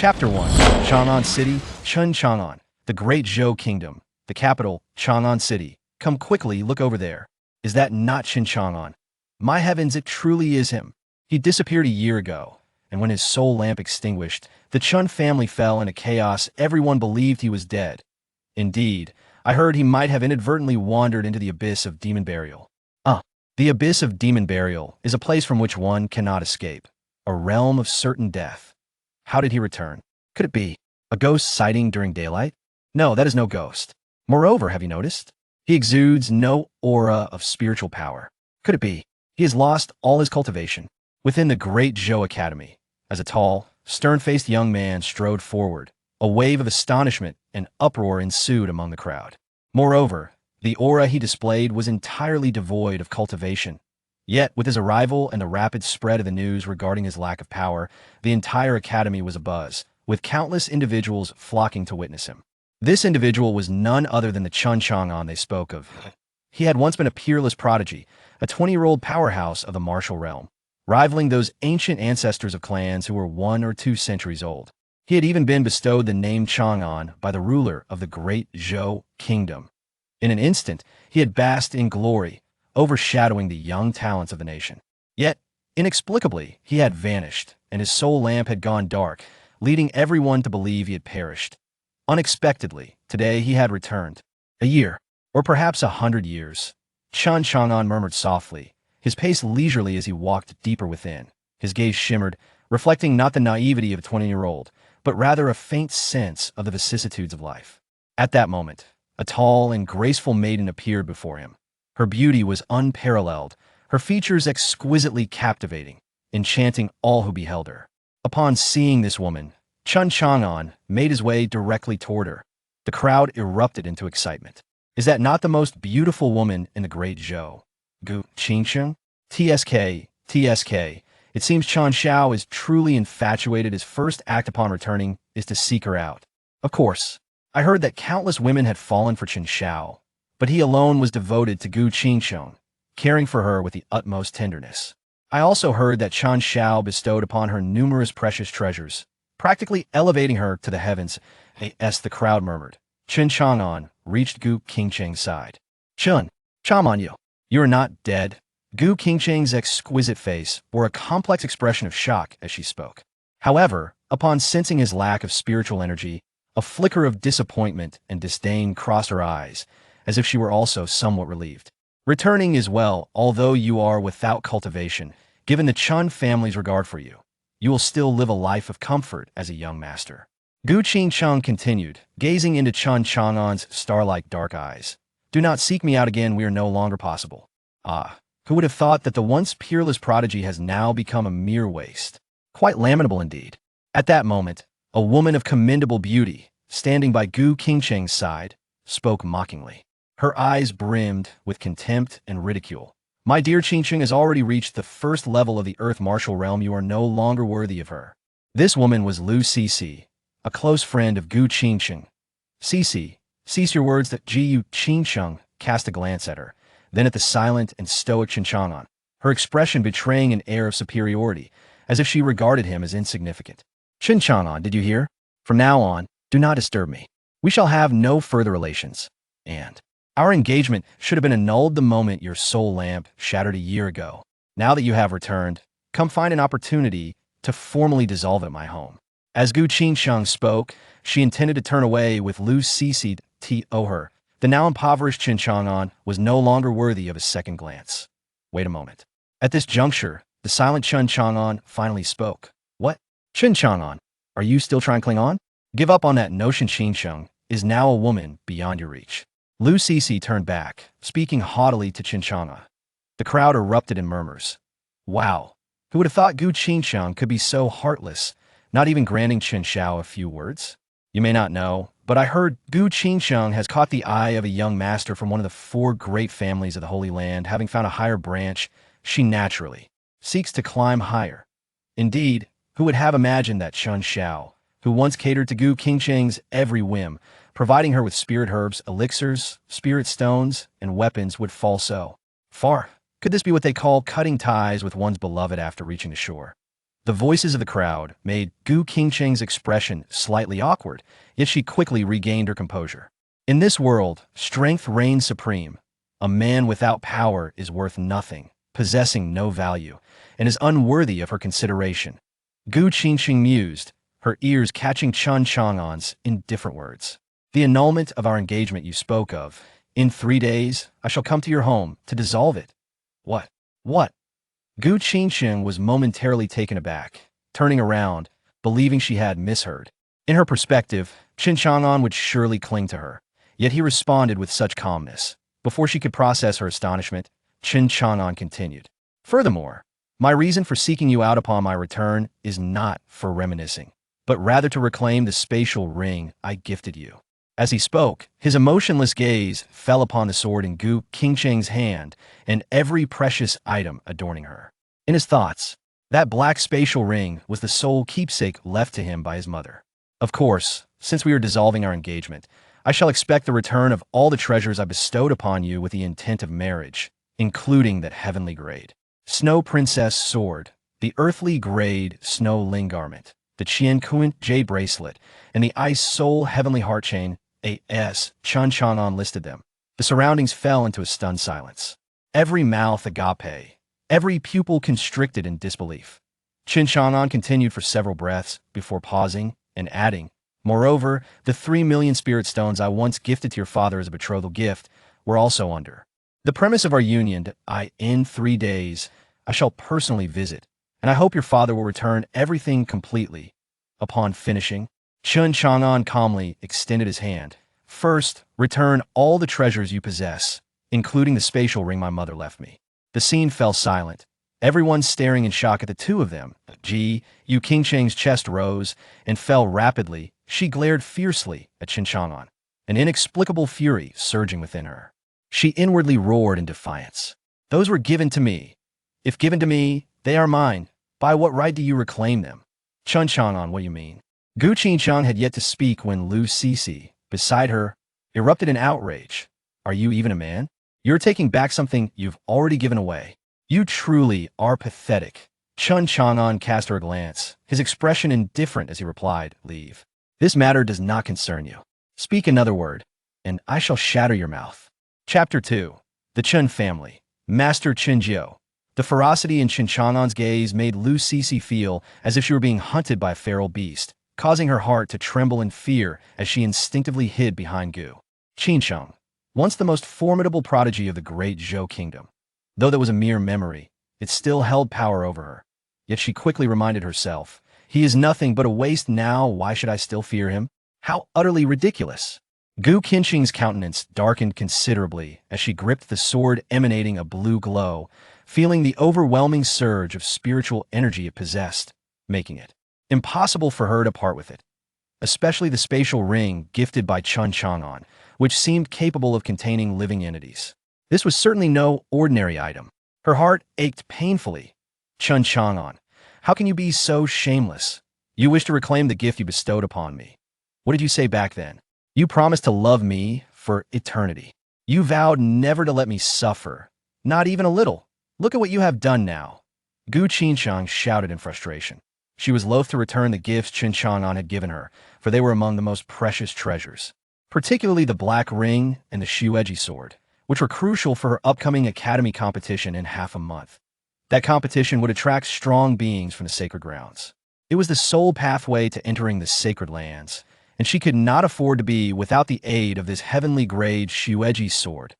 Chapter 1. Chang'an City, Chun Chang'an, the Great Zhou Kingdom, the capital, Chang'an City. Come quickly, look over there. Is that not Qin Chang'an? My heavens, it truly is him. He disappeared a year ago, and when his soul lamp extinguished, the Chun family fell into chaos. Everyone believed he was dead. Indeed, I heard he might have inadvertently wandered into the abyss of demon burial. The abyss of demon burial is a place from which one cannot escape, a realm of certain death. How did he return? Could it be a ghost sighting during daylight? No, that is no ghost. Moreover, have you noticed? He exudes no aura of spiritual power. Could it be he has lost all his cultivation? Within the Great Zhou Academy, as a tall, stern-faced young man strode forward, a wave of astonishment and uproar ensued among the crowd. Moreover, the aura he displayed was entirely devoid of cultivation. Yet, with his arrival and the rapid spread of the news regarding his lack of power, the entire academy was abuzz, with countless individuals flocking to witness him. This individual was none other than the Chun Chang'an they spoke of. He had once been a peerless prodigy, a 20-year-old powerhouse of the martial realm, rivaling those ancient ancestors of clans who were 1 or 2 centuries old. He had even been bestowed the name Chang'an by the ruler of the Great Zhou Kingdom. In an instant, he had basked in glory, overshadowing the young talents of the nation. Yet, inexplicably, he had vanished, and his soul lamp had gone dark, leading everyone to believe he had perished. Unexpectedly, today he had returned. A year, or perhaps 100 years. Chun Chang'an murmured softly, his pace leisurely as he walked deeper within. His gaze shimmered, reflecting not the naivety of a 20-year-old, but rather a faint sense of the vicissitudes of life. At that moment, a tall and graceful maiden appeared before him. Her beauty was unparalleled, her features exquisitely captivating, enchanting all who beheld her. Upon seeing this woman, Chun Chang'an made his way directly toward her. The crowd erupted into excitement. Is that not the most beautiful woman in the Great Zhou? Gu Qingsheng? TSK. It seems Chan Xiao is truly infatuated. His first act upon returning is to seek her out. Of course, I heard that countless women had fallen for Chen Xiao, but he alone was devoted to Gu Qingsheng, caring for her with the utmost tenderness. I also heard that Chan Xiao bestowed upon her numerous precious treasures, practically elevating her to the heavens. The crowd murmured. Chen Chang'an reached Gu Qingsheng's side. Chun, Chamanyu, you are not dead. Gu Qingsheng's exquisite face bore a complex expression of shock as she spoke. However, upon sensing his lack of spiritual energy, a flicker of disappointment and disdain crossed her eyes, as if she were also somewhat relieved. Returning is well, although you are without cultivation, given the Chun family's regard for you. You will still live a life of comfort as a young master. Gu Qingsheng continued, gazing into Chun Chang'an's star-like dark eyes. Do not seek me out again, we are no longer possible. Who would have thought that the once peerless prodigy has now become a mere waste? Quite lamentable indeed. At that moment, a woman of commendable beauty, standing by Gu Qingsheng's side, spoke mockingly. Her eyes brimmed with contempt and ridicule. My dear Qingsheng has already reached the first level of the earth martial realm. You are no longer worthy of her. This woman was Lu Cece, a close friend of Gu Qingsheng. Cece, cease your words. That Gu Qingsheng cast a glance at her, then at the silent and stoic Chen Chang'an, her expression betraying an air of superiority, as if she regarded him as insignificant. Chen Chang'an, did you hear? From now on, do not disturb me. We shall have no further relations. And our engagement should have been annulled the moment your soul lamp shattered a year ago. Now that you have returned, come find an opportunity to formally dissolve at my home. As Gu Qingsheng spoke, she intended to turn away with Lu Cece to her. The now impoverished Chen Chang'an was no longer worthy of a second glance. Wait a moment. At this juncture, the silent Chun Chang'an finally spoke. What? Chen Chang'an, are you still trying to cling on? Give up on that notion. Qingsheng is now a woman beyond your reach. Lu Cece turned back, speaking haughtily to Chen Chang'an. The crowd erupted in murmurs. Wow, who would have thought Gu Qingsheng could be so heartless, not even granting Chen Xiao a few words? You may not know, but I heard Gu Qingsheng has caught the eye of a young master from one of the 4 great families of the Holy Land. Having found a higher branch, she naturally seeks to climb higher. Indeed, who would have imagined that Chen Xiao, who once catered to Gu Qingsheng's every whim, providing her with spirit herbs, elixirs, spirit stones, and weapons, would fall so far? Could this be what they call cutting ties with one's beloved after reaching the shore? The voices of the crowd made Gu Qingcheng's expression slightly awkward, yet she quickly regained her composure. In this world, strength reigns supreme. A man without power is worth nothing, possessing no value, and is unworthy of her consideration. Gu Qingcheng mused, her ears catching Chun Chang'an's indifferent words. The annulment of our engagement you spoke of. In 3 days, I shall come to your home to dissolve it. What? What? Gu Qingcheng was momentarily taken aback, turning around, believing she had misheard. In her perspective, Qin Chang'an would surely cling to her, yet he responded with such calmness. Before she could process her astonishment, Qin Chang'an continued. Furthermore, my reason for seeking you out upon my return is not for reminiscing, but rather to reclaim the spatial ring I gifted you. As he spoke, his emotionless gaze fell upon the sword in Gu Qingcheng's hand and every precious item adorning her. In his thoughts, that black spatial ring was the sole keepsake left to him by his mother. Of course, since we are dissolving our engagement, I shall expect the return of all the treasures I bestowed upon you with the intent of marriage, including that heavenly grade Snow Princess sword, the earthly grade Snow Ling garment, the Qian Kuan jade bracelet, and the Ice Soul heavenly heart chain. A.S. Chun Chang'an listed them. The surroundings fell into a stunned silence. Every mouth agape, every pupil constricted in disbelief. Qin Chang'an continued for several breaths before pausing and adding, moreover, the 3 million spirit stones I once gifted to your father as a betrothal gift were also under the premise of our union that in 3 days, I shall personally visit, and I hope your father will return everything completely. Upon finishing, Chun Chang'an calmly extended his hand. First, return all the treasures you possess, including the spatial ring my mother left me. The scene fell silent, everyone staring in shock at the two of them. Gu Qingcheng's chest rose and fell rapidly. She glared fiercely at Qin Chang'an, an inexplicable fury surging within her. She inwardly roared in defiance. Those were given to me. If given to me, they are mine. By what right do you reclaim them? Chun Chang'an, what do you mean? Gu Qingcheng had yet to speak when Lu Cixi, beside her, erupted in outrage. Are you even a man? You're taking back something you've already given away. You truly are pathetic. Chun Chang'an cast her a glance, his expression indifferent as he replied, leave. This matter does not concern you. Speak another word, and I shall shatter your mouth. Chapter 2. The Chun Family. Master Qin Jiu. The ferocity in Qin Chang'an's gaze made Lu Cixi feel as if she were being hunted by a feral beast, causing her heart to tremble in fear as she instinctively hid behind Gu Qingcheng, once the most formidable prodigy of the great Zhou kingdom. Though that was a mere memory, it still held power over her. Yet she quickly reminded herself, he is nothing but a waste now, why should I still fear him? How utterly ridiculous! Gu Qingcheng's countenance darkened considerably as she gripped the sword emanating a blue glow, feeling the overwhelming surge of spiritual energy it possessed, making it impossible for her to part with it, especially the spatial ring gifted by Chun Chang'an, which seemed capable of containing living entities. This was certainly no ordinary item. Her heart ached painfully. Chun Chang'an, how can you be so shameless? You wish to reclaim the gift you bestowed upon me. What did you say back then? You promised to love me for eternity. You vowed never to let me suffer, not even a little. Look at what you have done now. Gu Qingcheng shouted in frustration. She was loath to return the gifts Qin Chang'an had given her, for they were among the most precious treasures, particularly the black ring and the Shueji sword, which were crucial for her upcoming academy competition in half a month. That competition would attract strong beings from the sacred grounds. It was the sole pathway to entering the sacred lands, and she could not afford to be without the aid of this heavenly grade Shueji sword.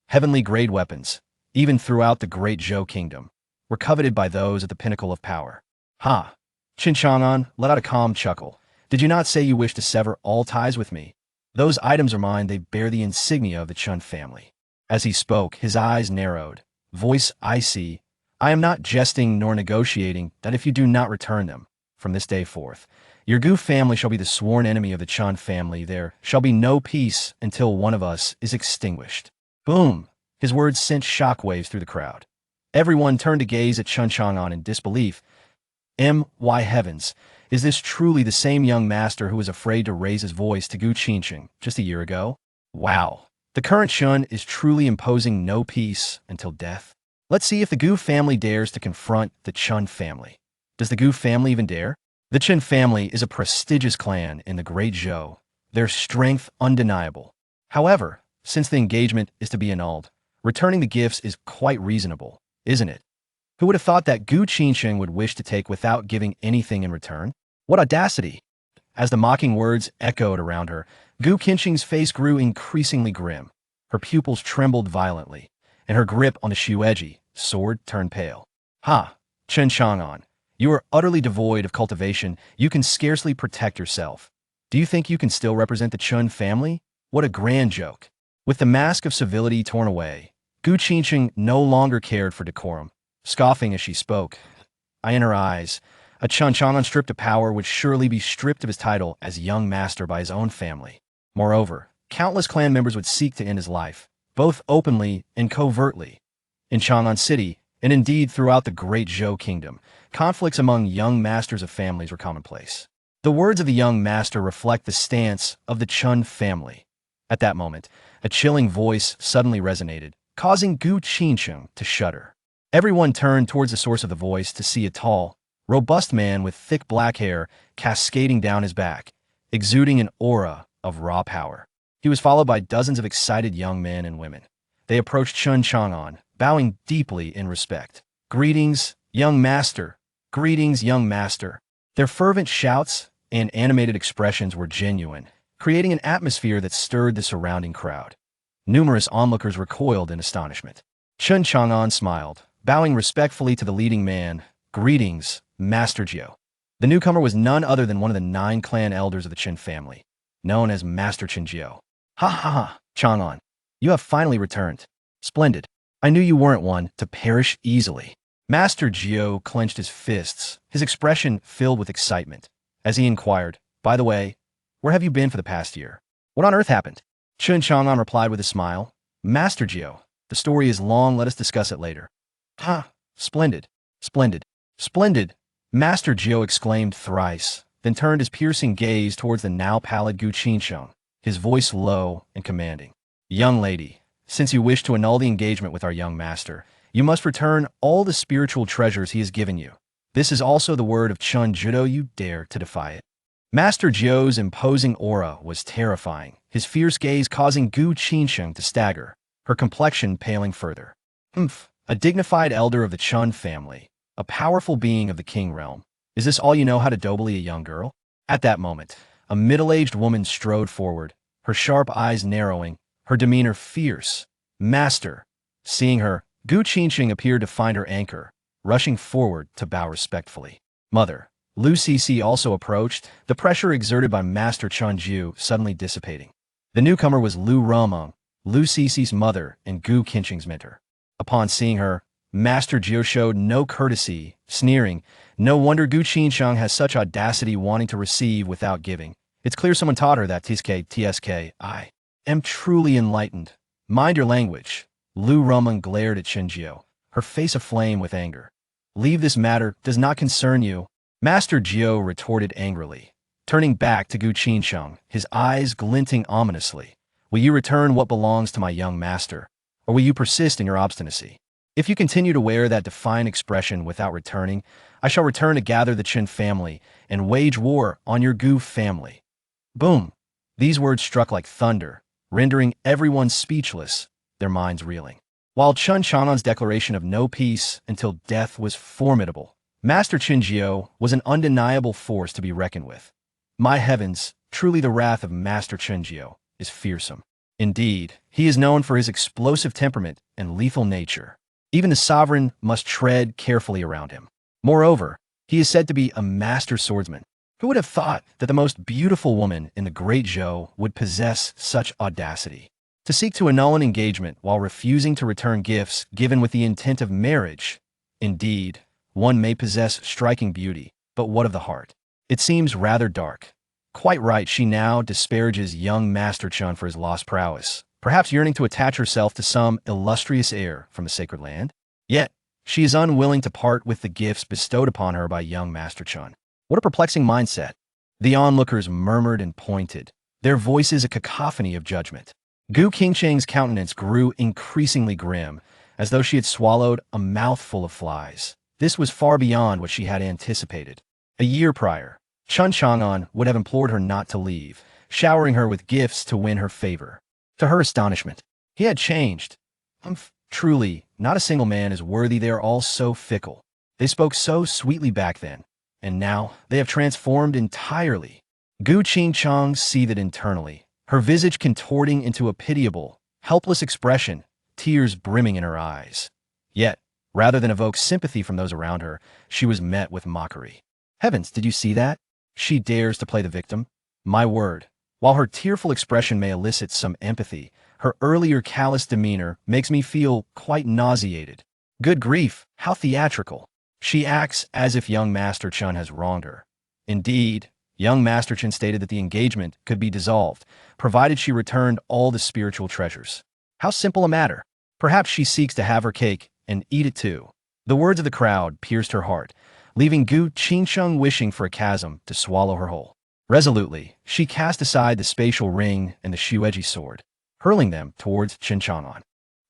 Heavenly grade weapons, even throughout the great Zhou kingdom, were coveted by those at the pinnacle of power. Ha! Qin Chang'an let out a calm chuckle. Did you not say you wish to sever all ties with me? Those items are mine, they bear the insignia of the Chun family. As he spoke, his eyes narrowed, voice icy. I am not jesting nor negotiating that if you do not return them, from this day forth, your Gu family shall be the sworn enemy of the Chun family. There shall be no peace until one of us is extinguished. Boom! His words sent shockwaves through the crowd. Everyone turned to gaze at Chun Chang'an in disbelief. My heavens, is this truly the same young master who was afraid to raise his voice to Gu Qingcheng just a year ago? Wow, the current Chun is truly imposing no peace until death. Let's see if the Gu family dares to confront the Chun family. Does the Gu family even dare? The Chen family is a prestigious clan in the Great Zhou, their strength undeniable. However, since the engagement is to be annulled, returning the gifts is quite reasonable, isn't it? Who would have thought that Gu Qingsheng would wish to take without giving anything in return? What audacity! As the mocking words echoed around her, Gu Qingsheng's face grew increasingly grim. Her pupils trembled violently, and her grip on the Shueji sword turned pale. Ha! Chen Chang'an, you are utterly devoid of cultivation. You can scarcely protect yourself. Do you think you can still represent the Chun family? What a grand joke. With the mask of civility torn away, Gu Qingsheng no longer cared for decorum, scoffing as she spoke. In her eyes, a Chen Chang'an stripped of power would surely be stripped of his title as young master by his own family. Moreover, countless clan members would seek to end his life, both openly and covertly. In Chang'an City, and indeed throughout the Great Zhou Kingdom, conflicts among young masters of families were commonplace. The words of the young master reflect the stance of the Chun family. At that moment, a chilling voice suddenly resonated, causing Gu Qingsheng to shudder. Everyone turned towards the source of the voice to see a tall, robust man with thick black hair cascading down his back, exuding an aura of raw power. He was followed by dozens of excited young men and women. They approached Chen Chang'an, bowing deeply in respect. "Greetings, young master! Greetings, young master!" Their fervent shouts and animated expressions were genuine, creating an atmosphere that stirred the surrounding crowd. Numerous onlookers recoiled in astonishment. Chen Chang'an smiled, bowing respectfully to the leading man. "Greetings, Master Jiu." The newcomer was none other than one of the 9 clan elders of the Qin family, known as Master Chen Jiu. "Ha ha ha, Chang'an, you have finally returned. Splendid. I knew you weren't one to perish easily." Master Jiu clenched his fists, his expression filled with excitement, as he inquired, "By the way, where have you been for the past year? What on earth happened?" Chen Chang'an replied with a smile, "Master Jiu, the story is long, let us discuss it later." "Ha! Splendid, splendid, splendid!" Master Jiu exclaimed thrice, then turned his piercing gaze towards the now pallid Gu Qingsheng, his voice low and commanding. "Young lady, since you wish to annul the engagement with our young master, you must return all the spiritual treasures he has given you. This is also the word of Chun Judo. You dare to defy it." Master Jiu's imposing aura was terrifying, his fierce gaze causing Gu Qingsheng to stagger, her complexion paling further. "Humph, a dignified elder of the Chun family, a powerful being of the King realm. Is this all you know how to dobly a young girl?" At that moment, a middle-aged woman strode forward, her sharp eyes narrowing, her demeanor fierce. "Master." Seeing her, Gu Qingsheng appeared to find her anchor, rushing forward to bow respectfully. "Mother." Lu Cixi also approached, the pressure exerted by Master Chun Jiu suddenly dissipating. The newcomer was Lu Rumeng, Lu Cixi's mother and Gu Qingsheng's mentor. Upon seeing her, Master Jiu showed no courtesy, sneering, "No wonder Gu Qingsheng has such audacity wanting to receive without giving. It's clear someone taught her that TSK. I am truly enlightened. Mind your language." Lu Rumeng glared at Chen Jiu, her face aflame with anger. "Leave this matter, does not concern you." Master Jiu retorted angrily, turning back to Gu Qingsheng, his eyes glinting ominously. "Will you return what belongs to my young master, or will you persist in your obstinacy? If you continue to wear that defiant expression without returning, I shall return to gather the Qin family and wage war on your Gu family." Boom! These words struck like thunder, rendering everyone speechless, their minds reeling. While Chen Chang'an's declaration of no peace until death was formidable, Master Chen Jiu was an undeniable force to be reckoned with. My heavens, truly the wrath of Master Chen Jiu is fearsome. Indeed, he is known for his explosive temperament and lethal nature. Even the sovereign must tread carefully around him. Moreover, he is said to be a master swordsman. Who would have thought that the most beautiful woman in the Great Zhou would possess such audacity? To seek to annul an engagement while refusing to return gifts given with the intent of marriage. Indeed, one may possess striking beauty, but what of the heart? It seems rather dark. Quite right, she now disparages young Master Chun for his lost prowess, perhaps yearning to attach herself to some illustrious heir from the sacred land. Yet, she is unwilling to part with the gifts bestowed upon her by young Master Chun. What a perplexing mindset. The onlookers murmured and pointed, their voices a cacophony of judgment. Gu Qingsheng's countenance grew increasingly grim, as though she had swallowed a mouthful of flies. This was far beyond what she had anticipated. A year prior, Chun Chang'an would have implored her not to leave, showering her with gifts to win her favor. To her astonishment, he had changed. Truly, not a single man is worthy. They are all so fickle. They spoke so sweetly back then, and now they have transformed entirely. Gu Qingchang seethed internally, her visage contorting into a pitiable, helpless expression, tears brimming in her eyes. Yet, rather than evoke sympathy from those around her, she was met with mockery. Heavens, did you see that? She dares to play the victim? My word, while her tearful expression may elicit some empathy, her earlier callous demeanor makes me feel quite nauseated. Good grief, how theatrical. She acts as if young Master Chun has wronged her. Indeed, young Master Chun stated that the engagement could be dissolved, provided she returned all the spiritual treasures. How simple a matter. Perhaps she seeks to have her cake and eat it too. The words of the crowd pierced her heart, leaving Gu Qingcheng wishing for a chasm to swallow her whole. Resolutely, she cast aside the spatial ring and the Shueji sword, hurling them towards Chen Chang'an.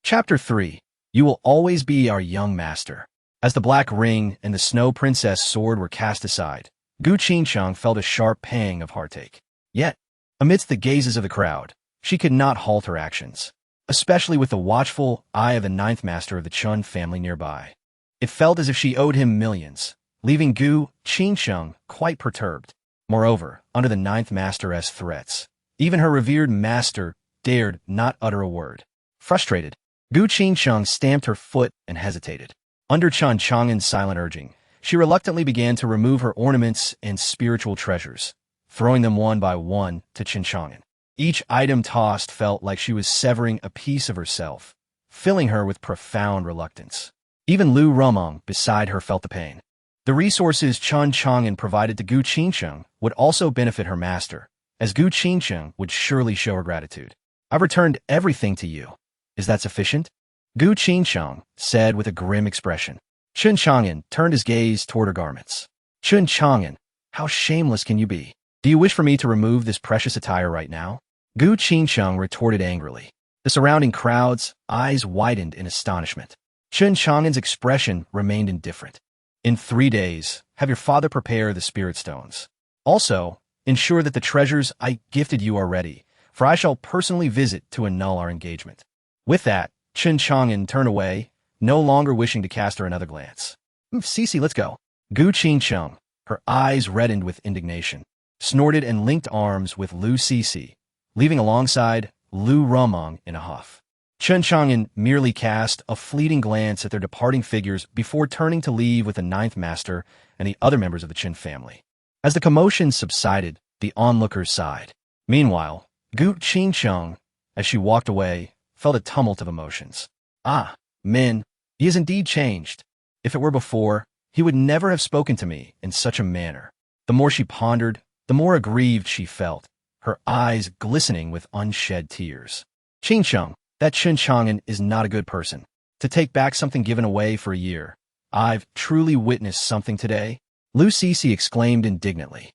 Chapter 3. You will always be our young master. As the black ring and the snow princess sword were cast aside, Gu Qingcheng felt a sharp pang of heartache. Yet, amidst the gazes of the crowd, she could not halt her actions, especially with the watchful eye of the ninth master of the Chun family nearby. It felt as if she owed him millions, leaving Gu Qingcheng quite perturbed. Moreover, under the ninth master's threats, even her revered master dared not utter a word. Frustrated, Gu Qingcheng stamped her foot and hesitated. Under Chun Chang'an's silent urging, she reluctantly began to remove her ornaments and spiritual treasures, throwing them one by one to Chen Chang'an. Each item tossed felt like she was severing a piece of herself, filling her with profound reluctance. Even Lu Rumong beside her felt the pain. The resources Chun Chang'an provided to Gu Qingcheng would also benefit her master, as Gu Qingcheng would surely show her gratitude. I've returned everything to you. Is that sufficient? Gu Qingcheng said with a grim expression. Chun Chang'an turned his gaze toward her garments. Chun Chang'an, how shameless can you be? Do you wish for me to remove this precious attire right now? Gu Qingcheng retorted angrily. The surrounding crowd's eyes widened in astonishment. Chun Chang'an's expression remained indifferent. In 3 days, have your father prepare the spirit stones. Also, ensure that the treasures I gifted you are ready, for I shall personally visit to annul our engagement. With that, Chun Chang'an turned away, no longer wishing to cast her another glance. Cece, let's go. Gu Qingcheng, her eyes reddened with indignation, snorted and linked arms with Lu Cece, leaving alongside Lu Rumong in a huff. Chun Chang'an merely cast a fleeting glance at their departing figures before turning to leave with the ninth master and the other members of the Qin family. As the commotion subsided, the onlookers sighed. Meanwhile, Gu Qingcheng, as she walked away, felt a tumult of emotions. Ah, Min, he has indeed changed. If it were before, he would never have spoken to me in such a manner. The more she pondered, the more aggrieved she felt, her eyes glistening with unshed tears. Qingcheng, that Chun Chang'an is not a good person. To take back something given away for a year. I've truly witnessed something today. Lu Cece exclaimed indignantly.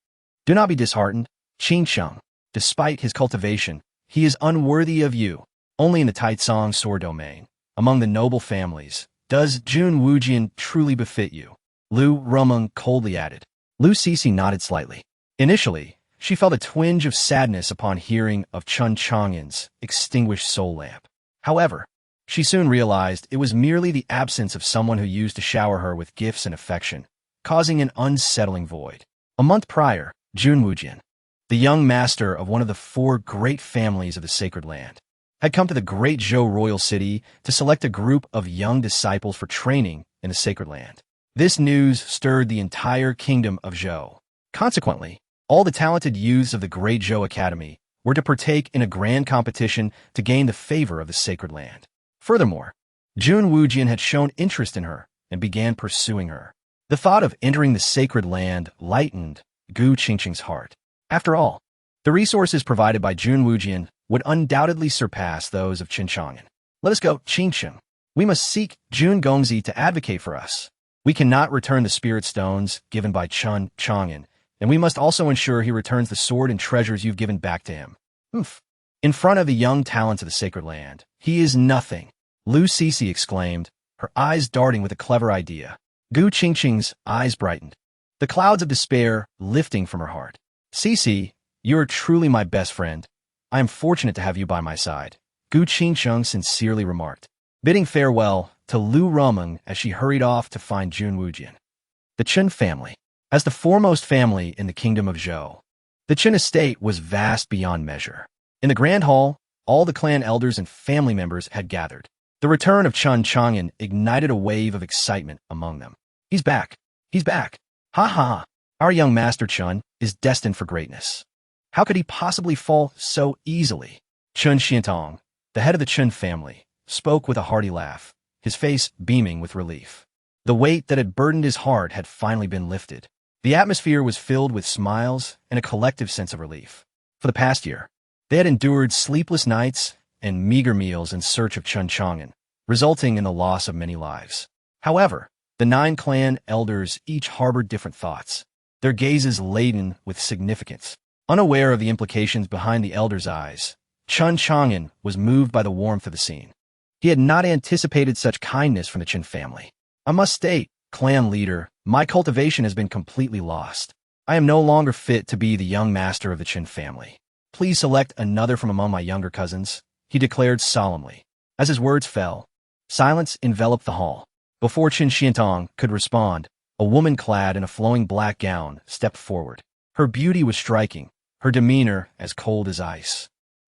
Do not be disheartened, Qingcheng. Despite his cultivation, he is unworthy of you. Only in the Taitsong sword domain, among the noble families, does Jun Wujian truly befit you. Lu Rumong coldly added. Lu Cece nodded slightly. Initially, she felt a twinge of sadness upon hearing of Chun Chang'an's extinguished soul lamp. However, she soon realized it was merely the absence of someone who used to shower her with gifts and affection, causing an unsettling void. A month prior, Jun Wujian, the young master of one of the 4 great families of the Sacred Land, had come to the great Zhou royal city to select a group of young disciples for training in the Sacred Land. This news stirred the entire kingdom of Zhou. Consequently, all the talented youths of the Great Zhou Academy were to partake in a grand competition to gain the favor of the Sacred Land. Furthermore, Jun Wujian had shown interest in her and began pursuing her. The thought of entering the Sacred Land lightened Gu Qingcheng's heart. After all, the resources provided by Jun Wujian would undoubtedly surpass those of Chen Chang'an. Let us go, Qingcheng. We must seek Jun Gongzi to advocate for us. We cannot return the spirit stones given by Chun Chang'an, and we must also ensure he returns the sword and treasures you've given back to him. In front of the young talents of the Sacred Land, he is nothing, Lu Cece exclaimed, her eyes darting with a clever idea. Gu Qingqing's eyes brightened, the clouds of despair lifting from her heart. Cici, you are truly my best friend. I am fortunate to have you by my side, Gu Qingqing sincerely remarked, bidding farewell to Lu Rumeng as she hurried off to find Jun Wujian. The Chen family. As the foremost family in the kingdom of Zhou, the Chen estate was vast beyond measure. In the grand hall, all the clan elders and family members had gathered. The return of Chen Chang'an ignited a wave of excitement among them. He's back! He's back! Ha ha! Our young master Chen is destined for greatness. How could he possibly fall so easily? Chen Xiantong, the head of the Chen family, spoke with a hearty laugh, his face beaming with relief. The weight that had burdened his heart had finally been lifted. The atmosphere was filled with smiles and a collective sense of relief. For the past year, they had endured sleepless nights and meager meals in search of Chen Chang'an, resulting in the loss of many lives. However, the 9 clan elders each harbored different thoughts, their gazes laden with significance. Unaware of the implications behind the elders' eyes, Chen Chang'an was moved by the warmth of the scene. He had not anticipated such kindness from the Chen family. I must state, clan leader, my cultivation has been completely lost. I am no longer fit to be the young master of the Chen family. Please select another from among my younger cousins, he declared solemnly. As his words fell, silence enveloped the hall. Before Chen Xiantong could respond, a woman clad in a flowing black gown stepped forward. Her beauty was striking, her demeanor as cold as ice,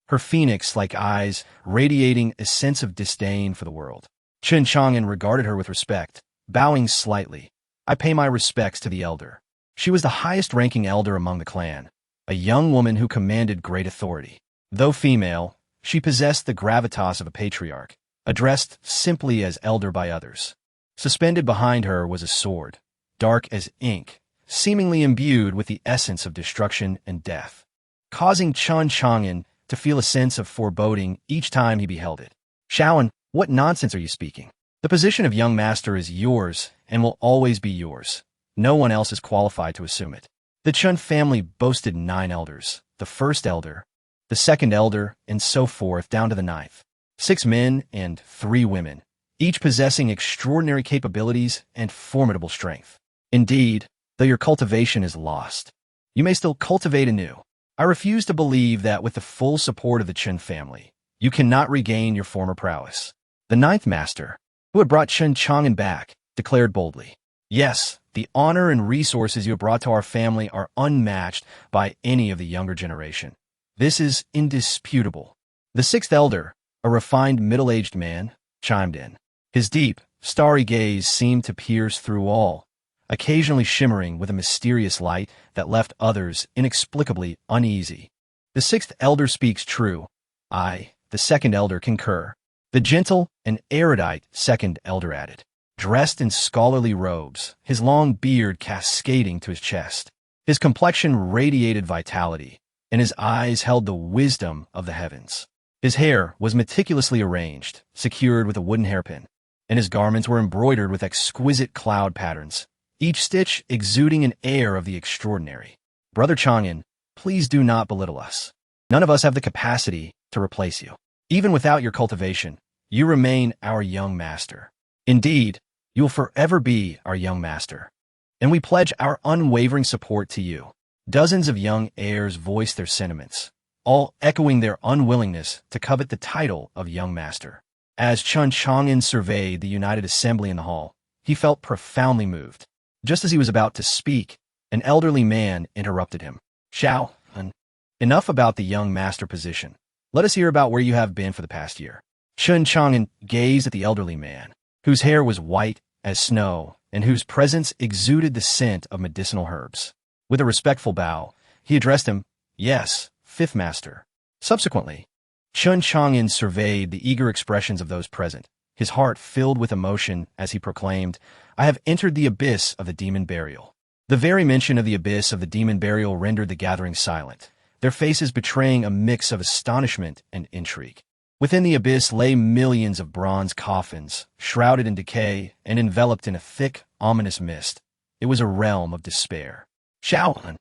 her phoenix-like eyes radiating a sense of disdain for the world. Chen Chang'an regarded her with respect, bowing slightly. I pay my respects to the elder. She was the highest-ranking elder among the clan, a young woman who commanded great authority. Though female, she possessed the gravitas of a patriarch, addressed simply as elder by others. Suspended behind her was a sword, dark as ink, seemingly imbued with the essence of destruction and death, causing Chen Chang'an to feel a sense of foreboding each time he beheld it. Shaoan, what nonsense are you speaking? The position of young master is yours and will always be yours. No one else is qualified to assume it. The Chen family boasted 9 elders, the first elder, the second elder, and so forth down to the 9th. 6 men and 3 women, each possessing extraordinary capabilities and formidable strength. Indeed, though your cultivation is lost, you may still cultivate anew. I refuse to believe that with the full support of the Chen family, you cannot regain your former prowess. The 9th master, who had brought Chen Chang'an back, declared boldly, yes, the honor and resources you have brought to our family are unmatched by any of the younger generation. This is indisputable. The 6th elder, a refined middle-aged man, chimed in. His deep, starry gaze seemed to pierce through all, occasionally shimmering with a mysterious light that left others inexplicably uneasy. The 6th elder speaks true. I, the 2nd elder, concur. The gentle and erudite 2nd elder added, dressed in scholarly robes, his long beard cascading to his chest. His complexion radiated vitality, and his eyes held the wisdom of the heavens. His hair was meticulously arranged, secured with a wooden hairpin, and his garments were embroidered with exquisite cloud patterns, each stitch exuding an air of the extraordinary. Brother Chang'an, please do not belittle us. None of us have the capacity to replace you. Even without your cultivation, you remain our young master. Indeed, you will forever be our young master, and we pledge our unwavering support to you. Dozens of young heirs voiced their sentiments, all echoing their unwillingness to covet the title of young master. As Chen Chang'an surveyed the united assembly in the hall, he felt profoundly moved. Just as he was about to speak, an elderly man interrupted him. Shaoan, enough about the young master position. Let us hear about where you have been for the past year. Chen Chang'an gazed at the elderly man, whose hair was white as snow and whose presence exuded the scent of medicinal herbs. With a respectful bow, he addressed him, yes, 5th master. Subsequently, Chen Chang'an surveyed the eager expressions of those present, his heart filled with emotion as he proclaimed, I have entered the abyss of the demon burial. The very mention of the abyss of the demon burial rendered the gathering silent, their faces betraying a mix of astonishment and intrigue. Within the abyss lay millions of bronze coffins, shrouded in decay and enveloped in a thick, ominous mist. It was a realm of despair. Shaoan,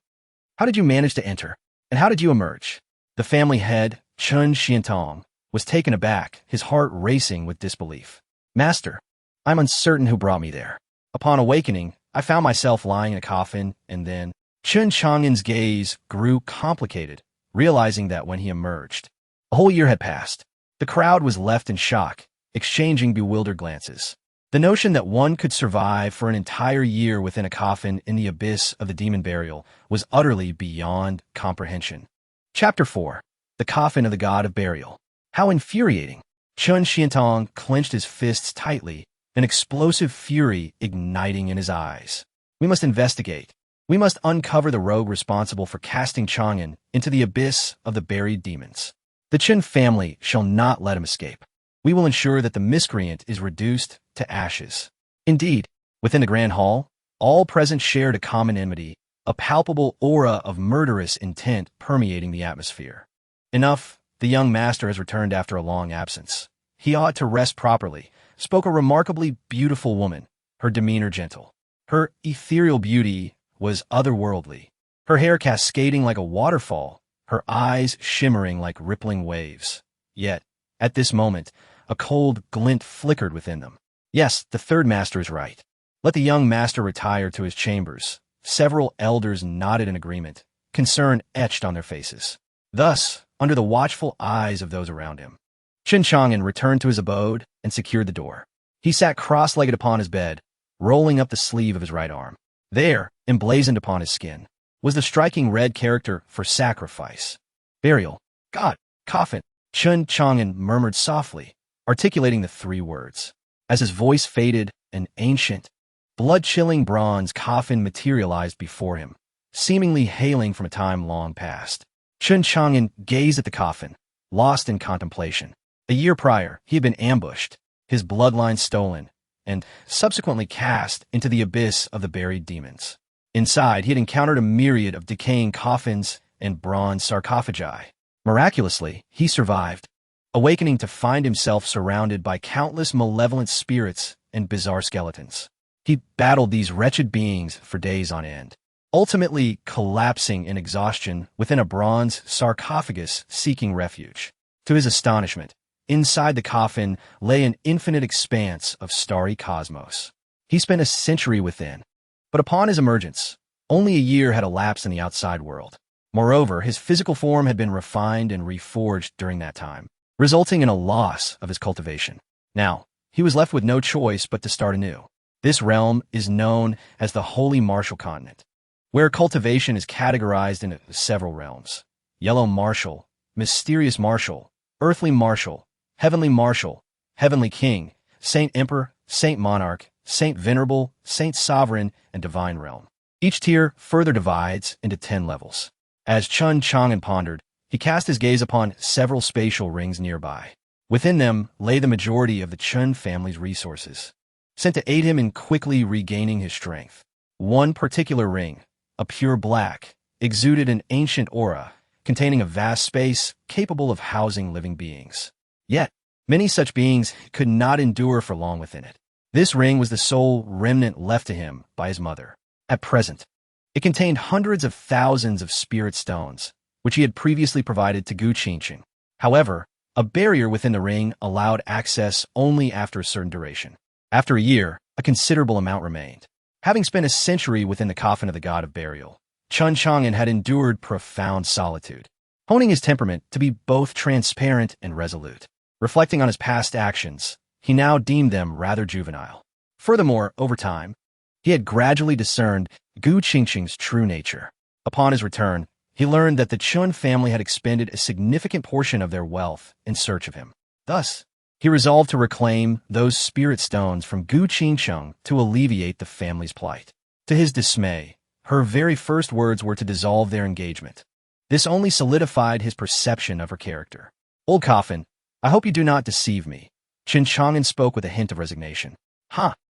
how did you manage to enter, and how did you emerge? The family head, Chen Xiantong, was taken aback, his heart racing with disbelief. Master, I'm uncertain who brought me there. Upon awakening, I found myself lying in a coffin, and then Chun Chang'en's gaze grew complicated, realizing that when he emerged, a whole year had passed. The crowd was left in shock, exchanging bewildered glances. The notion that one could survive for an entire year within a coffin in the abyss of the demon burial was utterly beyond comprehension. Chapter 4. The Coffin of the God of Burial. How infuriating! Chun Xiantong clenched his fists tightly, an explosive fury igniting in his eyes. We must investigate. We must uncover the rogue responsible for casting Chang'en into the abyss of the buried demons. The Chun family shall not let him escape. We will ensure that the miscreant is reduced to ashes. Indeed, within the grand hall, all present shared a common enmity, a palpable aura of murderous intent permeating the atmosphere. Enough, the young master has returned after a long absence. He ought to rest properly, spoke a remarkably beautiful woman, her demeanor gentle. Her ethereal beauty was otherworldly, her hair cascading like a waterfall, her eyes shimmering like rippling waves. Yet, at this moment, a cold glint flickered within them. Yes, the third master is right. Let the young master retire to his chambers. Several elders nodded in agreement, concern etched on their faces. Thus, under the watchful eyes of those around him, Chun Chang'en returned to his abode and secured the door. He sat cross-legged upon his bed, rolling up the sleeve of his right arm. There, emblazoned upon his skin, was the striking red character for sacrifice. Burial. God. Coffin. Chun Chang'en murmured softly, articulating the three words. As his voice faded, an ancient, blood-chilling bronze coffin materialized before him, seemingly hailing from a time long past. Chun Chang'en gazed at the coffin, lost in contemplation. A year prior, he had been ambushed, his bloodline stolen, and subsequently cast into the abyss of the buried demons. Inside, he had encountered a myriad of decaying coffins and bronze sarcophagi. Miraculously, he survived, awakening to find himself surrounded by countless malevolent spirits and bizarre skeletons. He battled these wretched beings for days on end, ultimately collapsing in exhaustion within a bronze sarcophagus seeking refuge. To his astonishment, inside the coffin lay an infinite expanse of starry cosmos. He spent a century within, but upon his emergence, only a year had elapsed in the outside world. Moreover, his physical form had been refined and reforged during that time, resulting in a loss of his cultivation. Now, he was left with no choice but to start anew. This realm is known as the Holy Martial Continent, where cultivation is categorized into several realms: Yellow Martial, Mysterious Martial, Earthly Martial, Heavenly Martial, Heavenly King, Saint Emperor, Saint Monarch, Saint Venerable, Saint Sovereign, and Divine Realm. Each tier further divides into 10 levels. As Chun Chang'en pondered, he cast his gaze upon several spatial rings nearby. Within them lay the majority of the Chun family's resources, sent to aid him in quickly regaining his strength. One particular ring, a pure black, exuded an ancient aura, containing a vast space capable of housing living beings. Yet, many such beings could not endure for long within it. This ring was the sole remnant left to him by his mother. At present, it contained hundreds of thousands of spirit stones, which he had previously provided to Gu Qingqing. However, a barrier within the ring allowed access only after a certain duration. After a year, a considerable amount remained. Having spent a century within the coffin of the god of burial, Chun Chang'en had endured profound solitude, honing his temperament to be both transparent and resolute. Reflecting on his past actions, he now deemed them rather juvenile. Furthermore, over time, he had gradually discerned Gu Qingqing's true nature. Upon his return, he learned that the Chun family had expended a significant portion of their wealth in search of him. Thus, he resolved to reclaim those spirit stones from Gu Qingqing to alleviate the family's plight. To his dismay, her very first words were to dissolve their engagement. This only solidified his perception of her character. "Old coffin, I hope you do not deceive me." Chun Chang'en spoke with a hint of resignation.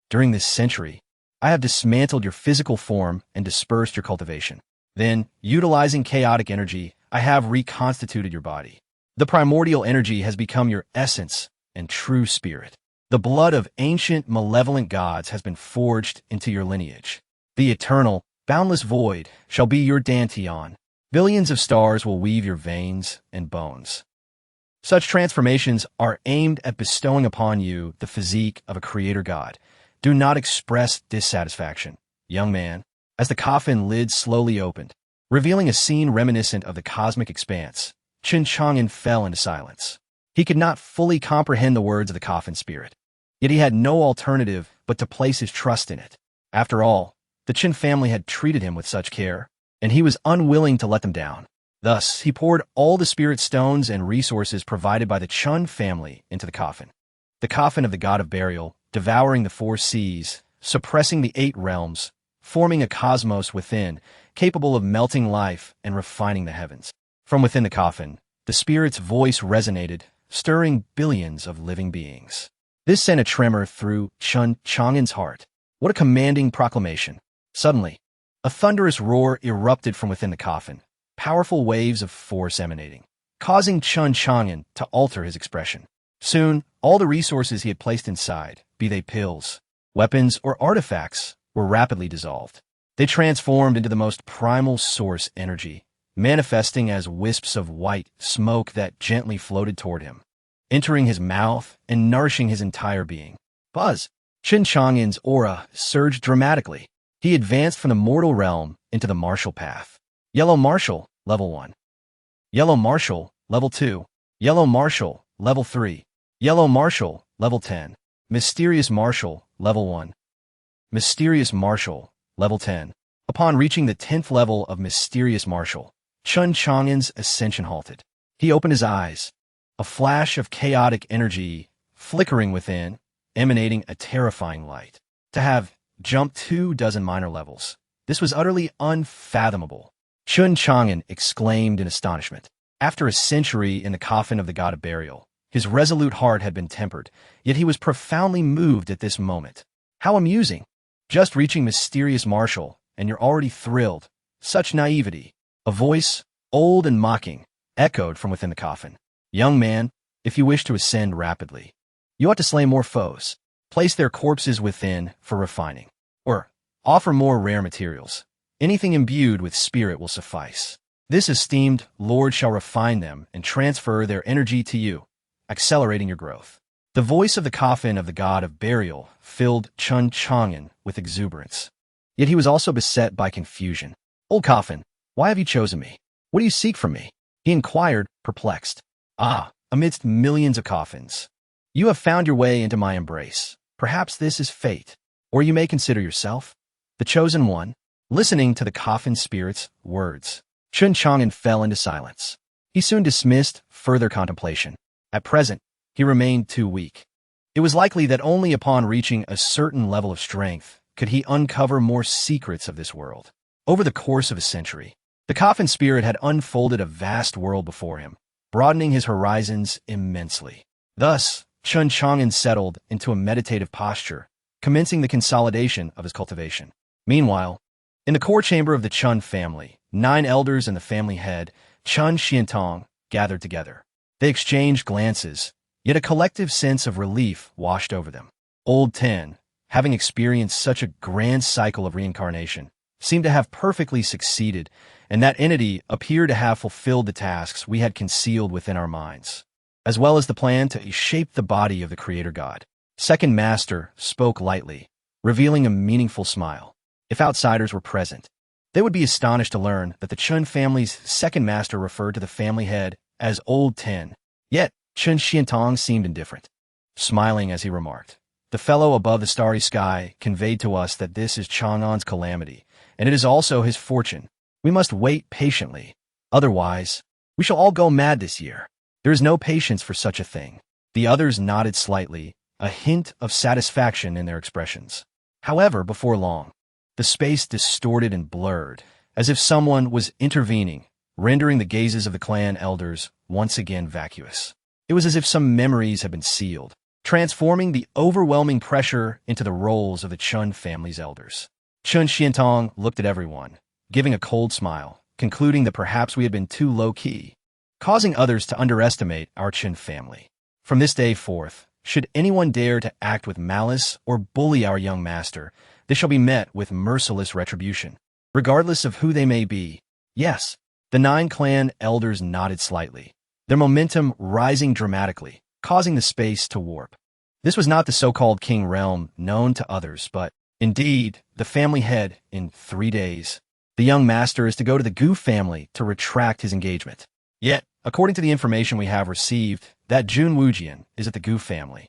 During this century, I have dismantled your physical form and dispersed your cultivation. Then, utilizing chaotic energy, I have reconstituted your body. The primordial energy has become your essence and true spirit. The blood of ancient, malevolent gods has been forged into your lineage. The eternal, boundless void shall be your dantian. Billions of stars will weave your veins and bones. Such transformations are aimed at bestowing upon you the physique of a creator god, Do not express dissatisfaction, young man. As the coffin lid slowly opened, revealing a scene reminiscent of the cosmic expanse, Chen Chang'an fell into silence. He could not fully comprehend the words of the coffin spirit, yet he had no alternative but to place his trust in it. After all, the Chen family had treated him with such care, and he was unwilling to let them down. Thus, he poured all the spirit stones and resources provided by the Chen family into the coffin of the god of burial, devouring the 4 seas, suppressing the 8 realms, forming a cosmos within, capable of melting life and refining the heavens. From within the coffin, the spirit's voice resonated, stirring billions of living beings. This sent a tremor through Chen Chang'an's heart. What a commanding proclamation! Suddenly, a thunderous roar erupted from within the coffin, powerful waves of force emanating, causing Chen Chang'an to alter his expression. Soon, all the resources he had placed inside, be they pills, weapons, or artifacts, were rapidly dissolved. They transformed into the most primal source energy, manifesting as wisps of white smoke that gently floated toward him, entering his mouth and nourishing his entire being. Buzz! Chen Chang'an's aura surged dramatically. He advanced from the mortal realm into the martial path. Yellow Martial, Level 1. Yellow Martial, Level 2. Yellow Martial, Level 3. Yellow Martial, Level 10. Mysterious Martial, Level 1. Mysterious Martial, Level 10. Upon reaching the 10th level of Mysterious Martial, Chen Chang'an's ascension halted. He opened his eyes, a flash of chaotic energy flickering within, emanating a terrifying light. To have jumped 24 minor levels, this was utterly unfathomable. Chen Chang'an exclaimed in astonishment. After a century in the coffin of the god of burial, his resolute heart had been tempered, yet he was profoundly moved at this moment. How amusing! Just reaching Mysterious Martial, and you're already thrilled. Such naivety. A voice, old and mocking, echoed from within the coffin. Young man, if you wish to ascend rapidly, you ought to slay more foes, place their corpses within for refining, or offer more rare materials. Anything imbued with spirit will suffice. This esteemed Lord shall refine them and transfer their energy to you, accelerating your growth. The voice of the coffin of the god of burial filled Chen Chang'an with exuberance. Yet he was also beset by confusion. Old coffin, why have you chosen me? What do you seek from me? He inquired, perplexed. Ah, amidst millions of coffins, you have found your way into my embrace. Perhaps this is fate, or you may consider yourself the chosen one. Listening to the coffin spirit's words, Chen Chang'an fell into silence. He soon dismissed further contemplation. At present, he remained too weak. It was likely that only upon reaching a certain level of strength could he uncover more secrets of this world. Over the course of a century, the coffin spirit had unfolded a vast world before him, broadening his horizons immensely. Thus, Chen Chang'an settled into a meditative posture, commencing the consolidation of his cultivation. Meanwhile, in the core chamber of the Chen family, 9 elders and the family head, Chen Xiantong, gathered together. They exchanged glances, yet a collective sense of relief washed over them. Old Ten, having experienced such a grand cycle of reincarnation, seemed to have perfectly succeeded, and that entity appeared to have fulfilled the tasks we had concealed within our minds, as well as the plan to shape the body of the Creator God. Second Master spoke lightly, revealing a meaningful smile. If outsiders were present, they would be astonished to learn that the Chen family's second master referred to the family head as Old Ten. Yet, Chen Xiantong seemed indifferent, smiling as he remarked, "The fellow above the starry sky conveyed to us that this is Chang'an's calamity, and it is also his fortune. We must wait patiently. Otherwise, we shall all go mad this year. There is no patience for such a thing." The others nodded slightly, a hint of satisfaction in their expressions. However, before long, the space distorted and blurred, as if someone was intervening, rendering the gazes of the clan elders once again vacuous. It was as if some memories had been sealed, transforming the overwhelming pressure into the roles of the Chen family's elders. Chen Xiantong looked at everyone, giving a cold smile, concluding that perhaps we had been too low-key, causing others to underestimate our Chen family. From this day forth, should anyone dare to act with malice or bully our young master, they shall be met with merciless retribution, regardless of who they may be. Yes, the 9 clan elders nodded slightly, their momentum rising dramatically, causing the space to warp. This was not the so-called king realm known to others, but indeed the family head in 3 days. The young master is to go to the Gu family to retract his engagement. Yet, according to the information we have received, that Jun Wujian is at the Gu family.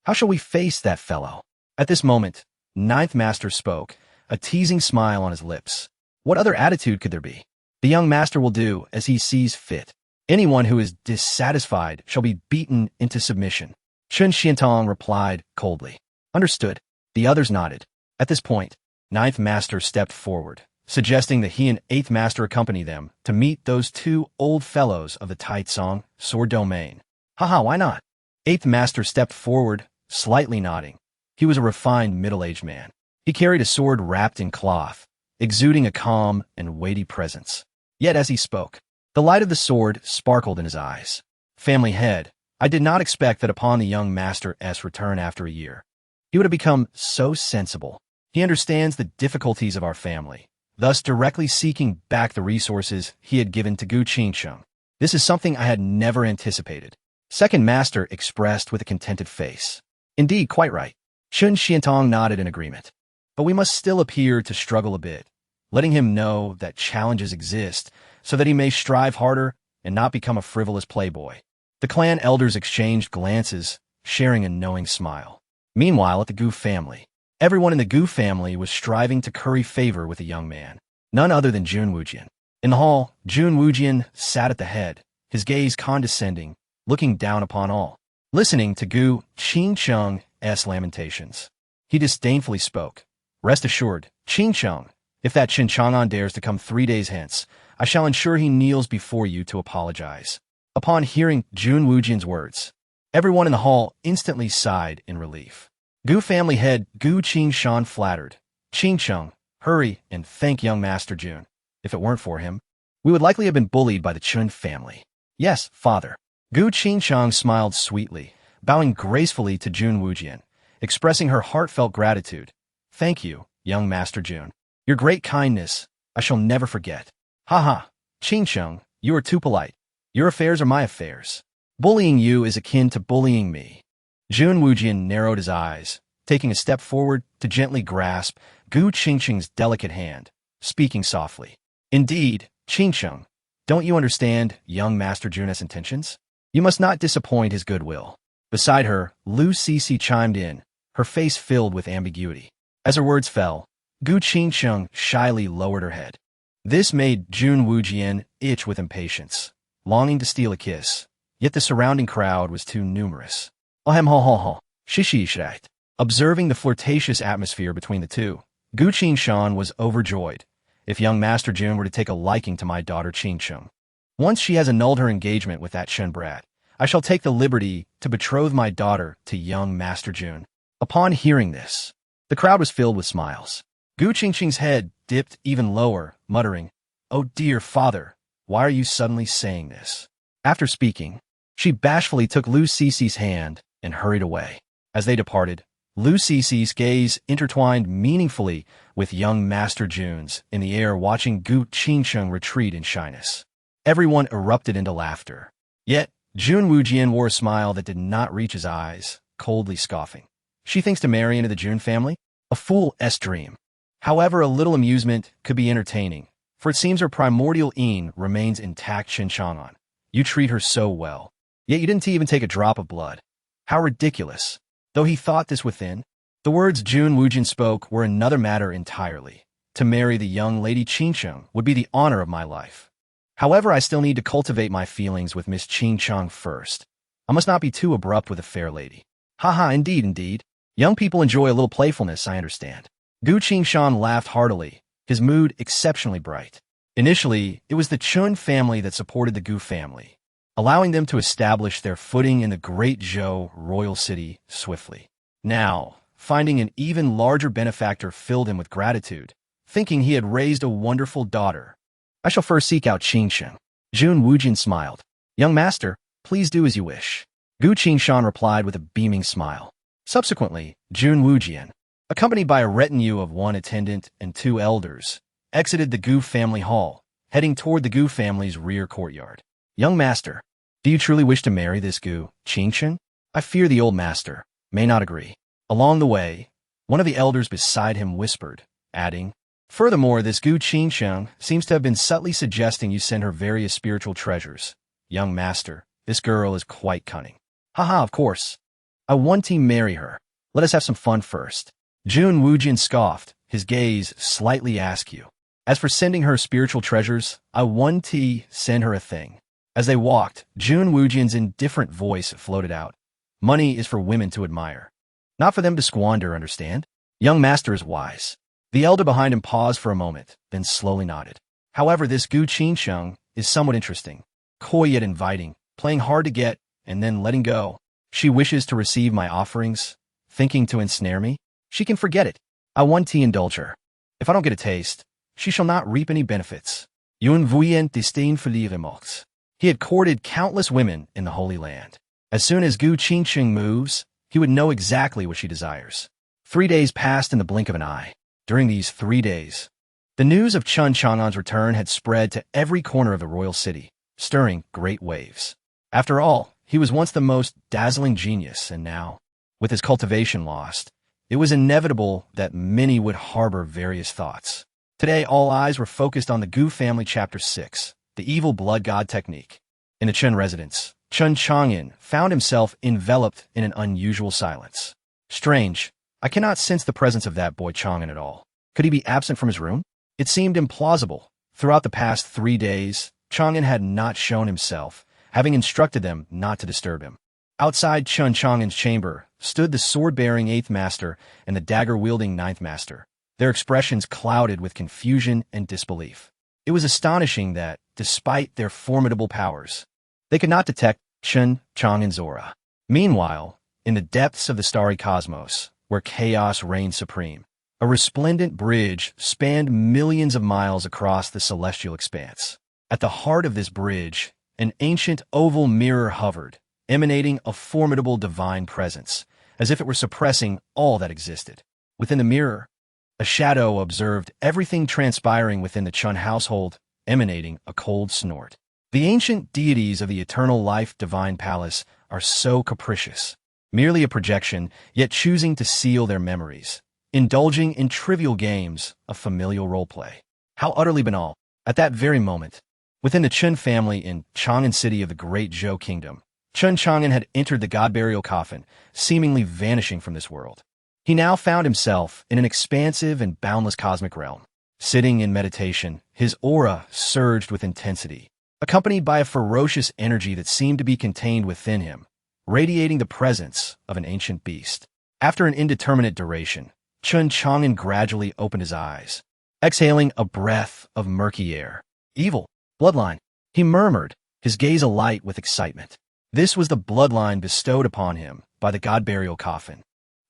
How shall we face that fellow? At this moment, Ninth Master spoke, a teasing smile on his lips. What other attitude could there be? The young master will do as he sees fit. Anyone who is dissatisfied shall be beaten into submission. Chun Xiantong replied coldly. Understood. The others nodded. At this point, Ninth Master stepped forward, suggesting that he and Eighth Master accompany them to meet those two old fellows of the Taitsong sword domain. Haha, why not? Eighth Master stepped forward, slightly nodding. He was a refined middle-aged man. He carried a sword wrapped in cloth, exuding a calm and weighty presence. Yet as he spoke, the light of the sword sparkled in his eyes. Family head, I did not expect that upon the young master's return after a year, he would have become so sensible. He understands the difficulties of our family, thus directly seeking back the resources he had given to Gu Qingsheng. This is something I had never anticipated. Second Master expressed with a contented face. Indeed, quite right. Chun Xiantong nodded in agreement. But we must still appear to struggle a bit, letting him know that challenges exist so that he may strive harder and not become a frivolous playboy. The clan elders exchanged glances, sharing a knowing smile. Meanwhile, at the Gu family, everyone in the Gu family was striving to curry favor with the young man, none other than Jun Wujian. In the hall, Jun Wujian sat at the head, his gaze condescending, looking down upon all. Listening to Gu Qingsheng's lamentations, he disdainfully spoke. Rest assured, Qingsheng, if that Qin Chang'an dares to come 3 days hence, I shall ensure he kneels before you to apologize. Upon hearing Jun Wujian's words, everyone in the hall instantly sighed in relief. Gu family head Gu Qingshan flattered. Qingsheng, hurry and thank young Master Jun. If it weren't for him, we would likely have been bullied by the Chun family. Yes, father. Gu Qingsheng smiled sweetly, bowing gracefully to Jun Wujian, expressing her heartfelt gratitude. Thank you, young Master Jun. Your great kindness, I shall never forget. Haha, Qingsheng, you are too polite. Your affairs are my affairs. Bullying you is akin to bullying me. Jun Wujian narrowed his eyes, taking a step forward to gently grasp Gu Qingsheng's delicate hand, speaking softly. Indeed, Qingsheng, don't you understand young Master Jun's intentions? You must not disappoint his goodwill. Beside her, Lu Cece chimed in, her face filled with ambiguity. As her words fell, Gu Qingsheng shyly lowered her head. This made Jun Wujian itch with impatience, longing to steal a kiss, yet the surrounding crowd was too numerous. Ahem ho ho ho, shishi. Observing the flirtatious atmosphere between the two, Gu Qingsheng was overjoyed. If young Master Jun were to take a liking to my daughter Qingsheng, once she has annulled her engagement with that Shen brat, I shall take the liberty to betroth my daughter to young Master Jun. Upon hearing this, the crowd was filled with smiles. Gu Qingsheng's head dipped even lower, muttering, "Oh dear father, why are you suddenly saying this?" After speaking, she bashfully took Lu Cece's hand and hurried away. As they departed, Lu Cece's gaze intertwined meaningfully with young Master Jun's in the air, watching Gu Qingsheng retreat in shyness. Everyone erupted into laughter. Yet, Jun Wujian wore a smile that did not reach his eyes, coldly scoffing. She thinks to marry into the Jun family? A fool's dream. However, a little amusement could be entertaining, for it seems her primordial Eon remains intact. Qin Chang'an. You treat her so well, yet you didn't even take a drop of blood. How ridiculous. Though he thought this within, the words Jun Wujian spoke were another matter entirely. To marry the young lady Qingsheng would be the honor of my life. However, I still need to cultivate my feelings with Miss Qingsheng first. I must not be too abrupt with a fair lady. Haha, indeed. Young people enjoy a little playfulness, I understand. Gu Qingsheng laughed heartily, his mood exceptionally bright. Initially, it was the Chun family that supported the Gu family, allowing them to establish their footing in the great Zhou royal city swiftly. Now, finding an even larger benefactor filled him with gratitude, thinking he had raised a wonderful daughter. I shall first seek out Qingsheng. Jun Wujian smiled. Young master, please do as you wish. Gu Qingsheng replied with a beaming smile. Subsequently, Jun Wujian, accompanied by a retinue of 1 attendant and 2 elders, exited the Gu family hall, heading toward the Gu family's rear courtyard. Young master, do you truly wish to marry this Gu Qingsheng? I fear the old master may not agree. Along the way, one of the elders beside him whispered, adding, "Furthermore, this Gu Qingsheng seems to have been subtly suggesting you send her various spiritual treasures. Young master, this girl is quite cunning." "Haha, of course. I want to marry her. Let us have some fun first." Jun Wujin scoffed, his gaze slightly askew. "As for sending her spiritual treasures, I want to send her a thing." As they walked, Jun Wujin's indifferent voice floated out. "Money is for women to admire, not for them to squander, understand? Young master is wise." The elder behind him paused for a moment, then slowly nodded. "However, this Gu Qingsheng is somewhat interesting. Coy yet inviting, playing hard to get, and then letting go. She wishes to receive my offerings, thinking to ensnare me. She can forget it. I want to indulge her. If I don't get a taste, she shall not reap any benefits." Yun Vuyen disdain remorse. He had courted countless women in the Holy Land. As soon as Gu Qingsheng moves, he would know exactly what she desires. 3 days passed in the blink of an eye. During these 3 days, the news of Chun Chang'an's return had spread to every corner of the royal city, stirring great waves. After all, he was once the most dazzling genius, and now, with his cultivation lost, it was inevitable that many would harbor various thoughts. Today, all eyes were focused on the Gu family Chapter 6, the evil blood god technique. In the Chun residence, Chun Chang'an found himself enveloped in an unusual silence. Strange, I cannot sense the presence of that boy Chang'an at all. Could he be absent from his room? It seemed implausible. Throughout the past 3 days, Chang'an had not shown himself, having instructed them not to disturb him. Outside Chun Chang'an's chamber stood the sword-bearing 8th Master and the dagger-wielding 9th Master, their expressions clouded with confusion and disbelief. It was astonishing that, despite their formidable powers, they could not detect Chun Chang'an's aura. Meanwhile, in the depths of the starry cosmos, where chaos reigned supreme, a resplendent bridge spanned millions of miles across the celestial expanse. At the heart of this bridge, an ancient oval mirror hovered, emanating a formidable divine presence, as if it were suppressing all that existed. Within the mirror, a shadow observed everything transpiring within the Chun household, emanating a cold snort. The ancient deities of the eternal life divine palace are so capricious, merely a projection, yet choosing to seal their memories, indulging in trivial games of familial roleplay. How utterly banal. At that very moment, within the Chun family in Chang'an City of the Great Zhou Kingdom, Chun Chang'an had entered the god-burial coffin, seemingly vanishing from this world. He now found himself in an expansive and boundless cosmic realm. Sitting in meditation, his aura surged with intensity, accompanied by a ferocious energy that seemed to be contained within him, radiating the presence of an ancient beast. After an indeterminate duration, Chun Chang'an gradually opened his eyes, exhaling a breath of murky air. "Evil bloodline," he murmured, his gaze alight with excitement. This was the bloodline bestowed upon him by the god-burial coffin.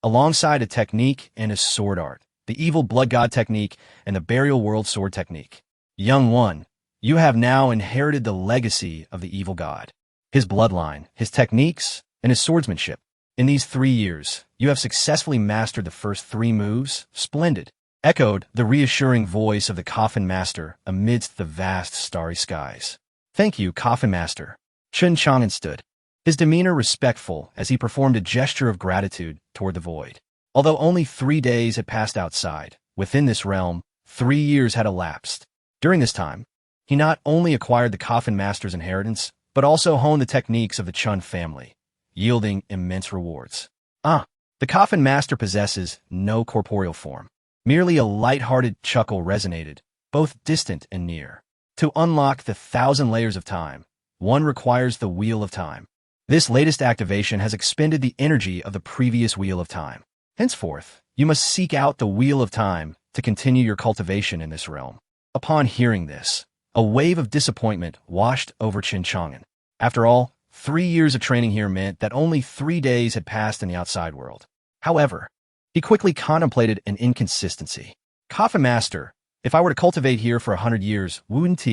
Alongside a technique and a sword art, the evil blood god technique and the burial world sword technique. Young one, you have now inherited the legacy of the evil god. His bloodline, his techniques, and his swordsmanship. In these 3 years, you have successfully mastered the first 3 moves. Splendid, echoed the reassuring voice of the coffin master amidst the vast starry skies. "Thank you, coffin master." Chun Chang'an stood, his demeanor respectful as he performed a gesture of gratitude toward the void. Although only 3 days had passed outside, within this realm, 3 years had elapsed. During this time, he not only acquired the coffin master's inheritance, but also honed the techniques of the Chun family, yielding immense rewards. The coffin master possesses no corporeal form. Merely a light-hearted chuckle resonated, both distant and near. To unlock the 1,000 layers of time, one requires the Wheel of Time. This latest activation has expended the energy of the previous Wheel of Time. Henceforth, you must seek out the Wheel of Time to continue your cultivation in this realm. Upon hearing this, a wave of disappointment washed over Chun Chang'an. After all, 3 years of training here meant that only 3 days had passed in the outside world. However, he quickly contemplated an inconsistency. "Coffin master, if I were to cultivate here for 100 years, wouldn't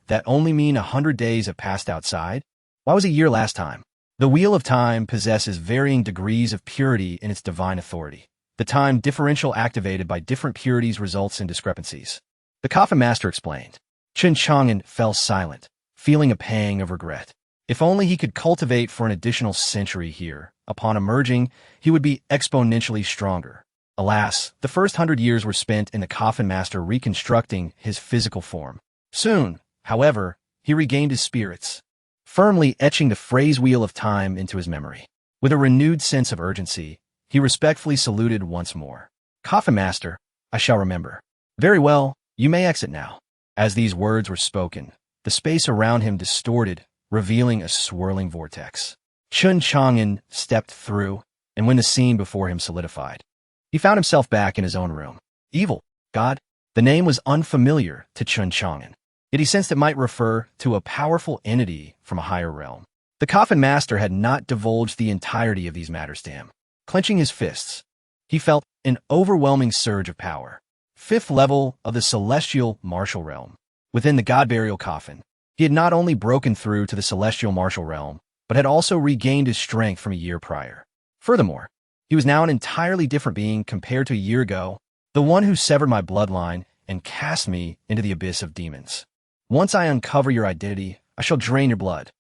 that only mean 100 days have passed outside? Why was a year last time?" The Wheel of Time possesses varying degrees of purity in its divine authority. The time differential activated by different purities results in discrepancies. The coffin master explained. Chun Chang'an fell silent, feeling a pang of regret. If only he could cultivate for an additional century here, upon emerging, he would be exponentially stronger. Alas, the first 100 years were spent in the Coffin Master reconstructing his physical form. Soon, however, he regained his spirits, firmly etching the phrase wheel of time into his memory. With a renewed sense of urgency, he respectfully saluted once more. "Coffin Master, I shall remember." "Very well, you may exit now." As these words were spoken, the space around him distorted, revealing a swirling vortex. Chun Chang'an stepped through, and when the scene before him solidified, he found himself back in his own room. Evil, God? The name was unfamiliar to Chun Chang'an, yet he sensed it might refer to a powerful entity from a higher realm. The Coffin Master had not divulged the entirety of these matters to him. Clenching his fists, he felt an overwhelming surge of power. Fifth level of the celestial martial realm. Within the god-burial coffin, he had not only broken through to the celestial martial realm, but had also regained his strength from a year prior. Furthermore, he was now an entirely different being compared to a year ago, the one who severed my bloodline and cast me into the abyss of demons. "Once I uncover your identity, I shall drain your blood,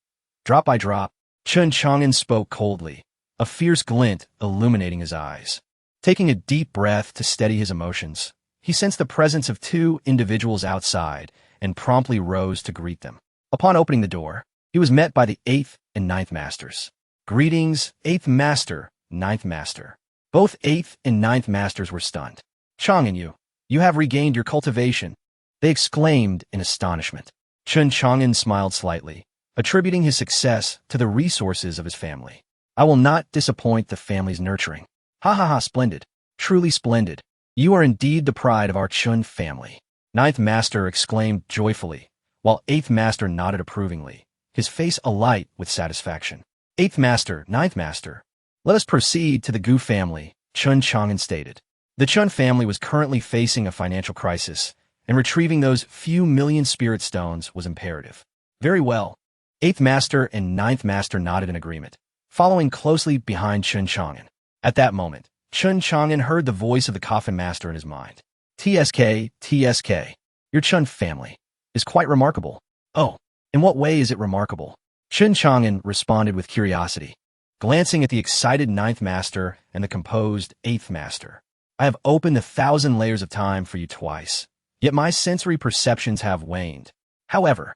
drop by drop." Chun Chang'an spoke coldly, a fierce glint illuminating his eyes. Taking a deep breath to steady his emotions, he sensed the presence of two individuals outside and promptly rose to greet them. Upon opening the door, he was met by the 8th and 9th Masters. "Greetings, 8th Master, 9th Master." Both 8th and 9th Masters were stunned. "Chang'an, you have regained your cultivation," they exclaimed in astonishment. Chun Chang'an smiled slightly, attributing his success to the resources of his family. "I will not disappoint the family's nurturing." "Ha ha ha, splendid. Truly splendid. You are indeed the pride of our Chun family." 9th Master exclaimed joyfully, while 8th Master nodded approvingly, his face alight with satisfaction. "8th Master, 9th Master, let us proceed to the Gu family," Chun Chang'an stated. The Chun family was currently facing a financial crisis, and retrieving those few million spirit stones was imperative. "Very well." 8th Master and 9th Master nodded in agreement, following closely behind Chun Chang'an. At that moment, Chun Chang'an heard the voice of the Coffin Master in his mind. TSK, your Chun family is quite remarkable." "Oh, in what way is it remarkable?" Chun Chang'an responded with curiosity, glancing at the excited 9th Master and the composed 8th Master. "I have opened 1,000 layers of time for you twice, yet my sensory perceptions have waned. However,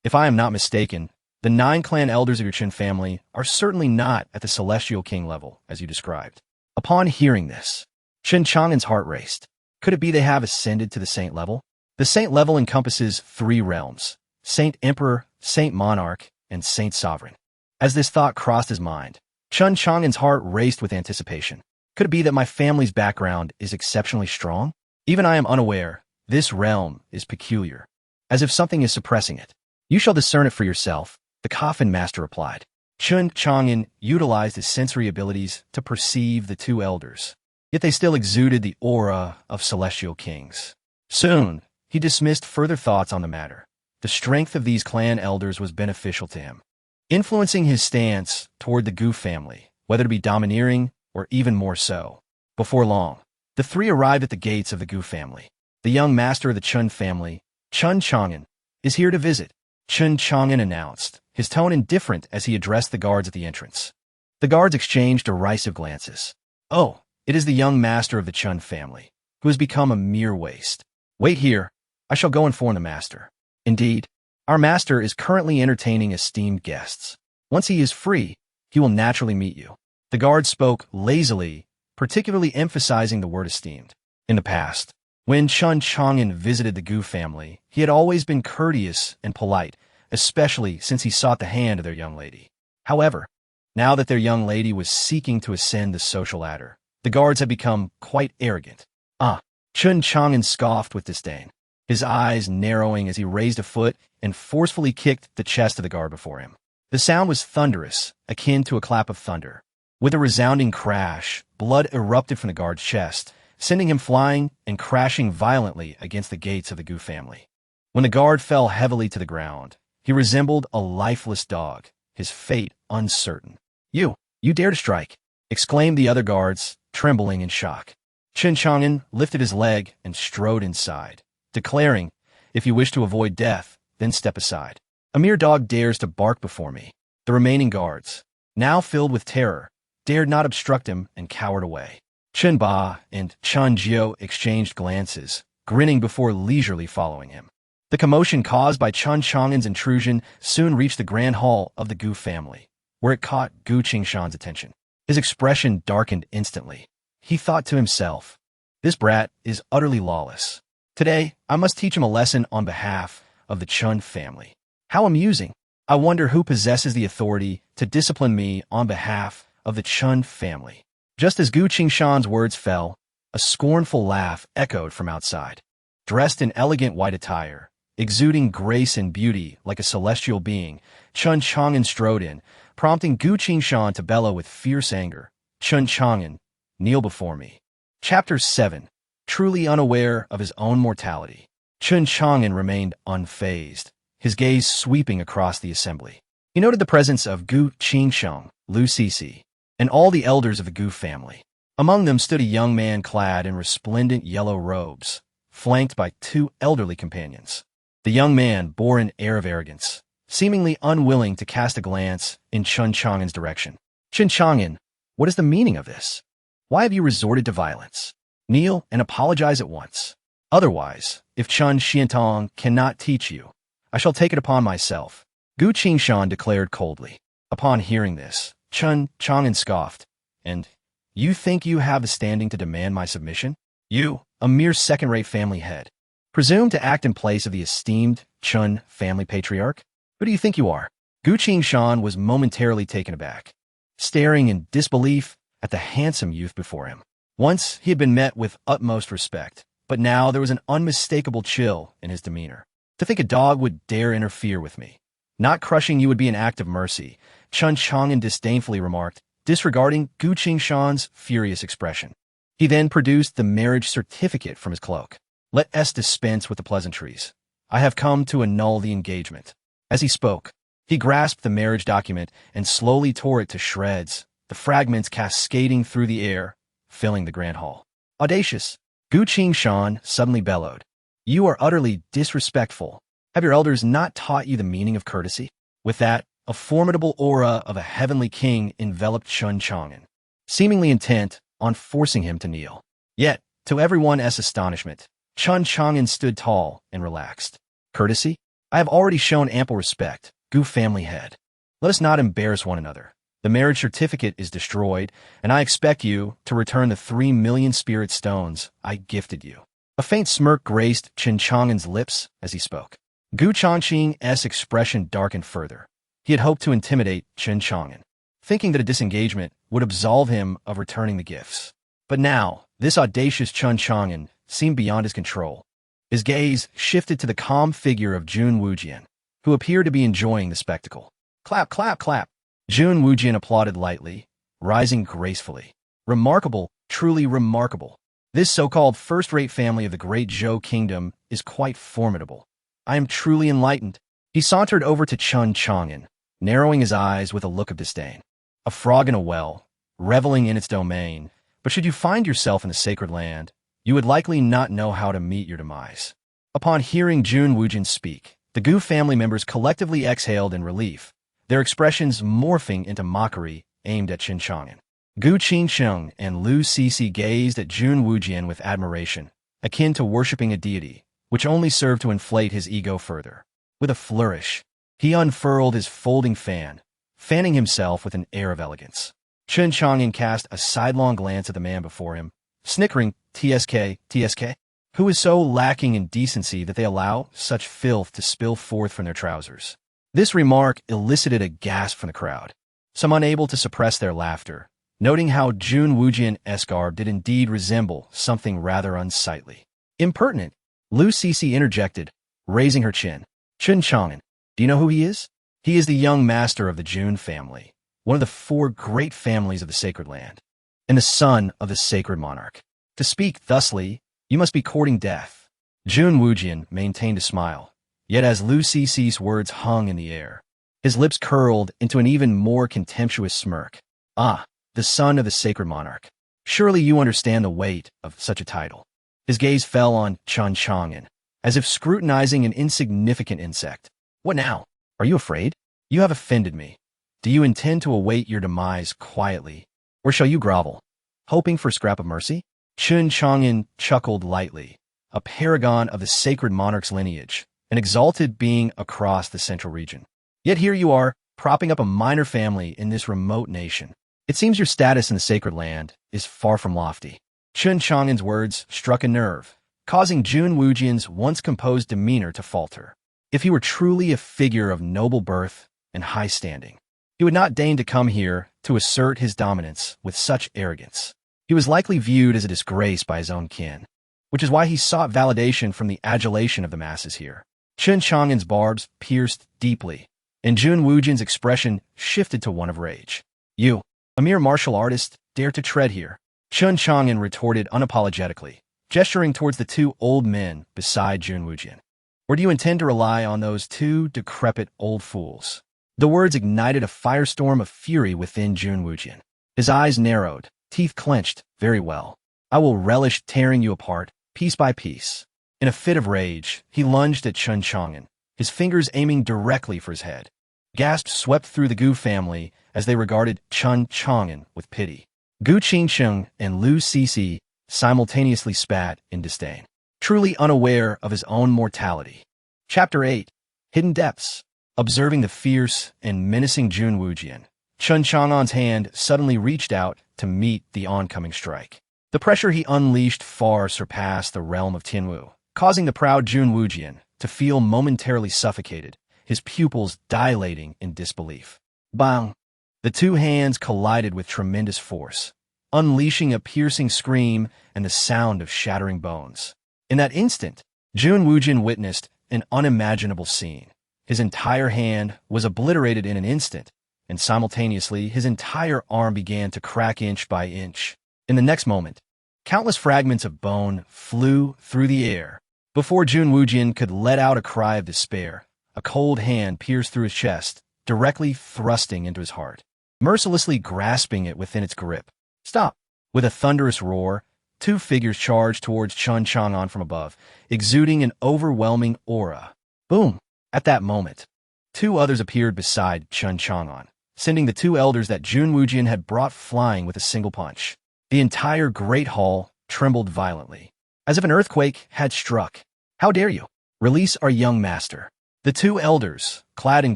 if I am not mistaken, the 9 clan elders of your Chun family are certainly not at the Celestial King level, as you described." Upon hearing this, Chun Chang'an's heart raced. Could it be they have ascended to the Saint level? The Saint level encompasses 3 realms: Saint Emperor, Saint Monarch, and Saint Sovereign. As this thought crossed his mind, Chun Chang'an's heart raced with anticipation. Could it be that my family's background is exceptionally strong? Even I am unaware. This realm is peculiar, as if something is suppressing it. "You shall discern it for yourself," the Coffin Master replied. Chun Chang'an utilized his sensory abilities to perceive the 2 elders, yet they still exuded the aura of celestial kings. Soon, he dismissed further thoughts on the matter. The strength of these clan elders was beneficial to him, influencing his stance toward the Gu family, whether to be domineering or even more so. Before long, the 3 arrived at the gates of the Gu family. The young master of the Chun family, Chun Chang'an, is here to visit, Chun Chang'an announced, his tone indifferent as he addressed the guards at the entrance. The guards exchanged derisive glances. "Oh, it is the young master of the Chun family, who has become a mere waste. Wait here, I shall go inform the master." "Indeed, our master is currently entertaining esteemed guests. Once he is free, he will naturally meet you." The guard spoke lazily, particularly emphasizing the word esteemed. In the past, when Chun Chang'an visited the Gu family, he had always been courteous and polite, especially since he sought the hand of their young lady. However, now that their young lady was seeking to ascend the social ladder, the guards had become quite arrogant. "Ah," Chun Chang'an scoffed with disdain, his eyes narrowing as he raised a foot and forcefully kicked the chest of the guard before him. The sound was thunderous, akin to a clap of thunder. With a resounding crash, blood erupted from the guard's chest, sending him flying and crashing violently against the gates of the Gu family. When the guard fell heavily to the ground, he resembled a lifeless dog, his fate uncertain. You dare to strike!" exclaimed the other guards, trembling in shock. Chun Chang'an lifted his leg and strode inside, declaring, "If you wish to avoid death, then step aside. A mere dog dares to bark before me." The remaining guards, now filled with terror, dared not obstruct him and cowered away. Chen Ba and Chen Jiao exchanged glances, grinning before leisurely following him. The commotion caused by Chen Chang'an's intrusion soon reached the grand hall of the Gu family, where it caught Gu Qingshan's attention. His expression darkened instantly. He thought to himself, "This brat is utterly lawless. Today, I must teach him a lesson on behalf of the Chen family. How amusing! I wonder who possesses the authority to discipline me on behalf of the Chen family." Just as Gu Qingshan's words fell, a scornful laugh echoed from outside. Dressed in elegant white attire, exuding grace and beauty like a celestial being, Chen Chang'an strode in, prompting Gu Qingshan to bellow with fierce anger, "Chen Chang'an, kneel before me." Chapter 7. Truly unaware of his own mortality, Chen Chang'an remained unfazed, his gaze sweeping across the assembly. He noted the presence of Gu Qingshan, Lu Sisi, and all the elders of the Gu family. Among them stood a young man clad in resplendent yellow robes, flanked by two elderly companions. The young man bore an air of arrogance, seemingly unwilling to cast a glance in Chen Chang'an's direction. "Chen Chang'an, what is the meaning of this? Why have you resorted to violence? Kneel and apologize at once. Otherwise, if Chen Xiantong cannot teach you, I shall take it upon myself," Gu Qingshan declared coldly. Upon hearing this, Chen Chang'an scoffed, "And you think you have the standing to demand my submission? You, a mere second-rate family head, presume to act in place of the esteemed Chen family patriarch? Who do you think you are?" Gu Qingshan was momentarily taken aback, staring in disbelief at the handsome youth before him. Once he had been met with utmost respect, but now there was an unmistakable chill in his demeanor. "To think a dog would dare interfere with me. Not crushing you would be an act of mercy," Chen Chang'an disdainfully remarked, disregarding Gu Qingshan's furious expression. He then produced the marriage certificate from his cloak. "Let us dispense with the pleasantries. I have come to annul the engagement." As he spoke, he grasped the marriage document and slowly tore it to shreds, the fragments cascading through the air, filling the grand hall. "Audacious!" Gu Qingshan suddenly bellowed. "You are utterly disrespectful. Have your elders not taught you the meaning of courtesy?" With that, a formidable aura of a heavenly king enveloped Chen Chang'an, seemingly intent on forcing him to kneel. Yet, to everyone's astonishment, Chen Chang'an stood tall and relaxed. "Courtesy? I have already shown ample respect, Gu family head. Let us not embarrass one another. The marriage certificate is destroyed, and I expect you to return the 3 million spirit stones I gifted you." A faint smirk graced Chen Chang'an's lips as he spoke. Gu Changqing's expression darkened further. He had hoped to intimidate Chen Chang'an, thinking that a disengagement would absolve him of returning the gifts. But now, this audacious Chen Chang'an seemed beyond his control. His gaze shifted to the calm figure of Jun Wujian, who appeared to be enjoying the spectacle. "Clap, clap, clap!" Jun Wujian applauded lightly, rising gracefully. "Remarkable, truly remarkable. This so-called first-rate family of the great Zhou kingdom is quite formidable. I am truly enlightened." He sauntered over to Chen Chang'an, narrowing his eyes with a look of disdain. "A frog in a well, reveling in its domain, but should you find yourself in the sacred land, you would likely not know how to meet your demise." Upon hearing Jun Wujian speak, the Gu family members collectively exhaled in relief, their expressions morphing into mockery aimed at Chen Chang'an. Gu Qingshan and Lu Sisi gazed at Jun Wujian with admiration, akin to worshipping a deity, which only served to inflate his ego further. With a flourish, he unfurled his folding fan, fanning himself with an air of elegance. Chen Chang'an cast a sidelong glance at the man before him, snickering, TSK, who is so lacking in decency that they allow such filth to spill forth from their trousers. This remark elicited a gasp from the crowd, some unable to suppress their laughter, noting how Jun Wujian's garb did indeed resemble something rather unsightly. "Impertinent," Lu Sisi interjected, raising her chin. "Chen Chang'an, do you know who he is? He is the young master of the Jun family, one of the 4 great families of the sacred land, and the son of the sacred monarch. To speak thusly, you must be courting death." Jun Wujian maintained a smile, yet as Lu Sisi's words hung in the air, his lips curled into an even more contemptuous smirk. "Ah, the son of the sacred monarch. Surely you understand the weight of such a title." His gaze fell on Chen Chang'an, as if scrutinizing an insignificant insect. "What now? Are you afraid? You have offended me. Do you intend to await your demise quietly, Or shall you grovel, hoping for a scrap of mercy? Chun Chang'an chuckled lightly, a paragon of the sacred monarch's lineage, an exalted being across the central region. Yet here you are, propping up a minor family in this remote nation. It seems your status in the sacred land is far from lofty. Chun Chang'an's words struck a nerve, causing Jun Wujian's once composed demeanor to falter. If he were truly a figure of noble birth and high standing, he would not deign to come here to assert his dominance with such arrogance. He was likely viewed as a disgrace by his own kin, which is why he sought validation from the adulation of the masses here. Chun Chang'an's barbs pierced deeply, and Jun Wujian's expression shifted to one of rage. You, a mere martial artist, dare to tread here? Chun Chang'an retorted unapologetically, gesturing towards the two old men beside Jun Wujian. Or do you intend to rely on those two decrepit old fools? The words ignited a firestorm of fury within Jun Wujian. His eyes narrowed, teeth clenched. Very well. I will relish tearing you apart, piece by piece. In a fit of rage, he lunged at Chun Chang'an, his fingers aiming directly for his head. Gasps swept through the Gu family as they regarded Chun Chang'an with pity. Gu Qingsheng and Lu Sisi simultaneously spat in disdain, truly unaware of his own mortality. Chapter 8. Hidden Depths. Observing the fierce and menacing Jun Wujian, Chun Chang'an's hand suddenly reached out to meet the oncoming strike. The pressure he unleashed far surpassed the realm of Tianwu, causing the proud Jun Wujian to feel momentarily suffocated, his pupils dilating in disbelief. Bang! The two hands collided with tremendous force, unleashing a piercing scream and the sound of shattering bones. In that instant, Jun Wujian witnessed an unimaginable scene. His entire hand was obliterated in an instant, and simultaneously his entire arm began to crack inch by inch. In the next moment, countless fragments of bone flew through the air. Before Jun Wujian could let out a cry of despair, a cold hand pierced through his chest, directly thrusting into his heart, mercilessly grasping it within its grip. Stop! With a thunderous roar, two figures charged towards Chun Chang'an from above, exuding an overwhelming aura. Boom! At that moment, two others appeared beside Chun Chang'an, sending the two elders that Jun Wujian had brought flying with a single punch. The entire great hall trembled violently, as if an earthquake had struck. How dare you? Release our young master. The two elders, clad in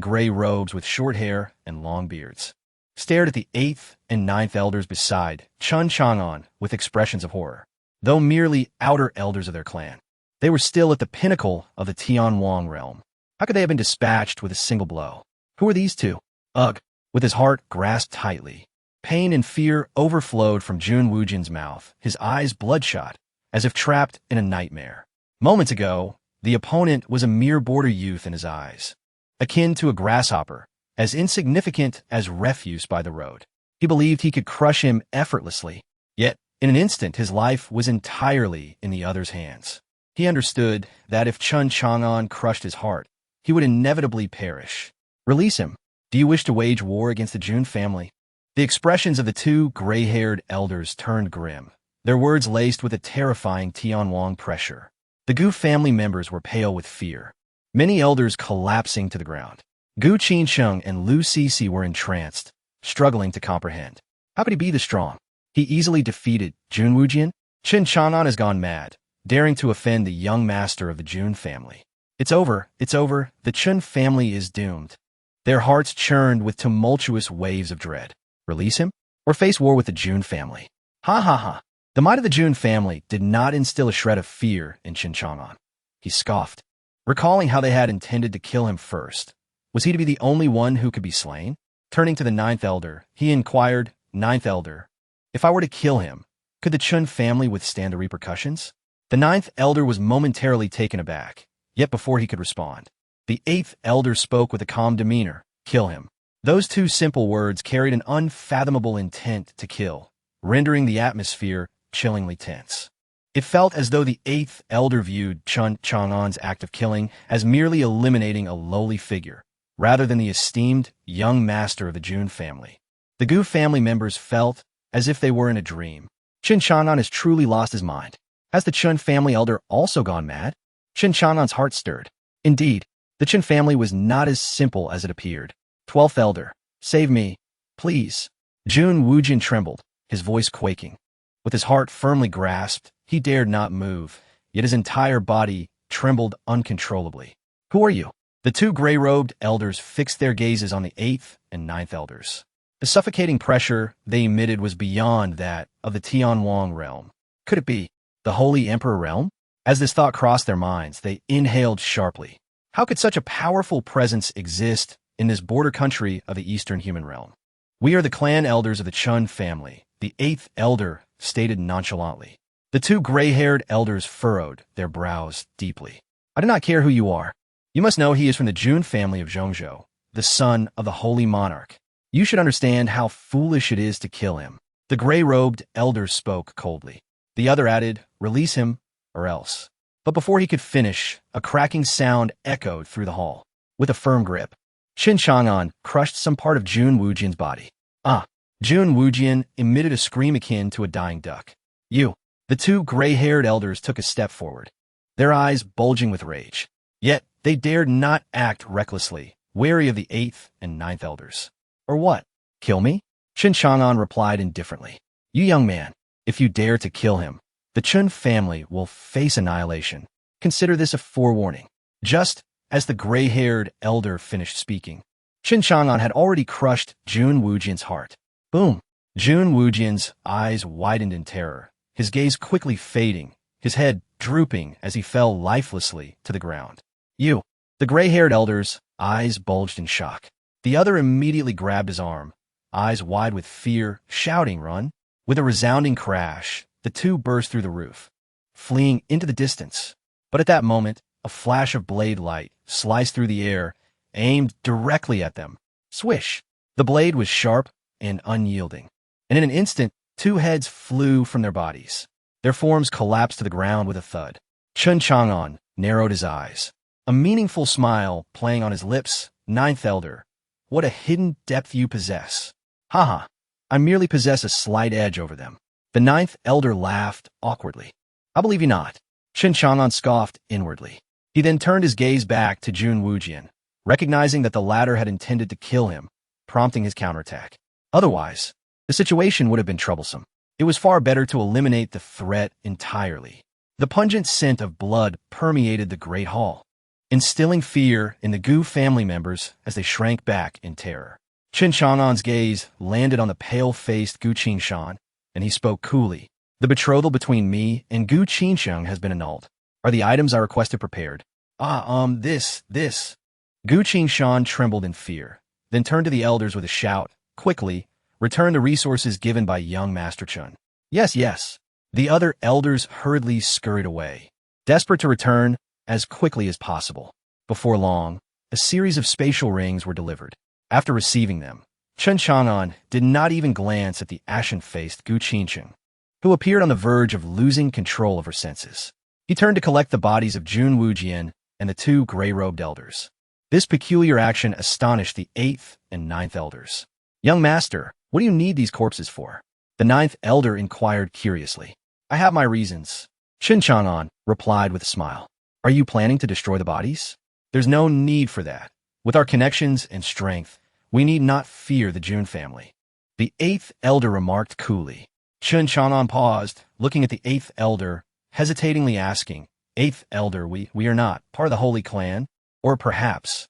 gray robes with short hair and long beards, stared at the 8th and 9th elders beside Chun Chang'an with expressions of horror. Though merely outer elders of their clan, they were still at the pinnacle of the Tianwang realm. How could they have been dispatched with a single blow? Who are these two? Ugh! With his heart grasped tightly, pain and fear overflowed from Jun Wujian's mouth, his eyes bloodshot, as if trapped in a nightmare. Moments ago, the opponent was a mere border youth in his eyes, akin to a grasshopper, as insignificant as refuse by the road. He believed he could crush him effortlessly, yet in an instant his life was entirely in the other's hands. He understood that if Chun Chang'an crushed his heart, he would inevitably perish. Release him. Do you wish to wage war against the Jun family? The expressions of the two gray-haired elders turned grim, their words laced with a terrifying Tianwang pressure. The Gu family members were pale with fear, many elders collapsing to the ground. Gu Qingsheng and Lu Sisi were entranced, struggling to comprehend. How could he be this strong? He easily defeated Jun Wujian? Chun Chang'an has gone mad, daring to offend the young master of the Jun family. It's over, the Chun family is doomed. Their hearts churned with tumultuous waves of dread. Release him? Or face war with the Jun family? Ha ha ha. The might of the Jun family did not instill a shred of fear in Chun Chang'an. He scoffed, recalling how they had intended to kill him first. Was he to be the only one who could be slain? Turning to the 9th elder, he inquired, 9th elder, if I were to kill him, could the Chun family withstand the repercussions? The 9th elder was momentarily taken aback. Yet before he could respond, the 8th elder spoke with a calm demeanor. Kill him. Those two simple words carried an unfathomable intent to kill, rendering the atmosphere chillingly tense. It felt as though the 8th elder viewed Chun Chang'an's act of killing as merely eliminating a lowly figure, rather than the esteemed young master of the Jun family. The Gu family members felt as if they were in a dream. Chun Chang'an has truly lost his mind. Has the Chun family elder also gone mad? Chun Chang'an's heart stirred. Indeed, the Chun family was not as simple as it appeared. 12th elder, save me, please. Jun Wujian trembled, his voice quaking. With his heart firmly grasped, he dared not move, yet his entire body trembled uncontrollably. Who are you? The two gray-robed elders fixed their gazes on the 8th and 9th elders. The suffocating pressure they emitted was beyond that of the Tianwang realm. Could it be the Holy Emperor realm? As this thought crossed their minds, they inhaled sharply. How could such a powerful presence exist in this border country of the Eastern human realm? We are the clan elders of the Chun family, the 8th elder stated nonchalantly. The two gray-haired elders furrowed their brows deeply. I do not care who you are. You must know he is from the Jun family of Zhongzhou, the son of the holy monarch. You should understand how foolish it is to kill him. The gray-robed elder spoke coldly. The other added, release him, or else. But before he could finish, a cracking sound echoed through the hall. With a firm grip, Qin Chang'an crushed some part of Jun Wujian's body. Jun Wujian emitted a scream akin to a dying duck. You. The two gray-haired elders took a step forward, their eyes bulging with rage. Yet, they dared not act recklessly, wary of the 8th and 9th elders. Or what? Kill me? Qin Chang'an replied indifferently. You young man, if you dare to kill him, the Chun family will face annihilation. Consider this a forewarning. Just as the gray-haired elder finished speaking, Qin Chang'an had already crushed Jun Wujian's heart. Boom! Jun Wujian's eyes widened in terror, his gaze quickly fading, his head drooping as he fell lifelessly to the ground. You! The gray-haired elder's eyes bulged in shock. The other immediately grabbed his arm, eyes wide with fear, shouting, run! With a resounding crash, the two burst through the roof, fleeing into the distance. But at that moment, a flash of blade light sliced through the air, aimed directly at them. Swish! The blade was sharp and unyielding, and in an instant, two heads flew from their bodies. Their forms collapsed to the ground with a thud. Qin Chang'an narrowed his eyes, a meaningful smile playing on his lips. 9th elder, what a hidden depth you possess. Haha, I merely possess a slight edge over them. The 9th elder laughed awkwardly. I believe you not. Qin Chang'an scoffed inwardly. He then turned his gaze back to Jun Wujian, recognizing that the latter had intended to kill him, prompting his counterattack. Otherwise, the situation would have been troublesome. It was far better to eliminate the threat entirely. The pungent scent of blood permeated the great hall, instilling fear in the Gu family members as they shrank back in terror. Qin Chang'an's gaze landed on the pale-faced Gu Qingshan, and he spoke coolly. The betrothal between me and Gu Qingsheng has been annulled. Are the items I requested prepared? This. Gu Qingshan trembled in fear, then turned to the elders with a shout. Quickly, return the resources given by young Master Chun. Yes. The other elders hurriedly scurried away, desperate to return as quickly as possible. Before long, a series of spatial rings were delivered. After receiving them, Qin Chang'an did not even glance at the ashen-faced Gu Qingsheng, who appeared on the verge of losing control of her senses. He turned to collect the bodies of Jun Wujian and the two gray-robed elders. This peculiar action astonished the 8th and 9th elders. Young master, what do you need these corpses for? The 9th elder inquired curiously. I have my reasons. Qin Chang'an replied with a smile. Are you planning to destroy the bodies? There's no need for that. With our connections and strength, we need not fear the Jun family. The 8th elder remarked coolly. Qin Chang'an paused, looking at the 8th elder, hesitatingly asking, 8th elder, we are not part of the holy clan? Or perhaps,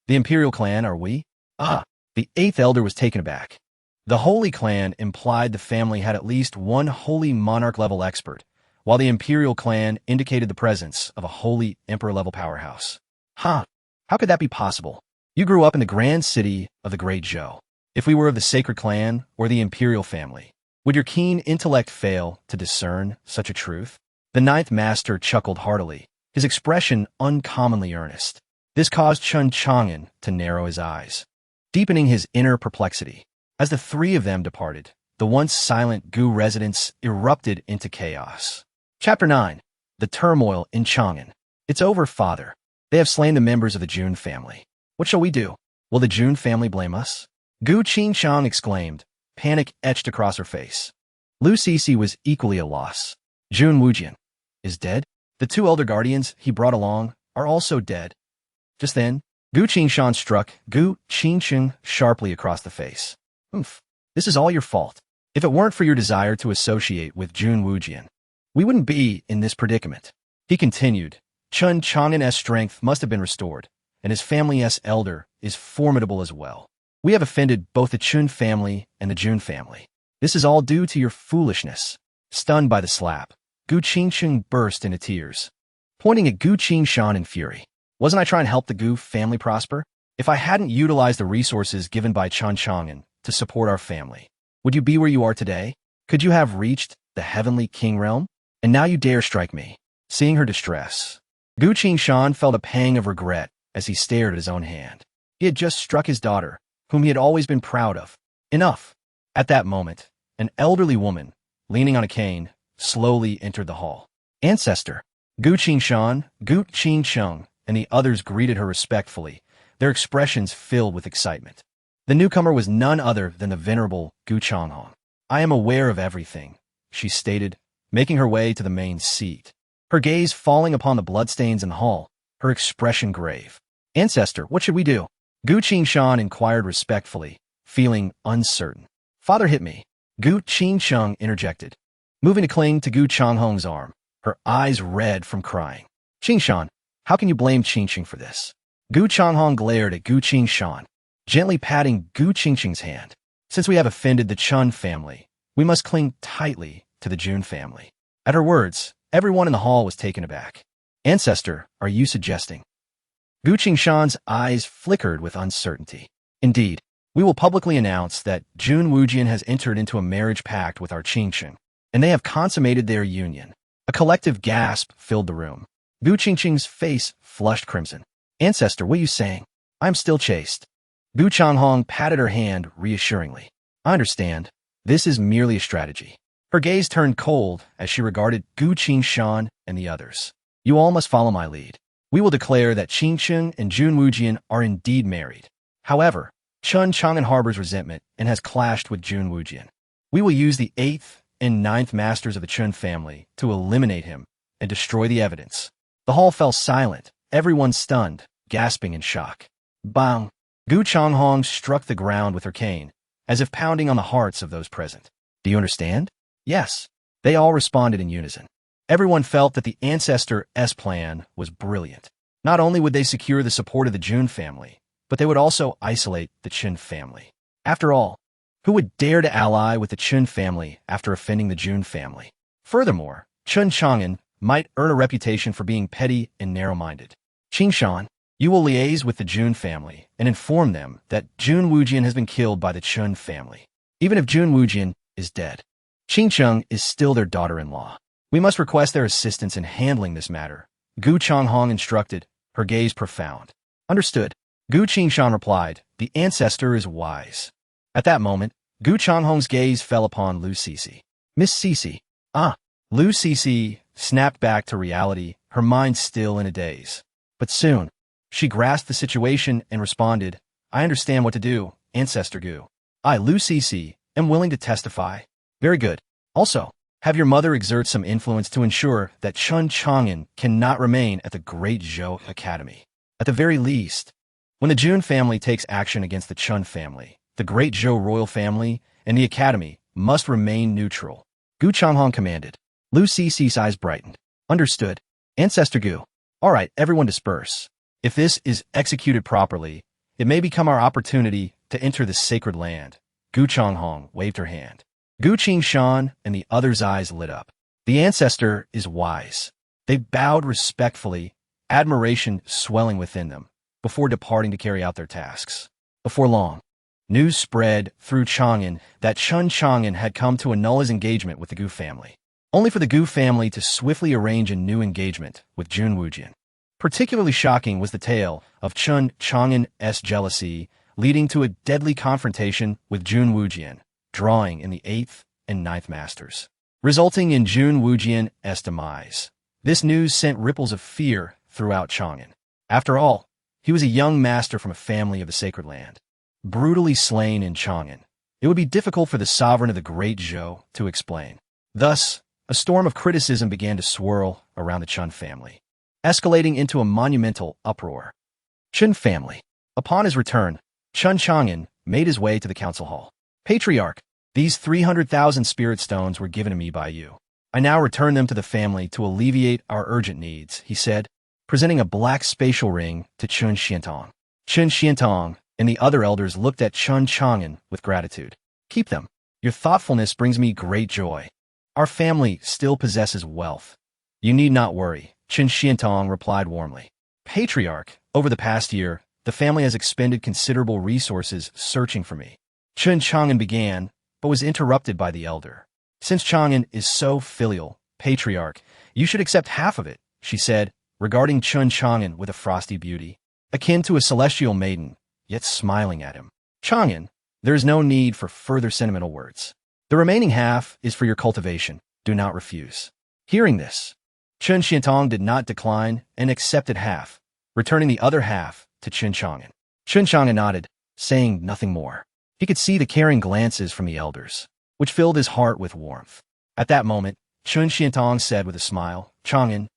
the imperial clan, are we? The 8th elder was taken aback. The holy clan implied the family had at least one holy monarch-level expert, while the imperial clan indicated the presence of a holy emperor-level powerhouse. How could that be possible? You grew up in the grand city of the Great Zhou. If we were of the sacred clan or the imperial family, would your keen intellect fail to discern such a truth? The 9th master chuckled heartily, his expression uncommonly earnest. This caused Qin Chang'an to narrow his eyes, deepening his inner perplexity. As the three of them departed, the once silent Gu residence erupted into chaos. Chapter 9. The Turmoil in Chang'an. It's over, father. They have slain the members of the Jun family. What shall we do? Will the Jun family blame us? Gu Qingshang exclaimed, panic etched across her face. Lu Sisi was equally a loss. Jun Wujian is dead. The two elder guardians he brought along are also dead. Just then, Gu Qingshan struck Gu Qingsheng sharply across the face. This is all your fault. If it weren't for your desire to associate with Jun Wujian, we wouldn't be in this predicament. He continued, Chun Chang'an's strength must have been restored, and his family's elder is formidable as well. We have offended both the Chun family and the Jun family. This is all due to your foolishness. Stunned by the slap, Gu Qingsheng burst into tears, pointing at Gu Qingshan in fury. Wasn't I trying to help the Gu family prosper? If I hadn't utilized the resources given by Chun Chang'an to support our family, would you be where you are today? Could you have reached the heavenly king realm? And now you dare strike me. Seeing her distress, Gu Qingshan felt a pang of regret as he stared at his own hand. He had just struck his daughter, whom he had always been proud of. Enough. At that moment, an elderly woman, leaning on a cane, slowly entered the hall. Ancestor. Gu Qingshan, Gu Qingsheng, and the others greeted her respectfully, their expressions filled with excitement. The newcomer was none other than the venerable Gu Changhong. I am aware of everything, she stated, making her way to the main seat. Her gaze falling upon the bloodstains in the hall, her expression grave. Ancestor, what should we do? Gu Qingshan inquired respectfully, feeling uncertain. Father hit me. Gu Qingsheng interjected, moving to cling to Gu Changhong's arm, her eyes red from crying. Qingshan, how can you blame Qingsheng for this? Gu Changhong glared at Gu Qingshan, gently patting Gu Qingsheng's hand. Since we have offended the Chun family, we must cling tightly to the Jun family. At her words, everyone in the hall was taken aback. Ancestor, are you suggesting? Gu Qingshan's eyes flickered with uncertainty. Indeed, we will publicly announce that Jun Wujian has entered into a marriage pact with our Qingsheng, and they have consummated their union. A collective gasp filled the room. Gu Qingsheng's face flushed crimson. Ancestor, what are you saying? I am still chaste. Gu Changhong patted her hand reassuringly. I understand. This is merely a strategy. Her gaze turned cold as she regarded Gu Qingshan and the others. You all must follow my lead. We will declare that Qingsheng and Jun Wujian are indeed married. However, Chun Chang'an harbors resentment and has clashed with Jun Wujian. We will use the 8th and 9th masters of the Chun family to eliminate him and destroy the evidence. The hall fell silent, everyone stunned, gasping in shock. Bang! Gu Changhong struck the ground with her cane, as if pounding on the hearts of those present. Do you understand? Yes. They all responded in unison. Everyone felt that the ancestor's plan was brilliant. Not only would they secure the support of the Jun family, but they would also isolate the Qin family. After all, who would dare to ally with the Qin family after offending the Jun family? Furthermore, Chun Chang'an might earn a reputation for being petty and narrow-minded. Qingshan, you will liaise with the Jun family and inform them that Jun Wujian has been killed by the Chun family. Even if Jun Wujian is dead, Qingsheng is still their daughter-in-law. We must request their assistance in handling this matter. Gu Changhong instructed, her gaze profound. Understood. Gu Qingshan replied, the ancestor is wise. At that moment, Gu Changhong's gaze fell upon Lu Cece. Miss Cece. Ah. Lu Cece snapped back to reality, her mind still in a daze. But soon, she grasped the situation and responded, I understand what to do, Ancestor Gu. I, Lu Cece, am willing to testify. Very good. Also, have your mother exert some influence to ensure that Chun Chang'an cannot remain at the Great Zhou Academy. At the very least, when the Jun family takes action against the Chun family, the Great Zhou royal family and the academy must remain neutral. Gu Changhong commanded. Lu Cece's eyes brightened. Understood. Ancestor Gu. All right, everyone disperse. If this is executed properly, it may become our opportunity to enter the sacred land. Gu Changhong waved her hand. Gu Qingshan and the others' eyes lit up. The ancestor is wise. They bowed respectfully, admiration swelling within them, before departing to carry out their tasks. Before long, news spread through Chang'an that Chun Chang'an had come to annul his engagement with the Gu family, only for the Gu family to swiftly arrange a new engagement with Jun Wujian. Particularly shocking was the tale of Chun Chang'an's jealousy leading to a deadly confrontation with Jun Wujian, drawing in the 8th and 9th masters, resulting in Jun Wujian's demise. This news sent ripples of fear throughout Chang'an. After all, he was a young master from a family of the sacred land, brutally slain in Chang'an. It would be difficult for the sovereign of the Great Zhou to explain. Thus, a storm of criticism began to swirl around the Chun family, escalating into a monumental uproar. Chun family. Upon his return, Chun Chang'an made his way to the council hall. Patriarch, These 300,000 spirit stones were given to me by you. I now return them to the family to alleviate our urgent needs, he said, presenting a black spatial ring to Chun Xiantong. Chun Xiantong and the other elders looked at Chun Chang'an with gratitude. Keep them. Your thoughtfulness brings me great joy. Our family still possesses wealth. You need not worry, Chun Xiantong replied warmly. Patriarch, over the past year, the family has expended considerable resources searching for me. Chun Chang'an began, but was interrupted by the elder. Since Chang'an is so filial, Patriarch, you should accept half of it, she said, regarding Chun Chang'an with a frosty beauty, akin to a celestial maiden, yet smiling at him. Chang'an, there is no need for further sentimental words. The remaining half is for your cultivation. Do not refuse. Hearing this, Chun Xiantong did not decline and accepted half, returning the other half to Chun Chang'an. Chun Chang'an nodded, saying nothing more. He could see the caring glances from the elders, which filled his heart with warmth. At that moment, Chun Xiantong said with a smile, Chang'an,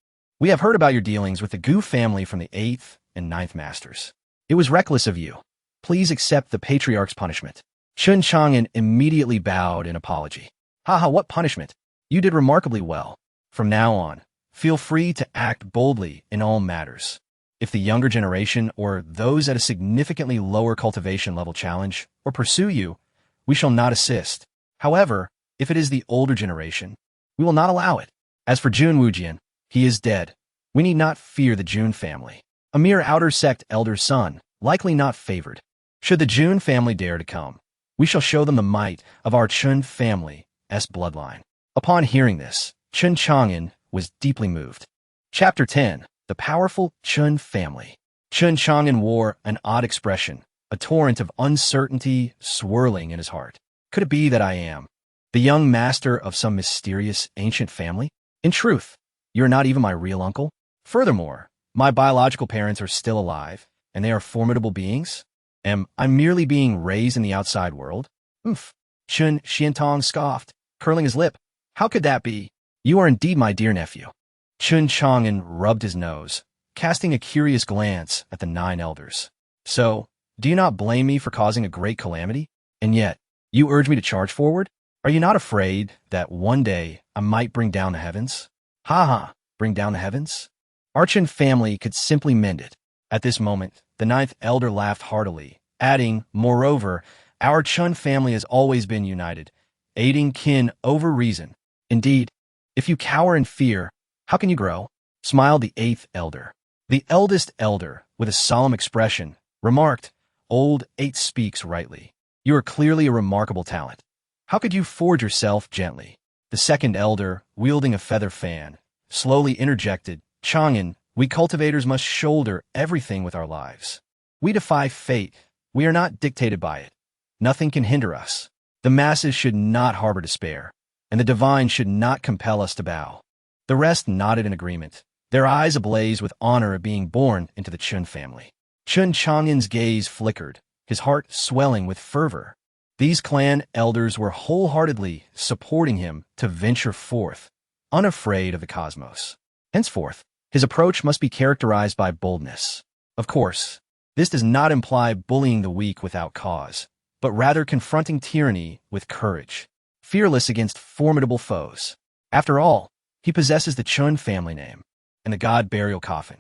we have heard about your dealings with the Gu family from the 8th and 9th masters. It was reckless of you. Please accept the patriarch's punishment. Chun Chang'an immediately bowed in apology. Haha, what punishment? You did remarkably well. From now on, feel free to act boldly in all matters. If the younger generation or those at a significantly lower cultivation level challenge or pursue you, we shall not assist. However, if it is the older generation, we will not allow it. As for Jun Wujian, he is dead. We need not fear the Jun family. A mere outer sect elder's son, likely not favored. Should the Jun family dare to come, we shall show them the might of our Chun family's bloodline. Upon hearing this, Chun Chang'an was deeply moved. Chapter 10. The Powerful Chun Family. Chun Chang'an wore an odd expression, a torrent of uncertainty swirling in his heart. Could it be that I am the young master of some mysterious ancient family? In truth, you are not even my real uncle. Furthermore, my biological parents are still alive, and they are formidable beings. Am I merely being raised in the outside world? Oomph. Chun Xiantong scoffed, curling his lip. How could that be? You are indeed my dear nephew. Chun Chang'an rubbed his nose, casting a curious glance at the 9 elders. So, do you not blame me for causing a great calamity? And yet, you urge me to charge forward? Are you not afraid that one day I might bring down the heavens? Ha ha, bring down the heavens? Our Chun family could simply mend it. At this moment, the 9th elder laughed heartily, adding, moreover, our Chun family has always been united, aiding kin over reason. Indeed, if you cower in fear, how can you grow? Smiled the 8th elder. The eldest elder, with a solemn expression, remarked, Old 8 speaks rightly. You are clearly a remarkable talent. How could you forge yourself gently? The 2nd elder, wielding a feather fan, slowly interjected, Chang'an, we cultivators must shoulder everything with our lives. We defy fate. We are not dictated by it. Nothing can hinder us. The masses should not harbor despair, and the divine should not compel us to bow. The rest nodded in agreement, their eyes ablaze with honor of being born into the Chun family. Chun Chang'an's gaze flickered, his heart swelling with fervor. These clan elders were wholeheartedly supporting him to venture forth, unafraid of the cosmos. Henceforth, his approach must be characterized by boldness. Of course, this does not imply bullying the weak without cause, but rather confronting tyranny with courage, fearless against formidable foes. After all, he possesses the Chun family name and the god burial coffin.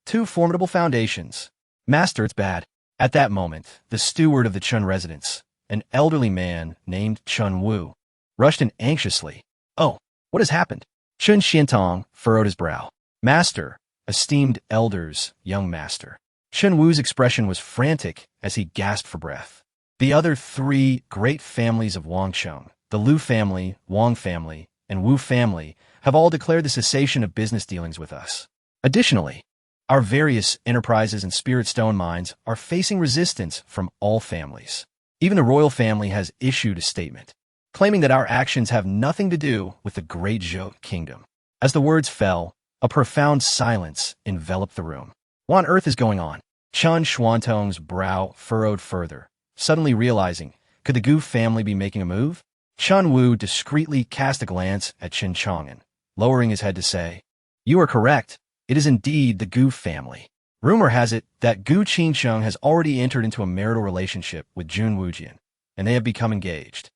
2 formidable foundations. Master, it's bad. At that moment, the steward of the Chun residence, an elderly man named Chun Wu, rushed in anxiously. Oh, what has happened? Chun Xiantong furrowed his brow. Master, esteemed elders, young master. Chun Wu's expression was frantic as he gasped for breath. The other 3 great families of Wangcheng, the Lu family, Wang family, and Wu family, have all declared the cessation of business dealings with us. Additionally, our various enterprises and spirit stone mines are facing resistance from all families. Even the royal family has issued a statement, claiming that our actions have nothing to do with the great Zhou kingdom. As the words fell, a profound silence enveloped the room. What on earth is going on? Chun Xuantong's brow furrowed further, suddenly realizing, could the Gu family be making a move? Chun Wu discreetly cast a glance at Chun Chang'an, lowering his head to say, You are correct. It is indeed the Gu family. Rumor has it that Gu Qingsheng has already entered into a marital relationship with Jun Wujian, and they have become engaged.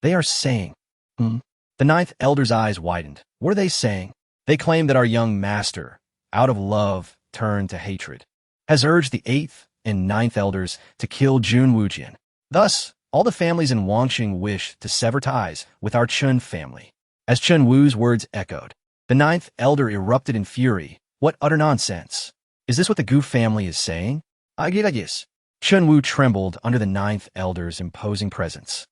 They are saying, hmm? The ninth elder's eyes widened. What are they saying? They claim that our young master, out of love, turned to hatred, has urged the eighth and ninth elders to kill Jun Wujian. Thus, all the families in Wangxing wish to sever ties with our Chun family. As Chun Wu's words echoed, the ninth elder erupted in fury. What utter nonsense! Is this what the Gu family is saying? I guess. Chun Wu trembled under the ninth elder's imposing presence.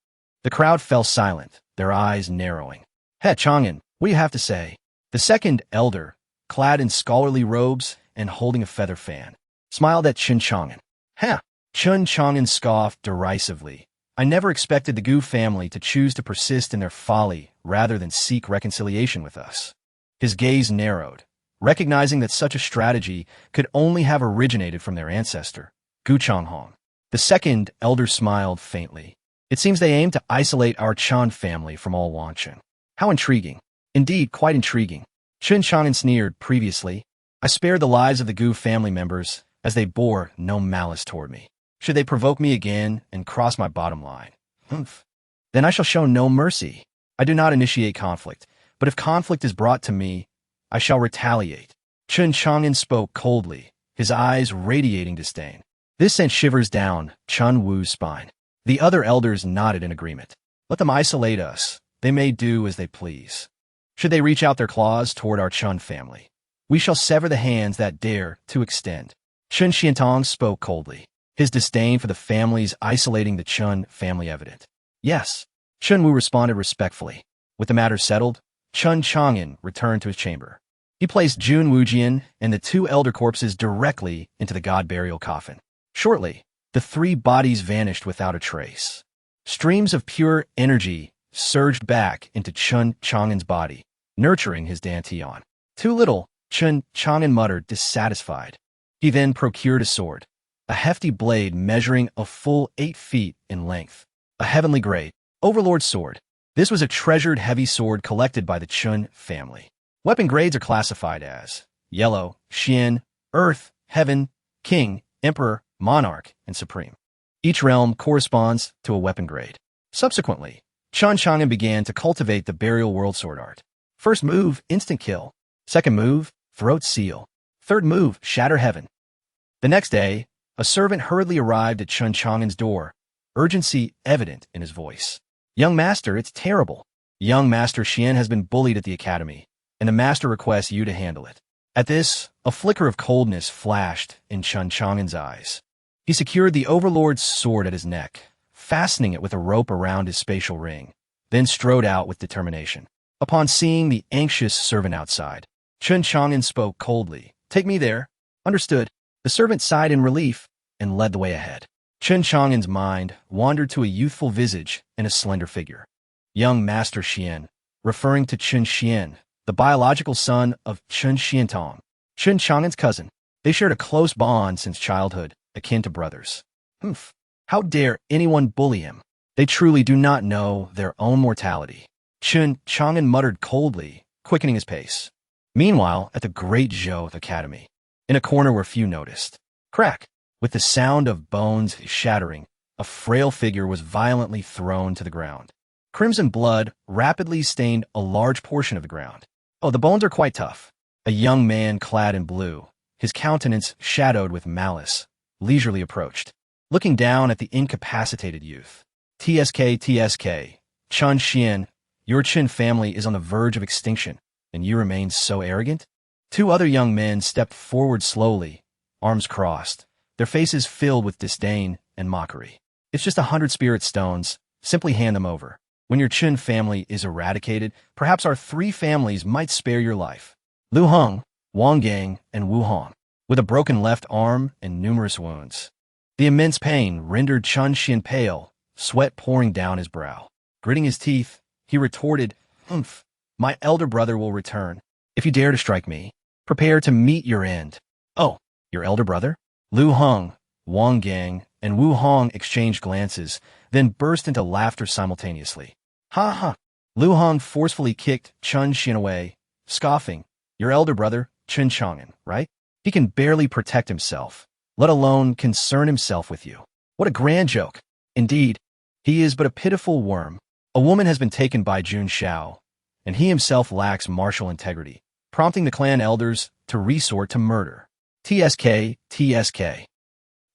The crowd fell silent, their eyes narrowing. He Chang'an, what do you have to say? The second elder, clad in scholarly robes and holding a feather fan, smiled at Chun Chang'an. Ha! Chun Chang'an scoffed derisively. I never expected the Gu family to choose to persist in their folly rather than seek reconciliation with us. His gaze narrowed, recognizing that such a strategy could only have originated from their ancestor, Gu Changhong. The second elder smiled faintly. It seems they aim to isolate our Chan family from all Wangchun. How intriguing. Indeed, quite intriguing. Chun Chang'an sneered previously. I spared the lives of the Gu family members as they bore no malice toward me. Should they provoke me again and cross my bottom line, then I shall show no mercy. I do not initiate conflict, but if conflict is brought to me, I shall retaliate. Chun Chang'an spoke coldly, his eyes radiating disdain. This sent shivers down Chun Wu's spine. The other elders nodded in agreement. Let them isolate us. They may do as they please. Should they reach out their claws toward our Chun family, we shall sever the hands that dare to extend. Chun Xiantong spoke coldly, his disdain for the families isolating the Chun family evident. Yes, Chun Wu responded respectfully. With the matter settled, Chun Chang'an returned to his chamber. He placed Jun Wujian and the two elder corpses directly into the god burial coffin. Shortly, the three bodies vanished without a trace. Streams of pure energy surged back into Chun Chang'an's body, nurturing his dantian. Too little, Chun Chang'an muttered, dissatisfied. He then procured a sword, a hefty blade measuring a full 8 feet in length. A heavenly grade, overlord sword. This was a treasured heavy sword collected by the Chun family. Weapon grades are classified as yellow, Xian, earth, heaven, king, emperor, monarch, and supreme. Each realm corresponds to a weapon grade. Subsequently, Chun Chang'an began to cultivate the burial world sword art. First move, instant kill. Second move, throat seal. Third move, shatter heaven. The next day, a servant hurriedly arrived at Chun Chang'an's door, urgency evident in his voice. Young master, it's terrible. Young master Xian has been bullied at the academy, and the master requests you to handle it. At this, a flicker of coldness flashed in Chun Chang'an's eyes. He secured the overlord's sword at his neck, fastening it with a rope around his spatial ring, then strode out with determination. Upon seeing the anxious servant outside, Chun Chang'an spoke coldly. Take me there. Understood. The servant sighed in relief and led the way ahead. Chun Chang'an's mind wandered to a youthful visage and a slender figure. Young Master Xian, referring to Chun Xian, the biological son of Chun Xiantong, Chun Chang'an's cousin. They shared a close bond since childhood, akin to brothers. How dare anyone bully him? They truly do not know their own mortality. Chun Chang'an muttered coldly, quickening his pace. Meanwhile, at the Great Zhou Academy, in a corner where few noticed, crack, with the sound of bones shattering, a frail figure was violently thrown to the ground. Crimson blood rapidly stained a large portion of the ground. Oh, the bones are quite tough. A young man clad in blue, his countenance shadowed with malice, leisurely approached, looking down at the incapacitated youth. TSK, Chun Xian, your Qin family is on the verge of extinction, and you remain so arrogant? Two other young men stepped forward slowly, arms crossed, their faces filled with disdain and mockery. It's just 100 spirit stones. Simply hand them over. When your Qin family is eradicated, perhaps our 3 families might spare your life. Lu Heng, Wang Gang, and Wu Hong, with a broken left arm and numerous wounds. The immense pain rendered Chun Xian pale, sweat pouring down his brow. Gritting his teeth, he retorted, my elder brother will return. If you dare to strike me, prepare to meet your end. Oh, your elder brother? Lu Heng, Wang Gang, and Wu Hong exchanged glances, then burst into laughter simultaneously. Ha ha! Lu Hong forcefully kicked Chun Xian away, scoffing. Your elder brother, Chun Chang'an, right? He can barely protect himself, let alone concern himself with you. What a grand joke. Indeed, he is but a pitiful worm. A woman has been taken by Jun Xiao, and he himself lacks martial integrity, prompting the clan elders to resort to murder. TSK, TSK.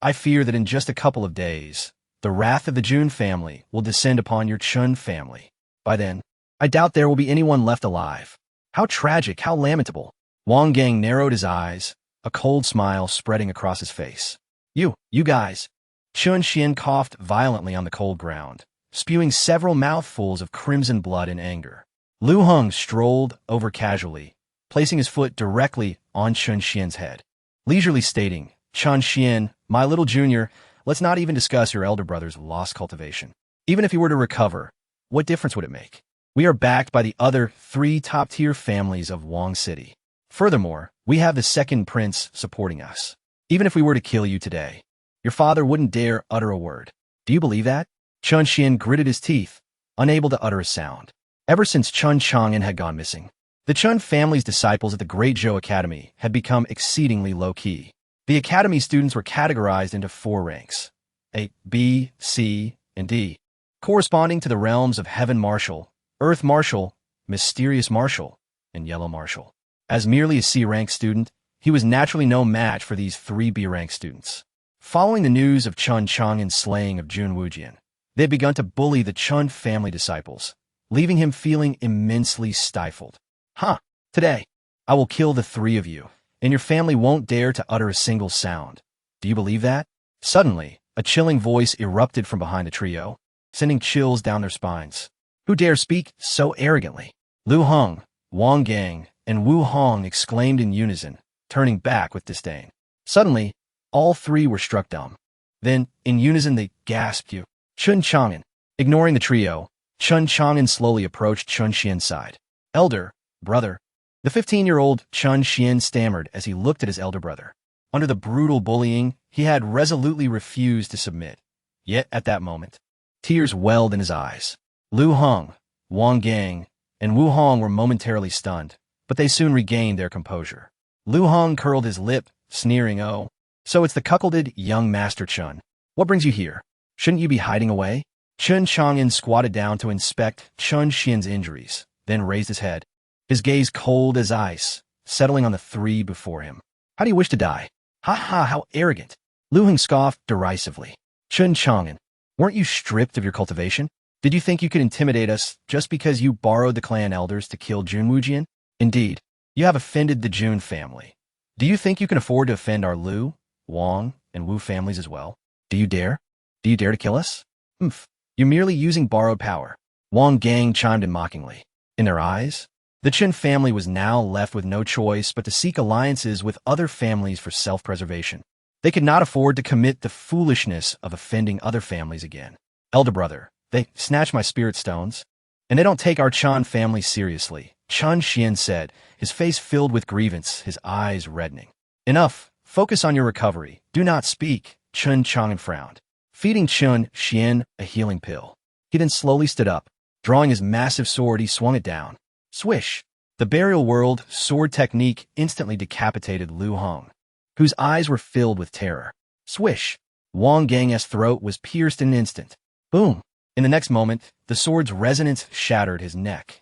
I fear that in just a couple of days, the wrath of the Jun family will descend upon your Chun family. By then, I doubt there will be anyone left alive. How tragic, how lamentable. Wang Gang narrowed his eyes, a cold smile spreading across his face. You guys. Chun Xian coughed violently on the cold ground, spewing several mouthfuls of crimson blood in anger. Lu Heng strolled over casually, placing his foot directly on Chun Xian's head, leisurely stating, Chun Xian, my little junior, let's not even discuss your elder brother's lost cultivation. Even if he were to recover, what difference would it make? We are backed by the other 3 top-tier families of Wang City. Furthermore, we have the second prince supporting us. Even if we were to kill you today, your father wouldn't dare utter a word. Do you believe that? Chun Xian gritted his teeth, unable to utter a sound. Ever since Chun Chang'an had gone missing, the Chun family's disciples at the Great Zhou Academy had become exceedingly low-key. The academy students were categorized into 4 ranks, A, B, C, and D, corresponding to the realms of Heaven Martial, Earth Martial, Mysterious Martial, and Yellow Martial. As merely a C-rank student, he was naturally no match for these 3 B-rank students. Following the news of Chun Chang'an's slaying of Jun Wujian, they had begun to bully the Chun family disciples, leaving him feeling immensely stifled. Today, I will kill the 3 of you, and your family won't dare to utter a single sound. Do you believe that? Suddenly, a chilling voice erupted from behind the trio, sending chills down their spines. Who dare speak so arrogantly? Lu Heng, Wang Gang, and Wu Hong exclaimed in unison, turning back with disdain. Suddenly, all 3 were struck dumb. Then, in unison they gasped, You. Chun Chang'an. Ignoring the trio, Chun Chang'an slowly approached Chun Xian's side. Elder, brother. The 15-year-old Chun Xian stammered as he looked at his elder brother. Under the brutal bullying, he had resolutely refused to submit. Yet, at that moment, tears welled in his eyes. Lu Heng, Wang Gang, and Wu Hong were momentarily stunned, but they soon regained their composure. Lu Heng curled his lip, sneering, Oh, so it's the cuckolded young Master Chun. What brings you here? Shouldn't you be hiding away? Chun Chang'an squatted down to inspect Chun Xian's injuries, then raised his head, his gaze cold as ice, settling on the 3 before him. How do you wish to die? Ha, how arrogant. Lu Heng scoffed derisively. Chun Chang'an, weren't you stripped of your cultivation? Did you think you could intimidate us just because you borrowed the clan elders to kill Jun Wujian? Indeed, you have offended the Jun family. Do you think you can afford to offend our Lu, Wang, and Wu families as well? Do you dare? Do you dare to kill us? You're merely using borrowed power. Wang Gang chimed in mockingly. In their eyes, the Chun family was now left with no choice but to seek alliances with other families for self-preservation. They could not afford to commit the foolishness of offending other families again. Elder brother, they snatch my spirit stones, and they don't take our Chun family seriously, Chun Xian said, his face filled with grievance, his eyes reddening. Enough. Focus on your recovery. Do not speak, Chun Chang'an frowned, feeding Chun Xian a healing pill. He then slowly stood up. Drawing his massive sword, he swung it down. Swish! The burial world sword technique instantly decapitated Lu Heng, whose eyes were filled with terror. Swish! Wang Gang's throat was pierced in an instant. Boom! In the next moment, the sword's resonance shattered his neck.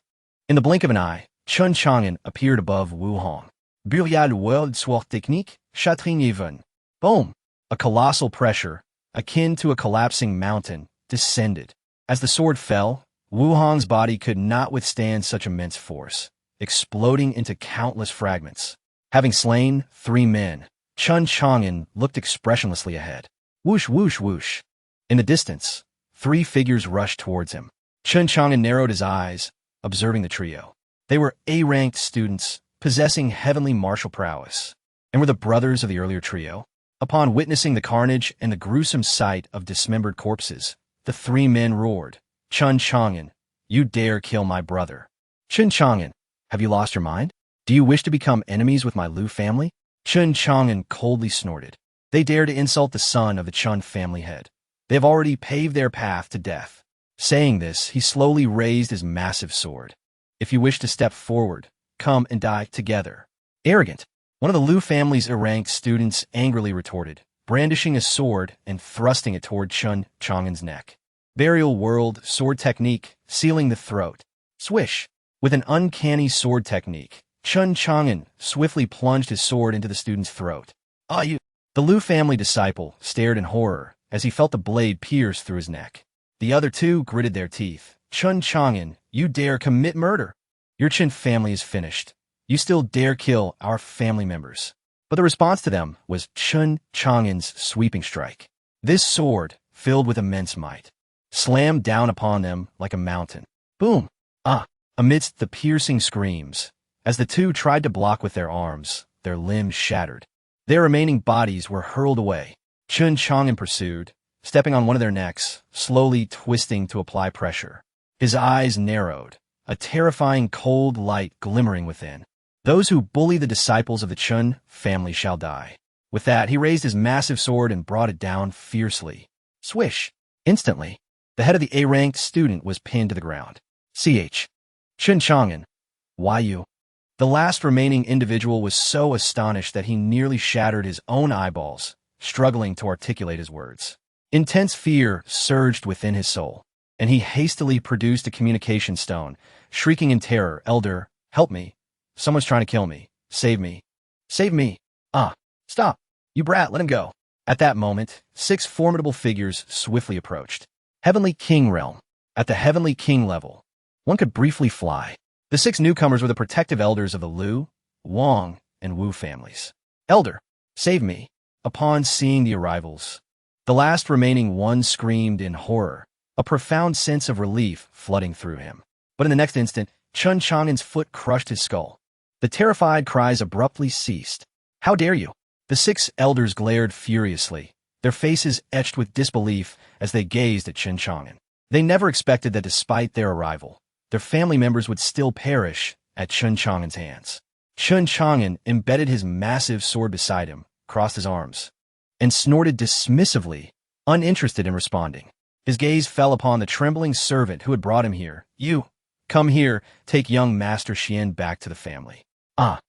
In the blink of an eye, Chun Chang'an appeared above Wu Hong. Burial world sword technique, Chatrine even. Boom! A colossal pressure, akin to a collapsing mountain, descended. As the sword fell, Wu Hong's body could not withstand such immense force, exploding into countless fragments. Having slain 3 men, Chun Chang'an looked expressionlessly ahead. Whoosh, whoosh, whoosh. In the distance, 3 figures rushed towards him. Chun Chang'an narrowed his eyes, observing the trio. They were A-ranked students, possessing heavenly martial prowess, and were the brothers of the earlier trio. Upon witnessing the carnage and the gruesome sight of dismembered corpses, the 3 men roared, Chun Chang'an, you dare kill my brother. Chun Chang'an, have you lost your mind? Do you wish to become enemies with my Lu family? Chun Chang'an coldly snorted. They dare to insult the son of the Chun family head. They have already paved their path to death. Saying this, he slowly raised his massive sword. If you wish to step forward, come and die together. Arrogant. One of the Lu family's ranked students angrily retorted, brandishing a sword and thrusting it toward Chun Chang'an's neck. Burial world, sword technique, sealing the throat. Swish. With an uncanny sword technique, Chun Chang'an swiftly plunged his sword into the student's throat. Ah, you! The Liu family disciple stared in horror as he felt the blade pierce through his neck. The other two gritted their teeth. Chun Chang'an, you dare commit murder! Your Chin family is finished. You still dare kill our family members. But the response to them was Chun Chang'an's sweeping strike. This sword, filled with immense might, slammed down upon them like a mountain. Boom! Ah! Amidst the piercing screams, as the two tried to block with their arms, their limbs shattered. Their remaining bodies were hurled away. Chun Chang'an pursued, stepping on one of their necks, slowly twisting to apply pressure. His eyes narrowed, a terrifying cold light glimmering within. Those who bully the disciples of the Chun family shall die. With that, he raised his massive sword and brought it down fiercely. Swish! Instantly, the head of the A-ranked student was pinned to the ground. Chun Chang'an, why you? The last remaining individual was so astonished that he nearly shattered his own eyeballs, struggling to articulate his words. Intense fear surged within his soul, and he hastily produced a communication stone, shrieking in terror, "Elder, help me. Someone's trying to kill me. Save me. Save me. Ah, stop. You brat, let him go." At that moment, 6 formidable figures swiftly approached. Heavenly King realm. At the Heavenly King level, one could briefly fly. The 6 newcomers were the protective elders of the Liu, Wang, and Wu families. "Elder, save me." Upon seeing the arrivals, the last remaining one screamed in horror, a profound sense of relief flooding through him. But in the next instant, Chun Chang'an's foot crushed his skull. The terrified cries abruptly ceased. "How dare you?" The 6 elders glared furiously, their faces etched with disbelief as they gazed at Chun Chang'an. They never expected that despite their arrival, their family members would still perish at Chun Chang'an's hands. Chun Chang'an embedded his massive sword beside him, crossed his arms, and snorted dismissively, uninterested in responding. His gaze fell upon the trembling servant who had brought him here. "You, come here, take young Master Xian back to the family." "Ah.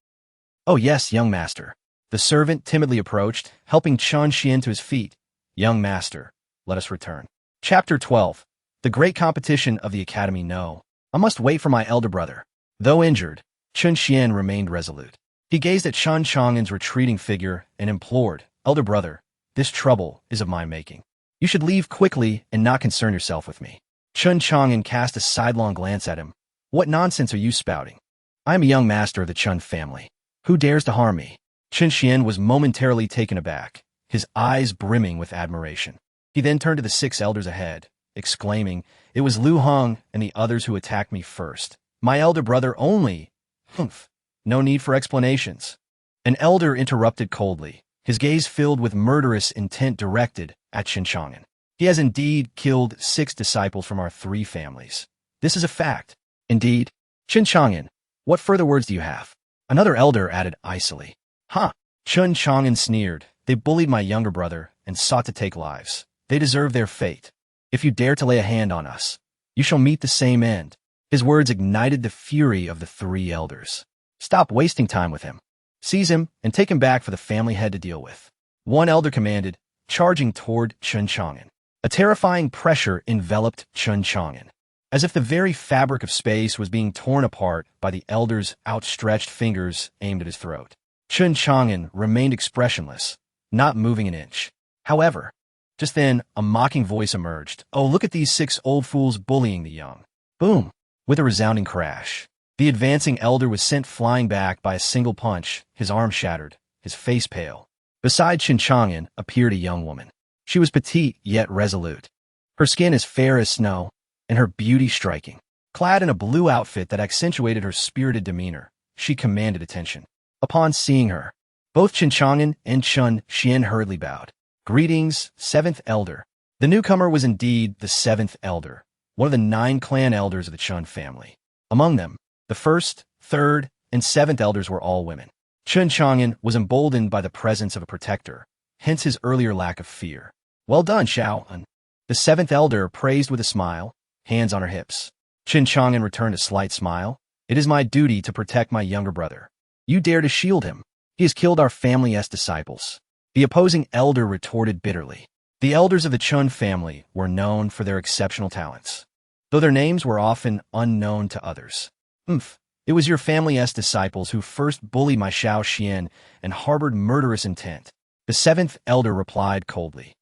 Oh yes, young master." The servant timidly approached, helping Chun Xian to his feet. "Young master, let us return." Chapter 12. The Great Competition of the Academy. No. I must wait for my elder brother. Though injured, Chun Xian remained resolute. He gazed at Chun Chang'an's retreating figure and implored, "Elder brother, this trouble is of my making. You should leave quickly and not concern yourself with me." Chun Chang'an cast a sidelong glance at him. "What nonsense are you spouting? I am a young master of the Chun family. Who dares to harm me?" Chun Xian was momentarily taken aback, his eyes brimming with admiration. He then turned to the 6 elders ahead, exclaiming, "It was Liu Hong and the others who attacked me first. My elder brother only." "Humph. No need for explanations." An elder interrupted coldly, his gaze filled with murderous intent directed at Chun Chang'an. "He has indeed killed 6 disciples from our 3 families. This is a fact." "Indeed? Chun Chang'an, what further words do you have?" Another elder added icily. "Huh." Chun Chang'an sneered. "They bullied my younger brother and sought to take lives. They deserve their fate. If you dare to lay a hand on us, you shall meet the same end." His words ignited the fury of the 3 elders. "Stop wasting time with him. Seize him and take him back for the family head to deal with." One elder commanded, charging toward Chun Chang'an. A terrifying pressure enveloped Chun Chang'an, as if the very fabric of space was being torn apart by the elder's outstretched fingers aimed at his throat. Chun Chang'an remained expressionless, not moving an inch. However, just then, a mocking voice emerged. "Oh, look at these 6 old fools bullying the young." Boom! With a resounding crash, the advancing elder was sent flying back by a single punch, his arm shattered, his face pale. Beside Chun Chang'an appeared a young woman. She was petite yet resolute. Her skin as fair as snow, and her beauty striking. Clad in a blue outfit that accentuated her spirited demeanor, she commanded attention. Upon seeing her, both Chun Chang'an and Chun Xian hurriedly bowed. "Greetings, 7th elder." The newcomer was indeed the 7th elder, one of the 9 clan elders of the Chun family. Among them, the 1st, 3rd, and 7th elders were all women. Chun Chang'an was emboldened by the presence of a protector, hence his earlier lack of fear. "Well done, Xiao." The 7th elder praised with a smile, hands on her hips. Chun Chang'an returned a slight smile. "It is my duty to protect my younger brother. You dare to shield him. He has killed our family's disciples." The opposing elder retorted bitterly. The elders of the Chun family were known for their exceptional talents, though their names were often unknown to others. It was your family's disciples who first bullied my Xiao Xian and harbored murderous intent. The seventh elder replied coldly,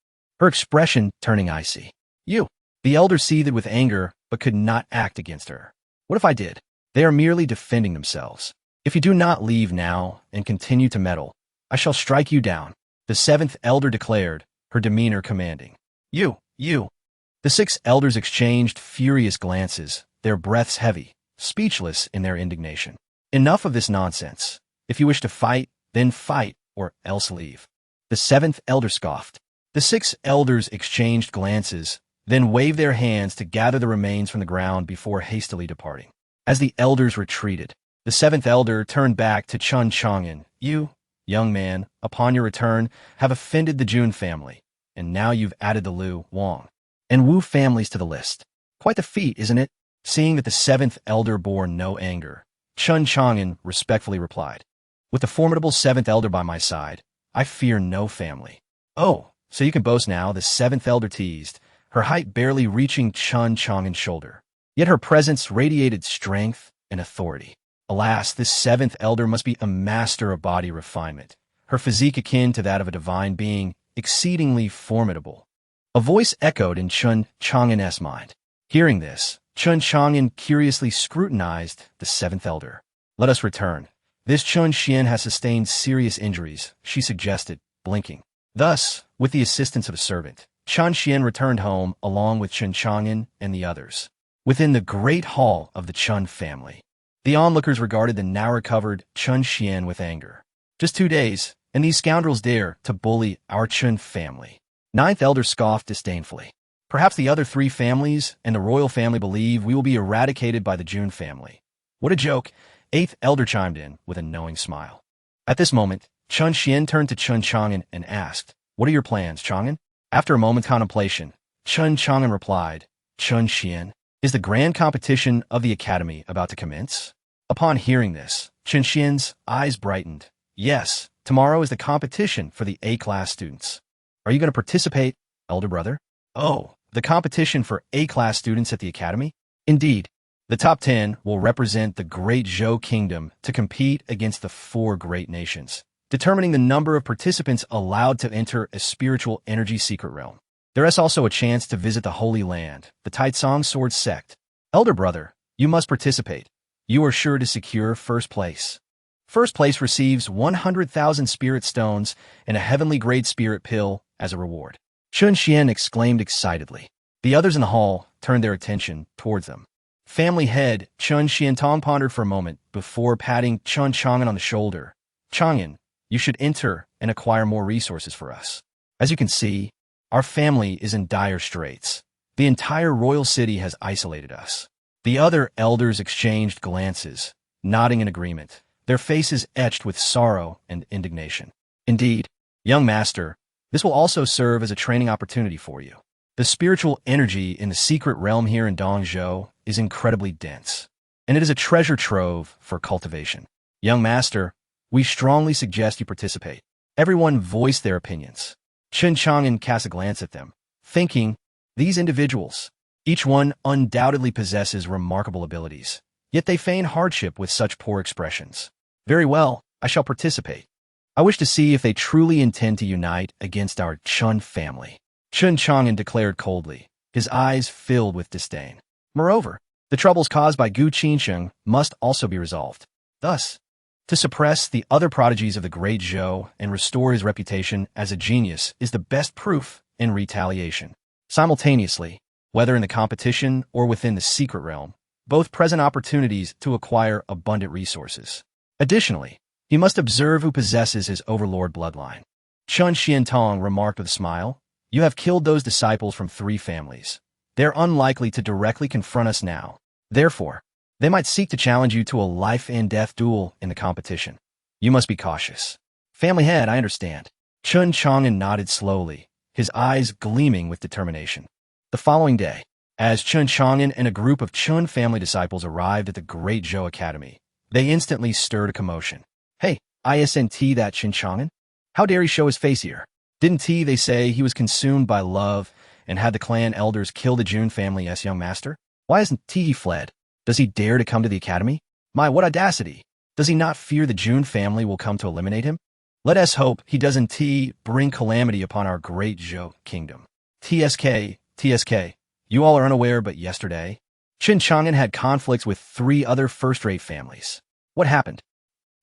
her expression turning icy. You. The elder seethed with anger, but could not act against her. What if I did? They are merely defending themselves. If you do not leave now and continue to meddle, I shall strike you down. The seventh elder declared, her demeanor commanding. You. The six elders exchanged furious glances, their breaths heavy, speechless in their indignation. Enough of this nonsense. If you wish to fight, then fight, or else leave. The seventh elder scoffed. The six elders exchanged glances, then waved their hands to gather the remains from the ground before hastily departing. As the elders retreated, the seventh elder turned back to Chun Chang'an. You, young man, upon your return, have offended the Jun family, and now you've added the Liu, Wang, and Wu families to the list. Quite the feat, isn't it? Seeing that the seventh elder bore no anger, Chun Chang'an respectfully replied, with the formidable seventh elder by my side, I fear no family. Oh, so you can boast now, the seventh elder teased, her height barely reaching Chun Chang'an's shoulder. Yet her presence radiated strength and authority. Alas, this seventh elder must be a master of body refinement, her physique akin to that of a divine being, exceedingly formidable. A voice echoed in Chun Chang'an's mind. Hearing this, Chun Chang'an curiously scrutinized the seventh elder. Let us return. This Chun Xian has sustained serious injuries, she suggested, blinking. Thus, with the assistance of a servant, Chun Xian returned home along with Chun Chang'an and the others. Within the great hall of the Chun family, the onlookers regarded the now-recovered Chun Xian with anger. Just 2 days, and these scoundrels dare to bully our Chun family. Ninth elder scoffed disdainfully. Perhaps the other 3 families and the royal family believe we will be eradicated by the Jun family. What a joke! Eighth elder chimed in with a knowing smile. At this moment, Chun Xian turned to Chun Chang'an and asked, What are your plans, Chang'an? After a moment's contemplation, Chun Chang'an replied, Chun Xian, is the grand competition of the academy about to commence? Upon hearing this, Chun Xian's eyes brightened. Yes, tomorrow is the competition for the A-class students. Are you going to participate, elder brother? Oh, the competition for A-class students at the academy? Indeed. The top 10 will represent the great Zhou kingdom to compete against the 4 great nations, determining the number of participants allowed to enter a spiritual energy secret realm. There is also a chance to visit the Holy Land, the Taitsong Sword Sect. Elder brother, you must participate. You are sure to secure first place. First place receives 100,000 spirit stones and a heavenly grade spirit pill as a reward. Chun Xian exclaimed excitedly. The others in the hall turned their attention towards them. Family head Chun Xiantong pondered for a moment before patting Chun Chang'an on the shoulder. Chang'an, you should enter and acquire more resources for us. As you can see, our family is in dire straits. The entire royal city has isolated us. The other elders exchanged glances, nodding in agreement, their faces etched with sorrow and indignation. Indeed, young master, this will also serve as a training opportunity for you. The spiritual energy in the secret realm here in Dongzhou is incredibly dense, and it is a treasure trove for cultivation. Young master, we strongly suggest you participate. Everyone voiced their opinions. Chun Chang'an cast a glance at them, thinking, these individuals, each one undoubtedly possesses remarkable abilities, yet they feign hardship with such poor expressions. Very well, I shall participate. I wish to see if they truly intend to unite against our Chun family. Chun Chang'an declared coldly, his eyes filled with disdain. Moreover, the troubles caused by Gu Qinsheng must also be resolved. Thus, to suppress the other prodigies of the great Zhou and restore his reputation as a genius is the best proof in retaliation. Simultaneously, whether in the competition or within the secret realm, both present opportunities to acquire abundant resources. Additionally, he must observe who possesses his overlord bloodline. Chun Xiantong remarked with a smile, You have killed those disciples from 3 families. They're unlikely to directly confront us now. Therefore, they might seek to challenge you to a life-and-death duel in the competition. You must be cautious. Family head, I understand. Chun Chang'an nodded slowly, his eyes gleaming with determination. The following day, as Chun Chang'an and a group of Chun family disciples arrived at the Great Zhou Academy, they instantly stirred a commotion. Hey, isn't that Chun Chang'an? How dare he show his face here? Didn't they say he was consumed by love and had the clan elders kill the June family's young master? Why hasn't he fled? Does he dare to come to the academy? My, what audacity! Does he not fear the June family will come to eliminate him? Let us hope he doesn't bring calamity upon our great Zhou kingdom. TSK, you all are unaware, but yesterday, Qin Chang'an had conflicts with 3 other first-rate families. What happened?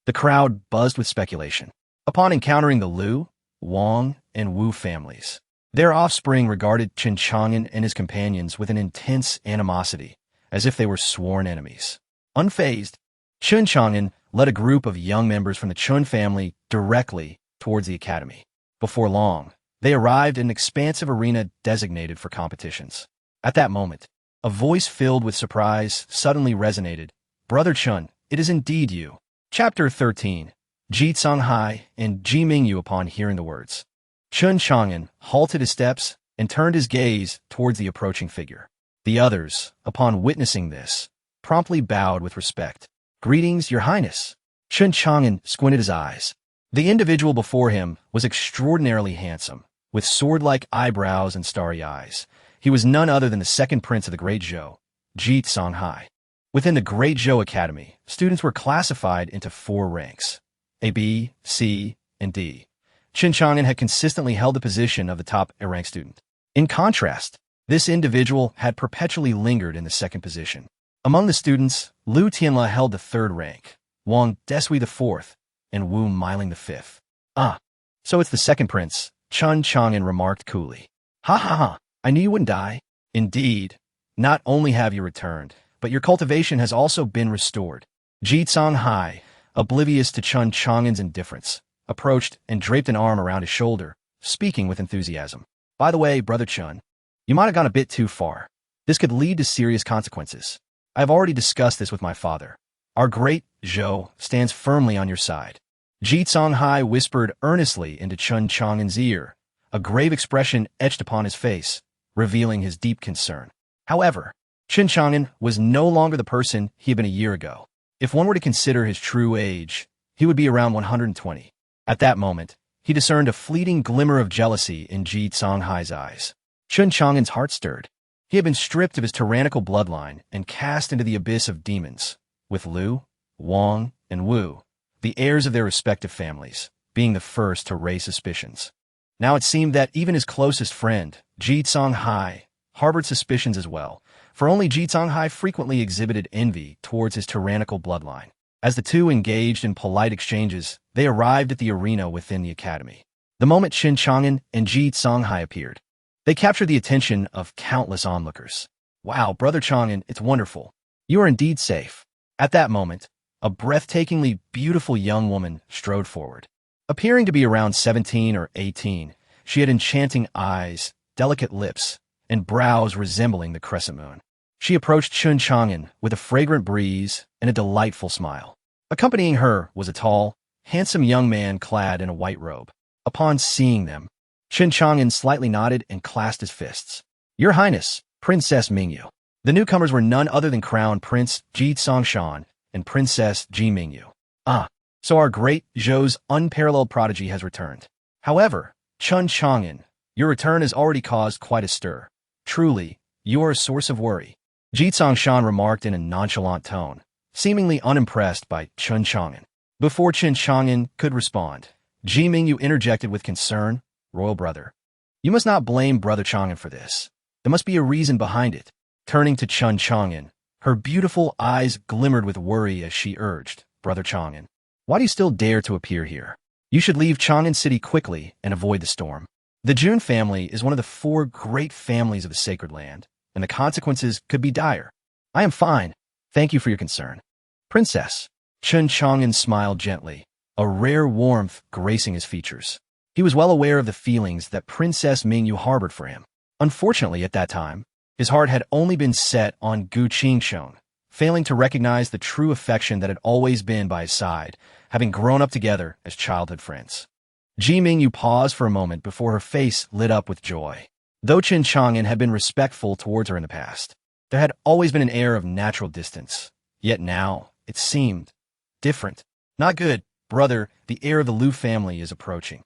The crowd buzzed with speculation. Upon encountering the Liu, Wang, and Wu families, their offspring regarded Qin Chang'an and his companions with an intense animosity, as if they were sworn enemies. Unfazed, Qin Chang'an led a group of young members from the Chun family directly towards the academy. Before long, they arrived in an expansive arena designated for competitions. At that moment, a voice filled with surprise suddenly resonated. Brother Chun, it is indeed you. Chapter 13. Ji Songhai and Ji Mingyu. Upon hearing the words, Qin Chang'an halted his steps and turned his gaze towards the approaching figure. The others, upon witnessing this, promptly bowed with respect. Greetings, Your Highness. Qin Chang'an squinted his eyes. The individual before him was extraordinarily handsome, with sword-like eyebrows and starry eyes. He was none other than the second prince of the Great Zhou, Ji Songhai. Within the Great Zhou Academy, students were classified into 4 ranks: A, B, C, and D. Qin Chang'an had consistently held the position of the top A-rank student. In contrast, this individual had perpetually lingered in the second position. Among the students, Liu Tianla held the 3rd rank, Wang Desui the 4th, and Wu Miling the 5th. Ah, so it's the second prince, Qin Chang'an remarked coolly. Ha ha ha, I knew you wouldn't die. Indeed, not only have you returned, but your cultivation has also been restored. Ji Songhai, oblivious to Qin Chang'an's indifference, approached and draped an arm around his shoulder, speaking with enthusiasm. By the way, Brother Chun, you might have gone a bit too far. This could lead to serious consequences. I have already discussed this with my father. Our great Zhou stands firmly on your side. Ji Songhai whispered earnestly into Qin Chang'an's ear, a grave expression etched upon his face, revealing his deep concern. However, Qin Chang'an was no longer the person he had been a year ago. If one were to consider his true age, he would be around 120. At that moment, he discerned a fleeting glimmer of jealousy in Ji Songhai's eyes. Qin Chang'an's heart stirred. He had been stripped of his tyrannical bloodline and cast into the abyss of demons, with Liu, Wang, and Wu, the heirs of their respective families, being the first to raise suspicions. Now it seemed that even his closest friend, Ji Songhai, harbored suspicions as well, for only Ji Songhai frequently exhibited envy towards his tyrannical bloodline. As the two engaged in polite exchanges, they arrived at the arena within the academy. The moment Qin Chang'an and Ji Songhai appeared, they captured the attention of countless onlookers. Wow, Brother Chang'an, it's wonderful. You are indeed safe. At that moment, a breathtakingly beautiful young woman strode forward. Appearing to be around 17 or 18, she had enchanting eyes, delicate lips, and brows resembling the crescent moon. She approached Qin Chang'an with a fragrant breeze and a delightful smile. Accompanying her was a tall, handsome young man clad in a white robe. Upon seeing them, Qin Chang'an slightly nodded and clasped his fists. Your Highness, Princess Mingyu. The newcomers were none other than Crown Prince Ji Songshan and Princess Ji Mingyu. Ah, so our great Zhou's unparalleled prodigy has returned. However, Qin Chang'an, your return has already caused quite a stir. Truly, you are a source of worry. Ji Songshan remarked in a nonchalant tone, seemingly unimpressed by Qin Chang'an. Before Qin Chang'an could respond, Ji Mingyu interjected with concern, Royal brother, you must not blame Brother Chang'an for this. There must be a reason behind it. Turning to Qin Chang'an, her beautiful eyes glimmered with worry as she urged, Brother Chang'an, why do you still dare to appear here? You should leave Chang'an City quickly and avoid the storm. The Jun family is one of the 4 great families of the Sacred Land, and the consequences could be dire. I am fine. Thank you for your concern. Princess. Qin Chang'an smiled gently, a rare warmth gracing his features. He was well aware of the feelings that Princess Mingyu harbored for him. Unfortunately, at that time, his heart had only been set on Gu Qingsheng, failing to recognize the true affection that had always been by his side, having grown up together as childhood friends. Ji Mingyu paused for a moment before her face lit up with joy. Though Qin Chang'an had been respectful towards her in the past, there had always been an air of natural distance. Yet now, it seemed different. Not good, brother, the heir of the Liu family is approaching.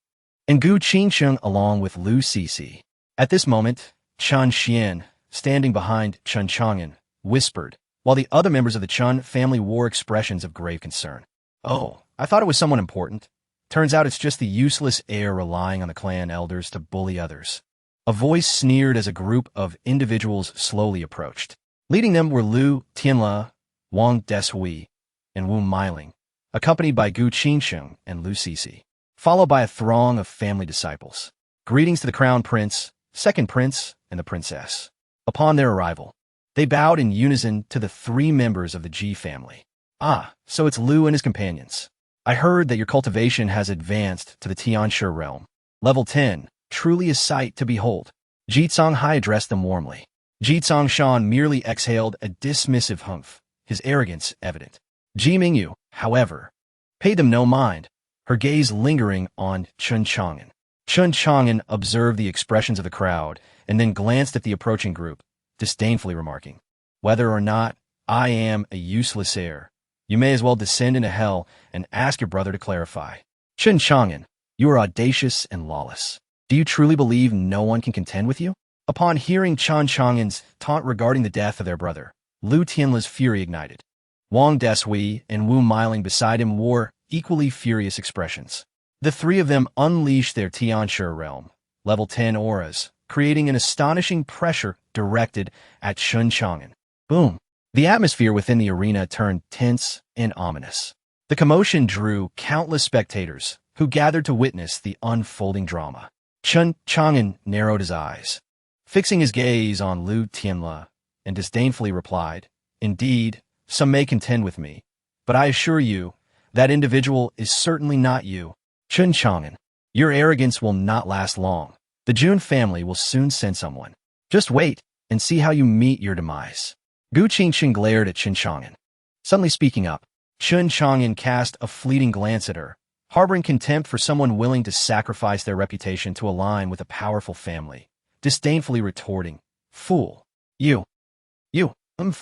and Gu Qingsheng along with Lu Sisi. At this moment, Chen Xian, standing behind Chen Chang'an, whispered, while the other members of the Chen family wore expressions of grave concern. "Oh, I thought it was someone important. Turns out it's just the useless heir relying on the clan elders to bully others." A voice sneered as a group of individuals slowly approached. Leading them were Lu Tianle, Wang Deshui, and Wu Meiling, accompanied by Gu Qingsheng and Lu Sisi, followed by a throng of family disciples. Greetings to the crown prince, second prince, and the princess. Upon their arrival, they bowed in unison to the three members of the Ji family. "Ah, so it's Lu and his companions. I heard that your cultivation has advanced to the Tianshi realm. Level 10, truly a sight to behold." Ji Songhai addressed them warmly. Ji Songshan merely exhaled a dismissive humph, his arrogance evident. Ji Mingyu, however, paid them no mind, her gaze lingering on Chen Chang'an. Chen Chang'an observed the expressions of the crowd and then glanced at the approaching group, disdainfully remarking, "Whether or not I am a useless heir, you may as well descend into hell and ask your brother to clarify." Chen Chang'an, you are audacious and lawless. Do you truly believe no one can contend with you? Upon hearing Chen Chang'an's taunt regarding the death of their brother, Lu Tianle's fury ignited. Wang Deshui and Wu Meiling beside him wore equally furious expressions. The three of them unleashed their Tianshi realm, level 10 auras, creating an astonishing pressure directed at Chen Chang'an. Boom! The atmosphere within the arena turned tense and ominous. The commotion drew countless spectators who gathered to witness the unfolding drama. Chen Chang'an narrowed his eyes, fixing his gaze on Lu Tianle, and disdainfully replied, "Indeed, some may contend with me, but I assure you, that individual is certainly not you. Chen Chang'an, your arrogance will not last long. The Jun family will soon send someone. Just wait and see how you meet your demise." Gu Qingsheng glared at Chen Chang'an. Suddenly speaking up, Chen Chang'an cast a fleeting glance at her, harboring contempt for someone willing to sacrifice their reputation to align with a powerful family, disdainfully retorting, "Fool! You,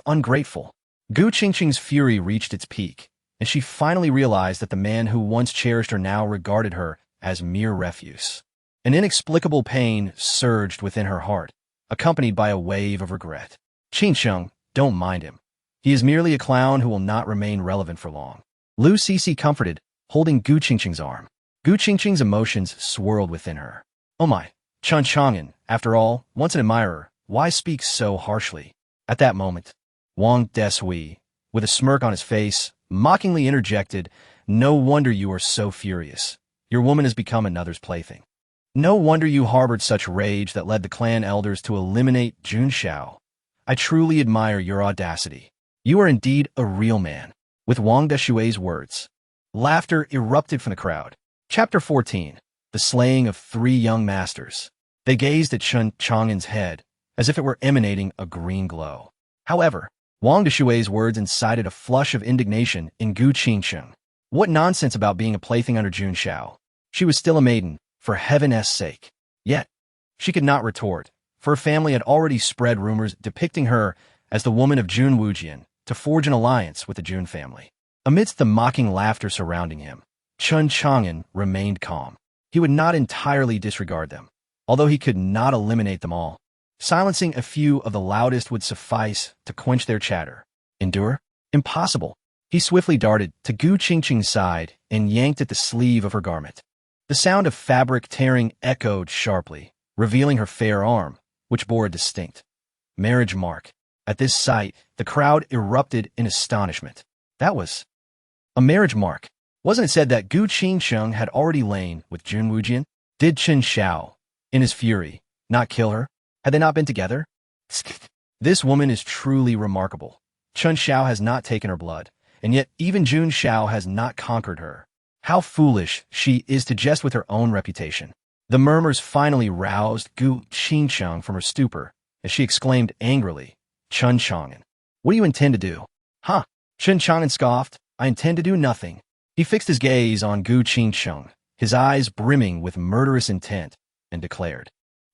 ungrateful." Gu Qingsheng's fury reached its peak, and she finally realized that the man who once cherished her now regarded her as mere refuse. An inexplicable pain surged within her heart, accompanied by a wave of regret. "Qingsheng, don't mind him. He is merely a clown who will not remain relevant for long." Lu Sisi comforted, holding Gu Qingsheng's arm. Gu Qingsheng's emotions swirled within her. "Oh my, Chen Chang'an, after all, once an admirer, why speak so harshly?" At that moment, Wang Deshui, with a smirk on his face, mockingly interjected, "No wonder you are so furious. Your woman has become another's plaything. No wonder you harbored such rage that led the clan elders to eliminate Jun Xiao. I truly admire your audacity. You are indeed a real man." With Wang Deshui's words, laughter erupted from the crowd. Chapter 14. The Slaying of Three Young Masters. They gazed at Chen Chang'an's head, as if it were emanating a green glow. However, Wang Deshui's words incited a flush of indignation in Gu Qingsheng. What nonsense about being a plaything under Jun Xiao. She was still a maiden, for heaven's sake. Yet, she could not retort, for her family had already spread rumors depicting her as the woman of Jun Wujian to forge an alliance with the Jun family. Amidst the mocking laughter surrounding him, Chen Chang'an remained calm. He would not entirely disregard them, although he could not eliminate them all. Silencing a few of the loudest would suffice to quench their chatter. Endure? Impossible. He swiftly darted to Gu Qingsheng's side and yanked at the sleeve of her garment. The sound of fabric tearing echoed sharply, revealing her fair arm, which bore a distinct marriage mark. At this sight, the crowd erupted in astonishment. That was a marriage mark. Wasn't it said that Gu Qingsheng had already lain with Jun Wujian? Did Chen Xiao, in his fury, not kill her? Had they not been together? This woman is truly remarkable. Chen Xiao has not taken her blood, and yet even Jun Xiao has not conquered her. How foolish she is to jest with her own reputation. The murmurs finally roused Gu Qingsheng from her stupor, as she exclaimed angrily, "Chen Chang'an, what do you intend to do?" "Huh?" Chen Chang'an scoffed, "I intend to do nothing." He fixed his gaze on Gu Qingsheng, his eyes brimming with murderous intent, and declared,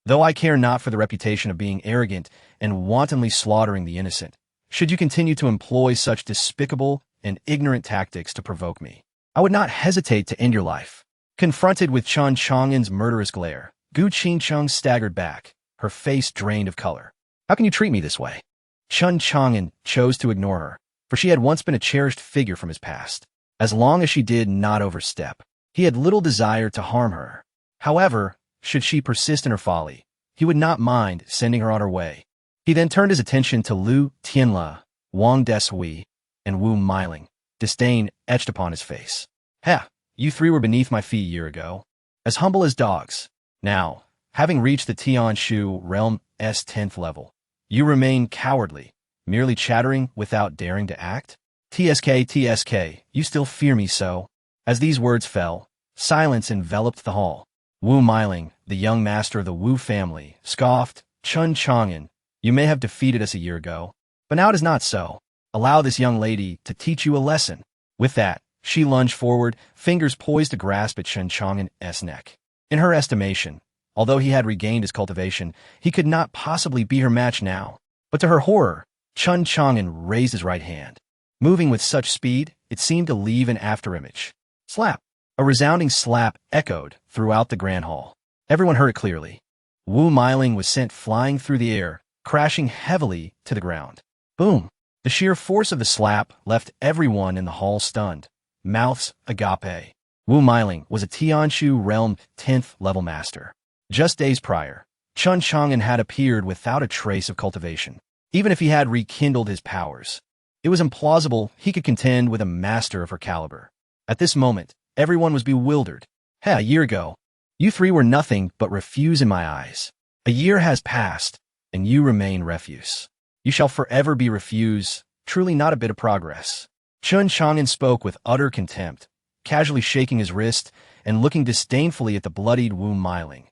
"Though I care not for the reputation of being arrogant and wantonly slaughtering the innocent, should you continue to employ such despicable and ignorant tactics to provoke me, I would not hesitate to end your life." Confronted with Chen Chang'an's murderous glare, Gu Qingcheng staggered back, her face drained of color. How can you treat me this way? Chen Chang'an chose to ignore her, for she had once been a cherished figure from his past. As long as she did not overstep, he had little desire to harm her. However, should she persist in her folly, he would not mind sending her on her way. He then turned his attention to Lu Tianla, Wang Deshui, and Wu Miling, disdain etched upon his face. Ha! You three were beneath my feet a year ago, as humble as dogs. Now, having reached the Tianshu realm's 10th level, you remain cowardly, merely chattering without daring to act? TSK, you still fear me so? As these words fell, silence enveloped the hall. Wu Miling, the young master of the Wu family, scoffed, Chen Chang'an, you may have defeated us a year ago, but now it is not so. Allow this young lady to teach you a lesson. With that, she lunged forward, fingers poised to grasp at Chen Chang'an's neck. In her estimation, although he had regained his cultivation, he could not possibly be her match now. But to her horror, Chen Chang'an raised his right hand. Moving with such speed, it seemed to leave an afterimage. Slap! A resounding slap echoed throughout the grand hall. Everyone heard it clearly. Wu Miling was sent flying through the air, crashing heavily to the ground. Boom! The sheer force of the slap left everyone in the hall stunned. Mouths agape. Wu Miling was a Tianshu realm 10th level master. Just days prior, Chen Chang'an had appeared without a trace of cultivation. Even if he had rekindled his powers, it was implausible he could contend with a master of her caliber. At this moment, everyone was bewildered. A year ago, you three were nothing but refuse in my eyes. A year has passed, and you remain refuse. You shall forever be refuse, truly not a bit of progress. Chen Chang'an spoke with utter contempt, casually shaking his wrist and looking disdainfully at the bloodied Wu Miling.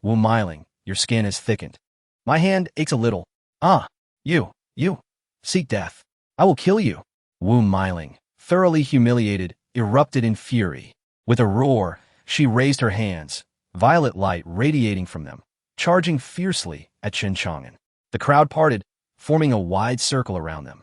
Wu Miling, your skin has thickened. My hand aches a little. You. Seek death. I will kill you. Wu Miling, thoroughly humiliated, erupted in fury. With a roar, she raised her hands, violet light radiating from them, charging fiercely at Chen Chang'an. The crowd parted, forming a wide circle around them.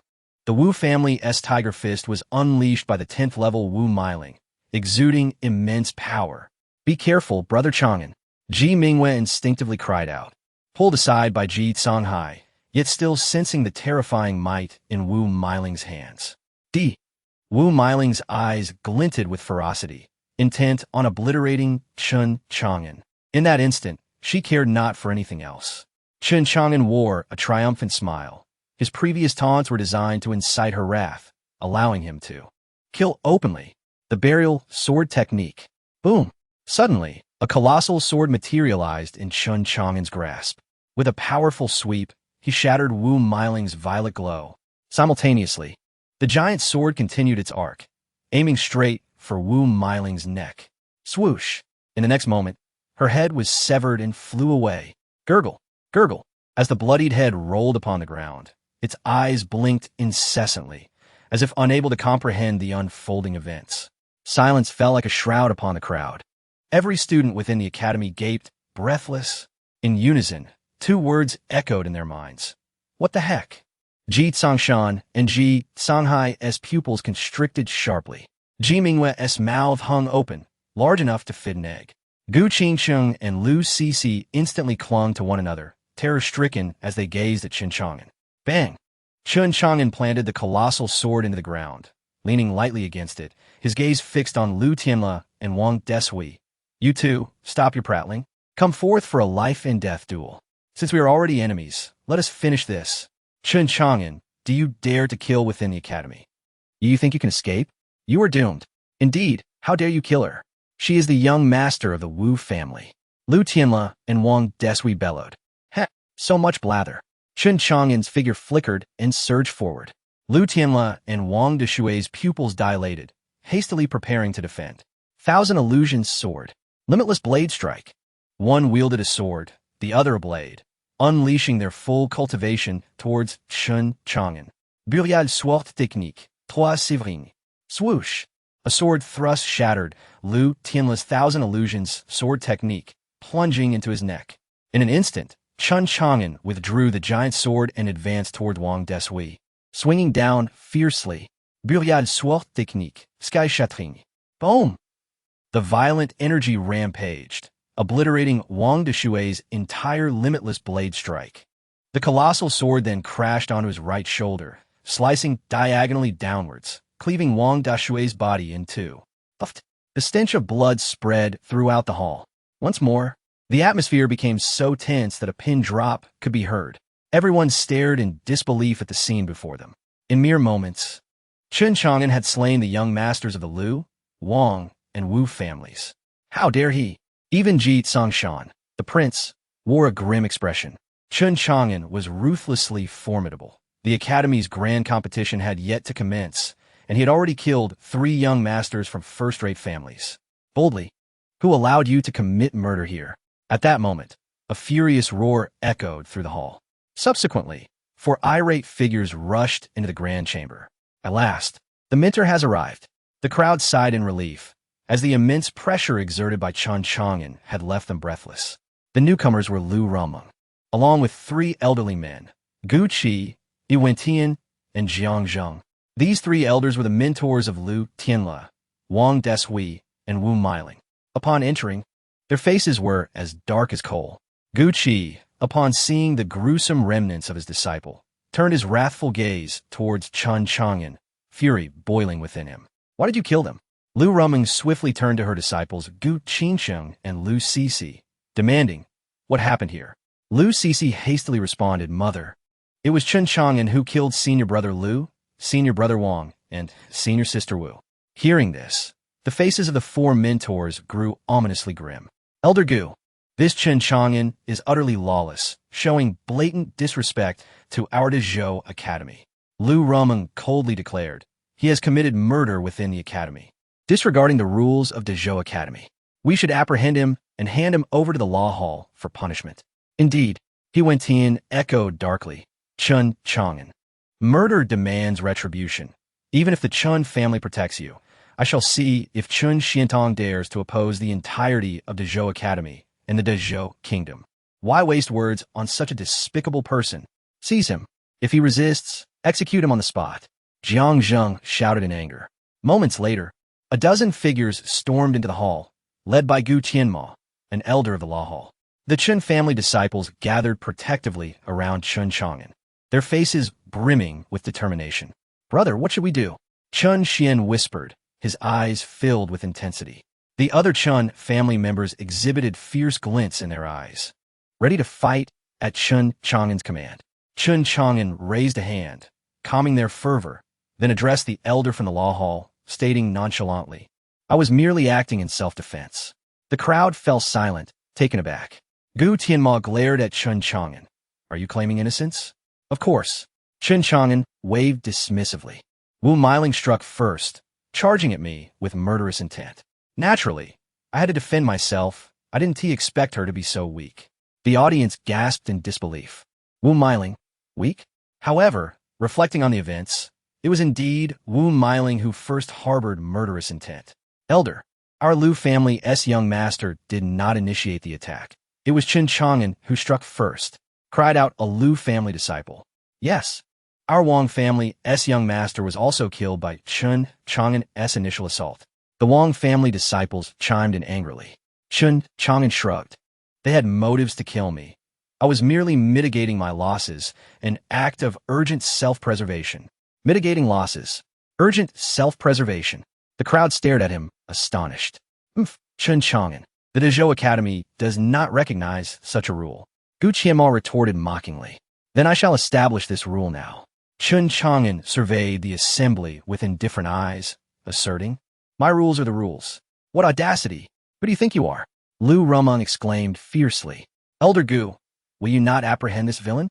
The Wu family's tiger fist was unleashed by the 10th level Wu Miling, exuding immense power. Be careful, Brother Chang'an, Ji Mingwei instinctively cried out. Pulled aside by Ji Songhai, yet still sensing the terrifying might in Wu Miling's hands. Wu Miling's eyes glinted with ferocity, intent on obliterating Chen Chang'an. In that instant, she cared not for anything else. Chen Chang'an wore a triumphant smile. His previous taunts were designed to incite her wrath, allowing him to kill openly. The burial sword technique. Boom! Suddenly, a colossal sword materialized in Chen Chang'an's grasp. With a powerful sweep, he shattered Wu Miling's violet glow. Simultaneously, the giant sword continued its arc, aiming straight for Wu Miling's neck. Swoosh! In the next moment, her head was severed and flew away. Gurgle! Gurgle! As the bloodied head rolled upon the ground, its eyes blinked incessantly, as if unable to comprehend the unfolding events. Silence fell like a shroud upon the crowd. Every student within the academy gaped, breathless. In unison, two words echoed in their minds. What the heck? Ji Tsongshan and Ji Songhai's pupils constricted sharply. Ji Mingwei's mouth hung open, large enough to fit an egg. Gu Qingcheng and Lu Cixi instantly clung to one another, terror-stricken as they gazed at Chen Chang'an. Bang! Chen Chang'an planted the colossal sword into the ground, leaning lightly against it, his gaze fixed on Lu Tianla and Wang Deshui. You two, stop your prattling. Come forth for a life-and-death duel. Since we are already enemies, let us finish this. Chen Chang'an, do you dare to kill within the academy? You think you can escape? You are doomed. Indeed, how dare you kill her? She is the young master of the Wu family. Lu Tianla and Wang Deshui bellowed. So much blather. Chen Chang'an's figure flickered and surged forward. Lu Tianla and Wang Deshui's pupils dilated, hastily preparing to defend. Thousand Illusions sword. Limitless blade strike. One wielded a sword, the other a blade, unleashing their full cultivation towards Chen Chang'an. Burial sword technique. Trois sévrines. Swoosh! A sword thrust shattered Lu Tianla's Thousand Illusions sword technique, plunging into his neck. In an instant, Chen Chang'an withdrew the giant sword and advanced toward Wang Deshui, swinging down fiercely. Burial sword technique. Sky shattering. Boom! The violent energy rampaged, obliterating Wang Deshui's entire limitless blade strike. The colossal sword then crashed onto his right shoulder, slicing diagonally downwards, cleaving Wang Deshui's body in two. The stench of blood spread throughout the hall. Once more, the atmosphere became so tense that a pin drop could be heard. Everyone stared in disbelief at the scene before them. In mere moments, Chen Chang'an had slain the young masters of the Liu, Wang, and Wu families. How dare he? Even Ji Tsongshan, the prince, wore a grim expression. Chen Chang'an was ruthlessly formidable. The academy's grand competition had yet to commence, and he had already killed 3 young masters from first-rate families. Boldly, who allowed you to commit murder here? At that moment, a furious roar echoed through the hall. Subsequently, 4 irate figures rushed into the grand chamber. At last, the mentor has arrived. The crowd sighed in relief, as the immense pressure exerted by Chen Chang'an had left them breathless. The newcomers were Lu Rumeng, along with 3 elderly men, Gu Qi, Yi Wentian, and Jiang Zheng. These 3 elders were the mentors of Liu Tianle, Wang Deshui, and Wu Meiling. Upon entering, their faces were as dark as coal. Gu Qi, upon seeing the gruesome remnants of his disciple, turned his wrathful gaze towards Chen Chang'an, fury boiling within him. Why did you kill them? Lu Rumeng swiftly turned to her disciples Gu Qinsheng and Lu Sisi, demanding, what happened here? Lu Sisi hastily responded, Mother, it was Chen Chang'an who killed senior brother Lu, senior brother Wang, and senior sister Wu. Hearing this, the faces of the 4 mentors grew ominously grim. Elder Gu, this Chen Chang'an is utterly lawless, showing blatant disrespect to our Dezhou Academy. Lu Rumeng coldly declared, he has committed murder within the academy. Disregarding the rules of Dezhou Academy, we should apprehend him and hand him over to the law hall for punishment. Indeed, He Wentian echoed darkly, Chen Chang'an. Murder demands retribution. Even if the Chen family protects you, I shall see if Chen Xiantong dares to oppose the entirety of Dezhou Academy and the Dezhou Kingdom. Why waste words on such a despicable person? Seize him. If he resists, execute him on the spot. Jiang Zheng shouted in anger. Moments later, a dozen figures stormed into the hall, led by Gu Tianma, an elder of the law hall. The Chen family disciples gathered protectively around Chen Chang'an, their faces brimming with determination. Brother, what should we do? Chen Xian whispered, his eyes filled with intensity. The other Chen family members exhibited fierce glints in their eyes, ready to fight at Chen Chang'an's command. Chen Chang'an raised a hand, calming their fervor, then addressed the elder from the law hall, stating nonchalantly, I was merely acting in self-defense. The crowd fell silent, taken aback. Gu Tianma glared at Chen Chang'an. Are you claiming innocence? Of course. Chen Chang'an waved dismissively. Wu Meiling struck first, charging at me with murderous intent. Naturally, I had to defend myself. I didn't expect her to be so weak. The audience gasped in disbelief. Wu Meiling, weak? However, reflecting on the events, it was indeed Wu Meiling who first harbored murderous intent. Elder, our Liu family's young master did not initiate the attack. It was Chen Chang'an who struck first, cried out a Liu family disciple. Yes, our Wang family's young master was also killed by Chen Chang'an's initial assault. The Wang family disciples chimed in angrily. Chen Chang'an shrugged. They had motives to kill me. I was merely mitigating my losses, an act of urgent self-preservation. Mitigating losses. Urgent self-preservation. The crowd stared at him, astonished. Chen Chang'an. The Dezhou Academy does not recognize such a rule. Gu Qianma retorted mockingly. Then I shall establish this rule now. Chen Chang'an surveyed the assembly with indifferent eyes, asserting, my rules are the rules. What audacity! Who do you think you are? Lu Rumeng exclaimed fiercely. Elder Gu, will you not apprehend this villain?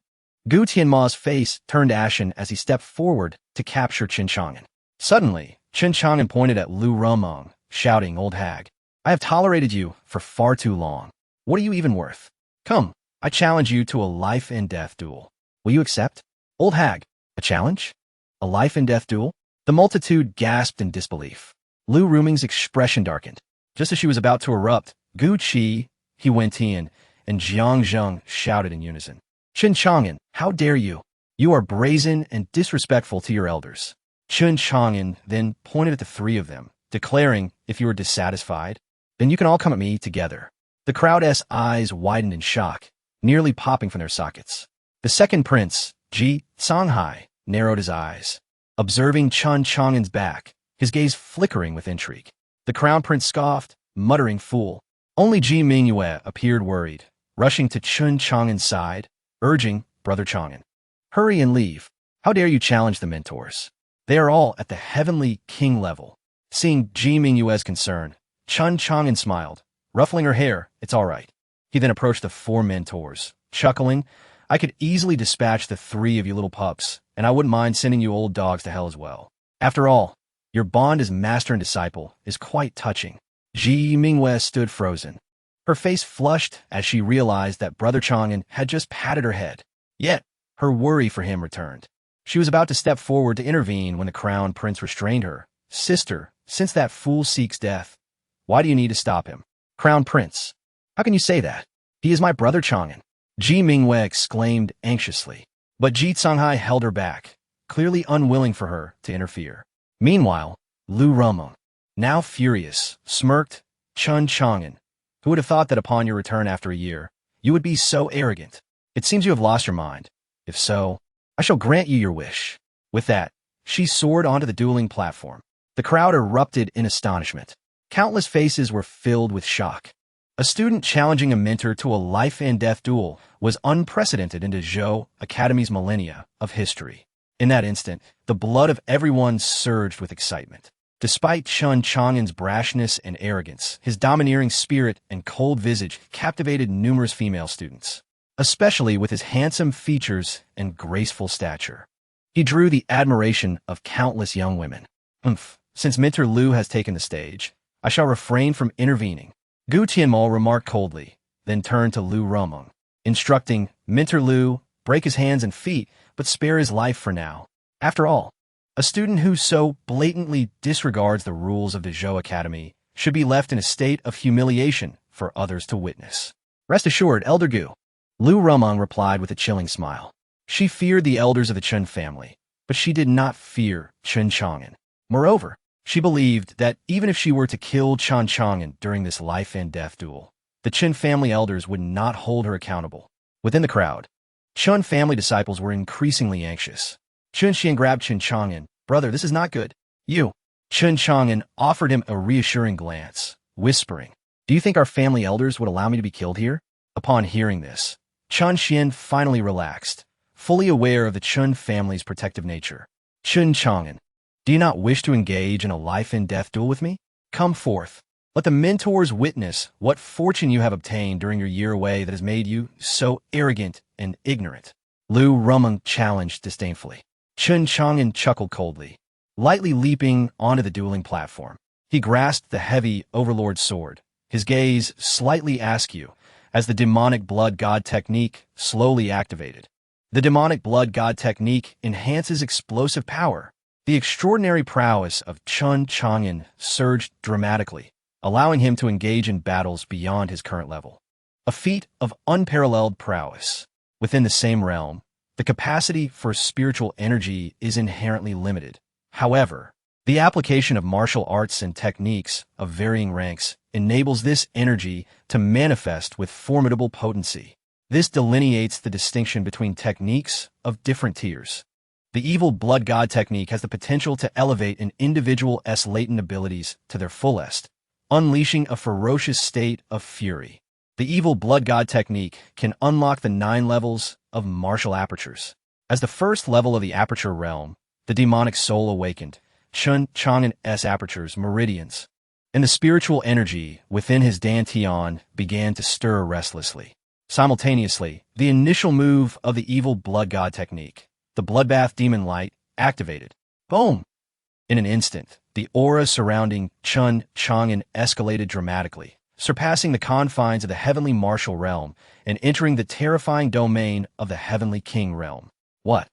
Gu Tianma's face turned ashen as he stepped forward to capture Chen Chang'an. Suddenly, Chen Chang'an pointed at Lu Rumeng, shouting, Old hag, I have tolerated you for far too long. What are you even worth? Come, I challenge you to a life-and-death duel. Will you accept? Old hag, a challenge? A life-and-death duel? The multitude gasped in disbelief. Lu Rumeng's expression darkened. Just as she was about to erupt, Gu Qi, He Wentian, and Jiang Zheng shouted in unison. Chen Chang'an, how dare you? You are brazen and disrespectful to your elders. Chen Chang'an then pointed at the 3 of them, declaring, if you are dissatisfied, Then you can all come at me together. The crowd's eyes widened in shock, nearly popping from their sockets. The second prince, Ji Songhai, narrowed his eyes, observing Chun Chang'an's back, his gaze flickering with intrigue. The crown prince scoffed, muttering fool. Only Ji Mingyue appeared worried, rushing to Chun Chang'an's side, urging, Brother Chang'an, hurry and leave. How dare you challenge the mentors? They are all at the heavenly king level. Seeing Ji Mingyue's concern, Chun Chang'an smiled, ruffling her hair. It's all right. He then approached the 4 mentors, chuckling, I could easily dispatch the 3 of you little pups, and I wouldn't mind sending you old dogs to hell as well. After all, your bond as master and disciple is quite touching. Ji Mingyue stood frozen. Her face flushed as she realized that Brother Chang'an had just patted her head. Yet, her worry for him returned. She was about to step forward to intervene when the crown prince restrained her. Sister, since that fool seeks death, why do you need to stop him? Crown prince, how can you say that? He is my brother Chang'an. Ji Mingyue exclaimed anxiously. But Ji Songhai held her back, clearly unwilling for her to interfere. Meanwhile, Lu Rumeng, now furious, smirked, Chun Chang'an, who would have thought that upon your return after a year, you would be so arrogant? It seems you have lost your mind. If so, I shall grant you your wish. With that, she soared onto the dueling platform. The crowd erupted in astonishment. Countless faces were filled with shock. A student challenging a mentor to a life-and-death duel was unprecedented in the Zhou Academy's millennia of history. In that instant, the blood of everyone surged with excitement. Despite Chun Chang'an's brashness and arrogance, his domineering spirit and cold visage captivated numerous female students, especially with his handsome features and graceful stature. He drew the admiration of countless young women. Since Mentor Lu has taken the stage, I shall refrain from intervening, Gu Tianmo remarked coldly, then turned to Lu Rumeng, instructing, Mentor Lu, break his hands and feet, but spare his life for now. After all, a student who so blatantly disregards the rules of the Zhou Academy should be left in a state of humiliation for others to witness. Rest assured, Elder Gu, Lu Rumeng replied with a chilling smile. She feared the elders of the Chun family, but she did not fear Chun Chang'an. Moreover, she believed that even if she were to kill Chun Chang'an during this life-and-death duel, the Chun family elders would not hold her accountable. Within the crowd, Chun family disciples were increasingly anxious. Chun Xian grabbed Chun Chang'an. Brother, this is not good. You. Chun Chang'an offered him a reassuring glance, whispering, do you think our family elders would allow me to be killed here? Upon hearing this, Chun Xian finally relaxed, fully aware of the Chun family's protective nature. Chun Chang'an, do you not wish to engage in a life-and-death duel with me? Come forth. Let the mentors witness what fortune you have obtained during your year away that has made you so arrogant and ignorant. Lu Rumeng challenged disdainfully. Chun Chang'an chuckled coldly, lightly leaping onto the dueling platform. He grasped the heavy overlord sword, his gaze slightly askew, as the demonic blood god technique slowly activated. The demonic blood god technique enhances explosive power. The extraordinary prowess of Chun Chang'an surged dramatically, allowing him to engage in battles beyond his current level. A feat of unparalleled prowess. Within the same realm, the capacity for spiritual energy is inherently limited. However, the application of martial arts and techniques of varying ranks enables this energy to manifest with formidable potency. This delineates the distinction between techniques of different tiers. The evil blood god technique has the potential to elevate an individual's latent abilities to their fullest, unleashing a ferocious state of fury. The evil blood god technique can unlock the 9 levels of martial apertures. As the first level of the aperture realm, the demonic soul awakened, Chun Chang'an's apertures, meridians, and the spiritual energy within his dantian began to stir restlessly. Simultaneously, the initial move of the evil blood god technique, the bloodbath demon light, activated. Boom! In an instant, the aura surrounding Chun Chang'an escalated dramatically, surpassing the confines of the heavenly martial realm and entering the terrifying domain of the heavenly king realm. What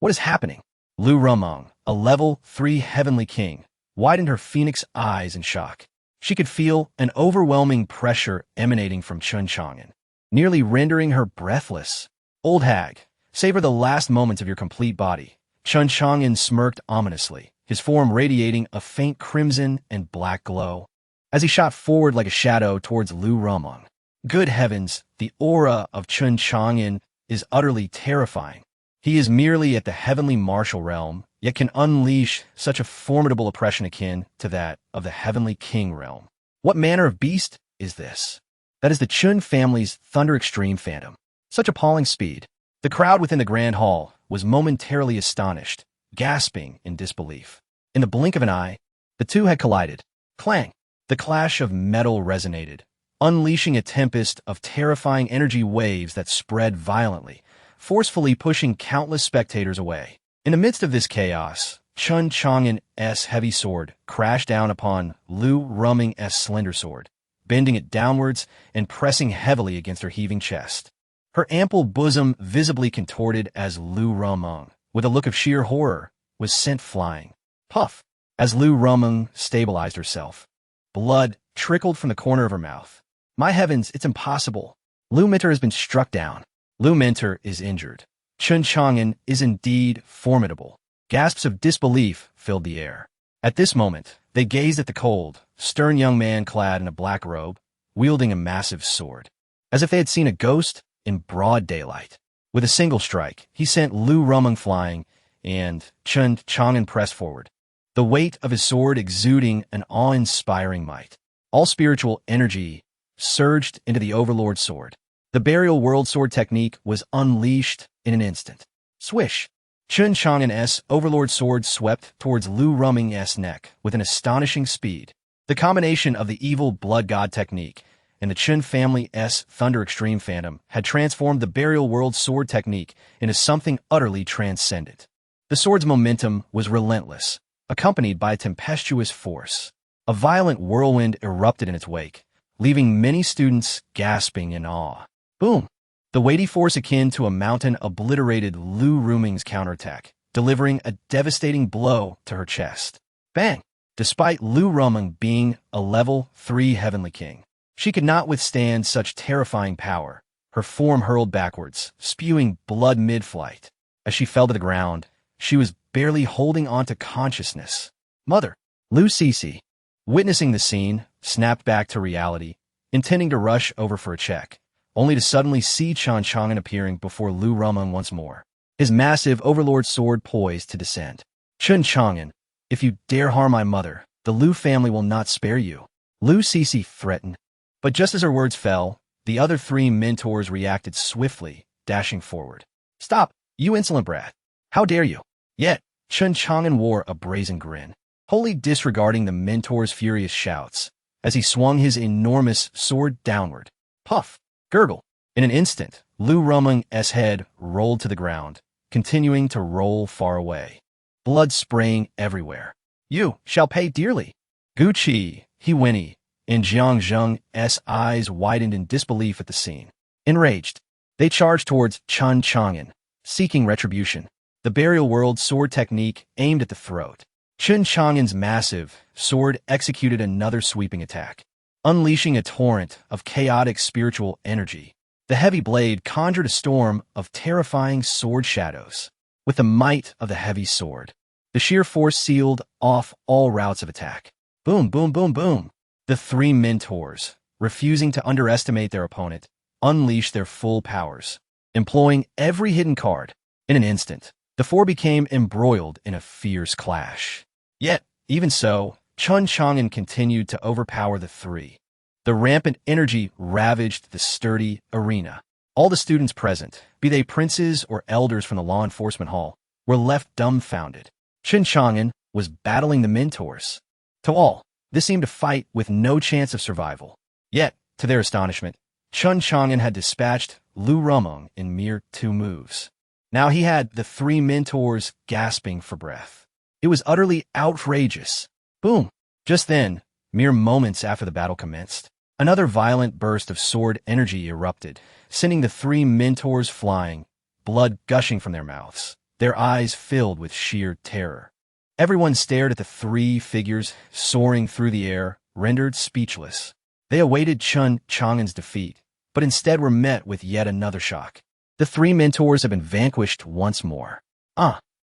is happening? Lu Rumeng, a level 3 heavenly king, widened her phoenix eyes in shock. She could feel an overwhelming pressure emanating from Chun Chang'an, nearly rendering her breathless. Old hag, savor the last moments of your complete body. Chun Chang'an smirked ominously, his form radiating a faint crimson and black glow. as he shot forward like a shadow towards Lu Rumeng. Good heavens, the aura of Chun Chang'an is utterly terrifying. He is merely at the heavenly martial realm, yet can unleash such a formidable oppression akin to that of the heavenly king realm. What manner of beast is this? That is the Chun family's Thunder Extreme Phantom. Such appalling speed. The crowd within the grand hall was momentarily astonished, gasping in disbelief. In the blink of an eye, the two had collided. Clang! The clash of metal resonated, unleashing a tempest of terrifying energy waves that spread violently, forcefully pushing countless spectators away. In the midst of this chaos, Chun Chang'an's heavy sword crashed down upon Lu Rumeng's slender sword, bending it downwards and pressing heavily against her heaving chest. Her ample bosom visibly contorted as Lu Rumeng, with a look of sheer horror, was sent flying. Puff! As Lu Rumeng stabilized herself, blood trickled from the corner of her mouth. My heavens, it's impossible. Lu Minter has been struck down. Lu Minter is injured. Chun Chang'an is indeed formidable. Gasps of disbelief filled the air. At this moment, they gazed at the cold, stern young man clad in a black robe, wielding a massive sword, as if they had seen a ghost in broad daylight. With a single strike, he sent Lu Rumeng flying, and Chun Chang'an pressed forward, the weight of his sword exuding an awe-inspiring might. All spiritual energy surged into the Overlord sword. The Burial World Sword technique was unleashed in an instant. Swish! Chun Chang'an's Overlord sword swept towards Lu Rumeng's neck with an astonishing speed. The combination of the evil blood god technique and the Chun family's Thunder Extreme Phantom had transformed the Burial World Sword technique into something utterly transcendent. The sword's momentum was relentless, accompanied by a tempestuous force. A violent whirlwind erupted in its wake, leaving many students gasping in awe. Boom! The weighty force akin to a mountain obliterated Lu Rumeng's counterattack, delivering a devastating blow to her chest. Bang! Despite Lu Rumeng being a level 3 heavenly king, she could not withstand such terrifying power. Her form hurled backwards, spewing blood mid-flight. As she fell to the ground, she was barely holding on to consciousness. Mother! Lu Cece, witnessing the scene, snapped back to reality, intending to rush over for a check, only to suddenly see Chun Chang'an appearing before Lu Rumeng once more, his massive Overlord sword poised to descend. Chun Chang'an, if you dare harm my mother, the Lu family will not spare you, Lu Cece threatened. But just as her words fell, the other 3 mentors reacted swiftly, dashing forward. Stop, you insolent brat! How dare you? Yet, Chun Chang'an wore a brazen grin, wholly disregarding the mentor's furious shouts, as he swung his enormous sword downward. Puff! Gurgle! In an instant, Lu Rumeng's head rolled to the ground, continuing to roll far away. Blood spraying everywhere. You shall pay dearly. Guqi, he whinnied, and Jiang Zheng's eyes widened in disbelief at the scene. Enraged, they charged towards Chun Chang'an, seeking retribution. The Burial World sword technique aimed at the throat. Chun Chang'an's massive sword executed another sweeping attack, unleashing a torrent of chaotic spiritual energy. The heavy blade conjured a storm of terrifying sword shadows. With the might of the heavy sword, the sheer force sealed off all routes of attack. Boom, boom, boom, boom. The 3 mentors, refusing to underestimate their opponent, unleashed their full powers, employing every hidden card. In an instant, the 4 became embroiled in a fierce clash. Yet, even so, Chun Chang'an continued to overpower the 3. The rampant energy ravaged the sturdy arena. All the students present, be they princes or elders from the law enforcement hall, were left dumbfounded. Chun Chang'an was battling the mentors. To all, this seemed a fight with no chance of survival. Yet, to their astonishment, Chun Chang'an had dispatched Lu Rumeng in mere 2 moves. Now he had the 3 mentors gasping for breath. It was utterly outrageous. Boom! Just then, mere moments after the battle commenced, another violent burst of sword energy erupted, sending the 3 mentors flying, blood gushing from their mouths, their eyes filled with sheer terror. Everyone stared at the 3 figures soaring through the air, rendered speechless. They awaited Chun Chang'an's defeat, but instead were met with yet another shock. The 3 mentors had been vanquished once more.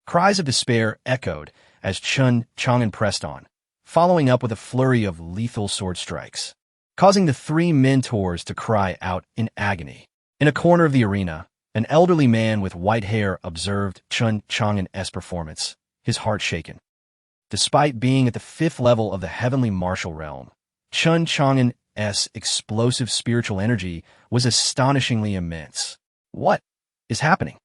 Cries of despair echoed as Chun Chang'an pressed on, following up with a flurry of lethal sword strikes, causing the three mentors to cry out in agony. In a corner of the arena, an elderly man with white hair observed Chun Chang'an's performance, his heart shaken. Despite being at the 5th level of the heavenly martial realm, Chun Chang'an's explosive spiritual energy was astonishingly immense. What is happening?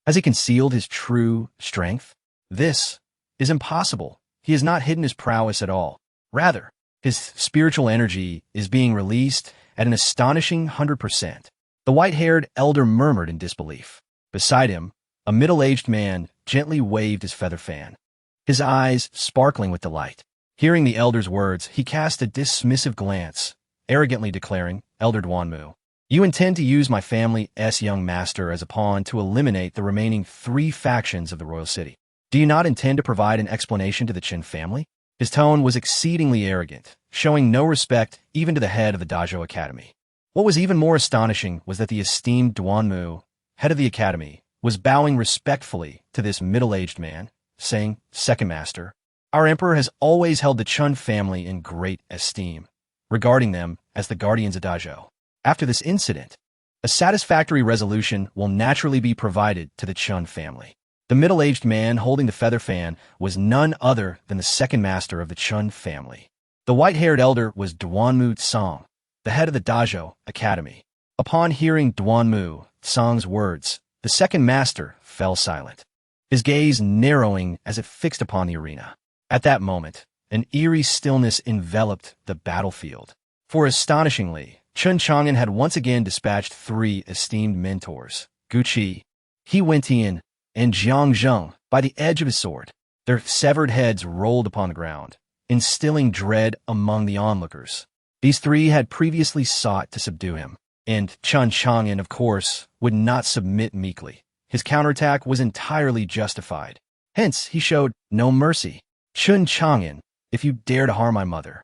Has he concealed his true strength? This is impossible. He has not hidden his prowess at all. Rather, his spiritual energy is being released at an astonishing 100%. The white-haired elder murmured in disbelief. Beside him, a middle-aged man gently waved his feather fan, his eyes sparkling with delight. Hearing the elder's words, he cast a dismissive glance, arrogantly declaring, "Elder Duanmu, you intend to use my family's young master as a pawn to eliminate the remaining 3 factions of the royal city. Do you not intend to provide an explanation to the Qin family?" His tone was exceedingly arrogant, showing no respect even to the head of the Dajo Academy. What was even more astonishing was that the esteemed Duanmu, head of the academy, was bowing respectfully to this middle-aged man, saying, "Second master, our emperor has always held the Chun family in great esteem, regarding them as the guardians of Dajo. After this incident, a satisfactory resolution will naturally be provided to the Chun family." The middle-aged man holding the feather fan was none other than the second master of the Chun family. The white-haired elder was Duanmu Tsang, the head of the Dajo Academy. Upon hearing Duanmu Tsang's words, the second master fell silent, his gaze narrowing as it fixed upon the arena. At that moment, an eerie stillness enveloped the battlefield. For astonishingly, Chun Chang'an had once again dispatched 3 esteemed mentors, Gu Qi, He Wentian, and Jiang Zheng, by the edge of his sword. Their severed heads rolled upon the ground, instilling dread among the onlookers. These 3 had previously sought to subdue him, and Chun Chang'an, of course, would not submit meekly. His counterattack was entirely justified. Hence, he showed no mercy. "Chun Chang'an, if you dare to harm my mother,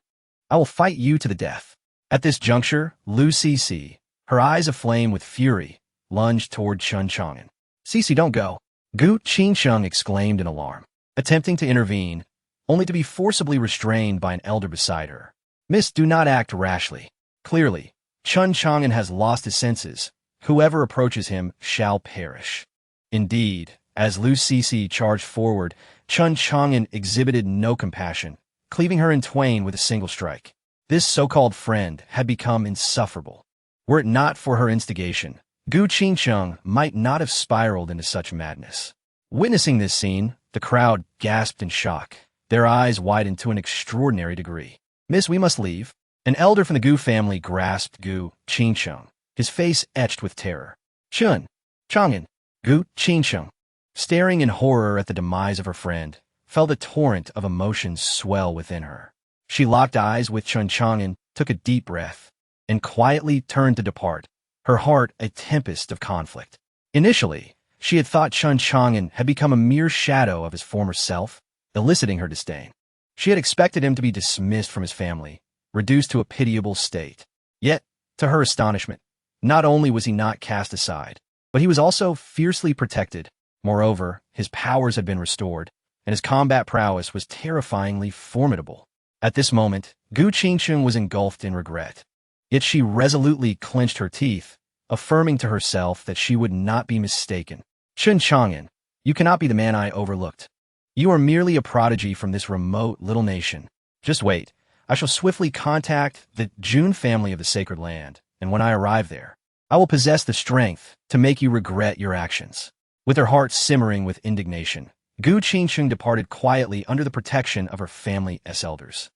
I will fight you to the death." At this juncture, Lu Cece, her eyes aflame with fury, lunged toward Chun Chang'an. "Cece, don't go!" Gu Qingsheng exclaimed in alarm, attempting to intervene, only to be forcibly restrained by an elder beside her. "Miss, do not act rashly. Clearly, Chun Chang'an has lost his senses. Whoever approaches him shall perish." Indeed, as Lu Cece charged forward, Chun Chang'an exhibited no compassion, cleaving her in twain with a single strike. This so-called friend had become insufferable. Were it not for her instigation, Gu Qingsheng might not have spiraled into such madness. Witnessing this scene, the crowd gasped in shock, their eyes widened to an extraordinary degree. "Miss, we must leave." An elder from the Gu family grasped Gu Qingsheng, his face etched with terror. "Chun Chang'an," Gu Qingsheng, staring in horror at the demise of her friend, felt a torrent of emotions swell within her. She locked eyes with Chun Chang'an, took a deep breath, and quietly turned to depart, her heart a tempest of conflict. Initially, she had thought Chun Chang'an had become a mere shadow of his former self, eliciting her disdain. She had expected him to be dismissed from his family, reduced to a pitiable state. Yet, to her astonishment, not only was he not cast aside, but he was also fiercely protected. Moreover, his powers had been restored, and his combat prowess was terrifyingly formidable. At this moment, Gu Qingsheng was engulfed in regret. Yet she resolutely clenched her teeth, affirming to herself that she would not be mistaken. "Chun Chang'an, you cannot be the man I overlooked. You are merely a prodigy from this remote little nation. Just wait. I shall swiftly contact the Jun family of the Sacred Land, and when I arrive there, I will possess the strength to make you regret your actions." With her heart simmering with indignation, Gu Qingsheng departed quietly under the protection of her family's elders.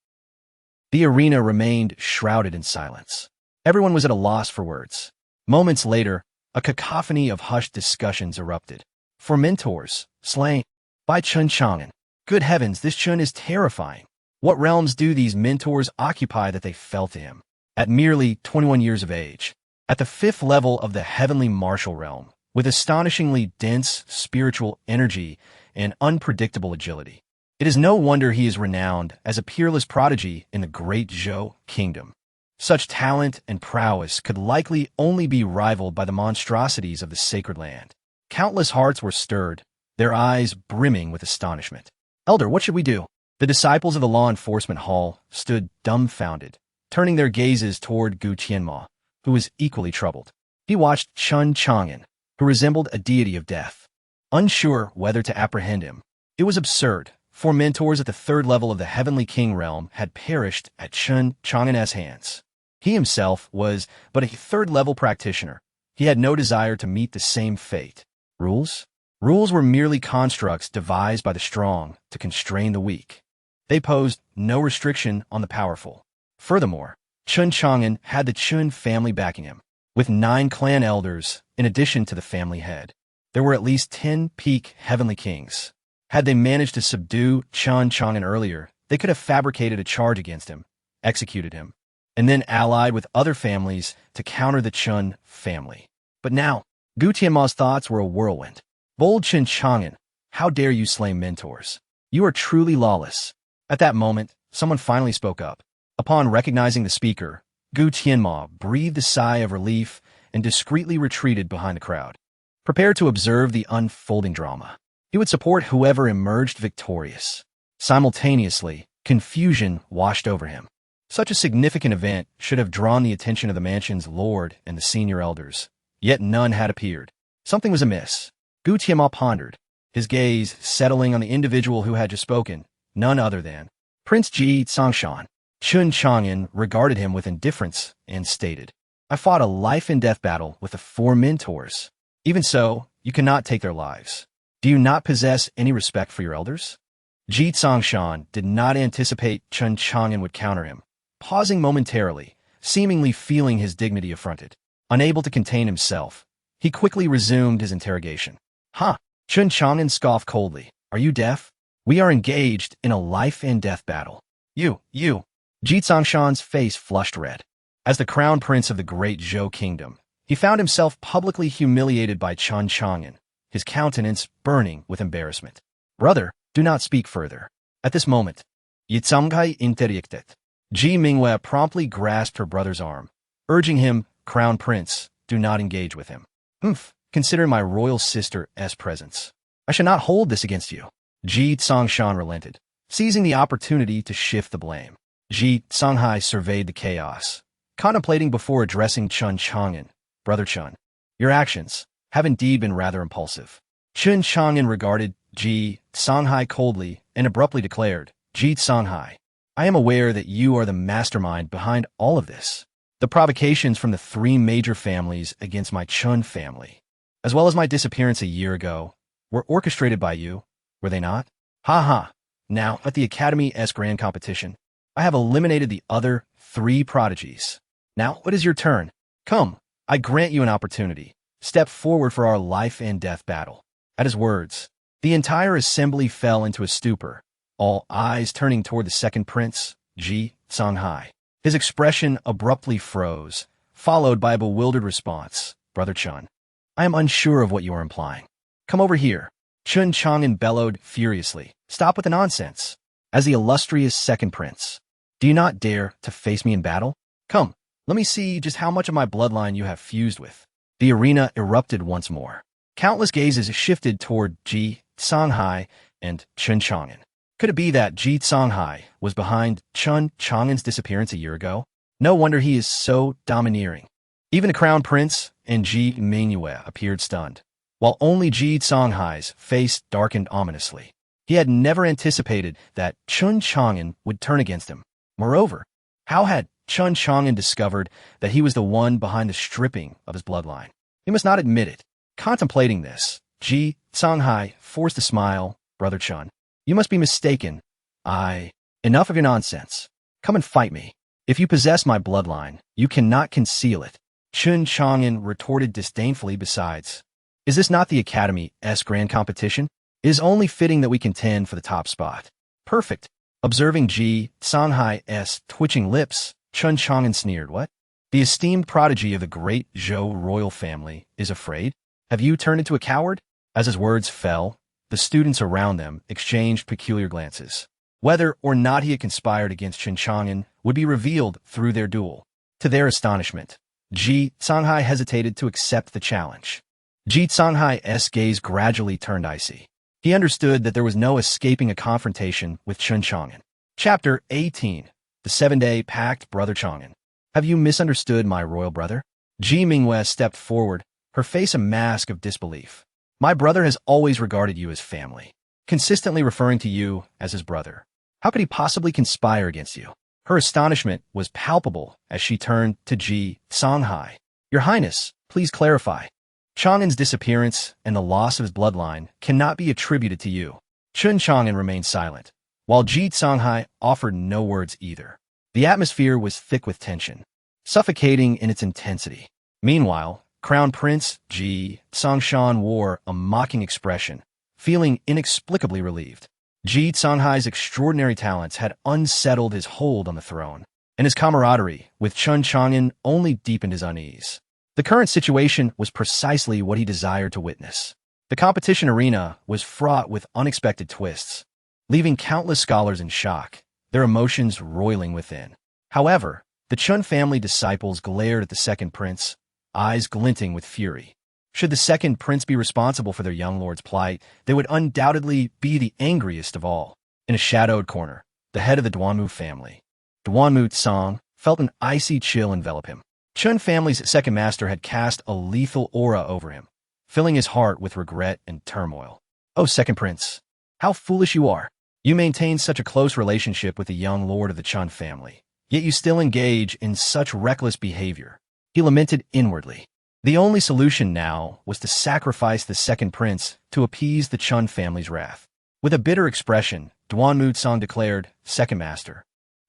The arena remained shrouded in silence. Everyone was at a loss for words. Moments later, a cacophony of hushed discussions erupted. "For mentors, slain by Chun Chang'an. Good heavens, this Chun is terrifying. What realms do these mentors occupy that they fell to him?" At merely 21 years of age, at the 5th level of the heavenly martial realm, with astonishingly dense spiritual energy and unpredictable agility, it is no wonder he is renowned as a peerless prodigy in the great Zhou kingdom. Such talent and prowess could likely only be rivaled by the monstrosities of the Sacred Land. Countless hearts were stirred, their eyes brimming with astonishment. "Elder, what should we do?" The disciples of the law enforcement hall stood dumbfounded, turning their gazes toward Gu Tianma, who was equally troubled. He watched Chun Chang'an, who resembled a deity of death. Unsure whether to apprehend him, it was absurd, for mentors at the third level of the Heavenly King realm had perished at Chun Chang'an's hands. He himself was but a third-level practitioner. He had no desire to meet the same fate. Rules? Rules were merely constructs devised by the strong to constrain the weak. They posed no restriction on the powerful. Furthermore, Chun Chang'an had the Chun family backing him, with 9 clan elders in addition to the family head. There were at least 10 peak Heavenly Kings. Had they managed to subdue Chun Chang'an earlier, they could have fabricated a charge against him, executed him, and then allied with other families to counter the Chun family. But now, Gu Tianma's thoughts were a whirlwind. Bold Chun Chang'an, how dare you slay mentors? You are truly lawless. At that moment, someone finally spoke up. Upon recognizing the speaker, Gu Tianma breathed a sigh of relief and discreetly retreated behind the crowd, prepared to observe the unfolding drama. He would support whoever emerged victorious. Simultaneously, confusion washed over him. Such a significant event should have drawn the attention of the mansion's lord and the senior elders, yet none had appeared. Something was amiss. Gu Tianma pondered, his gaze settling on the individual who had just spoken, none other than Prince Ji Tsongshan. Chun Chang'an regarded him with indifference and stated, I fought a life-and-death battle with the 4 mentors. Even so, you cannot take their lives. Do you not possess any respect for your elders? Ji Tsongshan did not anticipate Chun Chang'an would counter him, pausing momentarily, seemingly feeling his dignity affronted. Unable to contain himself, he quickly resumed his interrogation. Chun Chang'an scoffed coldly. Are you deaf? We are engaged in a life-and-death battle. You. Ji Tsongshan's face flushed red. As the crown prince of the great Zhou kingdom, he found himself publicly humiliated by Chun Chang'an, his countenance burning with embarrassment. Brother, do not speak further. At this moment, Yitsamgai interjected. Ji Minghua promptly grasped her brother's arm, urging him, Crown Prince, do not engage with him. Consider my royal sister's presence. I shall not hold this against you. Ji Tsongshan relented, seizing the opportunity to shift the blame. Ji Tsanghai surveyed the chaos, contemplating before addressing Chun Chang'an. Brother Chun, your actions have indeed been rather impulsive. Chun Chang'an regarded Ji Tsanghai coldly and abruptly declared, Ji Tsanghai, I am aware that you are the mastermind behind all of this. The provocations from the 3 major families against my Chun family, as well as my disappearance a year ago, were orchestrated by you, were they not? Now, at the Academy's grand competition, I have eliminated the other 3 prodigies. Now, what is your turn? Come, I grant you an opportunity. Step forward for our life-and-death battle. At his words, the entire assembly fell into a stupor, all eyes turning toward the second prince, Ji Tsanghai. His expression abruptly froze, followed by a bewildered response. Brother Chun, I am unsure of what you are implying. Come over here. Chun Chang'an bellowed furiously. Stop with the nonsense. As the illustrious second prince, do you not dare to face me in battle? Come, let me see just how much of my bloodline you have fused with. The arena erupted once more. Countless gazes shifted toward Ji Tsanghai and Chun Chang'an. Could it be that Ji Tsanghai was behind Chun Chang'an's disappearance a year ago? No wonder he is so domineering. Even the crown prince and Ji Minghua appeared stunned, while only Ji Tsanghai's face darkened ominously. He had never anticipated that Chun Chang'an would turn against him. Moreover, how had Chun Chang'an discovered that he was the one behind the stripping of his bloodline? He must not admit it. Contemplating this, Ji Tsanghai forced a smile. Brother Chun, you must be mistaken. Enough of your nonsense. Come and fight me. If you possess my bloodline, you cannot conceal it. Chun Chang'an retorted disdainfully. Besides, is this not the Academy's grand competition? It is only fitting that we contend for the top spot. Perfect. Observing Ji Tsanghai's twitching lips, Chun Chang'an sneered. What? The esteemed prodigy of the great Zhou royal family is afraid? Have you turned into a coward? As his words fell, the students around them exchanged peculiar glances. Whether or not he had conspired against Chun Chang'an would be revealed through their duel. To their astonishment, Ji Tsanghai hesitated to accept the challenge. Ji Tsanghai's gaze gradually turned icy. He understood that there was no escaping a confrontation with Chun Chang'an. Chapter 18. The 7-Day Pact. Brother Chang'an. Have you misunderstood my royal brother? Ji Mingwei stepped forward, her face a mask of disbelief. My brother has always regarded you as family, consistently referring to you as his brother. How could he possibly conspire against you? Her astonishment was palpable as she turned to Ji Songhai. Your Highness, please clarify. Chang'an's disappearance and the loss of his bloodline cannot be attributed to you. Chun Chang'an remained silent, while Ji Songhai offered no words either. The atmosphere was thick with tension, suffocating in its intensity. Meanwhile, Crown Prince Ji Songshan wore a mocking expression, feeling inexplicably relieved. Ji Songhai's extraordinary talents had unsettled his hold on the throne, and his camaraderie with Chun Chang'an only deepened his unease. The current situation was precisely what he desired to witness. The competition arena was fraught with unexpected twists, leaving countless scholars in shock, their emotions roiling within. However, the Chun family disciples glared at the second prince, eyes glinting with fury. Should the second prince be responsible for their young lord's plight, they would undoubtedly be the angriest of all. In a shadowed corner, the head of the Duanmu family, Duanmu Tsang, felt an icy chill envelop him. Chun family's second master had cast a lethal aura over him, filling his heart with regret and turmoil. Oh, second prince, how foolish you are. You maintain such a close relationship with the young lord of the Chun family, yet you still engage in such reckless behavior. He lamented inwardly. The only solution now was to sacrifice the second prince to appease the Chun family's wrath. With a bitter expression, Duanmu Tsang declared, Second Master,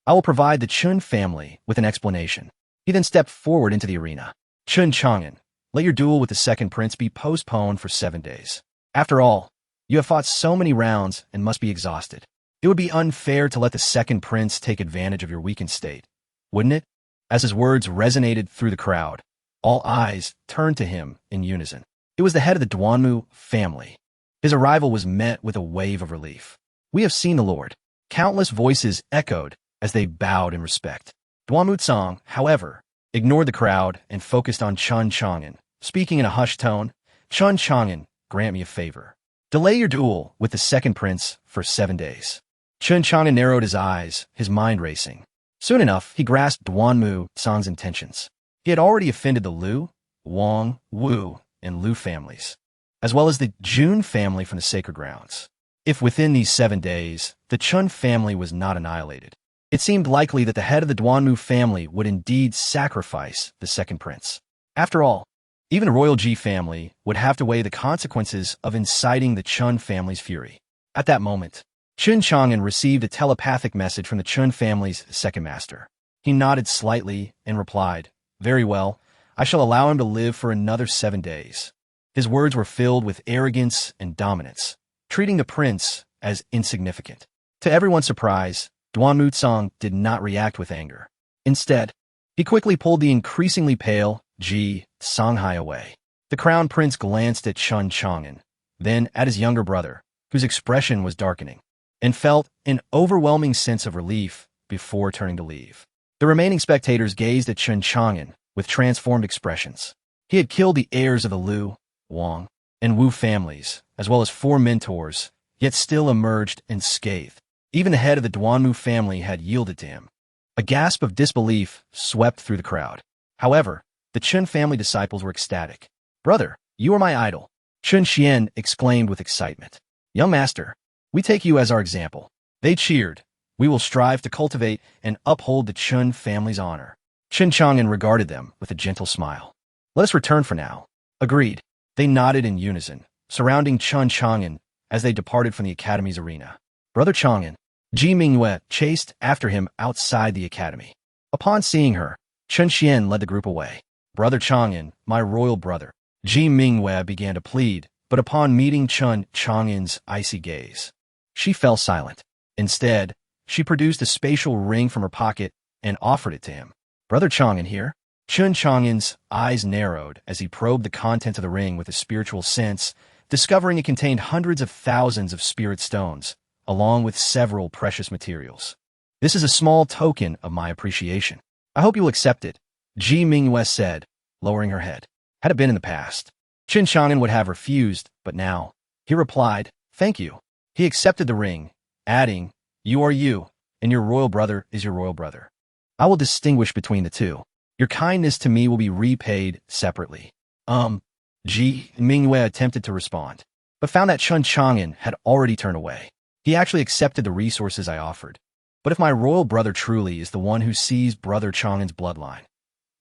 I will provide the Chun family with an explanation. He then stepped forward into the arena. Chun Chang'an, let your duel with the second prince be postponed for 7 days. After all, you have fought so many rounds and must be exhausted. It would be unfair to let the second prince take advantage of your weakened state, wouldn't it? As his words resonated through the crowd, all eyes turned to him in unison. It was the head of the Duanmu family. His arrival was met with a wave of relief. We have seen the Lord. Countless voices echoed as they bowed in respect. Duanmu Tsang, however, ignored the crowd and focused on Chun Chang'an, speaking in a hushed tone. Chun Chang'an, grant me a favor. Delay your duel with the second prince for 7 days. Chun Chang'an narrowed his eyes, his mind racing. Soon enough, he grasped Duanmu Tsang's intentions. He had already offended the Liu, Wang, Wu, and Lu families, as well as the Jun family from the sacred grounds. If within these 7 days, the Chun family was not annihilated, it seemed likely that the head of the Duanmu family would indeed sacrifice the second prince. After all, even the royal Ji family would have to weigh the consequences of inciting the Chun family's fury. At that moment, Chun Chang'an received a telepathic message from the Chun family's second master. He nodded slightly and replied, Very well, I shall allow him to live for another 7 days. His words were filled with arrogance and dominance, treating the prince as insignificant. To everyone's surprise, Duanmu Tsang did not react with anger. Instead, he quickly pulled the increasingly pale Ji Songhai away. The crown prince glanced at Chun Chang'an, then at his younger brother, whose expression was darkening, and felt an overwhelming sense of relief before turning to leave. The remaining spectators gazed at Chun Chang'an with transformed expressions. He had killed the heirs of the Liu, Wang, and Wu families, as well as 4 mentors, yet still emerged unscathed. Even the head of the Duanmu family had yielded to him. A gasp of disbelief swept through the crowd. However, the Chun family disciples were ecstatic. Brother, you are my idol, Chun Xian exclaimed with excitement. Young master, we take you as our example. They cheered. We will strive to cultivate and uphold the Chun family's honor. Chun Chang'an regarded them with a gentle smile. Let us return for now. Agreed. They nodded in unison, surrounding Chun Chang'an as they departed from the academy's arena. Brother Chang'an, Ji Mingwei chased after him outside the academy. Upon seeing her, Chun Xian led the group away. Brother Chang'an, my royal brother, Ji Mingwei began to plead, but upon meeting Chun Chang'an's icy gaze, she fell silent. Instead, she produced a spatial ring from her pocket and offered it to him. Brother Chang'an here? Chun Chang'an's eyes narrowed as he probed the contents of the ring with a spiritual sense, discovering it contained hundreds of thousands of spirit stones, along with several precious materials. This is a small token of my appreciation. I hope you'll accept it, Ji Mingwei said, lowering her head. Had it been in the past, Chun Chang'an would have refused, but now, he replied, Thank you. He accepted the ring, adding, You are you, and your royal brother is your royal brother. I will distinguish between the two. Your kindness to me will be repaid separately. Mingyue attempted to respond, but found that Chun Chang'an had already turned away. He actually accepted the resources I offered. But if my royal brother truly is the one who sees brother Chang'an's bloodline,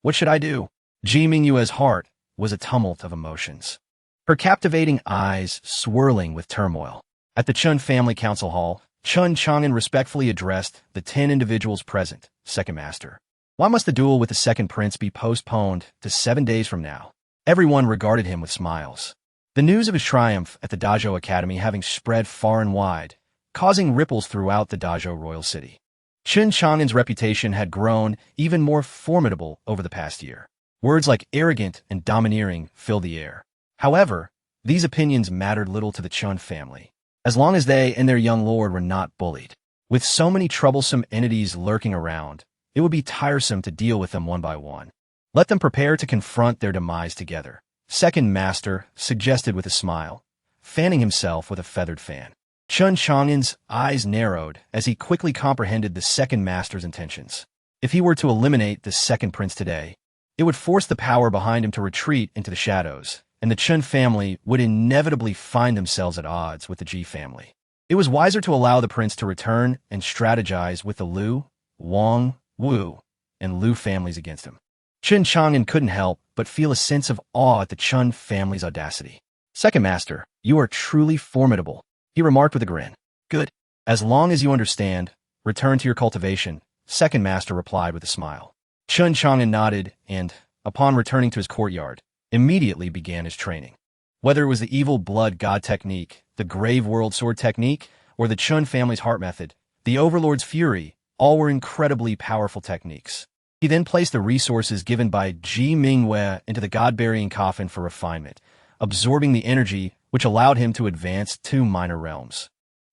what should I do? Ji Mingyue's heart was a tumult of emotions, her captivating eyes swirling with turmoil. At the Chun family council hall, Chun Chang'an respectfully addressed the 10 individuals present. Second Master, why must the duel with the second prince be postponed to 7 days from now? Everyone regarded him with smiles. The news of his triumph at the Dajo Academy having spread far and wide, causing ripples throughout the Dajo royal city. Chun Chang'an's reputation had grown even more formidable over the past year. Words like arrogant and domineering filled the air. However, these opinions mattered little to the Chun family, as long as they and their young lord were not bullied. With so many troublesome entities lurking around, it would be tiresome to deal with them one by one. Let them prepare to confront their demise together, Second Master suggested with a smile, fanning himself with a feathered fan. Chun Chang'an's eyes narrowed as he quickly comprehended the Second Master's intentions. If he were to eliminate the second prince today, it would force the power behind him to retreat into the shadows, and the Chun family would inevitably find themselves at odds with the Ji family. It was wiser to allow the prince to return and strategize with the Liu, Wang, Wu, and Liu families against him. Chun Chang'an couldn't help but feel a sense of awe at the Chun family's audacity. Second Master, you are truly formidable, he remarked with a grin. Good. As long as you understand, return to your cultivation, Second Master replied with a smile. Chun Chang'an nodded and, upon returning to his courtyard, immediately began his training. Whether it was the evil blood god technique, the grave world sword technique, or the Chun family's heart method, the overlord's fury, all were incredibly powerful techniques. He then placed the resources given by Ji Mingyue into the god-burying coffin for refinement, absorbing the energy which allowed him to advance 2 minor realms.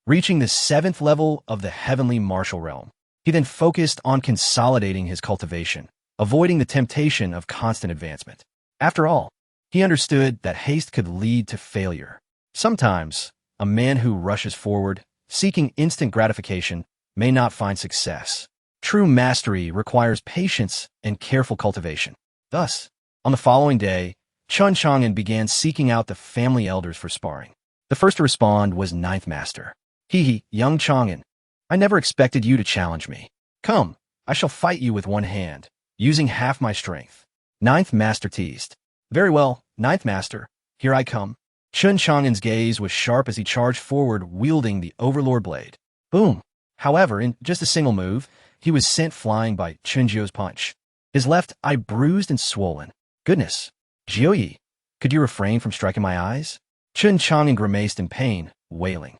Reaching the 7th level of the heavenly martial realm, he then focused on consolidating his cultivation, avoiding the temptation of constant advancement. After all, he understood that haste could lead to failure. Sometimes, a man who rushes forward, seeking instant gratification, may not find success. True mastery requires patience and careful cultivation. Thus, on the following day, Chun Chang'an began seeking out the family elders for sparring. The first to respond was Ninth Master. Young Chang'an, I never expected you to challenge me. Come, I shall fight you with one hand, using half my strength. Ninth Master teased. Very well, Ninth Master, here I come. Chun Chang'an's gaze was sharp as he charged forward wielding the Overlord blade. Boom! However, in just a single move, he was sent flying by Chunjio's punch. His left eye bruised and swollen. Goodness! Jioyi, could you refrain from striking my eyes? Chun Chang'an grimaced in pain, wailing.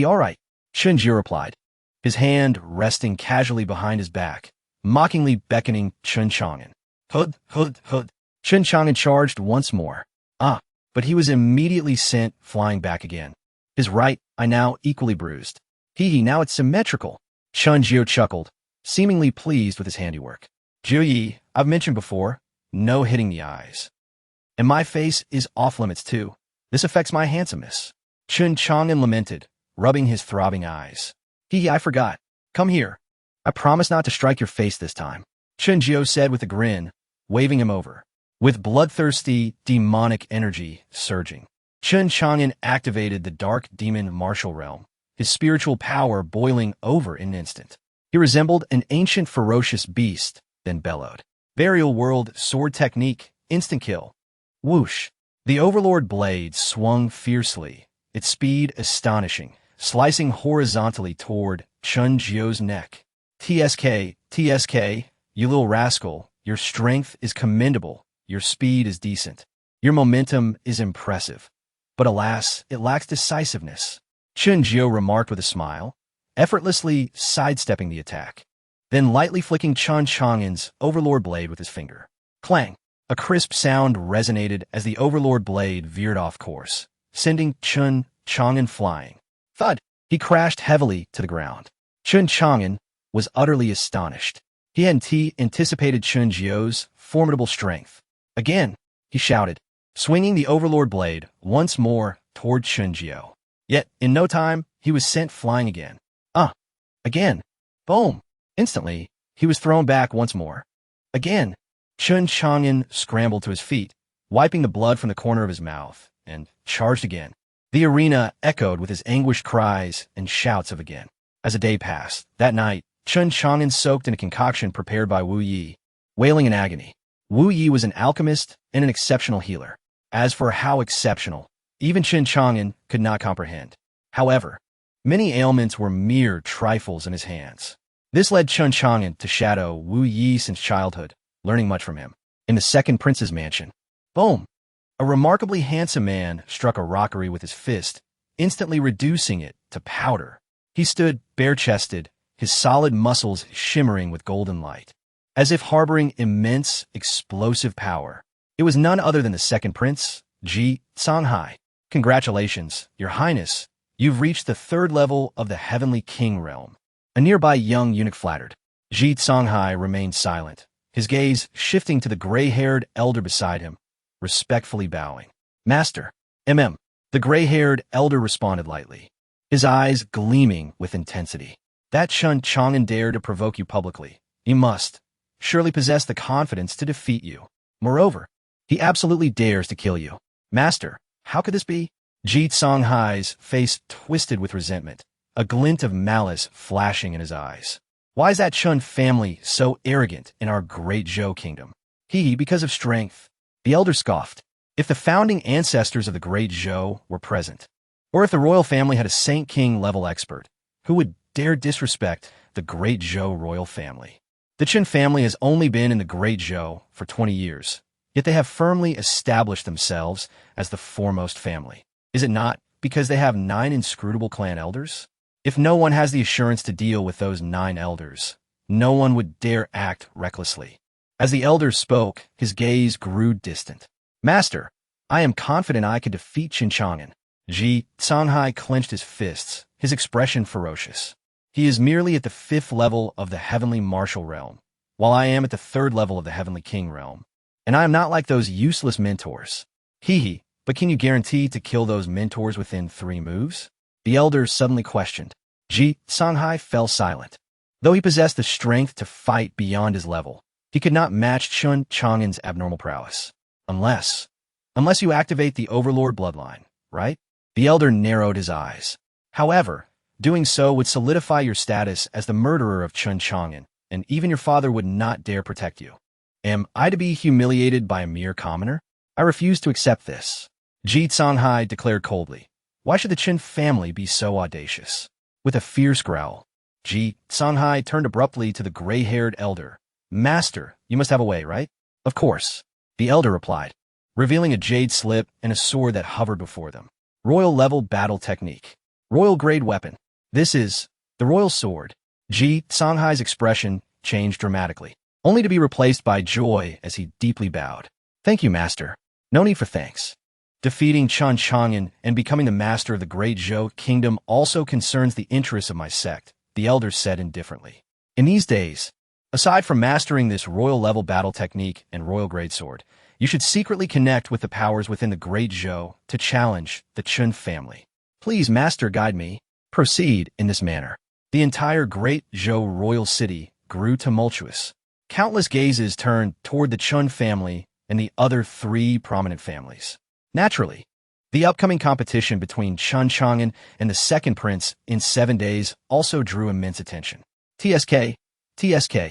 All right, Chunjio replied, his hand resting casually behind his back, mockingly beckoning Chun Chang'an. Hud. Chun Chang'an charged once more. But he was immediately sent flying back again. His right eye now equally bruised. Now it's symmetrical. Chunjio chuckled, seemingly pleased with his handiwork. Jioyi, I've mentioned before, no hitting the eyes. And my face is off limits too. This affects my handsomeness. Chun Chang'an lamented, rubbing his throbbing eyes. I forgot. Come here. I promise not to strike your face this time. Chunjio said with a grin, waving him over. With bloodthirsty, demonic energy surging, Chun Chang'an activated the dark demon martial realm, his spiritual power boiling over in an instant. He resembled an ancient ferocious beast, then bellowed. Burial world sword technique, instant kill. Whoosh! The Overlord blade swung fiercely, its speed astonishing, slicing horizontally toward Chunjio's neck. TSK, you little rascal, your strength is commendable, your speed is decent, your momentum is impressive. But alas, it lacks decisiveness. Chunjio remarked with a smile, effortlessly sidestepping the attack, then lightly flicking Chun Chang'an's Overlord blade with his finger. Clang! A crisp sound resonated as the Overlord blade veered off course, sending Chun Chang'an flying. Thud! He crashed heavily to the ground. Chun Chang'an was utterly astonished. He hadn't anticipated Chunjio's formidable strength. Again, he shouted, swinging the Overlord blade once more toward Chunjio. Yet, in no time, he was sent flying again. Again. Boom. Instantly, he was thrown back once more. Again. Chun Chang'an scrambled to his feet, wiping the blood from the corner of his mouth, and charged again. The arena echoed with his anguished cries and shouts of again. As a day passed, that night, Chun Chang'an soaked in a concoction prepared by Wu Yi, wailing in agony. Wu Yi was an alchemist and an exceptional healer. As for how exceptional, even Chun Chang'an could not comprehend. However, many ailments were mere trifles in his hands. This led Chun Chang'an to shadow Wu Yi since childhood, learning much from him. In the second prince's mansion, boom! A remarkably handsome man struck a rockery with his fist, instantly reducing it to powder. He stood bare-chested, his solid muscles shimmering with golden light, as if harboring immense, explosive power. It was none other than the second prince, Ji Songhai. Congratulations, your highness. You've reached the third level of the heavenly king realm. A nearby young eunuch flattered. Ji Songhai remained silent, his gaze shifting to the gray-haired elder beside him, respectfully bowing. Master, the gray-haired elder responded lightly, his eyes gleaming with intensity. That Chun Chang'an dared to provoke you publicly. He must surely possess the confidence to defeat you. Moreover, he absolutely dares to kill you. Master, how could this be? Ji Songhai's face twisted with resentment, a glint of malice flashing in his eyes. Why is that Chun family so arrogant in our great Zhou kingdom? Because of strength. The elder scoffed. If the founding ancestors of the great Zhou were present, or if the royal family had a Saint King level expert, who would dare disrespect the great Zhou royal family? The Chun family has only been in the great Zhou for 20 years, yet they have firmly established themselves as the foremost family. Is it not because they have 9 inscrutable clan elders? If no one has the assurance to deal with those 9 elders, no one would dare act recklessly. As the elder spoke, his gaze grew distant. Master, I am confident I could defeat Chun Chang'an. Ji Songhai clenched his fists, his expression ferocious. He is merely at the 5th level of the heavenly martial realm, while I am at the 3rd level of the heavenly king realm. And I am not like those useless mentors. But can you guarantee to kill those mentors within 3 moves? The elder suddenly questioned. Ji Songhai fell silent. Though he possessed the strength to fight beyond his level, he could not match Chun Chang'an's abnormal prowess. Unless you activate the Overlord bloodline, right? The elder narrowed his eyes. However, doing so would solidify your status as the murderer of Chun Chang'an, and even your father would not dare protect you. Am I to be humiliated by a mere commoner? I refuse to accept this. Ji Songhai declared coldly. Why should the Chun family be so audacious? With a fierce growl, Ji Songhai turned abruptly to the gray-haired elder. Master, you must have a way, right? Of course, the elder replied, revealing a jade slip and a sword that hovered before them. Royal-level battle technique. Royal-grade weapon. This is the royal sword. Ji Songhai's expression changed dramatically, only to be replaced by joy as he deeply bowed. Thank you, master. No need for thanks. Defeating Chun Chang'an and becoming the master of the great Zhou kingdom also concerns the interests of my sect, the elder said indifferently. In these days, aside from mastering this royal-level battle technique and royal-grade sword, you should secretly connect with the powers within the great Zhou to challenge the Chun family. Please, master, guide me. Proceed in this manner. The entire great Zhou royal city grew tumultuous. Countless gazes turned toward the Chun family and the other 3 prominent families. Naturally, the upcoming competition between Chun Chang'an and the second prince in 7 days also drew immense attention. TSK,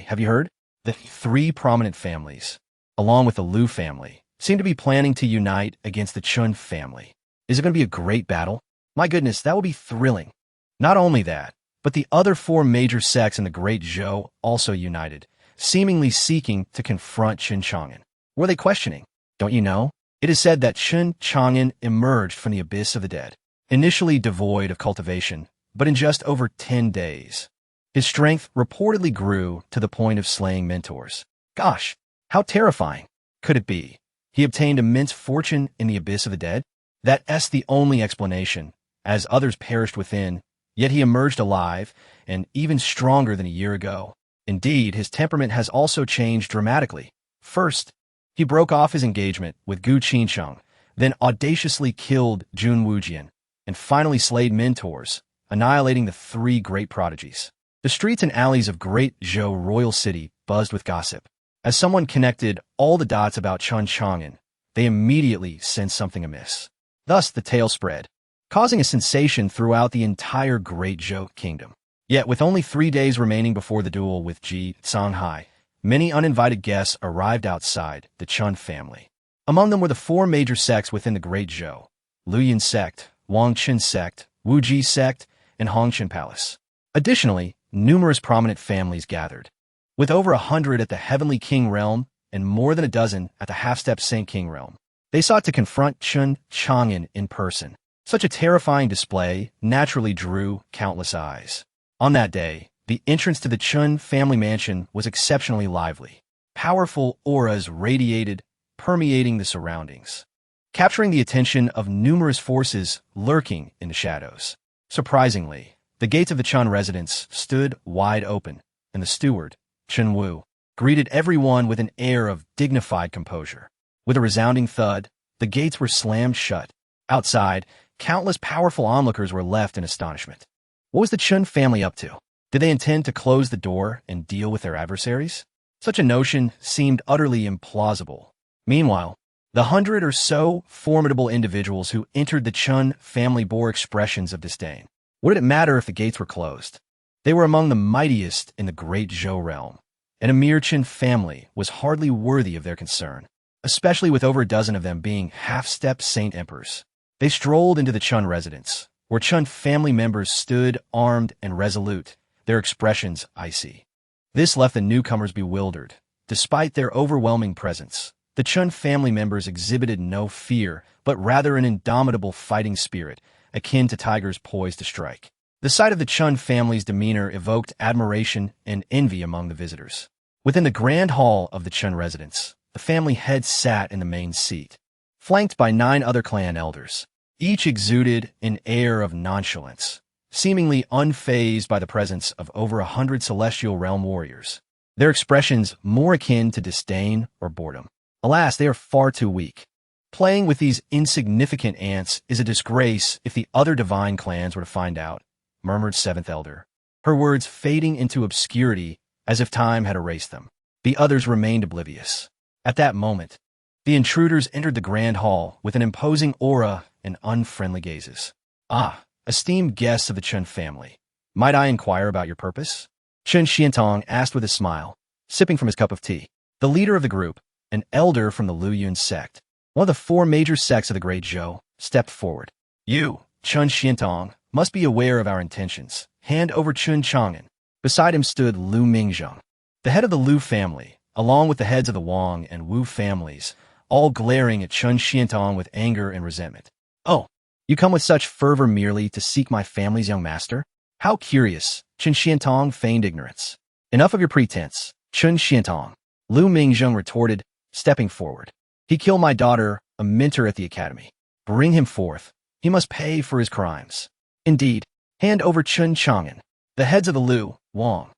have you heard? The 3 prominent families, along with the Liu family, seem to be planning to unite against the Chun family. Is it going to be a great battle? My goodness, that will be thrilling. Not only that, but the other 4 major sects in the great Zhou also united, seemingly seeking to confront Chun Chang'an. Were they questioning? Don't you know? It is said that Chun Chang'an emerged from the abyss of the dead, initially devoid of cultivation, but in just over 10 days. His strength reportedly grew to the point of slaying mentors. Gosh, how terrifying could it be? He obtained immense fortune in the abyss of the dead? That's the only explanation, as others perished within, yet he emerged alive and even stronger than a year ago. Indeed, his temperament has also changed dramatically. First, he broke off his engagement with Gu Qinsheng, then audaciously killed Jun Wujian, and finally slayed mentors, annihilating the three great prodigies. The streets and alleys of Great Zhou royal city buzzed with gossip. As someone connected all the dots about Chen Chang'an, they immediately sensed something amiss. Thus the tale spread, causing a sensation throughout the entire Great Zhou kingdom. Yet with only 3 days remaining before the duel with Ji Songhai, many uninvited guests arrived outside the Chen family. Among them were the 4 major sects within the Great Zhou: Luoyun sect, Wangqin sect, Wuji sect, and Hongqian Palace. Additionally, numerous prominent families gathered. With over 100 at the Heavenly King realm and more than a dozen at the half-step Saint King realm, they sought to confront Chen Chang'an in person. Such a terrifying display naturally drew countless eyes. On that day, the entrance to the Chen family mansion was exceptionally lively. Powerful auras radiated, permeating the surroundings, capturing the attention of numerous forces lurking in the shadows. Surprisingly, the gates of the Chen residence stood wide open, and the steward, Chen Wu, greeted everyone with an air of dignified composure. With a resounding thud, the gates were slammed shut. Outside, countless powerful onlookers were left in astonishment. What was the Chen family up to? Did they intend to close the door and deal with their adversaries? Such a notion seemed utterly implausible. Meanwhile, the 100 or so formidable individuals who entered the Chen family bore expressions of disdain. What did it matter if the gates were closed? They were among the mightiest in the Great Zhou realm, and a mere Chen family was hardly worthy of their concern, especially with over a dozen of them being half-step saint emperors. They strolled into the Chen residence, where Chen family members stood armed and resolute, their expressions icy. This left the newcomers bewildered. Despite their overwhelming presence, the Chen family members exhibited no fear, but rather an indomitable fighting spirit, akin to tigers poised to strike. The sight of the Chen family's demeanor evoked admiration and envy among the visitors. Within the grand hall of the Chen residence, the family head sat in the main seat, flanked by 9 other clan elders. Each exuded an air of nonchalance, seemingly unfazed by the presence of over 100 celestial realm warriors, their expressions more akin to disdain or boredom. Alas, they are far too weak. Playing with these insignificant ants is a disgrace if the other divine clans were to find out, murmured 7th Elder, her words fading into obscurity as if time had erased them. The others remained oblivious. At that moment, the intruders entered the grand hall with an imposing aura and unfriendly gazes. Ah, esteemed guests of the Chen family, might I inquire about your purpose? Chen Xiantong asked with a smile, sipping from his cup of tea. The leader of the group, an elder from the Luoyun sect, one of the 4 major sects of the Great Zhou, stepped forward. You, Chen Xiantong, must be aware of our intentions. Hand over Chen Chang'an. Beside him stood Lu Mingzheng, the head of the Lu family, along with the heads of the Wang and Wu families, all glaring at Chen Xiantong with anger and resentment. Oh, you come with such fervor merely to seek my family's young master? How curious, Chen Xiantong feigned ignorance. Enough of your pretense, Chen Xiantong, Lu Mingzheng retorted, stepping forward. He killed my daughter, a mentor at the academy. Bring him forth. He must pay for his crimes. Indeed, hand over Chen Chang'an. The heads of the Lu, Wang,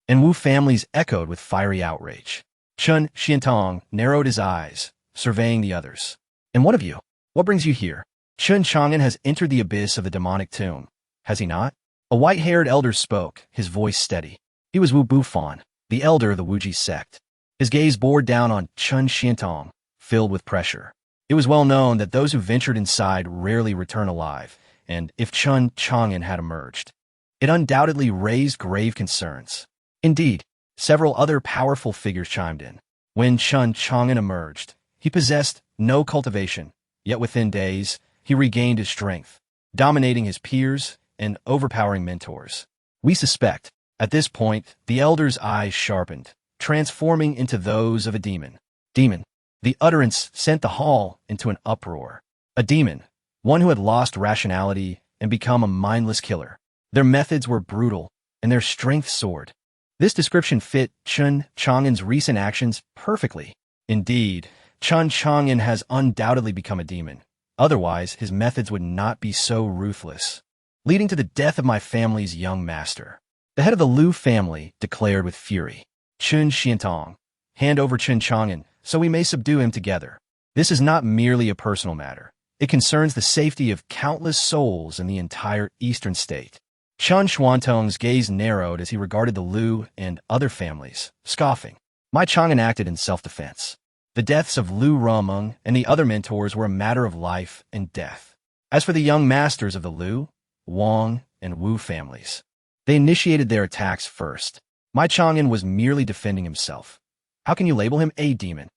and Wu families echoed with fiery outrage. Chen Xiantong narrowed his eyes, surveying the others. And what of you? What brings you here? Chen Chang'an has entered the abyss of the demonic tomb, has he not? A white-haired elder spoke, his voice steady. He was Wu Bufan, the elder of the Wuji sect. His gaze bore down on Chen Xiantong, filled with pressure. It was well known that those who ventured inside rarely return alive, and if Chen Chang'an had emerged, it undoubtedly raised grave concerns. Indeed, several other powerful figures chimed in. When Chen Chang'an emerged, he possessed no cultivation, yet within days, he regained his strength, dominating his peers and overpowering mentors. We suspect, at this point, the elder's eyes sharpened, transforming into those of a demon. Demon. The utterance sent the hall into an uproar. A demon, one who had lost rationality and become a mindless killer. Their methods were brutal, and their strength soared. This description fit Chen Chang'an's recent actions perfectly. Indeed, Chen Chang'an has undoubtedly become a demon. Otherwise, his methods would not be so ruthless, leading to the death of my family's young master. The head of the Lu family declared with fury. Chen Xiantong, hand over Chen Chang'an, so we may subdue him together. This is not merely a personal matter. It concerns the safety of countless souls in the entire eastern state. Chun Xuantong's gaze narrowed as he regarded the Lu and other families, scoffing. My Chang'an acted in self-defense. The deaths of Lu Rumeng and the other mentors were a matter of life and death. As for the young masters of the Lu, Wang, and Wu families, they initiated their attacks first. My Chang'an was merely defending himself. How can you label him a demon?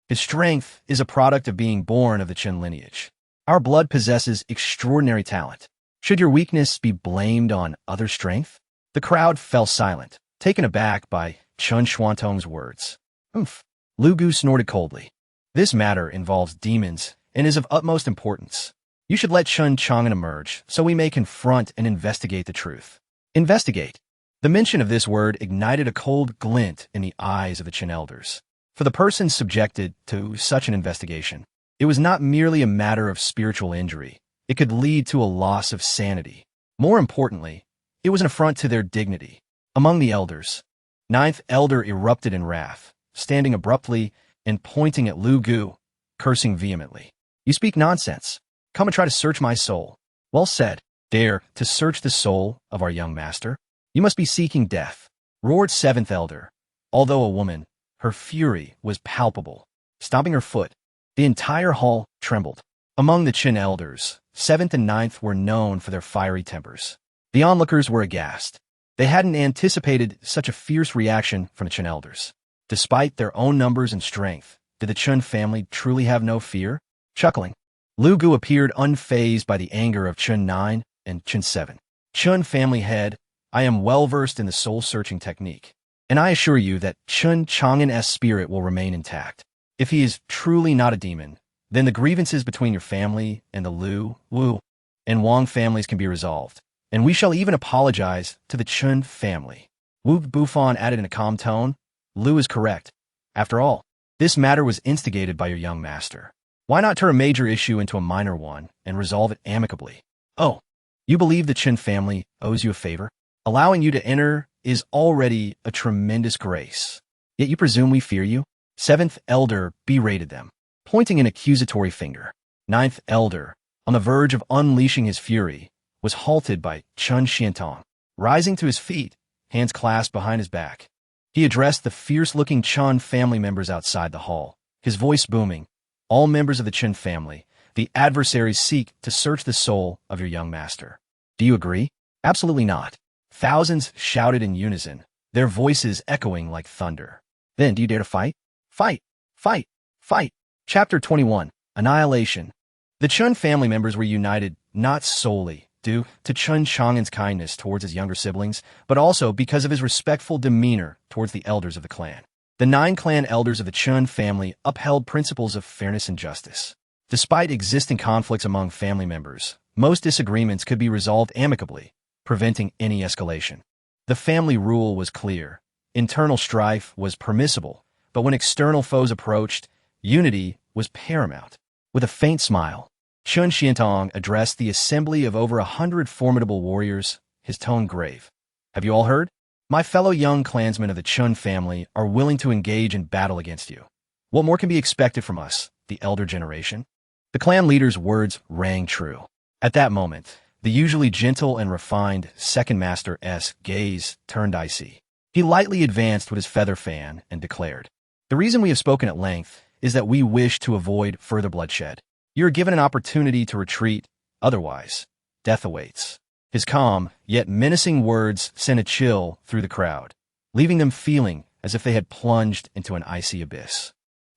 His strength is a product of being born of the Chen lineage. Our blood possesses extraordinary talent. Should your weakness be blamed on other strength? The crowd fell silent, taken aback by Chun Xuantong's words. Oomph. Lu Gu snorted coldly. This matter involves demons and is of utmost importance. You should let Chun Chang'an emerge so we may confront and investigate the truth. Investigate. The mention of this word ignited a cold glint in the eyes of the Chen elders. For the person subjected to such an investigation, it was not merely a matter of spiritual injury. It could lead to a loss of sanity. More importantly, it was an affront to their dignity. Among the elders, ninth elder erupted in wrath, standing abruptly and pointing at Lu Gu, cursing vehemently. You speak nonsense. Come and try to search my soul. Well said. Dare to search the soul of our young master? You must be seeking death, roared seventh elder. Although a woman, her fury was palpable. Stomping her foot, the entire hall trembled. Among the Chen elders, seventh and ninth were known for their fiery tempers. The onlookers were aghast. They hadn't anticipated such a fierce reaction from the Chen elders. Despite their own numbers and strength, did the Chen family truly have no fear? Chuckling, Lu Gu appeared unfazed by the anger of Chen 9 and Chen 7. Chen family head, I am well-versed in the soul-searching technique, and I assure you that Chun Chang'an's spirit will remain intact. If he is truly not a demon, then the grievances between your family and the Lu, Wu, and Wang families can be resolved, and we shall even apologize to the Chun family. Wu Bufan added in a calm tone, Lu is correct. After all, this matter was instigated by your young master. Why not turn a major issue into a minor one and resolve it amicably? Oh, you believe the Chen family owes you a favor? Allowing you to enter is already a tremendous grace. Yet you presume we fear you? Seventh elder berated them, pointing an accusatory finger. Ninth elder, on the verge of unleashing his fury, was halted by Chun Xiantong. Rising to his feet, hands clasped behind his back, he addressed the fierce-looking Chun family members outside the hall, his voice booming. All members of the Chen family, the adversaries seek to search the soul of your young master. Do you agree? Absolutely not. Thousands shouted in unison, their voices echoing like thunder. Then, do you dare to fight? Fight! Fight! Fight! Chapter 21. Annihilation. The Chun family members were united not solely due to Chun Chang'an's kindness towards his younger siblings, but also because of his respectful demeanor towards the elders of the clan. The 9 clan elders of the Chun family upheld principles of fairness and justice. Despite existing conflicts among family members, most disagreements could be resolved amicably, preventing any escalation. The family rule was clear. Internal strife was permissible, but when external foes approached, unity was paramount. With a faint smile, Chun Xiantong addressed the assembly of over 100 formidable warriors, his tone grave. Have you all heard? My fellow young clansmen of the Chun family are willing to engage in battle against you. What more can be expected from us, the elder generation? The clan leader's words rang true. At that moment, the usually gentle and refined second master's gaze turned icy. He lightly advanced with his feather fan and declared, The reason we have spoken at length is that we wish to avoid further bloodshed. You are given an opportunity to retreat, otherwise, death awaits. His calm, yet menacing words sent a chill through the crowd, leaving them feeling as if they had plunged into an icy abyss.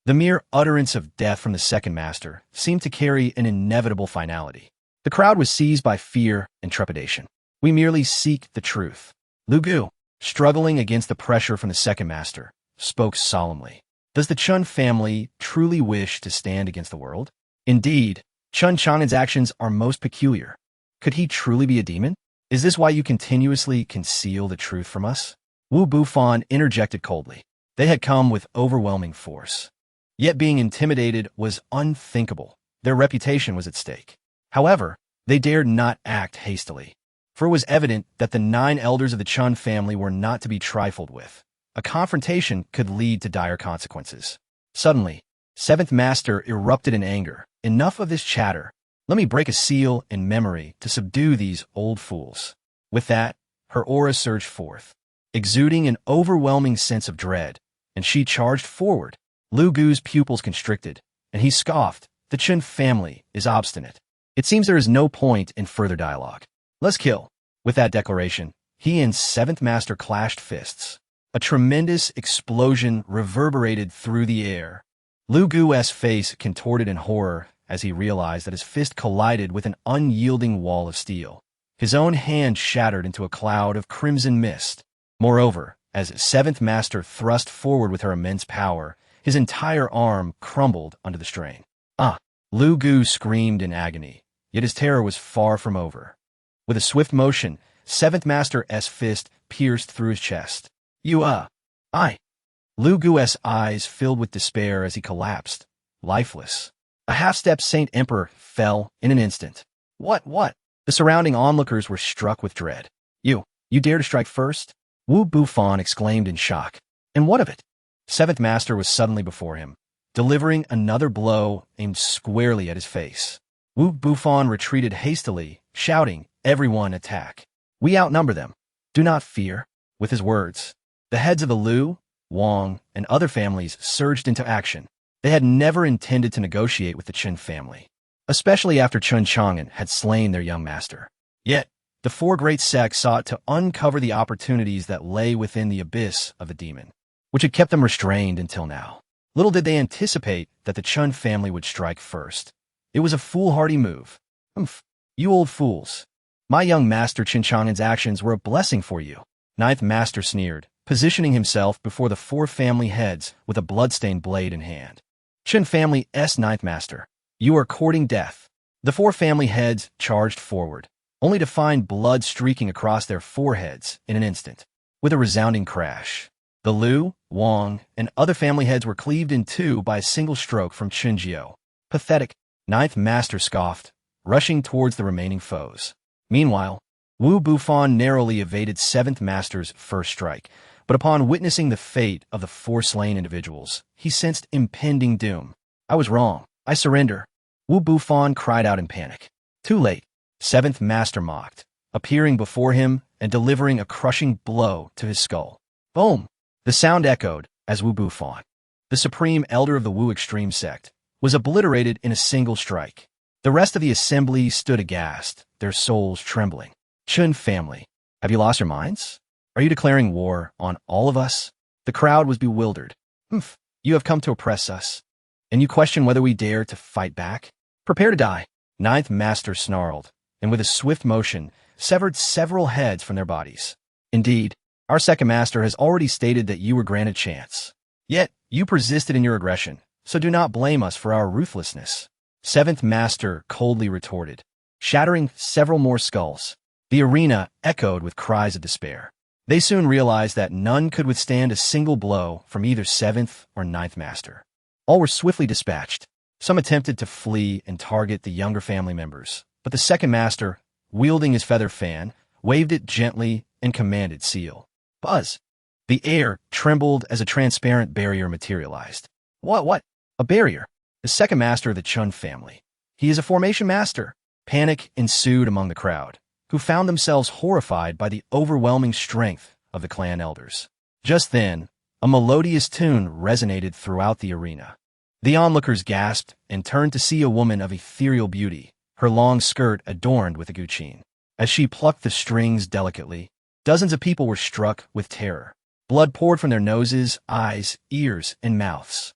The mere utterance of death from the second master seemed to carry an inevitable finality. The crowd was seized by fear and trepidation. We merely seek the truth. Lu Gu, struggling against the pressure from the second master, spoke solemnly. Does the Chun family truly wish to stand against the world? Indeed, Chun Chang'an's actions are most peculiar. Could he truly be a demon? Is this why you continuously conceal the truth from us? Wu Bufan interjected coldly. They had come with overwhelming force. Yet being intimidated was unthinkable. Their reputation was at stake. However, they dared not act hastily, for it was evident that the 9 elders of the Chun family were not to be trifled with. A confrontation could lead to dire consequences. Suddenly, Seventh Master erupted in anger. Enough of this chatter. Let me break a seal in memory to subdue these old fools. With that, her aura surged forth, exuding an overwhelming sense of dread, and she charged forward. Lu Gu's pupils constricted, and he scoffed. The Chen family is obstinate. It seems there is no point in further dialogue. Let's kill. With that declaration, he and Seventh Master clashed fists. A tremendous explosion reverberated through the air. Lu Gu's face contorted in horror as he realized that his fist collided with an unyielding wall of steel. His own hand shattered into a cloud of crimson mist. Moreover, as Seventh Master thrust forward with her immense power, his entire arm crumbled under the strain. Lu Gu screamed in agony, yet his terror was far from over. With a swift motion, Seventh Master's fist pierced through his chest. I. Lu Gu's eyes filled with despair as he collapsed, lifeless. A half-step Saint Emperor fell in an instant. What? The surrounding onlookers were struck with dread. You dare to strike first? Wu Bufan exclaimed in shock. And what of it? Seventh Master was suddenly before him, delivering another blow aimed squarely at his face. Wu Bufan retreated hastily, shouting, "Everyone attack. We outnumber them. Do not fear." With his words, the heads of the Lu, Wang, and other families surged into action. They had never intended to negotiate with the Chen family, especially after Chen Chang'an had slain their young master. Yet, the four great sects sought to uncover the opportunities that lay within the abyss of the demon, which had kept them restrained until now. Little did they anticipate that the Chen family would strike first. It was a foolhardy move. You old fools. My young master Chen Chang'an's actions were a blessing for you. Ninth Master sneered, positioning himself before the four family heads with a bloodstained blade in hand. Chen family's Ninth Master, you are courting death. The four family heads charged forward, only to find blood streaking across their foreheads in an instant. With a resounding crash, the Lu, Wang, and other family heads were cleaved in two by a single stroke from Chen Jiao. Pathetic. Ninth Master scoffed, rushing towards the remaining foes. Meanwhile, Wu Bufan narrowly evaded Seventh Master's first strike, but upon witnessing the fate of the four slain individuals, he sensed impending doom. I was wrong. I surrender. Wu Bufan cried out in panic. Too late. Seventh Master mocked, appearing before him and delivering a crushing blow to his skull. Boom! The sound echoed as Wu Bufan, the supreme elder of the Wu extreme sect, was obliterated in a single strike. The rest of the assembly stood aghast, their souls trembling. Chen family, have you lost your minds? Are you declaring war on all of us? The crowd was bewildered. You have come to oppress us, and you question whether we dare to fight back? Prepare to die. Ninth Master snarled, and with a swift motion, severed several heads from their bodies. Indeed, our second master has already stated that you were granted chance. Yet, you persisted in your aggression, so do not blame us for our ruthlessness. Seventh Master coldly retorted, shattering several more skulls. The arena echoed with cries of despair. They soon realized that none could withstand a single blow from either Seventh or Ninth Master. All were swiftly dispatched. Some attempted to flee and target the younger family members, but the second master, wielding his feather fan, waved it gently and commanded seal. Buzz! The air trembled as a transparent barrier materialized. What? A barrier? The second master of the Chun family. He is a formation master. Panic ensued among the crowd, who found themselves horrified by the overwhelming strength of the clan elders. Just then, a melodious tune resonated throughout the arena. The onlookers gasped and turned to see a woman of ethereal beauty, her long skirt adorned with a guqin. As she plucked the strings delicately, dozens of people were struck with terror. Blood poured from their noses, eyes, ears, and mouths.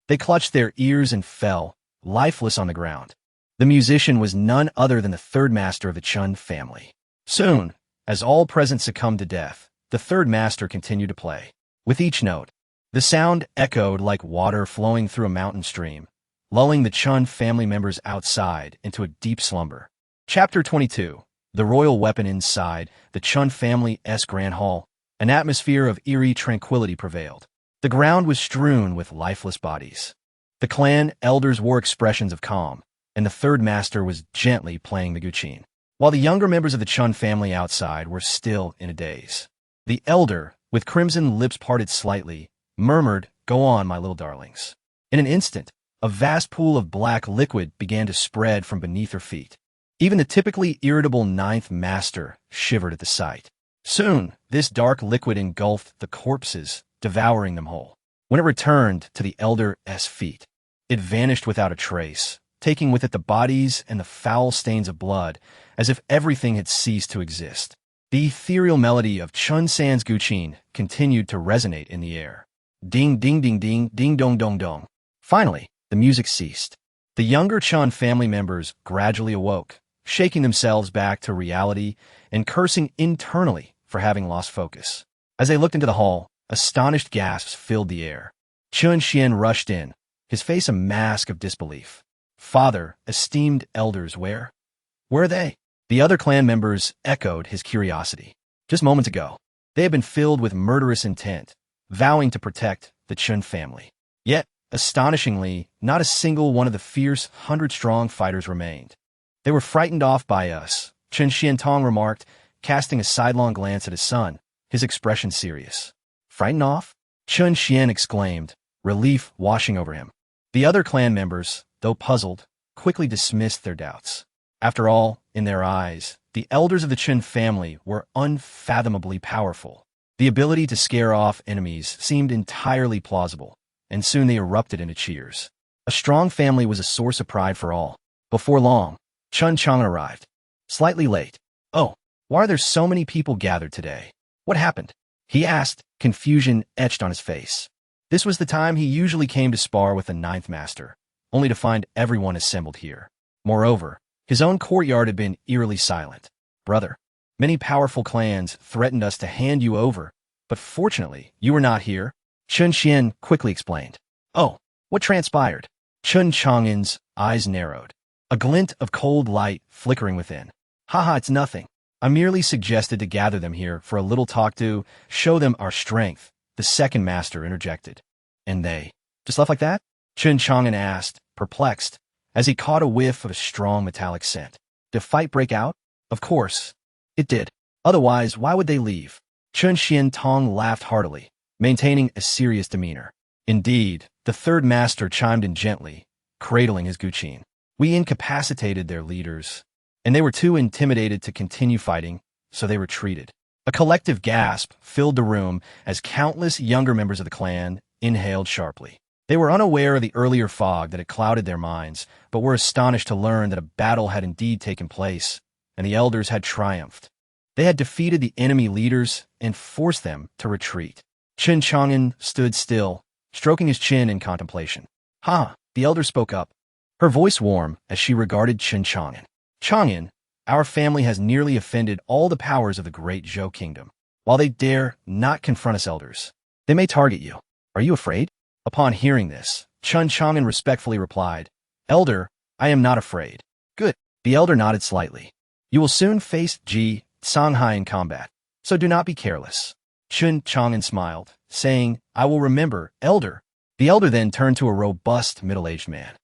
They clutched their ears and fell, lifeless on the ground. The musician was none other than the third master of the Chun family. Soon, as all present succumbed to death, the third master continued to play. With each note, the sound echoed like water flowing through a mountain stream, lulling the Chun family members outside into a deep slumber. Chapter 22. The royal weapon inside the Chun family's grand hall. An atmosphere of eerie tranquility prevailed. The ground was strewn with lifeless bodies. The clan elders wore expressions of calm, and the third master was gently playing the guqin, while the younger members of the Chun family outside were still in a daze. The elder, with crimson lips parted slightly, murmured, "Go on, my little darlings." In an instant, A vast pool of black liquid began to spread from beneath her feet. Even the typically irritable ninth master shivered at the sight. Soon, this dark liquid engulfed the corpses, devouring them whole. When it returned to the elder's feet, it vanished without a trace, taking with it the bodies and the foul stains of blood, as if everything had ceased to exist. The ethereal melody of Chun San's guqin continued to resonate in the air. Ding ding ding ding ding dong dong dong. Finally, the music ceased. The younger Chun family members gradually awoke, shaking themselves back to reality and cursing internally for having lost focus. As they looked into the hall, astonished gasps filled the air. Chun Xian rushed in, his face a mask of disbelief. Father, esteemed elders, where? Where are they? The other clan members echoed his curiosity. Just moments ago, they had been filled with murderous intent, vowing to protect the Chun family. Yet, astonishingly, not a single one of the fierce, 100-strong fighters remained. They were frightened off by us, Chun Xiantong remarked, casting a sidelong glance at his son, his expression serious. Frightened off? Chun Xian exclaimed, relief washing over him. The other clan members, though puzzled, quickly dismissed their doubts. After all, in their eyes, the elders of the Chun family were unfathomably powerful. The ability to scare off enemies seemed entirely plausible, and soon they erupted into cheers. A strong family was a source of pride for all. Before long, Chun Chang'an arrived. Slightly late. Oh, why are there so many people gathered today? What happened? He asked, confusion etched on his face. This was the time he usually came to spar with the ninth master, only to find everyone assembled here. Moreover, his own courtyard had been eerily silent. Brother, many powerful clans threatened us to hand you over, but fortunately, you were not here, Chun Xian quickly explained. Oh, what transpired? Chun Chang'an's eyes narrowed, a glint of cold light flickering within. Haha, it's nothing. I merely suggested to gather them here for a little talk to show them our strength, the second master interjected. And they just left like that? Chun Chang'an asked, perplexed, as he caught a whiff of a strong metallic scent. Did a fight break out? Of course. It did. Otherwise, why would they leave? Chun Xiantong laughed heartily, maintaining a serious demeanor. Indeed, the third master chimed in gently, cradling his guqin. We incapacitated their leaders, and they were too intimidated to continue fighting, so they retreated. A collective gasp filled the room as countless younger members of the clan inhaled sharply. They were unaware of the earlier fog that had clouded their minds, but were astonished to learn that a battle had indeed taken place, and the elders had triumphed. They had defeated the enemy leaders and forced them to retreat. Chun Chang'an stood still, stroking his chin in contemplation. Ha! The elder spoke up, her voice warm as she regarded Chun Chang'an. Chang'an, our family has nearly offended all the powers of the great Zhou kingdom. While they dare not confront us elders, they may target you. Are you afraid? Upon hearing this, Chun Chang'an respectfully replied, Elder, I am not afraid. Good. The elder nodded slightly. You will soon face Ji Songhai in combat, so do not be careless. Chun Chang'an smiled, saying, I will remember, Elder. The elder then turned to a robust middle-aged man.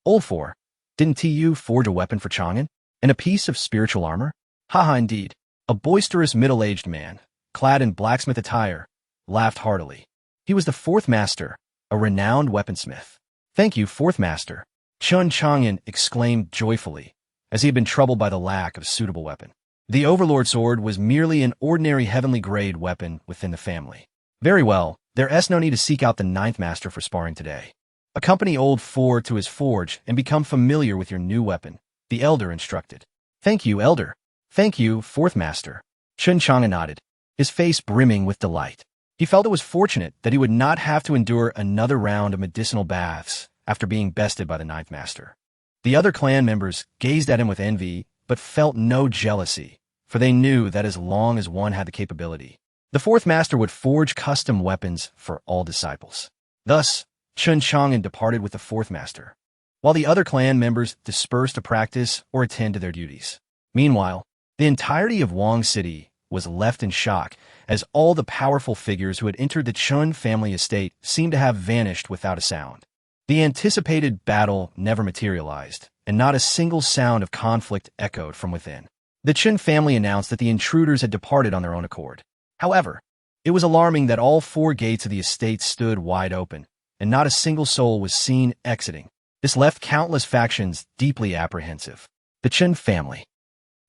Old four, didn't Tu forge a weapon for Chang'an? And a piece of spiritual armor? Haha, indeed. A boisterous middle-aged man, clad in blacksmith attire, laughed heartily. He was the fourth master, a renowned weaponsmith. Thank you, fourth master. Chun Chang'an exclaimed joyfully, as he had been troubled by the lack of a suitable weapon. The Overlord sword was merely an ordinary heavenly-grade weapon within the family. Very well, there's no need to seek out the ninth master for sparring today. Accompany old four to his forge and become familiar with your new weapon, the elder instructed. Thank you, elder. Thank you, fourth master. Chun Chang'an nodded, his face brimming with delight. He felt it was fortunate that he would not have to endure another round of medicinal baths after being bested by the ninth master. The other clan members gazed at him with envy, but felt no jealousy, for they knew that as long as one had the capability, the fourth master would forge custom weapons for all disciples. Thus, Chun Chang'an departed with the fourth master, while the other clan members dispersed to practice or attend to their duties. Meanwhile, the entirety of Wang City was left in shock as all the powerful figures who had entered the Chun family estate seemed to have vanished without a sound. The anticipated battle never materialized, and not a single sound of conflict echoed from within. The Chun family announced that the intruders had departed on their own accord. However, it was alarming that all four gates of the estate stood wide open, and not a single soul was seen exiting. This left countless factions deeply apprehensive. The Chen family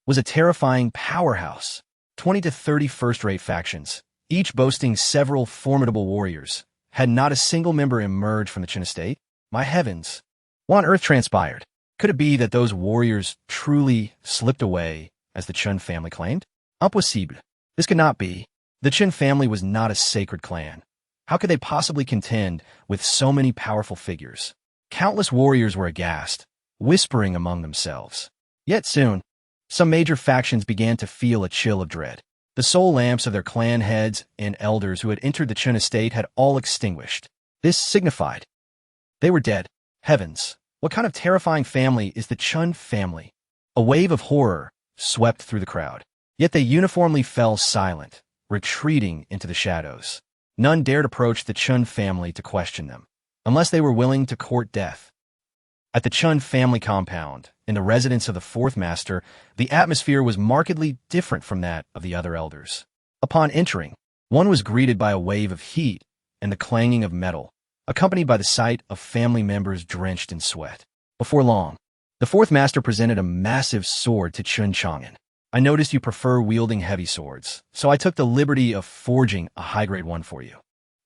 was a terrifying powerhouse. 20 to 30 first-rate factions, each boasting several formidable warriors. Had not a single member emerged from the Chen estate? My heavens! What on earth transpired? Could it be that those warriors truly slipped away, as the Chen family claimed? Impossible. This could not be. The Chen family was not a sacred clan. How could they possibly contend with so many powerful figures? Countless warriors were aghast, whispering among themselves. Yet soon, some major factions began to feel a chill of dread. The soul lamps of their clan heads and elders who had entered the Chen estate had all extinguished. This signified they were dead. Heavens, what kind of terrifying family is the Chen family? A wave of horror swept through the crowd. Yet they uniformly fell silent, retreating into the shadows. None dared approach the Chen family to question them, unless they were willing to court death. At the Chen family compound, in the residence of the fourth master, the atmosphere was markedly different from that of the other elders. Upon entering, one was greeted by a wave of heat and the clanging of metal, accompanied by the sight of family members drenched in sweat. Before long, the fourth master presented a massive sword to Chen Chang'an. I noticed you prefer wielding heavy swords, so I took the liberty of forging a high-grade one for you.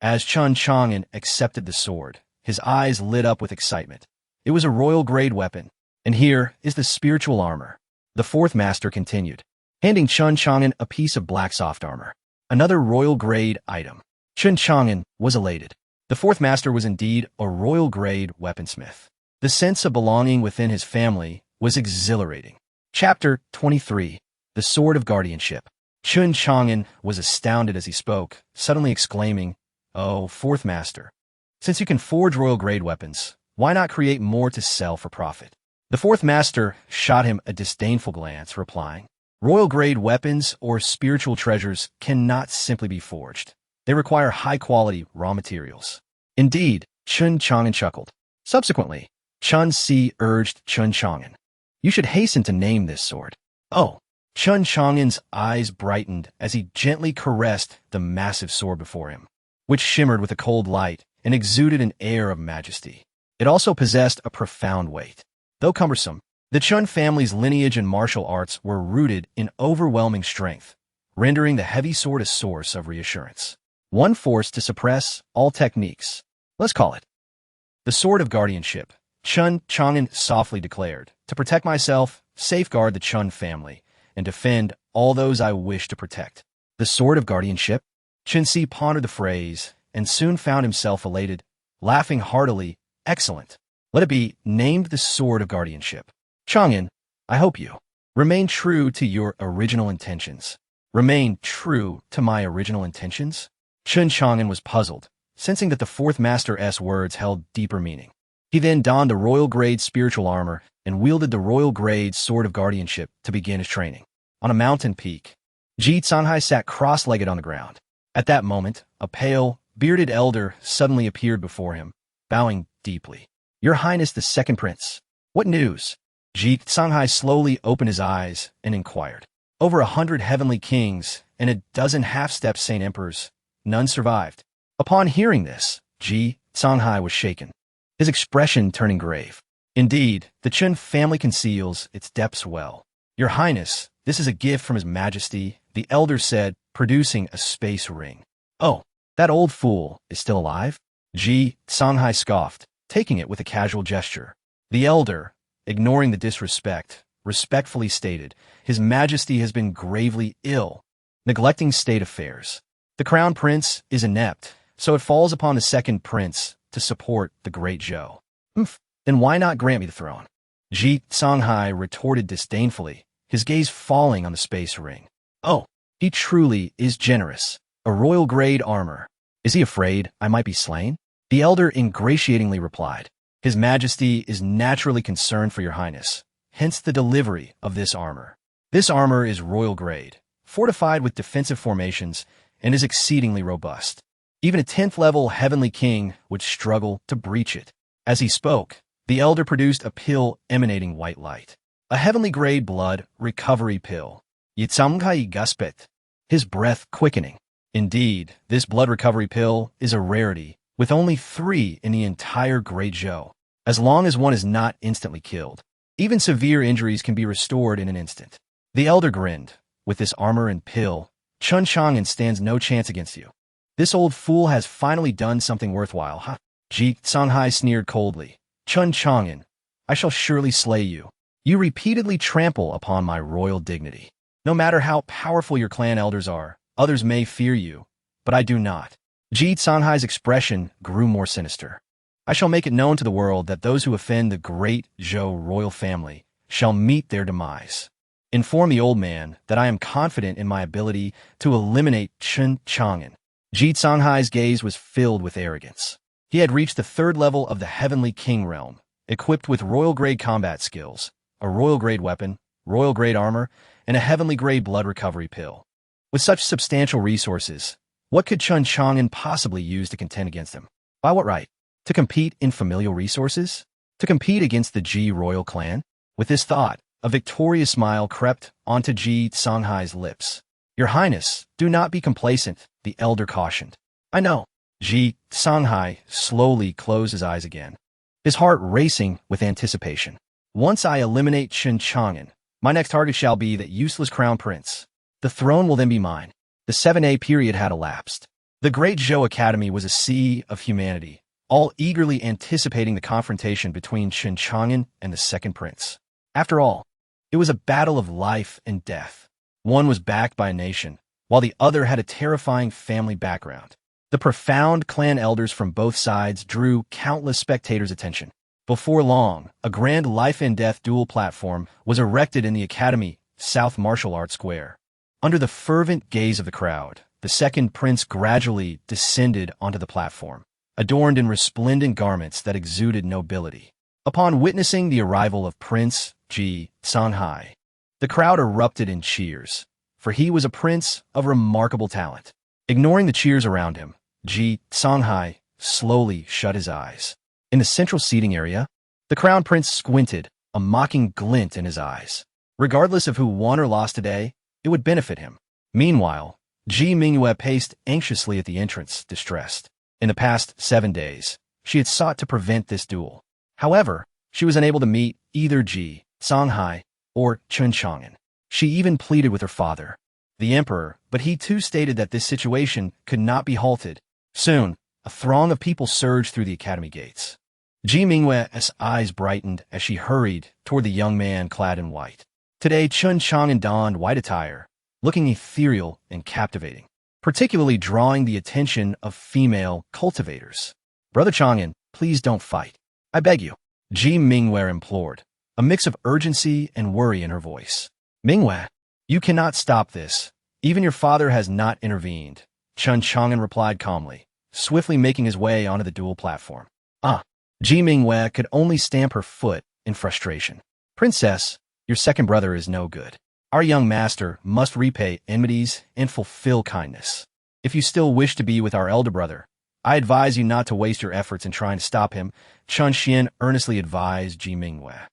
As Chen Chang'an accepted the sword, his eyes lit up with excitement. It was a royal-grade weapon, and here is the spiritual armor. The fourth master continued, handing Chen Chang'an a piece of black soft armor, another royal-grade item. Chen Chang'an was elated. The fourth master was indeed a royal-grade weaponsmith. The sense of belonging within his family was exhilarating. Chapter 23. The Sword of Guardianship. Chen Chang'an was astounded as he spoke, suddenly exclaiming, "Oh, fourth master, since you can forge royal-grade weapons, why not create more to sell for profit?" The fourth master shot him a disdainful glance, replying, "Royal-grade weapons or spiritual treasures cannot simply be forged. They require high-quality raw materials." Indeed, Chen Chang'an chuckled. Subsequently, Chen Si urged Chen Chang'an, "You should hasten to name this sword." "Oh." Chen Chang'an's eyes brightened as he gently caressed the massive sword before him, which shimmered with a cold light and exuded an air of majesty. It also possessed a profound weight. Though cumbersome, the Chen family's lineage and martial arts were rooted in overwhelming strength, rendering the heavy sword a source of reassurance. One force to suppress all techniques. Let's call it the Sword of Guardianship. Chen Chang'an softly declared, "To protect myself, safeguard the Chen family, and defend all those I wish to protect." The Sword of Guardianship? Chen Si pondered the phrase, and soon found himself elated, laughing heartily. "Excellent. Let it be named the Sword of Guardianship. Chang'an, I hope you remain true to your original intentions." Remain true to my original intentions? Chen Chang'an was puzzled, sensing that the fourth master's words held deeper meaning. He then donned the royal-grade spiritual armor and wielded the royal-grade Sword of Guardianship to begin his training. On a mountain peak, Ji Canghai sat cross-legged on the ground. At that moment, a pale, bearded elder suddenly appeared before him, bowing deeply. "Your Highness the Second Prince, what news?" Ji Canghai slowly opened his eyes and inquired. Over 100 heavenly kings and a dozen half-step saint emperors, none survived. Upon hearing this, Ji Canghai was shaken, his expression turning grave. Indeed, the Chen family conceals its depths well. "Your Highness, this is a gift from His Majesty," the elder said, producing a space ring. "Oh, that old fool is still alive?" Ji Canghai scoffed, taking it with a casual gesture. The elder, ignoring the disrespect, respectfully stated, "His Majesty has been gravely ill, neglecting state affairs. The crown prince is inept, so it falls upon the second prince to support the great Zhou." "Then why not grant me the throne?" Ji Canghai retorted disdainfully, his gaze falling on the space ring. "Oh, he truly is generous. A royal-grade armor. Is he afraid I might be slain?" The elder ingratiatingly replied, "His Majesty is naturally concerned for your Highness, hence the delivery of this armor. This armor is royal-grade, fortified with defensive formations, and is exceedingly robust. Even a 10th-level heavenly king would struggle to breach it." As he spoke, the elder produced a pill emanating white light. A heavenly-grade blood recovery pill. Yitzamkai Guspet. His breath quickening. Indeed, this blood recovery pill is a rarity, with only 3 in the entire Great Zhou. as long as one is not instantly killed. Even severe injuries can be restored in an instant. The elder grinned. With this armor and pill, Chun Chang'an stands no chance against you. This old fool has finally done something worthwhile, huh? Ji Songhai sneered coldly. Chun Chang'an, I shall surely slay you. You repeatedly trample upon my royal dignity. No matter how powerful your clan elders are, others may fear you, but I do not. Ji Songhai's expression grew more sinister. I shall make it known to the world that those who offend the great Zhou royal family shall meet their demise. Inform the old man that I am confident in my ability to eliminate Chun Chang'an. Ji Songhai's gaze was filled with arrogance. He had reached the third level of the Heavenly King realm, equipped with royal-grade combat skills, a royal-grade weapon, royal-grade armor, and a heavenly-grade blood recovery pill. With such substantial resources, what could Chun Chang'an possibly use to contend against him? By what right? To compete in familial resources? To compete against the Ji royal clan? With this thought, a victorious smile crept onto Ji Songhai's lips. Your Highness, do not be complacent, the elder cautioned. I know. Ji Songhai slowly closed his eyes again, his heart racing with anticipation. Once I eliminate Chun Chang'an, my next target shall be that useless crown prince. The throne will then be mine. The 7A period had elapsed. The Great Zhou Academy was a sea of humanity, all eagerly anticipating the confrontation between Chun Chang'an and the second prince. After all, it was a battle of life and death. One was backed by a nation, while the other had a terrifying family background. The profound clan elders from both sides drew countless spectators' attention. Before long, a grand life-and-death duel platform was erected in the Academy, South Martial Arts Square. Under the fervent gaze of the crowd, the second prince gradually descended onto the platform, adorned in resplendent garments that exuded nobility. Upon witnessing the arrival of Prince Ji Songhai, the crowd erupted in cheers, for he was a prince of remarkable talent. Ignoring the cheers around him, Ji Songhai slowly shut his eyes. In the central seating area, the crown prince squinted, a mocking glint in his eyes. Regardless of who won or lost today, it would benefit him. Meanwhile, Ji Mingyue paced anxiously at the entrance, distressed. In the past 7 days, she had sought to prevent this duel. However, she was unable to meet either Ji Songhai or Chun Chang'an. She even pleaded with her father, the emperor, but he too stated that this situation could not be halted. Soon, a throng of people surged through the academy gates. Ji Mingyue's eyes brightened as she hurried toward the young man clad in white. Today, Chun Chang'an donned white attire, looking ethereal and captivating, particularly drawing the attention of female cultivators. Brother Chang'an, please don't fight. I beg you. Ji Mingyue implored, a mix of urgency and worry in her voice. Mingyue, you cannot stop this. Even your father has not intervened, Chun Chang'an replied calmly, swiftly making his way onto the duel platform. Ji Mingyue could only stamp her foot in frustration. Princess, your second brother is no good. Our young master must repay enmities and fulfill kindness. If you still wish to be with our elder brother, I advise you not to waste your efforts in trying to stop him, Chun Xian earnestly advised Ji Mingyue.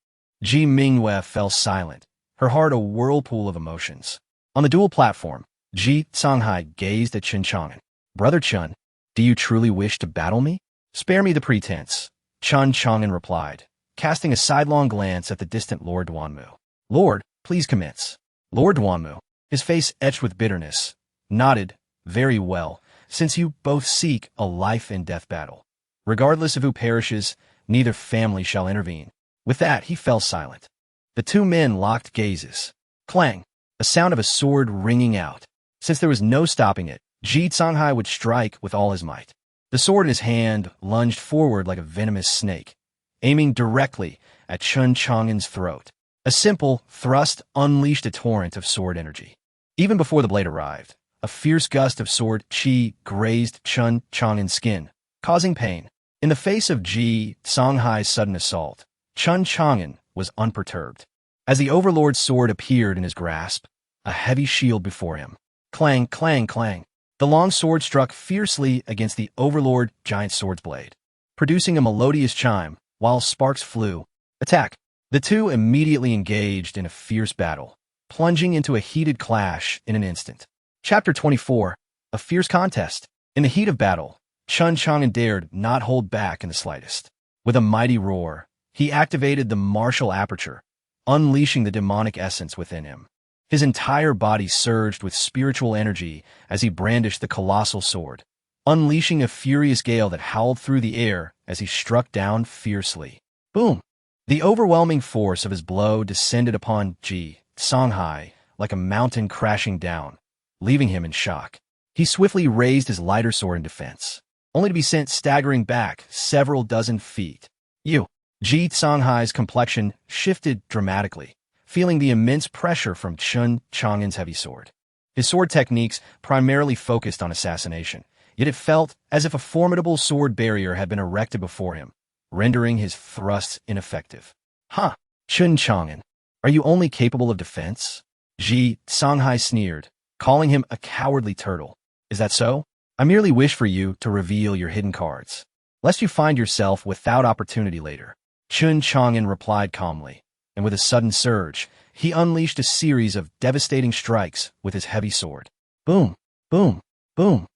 Ji Mingyue fell silent, her heart a whirlpool of emotions. On the duel platform, Ji Songhai gazed at Chun Chang'an. Brother Chun, do you truly wish to battle me? Spare me the pretense, Chun Chang'an replied, casting a sidelong glance at the distant Lord Duanmu. Lord, please commence. Lord Duanmu, his face etched with bitterness, nodded, very well, since you both seek a life-and-death battle. Regardless of who perishes, neither family shall intervene. With that, he fell silent. The two men locked gazes. Clang, the sound of a sword ringing out. Since there was no stopping it, Ji Songhai would strike with all his might. The sword in his hand lunged forward like a venomous snake, aiming directly at Chun Chang'an's throat. A simple thrust unleashed a torrent of sword energy. Even before the blade arrived, a fierce gust of sword chi grazed Chun Chang'an's skin, causing pain. In the face of Ji Songhai's sudden assault, Chun Chang'an was unperturbed. As the Overlord's sword appeared in his grasp, a heavy shield before him. Clang, clang, clang. The long sword struck fiercely against the Overlord giant sword's blade, producing a melodious chime while sparks flew. Attack! The two immediately engaged in a fierce battle, plunging into a heated clash in an instant. Chapter 24. A fierce contest. In the heat of battle, Chun Chang'an dared not hold back in the slightest. With a mighty roar, he activated the martial aperture, unleashing the demonic essence within him. His entire body surged with spiritual energy as he brandished the colossal sword, unleashing a furious gale that howled through the air as he struck down fiercely. Boom! The overwhelming force of his blow descended upon Songhai like a mountain crashing down, leaving him in shock. He swiftly raised his lighter sword in defense, only to be sent staggering back several dozen feet. Songhai's complexion shifted dramatically, feeling the immense pressure from Chun Chang'an's heavy sword. His sword techniques primarily focused on assassination, yet it felt as if a formidable sword barrier had been erected before him, rendering his thrusts ineffective. Huh, Chun Chang'an, are you only capable of defense? Songhai sneered, calling him a cowardly turtle. Is that so? I merely wish for you to reveal your hidden cards, lest you find yourself without opportunity later. Chun Chang'an replied calmly, and with a sudden surge, he unleashed a series of devastating strikes with his heavy sword. Boom, boom, boom.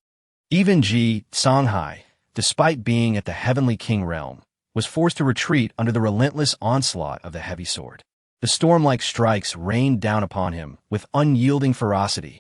Even Songhai, despite being at the Heavenly King realm, was forced to retreat under the relentless onslaught of the heavy sword. The storm-like strikes rained down upon him with unyielding ferocity.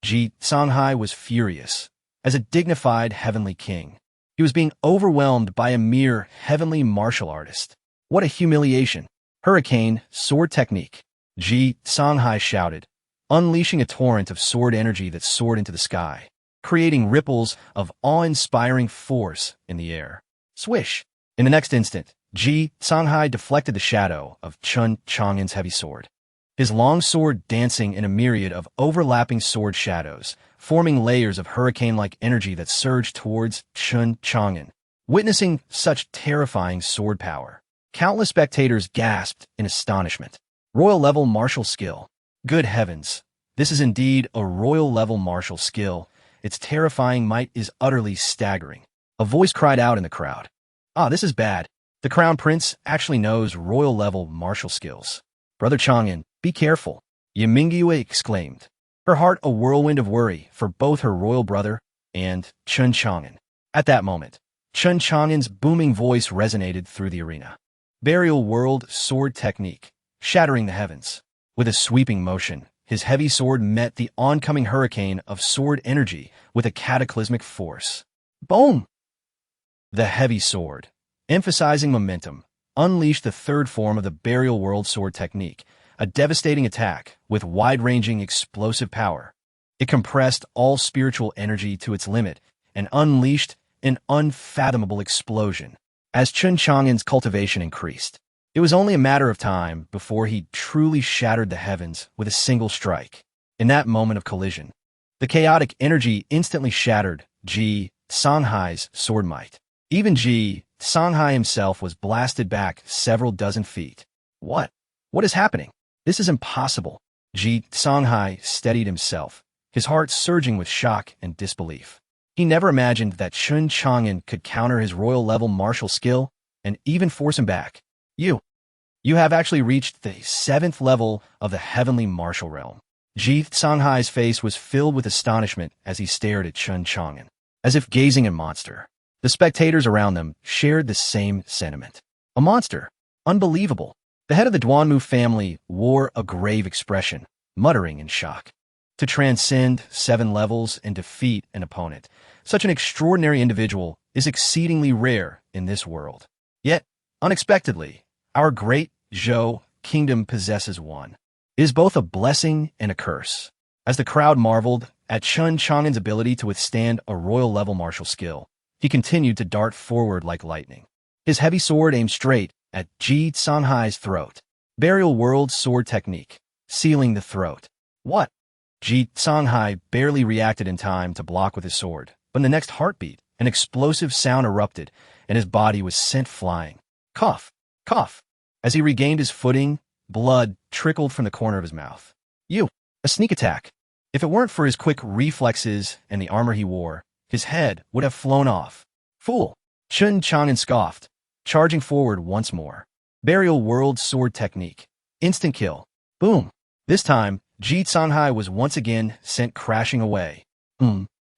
Songhai was furious. As a dignified Heavenly King, he was being overwhelmed by a mere heavenly martial artist. What a humiliation! Hurricane sword technique. Songhai shouted, unleashing a torrent of sword energy that soared into the sky, creating ripples of awe-inspiring force in the air. Swish! In the next instant, Songhai deflected the shadow of Chun Chang'an's heavy sword, his long sword dancing in a myriad of overlapping sword shadows, forming layers of hurricane-like energy that surged towards Chun Chang'an. Witnessing such terrifying sword power, countless spectators gasped in astonishment. Royal-level martial skill. Good heavens, this is indeed a royal-level martial skill. Its terrifying might is utterly staggering. A voice cried out in the crowd. This is bad. The Crown Prince actually knows royal-level martial skills. Brother Chang'an, be careful, Yimingyu exclaimed, her heart a whirlwind of worry for both her royal brother and Chun Chang'an. At that moment, Chun Chang'an's booming voice resonated through the arena. Burial World Sword Technique, shattering the heavens. With a sweeping motion, his heavy sword met the oncoming hurricane of sword energy with a cataclysmic force. Boom! The heavy sword, emphasizing momentum, unleashed the third form of the Burial World Sword Technique, a devastating attack with wide-ranging explosive power. It compressed all spiritual energy to its limit and unleashed an unfathomable explosion. As Chun Chang'an's cultivation increased, it was only a matter of time before he truly shattered the heavens with a single strike. In that moment of collision, the chaotic energy instantly shattered Songhai's sword might. Even Songhai himself was blasted back several dozen feet. What is happening? This is impossible. Songhai steadied himself, his heart surging with shock and disbelief. He never imagined that Chun Chang'an could counter his royal-level martial skill and even force him back. You have actually reached the 7th level of the heavenly martial realm. Songhai's face was filled with astonishment as he stared at Chun Chang'an, as if gazing at a monster. The spectators around them shared the same sentiment. A monster. Unbelievable. The head of the Duanmu family wore a grave expression, muttering in shock. To transcend 7 levels and defeat an opponent, such an extraordinary individual is exceedingly rare in this world. Yet, unexpectedly, our great Zhou kingdom possesses one. It is both a blessing and a curse. As the crowd marveled at Chun Chang'an's ability to withstand a royal-level martial skill, he continued to dart forward like lightning. His heavy sword aimed straight at Songhai's throat. Burial World Sword Technique, sealing the throat. What? Songhai barely reacted in time to block with his sword, but in the next heartbeat, an explosive sound erupted, and his body was sent flying. Cough, cough. As he regained his footing, blood trickled from the corner of his mouth. A sneak attack. If it weren't for his quick reflexes and the armor he wore, his head would have flown off. Fool! Chun Chang'an scoffed, charging forward once more. Burial World Sword Technique. Instant kill. Boom! This time, Songhai was once again sent crashing away.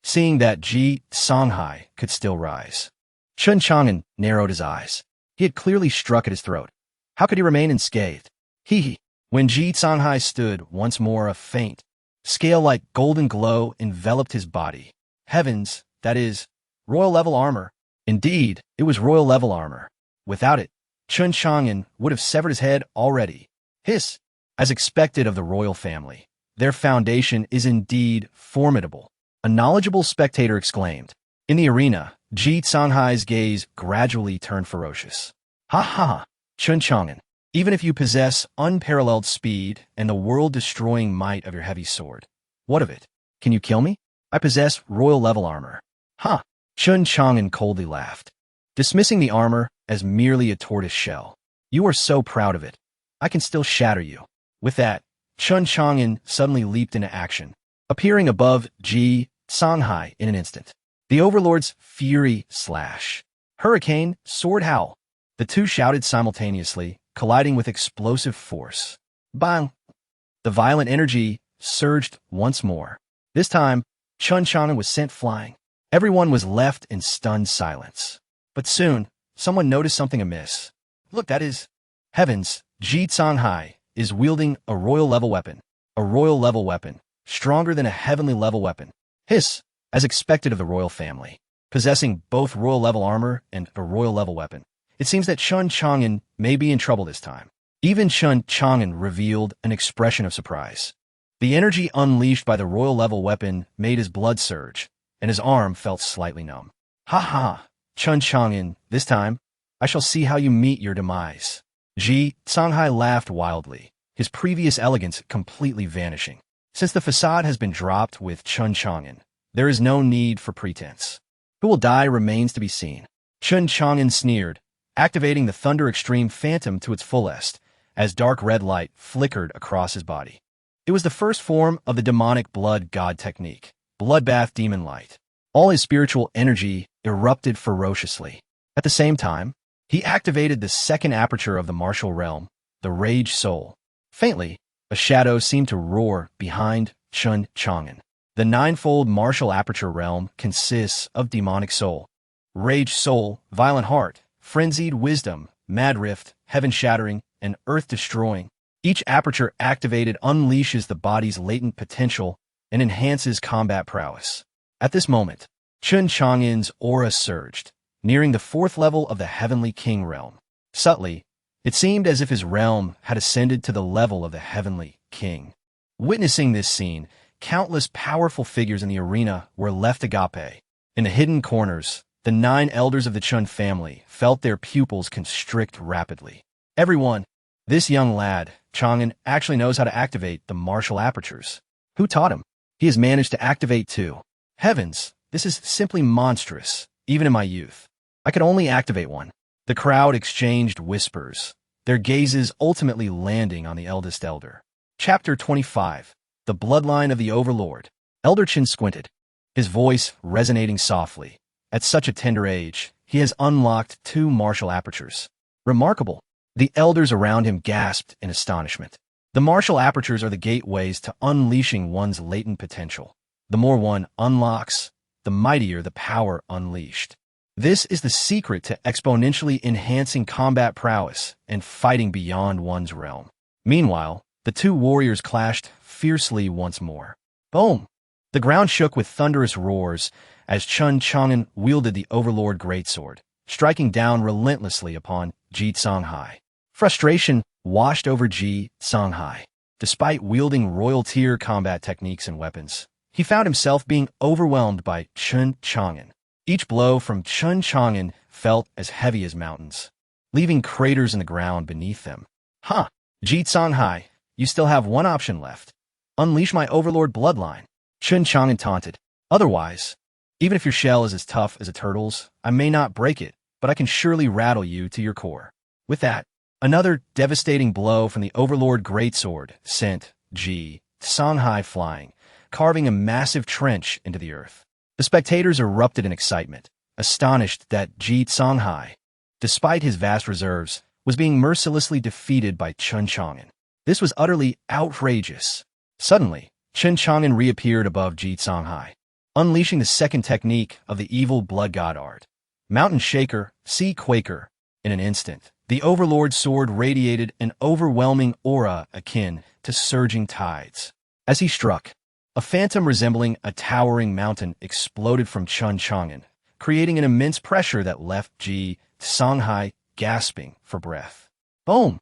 Seeing that Songhai could still rise, Chun Chang'an narrowed his eyes. He had clearly struck at his throat. How could he remain unscathed? Hee. When Ji Songhai stood once more, a faint, scale-like golden glow enveloped his body. Heavens, that is, royal-level armor. Indeed, it was royal-level armor. Without it, Chun Chang'an would have severed his head already. Hiss! As expected of the royal family, their foundation is indeed formidable, a knowledgeable spectator exclaimed. In the arena, Ji Songhai's gaze gradually turned ferocious. Ha ha, Chun Chang'an. Even if you possess unparalleled speed and the world-destroying might of your heavy sword, what of it? Can you kill me? I possess royal-level armor. Ha! Chun Chang'an coldly laughed, dismissing the armor as merely a tortoise shell. You are so proud of it. I can still shatter you. With that, Chun Chang'an suddenly leaped into action, appearing above Ji Songhai in an instant. The Overlord's fury slash. Hurricane, sword howl. The two shouted simultaneously, colliding with explosive force. Bang! The violent energy surged once more. This time, Chun Chang'an was sent flying. Everyone was left in stunned silence. But soon, someone noticed something amiss. Look, that is... Heavens, Ji Songhai is wielding a royal-level weapon. A royal-level weapon, stronger than a heavenly-level weapon. Hiss, as expected of the royal family. Possessing both royal-level armor and a royal-level weapon, it seems that Chun Chang'an may be in trouble this time. Even Chun Chang'an revealed an expression of surprise. The energy unleashed by the royal-level weapon made his blood surge, and his arm felt slightly numb. Ha ha, Chun Chang'an, this time, I shall see how you meet your demise. Ji Songhai laughed wildly, his previous elegance completely vanishing. Since the facade has been dropped with Chun Chang'an, there is no need for pretense. Who will die remains to be seen. Chun Chang'an sneered, activating the Thunder Extreme Phantom to its fullest, as dark red light flickered across his body. It was the first form of the demonic blood god technique, Bloodbath Demon Light. All his spiritual energy erupted ferociously. At the same time, he activated the second aperture of the martial realm, the Rage Soul. Faintly, a shadow seemed to roar behind Chun Chang'an. The ninefold martial aperture realm consists of demonic soul, Rage Soul, Violent Heart, Frenzied Wisdom, Mad Rift, Heaven-Shattering, and Earth-Destroying. Each aperture activated unleashes the body's latent potential and enhances combat prowess. At this moment, Chun Chang'an's aura surged, nearing the fourth level of the Heavenly King realm. Subtly, it seemed as if his realm had ascended to the level of the Heavenly King. Witnessing this scene, countless powerful figures in the arena were left agape. In the hidden corners, the 9 elders of the Chun family felt their pupils constrict rapidly. Everyone, this young lad, Chang'an, actually knows how to activate the martial apertures. Who taught him? He has managed to activate 2. Heavens, this is simply monstrous, even in my youth. I could only activate 1. The crowd exchanged whispers, their gazes ultimately landing on the eldest elder. Chapter 25. The Bloodline of the Overlord. Elder Chin squinted, his voice resonating softly. At such a tender age, he has unlocked 2 martial apertures. Remarkable. The elders around him gasped in astonishment. The martial apertures are the gateways to unleashing one's latent potential. The more one unlocks, the mightier the power unleashed. This is the secret to exponentially enhancing combat prowess and fighting beyond one's realm. Meanwhile, the 2 warriors clashed fiercely once more. Boom! The ground shook with thunderous roars as Chun Chang'an wielded the Overlord Greatsword, striking down relentlessly upon Ji Songhai. Frustration washed over Ji Songhai. Despite wielding royal-tier combat techniques and weapons, he found himself being overwhelmed by Chun Chang'an. Each blow from Chun Chang'an felt as heavy as mountains, leaving craters in the ground beneath them. Huh! Ji Songhai, you still have one option left. Unleash my Overlord bloodline. Chun Chang'an taunted. Otherwise, even if your shell is as tough as a turtle's, I may not break it, but I can surely rattle you to your core. With that, another devastating blow from the Overlord Greatsword sent Ji Songhai flying, carving a massive trench into the earth. The spectators erupted in excitement, astonished that Ji Songhai, despite his vast reserves, was being mercilessly defeated by Chun Chang'an. This was utterly outrageous. Suddenly, Chun Chang'an reappeared above Ji Songhai, unleashing the second technique of the evil blood god art. Mountain Shaker, Sea Quaker, In an instant, the Overlord's sword radiated an overwhelming aura akin to surging tides. As he struck, a phantom resembling a towering mountain exploded from Chun Chang'an, creating an immense pressure that left Ji Songhai gasping for breath. Boom!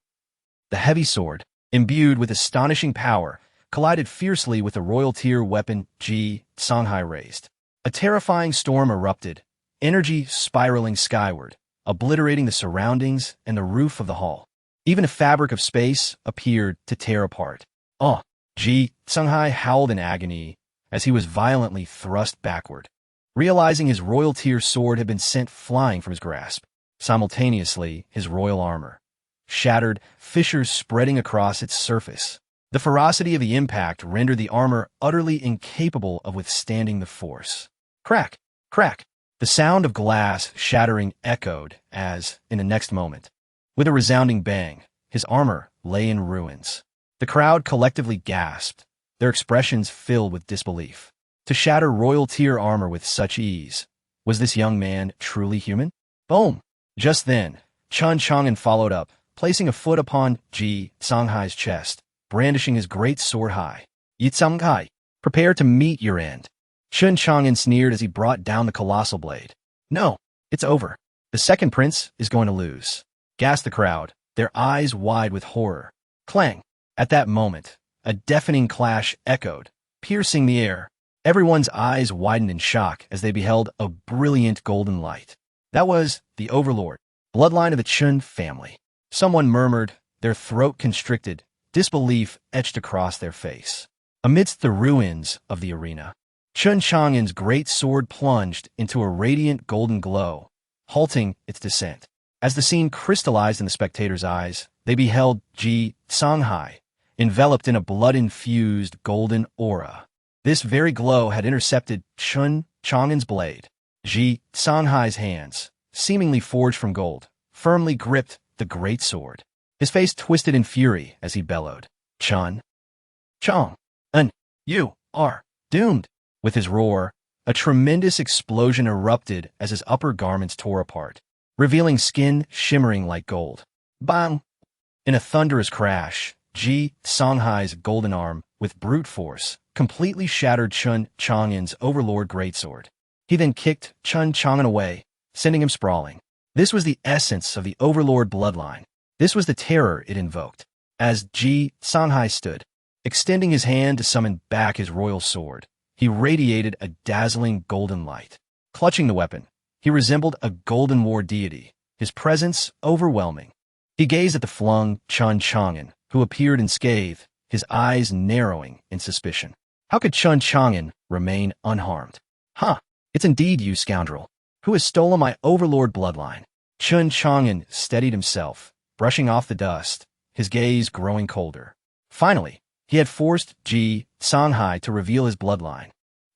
The heavy sword, imbued with astonishing power, collided fiercely with the royal tier weapon Ji Songhai raised. A terrifying storm erupted, energy spiraling skyward, obliterating the surroundings and the roof of the hall. Even a fabric of space appeared to tear apart. Oh! Ji Songhai howled in agony as he was violently thrust backward, realizing his royal tier sword had been sent flying from his grasp. Simultaneously, his royal armor shattered, fissures spreading across its surface. The ferocity of the impact rendered the armor utterly incapable of withstanding the force. Crack! Crack! The sound of glass shattering echoed as, in the next moment, with a resounding bang, his armor lay in ruins. The crowd collectively gasped, their expressions filled with disbelief. To shatter royal tier armor with such ease, was this young man truly human? Boom! Just then, Chun Chang'an followed up, placing a foot upon Ji Songhai's chest, brandishing his great sword high. Yi Songhai, prepare to meet your end. Chun Chang'an sneered as he brought down the colossal blade. No, it's over. The second prince is going to lose. Gasped the crowd, their eyes wide with horror. Clang! At that moment, a deafening clash echoed, piercing the air. Everyone's eyes widened in shock as they beheld a brilliant golden light. That was the Overlord, bloodline of the Chun family. Someone murmured, their throat constricted, disbelief etched across their face. Amidst the ruins of the arena, Chun Chang'an's great sword plunged into a radiant golden glow, halting its descent. As the scene crystallized in the spectators' eyes, they beheld Ji Songhai, enveloped in a blood-infused golden aura. This very glow had intercepted Chun Chang'an's blade. Ji Songhai's hands, seemingly forged from gold, firmly gripped the great sword. His face twisted in fury as he bellowed, Chun Chang'an, you are doomed. With his roar, a tremendous explosion erupted as his upper garments tore apart, revealing skin shimmering like gold. Bang! In a thunderous crash, Ji Songhai's golden arm, with brute force, completely shattered Chun Chang'an's Overlord greatsword. He then kicked Chun Chang'an away, sending him sprawling. This was the essence of the Overlord bloodline. This was the terror it invoked. As Ji Songhai stood, extending his hand to summon back his royal sword, he radiated a dazzling golden light. Clutching the weapon, he resembled a golden war deity, his presence overwhelming. He gazed at the flung Chun Chang'an, who appeared unscathed, his eyes narrowing in suspicion. How could Chun Chang'an remain unharmed? Huh, it's indeed you, scoundrel, who has stolen my Overlord bloodline. Chun Chang'an steadied himself, brushing off the dust, his gaze growing colder. Finally, he had forced Ji Songhai to reveal his bloodline.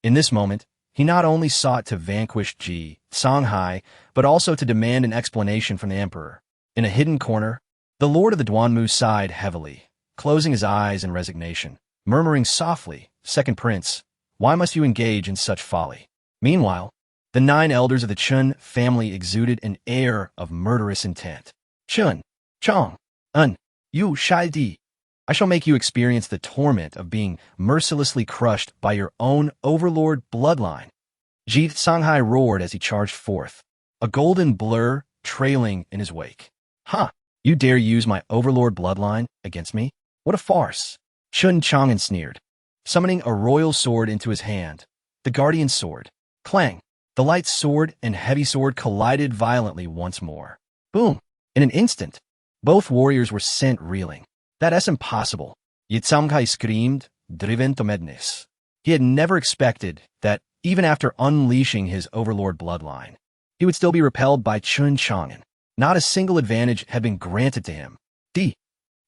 In this moment, he not only sought to vanquish Ji Songhai, but also to demand an explanation from the emperor. In a hidden corner, the lord of the Duanmu sighed heavily, closing his eyes in resignation, murmuring softly, Second Prince, why must you engage in such folly? Meanwhile, the 9 elders of the Chun family exuded an air of murderous intent. Chun Chang'an, you Shai Di, I shall make you experience the torment of being mercilessly crushed by your own Overlord bloodline. Ji Songhai roared as he charged forth, a golden blur trailing in his wake. Huh, you dare use my Overlord bloodline against me? What a farce! Chun Chang'an sneered, summoning a royal sword into his hand, the guardian sword. Clang! The light sword and heavy sword collided violently once more. Boom! In an instant, both warriors were sent reeling. That's impossible. Yi Songhai screamed, driven to madness. He had never expected that, even after unleashing his Overlord bloodline, he would still be repelled by Chun Chang'an. Not a single advantage had been granted to him.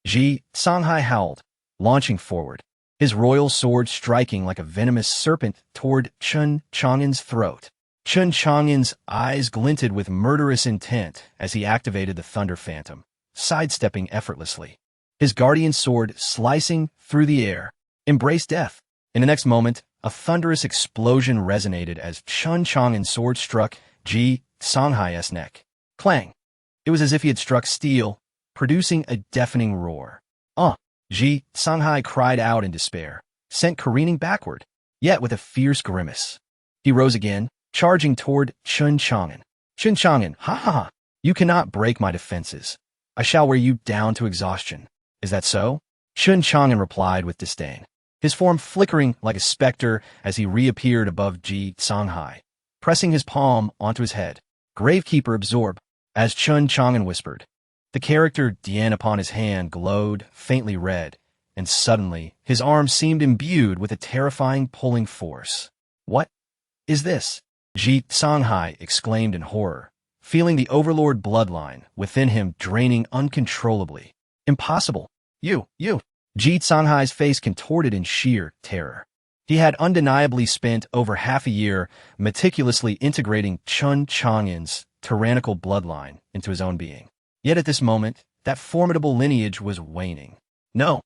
Ji Songhai howled, launching forward, his royal sword striking like a venomous serpent toward Chun Chang'an's throat. Chun Chang'an's eyes glinted with murderous intent as he activated the Thunder Phantom, sidestepping effortlessly. His guardian sword, slicing through the air, embraced death. In the next moment, a thunderous explosion resonated as Chun Chang'an's sword struck Ji Songhai's neck. Clang! It was as if he had struck steel, producing a deafening roar. Ji Songhai cried out in despair, sent careening backward, yet with a fierce grimace. He rose again, charging toward Chun Chang'an. Chun Chang'an, ha ha ha! You cannot break my defenses. I shall wear you down to exhaustion. Is that so? Chun Chang'an replied with disdain, his form flickering like a specter as he reappeared above Ji Songhai, pressing his palm onto his head. Gravekeeper absorb, as Chun Chang'an whispered. The character Dian upon his hand glowed faintly red, and suddenly his arm seemed imbued with a terrifying pulling force. What is this? Ji Songhai exclaimed in horror, feeling the overlord bloodline within him draining uncontrollably. Impossible. You. Ji Songhai's face contorted in sheer terror. He had undeniably spent over half a year meticulously integrating Chun Chang'an's tyrannical bloodline into his own being. Yet at this moment, that formidable lineage was waning. No,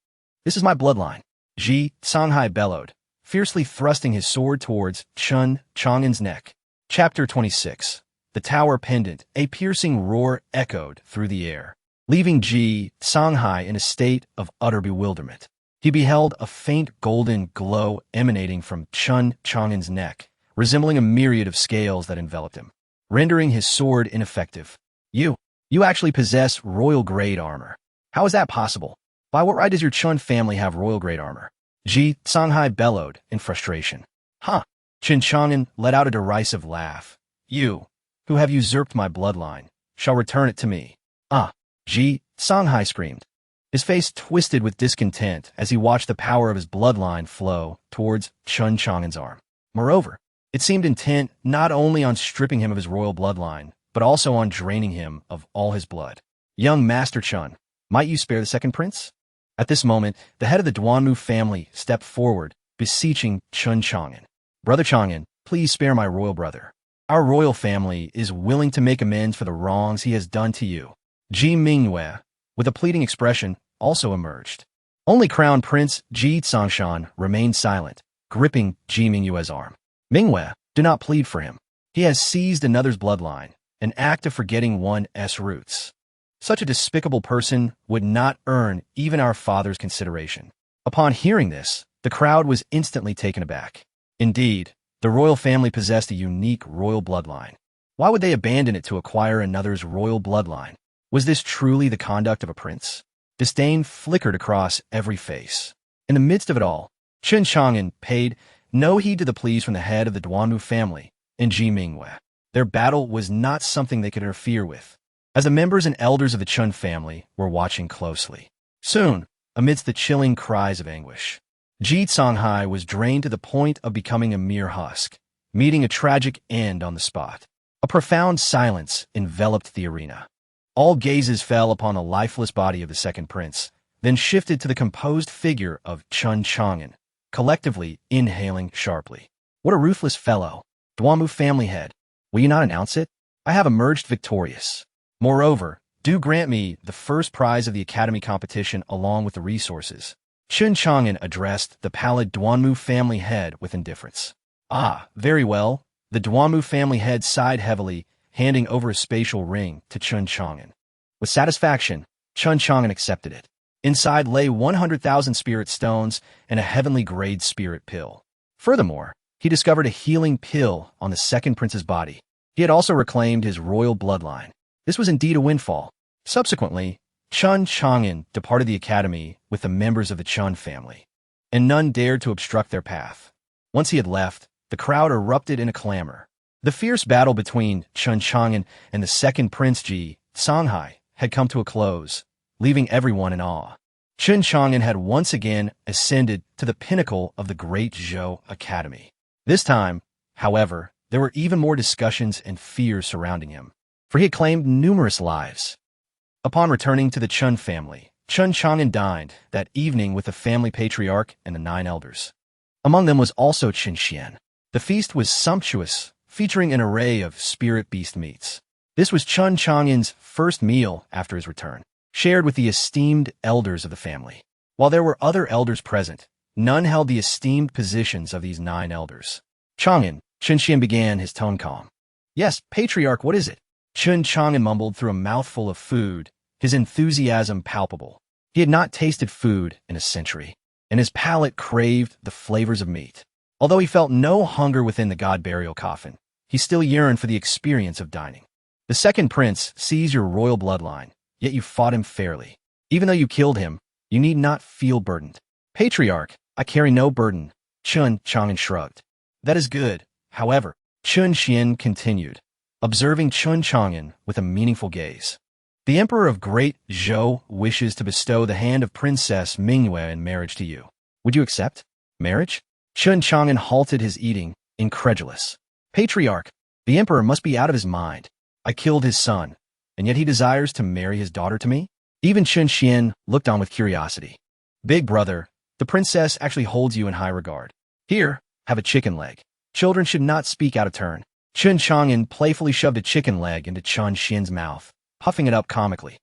this is my bloodline, Ji Songhai bellowed, fiercely thrusting his sword towards Chun Chang'an's neck. Chapter 26. The Tower Pendant. A piercing roar echoed through the air, leaving Ji Songhai in a state of utter bewilderment. He beheld a faint golden glow emanating from Chun Chang'an's neck, resembling a myriad of scales that enveloped him, rendering his sword ineffective. You actually possess royal-grade armor. How is that possible? By what right does your Chun family have royal-grade armor? Ji Songhai bellowed in frustration. Chun Chang'an let out a derisive laugh. You, who have usurped my bloodline, shall return it to me. Ji Songhai screamed, his face twisted with discontent as he watched the power of his bloodline flow towards Chun Chang'an's arm. Moreover, it seemed intent not only on stripping him of his royal bloodline, but also on draining him of all his blood. Young Master Chun, might you spare the second prince? At this moment, the head of the Duanmu family stepped forward, beseeching Chun Chang'an. Brother Chang'an, please spare my royal brother. Our royal family is willing to make amends for the wrongs he has done to you. Ji Mingyue, with a pleading expression, also emerged. Only Crown Prince Ji Tsongshan remained silent, gripping Ji Mingyue's arm. Mingyue, do not plead for him. He has seized another's bloodline, an act of forgetting one's roots. Such a despicable person would not earn even our father's consideration. Upon hearing this, the crowd was instantly taken aback. Indeed, the royal family possessed a unique royal bloodline. Why would they abandon it to acquire another's royal bloodline? Was this truly the conduct of a prince? Disdain flickered across every face. In the midst of it all, Chun Chang'an paid no heed to the pleas from the head of the Duanmu family and Ji Mingyue. Their battle was not something they could interfere with, as the members and elders of the Chun family were watching closely. Soon, amidst the chilling cries of anguish, Ji Songhai was drained to the point of becoming a mere husk, meeting a tragic end on the spot. A profound silence enveloped the arena. All gazes fell upon the lifeless body of the second prince, then shifted to the composed figure of Chun Chang'an, collectively inhaling sharply. What a ruthless fellow! Duanmu family head, will you not announce it? I have emerged victorious. Moreover, do grant me the first prize of the academy competition along with the resources. Chun Chang'an addressed the pallid Duanmu family head with indifference. Very well. The Duanmu family head sighed heavily, handing over a spatial ring to Chun Chang'an. With satisfaction, Chun Chang'an accepted it. Inside lay 100,000 spirit stones and a heavenly grade spirit pill. Furthermore, he discovered a healing pill on the second prince's body. He had also reclaimed his royal bloodline. This was indeed a windfall. Subsequently, Chun Chang'an departed the academy with the members of the Chun family, and none dared to obstruct their path. Once he had left, the crowd erupted in a clamor. The fierce battle between Chun Chang'an and the second prince Ji Songhai had come to a close, leaving everyone in awe. Chun Chang'an had once again ascended to the pinnacle of the Great Zhou Academy. This time, however, there were even more discussions and fears surrounding him, for he had claimed numerous lives. Upon returning to the Chun family, Chun Chang'an dined that evening with the family patriarch and the 9 elders. Among them was also Qin Xian. The feast was sumptuous, featuring an array of spirit beast meats. This was Chun Chang'an's first meal after his return, shared with the esteemed elders of the family. While there were other elders present, none held the esteemed positions of these 9 elders. Chang'an, Qin Xian began, his tone calm. Yes, patriarch, what is it? Chun Chang'an mumbled through a mouthful of food, his enthusiasm palpable. He had not tasted food in a century, and his palate craved the flavors of meat. Although he felt no hunger within the god burial coffin, he still yearned for the experience of dining. The second prince sees your royal bloodline, yet you fought him fairly. Even though you killed him, you need not feel burdened. Patriarch, I carry no burden, Chun Chang'an shrugged. That is good, however, Chun Xian continued, observing Chun Chang'an with a meaningful gaze. The Emperor of Great Zhou wishes to bestow the hand of Princess Mingyue in marriage to you. Would you accept? Marriage? Chun Chang'an halted his eating, incredulous. Patriarch, the Emperor must be out of his mind. I killed his son, and yet he desires to marry his daughter to me? Even Chun Xian looked on with curiosity. Big brother, the princess actually holds you in high regard. Here, have a chicken leg. Children should not speak out of turn. Chun Chang'an playfully shoved a chicken leg into Chun Xian's mouth, puffing it up comically.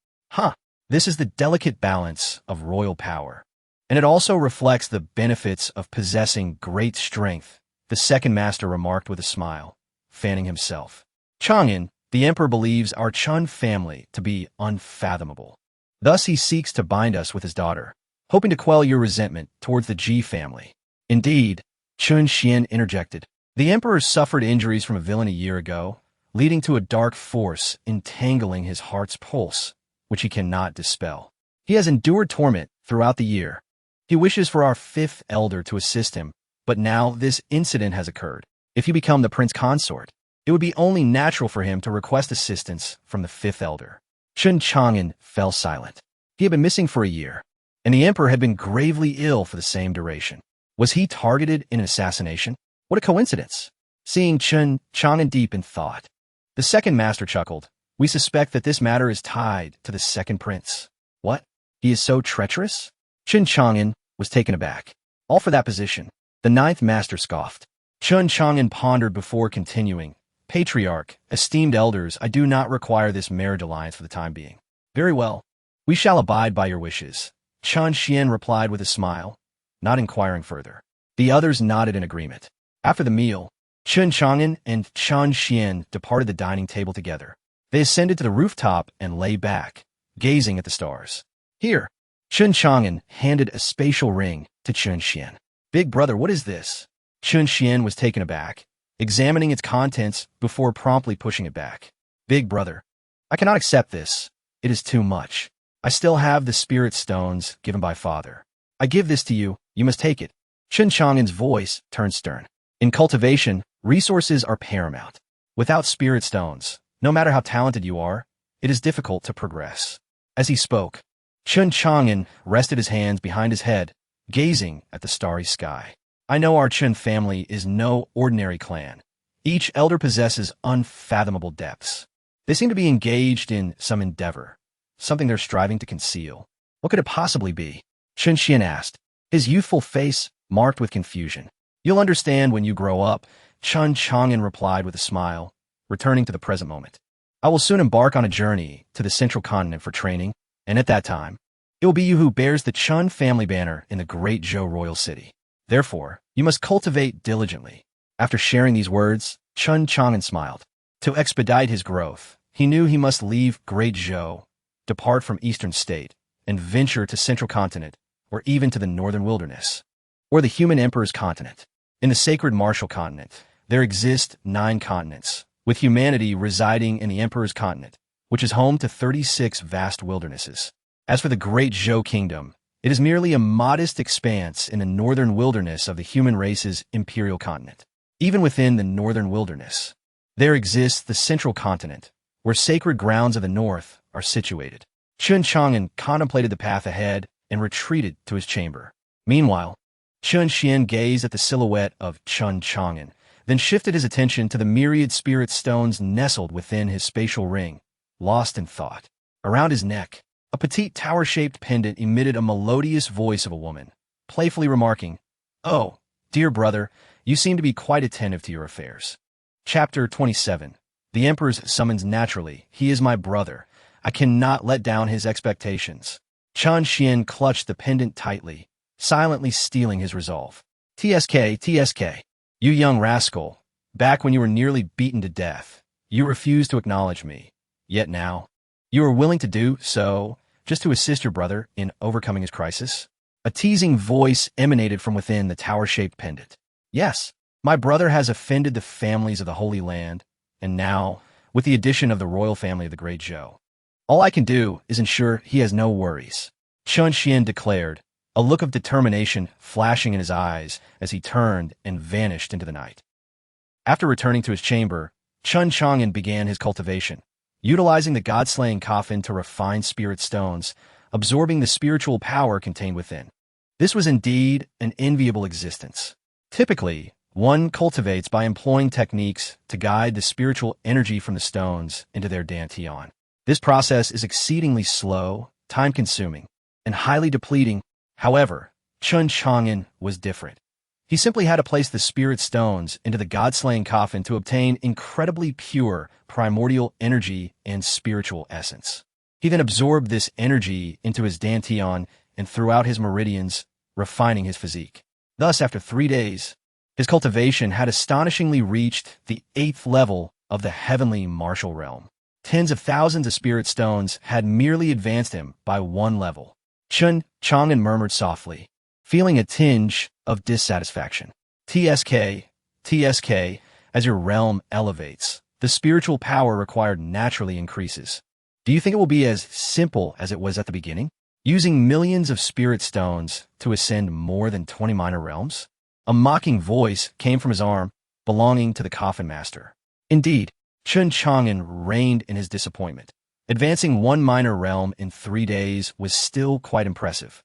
This is the delicate balance of royal power. And it also reflects the benefits of possessing great strength, the second master remarked with a smile, fanning himself. Chang'an, the emperor believes our Chun family to be unfathomable. Thus he seeks to bind us with his daughter, hoping to quell your resentment towards the Ji family. Indeed, Chun Xian interjected. The emperor suffered injuries from a villain a year ago, leading to a dark force entangling his heart's pulse, which he cannot dispel. He has endured torment throughout the year. He wishes for our fifth elder to assist him, but now this incident has occurred. If you become the prince consort, it would be only natural for him to request assistance from the fifth elder. Chun Chang'an fell silent. He had been missing for a year, and the emperor had been gravely ill for the same duration. Was he targeted in an assassination? What a coincidence! Seeing Chun Chang'an deep in thought, the second master chuckled. We suspect that this matter is tied to the second prince. What? He is so treacherous? Chun Chang'an was taken aback. All for that position. The ninth master scoffed. Chun Chang'an pondered before continuing. Patriarch, esteemed elders, I do not require this marriage alliance for the time being. Very well. We shall abide by your wishes. Chun Xian replied with a smile, not inquiring further. The others nodded in agreement. After the meal, Chun Chang'an and Chun Xian departed the dining table together. They ascended to the rooftop and lay back, gazing at the stars. Here, Chun Chang'an handed a spatial ring to Chun Xian. Big brother, what is this? Chun Xian was taken aback, examining its contents before promptly pushing it back. Big brother, I cannot accept this. It is too much. I still have the spirit stones given by father. I give this to you. You must take it. Chun Chang'an's voice turned stern. In cultivation, resources are paramount. Without spirit stones, no matter how talented you are, it is difficult to progress. As he spoke, Chun Chang'an rested his hands behind his head, gazing at the starry sky. I know our Chun family is no ordinary clan. Each elder possesses unfathomable depths. They seem to be engaged in some endeavor, something they're striving to conceal. What could it possibly be? Chun Xian asked, his youthful face marked with confusion. You'll understand when you grow up, Chun Chang'an replied with a smile, returning to the present moment. I will soon embark on a journey to the central continent for training, and at that time, it will be you who bears the Chun family banner in the great Zhou royal city. Therefore, you must cultivate diligently. After sharing these words, Chun Chang'an smiled. To expedite his growth, he knew he must leave Great Zhou, depart from eastern state, and venture to central continent, or even to the northern wilderness, or the human emperor's continent. In the sacred martial continent, there exist 9 continents, with humanity residing in the emperor's continent, which is home to 36 vast wildernesses. As for the great Zhou kingdom, it is merely a modest expanse in the northern wilderness of the human race's imperial continent. Even within the northern wilderness, there exists the central continent, where sacred grounds of the north are situated. Chun Chang'an contemplated the path ahead and retreated to his chamber. Meanwhile, Chun Xian gazed at the silhouette of Chun Chang'an, then shifted his attention to the myriad spirit stones nestled within his spatial ring, lost in thought. Around his neck, a petite tower-shaped pendant emitted a melodious voice of a woman, playfully remarking, "Oh, dear brother, you seem to be quite attentive to your affairs." Chapter 27. The Emperor's summons naturally. He is my brother. I cannot let down his expectations. Chun Xian clutched the pendant tightly, silently steeling his resolve. TSK, you young rascal. Back when you were nearly beaten to death, you refused to acknowledge me. Yet now, you are willing to do so just to assist your brother in overcoming his crisis? A teasing voice emanated from within the tower-shaped pendant. Yes, my brother has offended the families of the Holy Land, and now, with the addition of the royal family of the Great Zhou, all I can do is ensure he has no worries, Chun Xian declared, a look of determination flashing in his eyes as he turned and vanished into the night. After returning to his chamber, Chun Chang'an began his cultivation, utilizing the god-slaying coffin to refine spirit stones, absorbing the spiritual power contained within. This was indeed an enviable existence. Typically, one cultivates by employing techniques to guide the spiritual energy from the stones into their dantian. This process is exceedingly slow, time-consuming, and highly depleting. However, Chun Chang'an was different. He simply had to place the spirit stones into the god-slaying coffin to obtain incredibly pure primordial energy and spiritual essence. He then absorbed this energy into his dantian and throughout his meridians, refining his physique. Thus, after 3 days, his cultivation had astonishingly reached the 8th level of the heavenly martial realm. Tens of thousands of spirit stones had merely advanced him by 1 level. Chun Chang'an murmured softly, feeling a tinge of dissatisfaction. TSK, as your realm elevates, the spiritual power required naturally increases. Do you think it will be as simple as it was at the beginning? Using millions of spirit stones to ascend more than 20 minor realms? A mocking voice came from his arm, belonging to the coffin master. Indeed, Chun Chang'an reigned in his disappointment. Advancing 1 minor realm in 3 days was still quite impressive.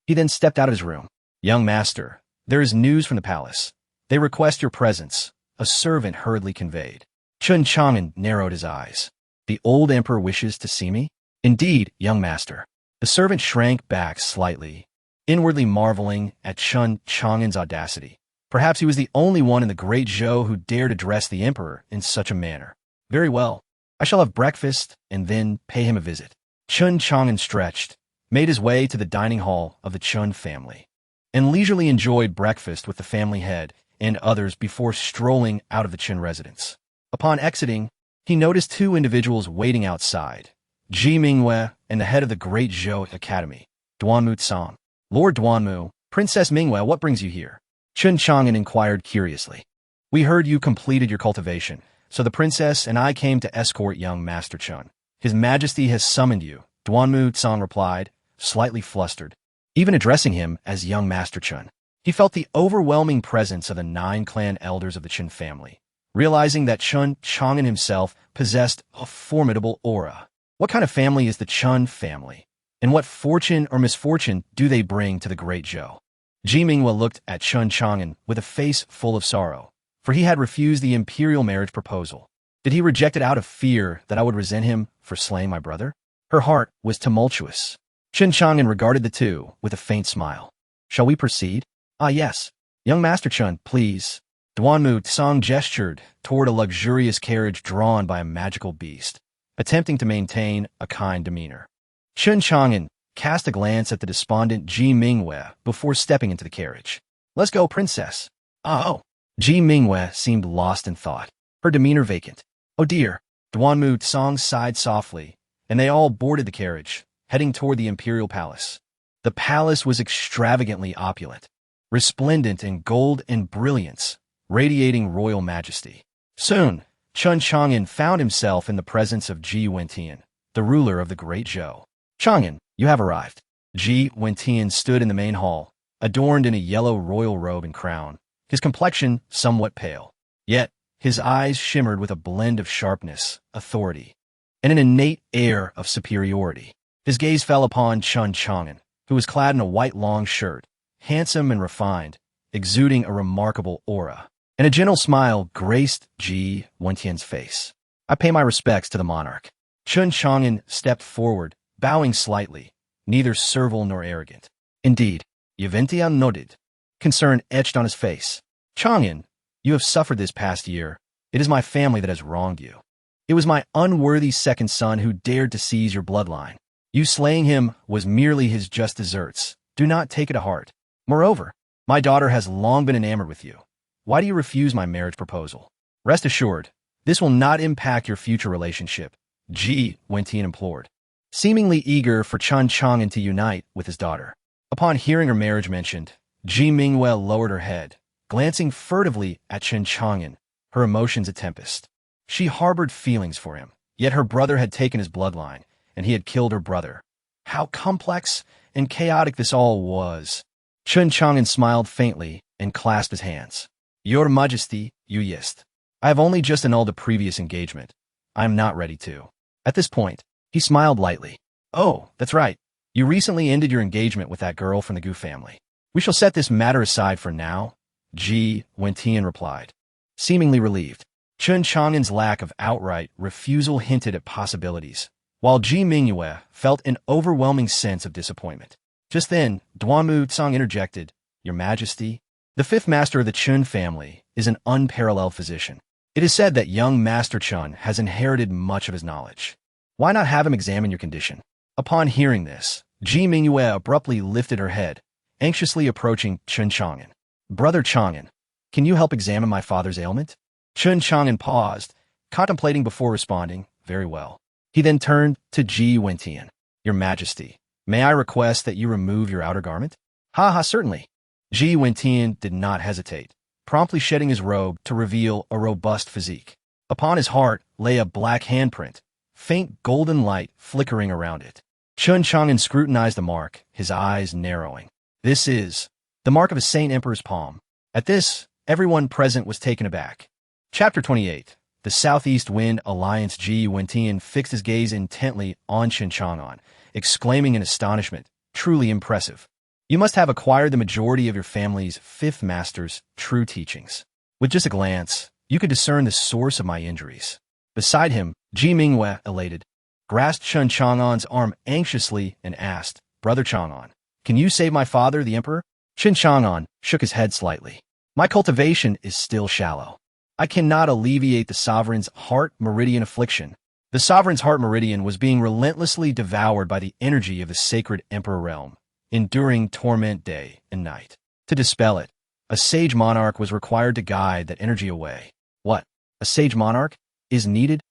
He then stepped out of his room. Young master, there is news from the palace. They request your presence, a servant hurriedly conveyed. Chun Chang'an narrowed his eyes. The old emperor wishes to see me? Indeed, young master. The servant shrank back slightly, inwardly marveling at Chun Chang'an's audacity. Perhaps he was the only one in the Great Zhou who dared address the emperor in such a manner. Very well. I shall have breakfast and then pay him a visit. Chun Chang'an stretched, made his way to the dining hall of the Chun family, and leisurely enjoyed breakfast with the family head and others before strolling out of the Chun residence. Upon exiting, he noticed 2 individuals waiting outside, Ji Mingwei and the head of the Great Zhou Academy, Duanmu Tsang. Lord Duanmu, Princess Mingwei, what brings you here? Chun Chang'an inquired curiously. We heard you completed your cultivation, so the princess and I came to escort young Master Chun. His Majesty has summoned you, Duanmu Tsang replied, slightly flustered. Even addressing him as young Master Chun, he felt the overwhelming presence of the 9 clan elders of the Chun family, realizing that Chun Chang'an himself possessed a formidable aura. What kind of family is the Chun family? And what fortune or misfortune do they bring to the Great Zhou? Ji Mingwei looked at Chun Chang'an with a face full of sorrow, for he had refused the imperial marriage proposal. Did he reject it out of fear that I would resent him for slaying my brother? Her heart was tumultuous. Chun Chang'an regarded the 2 with a faint smile. Shall we proceed? Ah, yes. Young Master Chun, please. Duanmu Tsang gestured toward a luxurious carriage drawn by a magical beast, attempting to maintain a kind demeanor. Chun Chang'an cast a glance at the despondent Ji Mingwei before stepping into the carriage. Let's go, princess. Oh. Ji Mingwei seemed lost in thought, her demeanor vacant. Oh dear. Duanmu Tsang sighed softly, and they all boarded the carriage, heading toward the imperial palace. The palace was extravagantly opulent, resplendent in gold and brilliance, radiating royal majesty. Soon, Chun Chang'an found himself in the presence of Ji Wentian, the ruler of the Great Zhou. Chang'an, you have arrived. Ji Wentian stood in the main hall, adorned in a yellow royal robe and crown, his complexion somewhat pale. Yet, his eyes shimmered with a blend of sharpness, authority, and an innate air of superiority. His gaze fell upon Chun Chang'an, who was clad in a white long shirt, handsome and refined, exuding a remarkable aura. And a gentle smile graced Ji Wentian's face. I pay my respects to the monarch. Chun Chang'an stepped forward, bowing slightly, neither servile nor arrogant. Indeed, Yeventian nodded, concern etched on his face. Chang'an, you have suffered this past year. It is my family that has wronged you. It was my unworthy second son who dared to seize your bloodline. You slaying him was merely his just deserts. Do not take it to heart. Moreover, my daughter has long been enamored with you. Why do you refuse my marriage proposal? Rest assured, this will not impact your future relationship, Ji Wentian implored, seemingly eager for Chen Chang'an to unite with his daughter. Upon hearing her marriage mentioned, Ji Mingyue lowered her head, glancing furtively at Chen Chang'an, her emotions a tempest. She harbored feelings for him, yet her brother had taken his bloodline, and he had killed her brother. How complex and chaotic this all was. Chen Chang'an smiled faintly and clasped his hands. Your Majesty, you yist. I have only just annulled a previous engagement. I am not ready to. At this point, he smiled lightly. Oh, that's right. You recently ended your engagement with that girl from the Gu family. We shall set this matter aside for now, Ji Wentian replied, seemingly relieved. Chen Chang'an's lack of outright refusal hinted at possibilities, while Ji Mingyue felt an overwhelming sense of disappointment. Just then, Duanmu Tsang interjected, Your Majesty, the fifth master of the Chen family is an unparalleled physician. It is said that young Master Chen has inherited much of his knowledge. Why not have him examine your condition? Upon hearing this, Ji Mingyue abruptly lifted her head, anxiously approaching Chen Chang'an. Brother Chang'an, can you help examine my father's ailment? Chen Chang'an paused, contemplating before responding, Very well. He then turned to Ji Wentian. Your Majesty, may I request that you remove your outer garment? Certainly. Ji Wentian did not hesitate, promptly shedding his robe to reveal a robust physique. Upon his heart lay a black handprint, faint golden light flickering around it. Chen Chang'an scrutinized the mark, his eyes narrowing. This is the mark of a Saint Emperor's palm. At this, everyone present was taken aback. Chapter 28. The Southeast Wind Alliance. Ji Wentian fixed his gaze intently on Chen Chang'an, exclaiming in astonishment, Truly impressive. You must have acquired the majority of your family's fifth master's true teachings. With just a glance, you could discern the source of my injuries. Beside him, Ji Mingyue, elated, grasped Chen Chang'an's arm anxiously and asked, Brother Chang'an, can you save my father, the emperor? Chen Chang'an shook his head slightly. My cultivation is still shallow. I cannot alleviate the sovereign's heart meridian affliction. The sovereign's heart meridian was being relentlessly devoured by the energy of the sacred emperor realm, enduring torment day and night. To dispel it, a sage monarch was required to guide that energy away. What? A sage monarch is needed?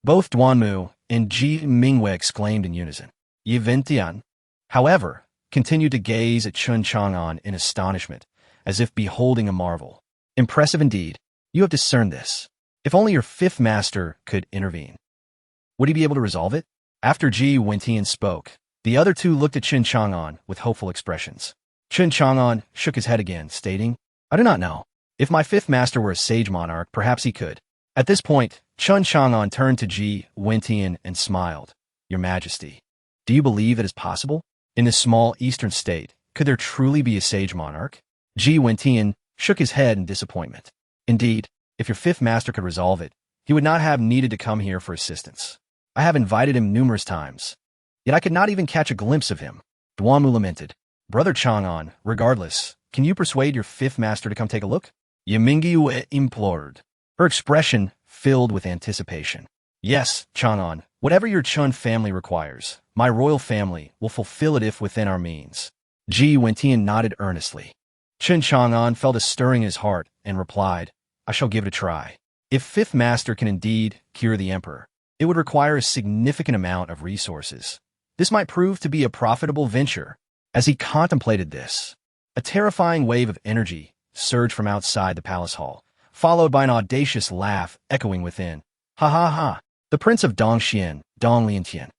Both Duanmu and Ji Mingyue exclaimed in unison. Yi Ventian, however, continued to gaze at Chen Chang'an in astonishment, as if beholding a marvel. Impressive indeed. You have discerned this. If only your fifth master could intervene. Would he be able to resolve it? After Ji Wentian spoke, the other two looked at Chen Chang'an with hopeful expressions. Chen Chang'an shook his head again, stating, I do not know. If my fifth master were a sage monarch, perhaps he could. At this point, Chen Chang'an turned to Ji Wentian and smiled. Your Majesty, do you believe it is possible? In this small eastern state, could there truly be a sage monarch? Ji Wentian shook his head in disappointment. Indeed, if your fifth master could resolve it, he would not have needed to come here for assistance. I have invited him numerous times, yet I could not even catch a glimpse of him. Duanmu lamented. Brother Chang'an, regardless, can you persuade your fifth master to come take a look? Yi Mingyue implored, her expression filled with anticipation. Yes, Chang'an, whatever your Chen family requires, my royal family will fulfill it if within our means. Ji Wentian nodded earnestly. Chen Chang'an felt a stirring in his heart and replied, I shall give it a try. If fifth master can indeed cure the emperor, it would require a significant amount of resources. This might prove to be a profitable venture. As he contemplated this, a terrifying wave of energy surged from outside the palace hall, followed by an audacious laugh echoing within. Ha ha ha! The prince of Dongxian, Dong Liantian,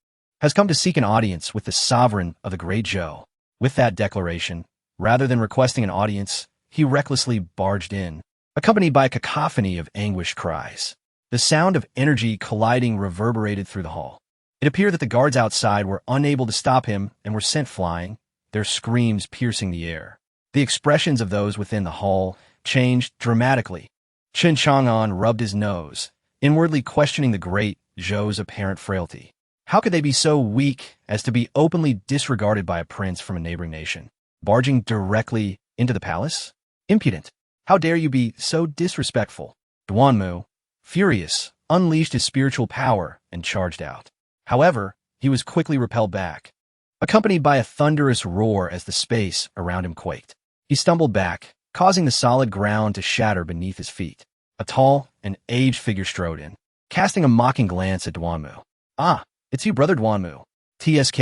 has come to seek an audience with the sovereign of the Great Zhou. With that declaration, rather than requesting an audience, he recklessly barged in, accompanied by a cacophony of anguished cries. The sound of energy colliding reverberated through the hall. It appeared that the guards outside were unable to stop him and were sent flying, their screams piercing the air. The expressions of those within the hall changed dramatically. Chen Chang'an rubbed his nose, inwardly questioning the Great Zhou's apparent frailty. How could they be so weak as to be openly disregarded by a prince from a neighboring nation, barging directly into the palace? Impudent! How dare you be so disrespectful? Duanmu, furious, unleashed his spiritual power and charged out. However, he was quickly repelled back, accompanied by a thunderous roar as the space around him quaked. He stumbled back, causing the solid ground to shatter beneath his feet. A tall and aged figure strode in, casting a mocking glance at Duanmu. Ah, it's you, Brother Duanmu. TSK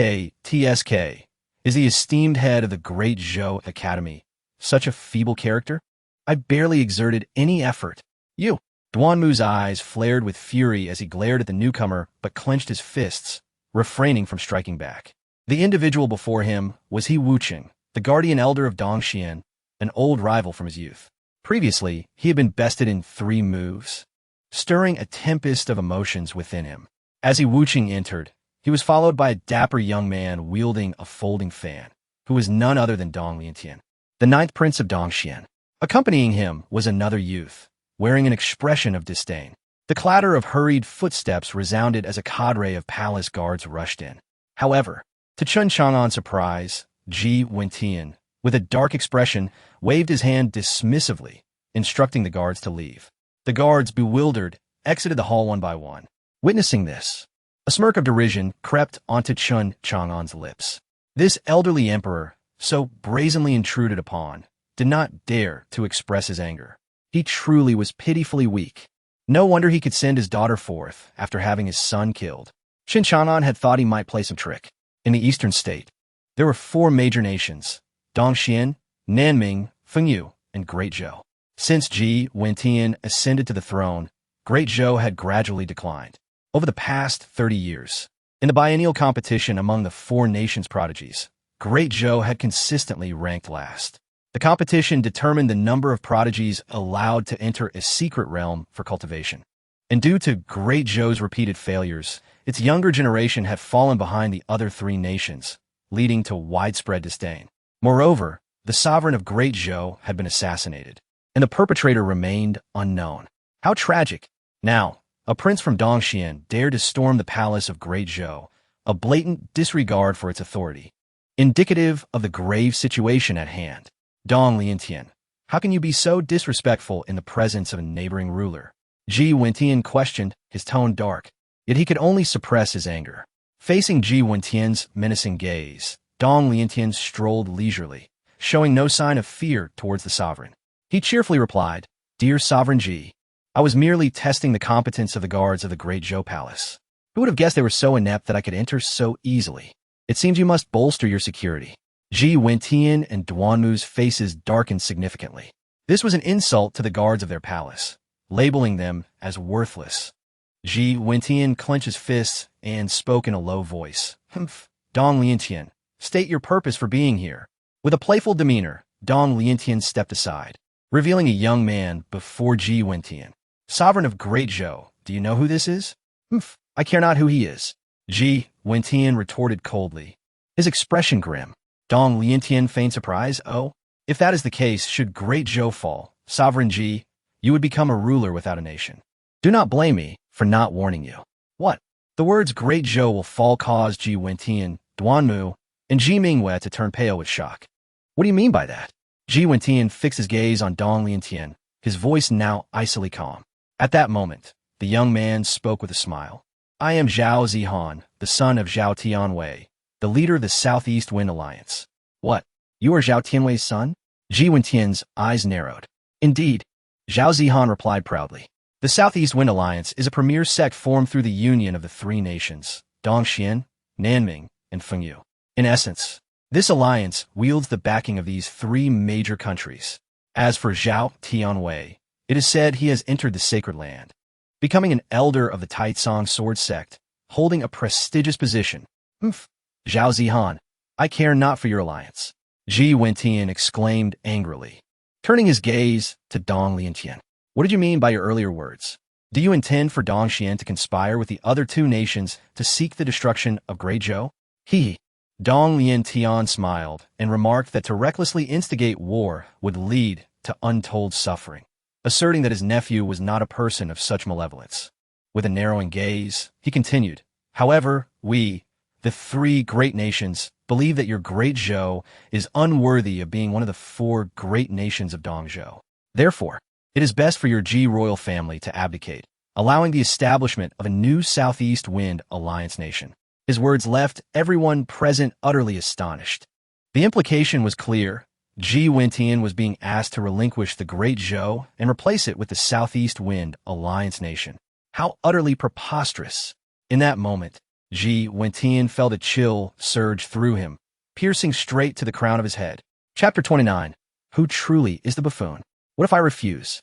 is the esteemed head of the Great Zhou Academy. Such a feeble character? I barely exerted any effort. You. Duanmu's eyes flared with fury as he glared at the newcomer but clenched his fists, refraining from striking back. The individual before him was He Wuqing, the guardian elder of Dongxian, an old rival from his youth. Previously, he had been bested in 3 moves, stirring a tempest of emotions within him. As He Wuqing entered, he was followed by a dapper young man wielding a folding fan, who was none other than Dong Liantian, the 9th prince of Dongxian. Accompanying him was another youth, wearing an expression of disdain. The clatter of hurried footsteps resounded as a cadre of palace guards rushed in. However, to Chun Chang'an's surprise, Ji Wentian, with a dark expression, waved his hand dismissively, instructing the guards to leave. The guards, bewildered, exited the hall one by one. Witnessing this, a smirk of derision crept onto Chun Chang'an's lips. This elderly emperor, so brazenly intruded upon, did not dare to express his anger. He truly was pitifully weak. No wonder he could send his daughter forth after having his son killed. Qin Chang'an had thought he might play some trick. In the eastern state, there were 4 major nations: Dongxian, Nanming, Fengyu, and Great Zhou. Since Ji Wentian ascended to the throne, Great Zhou had gradually declined. Over the past 30 years, in the biennial competition among the 4 nations' prodigies, Great Zhou had consistently ranked last. The competition determined the number of prodigies allowed to enter a secret realm for cultivation. And due to Great Zhou's repeated failures, its younger generation had fallen behind the other 3 nations, leading to widespread disdain. Moreover, the sovereign of Great Zhou had been assassinated, and the perpetrator remained unknown. How tragic! Now, a prince from Dongxian dared to storm the palace of Great Zhou, a blatant disregard for its authority, indicative of the grave situation at hand. Dong Liantian, how can you be so disrespectful in the presence of a neighboring ruler? Ji Wentian questioned, his tone dark, yet he could only suppress his anger. Facing Ji Wentian's menacing gaze, Dong Liantian strolled leisurely, showing no sign of fear towards the sovereign. He cheerfully replied, "Dear Sovereign Ji, I was merely testing the competence of the guards of the Great Zhou Palace. Who would have guessed they were so inept that I could enter so easily? It seems you must bolster your security." Ji Wentian and Duanmu's faces darkened significantly. This was an insult to the guards of their palace, labeling them as worthless. Ji Wentian clenched his fists and spoke in a low voice. "Humph. Dong Liantian, state your purpose for being here." With a playful demeanor, Dong Liantian stepped aside, revealing a young man before Ji Wentian. "Sovereign of Great Zhou, do you know who this is?" "Humph, I care not who he is," Ji Wentian retorted coldly, his expression grim. Dong Liantian feigned surprise. "Oh, if that is the case, should Great Zhou fall, Sovereign Ji, you would become a ruler without a nation. Do not blame me for not warning you." "What?" The words Great Zhou will fall caused Ji Wentian, Duanmu, and Ji Mingwei to turn pale with shock. "What do you mean by that?" Ji Wentian fixed his gaze on Dong Liantian, his voice now icily calm. At that moment, the young man spoke with a smile. "I am Zhao Zihan, the son of Zhao Tianwei, the leader of the Southeast Wind Alliance." "What? You are Zhao Tianwei's son?" Ji Wentian's eyes narrowed. "Indeed," Zhao Zihan replied proudly. "The Southeast Wind Alliance is a premier sect formed through the union of the 3 nations, Dongxian, Nanming, and Fengyu. In essence, this alliance wields the backing of these 3 major countries. As for Zhao Tianwei, it is said he has entered the sacred land, becoming an elder of the Taitsong sword sect, holding a prestigious position." "Humph. Zhao Zihan, I care not for your alliance," Ji Wentian exclaimed angrily, turning his gaze to Dong Liantian. "What did you mean by your earlier words? Do you intend for Dongxian to conspire with the other 2 nations to seek the destruction of Great Zhou?" He, Dong Liantian smiled and remarked that to recklessly instigate war would lead to untold suffering, asserting that his nephew was not a person of such malevolence. With a narrowing gaze, he continued, "However, we, the 3 great nations, believe that your Great Zhou is unworthy of being one of the 4 great nations of Dongzhou. Therefore, it is best for your Ji royal family to abdicate, allowing the establishment of a new Southeast Wind Alliance nation." His words left everyone present utterly astonished. The implication was clear. Ji Wentian was being asked to relinquish the Great Zhou and replace it with the Southeast Wind Alliance nation. How utterly preposterous! In that moment, Ji Wentian felt a chill surge through him, piercing straight to the crown of his head. Chapter 29. Who truly is the buffoon? What if I refuse?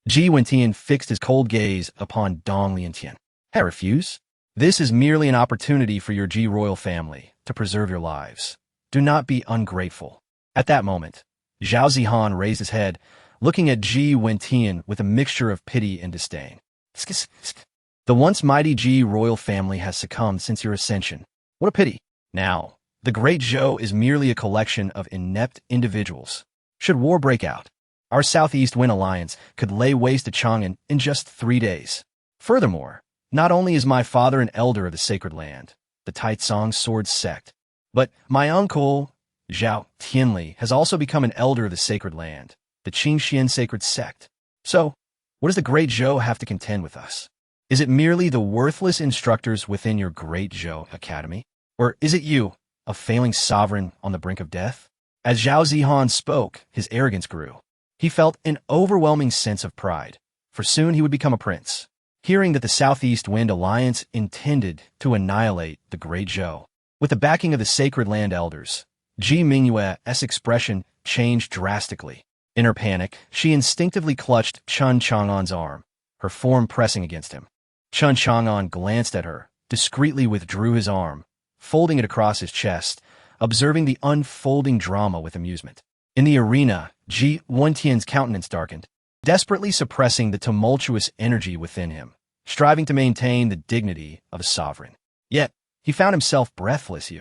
Ji Wentian fixed his cold gaze upon Dong Liantian. I refuse? This is merely an opportunity for your Ji royal family to preserve your lives. Do not be ungrateful. At that moment, Zhao Zihan raised his head, looking at Ji Wentian with a mixture of pity and disdain. The once mighty Ji royal family has succumbed since your ascension. What a pity. Now, the Great Zhou is merely a collection of inept individuals. Should war break out, our Southeast Wind Alliance could lay waste to Chang'an in just 3 days. Furthermore, not only is my father an elder of the sacred land, the Taitsong sword sect, but my uncle, Zhao Tianli, has also become an elder of the sacred land, the Qingxian sacred sect. So, what does the Great Zhou have to contend with us? Is it merely the worthless instructors within your Great Zhou Academy? Or is it you, a failing sovereign on the brink of death? As Zhao Zihan spoke, his arrogance grew. He felt an overwhelming sense of pride, for soon he would become a prince. Hearing that the Southeast Wind Alliance intended to annihilate the Great Zhou, with the backing of the Sacred Land Elders, Ji Mingyue's expression changed drastically. In her panic, she instinctively clutched Chun Chang'an's arm, her form pressing against him. Chun Chang'an glanced at her, discreetly withdrew his arm, folding it across his chest, observing the unfolding drama with amusement. In the arena, Ji Wentian's countenance darkened, desperately suppressing the tumultuous energy within him, striving to maintain the dignity of a sovereign. Yet, he found himself breathless.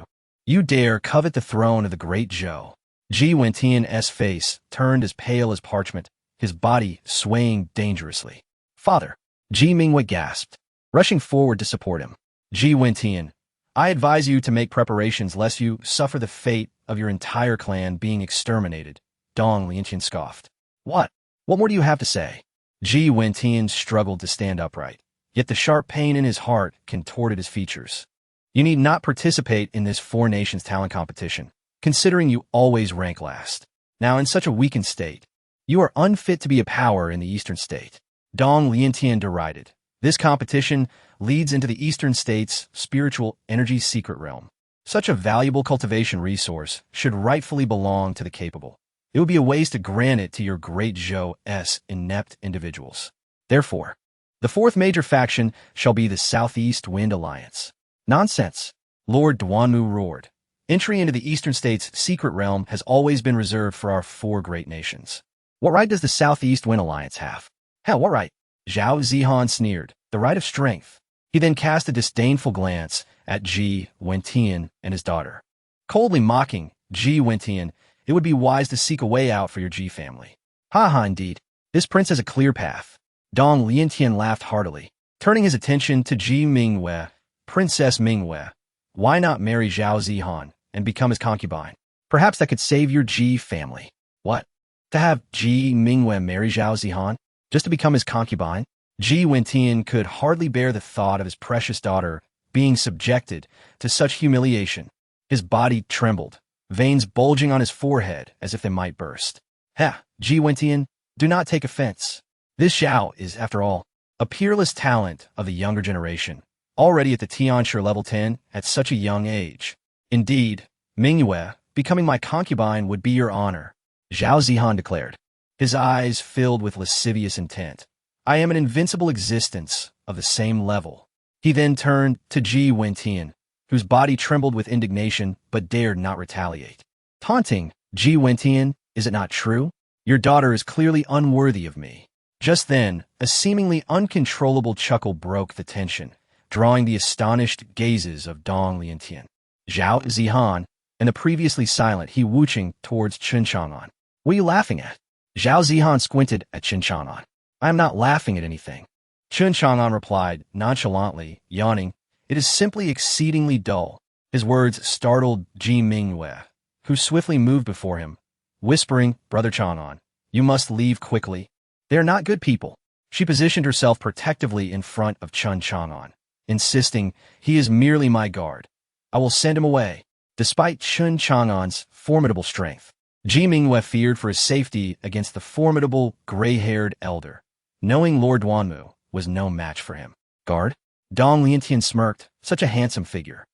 You dare covet the throne of the Great Zhou. Ji Wentian's face turned as pale as parchment, his body swaying dangerously. Father, Ji Mingyue gasped, rushing forward to support him. Ji Wentian, I advise you to make preparations lest you suffer the fate of your entire clan being exterminated, Dong Liantian scoffed. What more do you have to say? Ji Wentian struggled to stand upright, yet the sharp pain in his heart contorted his features. You need not participate in this 4 nations talent competition, considering you always rank last. Now in such a weakened state, you are unfit to be a power in the eastern state. Dong Liantian derided. This competition leads into the eastern state's spiritual energy secret realm. Such a valuable cultivation resource should rightfully belong to the capable. It would be a waste to grant it to your Great Zhou's inept individuals. Therefore, the 4th major faction shall be the Southeast Wind Alliance. Nonsense, Lord Duanmu roared. Entry into the eastern state's secret realm has always been reserved for our 4 great nations. What right does the Southeast Wind Alliance have? Hell, what right? Zhao Zihan sneered. The right of strength. He then cast a disdainful glance at Ji Wentian and his daughter. Coldly mocking Ji Wentian, it would be wise to seek a way out for your Ji family. Ha ha, indeed. This prince has a clear path. Dong Liantian laughed heartily, turning his attention to Ji Mingyue. Princess Mingyue, why not marry Zhao Zihan and become his concubine? Perhaps that could save your Ji family. What? To have Ji Mingyue marry Zhao Zihan? Just to become his concubine? Ji Wentian could hardly bear the thought of his precious daughter being subjected to such humiliation. His body trembled, veins bulging on his forehead as if they might burst. Ha, Ji Wentian, do not take offense. This Zhao is, after all, a peerless talent of the younger generation, already at the Tianshi level 10 at such a young age. Indeed, Mingyue, becoming my concubine would be your honor, Zhao Zihan declared, his eyes filled with lascivious intent. I am an invincible existence of the same level. He then turned to Ji Wentian, whose body trembled with indignation but dared not retaliate. Taunting, Ji Wentian, is it not true? Your daughter is clearly unworthy of me. Just then, a seemingly uncontrollable chuckle broke the tension, drawing the astonished gazes of Dong Liantian, Zhao Zihan, and the previously silent He Wuching towards Chun Chang'an. What are you laughing at? Zhao Zihan squinted at Chun Chang'an. I am not laughing at anything. Chun Chang'an replied, nonchalantly, yawning, it is simply exceedingly dull. His words startled Ji Mingyue, who swiftly moved before him, whispering, Brother Chang'an, you must leave quickly. They are not good people. She positioned herself protectively in front of Chun Chang'an, insisting, he is merely my guard. I will send him away. Despite Chun Chang'an's formidable strength, Ji Mingyue feared for his safety against the formidable gray-haired elder, knowing Lord Duanmu was no match for him. Guard? Dong Liantian smirked. Such a handsome figure.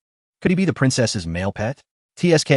Could he be the princess's male pet? TSK.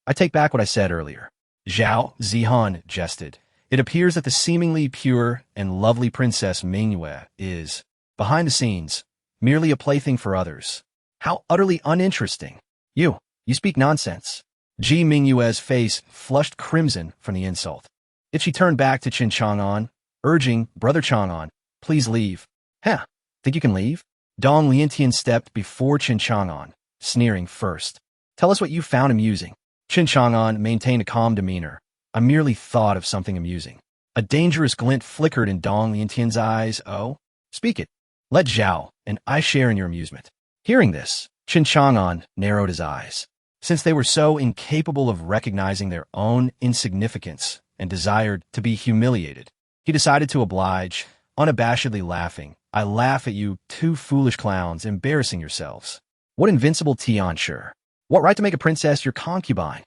I take back what I said earlier. Zhao Zihan jested. It appears that the seemingly pure and lovely Princess Mingyue is, behind the scenes, merely a plaything for others. How utterly uninteresting. You speak nonsense. Ji Mingyue's face flushed crimson from the insult. Yet she turned back to Qin Chang'an, urging, Brother Chang'an, please leave. Huh, think you can leave? Dong Liantian stepped before Qin Chang'an, sneering first. Tell us what you found amusing. Qin Chang'an maintained a calm demeanor. I merely thought of something amusing. A dangerous glint flickered in Dong Liantian's eyes. Oh, speak it. Let Zhao and I share in your amusement. Hearing this, Qin Chang'an narrowed his eyes. Since they were so incapable of recognizing their own insignificance and desired to be humiliated, he decided to oblige, unabashedly laughing. I laugh at you, two foolish clowns, embarrassing yourselves. What invincible tonsure. What right to make a princess your concubine?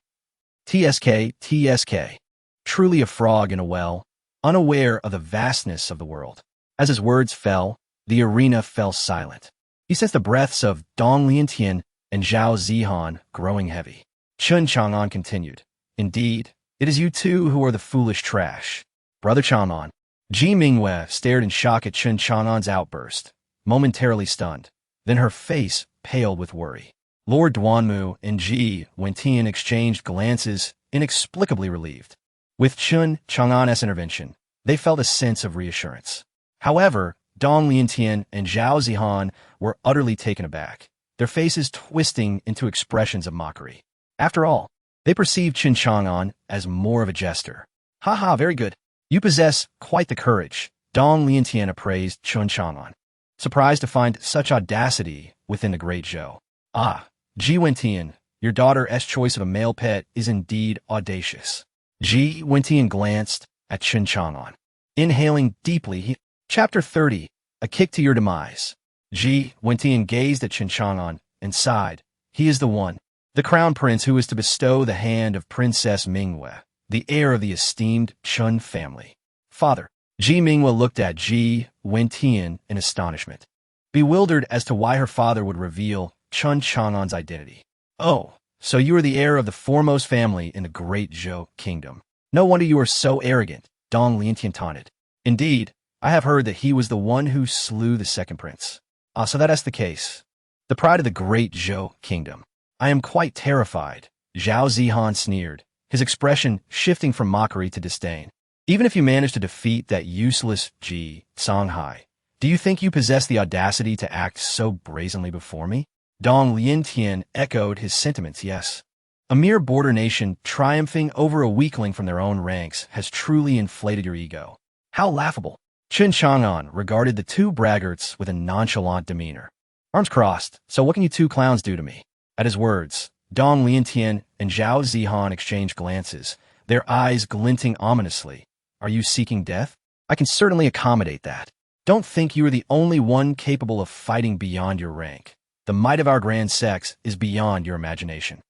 TSK. Truly a frog in a well, unaware of the vastness of the world. As his words fell, the arena fell silent. He sensed the breaths of Dong Liantian and Zhao Zihan growing heavy. Qin Chang'an continued. Indeed, it is you two who are the foolish trash. Brother Chang'an. Ji Mingyue stared in shock at Qin Chang'an's outburst, momentarily stunned. Then her face paled with worry. Lord Duanmu and Ji Wentian exchanged glances, inexplicably relieved. With Qin Chang'an's intervention, they felt a sense of reassurance. However, Dong Liantian and Zhao Zihan were utterly taken aback, their faces twisting into expressions of mockery. After all, they perceived Qin Chang'an as more of a jester. Ha, very good. You possess quite the courage, Dong Liantian appraised Qin Chang'an, surprised to find such audacity within the great Zhou. Ah, Ji Wentian, your daughter's choice of a male pet is indeed audacious. Ji Wentian glanced at Qin Chang'an. Inhaling deeply, Chapter 30, A Kick to Your Demise. Ji Wentian gazed at Qin Chang'an and sighed. He is the one, the crown prince who is to bestow the hand of Princess Mingyue, the heir of the esteemed Chun family. Father. Ji Mingyue looked at Ji Wentian in astonishment, bewildered as to why her father would reveal Qin Chang'an's identity. Oh, so you are the heir of the foremost family in the great Zhou kingdom. No wonder you are so arrogant, Dong Liantian taunted. Indeed, I have heard that he was the one who slew the second prince. Ah, so that is the case. The pride of the great Zhou kingdom. I am quite terrified, Zhao Zihan sneered, his expression shifting from mockery to disdain. Even if you manage to defeat that useless Ji Songhai, do you think you possess the audacity to act so brazenly before me? Dong Liantian echoed his sentiments, yes. A mere border nation triumphing over a weakling from their own ranks has truly inflated your ego. How laughable. Qin Chang'an regarded the two braggarts with a nonchalant demeanor. Arms crossed, so what can you two clowns do to me? At his words, Dong Liantian and Zhao Zihan exchanged glances, their eyes glinting ominously. Are you seeking death? I can certainly accommodate that. Don't think you are the only one capable of fighting beyond your rank. The might of our grand sex is beyond your imagination.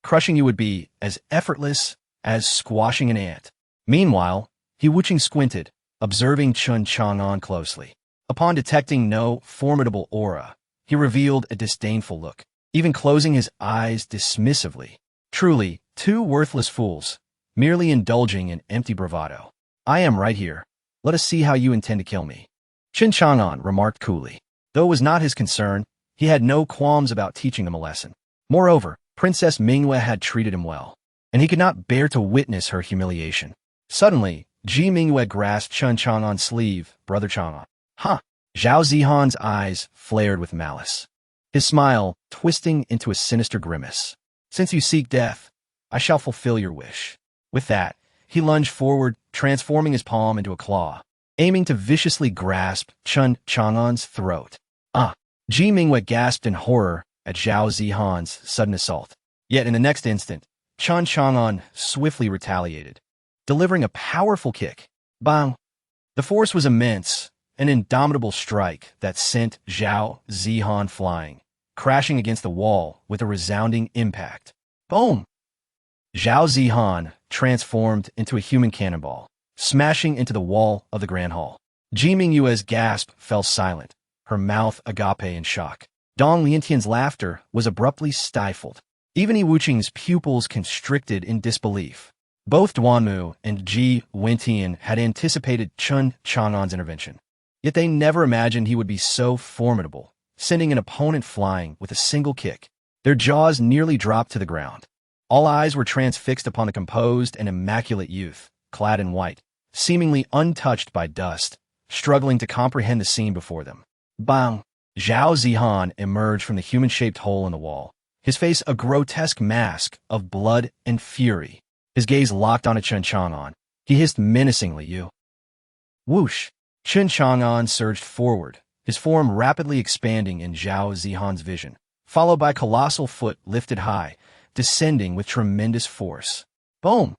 Crushing you would be as effortless as squashing an ant. Meanwhile, He Wuching squinted, observing Qin Chang'an closely. Upon detecting no formidable aura, he revealed a disdainful look, even closing his eyes dismissively. Truly, two worthless fools, merely indulging in empty bravado. I am right here. Let us see how you intend to kill me. Qin Chang'an remarked coolly. Though it was not his concern, he had no qualms about teaching them a lesson. Moreover, Princess Mingyue had treated him well, and he could not bear to witness her humiliation. Suddenly, Ji Mingyue grasped Qin Chang'an's sleeve. Brother Chang'an. Huh. Zhao Zihan's eyes flared with malice, his smile twisting into a sinister grimace. Since you seek death, I shall fulfill your wish. With that, he lunged forward, transforming his palm into a claw, aiming to viciously grasp Qin Chang'an's throat. Ah! Ji Mingyue gasped in horror at Zhao Zihan's sudden assault. Yet in the next instant, Qin Chang'an swiftly retaliated, delivering a powerful kick. Bang! The force was immense, an indomitable strike that sent Zhao Zihan flying, crashing against the wall with a resounding impact. Boom! Zhao Zihan transformed into a human cannonball, smashing into the wall of the Grand Hall. Ji Mingyue's gasp fell silent, her mouth agape in shock. Dong Liantian's laughter was abruptly stifled. Even Yi Wuqing's pupils constricted in disbelief. Both Duanmu and Ji Wentian had anticipated Chen Chang'an's intervention. Yet they never imagined he would be so formidable, sending an opponent flying with a single kick. Their jaws nearly dropped to the ground. All eyes were transfixed upon the composed and immaculate youth, clad in white, seemingly untouched by dust, struggling to comprehend the scene before them. Bang! Zhao Zihan emerged from the human-shaped hole in the wall, his face a grotesque mask of blood and fury. His gaze locked onto Chen Chang'an. He hissed menacingly, "You." Whoosh! Chen Chang'an surged forward, his form rapidly expanding in Zhao Zihan's vision, followed by a colossal foot lifted high, descending with tremendous force. Boom!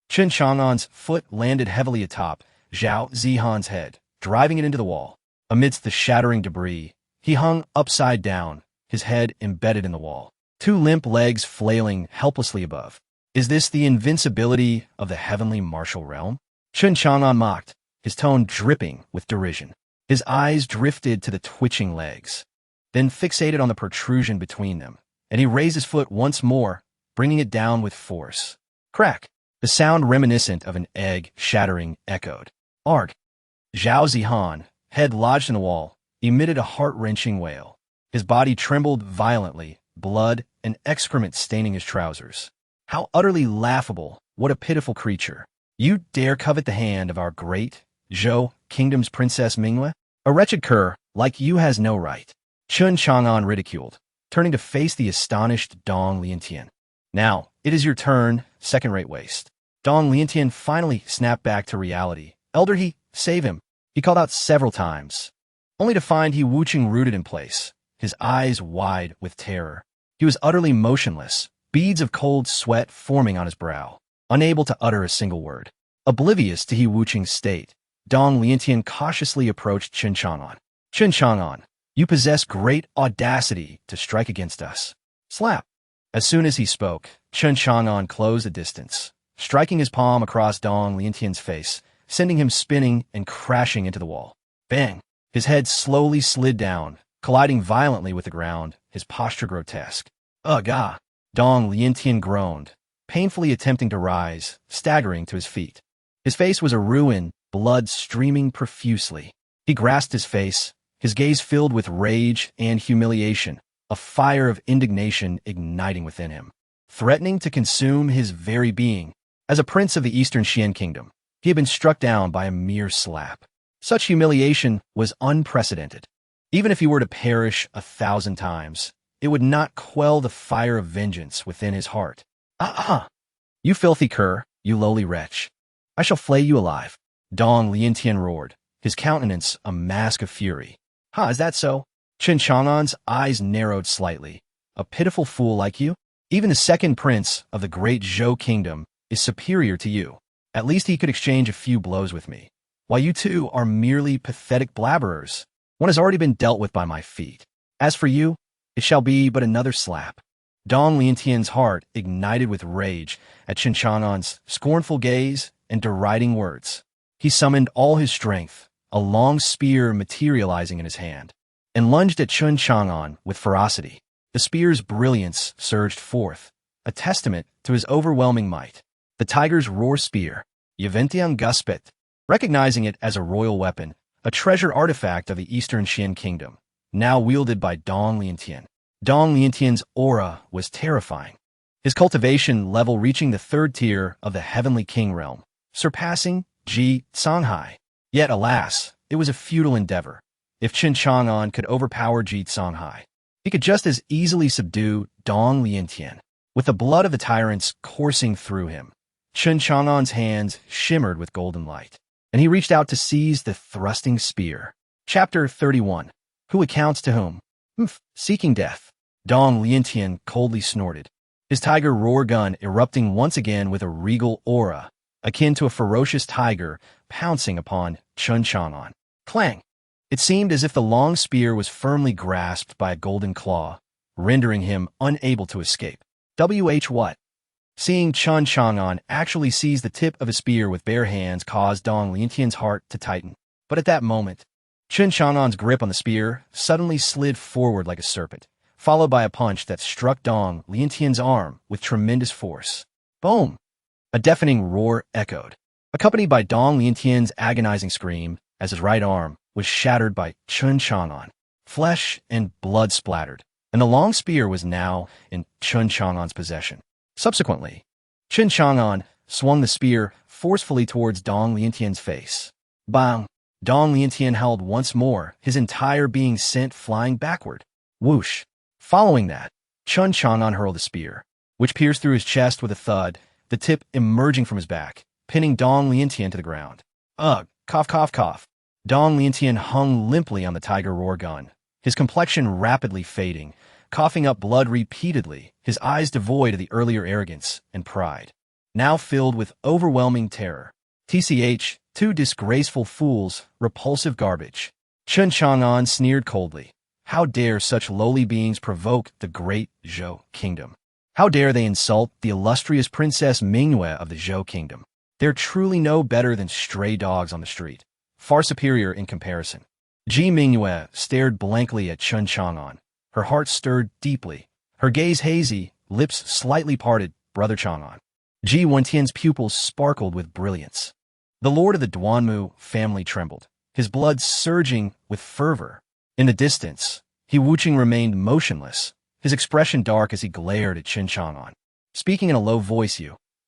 Chen Chang'an's foot landed heavily atop Zhao Zihan's head, driving it into the wall. Amidst the shattering debris, he hung upside down, his head embedded in the wall, two limp legs flailing helplessly above. Is this the invincibility of the heavenly martial realm? Chen Chang'an mocked, his tone dripping with derision. His eyes drifted to the twitching legs, then fixated on the protrusion between them, and he raised his foot once more, bringing it down with force. Crack! The sound reminiscent of an egg shattering echoed. Arg! Zhao Zihan, head lodged in the wall, emitted a heart-wrenching wail. His body trembled violently, blood and excrement staining his trousers. How utterly laughable! What a pitiful creature! You dare covet the hand of our great Zhou Kingdom's Princess Mingle? A wretched cur like you has no right. Chen Chang'an ridiculed, turning to face the astonished Dong Liantian. Now, it is your turn, second-rate waste. Dong Liantian finally snapped back to reality. Elder He, save him. He called out several times, only to find Yi Wuqing rooted in place, his eyes wide with terror. He was utterly motionless, beads of cold sweat forming on his brow, unable to utter a single word. Oblivious to Yi Wuqing's state, Dong Liantian cautiously approached Chen Chang'an. Chen Chang'an, you possess great audacity to strike against us. Slap! As soon as he spoke, Chen Chang'an closed the distance, striking his palm across Dong Liantian's face, sending him spinning and crashing into the wall. Bang! His head slowly slid down, colliding violently with the ground, his posture grotesque. Ugh, ah! Dong Liantian groaned, painfully attempting to rise, staggering to his feet. His face was a ruin, blood streaming profusely. He grasped his face, his gaze filled with rage and humiliation, a fire of indignation igniting within him, threatening to consume his very being. As a prince of the Eastern Xian Kingdom, he had been struck down by a mere slap. Such humiliation was unprecedented. Even if he were to perish 1,000 times, it would not quell the fire of vengeance within his heart. You filthy cur, you lowly wretch. I shall flay you alive. Dong Liantian roared, his countenance a mask of fury. Is that so? Chen Chang'an's eyes narrowed slightly. A pitiful fool like you? Even the second prince of the great Zhou Kingdom is superior to you. At least he could exchange a few blows with me. While you two are merely pathetic blabberers, one has already been dealt with by my feet. As for you, it shall be but another slap. Dong Liantian's heart ignited with rage at Chen Chang'an's scornful gaze and deriding words. He summoned all his strength, a long spear materializing in his hand, and lunged at Chen Chang'an with ferocity. The spear's brilliance surged forth, a testament to his overwhelming might. The tiger's roar spear, Yeventian Guspet, recognizing it as a royal weapon, a treasure artifact of the Eastern Xian Kingdom, now wielded by Dong Liantian. Dong Liantian's aura was terrifying, his cultivation level reaching the 3rd tier of the Heavenly King realm, surpassing Ji Songhai. Yet, alas, it was a futile endeavor. If Chen Chang'an could overpower Ji Songhai, he could just as easily subdue Dong Liantian. With the blood of the tyrants coursing through him, Chen Chang'an's hands shimmered with golden light, and he reached out to seize the thrusting spear. Chapter 31. Who accounts to whom? Seeking death. Dong Liantian coldly snorted, his tiger roar gun erupting once again with a regal aura, akin to a ferocious tiger pouncing upon Chen Chang'an. Clang! It seemed as if the long spear was firmly grasped by a golden claw, rendering him unable to escape. What? Seeing Chen Chang'an actually seize the tip of a spear with bare hands caused Dong Liantian's heart to tighten. But at that moment, Chen Chang'an's grip on the spear suddenly slid forward like a serpent, followed by a punch that struck Dong Liantian's arm with tremendous force. Boom! A deafening roar echoed, accompanied by Dong Liantian's agonizing scream as his right arm was shattered by Chen Chang'an. Flesh and blood splattered, and the long spear was now in Chen Chang'an's possession. Subsequently, Chen Chang'an swung the spear forcefully towards Dong Liantian's face. Bang! Dong Liantian howled once more, his entire being sent flying backward. Whoosh! Following that, Chen Chang'an hurled the spear, which pierced through his chest with a thud, the tip emerging from his back, pinning Dong Liantian to the ground. Ugh! Cough, cough, cough. Dong Liantian hung limply on the tiger roar gun, his complexion rapidly fading, coughing up blood repeatedly, his eyes devoid of the earlier arrogance and pride, now filled with overwhelming terror. TCH, two disgraceful fools, repulsive garbage. Chen Chang'an sneered coldly. How dare such lowly beings provoke the great Zhou kingdom? How dare they insult the illustrious Princess Mingyue of the Zhou kingdom? They're truly no better than stray dogs on the street, far superior in comparison. Ji Mingyue stared blankly at Chen Chang'an. Her heart stirred deeply, her gaze hazy, lips slightly parted. Brother Chang'an. Ji Wentian's pupils sparkled with brilliance. The lord of the Duanmu family trembled, his blood surging with fervor. In the distance, He Wuching remained motionless, his expression dark as he glared at Chen Chang'an. Speaking in a low voice,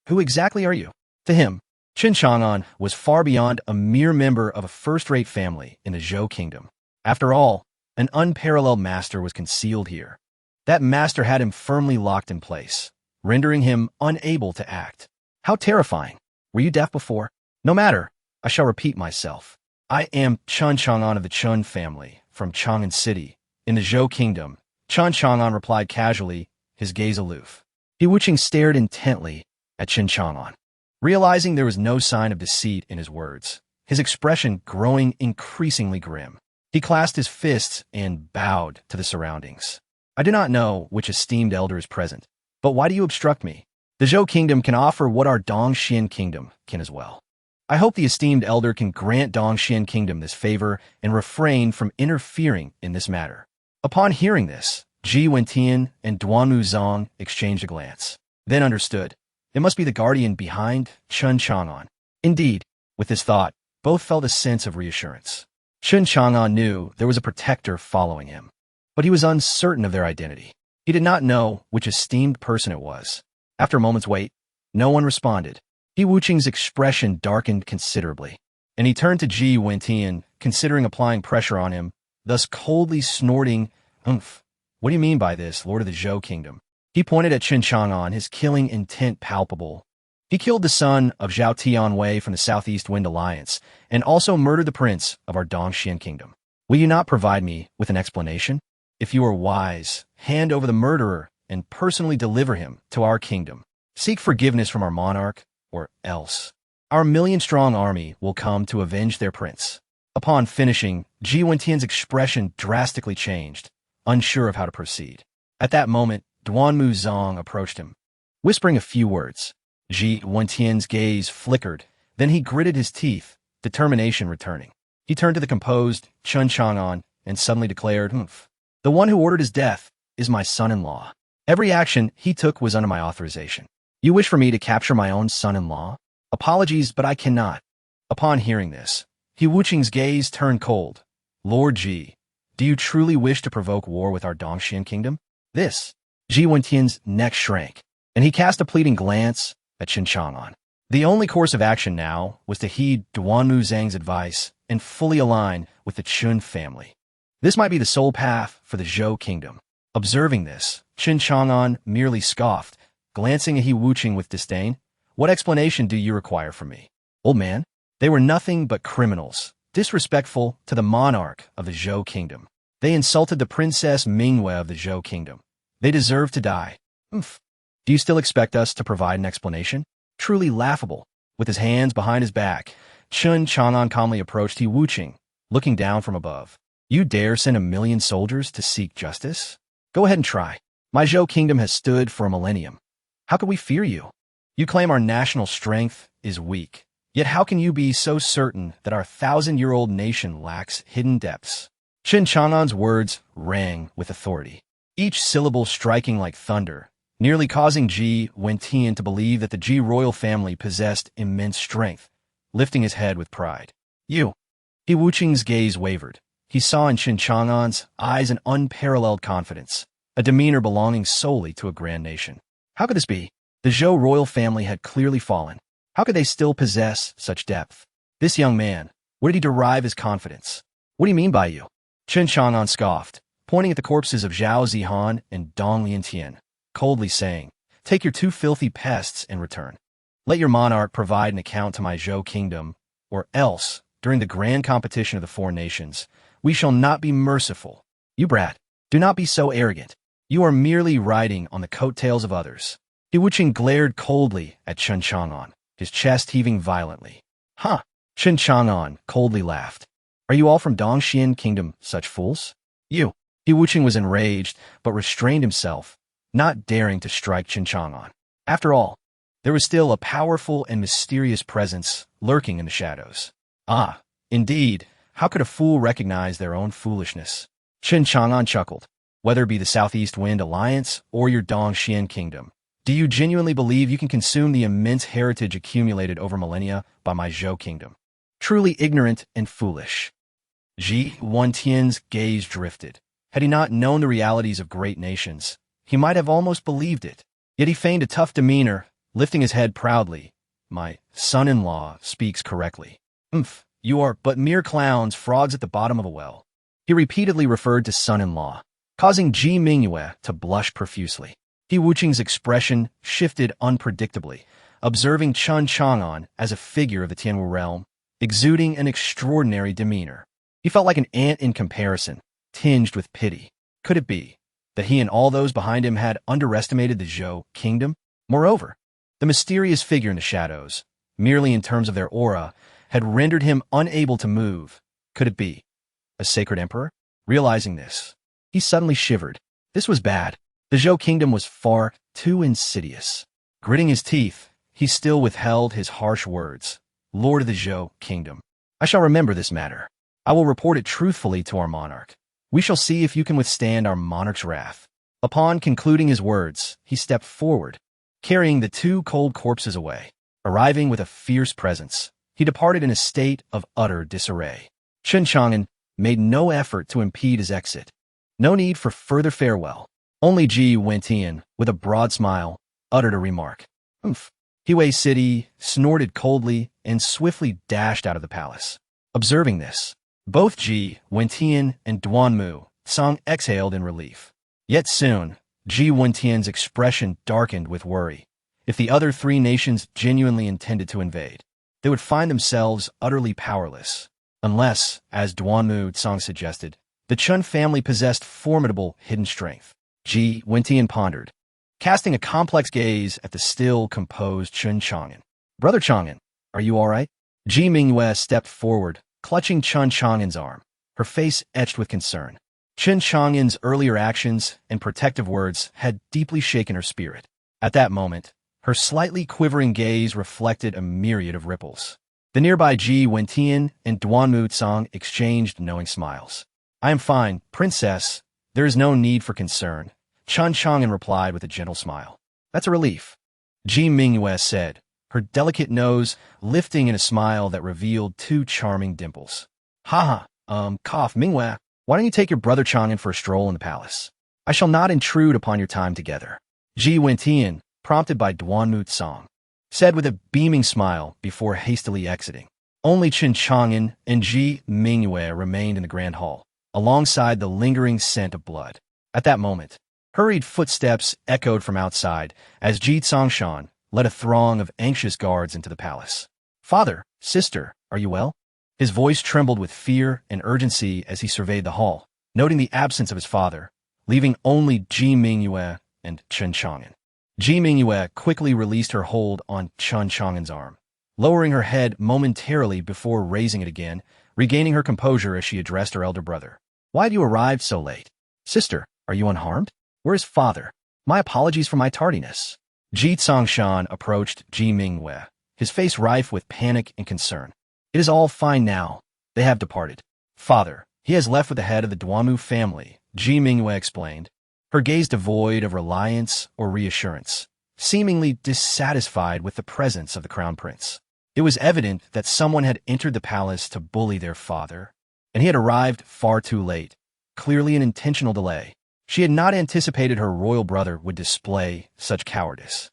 who exactly are you? To him, Chen Chang'an was far beyond a mere member of a first-rate family in the Zhou kingdom. After all, an unparalleled master was concealed here. That master had him firmly locked in place, rendering him unable to act. How terrifying! Were you deaf before? No matter, I shall repeat myself. I am Chen Chang'an of the Chen family, from Chang'an City, in the Zhou kingdom. Chen Chang'an replied casually, his gaze aloof. He Wuching stared intently at Chen Chang'an, realizing there was no sign of deceit in his words, his expression growing increasingly grim. He clasped his fists and bowed to the surroundings. I do not know which esteemed elder is present, but why do you obstruct me? The Zhou kingdom can offer what our Dongxian kingdom can as well. I hope the esteemed elder can grant Dongxian kingdom this favor and refrain from interfering in this matter. Upon hearing this, Ji Wentian and Duanmu Zong exchanged a glance, then understood. It must be the guardian behind Chen Chang'an. Indeed, with this thought, both felt a sense of reassurance. Chen Chang'an knew there was a protector following him, but he was uncertain of their identity. He did not know which esteemed person it was. After a moment's wait, no one responded. He Wuching's expression darkened considerably, and he turned to Ji Wentian, considering applying pressure on him, thus coldly snorting, "Umph. What do you mean by this, Lord of the Zhou kingdom?" He pointed at Chen Chang'an, his killing intent palpable. He killed the son of Zhao Tianwei from the Southeast Wind Alliance, and also murdered the prince of our Dongxian kingdom. Will you not provide me with an explanation? If you are wise, hand over the murderer and personally deliver him to our kingdom. Seek forgiveness from our monarch, or else our million-strong army will come to avenge their prince. Upon finishing, Ji Wentian's expression drastically changed, unsure of how to proceed. At that moment, Duanmu Zong approached him, whispering a few words. Ji Wentian's gaze flickered, then he gritted his teeth, determination returning. He turned to the composed Chen Chang'an and suddenly declared, "Humph. The one who ordered his death is my son-in-law. Every action he took was under my authorization. You wish for me to capture my own son-in-law? Apologies, but I cannot." Upon hearing this, He Wuching's gaze turned cold. "Lord Ji, do you truly wish to provoke war with our Dongxian kingdom?" This, Ji Wentian's neck shrank, and he cast a pleading glance at Chen Chang'an. The only course of action now was to heed Duanmu Zhang's advice and fully align with the Chen family. This might be the sole path for the Zhou kingdom. Observing this, Chen Chang'an merely scoffed, glancing at He Wuching with disdain. "What explanation do you require from me? Old man, they were nothing but criminals, disrespectful to the monarch of the Zhou kingdom. They insulted the Princess Mingyue of the Zhou kingdom. They deserve to die. Umph. Do you still expect us to provide an explanation?" Truly laughable. With his hands behind his back, Chen Chang'an calmly approached He Wuching, looking down from above. "You dare send 1,000,000 soldiers to seek justice? Go ahead and try. My Zhou kingdom has stood for a millennium. How could we fear you? You claim our national strength is weak, Yet how can you be so certain that our thousand-year-old nation lacks hidden depths? Qin Chang'an's words rang with authority, each syllable striking like thunder, nearly causing Ji Wentian to believe that the Ji royal family possessed immense strength, lifting his head with pride. You. He Wuqing's gaze wavered. He saw in Qin Chang'an's eyes an unparalleled confidence, a demeanor belonging solely to a grand nation. How could this be? The Zhou royal family had clearly fallen. How could they still possess such depth? This young man, where did he derive his confidence? What do you mean by you? Qin Chang'an scoffed, pointing at the corpses of Zhao Zihan and Dong Liantian, coldly saying, "Take your two filthy pests and return. Let your monarch provide an account to my Zhou kingdom, or else, during the grand competition of the four nations, we shall not be merciful. You brat, do not be so arrogant. You are merely riding on the coattails of others." He Wuqing glared coldly at Qin Chang'an, his chest heaving violently. Huh? Qin Chang'an coldly laughed. Are you all from Dongxian Kingdom such fools? You. He Wuqing was enraged, but restrained himself, not daring to strike Qin Chang'an. After all, there was still a powerful and mysterious presence lurking in the shadows. Ah, indeed, how could a fool recognize their own foolishness? Qin Chang'an chuckled. Whether it be the Southeast Wind Alliance or your Dongxian Kingdom, do you genuinely believe you can consume the immense heritage accumulated over millennia by my Zhou kingdom? Truly ignorant and foolish. Ji Wentian's gaze drifted. Had he not known the realities of great nations, he might have almost believed it. Yet he feigned a tough demeanor, lifting his head proudly. My son-in-law speaks correctly. You are but mere clowns, frogs at the bottom of a well. He repeatedly referred to son-in-law, causing Ji Mingyue to blush profusely. He Wuqing's expression shifted unpredictably, observing Qin Chang'an as a figure of the Tianwu realm, exuding an extraordinary demeanor. He felt like an ant in comparison, tinged with pity. Could it be that he and all those behind him had underestimated the Zhou kingdom? Moreover, the mysterious figure in the shadows, merely in terms of their aura, had rendered him unable to move. Could it be a sacred emperor? Realizing this, he suddenly shivered. This was bad. The Zhou kingdom was far too insidious. Gritting his teeth, he still withheld his harsh words. Lord of the Zhou kingdom, I shall remember this matter. I will report it truthfully to our monarch. We shall see if you can withstand our monarch's wrath. Upon concluding his words, he stepped forward, carrying the two cold corpses away. Arriving with a fierce presence, he departed in a state of utter disarray. Qin Chang'an made no effort to impede his exit. No need for further farewell. Only Ji Wentian, with a broad smile, uttered a remark. Hiwei City snorted coldly and swiftly dashed out of the palace. Observing this, both Ji Wentian and Duanmu Tsang exhaled in relief. Yet soon, Ji Wentian's expression darkened with worry. If the other three nations genuinely intended to invade, they would find themselves utterly powerless. Unless, as Duanmu Tsang suggested, the Chun family possessed formidable hidden strength. Ji Wentian pondered, casting a complex gaze at the still, composed Qin Chang'an. Brother Chang'an, are you all right? Ji Mingyue stepped forward, clutching Qin Chang'an's arm, her face etched with concern. Qin Chang'an's earlier actions and protective words had deeply shaken her spirit. At that moment, her slightly quivering gaze reflected a myriad of ripples. The nearby Ji Wentian and Duanmu Tsang exchanged knowing smiles. I am fine, princess. There is no need for concern, Qin Chang'an replied with a gentle smile. That's a relief, Ji Mingyue said, her delicate nose lifting in a smile that revealed two charming dimples. Cough, Mingyue, why don't you take your brother Chang'an for a stroll in the palace? I shall not intrude upon your time together. Ji Wentian, prompted by Duanmu Tsang, said with a beaming smile before hastily exiting. Only Qin Chang'an and Ji Mingyue remained in the grand hall, alongside the lingering scent of blood. At that moment, hurried footsteps echoed from outside as Ji Tsongshan led a throng of anxious guards into the palace. Father, sister, are you well? His voice trembled with fear and urgency as he surveyed the hall, noting the absence of his father, leaving only Ji Mingyue and Qin Chang'an. Ji Mingyue quickly released her hold on Qin Chang'an's arm, lowering her head momentarily before raising it again, regaining her composure as she addressed her elder brother. Why do you arrive so late? Sister, are you unharmed? Where is father? My apologies for my tardiness. Ji Tsongshan approached Ji Mingyue, his face rife with panic and concern. It is all fine now. They have departed. Father, he has left with the head of the Duamu family, Ji Mingyue explained, her gaze devoid of reliance or reassurance, seemingly dissatisfied with the presence of the crown prince. It was evident that someone had entered the palace to bully their father, and he had arrived far too late, clearly an intentional delay. She had not anticipated her royal brother would display such cowardice.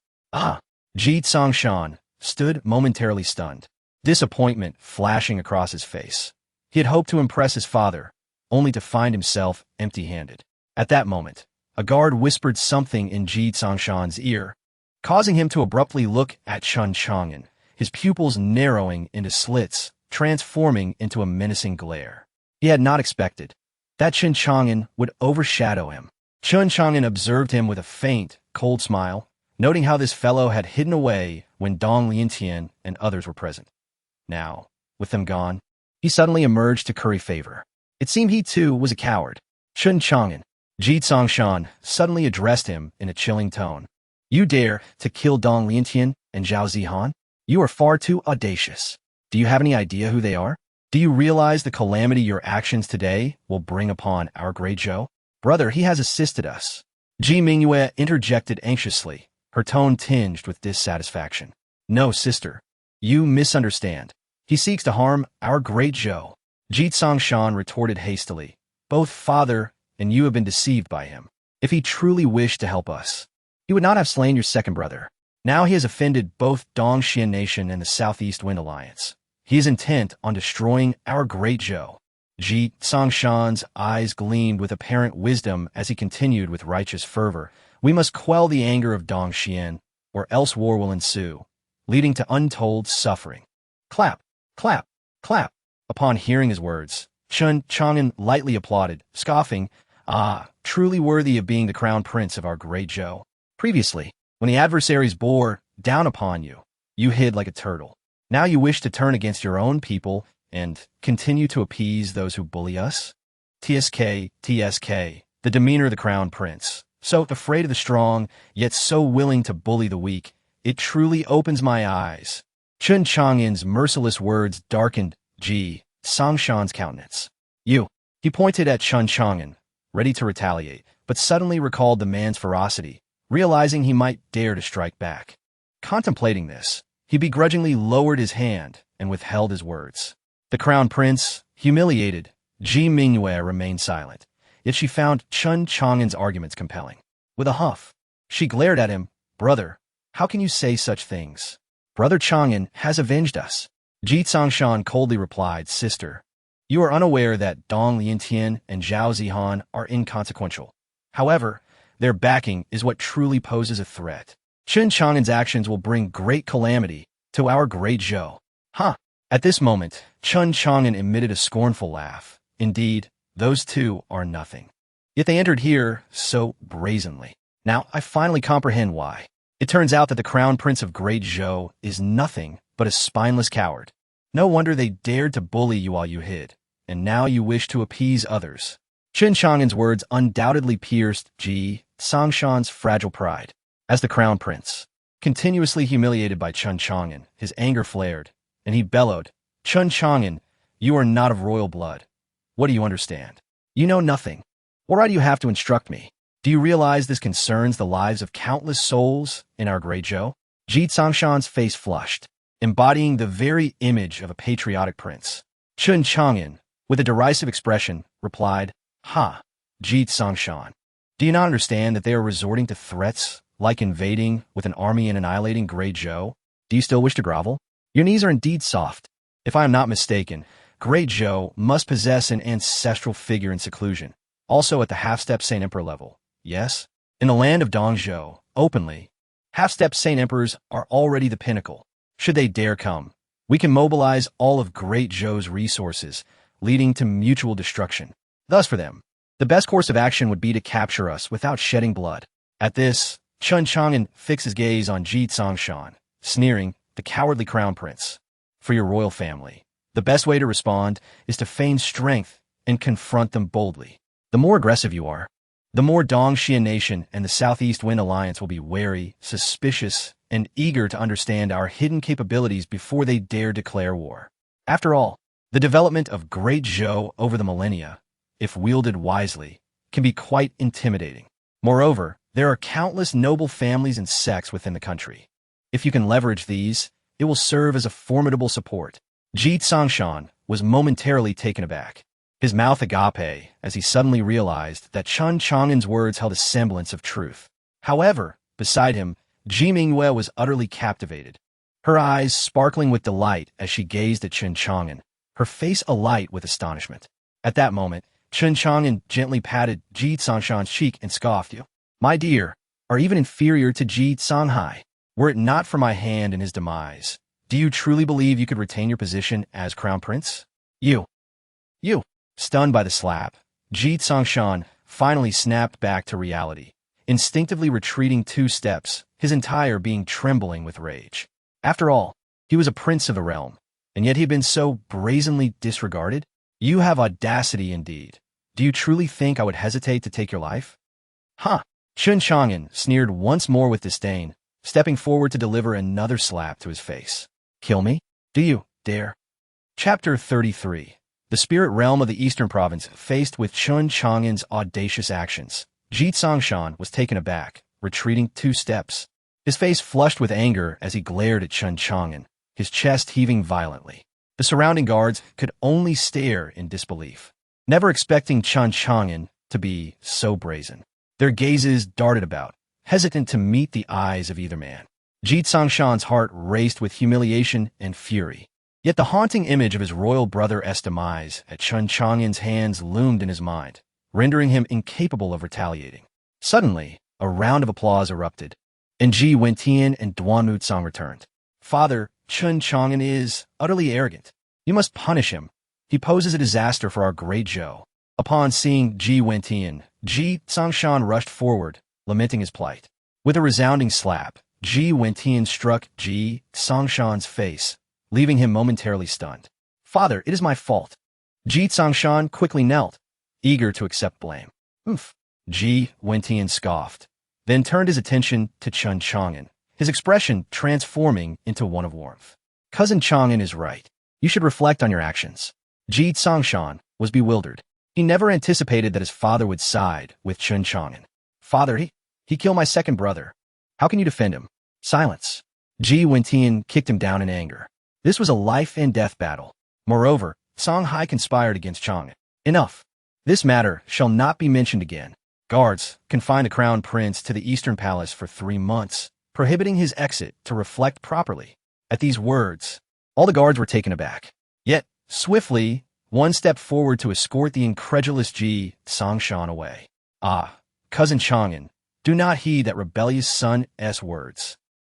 Ji Tsongshan stood momentarily stunned, disappointment flashing across his face. He had hoped to impress his father, only to find himself empty-handed. At that moment, a guard whispered something in Ji Tsongshan's ear, causing him to abruptly look at Chen Chang'an, his pupils narrowing into slits, transforming into a menacing glare. He had not expected that Chen Chang'an would overshadow him. Chen Chang'an observed him with a faint, cold smile, noting how this fellow had hidden away when Dong Liantian and others were present. Now, with them gone, he suddenly emerged to curry favor. It seemed he too was a coward. Chen Chang'an, Ji Tsongshan suddenly addressed him in a chilling tone. You dare to kill Dong Liantian and Zhao Zihan? You are far too audacious. Do you have any idea who they are? Do you realize the calamity your actions today will bring upon our great Zhou? Brother, he has assisted us. Ji Mingyue interjected anxiously, her tone tinged with dissatisfaction. No, sister. You misunderstand. He seeks to harm our great Zhou. Ji Tsongshan retorted hastily. Both father and you have been deceived by him. If he truly wished to help us, he would not have slain your second brother. Now he has offended both Dongxian Nation and the Southeast Wind Alliance. He is intent on destroying our great Zhou. Ji Tsongshan's eyes gleamed with apparent wisdom as he continued with righteous fervor. We must quell the anger of Dongxian, or else war will ensue, leading to untold suffering. Clap, clap, clap. Upon hearing his words, Chen Chang'an lightly applauded, scoffing, truly worthy of being the crown prince of our great Zhou. Previously, when the adversaries bore down upon you, you hid like a turtle. Now you wish to turn against your own people and continue to appease those who bully us? TSK, the demeanor of the crown prince, so afraid of the strong, yet so willing to bully the weak, it truly opens my eyes. Chen Chang'an's merciless words darkened Ji Tsongshan's countenance. You. He pointed at Chen Chang'an, ready to retaliate, but suddenly recalled the man's ferocity, realizing he might dare to strike back. Contemplating this, he begrudgingly lowered his hand and withheld his words. The crown prince, humiliated, Ji Mingyue remained silent, yet she found Chen Chang'an's arguments compelling. With a huff, she glared at him. Brother, how can you say such things? Brother Chang'an has avenged us. Ji Tsongshan coldly replied, Sister, you are unaware that Dong Liantian and Zhao Zihan are inconsequential. However, their backing is what truly poses a threat. Chen Chang'an's actions will bring great calamity to our great Zhou. At this moment, Chen Chang'an emitted a scornful laugh. Indeed, those two are nothing. Yet they entered here so brazenly. Now, I finally comprehend why. It turns out that the crown prince of Great Zhou is nothing but a spineless coward. No wonder they dared to bully you while you hid, and now you wish to appease others. Chen Chang'an's words undoubtedly pierced Ji Tsongshan's fragile pride. As the crown prince, continuously humiliated by Chen Chang'an, his anger flared, and he bellowed, Chen Chang'an, you are not of royal blood. What do you understand? You know nothing. What right do you have to instruct me? Do you realize this concerns the lives of countless souls in our great Zhou? Ji Tsongshan's face flushed, embodying the very image of a patriotic prince. Chen Chang'an, with a derisive expression, replied, Ji Tsongshan, do you not understand that they are resorting to threats like invading with an army and annihilating Great Zhou? Do you still wish to grovel? Your knees are indeed soft. If I am not mistaken, Great Zhou must possess an ancestral figure in seclusion, also at the half-step Saint Emperor level. Yes? In the land of Dongzhou, openly, half-step Saint Emperors are already the pinnacle. Should they dare come, we can mobilize all of Great Zhou's resources, leading to mutual destruction. Thus for them, the best course of action would be to capture us without shedding blood. At this, Chen Chang'an fixed his gaze on Ji Tsongshan, sneering, the cowardly crown prince. For your royal family, the best way to respond is to feign strength and confront them boldly. The more aggressive you are, the more Dongxian Nation and the Southeast Wind Alliance will be wary, suspicious, and eager to understand our hidden capabilities before they dare declare war. After all, the development of Great Zhou over the millennia, if wielded wisely, can be quite intimidating. Moreover, there are countless noble families and sects within the country. If you can leverage these, it will serve as a formidable support. Ji Tsongshan was momentarily taken aback, his mouth agape as he suddenly realized that Chen Chang'an's words held a semblance of truth. However, beside him, Ji Mingyue was utterly captivated, her eyes sparkling with delight as she gazed at Chen Chang'an, her face alight with astonishment. At that moment, Chen Chang'an gently patted Ji Tsongshan's cheek and scoffed, "You, my dear, are even inferior to Ji Tsonghai. Were it not for my hand in his demise, do you truly believe you could retain your position as crown prince? You. Stunned by the slap, Ji Tsongshan finally snapped back to reality, instinctively retreating 2 steps, his entire being trembling with rage. After all, he was a prince of the realm, and yet he had been so brazenly disregarded. You have audacity indeed. Do you truly think I would hesitate to take your life? Huh. Chen Chang'an sneered once more with disdain, stepping forward to deliver another slap to his face. Kill me? Do you dare? Chapter 33. The spirit realm of the Eastern Province faced with Chen Chang'an's audacious actions. Ji Tsongshan was taken aback, retreating 2 steps. His face flushed with anger as he glared at Chen Chang'an, his chest heaving violently. The surrounding guards could only stare in disbelief, never expecting Chen Chang'an to be so brazen. Their gazes darted about, hesitant to meet the eyes of either man. Ji Tsongshan's heart raced with humiliation and fury. Yet the haunting image of his royal brother's demise at Chen Chang'an's hands loomed in his mind, rendering him incapable of retaliating. Suddenly, a round of applause erupted, and Ji Wentian and Duan Mutsang returned. Father, Chen Chang'an is utterly arrogant. You must punish him. He poses a disaster for our great Zhou. Upon seeing Ji Wentian, Ji Tsongshan rushed forward, lamenting his plight. With a resounding slap, Ji Wentian struck Ji Tsongshan's face, leaving him momentarily stunned. Father, it is my fault. Ji Tsongshan quickly knelt, eager to accept blame. Oof. Ji Wentian scoffed, then turned his attention to Chen Chang'an, his expression transforming into one of warmth. Cousin Chang'an is right. You should reflect on your actions. Ji Tsongshan was bewildered. He never anticipated that his father would side with Chen Chang'an. Father, he killed my second brother. How can you defend him? Silence. Ji Wentian kicked him down in anger. This was a life-and-death battle. Moreover, Songhai conspired against Chang'an. Enough. This matter shall not be mentioned again. Guards confined the crown prince to the eastern palace for 3 months, prohibiting his exit to reflect properly. At these words, all the guards were taken aback. Yet, swiftly, one stepped forward to escort the incredulous Ji Tsongshan away. Ah, cousin Chang'an, do not heed that rebellious son's words.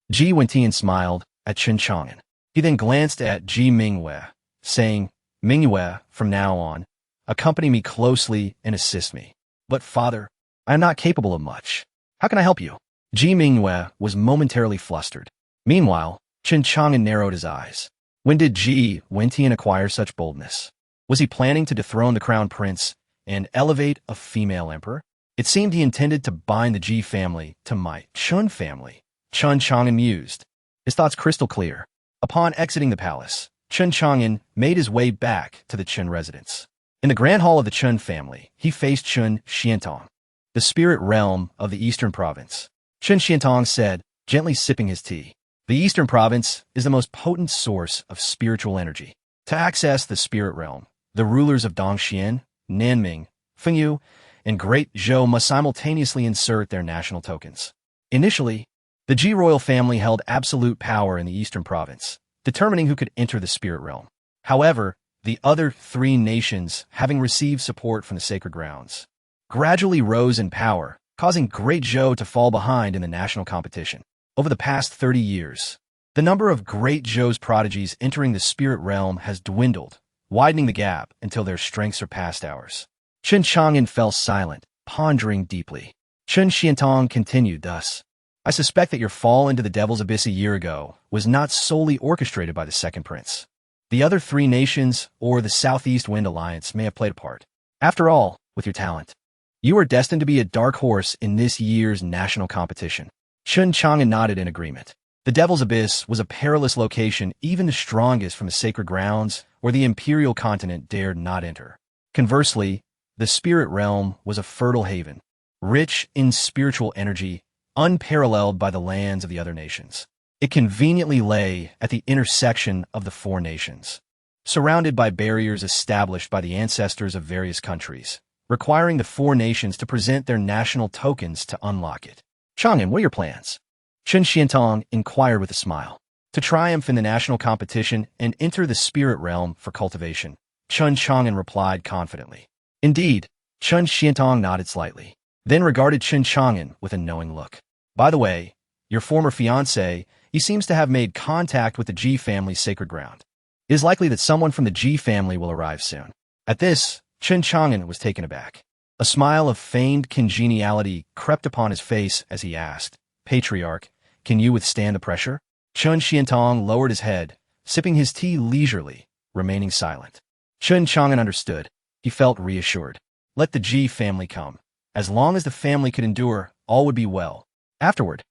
Ji Wentian smiled at Chen Chang'an. He then glanced at Ji Mingyue, saying, Mingyue, from now on, accompany me closely and assist me. But father, I am not capable of much. How can I help you? Ji Mingyue was momentarily flustered. Meanwhile, Chen Chang'an narrowed his eyes. When did Ji Wentian acquire such boldness? Was he planning to dethrone the crown prince and elevate a female emperor? It seemed he intended to bind the Ji family to my Chen family. Chen Chang'an mused, his thoughts crystal clear. Upon exiting the palace, Chen Chang'an made his way back to the Chen residence. In the grand hall of the Chen family, he faced Chen Xiantong, the spirit realm of the eastern province. Chen Xiantong said, gently sipping his tea, the eastern province is the most potent source of spiritual energy. To access the spirit realm, the rulers of Dongxian, Nanming, Fengyu, and Great Zhou must simultaneously insert their national tokens. Initially, the Ji royal family held absolute power in the eastern province, determining who could enter the spirit realm. However, the other 3 nations, having received support from the sacred grounds, gradually rose in power, causing Great Zhou to fall behind in the national competition. Over the past 30 years, the number of Great Zhou's prodigies entering the spirit realm has dwindled, widening the gap until their strength surpassed ours. Chen Chang'an fell silent, pondering deeply. Chen Xiantong continued thus. I suspect that your fall into the Devil's Abyss a year ago was not solely orchestrated by the second prince. The other 3 nations or the Southeast Wind Alliance may have played a part. After all, with your talent, you are destined to be a dark horse in this year's national competition. Chen Chang'an nodded in agreement. The Devil's Abyss was a perilous location even the strongest from the sacred grounds or the imperial continent dared not enter. Conversely, the spirit realm was a fertile haven, rich in spiritual energy, unparalleled by the lands of the other nations. It conveniently lay at the intersection of the four nations, surrounded by barriers established by the ancestors of various countries, requiring the four nations to present their national tokens to unlock it. Chang'an, what are your plans? Chen Xiantong inquired with a smile. To triumph in the national competition and enter the spirit realm for cultivation, Chen Chang'an replied confidently. Indeed, Chen Xiantong nodded slightly, then regarded Chen Chang'an with a knowing look. By the way, your former fiancé, he seems to have made contact with the Ji family's sacred ground. It is likely that someone from the Ji family will arrive soon. At this, Chen Chang'an was taken aback. A smile of feigned congeniality crept upon his face as he asked, Patriarch, can you withstand the pressure? Chen Xiantong lowered his head, sipping his tea leisurely, remaining silent. Chen Chang'an understood. He felt reassured. Let the Ji family come. As long as the family could endure, all would be well. Afterward,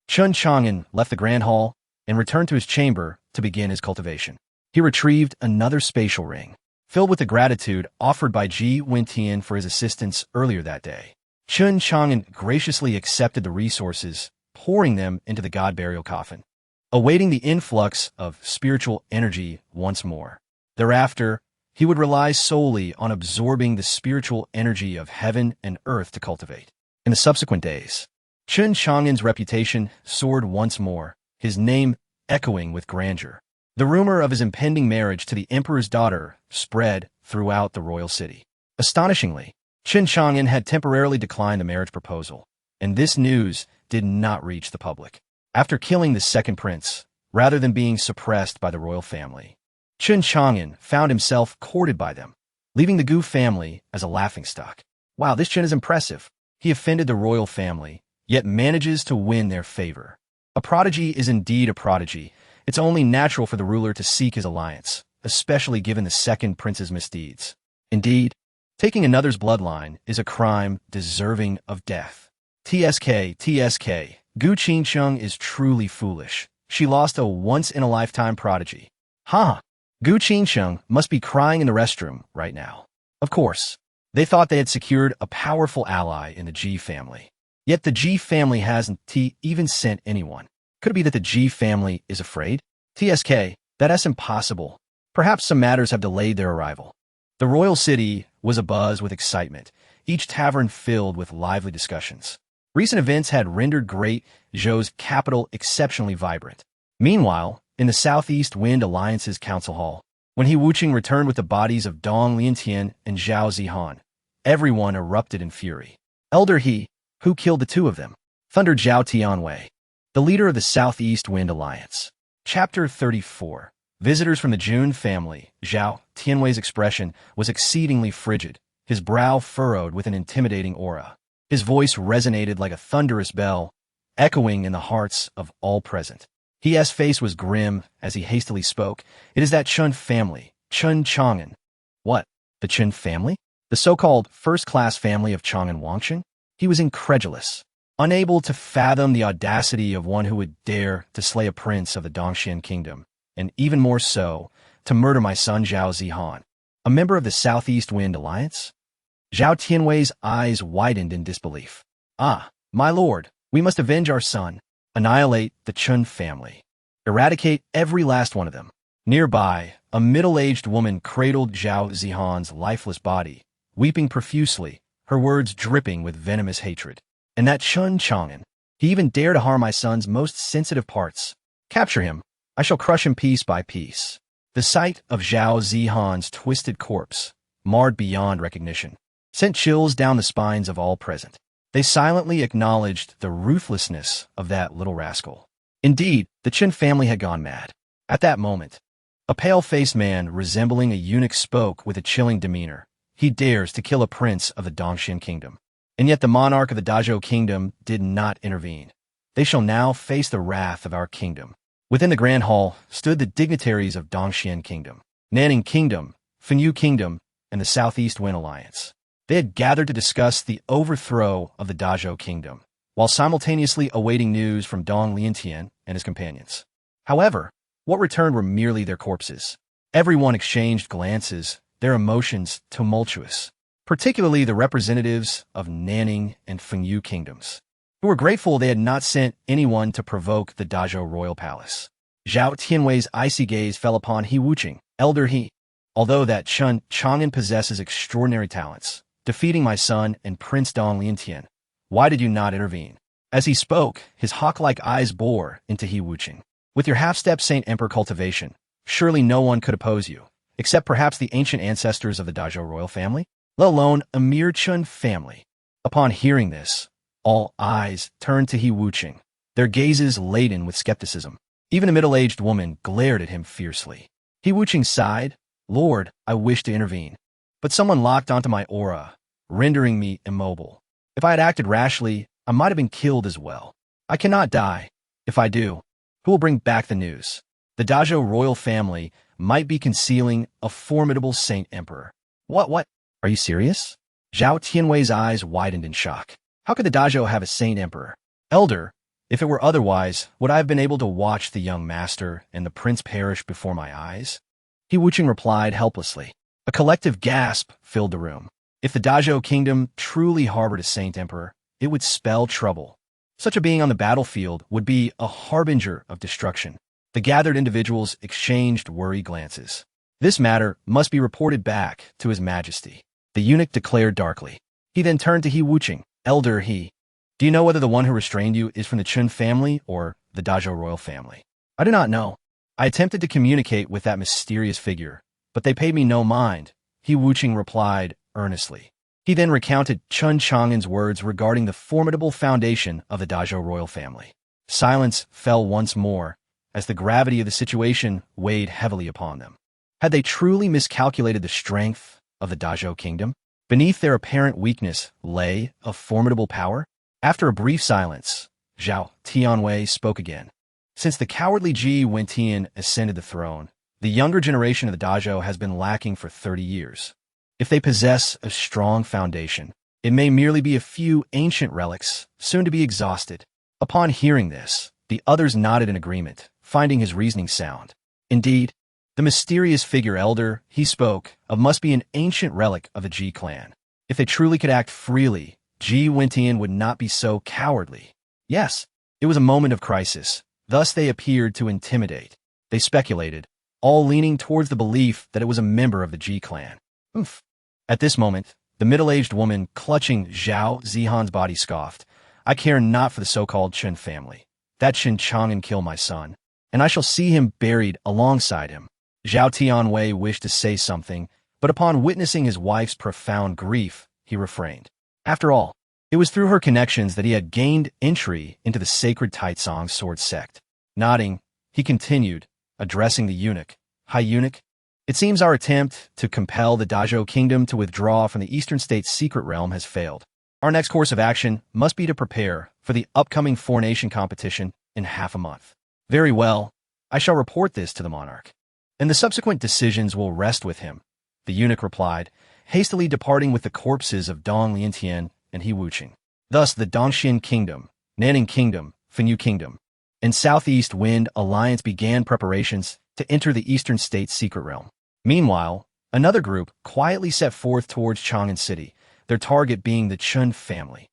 Chen Chang'an left the grand hall and returned to his chamber to begin his cultivation. He retrieved another spatial ring, filled with the gratitude offered by Ji Wentian for his assistance earlier that day. Chen Chang'an graciously accepted the resources, pouring them into the god burial coffin, awaiting the influx of spiritual energy once more. Thereafter, he would rely solely on absorbing the spiritual energy of heaven and earth to cultivate. In the subsequent days, Chen Chang'an's reputation soared once more, his name echoing with grandeur. The rumor of his impending marriage to the emperor's daughter spread throughout the royal city. Astonishingly, Chen Chang'an had temporarily declined the marriage proposal, and this news did not reach the public. After killing the second prince, rather than being suppressed by the royal family, Chen Chang'an found himself courted by them, leaving the Gu family as a laughingstock. Wow, this Chen is impressive. He offended the royal family, yet manages to win their favor. A prodigy is indeed a prodigy. It's only natural for the ruler to seek his alliance, especially given the second prince's misdeeds. Indeed, taking another's bloodline is a crime deserving of death. TSK, Gu Qingcheng is truly foolish. She lost a once-in-a-lifetime prodigy. Gu Qingcheng must be crying in the restroom right now. Of course, they thought they had secured a powerful ally in the Ji family. Yet the Ji family hasn't even sent anyone. Could it be that the Ji family is afraid? TSK, that's impossible. Perhaps some matters have delayed their arrival. The royal city was abuzz with excitement, each tavern filled with lively discussions. Recent events had rendered Great Zhou's capital exceptionally vibrant. Meanwhile, in the Southeast Wind Alliance's council hall, when He Wuqing returned with the bodies of Dong Liantian and Zhao Zihan, everyone erupted in fury. Elder He, who killed the two of them? Thundered Zhao Tianwei, the leader of the Southeast Wind Alliance. Chapter 34. Visitors from the Jun family. Zhao Tianwei's expression was exceedingly frigid, his brow furrowed with an intimidating aura. His voice resonated like a thunderous bell, echoing in the hearts of all present. His face was grim as he hastily spoke. It is that Chen family, Chen Chang'an. What? The Chen family? The so-called first-class family of Chang'an Wangcheng? He was incredulous, unable to fathom the audacity of one who would dare to slay a prince of the Dongxian kingdom, and even more so, to murder my son Zhao Zihan, a member of the Southeast Wind Alliance? Zhao Tianwei's eyes widened in disbelief. My lord, we must avenge our son. Annihilate the Chen family. Eradicate every last one of them. Nearby, a middle-aged woman cradled Zhao Zihan's lifeless body, weeping profusely, her words dripping with venomous hatred. And that Chen Chang'an, he even dared to harm my son's most sensitive parts. Capture him. I shall crush him piece by piece. The sight of Zhao Zihan's twisted corpse, marred beyond recognition, sent chills down the spines of all present. They silently acknowledged the ruthlessness of that little rascal. Indeed, the Chen family had gone mad. At that moment, a pale-faced man resembling a eunuch spoke with a chilling demeanor. He dares to kill a prince of the Dongxian kingdom. And yet the monarch of the Dazhou kingdom did not intervene. They shall now face the wrath of our kingdom. Within the grand hall stood the dignitaries of Dongxian kingdom, Nanning kingdom, Fenyu kingdom, and the Southeast Wind Alliance. They had gathered to discuss the overthrow of the Dazhou kingdom, while simultaneously awaiting news from Dong Liantian and his companions. However, what returned were merely their corpses. Everyone exchanged glances, their emotions tumultuous, particularly the representatives of Nanning and Fengyu kingdoms, who were grateful they had not sent anyone to provoke the Dazhou royal palace. Zhao Tianwei's icy gaze fell upon He Wuqing, elder He. Although that Chen Chang'an possesses extraordinary talents, defeating my son and Prince Dong Liantian, why did you not intervene? As he spoke, his hawk-like eyes bore into He Wuqing. With your half-step Saint Emperor cultivation, surely no one could oppose you, except perhaps the ancient ancestors of the Dazhou royal family, let alone a mere Chen family. Upon hearing this, all eyes turned to He Wuqing, their gazes laden with skepticism. Even a middle-aged woman glared at him fiercely. He Wuqing sighed, Lord, I wish to intervene, but someone locked onto my aura, rendering me immobile. If I had acted rashly, I might have been killed as well. I cannot die. If I do, who will bring back the news? The Dazhou royal family might be concealing a formidable Saint Emperor. What? Are you serious? Zhao Tianwei's eyes widened in shock. How could the Dazhou have a Saint Emperor? Elder, if it were otherwise, would I have been able to watch the young master and the prince perish before my eyes? He Wuqing replied helplessly. A collective gasp filled the room. If the Dazhou kingdom truly harbored a Saint Emperor, it would spell trouble. Such a being on the battlefield would be a harbinger of destruction. The gathered individuals exchanged worried glances. This matter must be reported back to His Majesty, the eunuch declared darkly. He then turned to He Wuqing, elder He. Do you know whether the one who restrained you is from the Chen family or the Dazhou royal family? I do not know. I attempted to communicate with that mysterious figure, but they paid me no mind, He Wuqing replied earnestly. He then recounted Chen Chang'an's words regarding the formidable foundation of the Dazhou royal family. Silence fell once more, as the gravity of the situation weighed heavily upon them. Had they truly miscalculated the strength of the Dazhou kingdom? Beneath their apparent weakness lay a formidable power? After a brief silence, Zhao Tianwei spoke again. Since the cowardly Ji Wentian ascended the throne, the younger generation of the Dazhou has been lacking for 30 years. If they possess a strong foundation, it may merely be a few ancient relics, soon to be exhausted. Upon hearing this, the others nodded in agreement, finding his reasoning sound. Indeed, the mysterious figure elder he spoke of must be an ancient relic of the Ji clan. If they truly could act freely, Ji Wentian would not be so cowardly. Yes, it was a moment of crisis. Thus they appeared to intimidate. They speculated, all leaning towards the belief that it was a member of the Ji clan. Oof. At this moment, the middle-aged woman clutching Zhao Zihan's body scoffed, I care not for the so-called Chen family. That Chen Chang'an killed my son, and I shall see him buried alongside him. Zhao Tianwei wished to say something, but upon witnessing his wife's profound grief, he refrained. After all, it was through her connections that he had gained entry into the sacred Taitsong sword sect. Nodding, he continued, addressing the eunuch. High eunuch, it seems our attempt to compel the Dazhou kingdom to withdraw from the Eastern State's secret realm has failed. Our next course of action must be to prepare for the upcoming four-nation competition in half a month. Very well, I shall report this to the monarch, and the subsequent decisions will rest with him, the eunuch replied, hastily departing with the corpses of Dong Liantian and He Wuqing. Thus the Dongxian Kingdom, Nanning Kingdom, Fengyu Kingdom, and Southeast Wind Alliance began preparations to enter the Eastern State's secret realm. Meanwhile, another group quietly set forth towards Chang'an City, their target being the Chen family.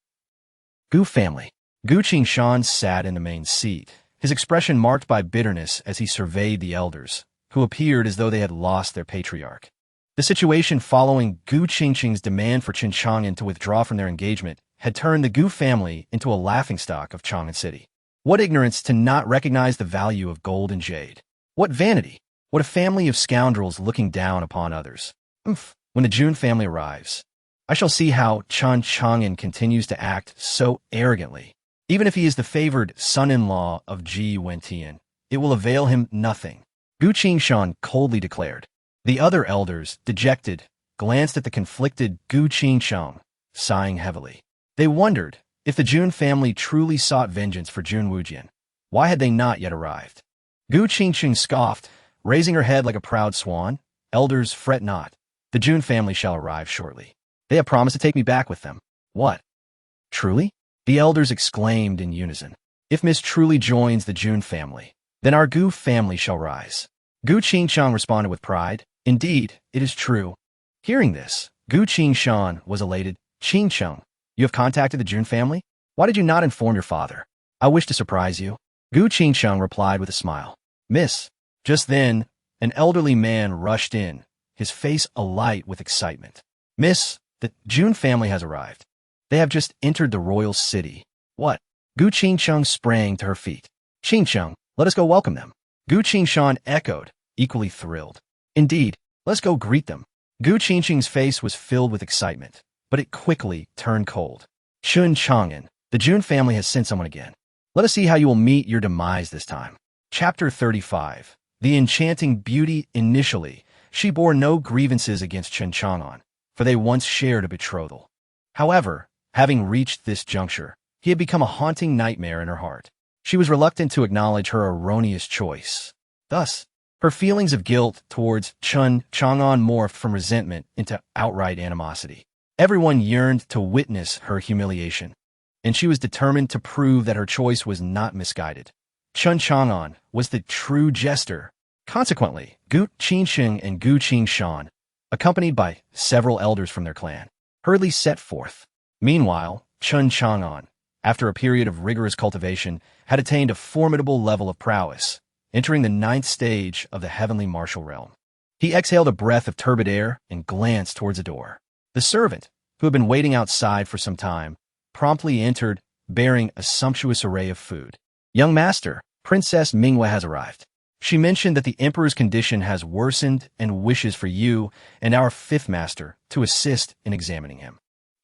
Gu family. Gu Qingshan sat in the main seat, his expression marked by bitterness as he surveyed the elders, who appeared as though they had lost their patriarch. The situation following Gu Qingqing's demand for Chen Chang'an to withdraw from their engagement had turned the Gu family into a laughingstock of Chang'an City. What ignorance to not recognize the value of gold and jade. What vanity. What a family of scoundrels looking down upon others. When the Jun family arrives, I shall see how Chen Chang'an continues to act so arrogantly. Even if he is the favored son-in-law of Ji Wentian, it will avail him nothing. Gu Qingshan coldly declared. The other elders, dejected, glanced at the conflicted Gu Qingshan, sighing heavily. They wondered, if the Jun family truly sought vengeance for Jun Wujian, why had they not yet arrived? Gu Qingqing scoffed, raising her head like a proud swan. Elders, fret not. The Jun family shall arrive shortly. They have promised to take me back with them. What? Truly? The elders exclaimed in unison. If Miss truly joins the Jun family, then our Gu family shall rise. Gu Qingshang responded with pride. Indeed, it is true. Hearing this, Gu Qingshan was elated. Qingsheng, you have contacted the Jun family? Why did you not inform your father? I wish to surprise you. Gu Qingsheng replied with a smile. Miss. Just then, an elderly man rushed in, his face alight with excitement. Miss, the Jun family has arrived. They have just entered the royal city. What? Gu Qingsheng sprang to her feet. Qingsheng, let us go welcome them. Gu Qingshan echoed, equally thrilled. Indeed, let's go greet them. Gu Qingsheng's face was filled with excitement, but it quickly turned cold. Chun Chang'an, the Jun family has sent someone again. Let us see how you will meet your demise this time. Chapter 35. The enchanting beauty. Initially, she bore no grievances against Chun Chang'an, for they once shared a betrothal. However, having reached this juncture, he had become a haunting nightmare in her heart. She was reluctant to acknowledge her erroneous choice. Thus, her feelings of guilt towards Chun Chang'an morphed from resentment into outright animosity. Everyone yearned to witness her humiliation, and she was determined to prove that her choice was not misguided. Chun Chang'an was the true jester. Consequently, Gu Qingsheng and Gu Qingshan, accompanied by several elders from their clan, hurriedly set forth. Meanwhile, Chun Chang'an, after a period of rigorous cultivation, had attained a formidable level of prowess, entering the 9th stage of the heavenly martial realm. He exhaled a breath of turbid air and glanced towards the door. The servant, who had been waiting outside for some time, promptly entered, bearing a sumptuous array of food. Young master, Princess Mingwe has arrived. She mentioned that the emperor's condition has worsened and wishes for you and our 5th master to assist in examining him.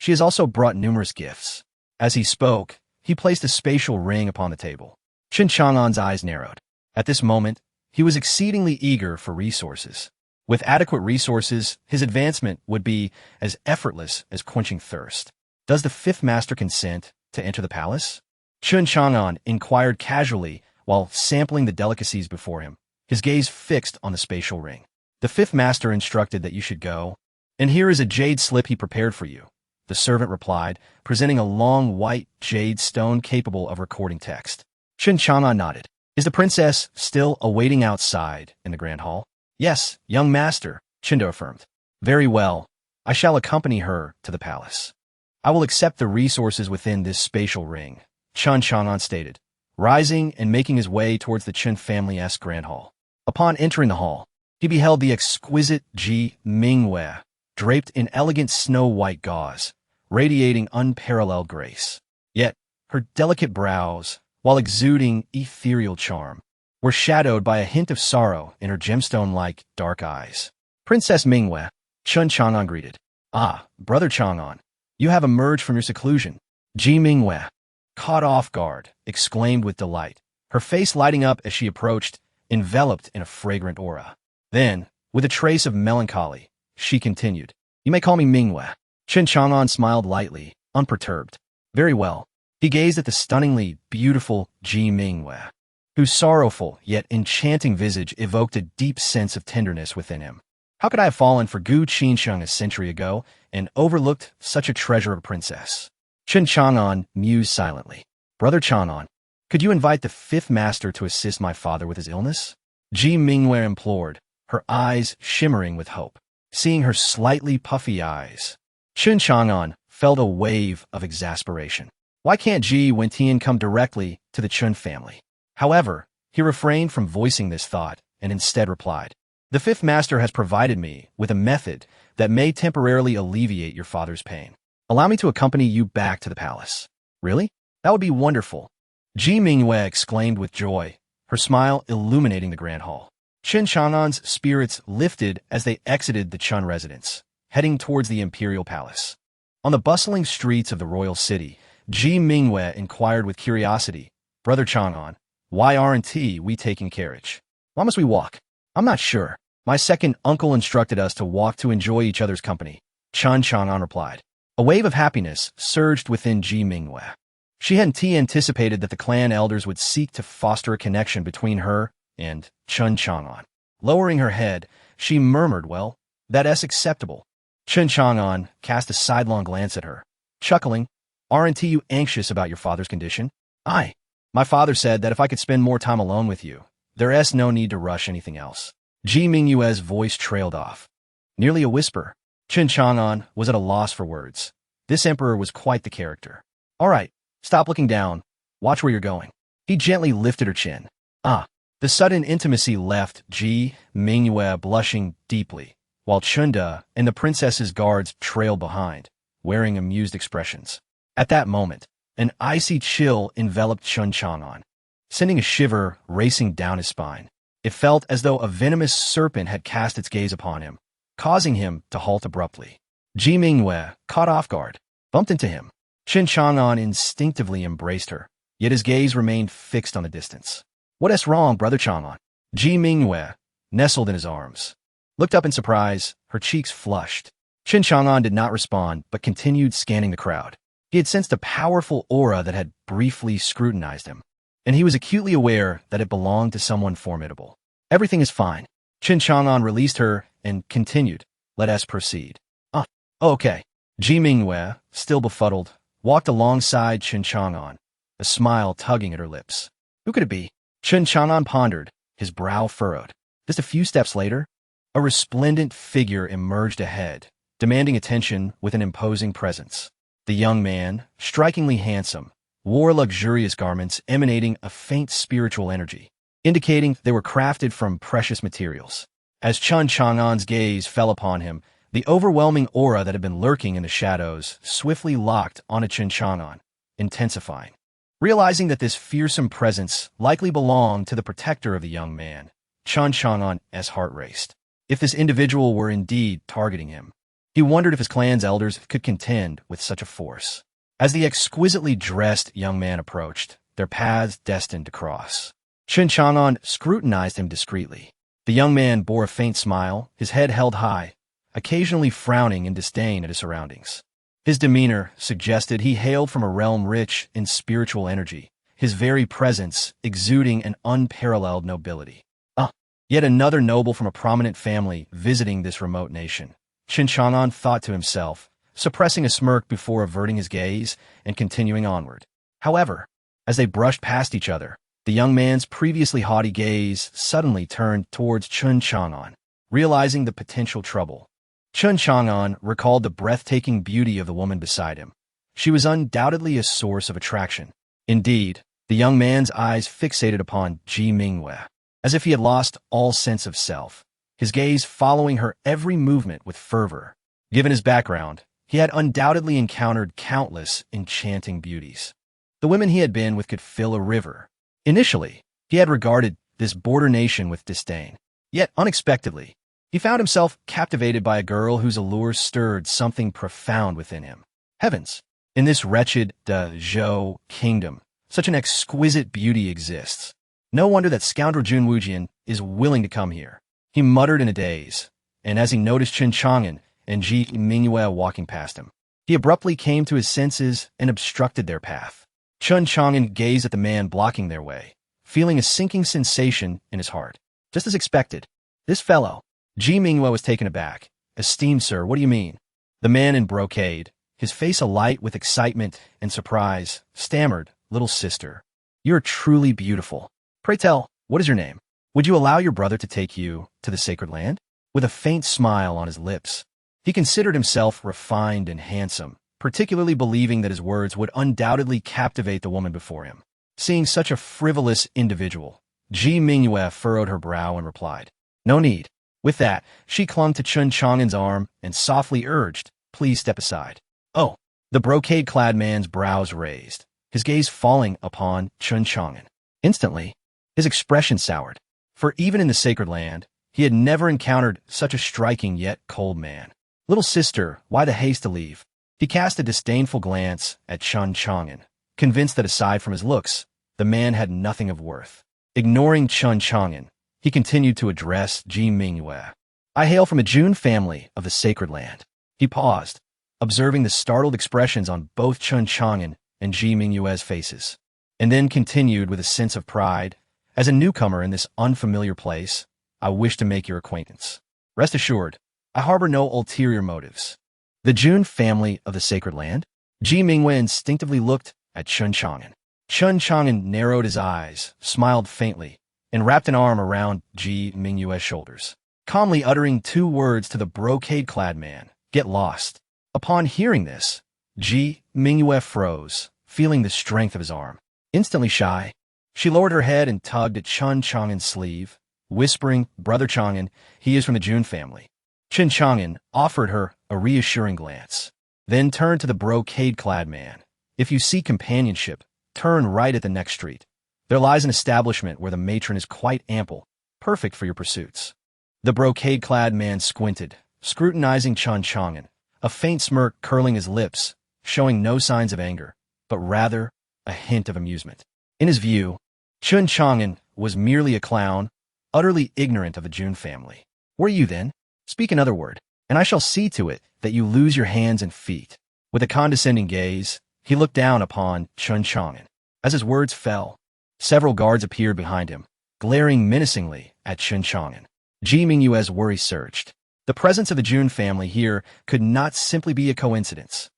She has also brought numerous gifts. As he spoke, he placed a spatial ring upon the table. Chun Chang'an's eyes narrowed. At this moment, he was exceedingly eager for resources. With adequate resources, his advancement would be as effortless as quenching thirst. Does the 5th master consent to enter the palace? Chun Chang'an inquired casually while sampling the delicacies before him, his gaze fixed on the spatial ring. The 5th master instructed that you should go, and here is a jade slip he prepared for you. The servant replied, presenting a long white jade stone capable of recording text. Chun Chang'an nodded. Is the princess still awaiting outside in the grand hall? Yes, young master, Chindo affirmed. Very well. I shall accompany her to the palace. I will accept the resources within this spatial ring, Chun Chang'an stated, rising and making his way towards the Chun family-esque grand hall. Upon entering the hall, he beheld the exquisite Ji Mingwe, draped in elegant snow-white gauze, radiating unparalleled grace. Yet, her delicate brows, while exuding ethereal charm, were shadowed by a hint of sorrow in her gemstone-like dark eyes. Princess Mingwe, Chun Chang'an greeted. Ah, brother Chang'an, you have emerged from your seclusion. Ji Mingwe, caught off guard, exclaimed with delight, her face lighting up as she approached, enveloped in a fragrant aura. Then, with a trace of melancholy, she continued, You may call me Mingwe. Chun Chang'an smiled lightly, unperturbed. Very well. He gazed at the stunningly beautiful Ji Mingwe, whose sorrowful yet enchanting visage evoked a deep sense of tenderness within him. How could I have fallen for Gu Qingsheng a century ago and overlooked such a treasure of a princess? Chun Chang'an mused silently. Brother Chang'an, could you invite the 5th master to assist my father with his illness? Ji Mingwe implored, her eyes shimmering with hope. Seeing her slightly puffy eyes, Chun Chang'an felt a wave of exasperation. Why can't Ji Wentian come directly to the Chun family? However, he refrained from voicing this thought and instead replied, The 5th master has provided me with a method that may temporarily alleviate your father's pain. Allow me to accompany you back to the palace. Really? That would be wonderful. Ji Mingwe exclaimed with joy, her smile illuminating the grand hall. Chun Chang'an's spirits lifted as they exited the Chun residence, heading towards the imperial palace. On the bustling streets of the royal city, Ji Mingwe inquired with curiosity, Brother Chang'an, why aren't we taking carriage? Why must we walk? I'm not sure. My second uncle instructed us to walk to enjoy each other's company. Chun Chang'an replied. A wave of happiness surged within Ji Mingwe. She hadn't anticipated that the clan elders would seek to foster a connection between her and Chun Chang'an. Lowering her head, she murmured, Well, that's acceptable. Chun Chang'an cast a sidelong glance at her, chuckling, Aren't you anxious about your father's condition? Aye. My father said that if I could spend more time alone with you, there's no need to rush anything else. Ji Mingyue's voice trailed off. Nearly a whisper. Chen Chang'an was at a loss for words. This emperor was quite the character. All right, stop looking down. Watch where you're going. He gently lifted her chin. Ah. The sudden intimacy left Ji Mingyue blushing deeply, while Chunda and the princess's guards trailed behind, wearing amused expressions. At that moment, an icy chill enveloped Chen Chang'an, sending a shiver racing down his spine. It felt as though a venomous serpent had cast its gaze upon him, causing him to halt abruptly. Ji Mingyue, caught off guard, bumped into him. Chen Chang'an instinctively embraced her, yet his gaze remained fixed on the distance. What's wrong, brother Chang'an? Ji Mingyue, nestled in his arms, looked up in surprise, her cheeks flushed. Chen Chang'an did not respond, but continued scanning the crowd. He had sensed a powerful aura that had briefly scrutinized him, and he was acutely aware that it belonged to someone formidable. Everything is fine. Chen Chang'an released her and continued. Let us proceed. Okay. Ji Mingyue, still befuddled, walked alongside Chen Chang'an, a smile tugging at her lips. Who could it be? Chen Chang'an pondered, his brow furrowed. Just a few steps later, a resplendent figure emerged ahead, demanding attention with an imposing presence. The young man, strikingly handsome, wore luxurious garments emanating a faint spiritual energy, indicating they were crafted from precious materials. As Chen Chang'an's gaze fell upon him, the overwhelming aura that had been lurking in the shadows swiftly locked onto Chen Chang'an, intensifying. Realizing that this fearsome presence likely belonged to the protector of the young man, Chen Chang'an's heart raced. If this individual were indeed targeting him, he wondered if his clan's elders could contend with such a force. As the exquisitely dressed young man approached, their paths destined to cross. Chen Chang'an scrutinized him discreetly. The young man bore a faint smile, his head held high, occasionally frowning in disdain at his surroundings. His demeanor suggested he hailed from a realm rich in spiritual energy, his very presence exuding an unparalleled nobility. Yet another noble from a prominent family visiting this remote nation. Chen Chang'an thought to himself, suppressing a smirk before averting his gaze and continuing onward. However, as they brushed past each other, the young man's previously haughty gaze suddenly turned towards Chen Chang'an, realizing the potential trouble. Chen Chang'an recalled the breathtaking beauty of the woman beside him. She was undoubtedly a source of attraction. Indeed, the young man's eyes fixated upon Ji Mingyue, as if he had lost all sense of self, his gaze following her every movement with fervor. Given his background, he had undoubtedly encountered countless enchanting beauties. The women he had been with could fill a river. Initially, he had regarded this border nation with disdain. Yet, unexpectedly, he found himself captivated by a girl whose allure stirred something profound within him. Heavens! In this wretched Zhou kingdom, such an exquisite beauty exists. No wonder that scoundrel Jun Wujian is willing to come here. He muttered in a daze, and as he noticed Chen Chang'an and Ji Mingyue walking past him, he abruptly came to his senses and obstructed their path. Chen Chang'an gazed at the man blocking their way, feeling a sinking sensation in his heart. Just as expected, this fellow, Ji Mingyue, was taken aback. Esteemed sir, what do you mean? The man in brocade, his face alight with excitement and surprise, stammered, Little sister, you're truly beautiful. Pray tell, what is your name? Would you allow your brother to take you to the sacred land? With a faint smile on his lips, he considered himself refined and handsome, particularly believing that his words would undoubtedly captivate the woman before him. Seeing such a frivolous individual, Ji Mingyue furrowed her brow and replied, No need. With that, she clung to Chen Chang'an's arm and softly urged, Please step aside. Oh, the brocade-clad man's brows raised, his gaze falling upon Chen Chang'an. Instantly, his expression soured, for even in the sacred land, he had never encountered such a striking yet cold man. Little sister, why the haste to leave? He cast a disdainful glance at Chen Chang'an, convinced that aside from his looks, the man had nothing of worth. Ignoring Chen Chang'an, he continued to address Ji Mingyue. I hail from a Jun family of the sacred land. He paused, observing the startled expressions on both Chen Chang'an and Ji Mingyue's faces, and then continued with a sense of pride. As a newcomer in this unfamiliar place, I wish to make your acquaintance. Rest assured, I harbor no ulterior motives. The Jun family of the sacred land? Ji Mingyue instinctively looked at Chen Chang'an. Chen Chang'an narrowed his eyes, smiled faintly, and wrapped an arm around Ji Mingyue's shoulders, calmly uttering 2 words to the brocade-clad man, "Get lost." Upon hearing this, Ji Mingyue froze, feeling the strength of his arm. Instantly shy, she lowered her head and tugged at Chen Chang'an's sleeve, whispering, "Brother Chang'an, he is from the Jun family." Chen Chang'an offered her a reassuring glance, then turned to the brocade-clad man. "If you seek companionship, turn right at the next street. There lies an establishment where the matron is quite ample, perfect for your pursuits." The brocade-clad man squinted, scrutinizing Chen Chang'an, a faint smirk curling his lips, showing no signs of anger, but rather a hint of amusement. In his view, Chen Chang'an was merely a clown, utterly ignorant of the Jun family. "Were you then? Speak another word, and I shall see to it that you lose your hands and feet." With a condescending gaze, he looked down upon Chen Chang'an. As his words fell, several guards appeared behind him, glaring menacingly at Chen Chang'an. Ji Mingyue's worry surged. The presence of the Jun family here could not simply be a coincidence.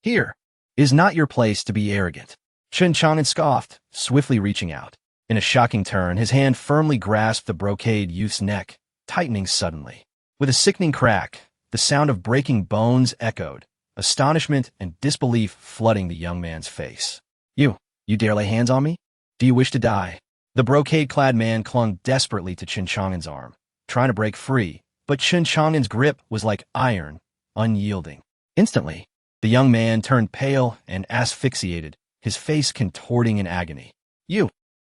Here is not your place to be arrogant." Chen Chang'an scoffed, swiftly reaching out. In a shocking turn, his hand firmly grasped the brocade youth's neck, tightening suddenly. With a sickening crack, the sound of breaking bones echoed, astonishment and disbelief flooding the young man's face. You dare lay hands on me? Do you wish to die?" The brocade-clad man clung desperately to Chen Chang'an's arm, trying to break free, but Chen Chang'an's grip was like iron, unyielding. Instantly, the young man turned pale and asphyxiated, his face contorting in agony. "You,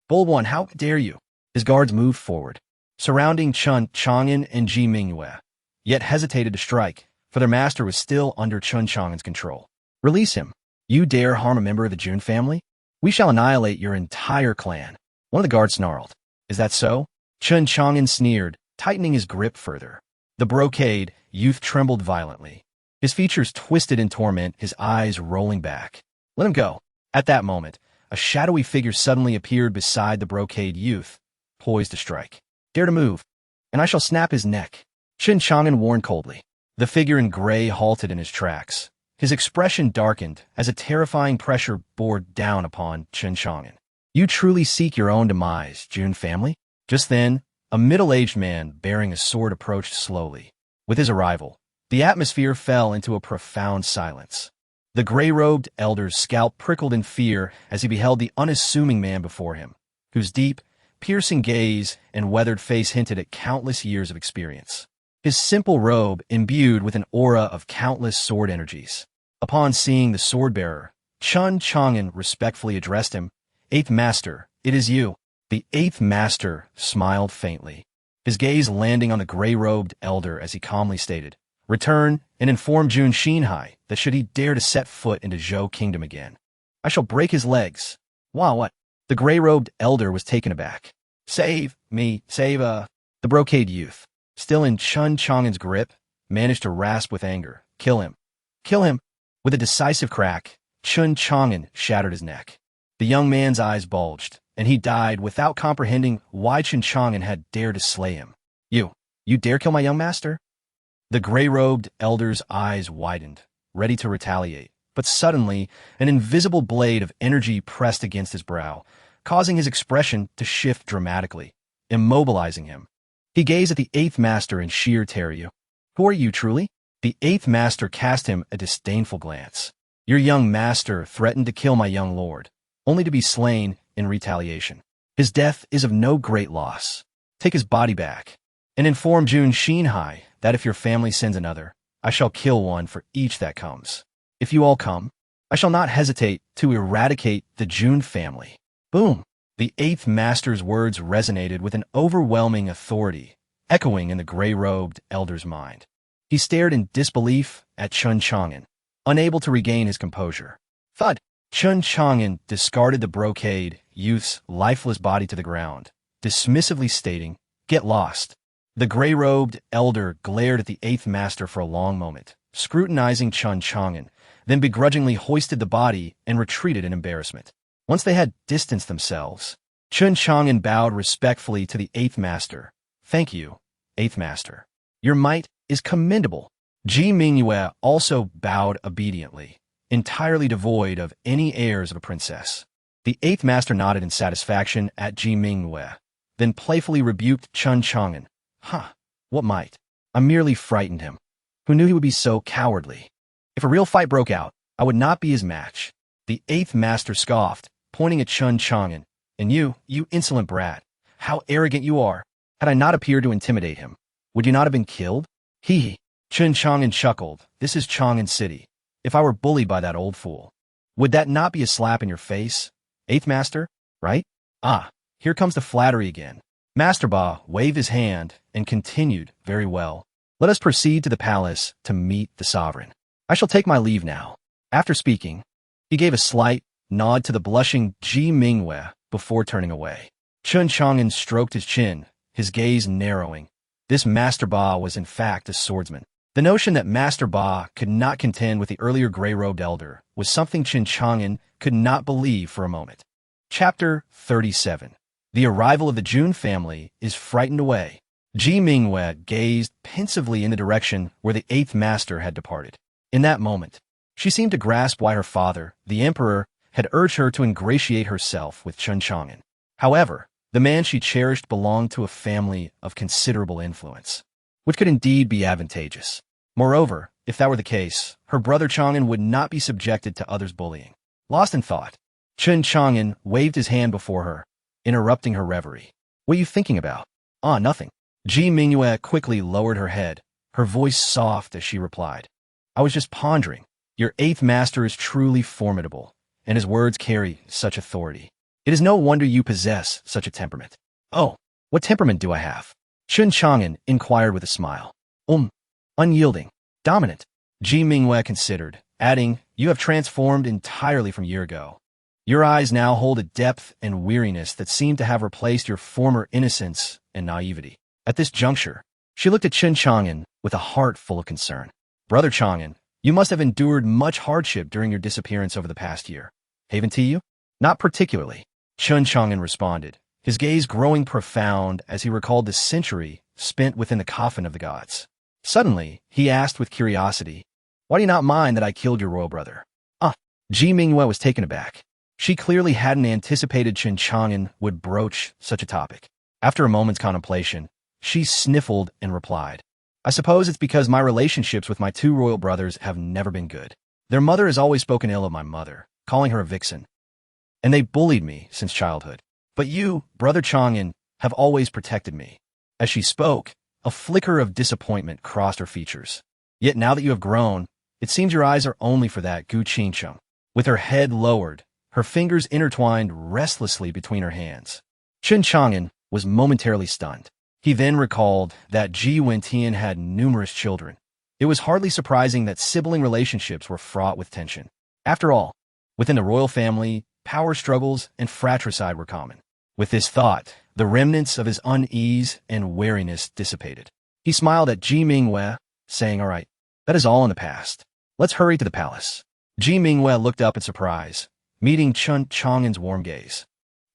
bold one, how dare you?" His guards moved forward, surrounding Chen Chang'an and Ji Mingyue, yet hesitated to strike, for their master was still under Chen Chang'an's control. "Release him. You dare harm a member of the Jun family? We shall annihilate your entire clan." One of the guards snarled. "Is that so?" Chen Chang'an sneered, tightening his grip further. The brocade youth trembled violently, his features twisted in torment, his eyes rolling back. "Let him go." At that moment, a shadowy figure suddenly appeared beside the brocade youth, poised to strike. "Dare to move, and I shall snap his neck," Chen Chang'an warned coldly. The figure in gray halted in his tracks. His expression darkened as a terrifying pressure bore down upon Chen Chang'an. "You truly seek your own demise, Jun family?" Just then, a middle-aged man bearing a sword approached slowly. With his arrival, the atmosphere fell into a profound silence. The gray-robed elder's scalp prickled in fear as he beheld the unassuming man before him, whose deep, piercing gaze and weathered face hinted at countless years of experience. His simple robe imbued with an aura of countless sword energies. Upon seeing the sword-bearer, Chen Chang'an respectfully addressed him. "Eighth Master, it is you." The Eighth Master smiled faintly, his gaze landing on the gray-robed elder as he calmly stated, "Return and inform Jun Xinhai that should he dare to set foot into Zhou Kingdom again, I shall break his legs." "Wow, what?" The gray-robed elder was taken aback. Save me, The brocade youth, still in Chen Chang'an's grip, managed to rasp with anger. "Kill him. Kill him." With a decisive crack, Chen Chang'an shattered his neck. The young man's eyes bulged, and he died without comprehending why Chen Chang'an had dared to slay him. You dare kill my young master?" The gray-robed elder's eyes widened, ready to retaliate, but suddenly an invisible blade of energy pressed against his brow, causing his expression to shift dramatically, immobilizing him. He gazed at the Eighth Master in sheer terror. "Who are you truly?" The Eighth Master cast him a disdainful glance. "Your young master threatened to kill my young lord, only to be slain in retaliation. His death is of no great loss. Take his body back, and inform Jun Xinhai that if your family sends another, I shall kill one for each that comes. If you all come, I shall not hesitate to eradicate the Jun family." Boom! The Eighth Master's words resonated with an overwhelming authority, echoing in the gray-robed elder's mind. He stared in disbelief at Chen Chang'an, unable to regain his composure. Thud! Chen Chang'an discarded the brocade youth's lifeless body to the ground, dismissively stating, "Get lost." The gray-robed elder glared at the Eighth Master for a long moment, scrutinizing Chen Chang'an, then begrudgingly hoisted the body and retreated in embarrassment. Once they had distanced themselves, Chen Chang'an bowed respectfully to the Eighth Master. "Thank you, Eighth Master. Your might is commendable." Ji Mingyue also bowed obediently, entirely devoid of any airs of a princess. The eighth master nodded in satisfaction at Ji Mingwei, then playfully rebuked Chen Chang'an. Huh, what might? I merely frightened him. Who knew he would be so cowardly? If a real fight broke out, I would not be his match. The eighth master scoffed, pointing at Chen Chang'an. And you insolent brat, how arrogant you are. Had I not appeared to intimidate him, would you not have been killed? Hee. Chen Chang'an chuckled. This is Chang'an City. If I were bullied by that old fool, would that not be a slap in your face? Eighth master, right? Ah, here comes the flattery again. Master Ba waved his hand and continued, very well. Let us proceed to the palace to meet the sovereign. I shall take my leave now. After speaking, he gave a slight nod to the blushing Ji Mingwei before turning away. Chen Chang'an stroked his chin, his gaze narrowing. This Master Ba was in fact a swordsman. The notion that Master Ba could not contend with the earlier gray-robed elder was something Chen Chang'an could not believe for a moment. Chapter 37. The arrival of the Jun family is frightened away. Ji Mingwei gazed pensively in the direction where the eighth master had departed. In that moment, she seemed to grasp why her father, the emperor, had urged her to ingratiate herself with Chen Chang'an. However, the man she cherished belonged to a family of considerable influence, which could indeed be advantageous. Moreover, if that were the case, her brother Chang'an would not be subjected to others' bullying. Lost in thought, Chen Chang'an waved his hand before her, interrupting her reverie. What are you thinking about? Ah, nothing. Ji Mingwei quickly lowered her head, her voice soft as she replied. I was just pondering. Your eighth master is truly formidable, and his words carry such authority. It is no wonder you possess such a temperament. Oh, what temperament do I have? Chen Chang'an inquired with a smile. Unyielding, dominant. Ji Mingwei considered, adding, you have transformed entirely from year ago. Your eyes now hold a depth and weariness that seem to have replaced your former innocence and naivety. At this juncture, she looked at Chen Chang'an with a heart full of concern. Brother Chang'an, you must have endured much hardship during your disappearance over the past year. Haven't you? Not particularly, Chen Chang'an responded, his gaze growing profound as he recalled the century spent within the coffin of the gods. Suddenly, he asked with curiosity, why do you not mind that I killed your royal brother? Ji Mingwei was taken aback. She clearly hadn't anticipated Chen Chang'an would broach such a topic. After a moment's contemplation, she sniffled and replied, I suppose it's because my relationships with my two royal brothers have never been good. Their mother has always spoken ill of my mother, calling her a vixen. And they bullied me since childhood. But you, Brother Chang'an, have always protected me. As she spoke, a flicker of disappointment crossed her features. Yet now that you have grown, it seems your eyes are only for that Gu Qingcheng. With her head lowered, her fingers intertwined restlessly between her hands. Chen Chang'an was momentarily stunned. He then recalled that Ji Wentian had numerous children. It was hardly surprising that sibling relationships were fraught with tension. After all, within the royal family, power struggles and fratricide were common. With this thought, the remnants of his unease and wariness dissipated. He smiled at Ji Mingwei, saying, all right, that is all in the past. Let's hurry to the palace. Ji Mingwei looked up in surprise, meeting Chen Chang'an's warm gaze.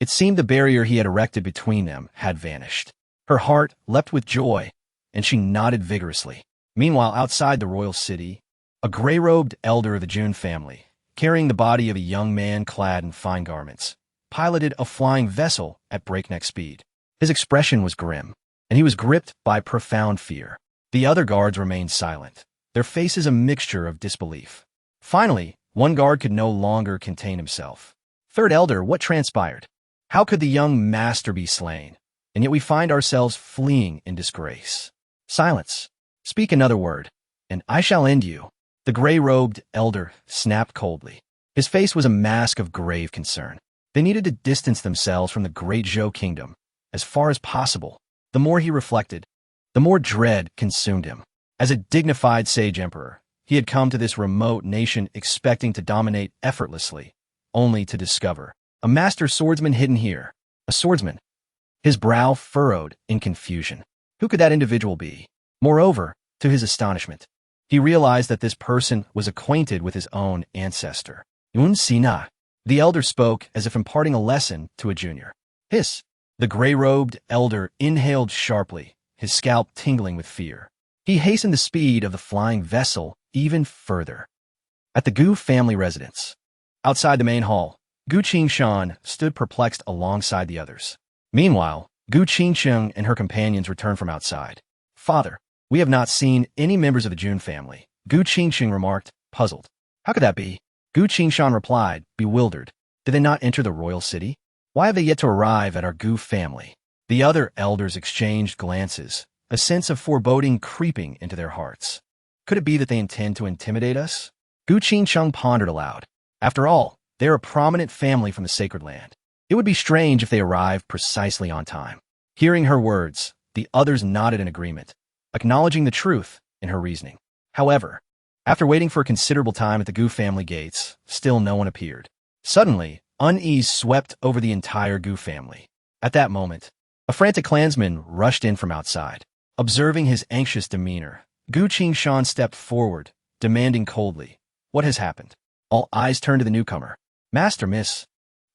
It seemed the barrier he had erected between them had vanished. Her heart leapt with joy, and she nodded vigorously. Meanwhile, outside the royal city, a gray-robed elder of the Jun family, carrying the body of a young man clad in fine garments, piloted a flying vessel at breakneck speed. His expression was grim, and he was gripped by profound fear. The other guards remained silent, their faces a mixture of disbelief. Finally, one guard could no longer contain himself. Third elder, what transpired? How could the young master be slain? And yet we find ourselves fleeing in disgrace. Silence. Speak another word, and I shall end you. The gray-robed elder snapped coldly. His face was a mask of grave concern. They needed to distance themselves from the great Zhou kingdom as far as possible. The more he reflected, the more dread consumed him. As a dignified sage emperor, he had come to this remote nation expecting to dominate effortlessly, only to discover a master swordsman hidden here. A swordsman. His brow furrowed in confusion. Who could that individual be? Moreover, to his astonishment, he realized that this person was acquainted with his own ancestor. Unsina. The elder spoke as if imparting a lesson to a junior. Hiss. The gray-robed elder inhaled sharply, his scalp tingling with fear. He hastened the speed of the flying vessel even further. At the Gu family residence. Outside the main hall, Gu Qingshan stood perplexed alongside the others. Meanwhile, Gu Qingsheng and her companions returned from outside. Father, we have not seen any members of the Jun family, Gu Qingsheng remarked, puzzled. How could that be? Gu Qingshan replied, bewildered. Did they not enter the royal city? Why have they yet to arrive at our Gu family? The other elders exchanged glances, a sense of foreboding creeping into their hearts. Could it be that they intend to intimidate us? Gu Qingsheng pondered aloud. After all, they are a prominent family from the sacred land. It would be strange if they arrived precisely on time. Hearing her words, the others nodded in agreement, acknowledging the truth in her reasoning. However, after waiting for a considerable time at the Gu family gates, still no one appeared. Suddenly, unease swept over the entire Gu family. At that moment, a frantic clansman rushed in from outside. Observing his anxious demeanor, Gu Qingshan stepped forward, demanding coldly, "What has happened?" All eyes turned to the newcomer. "Master, miss,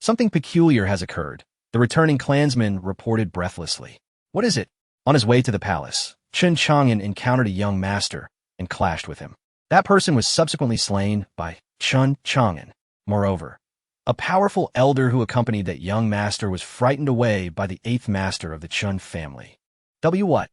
something peculiar has occurred," the returning clansman reported breathlessly. "What is it?" On his way to the palace, Chen Chang'an encountered a young master and clashed with him. That person was subsequently slain by Chen Chang'an. Moreover, a powerful elder who accompanied that young master was frightened away by the eighth master of the Chen family. What?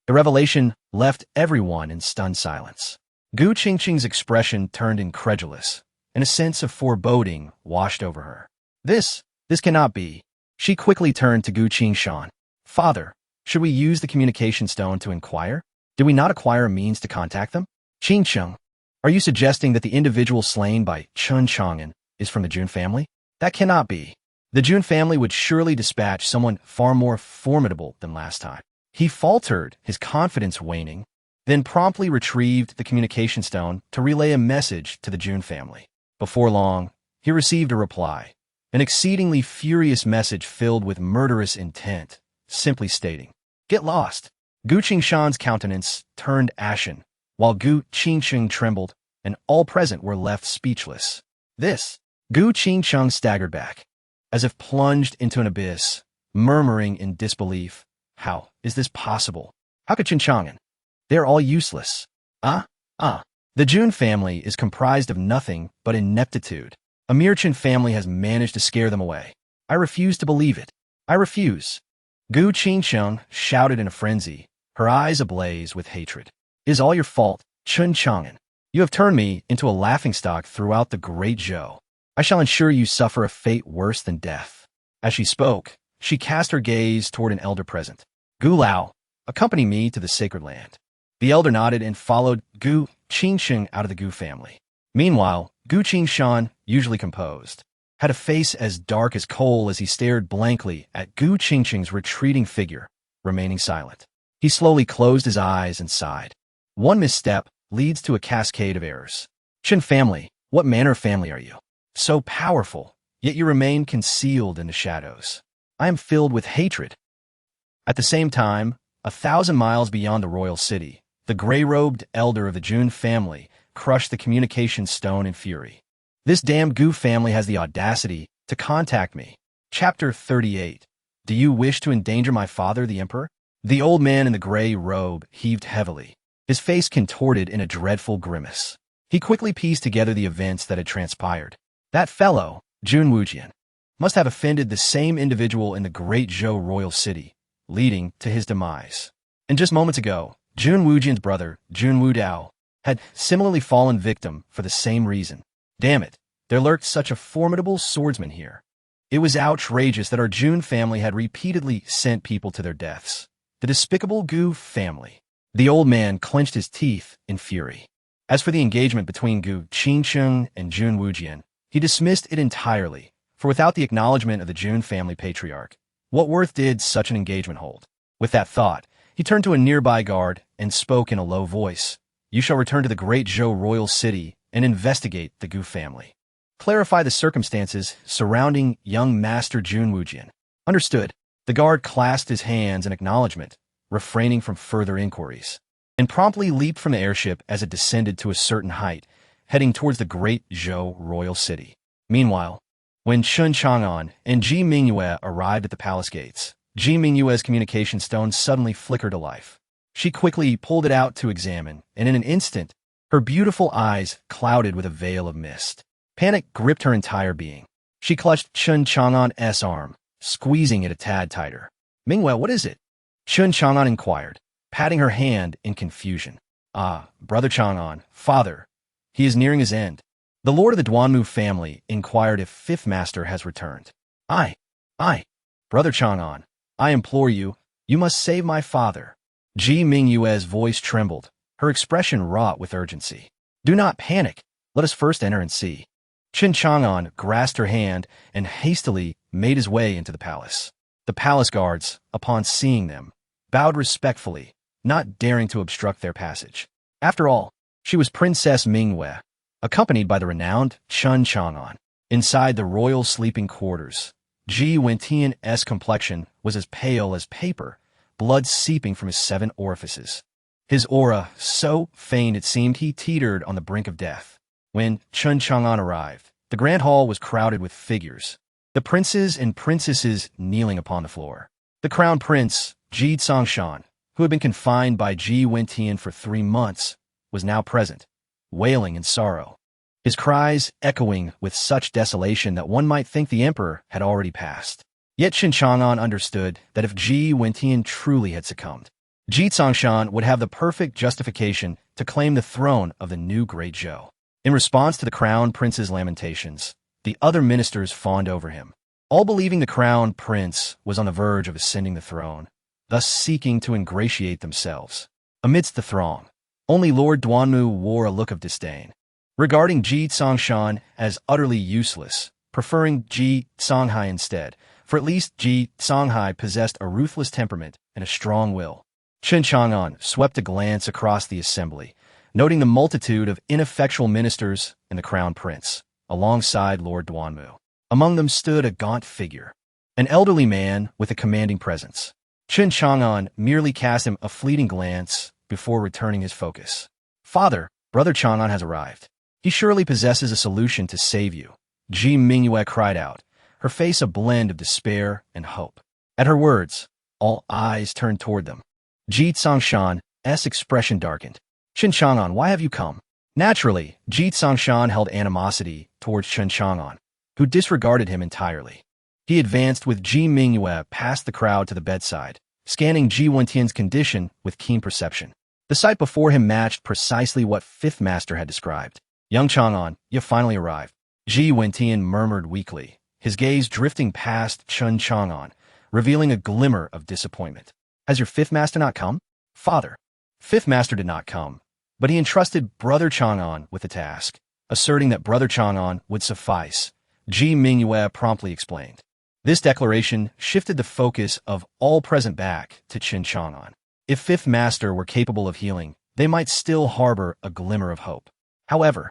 The revelation left everyone in stunned silence. Gu Qingqing's expression turned incredulous, and a sense of foreboding washed over her. This cannot be. She quickly turned to Gu Qingshan. Father, should we use the communication stone to inquire? Did we not acquire a means to contact them? Qingsheng, are you suggesting that the individual slain by Chen Chang'an is from the Jun family? That cannot be. The Jun family would surely dispatch someone far more formidable than last time. He faltered, his confidence waning, then promptly retrieved the communication stone to relay a message to the Jun family. Before long, he received a reply, an exceedingly furious message filled with murderous intent, simply stating, "Get lost." Gu Qingshan's countenance turned ashen, while Gu Qingsheng trembled, and all present were left speechless. Gu Qingsheng staggered back, as if plunged into an abyss, murmuring in disbelief, "How is this possible? How could Chen Chang'an? They are all useless." The Jun family is comprised of nothing but ineptitude. A mere Chen family has managed to scare them away. I refuse to believe it. I refuse. Gu Qingsheng shouted in a frenzy, her eyes ablaze with hatred. "It is all your fault, Chen Chang'an. You have turned me into a laughingstock throughout the Great Zhou. I shall ensure you suffer a fate worse than death." As she spoke, she cast her gaze toward an elder present. "Gu Lao, accompany me to the sacred land." The elder nodded and followed Gu Qingsheng out of the Gu family. Meanwhile, Gu Qingshan, usually composed, had a face as dark as coal as he stared blankly at Gu Qingsheng's retreating figure, remaining silent. He slowly closed his eyes and sighed. One misstep leads to a cascade of errors. Chen family, what manner of family are you? So powerful, yet you remain concealed in the shadows. I am filled with hatred. At the same time, 1,000 miles beyond the royal city, the gray-robed elder of the Jun family crushed the communication stone in fury. "This damned Gu family has the audacity to contact me." Chapter 38. Do you wish to endanger my father, the emperor? The old man in the gray robe heaved heavily, his face contorted in a dreadful grimace. He quickly pieced together the events that had transpired. That fellow, Jun Wujian, must have offended the same individual in the Great Zhou royal city, leading to his demise. And just moments ago, Jun Wujian's brother, Jun Wudao, had similarly fallen victim for the same reason. Damn it, there lurked such a formidable swordsman here. It was outrageous that our Jun family had repeatedly sent people to their deaths. The despicable Gu family. The old man clenched his teeth in fury. As for the engagement between Gu Qingsheng and Jun Wujian, he dismissed it entirely, for without the acknowledgement of the Jun family patriarch, what worth did such an engagement hold? With that thought, he turned to a nearby guard and spoke in a low voice. "You shall return to the Great Zhou royal city and investigate the Gu family. Clarify the circumstances surrounding young Master Jun Wujian." Understood. The guard clasped his hands in acknowledgement, refraining from further inquiries, and promptly leaped from the airship as it descended to a certain height, heading towards the Great Zhou royal city. Meanwhile, when Chen Chang'an and Ji Mingyue arrived at the palace gates, Ji Mingyue's communication stone suddenly flickered to life. She quickly pulled it out to examine, and in an instant, Her beautiful eyes clouded with a veil of mist. Panic gripped her entire being. She clutched Chen Chang'an's arm, squeezing it a tad tighter. "Mingwei, what is it?" Chen Chang'an inquired, patting her hand in confusion. "Ah, Brother Chang'an, father, he is nearing his end." The lord of the Duanmu family inquired if Fifth Master has returned. I, Brother Chang'an, I implore you, you must save my father." Ji Mingyue's voice trembled, her expression wrought with urgency. "Do not panic. Let us first enter and see." Chen Chang'an grasped her hand and hastily made his way into the palace. The palace guards, upon seeing them, bowed respectfully, not daring to obstruct their passage. After all, she was Princess Mingyue, accompanied by the renowned Chen Chang'an. Inside the royal sleeping quarters, Ji Wentian's complexion was as pale as paper, blood seeping from his 7 orifices. His aura so faint it seemed he teetered on the brink of death. When Chen Chang'an arrived, the grand hall was crowded with figures, the princes and princesses kneeling upon the floor. The crown prince, Ji Tsongshan, who had been confined by Ji Wentian for 3 months, was now present, wailing in sorrow, his cries echoing with such desolation that one might think the emperor had already passed. Yet Chen Chang'an understood that if Ji Wentian truly had succumbed, Ji Tsongshan would have the perfect justification to claim the throne of the new great Zhou. In response to the crown prince's lamentations, the other ministers fawned over him, all believing the crown prince was on the verge of ascending the throne, thus seeking to ingratiate themselves. Amidst the throng, only Lord Duanmu wore a look of disdain, regarding Ji Tsongshan as utterly useless, preferring Ji Songhai instead, for at least Ji Songhai possessed a ruthless temperament and a strong will. Chen Chang'an swept a glance across the assembly, noting the multitude of ineffectual ministers and the crown prince, alongside Lord Duanmu. Among them stood a gaunt figure, an elderly man with a commanding presence. Chen Chang'an merely cast him a fleeting glance before returning his focus. "Father, Brother Chang'an has arrived. He surely possesses a solution to save you," Ji Mingyue cried out, her face a blend of despair and hope. At her words, all eyes turned toward them. Ji Tsongshan's expression darkened. "Chen Chang'an, why have you come?" Naturally, Ji Tsongshan held animosity towards Chen Chang'an, who disregarded him entirely. He advanced with Ji Mingyue past the crowd to the bedside, scanning Ji Wentian's condition with keen perception. The sight before him matched precisely what Fifth Master had described. "Young Chang'an, you've finally arrived," Ji Wentian murmured weakly, his gaze drifting past Chen Chang'an, revealing a glimmer of disappointment. "Has your Fifth Master not come?" "Father, Fifth Master did not come, but he entrusted Brother Chang'an with the task, asserting that Brother Chang'an would suffice," Ji Mingyue promptly explained. This declaration shifted the focus of all present back to Chen Chang'an. If Fifth Master were capable of healing, they might still harbor a glimmer of hope. However,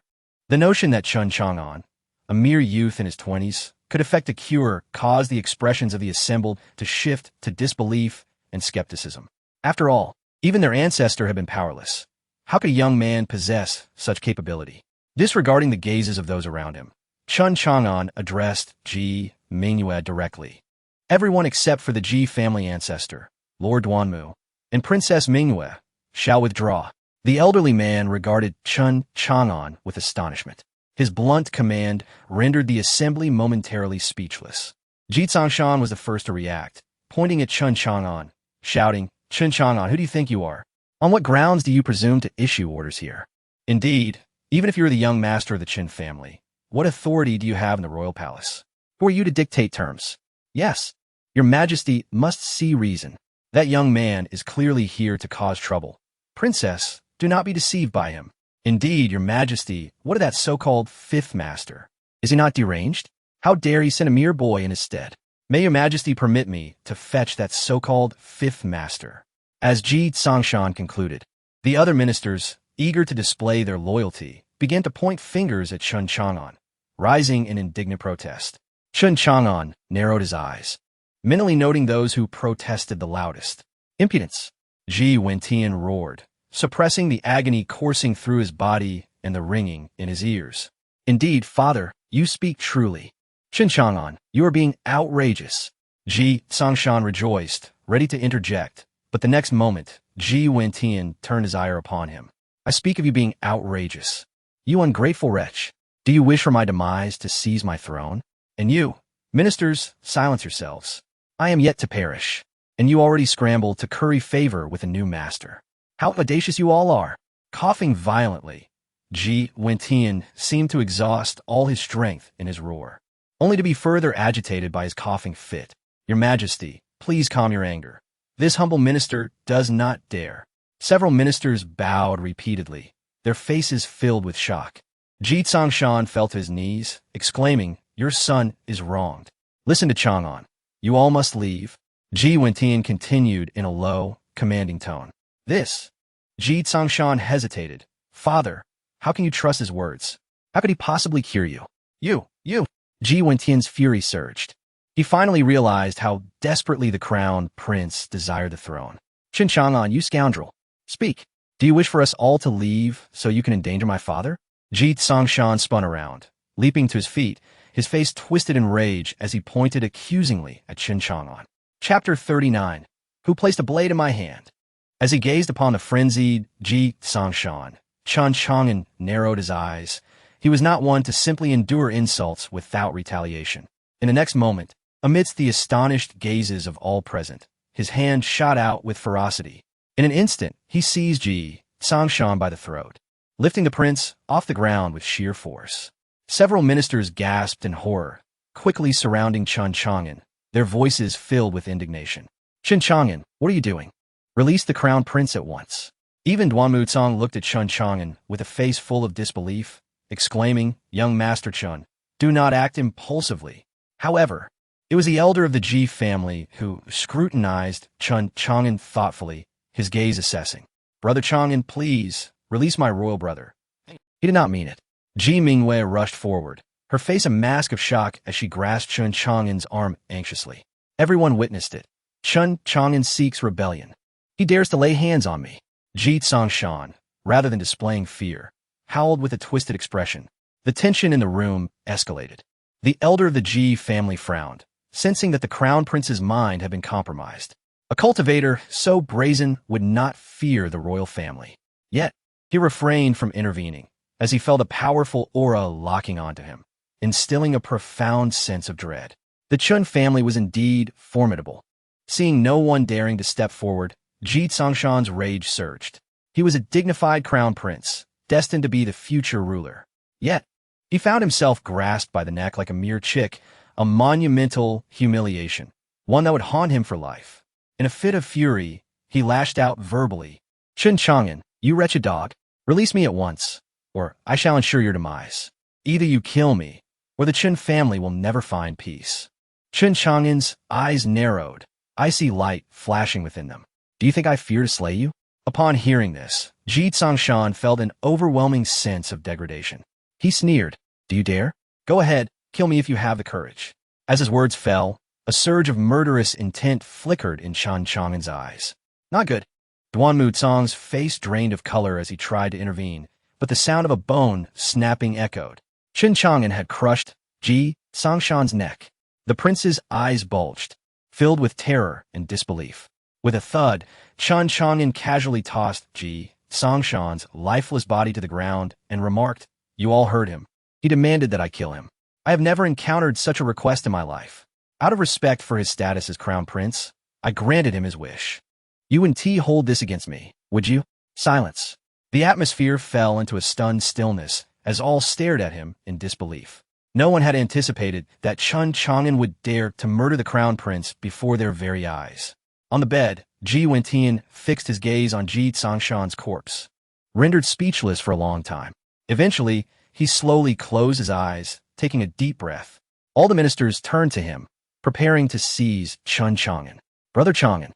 the notion that Chen Chang'an, a mere youth in his 20s, could effect a cure caused the expressions of the assembled to shift to disbelief and skepticism. After all, even their ancestor had been powerless. How could a young man possess such capability? Disregarding the gazes of those around him, Chen Chang'an addressed Ji Mingyue directly. "Everyone except for the Ji family ancestor, Lord Duanmu, and Princess Mingyue, shall withdraw." The elderly man regarded Chen Chang'an with astonishment. His blunt command rendered the assembly momentarily speechless. Ji Tsongshan was the first to react, pointing at Chen Chang'an, shouting, "Chen Chang'an, who do you think you are? On what grounds do you presume to issue orders here? Indeed, even if you're the young master of the Qin family, what authority do you have in the royal palace? Who are you to dictate terms? Yes, your majesty must see reason. That young man is clearly here to cause trouble. Princess, do not be deceived by him. Indeed, your majesty, what of that so-called Fifth Master? Is he not deranged? How dare he send a mere boy in his stead? May your majesty permit me to fetch that so-called Fifth Master." As Ji Tsongshan concluded, the other ministers, eager to display their loyalty, began to point fingers at Chen Chang'an, rising in indignant protest. Chen Chang'an narrowed his eyes, mentally noting those who protested the loudest. "Impudence!" Ji Wentian roared, suppressing the agony coursing through his body and the ringing in his ears. "Indeed, father, you speak truly. Chen Chang'an, you are being outrageous." Ji Tsongshan rejoiced, ready to interject, but the next moment, Ji Wentian turned his ire upon him. I speak of you being outrageous. You ungrateful wretch. Do you wish for my demise to seize my throne? And you, ministers, silence yourselves. I am yet to perish, and you already scramble to curry favor with a new master. How audacious you all are! Coughing violently, Wentian seemed to exhaust all his strength in his roar, only to be further agitated by his coughing fit. Your Majesty, please calm your anger. This humble minister does not dare. Several ministers bowed repeatedly, their faces filled with shock. Tsongshan fell to his knees, exclaiming, Your son is wronged. Listen to Chang'an. You all must leave. Wentian continued in a low, commanding tone. This. Tsongshan hesitated. Father, how can you trust his words? How could he possibly cure you? You. Wentian's fury surged. He finally realized how desperately the crown prince desired the throne. Chang'an, you scoundrel. Speak. Do you wish for us all to leave so you can endanger my father? Tsongshan spun around, leaping to his feet, his face twisted in rage as he pointed accusingly at Chang'an. Chapter 39. Who placed a blade in my hand? As he gazed upon the frenzied Tsongshan, Chang'an narrowed his eyes. He was not one to simply endure insults without retaliation. In the next moment, amidst the astonished gazes of all present, his hand shot out with ferocity. In an instant, he seized Tsongshan by the throat, lifting the prince off the ground with sheer force. Several ministers gasped in horror, quickly surrounding Chang'an, their voices filled with indignation. Chang'an, what are you doing? Release the crown prince at once. Even Duanmucong looked at Chang'an with a face full of disbelief, exclaiming, Young Master Chun, do not act impulsively. However, it was the elder of the Ji family who scrutinized Chang'an thoughtfully, his gaze assessing. Brother Chang'an, please, release my royal brother. He did not mean it. Ji Mingwei rushed forward, her face a mask of shock as she grasped Chang'an's arm anxiously. Everyone witnessed it. Chang'an seeks rebellion. He dares to lay hands on me. Tsongshan, rather than displaying fear, howled with a twisted expression. The tension in the room escalated. The elder of the Ji family frowned, sensing that the crown prince's mind had been compromised. A cultivator so brazen would not fear the royal family. Yet, he refrained from intervening, as he felt a powerful aura locking onto him, instilling a profound sense of dread. The Chun family was indeed formidable. Seeing no one daring to step forward, Tsongshan's rage surged. He was a dignified crown prince, destined to be the future ruler. Yet, he found himself grasped by the neck like a mere chick, a monumental humiliation, one that would haunt him for life. In a fit of fury, he lashed out verbally. Chang'an, you wretched dog, release me at once, or I shall ensure your demise. Either you kill me, or the Chen family will never find peace. Chang'an's eyes narrowed, icy light flashing within them. Do you think I fear to slay you? Upon hearing this, Tsongshan felt an overwhelming sense of degradation. He sneered, Do you dare? Go ahead, kill me if you have the courage. As his words fell, a surge of murderous intent flickered in Chang'an's eyes. Not good. Duanmucong's face drained of color as he tried to intervene, but the sound of a bone snapping echoed. Chang'an had crushed Tsongshan's neck. The prince's eyes bulged, filled with terror and disbelief. With a thud, Chang'an casually tossed Tsongshan's lifeless body to the ground and remarked, You all heard him. He demanded that I kill him. I have never encountered such a request in my life. Out of respect for his status as crown prince, I granted him his wish. You and T hold this against me, would you? Silence. The atmosphere fell into a stunned stillness as all stared at him in disbelief. No one had anticipated that Chang'an would dare to murder the crown prince before their very eyes. On the bed, Wentian fixed his gaze on Tsongshan's corpse, rendered speechless for a long time. Eventually, he slowly closed his eyes, taking a deep breath. All the ministers turned to him, preparing to seize Chang'an. Brother Chang'an.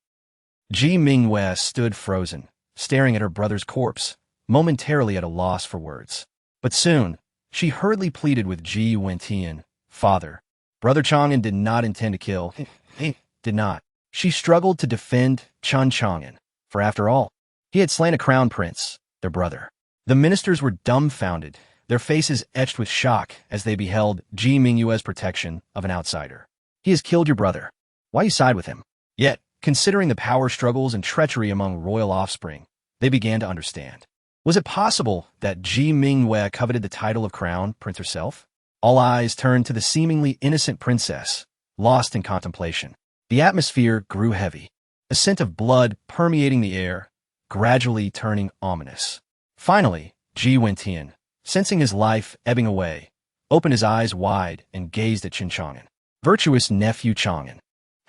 Ji Mingwei stood frozen, staring at her brother's corpse, momentarily at a loss for words. But soon, she hurriedly pleaded with Wentian, Father, Brother Chang'an did not intend to kill. He did not. She struggled to defend Chang'an, for after all, he had slain a crown prince, their brother. The ministers were dumbfounded, their faces etched with shock as they beheld Ji Mingwei's protection of an outsider. He has killed your brother. Why you side with him? Yet, considering the power struggles and treachery among royal offspring, they began to understand. Was it possible that Ji Mingyue coveted the title of crown prince herself? All eyes turned to the seemingly innocent princess, lost in contemplation. The atmosphere grew heavy, a scent of blood permeating the air, gradually turning ominous. Finally, Ji Wentian, sensing his life ebbing away, opened his eyes wide and gazed at Chen Chang'an. Virtuous nephew Chang'an,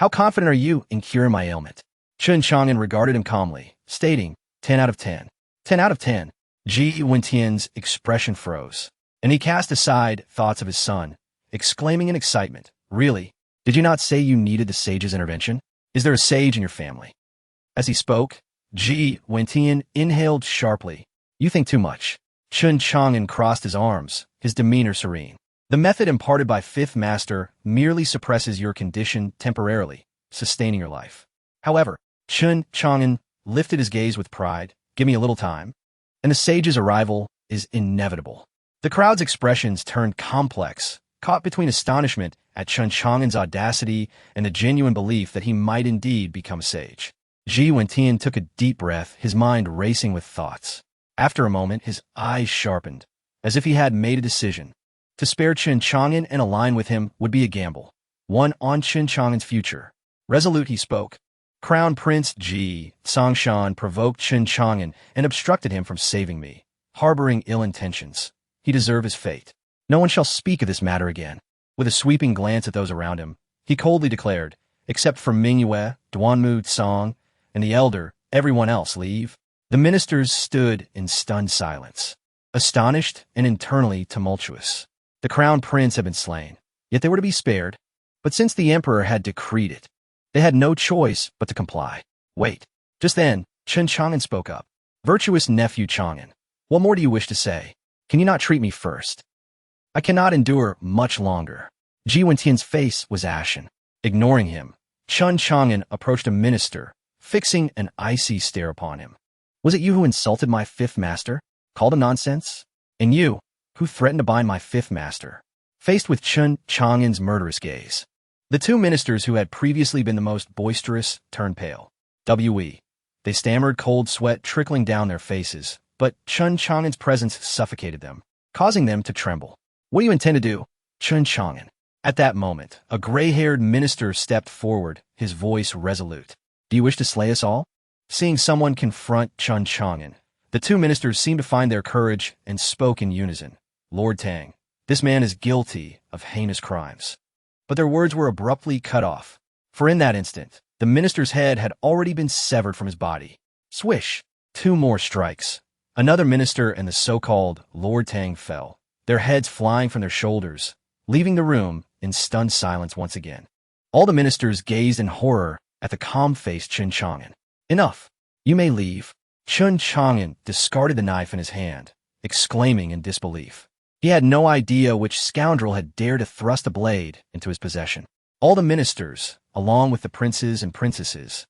how confident are you in curing my ailment? Chen Chang'an regarded him calmly, stating, 10 out of 10. 10 out of 10. Ji Wentian's expression froze, and he cast aside thoughts of his son, exclaiming in excitement, really? Did you not say you needed the sage's intervention? Is there a sage in your family? As he spoke, Ji Wentian inhaled sharply. You think too much. Chen Chang'an crossed his arms, his demeanor serene. The method imparted by Fifth Master merely suppresses your condition temporarily, sustaining your life. However, Chen Chang'an lifted his gaze with pride. Give me a little time, and the sage's arrival is inevitable. The crowd's expressions turned complex, caught between astonishment at Chen Chang'an's audacity and the genuine belief that he might indeed become a sage. Ji Wentian took a deep breath, his mind racing with thoughts. After a moment, his eyes sharpened, as if he had made a decision. To spare Chen Chang'an and align with him would be a gamble, one on Chen Chang'an's future. Resolute, he spoke. Crown Prince Ji Songshan provoked Chen Chang'an and obstructed him from saving me, harboring ill intentions. He deserved his fate. No one shall speak of this matter again. With a sweeping glance at those around him, he coldly declared, except for Mingyue, Duanmu Tsang, and the elder, everyone else leave. The ministers stood in stunned silence, astonished and internally tumultuous. The crown prince had been slain, yet they were to be spared. But since the emperor had decreed it, they had no choice but to comply. Wait. Just then, Chen Chang'an spoke up. Virtuous nephew Chang'an, what more do you wish to say? Can you not treat me first? I cannot endure much longer. Ji Wentian's face was ashen. Ignoring him, Chen Chang'an approached a minister, fixing an icy stare upon him. Was it you who insulted my fifth master? Called him nonsense? And you, who threatened to bind my fifth master? Faced with Chen Chang'an's murderous gaze, the two ministers who had previously been the most boisterous turned pale. They stammered, cold sweat trickling down their faces, but Chen Chang'an's presence suffocated them, causing them to tremble. What do you intend to do, Chen Chang'an? At that moment, a gray-haired minister stepped forward, his voice resolute. Do you wish to slay us all? Seeing someone confront Chen Chang'an, the two ministers seemed to find their courage and spoke in unison. Lord Tang, this man is guilty of heinous crimes. But their words were abruptly cut off, for in that instant, the minister's head had already been severed from his body. Swish! 2 more strikes. Another minister and the so-called Lord Tang fell, their heads flying from their shoulders, leaving the room in stunned silence once again. All the ministers gazed in horror at the calm-faced Chen Chang'an. Enough! You may leave. Chen Chang'an discarded the knife in his hand, exclaiming in disbelief. He had no idea which scoundrel had dared to thrust a blade into his possession. All the ministers, along with the princes and princesses,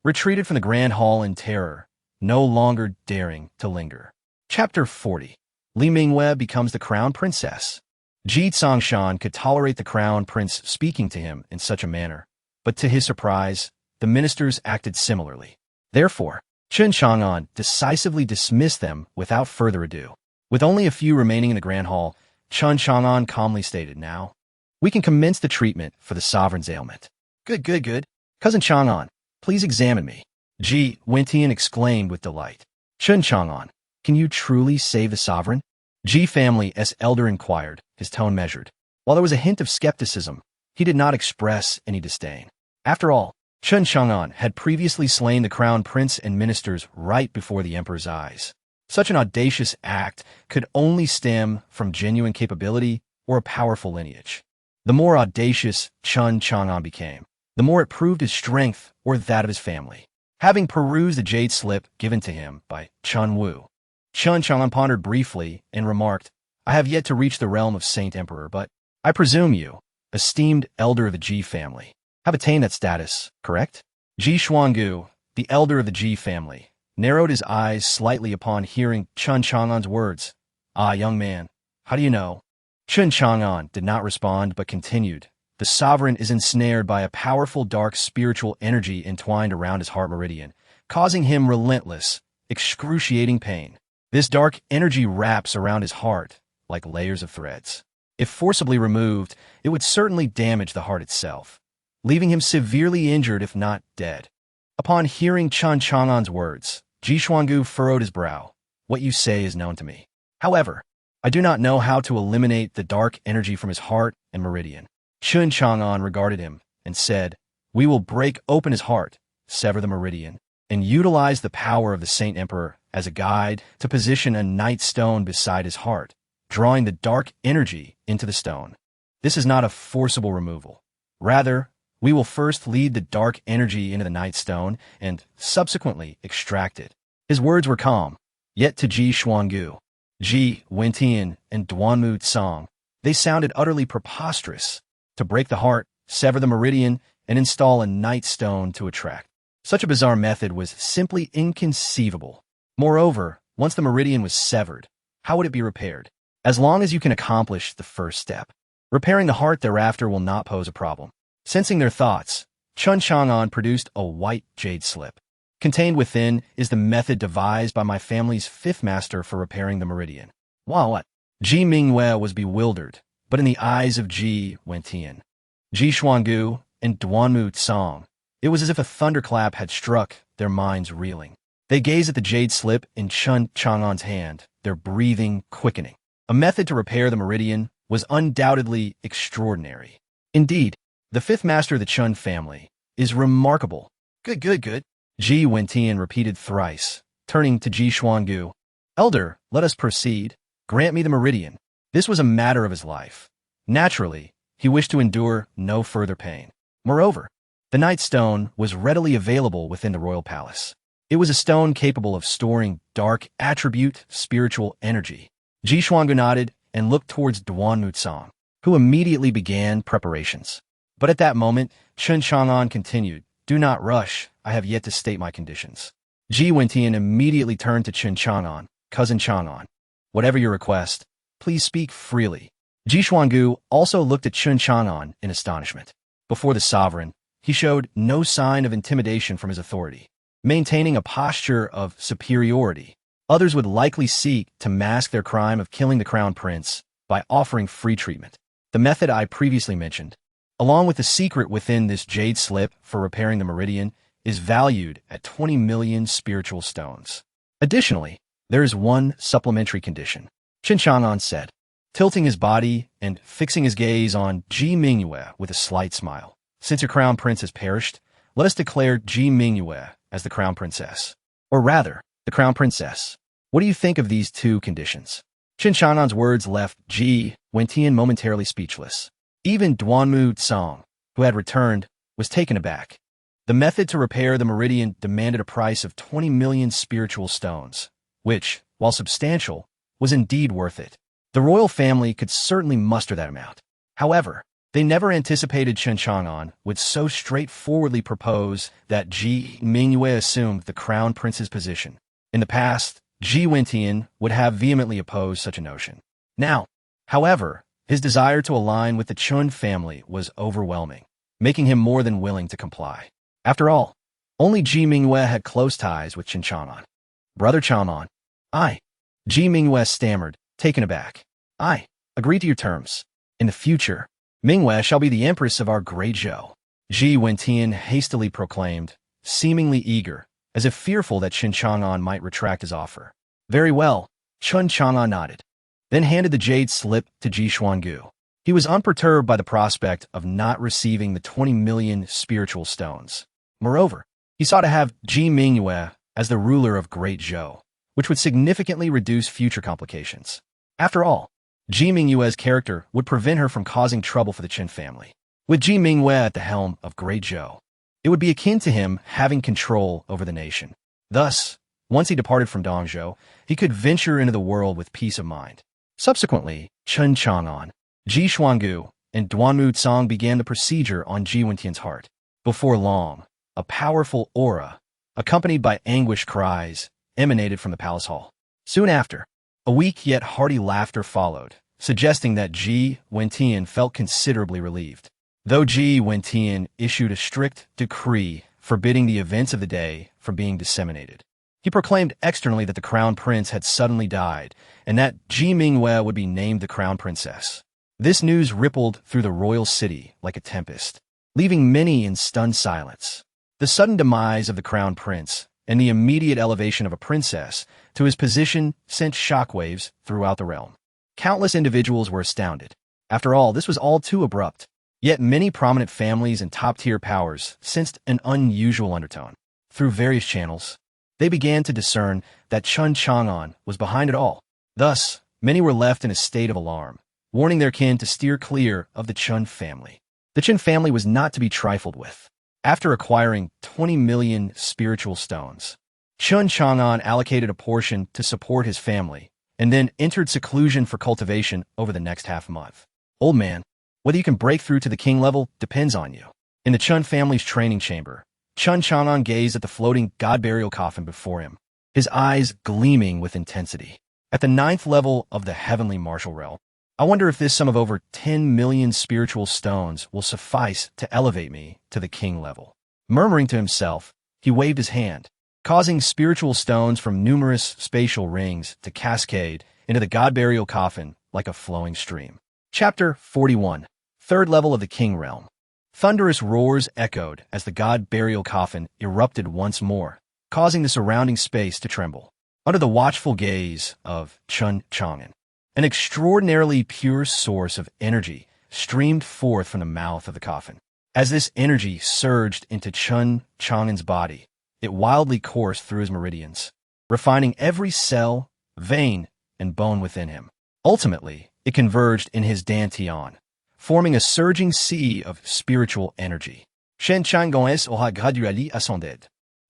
retreated from the grand hall in terror, no longer daring to linger. Chapter 40. Li Mingyue becomes the crown princess. Ji Songshan could tolerate the crown prince speaking to him in such a manner, but to his surprise, the ministers acted similarly. Therefore, Chen Chang'an decisively dismissed them without further ado. With only a few remaining in the grand hall, Chen Chang'an calmly stated, now, we can commence the treatment for the sovereign's ailment. Good. Cousin Chang'an, please examine me. Ji Wentian exclaimed with delight. Chen Chang'an, can you truly save the sovereign? Ji family's elder inquired, his tone measured. While there was a hint of skepticism, he did not express any disdain. After all, Chen Chang'an had previously slain the crown prince and ministers right before the emperor's eyes. Such an audacious act could only stem from genuine capability or a powerful lineage. The more audacious Chen Chang'an became, the more it proved his strength or that of his family. Having perused the jade slip given to him by Chen Wu, Chen Chang'an pondered briefly and remarked, I have yet to reach the realm of Saint Emperor, but I presume you, esteemed elder of the Ji family, have attained that status, correct? Ji Xuangu, the elder of the Ji family, narrowed his eyes slightly upon hearing Chen Chang'an's words. Ah, young man, how do you know? Chen Chang'an did not respond but continued. The sovereign is ensnared by a powerful dark spiritual energy entwined around his heart meridian, causing him relentless, excruciating pain. This dark energy wraps around his heart like layers of threads. If forcibly removed, it would certainly damage the heart itself, leaving him severely injured if not dead. Upon hearing Chen Chang'an's words, Ji Xuangu furrowed his brow. What you say is known to me. However, I do not know how to eliminate the dark energy from his heart and meridian. Chen Chang'an regarded him and said, we will break open his heart, sever the meridian, and utilize the power of the Saint Emperor as a guide to position a night stone beside his heart, drawing the dark energy into the stone. This is not a forcible removal. Rather, we will first lead the dark energy into the night stone and subsequently extract it. His words were calm, yet to Ji Xuangu, Ji Wentian, and Duanmu Tsang, they sounded utterly preposterous. To break the heart, sever the meridian, and install a night stone to attract. Such a bizarre method was simply inconceivable. Moreover, once the meridian was severed, how would it be repaired? As long as you can accomplish the first step, repairing the heart thereafter will not pose a problem. Sensing their thoughts, Chen Chang'an produced a white jade slip. Contained within is the method devised by my family's fifth master for repairing the meridian. Wow, what? Ji Mingyue was bewildered, but in the eyes of Ji Wentian, Ji Xuangu, and Duanmu Tsang, it was as if a thunderclap had struck, their minds reeling. They gazed at the jade slip in Chen Chang'an's hand, their breathing quickening. A method to repair the meridian was undoubtedly extraordinary. Indeed, the fifth master of the Chen family is remarkable. Good. Ji Wentian repeated thrice, turning to Ji Xuangu. Elder, let us proceed. Grant me the meridian. This was a matter of his life. Naturally, he wished to endure no further pain. Moreover, the night stone was readily available within the royal palace. It was a stone capable of storing dark attribute spiritual energy. Ji Xuangu nodded and looked towards Duanmu Tsang, who immediately began preparations. But at that moment, Chen Chang'an continued, do not rush, I have yet to state my conditions. Ji Wentian immediately turned to Chen Chang'an, cousin Chang'an. Whatever your request, please speak freely. Ji Xuangu also looked at Chen Chang'an in astonishment. Before the sovereign, he showed no sign of intimidation from his authority, maintaining a posture of superiority. Others would likely seek to mask their crime of killing the crown prince by offering free treatment. The method I previously mentioned, along with the secret within this jade slip for repairing the meridian, is valued at 20 million spiritual stones. Additionally, there is one supplementary condition, Chen Chang'an said, tilting his body and fixing his gaze on Ji Mingyue with a slight smile. Since your crown prince has perished, let us declare Ji Mingyue as the crown princess. Or rather, the crown princess. What do you think of these two conditions? Chen Chang'an's words left Ji Wentian momentarily speechless. Even Duanmu Tsang, who had returned, was taken aback. The method to repair the meridian demanded a price of 20 million spiritual stones, which, while substantial, was indeed worth it. The royal family could certainly muster that amount. However, they never anticipated Chen Chang'an would so straightforwardly propose that Ji Mingyue assumed the crown prince's position. In the past, Ji Wentian would have vehemently opposed such a notion. Now, however, his desire to align with the Chen family was overwhelming, making him more than willing to comply. After all, only Ji Mingyue had close ties with Chen Chang'an. Brother Chang'an, Ji Mingyue stammered, taken aback. I agree to your terms. In the future, Mingyue shall be the empress of our great Zhou. Ji Wentian hastily proclaimed, seemingly eager, as if fearful that Chen Chang'an might retract his offer. Very well, Chen Chang'an nodded, then handed the jade slip to Ji Xuangu. He was unperturbed by the prospect of not receiving the 20 million spiritual stones. Moreover, he sought to have Ji Mingyue as the ruler of Great Zhou, which would significantly reduce future complications. After all, Ji Mingyue's character would prevent her from causing trouble for the Chen family. With Ji Mingyue at the helm of Great Zhou, it would be akin to him having control over the nation. Thus, once he departed from Dongzhou, he could venture into the world with peace of mind. Subsequently, Chen Chang'an, Ji Xuangu, and Duanmu Tsang began the procedure on Ji Wentian's heart. Before long, a powerful aura, accompanied by anguished cries, emanated from the palace hall. Soon after, a weak yet hearty laughter followed, suggesting that Ji Wentian felt considerably relieved. Though Ji Wentian issued a strict decree forbidding the events of the day from being disseminated, He proclaimed externally that the crown prince had suddenly died, and that Ji Mingwei would be named the crown princess. This news rippled through the royal city like a tempest, leaving many in stunned silence. The sudden demise of the crown prince and the immediate elevation of a princess to his position sent shockwaves throughout the realm. Countless individuals were astounded. After all, this was all too abrupt. Yet many prominent families and top-tier powers sensed an unusual undertone. Through various channels, they began to discern that Chun Chang'an was behind it all. Thus, many were left in a state of alarm, warning their kin to steer clear of the Chun family. The Chun family was not to be trifled with. After acquiring 20 million spiritual stones, Chun Chang'an allocated a portion to support his family, and then entered seclusion for cultivation over the next half-month. Old man, whether you can break through to the king level depends on you. In the Chun family's training chamber, Chun Chang'an gazed at the floating god-burial coffin before him, his eyes gleaming with intensity. At the 9th level of the heavenly martial realm, I wonder if this sum of over 10 million spiritual stones will suffice to elevate me to the king level. Murmuring to himself, he waved his hand, causing spiritual stones from numerous spatial rings to cascade into the god-burial coffin like a flowing stream. Chapter 41. 3rd level of the king realm. Thunderous roars echoed as the god-burial coffin erupted once more, causing the surrounding space to tremble. Under the watchful gaze of Chun Chang'an, an extraordinarily pure source of energy streamed forth from the mouth of the coffin. As this energy surged into Chun Chang'an's body, it wildly coursed through his meridians, refining every cell, vein, and bone within him. Ultimately, it converged in his dantian, forming a surging sea of spiritual energy. Shen Changoes aura gradually ascended.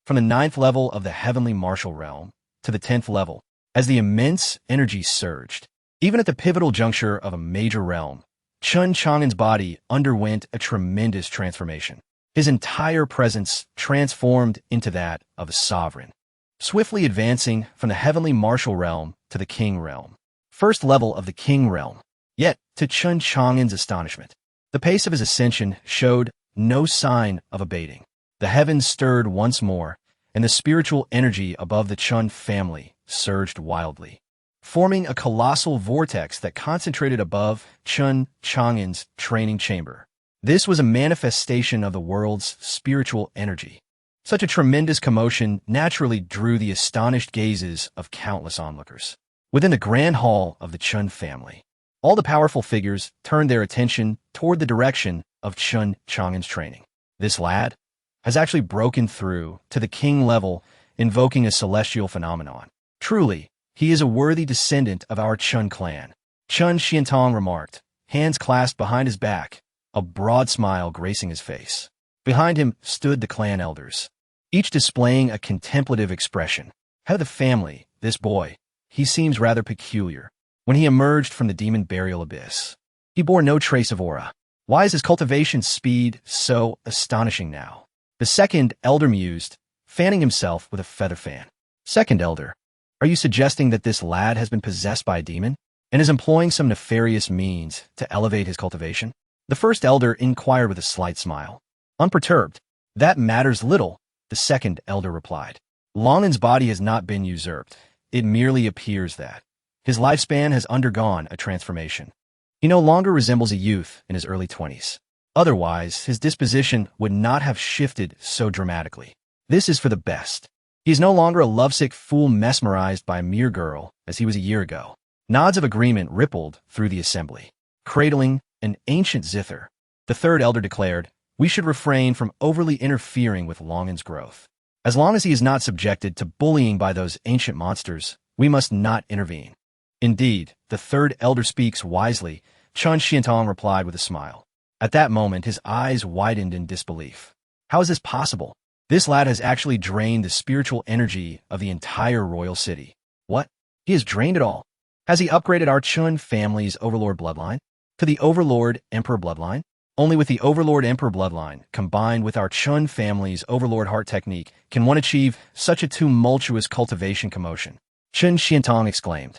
From the 9th level of the heavenly martial realm to the 10th level, as the immense energy surged, even at the pivotal juncture of a major realm, Chun Chang'an's body underwent a tremendous transformation. His entire presence transformed into that of a sovereign, swiftly advancing from the heavenly martial realm to the king realm. 1st level of the king realm. Yet, to Chun Chang'an's astonishment, the pace of his ascension showed no sign of abating. The heavens stirred once more, and the spiritual energy above the Chun family surged wildly, forming a colossal vortex that concentrated above Chun Chang'an's training chamber. This was a manifestation of the world's spiritual energy. Such a tremendous commotion naturally drew the astonished gazes of countless onlookers. Within the grand hall of the Chun family, all the powerful figures turned their attention toward the direction of Chun Chang'an's training. This lad has actually broken through to the king level, invoking a celestial phenomenon. Truly, he is a worthy descendant of our Chun clan, Chun Xiantong remarked, hands clasped behind his back, a broad smile gracing his face. Behind him stood the clan elders, each displaying a contemplative expression. Head of the family, this boy, he seems rather peculiar. When he emerged from the demon burial abyss, he bore no trace of aura. Why is his cultivation speed so astonishing now? The 2nd elder mused, fanning himself with a feather fan. 2nd elder, are you suggesting that this lad has been possessed by a demon and is employing some nefarious means to elevate his cultivation? The 1st elder inquired with a slight smile. Unperturbed, that matters little, the 2nd elder replied. Longin's body has not been usurped. It merely appears that his lifespan has undergone a transformation. He no longer resembles a youth in his early 20s. Otherwise, his disposition would not have shifted so dramatically. This is for the best. He is no longer a lovesick fool mesmerized by a mere girl, as he was a year ago. Nods of agreement rippled through the assembly. Cradling an ancient zither, the 3rd elder declared, we should refrain from overly interfering with Longin's growth. As long as he is not subjected to bullying by those ancient monsters, we must not intervene. Indeed, the 3rd elder speaks wisely, Chun Xiantong replied with a smile. At that moment, his eyes widened in disbelief. How is this possible? This lad has actually drained the spiritual energy of the entire royal city. What? He has drained it all? Has he upgraded our Chun family's overlord bloodline to the overlord emperor bloodline? Only with the overlord emperor bloodline, combined with our Chun family's overlord heart technique, can one achieve such a tumultuous cultivation commotion. Chun Xiantong exclaimed,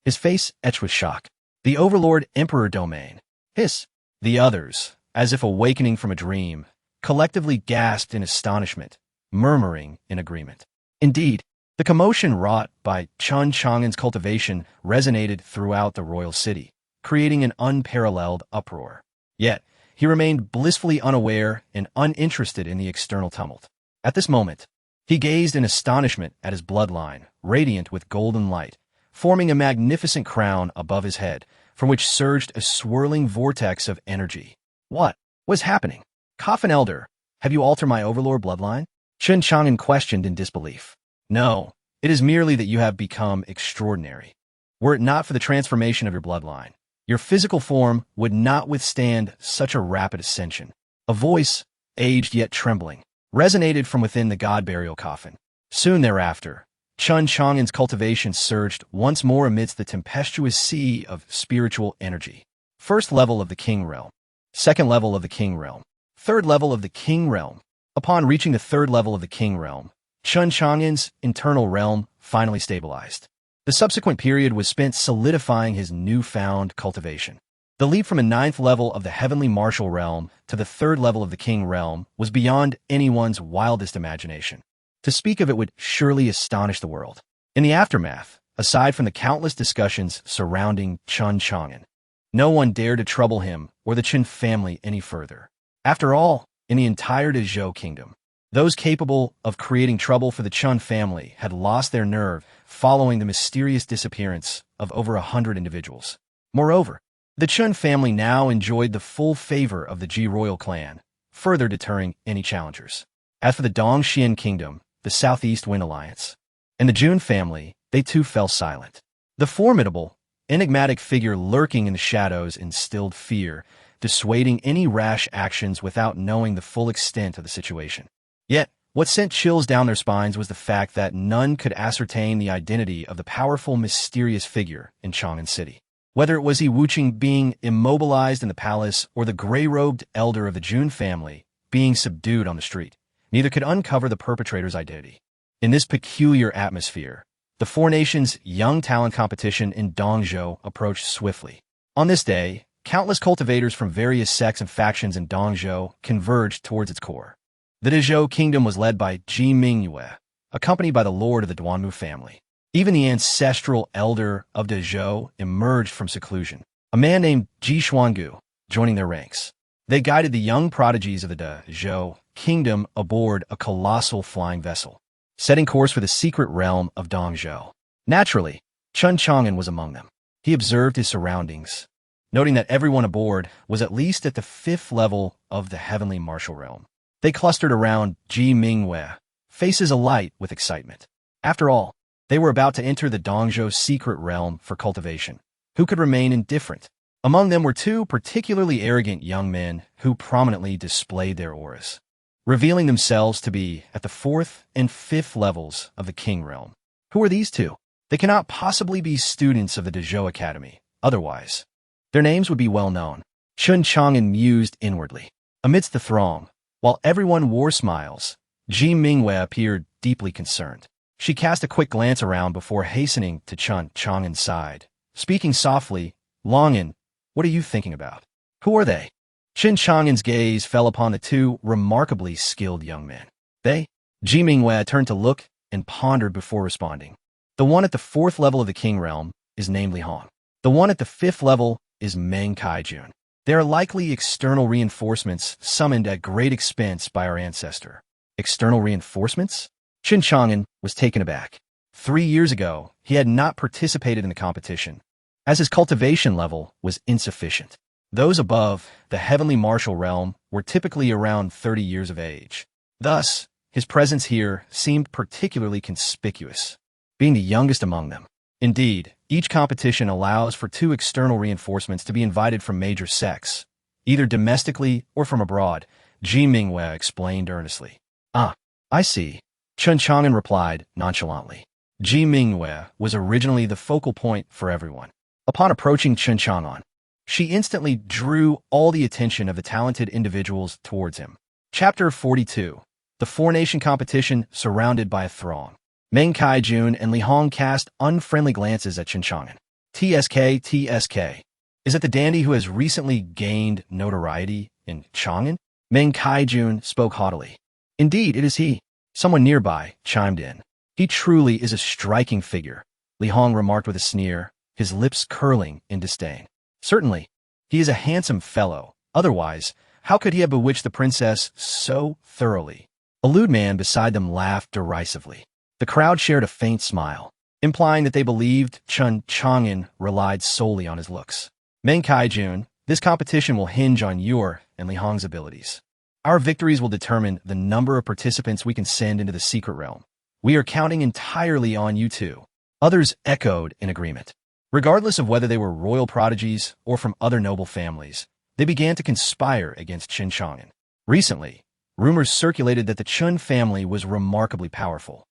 his face etched with shock. The overlord emperor domain. Hiss. The others, as if awakening from a dream, collectively gasped in astonishment, murmuring in agreement. Indeed, The commotion wrought by Chun Chang'an's cultivation resonated throughout the royal city, creating an unparalleled uproar. Yet, he remained blissfully unaware and uninterested in the external tumult. At this moment, he gazed in astonishment at his bloodline, radiant with golden light, forming a magnificent crown above his head, from which surged a swirling vortex of energy. What was happening? Coffin Elder, have you altered my overlord bloodline? Chun Chang'an questioned in disbelief. No, it is merely that you have become extraordinary. Were it not for the transformation of your bloodline, your physical form would not withstand such a rapid ascension. A voice, aged yet trembling, resonated from within the god burial coffin. Soon thereafter, Chun Chang'an's cultivation surged once more amidst the tempestuous sea of spiritual energy. First level of the King Realm. Second level of the King Realm. Third level of the King Realm. Upon reaching the third level of the King Realm, Chun Chang'an's internal realm finally stabilized. The subsequent period was spent solidifying his newfound cultivation. The leap from a ninth level of the heavenly martial realm to the third level of the King Realm was beyond anyone's wildest imagination. To speak of it would surely astonish the world. In the aftermath, aside from the countless discussions surrounding Chun Chang'an, no one dared to trouble him or the Chun family any further. After all, in the entire Dezhou kingdom, those capable of creating trouble for the Chun family had lost their nerve following the mysterious disappearance of over 100 individuals. Moreover, the Chun family now enjoyed the full favor of the Ji royal clan, further deterring any challengers. As for the Dongxian kingdom, the Southeast Wind Alliance, and the Jun family, they too fell silent. The formidable, enigmatic figure lurking in the shadows instilled fear, dissuading any rash actions without knowing the full extent of the situation. Yet, what sent chills down their spines was the fact that none could ascertain the identity of the powerful, mysterious figure in Chang'an City. Whether it was Yi Wuqing being immobilized in the palace or the gray-robed elder of the Jun family being subdued on the street, neither could uncover the perpetrator's identity. In this peculiar atmosphere, the four nations' young talent competition in Dongzhou approached swiftly. On this day, countless cultivators from various sects and factions in Dongzhou converged towards its core. The Dezhou kingdom was led by Ji Mingyue, accompanied by the lord of the Duanmu family. Even the ancestral elder of Dezhou emerged from seclusion, a man named Ji Xuangu, joining their ranks. They guided the young prodigies of the Dezhou kingdom aboard a colossal flying vessel, setting course for the secret realm of Dongzhou. Naturally, Chun Chang'an was among them. He observed his surroundings, noting that everyone aboard was at least at the fifth level of the heavenly martial realm. They clustered around Ji Mingyue, faces alight with excitement. After all, they were about to enter the Dongzhou secret realm for cultivation. Who could remain indifferent? Among them were two particularly arrogant young men who prominently displayed their auras, revealing themselves to be at the fourth and fifth levels of the King Realm. Who are these two? They cannot possibly be students of the Dezhou Academy. Otherwise, their names would be well known. Chun Chang'an mused inwardly. Amidst the throng, while everyone wore smiles, Ji Mingyue appeared deeply concerned. She cast a quick glance around before hastening to Chun Chang'an's side, speaking softly, "Longin, what are you thinking about? Who are they?" Chun Chang'an's gaze fell upon the two remarkably skilled young men. Ji Mingyue turned to look and pondered before responding. The one at the fourth level of the King Realm is named Li Hong. The one at the fifth level is Meng Kaijun. They are likely external reinforcements summoned at great expense by our ancestor. External reinforcements? Chun Chang'an was taken aback. 3 years ago, he had not participated in the competition, as his cultivation level was insufficient. Those above the heavenly martial realm were typically around 30 years of age. Thus, his presence here seemed particularly conspicuous, being the youngest among them. Indeed, each competition allows for 2 external reinforcements to be invited from major sects, either domestically or from abroad, Ji Mingyue explained earnestly. "Ah, I see," Chun Chang'an replied nonchalantly. Ji Mingyue was originally the focal point for everyone. Upon approaching Chun Chang'an, she instantly drew all the attention of the talented individuals towards him. Chapter 42. The Four-Nation Competition Surrounded by a Throng. Meng Kaijun and Li Hong cast unfriendly glances at Chun Chang'an. TSK. Is it the dandy who has recently gained notoriety in Chang'an? Meng Kaijun spoke haughtily. Indeed, it is he. Someone nearby chimed in. He truly is a striking figure, Li Hong remarked with a sneer, his lips curling in disdain. Certainly, he is a handsome fellow. Otherwise, how could he have bewitched the princess so thoroughly? A lewd man beside them laughed derisively. The crowd shared a faint smile, implying that they believed Chun Chang'an relied solely on his looks. Meng Kaijun, this competition will hinge on your and Li Hong's abilities. Our victories will determine the number of participants we can send into the secret realm. We are counting entirely on you two. Others echoed in agreement. Regardless of whether they were royal prodigies or from other noble families, they began to conspire against Qin Chang'an. Recently, rumors circulated that the Chun family was remarkably powerful.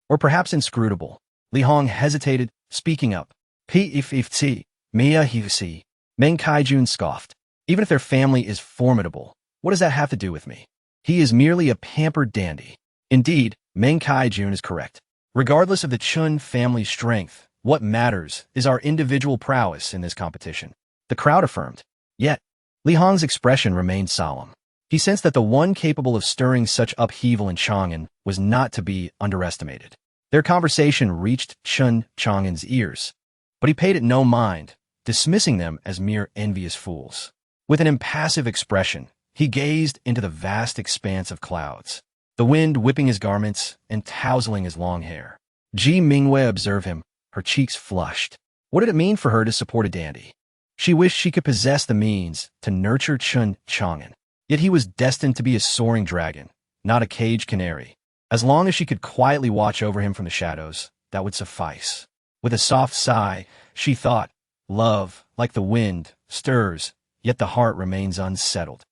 Or perhaps inscrutable. Li Hong hesitated, speaking up. P-if-if-ti, Mia-hi-si. Meng Kaijun scoffed. Even if their family is formidable, what does that have to do with me? He is merely a pampered dandy. Indeed, Meng Kaijun is correct. Regardless of the Chun family's strength, what matters is our individual prowess in this competition. The crowd affirmed. Yet, Li Hong's expression remained solemn. He sensed that the one capable of stirring such upheaval in Chang'an was not to be underestimated. Their conversation reached Chun Chang'an's ears, but he paid it no mind, dismissing them as mere envious fools. With an impassive expression, he gazed into the vast expanse of clouds, the wind whipping his garments and tousling his long hair. Ji Mingwei observed him, her cheeks flushed. What did it mean for her to support a dandy? She wished she could possess the means to nurture Chun Chang'an. Yet he was destined to be a soaring dragon, not a caged canary. As long as she could quietly watch over him from the shadows, that would suffice. With a soft sigh, she thought, love, like the wind, stirs, yet the heart remains unsettled.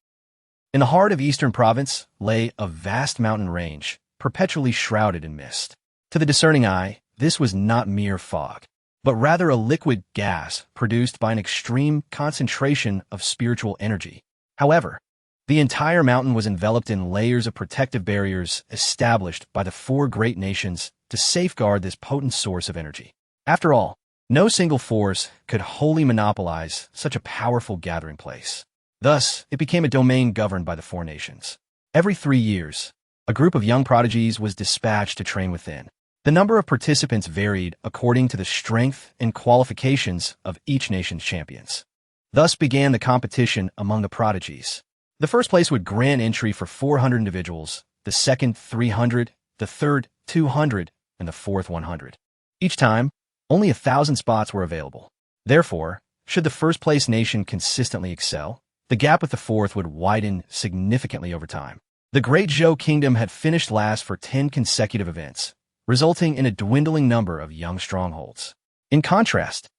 In the heart of Eastern Province lay a vast mountain range, perpetually shrouded in mist. To the discerning eye, this was not mere fog, but rather a liquid gas produced by an extreme concentration of spiritual energy. However, the entire mountain was enveloped in layers of protective barriers established by the four great nations to safeguard this potent source of energy. After all, no single force could wholly monopolize such a powerful gathering place. Thus, it became a domain governed by the four nations. Every 3 years, a group of young prodigies was dispatched to train within. The number of participants varied according to the strength and qualifications of each nation's champions. Thus began the competition among the prodigies. The first place would grant entry for 400 individuals, the second 300, the third 200, and the fourth 100. Each time, only 1,000 spots were available. Therefore, should the first-place nation consistently excel, the gap with the fourth would widen significantly over time. The Great Zhou Kingdom had finished last for 10 consecutive events, resulting in a dwindling number of young strongholds. In contrast,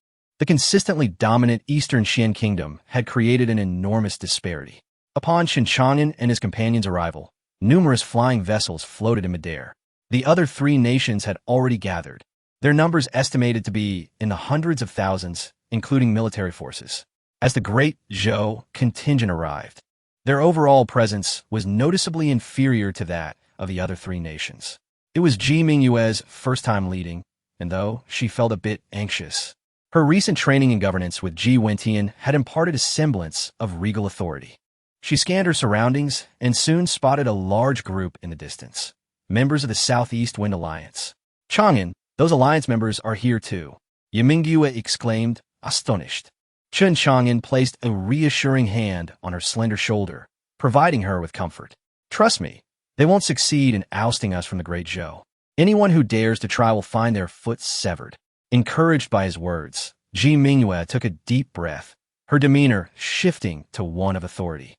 the consistently dominant Eastern Xian Kingdom had created an enormous disparity. Upon Qin Chang'an and his companions' arrival, numerous flying vessels floated in midair. The other 3 nations had already gathered, their numbers estimated to be in the hundreds of thousands, including military forces. As the Great Zhou contingent arrived, their overall presence was noticeably inferior to that of the other 3 nations. It was Ji Mingyue's first time leading, and though she felt a bit anxious, her recent training in governance with Ji Wentian had imparted a semblance of regal authority. She scanned her surroundings and soon spotted a large group in the distance, members of the Southeast Wind Alliance. Chang'an, those alliance members are here too, Yimingyue exclaimed, astonished. Chun Chang'an placed a reassuring hand on her slender shoulder, providing her with comfort. Trust me, they won't succeed in ousting us from the Great Zhou. Anyone who dares to try will find their foot severed. Encouraged by his words, Ji Mingyue took a deep breath, her demeanor shifting to one of authority.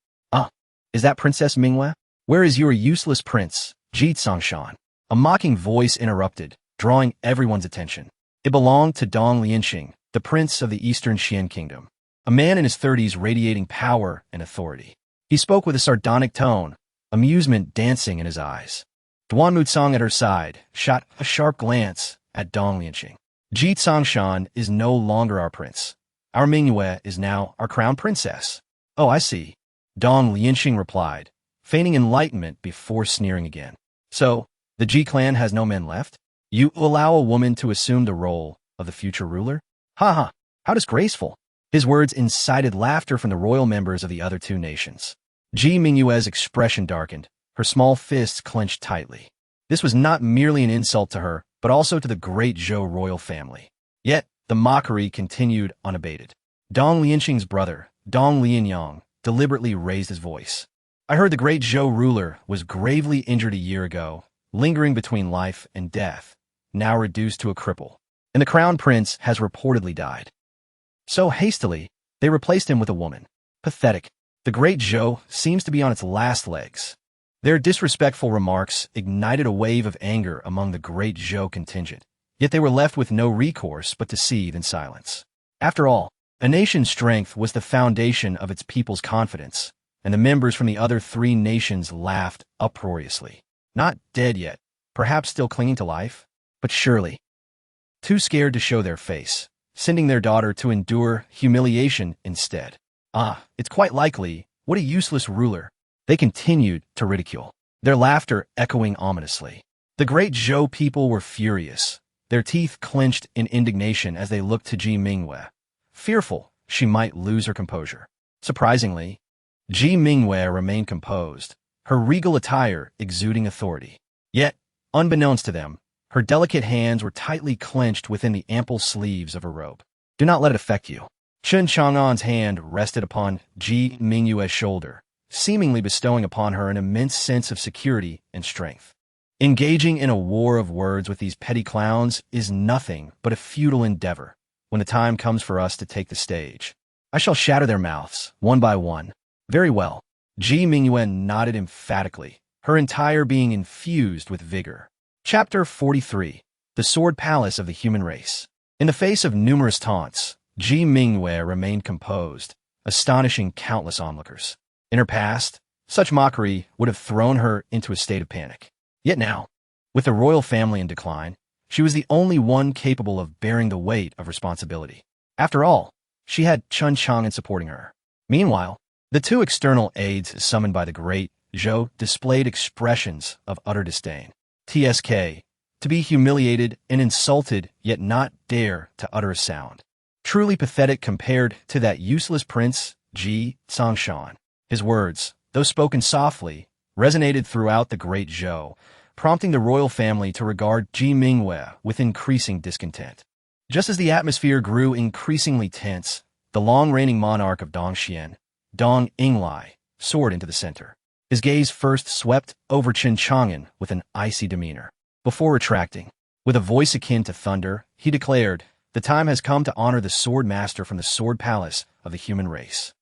Is that Princess Mingyue? Where is your useless prince, Ji Tsongshan? A mocking voice interrupted, drawing everyone's attention. It belonged to Dong Lianxing, the prince of the Eastern Xian Kingdom, a man in his 30s radiating power and authority. He spoke with a sardonic tone, amusement dancing in his eyes. Duan Mutsong at her side shot a sharp glance at Dong Lianxing. Ji Tsongshan is no longer our prince. Our Mingyue is now our crown princess. Oh, I see. Dong Lianxing replied, feigning enlightenment before sneering again. So, the Ji clan has no men left? You allow a woman to assume the role of the future ruler? Ha ha, how disgraceful. His words incited laughter from the royal members of the other 2 nations. Ji Mingyue's expression darkened, her small fists clenched tightly. This was not merely an insult to her, but also to the great Zhou royal family. Yet, the mockery continued unabated. Dong Lianqing's brother, Dong Lianyang, deliberately raised his voice. I heard the great Zhou ruler was gravely injured a year ago, lingering between life and death, now reduced to a cripple. And the crown prince has reportedly died. So hastily, they replaced him with a woman. Pathetic. The great Zhou seems to be on its last legs. Their disrespectful remarks ignited a wave of anger among the great Zhou contingent, yet they were left with no recourse but to seethe in silence. After all, a nation's strength was the foundation of its people's confidence, and the members from the other 3 nations laughed uproariously. Not dead yet, perhaps still clinging to life, but surely too scared to show their face, sending their daughter to endure humiliation instead. It's quite likely. What a useless ruler. They continued to ridicule, their laughter echoing ominously. The great Zhou people were furious, their teeth clenched in indignation as they looked to Ji Mingwei, fearful she might lose her composure. Surprisingly, Ji Mingwei remained composed, her regal attire exuding authority. Yet, unbeknownst to them, her delicate hands were tightly clenched within the ample sleeves of her robe. Do not let it affect you. Chen Chang'an's hand rested upon Ji Mingyue's shoulder, seemingly bestowing upon her an immense sense of security and strength. Engaging in a war of words with these petty clowns is nothing but a futile endeavor. When the time comes for us to take the stage, I shall shatter their mouths, one by one. Very well. Ji Mingyue nodded emphatically, her entire being infused with vigor. Chapter 43. The Sword Palace of the Human Race. In the face of numerous taunts, Ji Mingyue remained composed, astonishing countless onlookers. In her past, such mockery would have thrown her into a state of panic. Yet now, with the royal family in decline, she was the only one capable of bearing the weight of responsibility. After all, she had Chen Chang'an supporting her. Meanwhile, the 2 external aides summoned by the great Zhou displayed expressions of utter disdain. TSK, to be humiliated and insulted, yet not dare to utter a sound. Truly pathetic compared to that useless prince, Ji Tsongshan. His words, though spoken softly, resonated throughout the great Zhou, prompting the royal family to regard Ji Mingyue with increasing discontent. Just as the atmosphere grew increasingly tense, the long-reigning monarch of Dongxian, Dong Yinglai, soared into the center. His gaze first swept over Chen Chang'an with an icy demeanor. Before retracting, with a voice akin to thunder, he declared, "The time has come to honor the sword master from the sword palace of the human race."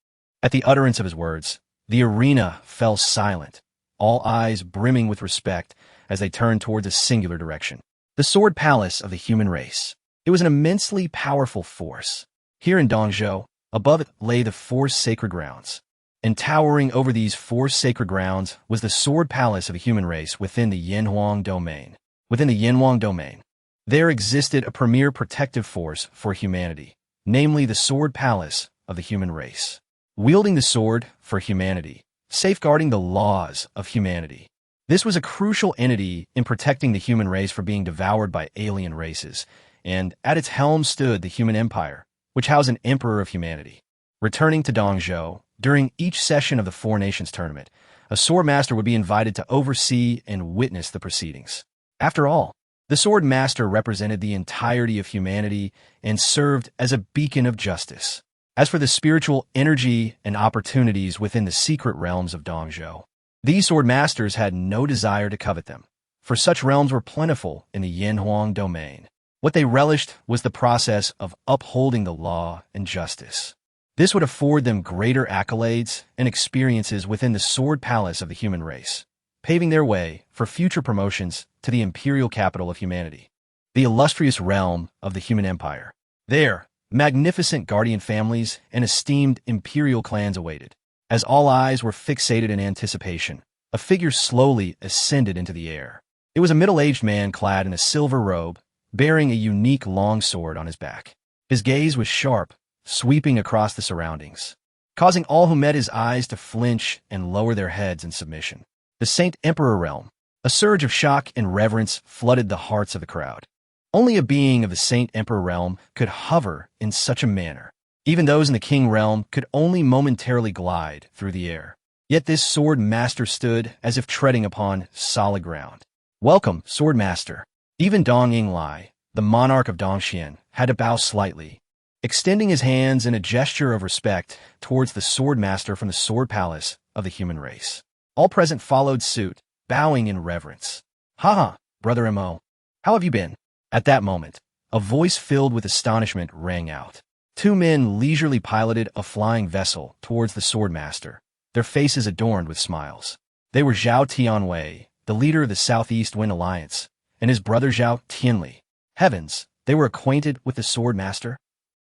At the utterance of his words, the arena fell silent, all eyes brimming with respect as they turned towards a singular direction. The sword palace of the human race. It was an immensely powerful force. Here in Dongzhou, above it lay the 4 sacred grounds. And towering over these 4 sacred grounds was the sword palace of the human race within the Yanhuang domain. Within the Yanhuang domain, there existed a premier protective force for humanity, namely the sword palace of the human race. Wielding the sword for humanity, safeguarding the laws of humanity. This was a crucial entity in protecting the human race from being devoured by alien races, and at its helm stood the human empire, which housed an emperor of humanity. Returning to Dongzhou, during each session of the 4 Nations tournament, a sword master would be invited to oversee and witness the proceedings. After all, the sword master represented the entirety of humanity and served as a beacon of justice. As for the spiritual energy and opportunities within the secret realms of Dongzhou, these sword masters had no desire to covet them, for such realms were plentiful in the Yanhuang domain. What they relished was the process of upholding the law and justice. This would afford them greater accolades and experiences within the sword palace of the human race, paving their way for future promotions to the imperial capital of humanity, the illustrious realm of the human empire. There, magnificent guardian families and esteemed imperial clans awaited. As all eyes were fixated in anticipation, a figure slowly ascended into the air. It was a middle-aged man clad in a silver robe, bearing a unique long sword on his back. His gaze was sharp, sweeping across the surroundings, causing all who met his eyes to flinch and lower their heads in submission. The Saint Emperor realm. A surge of shock and reverence flooded the hearts of the crowd. Only a being of the Saint Emperor realm could hover in such a manner. Even those in the King realm could only momentarily glide through the air. Yet this sword master stood as if treading upon solid ground. "Welcome, sword master," Even Dong Yinglai, the monarch of Dongxian, had to bow slightly, extending his hands in a gesture of respect towards the sword master from the sword palace of the human race. All present followed suit, bowing in reverence. "Ha, brother Mo. How have you been?" At that moment, a voice filled with astonishment rang out. Two men leisurely piloted a flying vessel towards the sword master, their faces adorned with smiles. They were Zhao Tianwei, the leader of the Southeast Wind Alliance, and his brother Zhao Tianli. Heavens, they were acquainted with the sword master?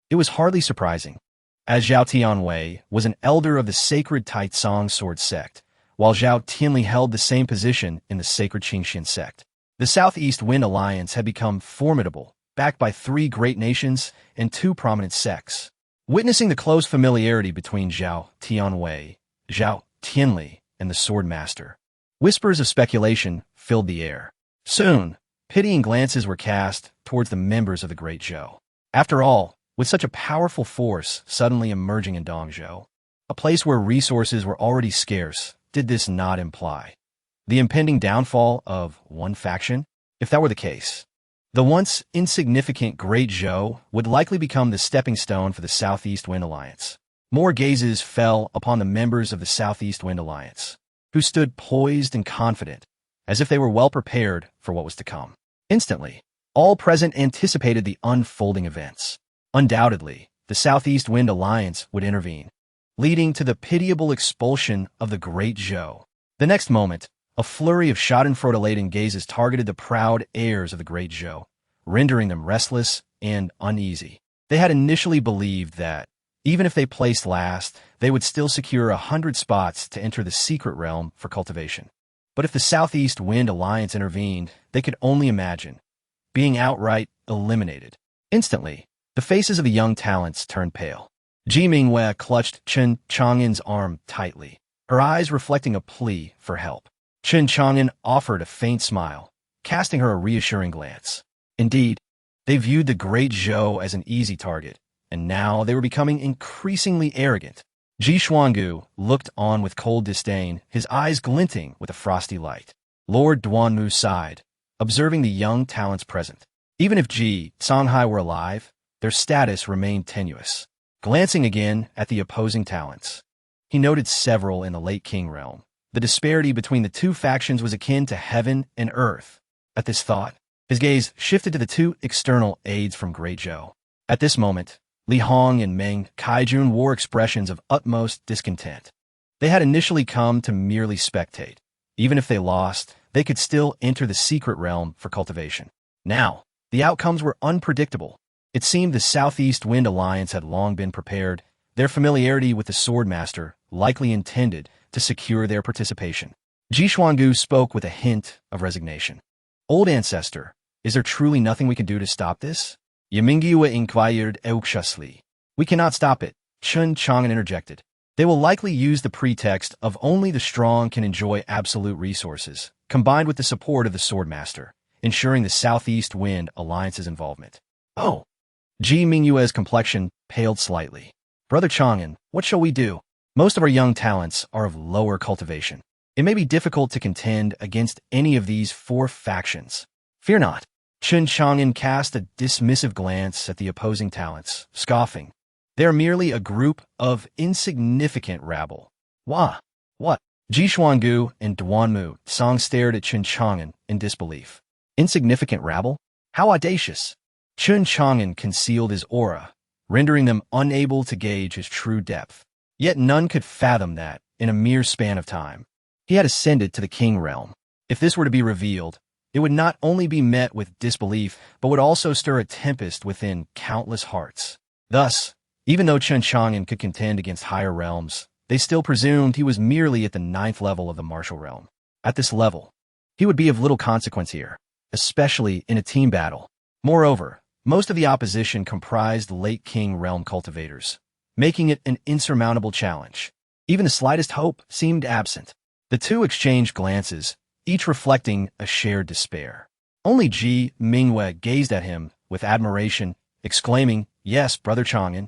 It was hardly surprising, as Zhao Tianwei was an elder of the sacred Taitsong sword sect, while Zhao Tianli held the same position in the sacred Qingxian sect. The Southeast Wind Alliance had become formidable, backed by 3 great nations and 2 prominent sects. Witnessing the close familiarity between Zhao Tianwei, Zhao Tianli, and the sword master, whispers of speculation filled the air. Soon, pitying glances were cast towards the members of the Great Zhou. After all, with such a powerful force suddenly emerging in Dongzhou, a place where resources were already scarce, did this not imply the impending downfall of one faction? If that were the case, the once insignificant Great Zhou would likely become the stepping stone for the Southeast Wind Alliance. More gazes fell upon the members of the Southeast Wind Alliance, who stood poised and confident, as if they were well prepared for what was to come. Instantly, all present anticipated the unfolding events. Undoubtedly, the Southeast Wind Alliance would intervene, leading to the pitiable expulsion of the Great Zhou. The next moment, a flurry of schadenfreude-laden gazes targeted the proud heirs of the Great Zhou, rendering them restless and uneasy. They had initially believed that, even if they placed last, they would still secure 100 spots to enter the secret realm for cultivation. But if the Southeast Wind Alliance intervened, they could only imagine being outright eliminated. Instantly, the faces of the young talents turned pale. Ji Mingwei clutched Chen Chang'an's arm tightly, her eyes reflecting a plea for help. Chen Chang'an offered a faint smile, casting her a reassuring glance. Indeed, they viewed the Great Zhou as an easy target, and now they were becoming increasingly arrogant. Ji Xuangu looked on with cold disdain, his eyes glinting with a frosty light. Lord Duanmu sighed, observing the young talents present. Even if Ji Songhai were alive, their status remained tenuous. Glancing again at the opposing talents, he noted several in the late King realm. The disparity between the 2 factions was akin to heaven and earth. At this thought, his gaze shifted to the 2 external aides from Great Zhou. At this moment, Li Hong and Meng Kaijun wore expressions of utmost discontent. They had initially come to merely spectate. Even if they lost, they could still enter the secret realm for cultivation. Now, the outcomes were unpredictable. It seemed the Southeast Wind Alliance had long been prepared, their familiarity with the Swordmaster likely intended to secure their participation. Ji Xuangu spoke with a hint of resignation. "Old ancestor, is there truly nothing we can do to stop this?" Yimingyu inquired anxiously. "We cannot stop it," Chen Chang'an interjected. "They will likely use the pretext of only the strong can enjoy absolute resources, combined with the support of the Swordmaster, ensuring the Southeast Wind Alliance's involvement." "Oh." Ji Mingyue's complexion paled slightly. "Brother Chang'an, what shall we do? Most of our young talents are of lower cultivation. It may be difficult to contend against any of these 4 factions." "Fear not." Chen Chang'an cast a dismissive glance at the opposing talents, scoffing. "They are merely a group of insignificant rabble." "Wah! What?" Ji Xuangu and Duanmu Song stared at Chen Chang'an in disbelief. "Insignificant rabble? How audacious!" Chen Chang'an concealed his aura, rendering them unable to gauge his true depth. Yet none could fathom that, in a mere span of time, he had ascended to the King realm. If this were to be revealed, it would not only be met with disbelief, but would also stir a tempest within countless hearts. Thus, even though Chen Chang'an could contend against higher realms, they still presumed he was merely at the 9th level of the martial realm. At this level, he would be of little consequence here, especially in a team battle. Moreover, most of the opposition comprised late King realm cultivators, making it an insurmountable challenge. Even the slightest hope seemed absent. The 2 exchanged glances, each reflecting a shared despair. Only Ji Mingwei gazed at him with admiration, exclaiming, "Yes, Brother Chang'an,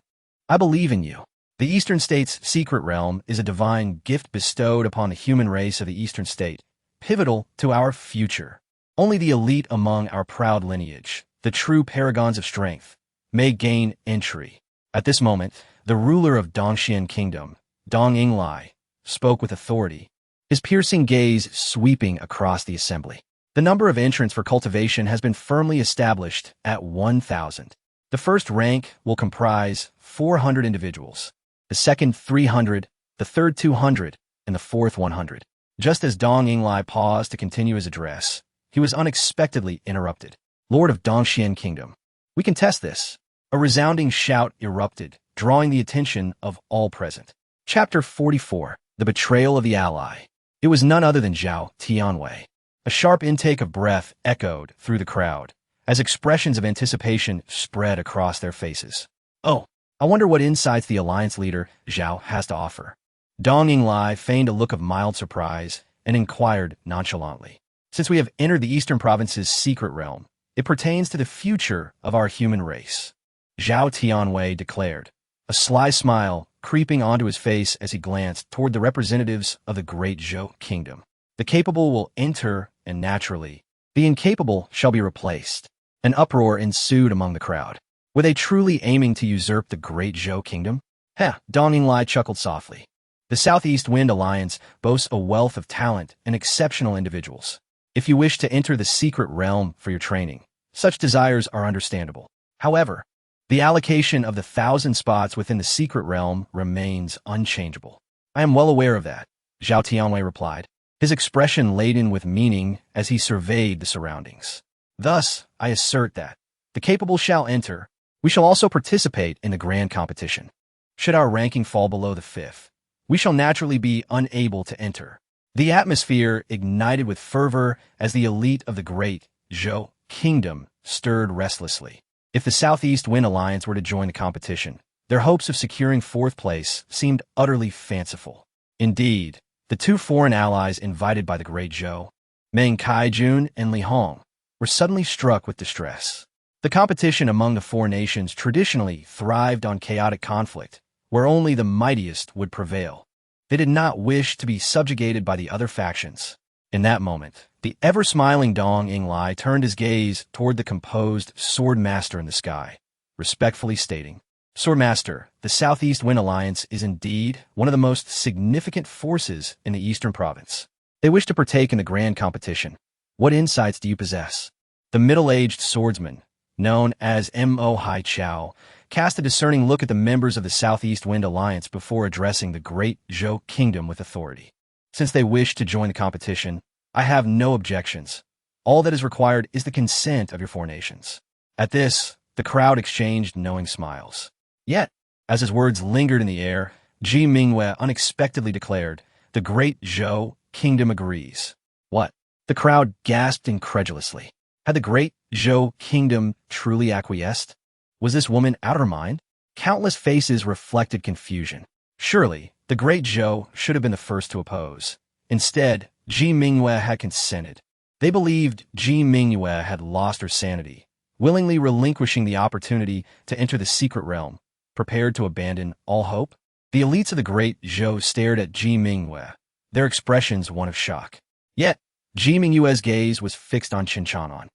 I believe in you. The Eastern State's secret realm is a divine gift bestowed upon the human race of the Eastern State, pivotal to our future." Only the elite among our proud lineage, the true paragons of strength, may gain entry. At this moment, the ruler of Dongxian Kingdom, Dong Yinglai, spoke with authority, his piercing gaze sweeping across the assembly. The number of entrants for cultivation has been firmly established at 1,000. The first rank will comprise 400 individuals, the second 300, the third 200, and the fourth 100. Just as Dong Yinglai paused to continue his address, he was unexpectedly interrupted. Lord of Dongxian Kingdom, we can test this. A resounding shout erupted, drawing the attention of all present. Chapter 44, The Betrayal of the Ally. It was none other than Zhao Tianwei. A sharp intake of breath echoed through the crowd, as expressions of anticipation spread across their faces. Oh, I wonder what insights the alliance leader, Zhao, has to offer. Dong Yinglai feigned a look of mild surprise and inquired nonchalantly. Since we have entered the Eastern Province's secret realm, it pertains to the future of our human race, Zhao Tianwei declared, a sly smile creeping onto his face as he glanced toward the representatives of the great Zhou kingdom. The capable will enter, and naturally, the incapable shall be replaced. An uproar ensued among the crowd. Were they truly aiming to usurp the great Zhou kingdom? Dong Yinglai chuckled softly. The Southeast Wind Alliance boasts a wealth of talent and exceptional individuals. If you wish to enter the secret realm for your training, such desires are understandable. However, the allocation of the 1,000 spots within the secret realm remains unchangeable. I am well aware of that, Zhao Tianwei replied, his expression laden with meaning as he surveyed the surroundings. Thus, I assert that the capable shall enter. We shall also participate in the grand competition. Should our ranking fall below the 5th, we shall naturally be unable to enter. The atmosphere ignited with fervor as the elite of the great Zhou kingdom stirred restlessly. If the Southeast Wind Alliance were to join the competition, their hopes of securing 4th place seemed utterly fanciful. Indeed, the two foreign allies invited by the great Zhou, Meng Kaijun and Li Hong, were suddenly struck with distress. The competition among the four nations traditionally thrived on chaotic conflict, where only the mightiest would prevail. They did not wish to be subjugated by the other factions. In that moment, the ever-smiling Dong Yinglai turned his gaze toward the composed sword master in the sky, respectfully stating, Sword Master, the Southeast Wind Alliance is indeed one of the most significant forces in the Eastern Province. They wish to partake in the grand competition. What insights do you possess? The middle-aged swordsman, known as Mo Hai Chao, cast a discerning look at the members of the Southeast Wind Alliance before addressing the great Zhou kingdom with authority. Since they wish to join the competition, I have no objections. All that is required is the consent of your four nations. At this, the crowd exchanged knowing smiles. Yet, as his words lingered in the air, Ji Mingwei unexpectedly declared, the great Zhou kingdom agrees. What? The crowd gasped incredulously. Had the great Zhou kingdom truly acquiesced? Was this woman out of her mind? Countless faces reflected confusion. Surely, the great Zhou should have been the first to oppose. Instead, Ji Mingwei had consented. They believed Ji Mingwei had lost her sanity, willingly relinquishing the opportunity to enter the secret realm, prepared to abandon all hope. The elites of the great Zhou stared at Ji Mingwei, their expressions one of shock. Yet, Ji Mingwei's gaze was fixed on Chen Chang'an,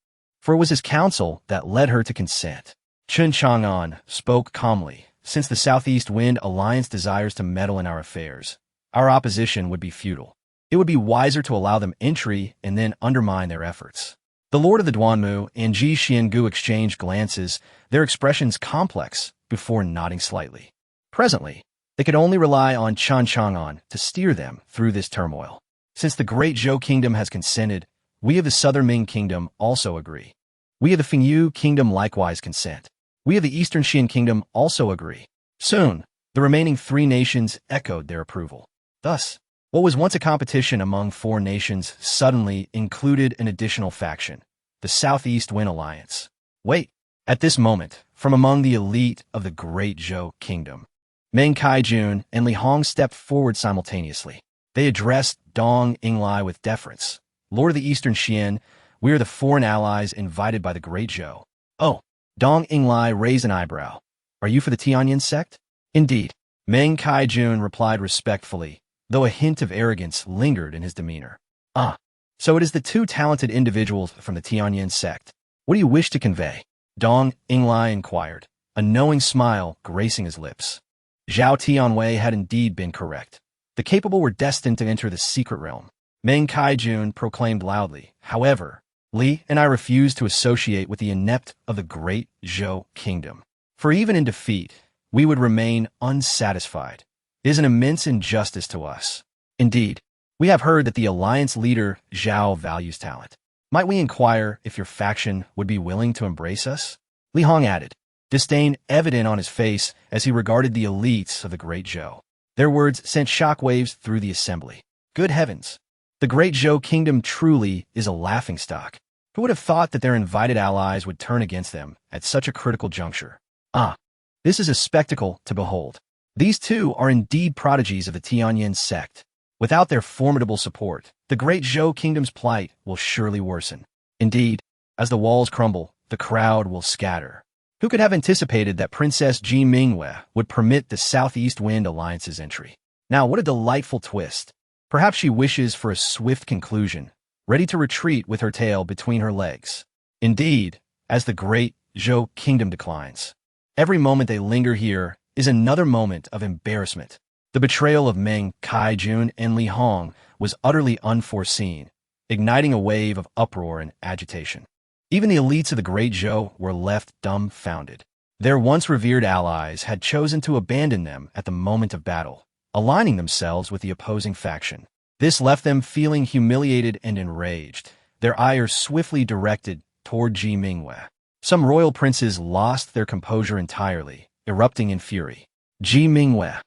for it was his counsel that led her to consent. Chen Chang'an spoke calmly. Since the Southeast Wind Alliance desires to meddle in our affairs, our opposition would be futile. It would be wiser to allow them entry and then undermine their efforts. The Lord of the Duanmu and Ji Xiangu exchanged glances, their expressions complex, before nodding slightly. Presently, they could only rely on Chen Chang'an to steer them through this turmoil. Since the great Zhou kingdom has consented, we of the Southern Ming kingdom also agree. We of the Fengyu kingdom likewise consent. We of the Eastern Xian kingdom also agree. Soon, the remaining 3 nations echoed their approval. Thus, what was once a competition among 4 nations suddenly included an additional faction, the Southeast Wind Alliance. Wait, at this moment, from among the elite of the great Zhou kingdom, Meng Kaijun and Li Hong stepped forward simultaneously. They addressed Dong Yinglai with deference. Lord of the Eastern Xian, we are the foreign allies invited by the great Zhou. Oh, Dong Yinglai raised an eyebrow. Are you for the Tianyin sect? Indeed, Meng Kaijun replied respectfully, though a hint of arrogance lingered in his demeanor. So it is the two talented individuals from the Tianyan sect. What do you wish to convey? Dong Yinglai inquired, a knowing smile gracing his lips. Zhao Tianwei had indeed been correct. The capable were destined to enter the secret realm. Meng Kaijun proclaimed loudly. However, Li and I refuse to associate with the inept of the great Zhou kingdom. For even in defeat, we would remain unsatisfied. It is an immense injustice to us. Indeed, we have heard that the alliance leader Zhao values talent. Might we inquire if your faction would be willing to embrace us? Li Hong added, disdain evident on his face as he regarded the elites of the great Zhou. Their words sent shockwaves through the assembly. Good heavens! The great Zhou kingdom truly is a laughingstock. Who would have thought that their invited allies would turn against them at such a critical juncture? Ah, this is a spectacle to behold. These two are indeed prodigies of the Tianyan sect. Without their formidable support, the great Zhou kingdom's plight will surely worsen. Indeed, as the walls crumble, the crowd will scatter. Who could have anticipated that Princess Ji Mingyue would permit the Southeast Wind Alliance's entry? Now, what a delightful twist. Perhaps she wishes for a swift conclusion, ready to retreat with her tail between her legs. Indeed, as the great Zhou kingdom declines, every moment they linger here is another moment of embarrassment. The betrayal of Meng Kaijun and Li Hong was utterly unforeseen, igniting a wave of uproar and agitation. Even the elites of the great Zhou were left dumbfounded. Their once revered allies had chosen to abandon them at the moment of battle, aligning themselves with the opposing faction. This left them feeling humiliated and enraged, their ire swiftly directed toward Ji Mingyue. Some royal princes lost their composure entirely, erupting in fury. Ji Mingyue,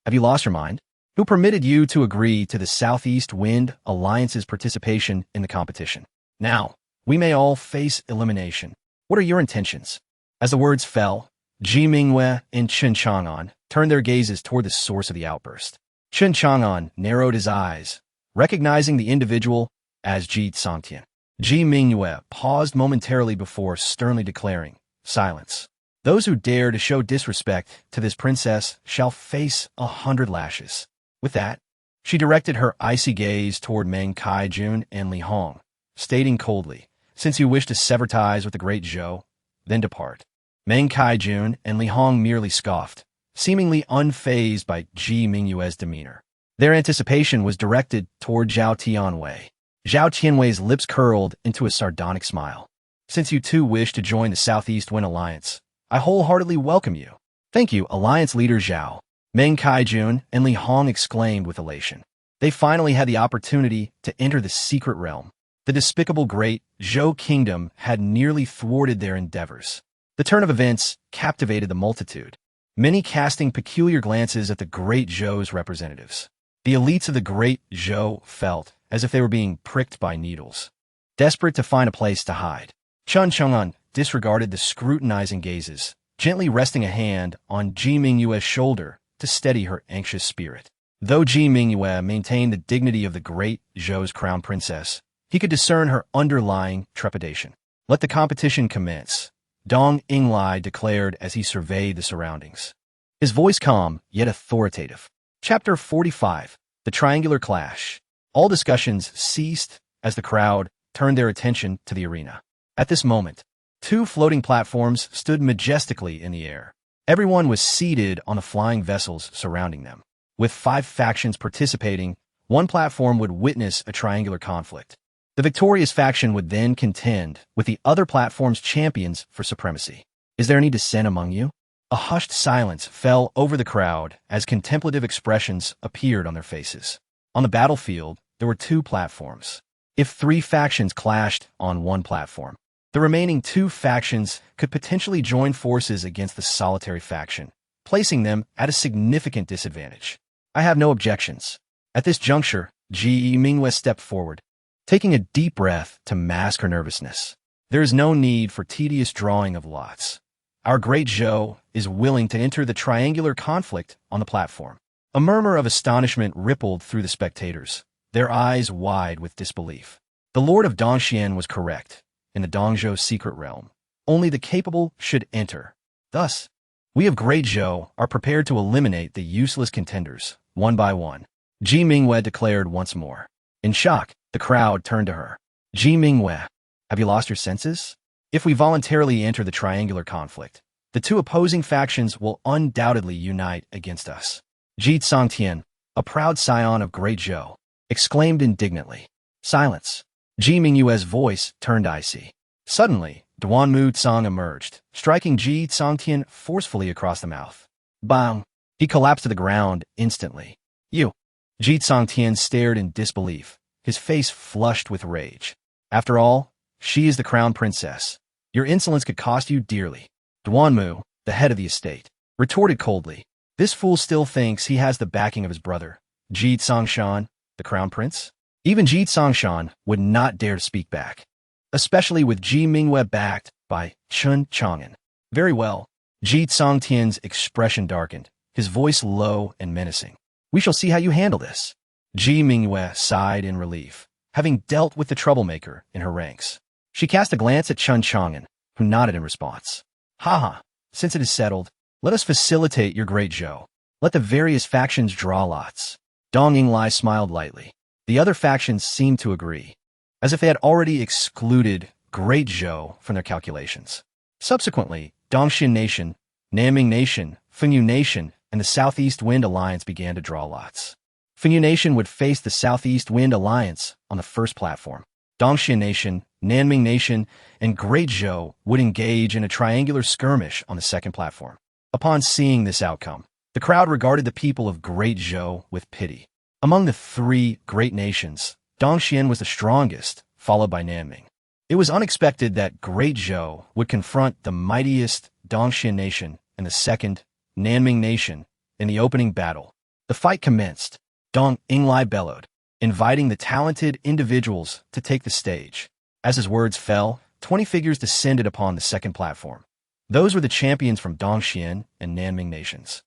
have you lost your mind? Who permitted you to agree to the Southeast Wind Alliance's participation in the competition? Now, we may all face elimination. What are your intentions? As the words fell, Ji Mingyue and Chen Chang'an turned their gazes toward the source of the outburst. Chen Chang'an narrowed his eyes, recognizing the individual as Ji Tsangtian. Ji Mingyue paused momentarily before sternly declaring, silence. Those who dare to show disrespect to this princess shall face 100 lashes. With that, she directed her icy gaze toward Meng Kaijun and Li Hong, stating coldly, since you wish to sever ties with the great Zhou, then depart. Meng Kaijun and Li Hong merely scoffed, seemingly unfazed by Ji Mingyue's demeanor. Their anticipation was directed toward Zhao Tianwei. Zhao Tianwei's lips curled into a sardonic smile. Since you too wish to join the Southeast Wind Alliance, I wholeheartedly welcome you. Thank you, Alliance Leader Zhao. Meng Kaijun and Li Hong exclaimed with elation. They finally had the opportunity to enter the secret realm. The despicable great Zhou kingdom had nearly thwarted their endeavors. The turn of events captivated the multitude, many casting peculiar glances at the great Zhou's representatives. The elites of the great Zhou felt as if they were being pricked by needles, desperate to find a place to hide. Chen Chang'an disregarded the scrutinizing gazes, gently resting a hand on Ji Mingyue's shoulder to steady her anxious spirit. Though Ji Mingyue maintained the dignity of the great Zhou's crown princess, he could discern her underlying trepidation. Let the competition commence, Dong Yinglai declared as he surveyed the surroundings. His voice calm, yet authoritative. Chapter 45, The Triangular Clash. All discussions ceased as the crowd turned their attention to the arena. At this moment, two floating platforms stood majestically in the air. Everyone was seated on the flying vessels surrounding them. With 5 factions participating, one platform would witness a triangular conflict. The victorious faction would then contend with the other platform's champions for supremacy. Is there any dissent among you? A hushed silence fell over the crowd as contemplative expressions appeared on their faces. On the battlefield, there were 2 platforms. If 3 factions clashed on one platform, the remaining 2 factions could potentially join forces against the solitary faction, placing them at a significant disadvantage. I have no objections. At this juncture, Ji Mingyue stepped forward, taking a deep breath to mask her nervousness. There is no need for tedious drawing of lots. Our great Zhou is willing to enter the triangular conflict on the platform. A murmur of astonishment rippled through the spectators, their eyes wide with disbelief. The Lord of Dongxian was correct. In the Dongzhou secret realm, only the capable should enter. Thus, we of Great Zhou are prepared to eliminate the useless contenders, one by one. Ji Mingyue declared once more. In shock, The crowd turned to her. Ji Mingwei, have you lost your senses? If we voluntarily enter the triangular conflict, the two opposing factions will undoubtedly unite against us. Ji Tsongtian, a proud scion of Great Zhou, exclaimed indignantly. Silence. Ji Mingwei's voice turned icy. Suddenly, Duanmu Tsang emerged, striking Ji Tsongtian forcefully across the mouth. Bang! He collapsed to the ground instantly. You! Ji Tsongtian stared in disbelief, his face flushed with rage. After all, she is the crown princess. Your insolence could cost you dearly. Duanmu, the head of the estate, retorted coldly. This fool still thinks he has the backing of his brother, Ji Tsongshan, the crown prince? Even Ji Tsongshan would not dare to speak back, especially with Ji Mingwei backed by Chen Chang'an. Very well. Ji Tsongtian's expression darkened, his voice low and menacing. We shall see how you handle this. Ji Mingwei sighed in relief, having dealt with the troublemaker in her ranks. She cast a glance at Chen Chang'an, who nodded in response. Haha, since it is settled, let us facilitate your great Zhou. Let the various factions draw lots. Dong Yinglai smiled lightly. The other factions seemed to agree, as if they had already excluded Great Zhou from their calculations. Subsequently, Dongxian Nation, Nanming Nation, Fengyu Nation, and the Southeast Wind Alliance began to draw lots. Fengyu Nation would face the Southeast Wind Alliance on the first platform. Dongxian Nation, Nanming Nation, and Great Zhou would engage in a triangular skirmish on the second platform. Upon seeing this outcome, the crowd regarded the people of Great Zhou with pity. Among the three great nations, Dongxian was the strongest, followed by Nanming. It was unexpected that Great Zhou would confront the mightiest Dongxian Nation and the second, Nanming Nation, in the opening battle. The fight commenced. Dong Yinglai bellowed, inviting the talented individuals to take the stage. As his words fell, 20 figures descended upon the second platform. Those were the champions from Dongxian and Nanming nations.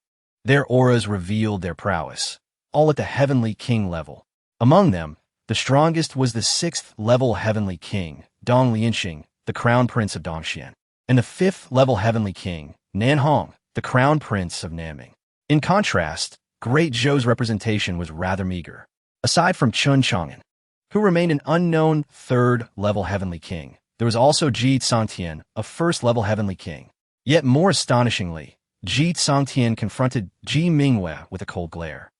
Their auras revealed their prowess, all at the Heavenly King level. Among them, the strongest was the 6th-level Heavenly King, Dong Lianxing, the Crown Prince of Dongxian, and the 5th-level Heavenly King, Nan Hong, the Crown Prince of Nanming. In contrast, Great Zhou's representation was rather meager. Aside from Chen Chang'an, who remained an unknown 3rd-level Heavenly King, there was also Ji Tsongtian, a 1st-level Heavenly King. Yet more astonishingly, Ji Tsongtian confronted Ji Mingwei with a cold glare.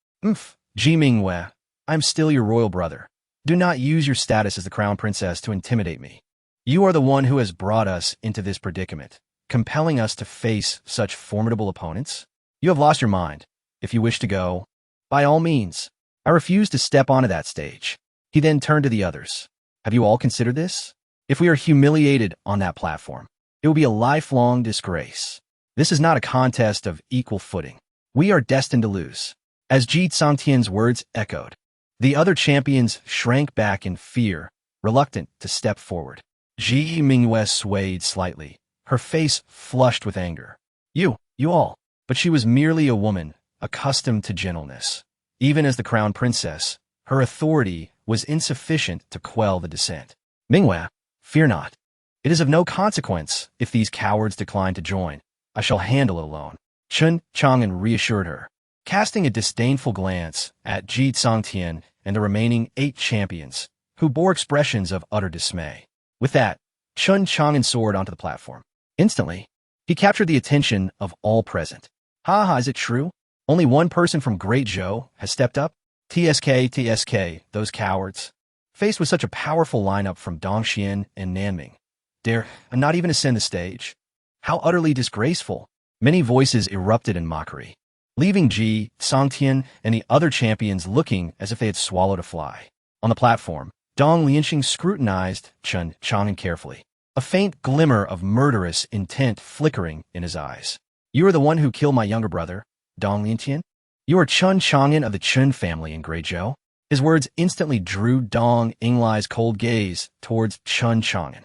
Ji Mingwei, I am still your royal brother. Do not use your status as the crown princess to intimidate me. You are the one who has brought us into this predicament, compelling us to face such formidable opponents. You have lost your mind. If you wish to go, by all means. I refuse to step onto that stage. He then turned to the others. Have you all considered this? If we are humiliated on that platform, it will be a lifelong disgrace. This is not a contest of equal footing. We are destined to lose. As Ji Tsongtian's words echoed, the other champions shrank back in fear, reluctant to step forward. Ji Mingwei swayed slightly, her face flushed with anger. You all. But she was merely a woman, accustomed to gentleness. Even as the crown princess, her authority was insufficient to quell the dissent. Mingwei, fear not. It is of no consequence if these cowards decline to join. I shall handle it alone. Chen Chang'an reassured her, casting a disdainful glance at Ji Tsongtian and the remaining 8 champions, who bore expressions of utter dismay. With that, Chen Chang'an soared onto the platform. Instantly, he captured the attention of all present. Ha, is it true? Only one person from Great Zhou has stepped up? TSK, those cowards. Faced with such a powerful lineup from Dongxian and Nanming, dare not even ascend the stage? How utterly disgraceful! Many voices erupted in mockery, leaving Ji Tsongtian and the other champions looking as if they had swallowed a fly. On the platform, Dong Lianxing scrutinized Chen Chang'an carefully, a faint glimmer of murderous intent flickering in his eyes. You are the one who killed my younger brother, Dong Liantian? You are Chen Chang'an of the Chen family in Great Zhou? His words instantly drew Dong Yinglai's cold gaze towards Chen Chang'an.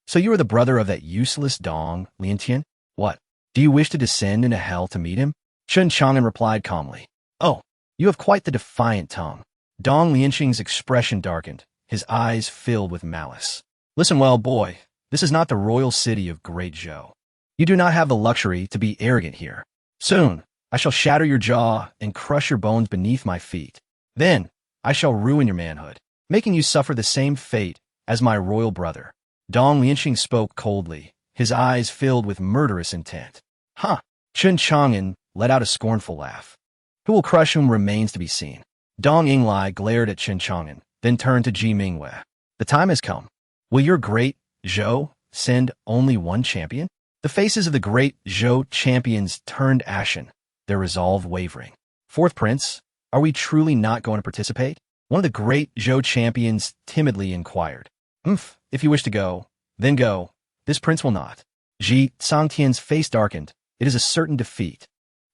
So you are the brother of that useless Dong Liantian? What? Do you wish to descend into hell to meet him? Chen Chang'an replied calmly. Oh, you have quite the defiant tongue. Dong Lianxing's expression darkened, his eyes filled with malice. Listen well, boy. This is not the royal city of Great Zhou. You do not have the luxury to be arrogant here. Soon, I shall shatter your jaw and crush your bones beneath my feet. Then, I shall ruin your manhood. making you suffer the same fate as my royal brother. Dong Lianxing spoke coldly, his eyes filled with murderous intent. Huh. Chen Chang'an let out a scornful laugh. Who will crush whom remains to be seen. Dong Yinglai glared at Chen Chang'an, then turned to Ji Mingwei. The time has come. Will your great Zhou send only one champion? The faces of the great Zhou champions turned ashen, their resolve wavering. Fourth prince, are we truly not going to participate? One of the great Zhou champions timidly inquired. If you wish to go, then go. This prince will not. Ji Sangtian's face darkened. It is a certain defeat.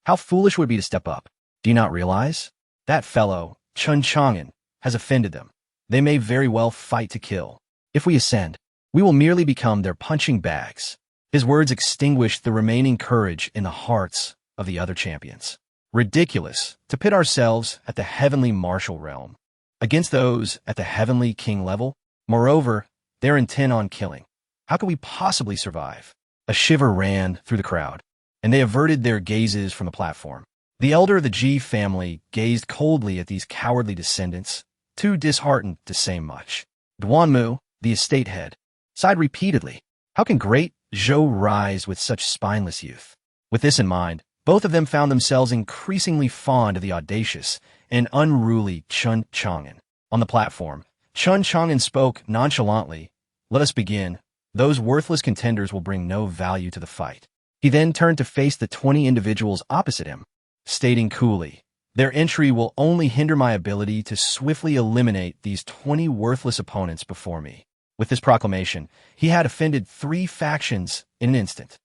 How foolish would it be to step up? Do you not realize? That fellow, Chen Chang'an, has offended them. They may very well fight to kill. If we ascend, we will merely become their punching bags. His words extinguished the remaining courage in the hearts of the other champions. Ridiculous to pit ourselves at the heavenly martial realm against those at the heavenly king level. Moreover, they're intent on killing. How could we possibly survive? A shiver ran through the crowd, and they averted their gazes from the platform. The elder of the Ji family gazed coldly at these cowardly descendants, too disheartened to say much. Duanmu, the estate head, sighed repeatedly. How can great Zhou rise with such spineless youth? With this in mind, both of them found themselves increasingly fond of the audacious and unruly Chen Chang'an. On the platform, Chen Chang'an spoke nonchalantly. Let us begin. Those worthless contenders will bring no value to the fight. He then turned to face the 20 individuals opposite him, stating coolly, their entry will only hinder my ability to swiftly eliminate these 20 worthless opponents before me. With this proclamation, he had offended 3 factions in an instant.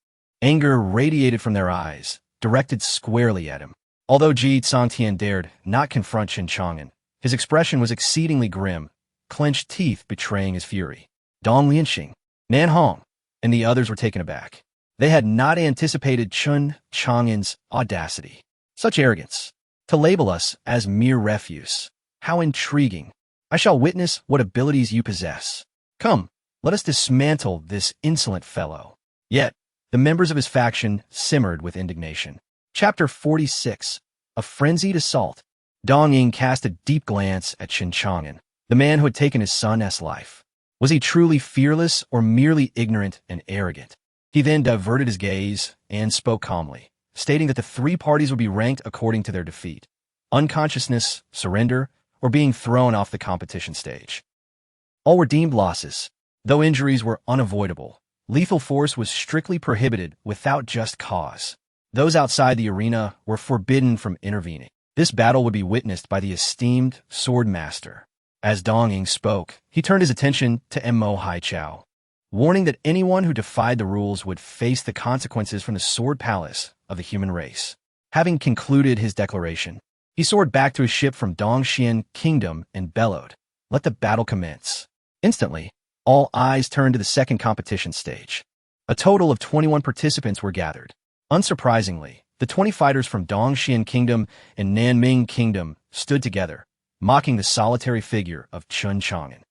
Anger radiated from their eyes, directed squarely at him. Although Ji Sangtian dared not confront Chen Chang'an, his expression was exceedingly grim, clenched teeth betraying his fury. Dong Lianxing, Nan Hong, and the others were taken aback. They had not anticipated Chen Chang'an's audacity. Such arrogance. To label us as mere refuse. How intriguing. I shall witness what abilities you possess. Come, let us dismantle this insolent fellow. Yet, the members of his faction simmered with indignation. Chapter 46. A Frenzied Assault. Dong Ying cast a deep glance at Chen Chang'an, the man who had taken his son's life. Was he truly fearless or merely ignorant and arrogant? He then diverted his gaze and spoke calmly, stating that the 3 parties would be ranked according to their defeat: unconsciousness, surrender, or being thrown off the competition stage. All were deemed losses. Though injuries were unavoidable, lethal force was strictly prohibited without just cause. Those outside the arena were forbidden from intervening. This battle would be witnessed by the esteemed sword master. As Dong Ying spoke, he turned his attention to Mo Haichao, warning that anyone who defied the rules would face the consequences from the sword palace of the human race. Having concluded his declaration, he soared back to his ship from Dongxian Kingdom and bellowed, "Let the battle commence." Instantly, all eyes turned to the second competition stage. A total of 21 participants were gathered. Unsurprisingly, the 20 fighters from Dongxian Kingdom and Nanming Kingdom stood together, mocking the solitary figure of Chen Chang'an.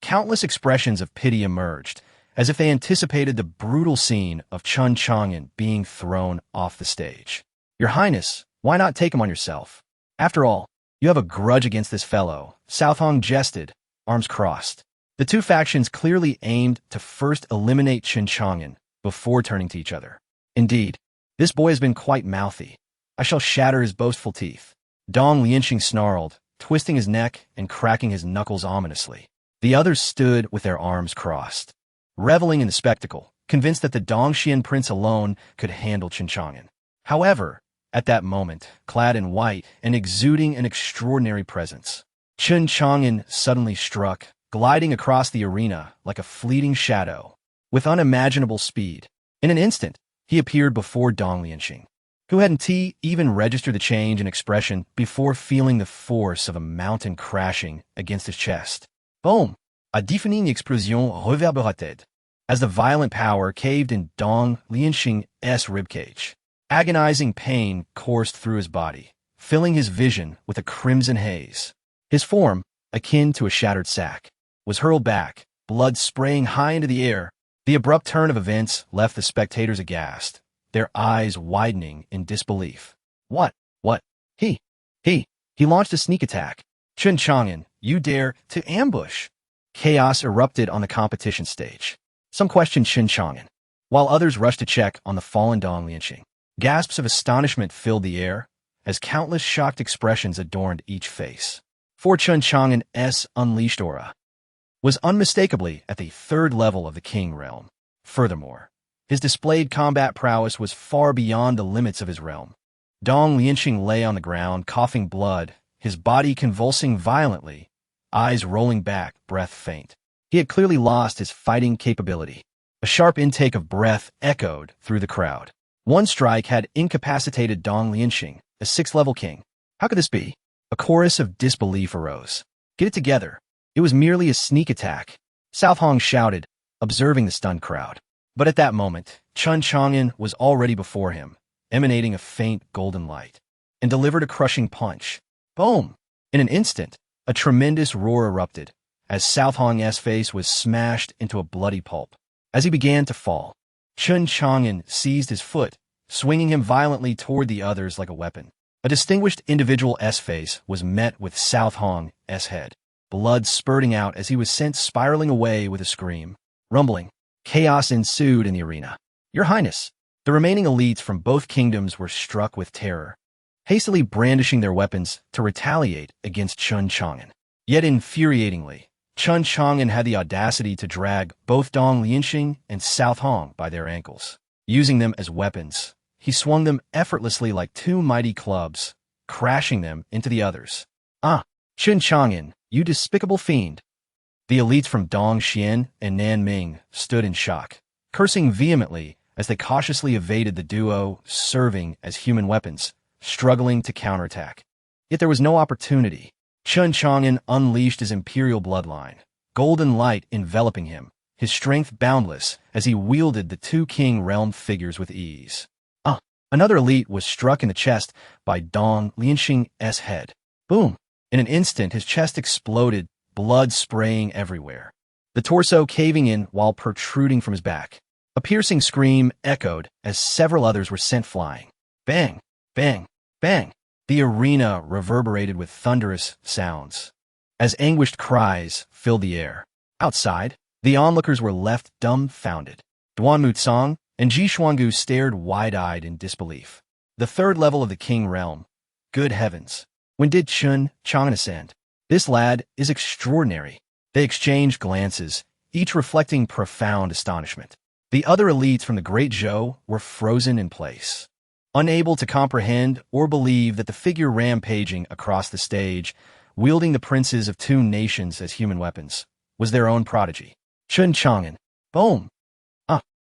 Countless expressions of pity emerged, as if they anticipated the brutal scene of Chen Chang'an being thrown off the stage. "Your Highness, why not take him on yourself? After all, you have a grudge against this fellow," South Hong jested, arms crossed. The 2 factions clearly aimed to first eliminate Chen Chang'an before turning to each other. Indeed, this boy has been quite mouthy. I shall shatter his boastful teeth. Dong Lianxing snarled, twisting his neck and cracking his knuckles ominously. The others stood with their arms crossed, reveling in the spectacle, convinced that the Dongxian prince alone could handle Chen Chang'an. However, at that moment, clad in white and exuding an extraordinary presence, Chen Chang'an suddenly struck, gliding across the arena like a fleeting shadow, with unimaginable speed. In an instant, he appeared before Dong Lianxing, who hadn't even registered the change in expression before feeling the force of a mountain crashing against his chest. Boom! A deafening explosion reverberated as the violent power caved in Dong Lianxing's ribcage. Agonizing pain coursed through his body, filling his vision with a crimson haze. His form, akin to a shattered sack, was hurled back, blood spraying high into the air. The abrupt turn of events left the spectators aghast, their eyes widening in disbelief. What? He launched a sneak attack. Chen Chang'an, you dare to ambush? Chaos erupted on the competition stage. Some questioned Chen Chang'an, while others rushed to check on the fallen Dong Lianqing. Gasps of astonishment filled the air as countless shocked expressions adorned each face. For Chen Chang'an's unleashed aura was unmistakably at the third level of the King realm. Furthermore, his displayed combat prowess was far beyond the limits of his realm. Dong Lianqing lay on the ground, coughing blood, his body convulsing violently, eyes rolling back, breath faint. He had clearly lost his fighting capability. A sharp intake of breath echoed through the crowd. One strike had incapacitated Dong Lianqing, a 6th-level king. How could this be? A chorus of disbelief arose. Get it together. It was merely a sneak attack, South Hong shouted, observing the stunned crowd. But at that moment, Chen Chang'an was already before him, emanating a faint golden light, and delivered a crushing punch. Boom! In an instant, a tremendous roar erupted, as South Hong's face was smashed into a bloody pulp. As he began to fall, Chen Chang'an seized his foot, swinging him violently toward the others like a weapon. A distinguished individual's face was met with South Hong's head, blood spurting out as he was sent spiraling away with a scream. Rumbling, chaos ensued in the arena. Your Highness, the remaining elites from both kingdoms were struck with terror, hastily brandishing their weapons to retaliate against Chen Chang'an. Yet infuriatingly, Chen Chang'an had the audacity to drag both Dong Lianqing and South Hong by their ankles. Using them as weapons, he swung them effortlessly like two mighty clubs, crashing them into the others. Ah, Chen Chang'an, you despicable fiend! The elites from Dongxian and Nanming stood in shock, cursing vehemently as they cautiously evaded the duo serving as human weapons, struggling to counterattack. Yet there was no opportunity. Chen Chang'an unleashed his imperial bloodline, golden light enveloping him, his strength boundless as he wielded the two king realm figures with ease. Another elite was struck in the chest by Dong Lianqing's head. Boom! In an instant, his chest exploded, blood spraying everywhere, the torso caving in while protruding from his back. A piercing scream echoed as several others were sent flying. Bang! Bang! Bang! The arena reverberated with thunderous sounds, as anguished cries filled the air. Outside, the onlookers were left dumbfounded. Duan Mutsong and Ji Xuangu stared wide-eyed in disbelief. The third level of the King realm. Good heavens! When did Chen Chang'an ascend? This lad is extraordinary. They exchanged glances, each reflecting profound astonishment. The other elites from the Great Zhou were frozen in place, unable to comprehend or believe that the figure rampaging across the stage, wielding the princes of two nations as human weapons, was their own prodigy. Chen Chang'an. Boom!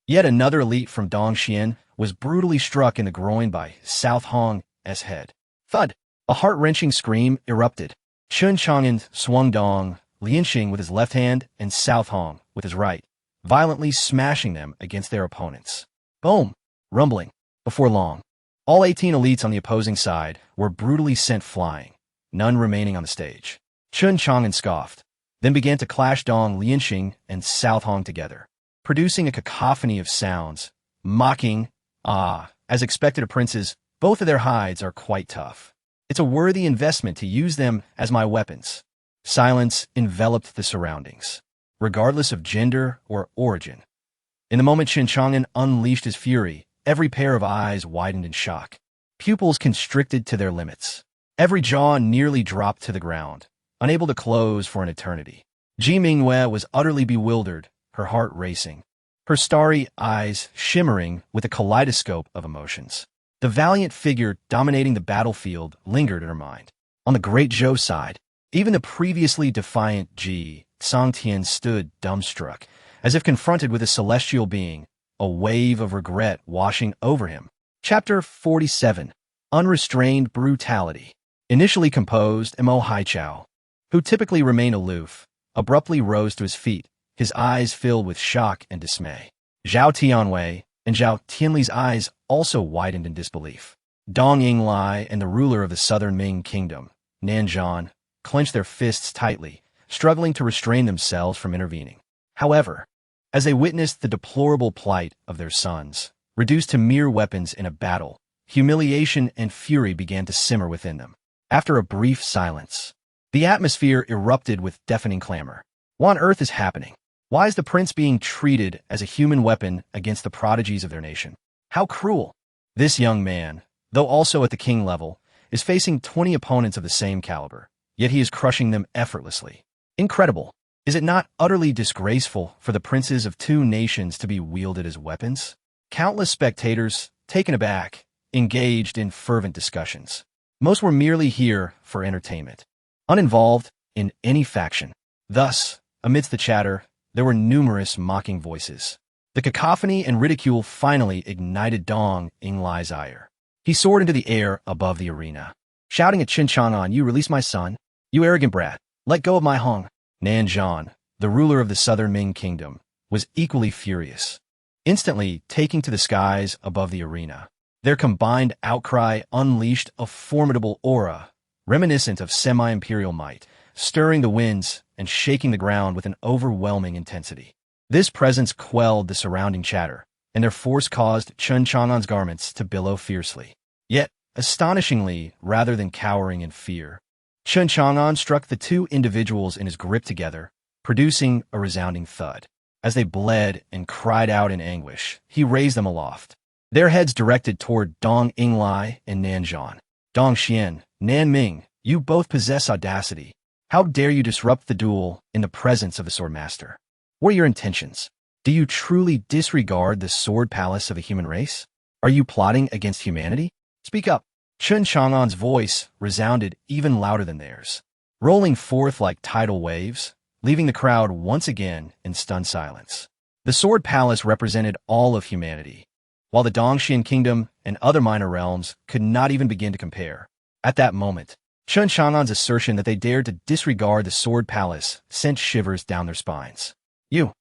Yet another elite from Dongxian was brutally struck in the groin by South Hong's head. Thud! A heart-wrenching scream erupted. Chen Chang'an swung Dong Lianqing with his left hand and South Hong with his right, violently smashing them against their opponents. Boom! Rumbling. Before long, all 18 elites on the opposing side were brutally sent flying, none remaining on the stage. Chen Chang'an scoffed, then began to clash Dong Lianqing and South Hong together, producing a cacophony of sounds, mocking, as expected of princes, both of their hides are quite tough. It's a worthy investment to use them as my weapons. Silence enveloped the surroundings, regardless of gender or origin. In the moment Chen Chang'an unleashed his fury, every pair of eyes widened in shock, pupils constricted to their limits. Every jaw nearly dropped to the ground, unable to close for an eternity. Ji Mingwei was utterly bewildered, her heart racing, her starry eyes shimmering with a kaleidoscope of emotions. The valiant figure dominating the battlefield lingered in her mind. On the Great Zhou side, even the previously defiant Ji Songtian stood dumbstruck, as if confronted with a celestial being, a wave of regret washing over him. Chapter 47. Unrestrained Brutality. Initially composed, Mo Haichao, who typically remained aloof, abruptly rose to his feet, his eyes filled with shock and dismay. Zhao Tianwei and Zhao Tianli's eyes also widened in disbelief. Dong Yinglai and the ruler of the southern Ming kingdom, Nanzhan, clenched their fists tightly, struggling to restrain themselves from intervening. However, as they witnessed the deplorable plight of their sons, reduced to mere weapons in a battle, humiliation and fury began to simmer within them. After a brief silence, The atmosphere erupted with deafening clamor. What on earth is happening? Why is the prince being treated as a human weapon against the prodigies of their nation? How cruel! This young man, though also at the king level, is facing 20 opponents of the same caliber, yet he is crushing them effortlessly. Incredible! Is it not utterly disgraceful for the princes of two nations to be wielded as weapons? Countless spectators, taken aback, engaged in fervent discussions. Most were merely here for entertainment, uninvolved in any faction. Thus, amidst the chatter, there were numerous mocking voices. The cacophony and ridicule finally ignited Dong Inglai's ire. He soared into the air above the arena, shouting at Qin Chang'an, "You release my son? You arrogant brat! Let go of my Hong!" Nanzhan, the ruler of the southern Ming kingdom, was equally furious. Instantly taking to the skies above the arena, their combined outcry unleashed a formidable aura, reminiscent of semi-imperial might, stirring the winds and shaking the ground with an overwhelming intensity. This presence quelled the surrounding chatter, and their force caused Qin Chang'an's garments to billow fiercely. Yet, astonishingly, rather than cowering in fear, Qin Chang'an struck the two individuals in his grip together, producing a resounding thud. As they bled and cried out in anguish, he raised them aloft, their heads directed toward Dong Inglai and Nanzhan. "Dong Xian, Nan Ming, you both possess audacity. How dare you disrupt the duel in the presence of the Swordmaster? What are your intentions? Do you truly disregard the sword palace of a human race? Are you plotting against humanity? Speak up." Qin Chang'an's voice resounded even louder than theirs, rolling forth like tidal waves, leaving the crowd once again in stunned silence. The sword palace represented all of humanity, while the Dongxian kingdom and other minor realms could not even begin to compare. At that moment, Qin Chang'an's assertion that they dared to disregard the sword palace sent shivers down their spines. You,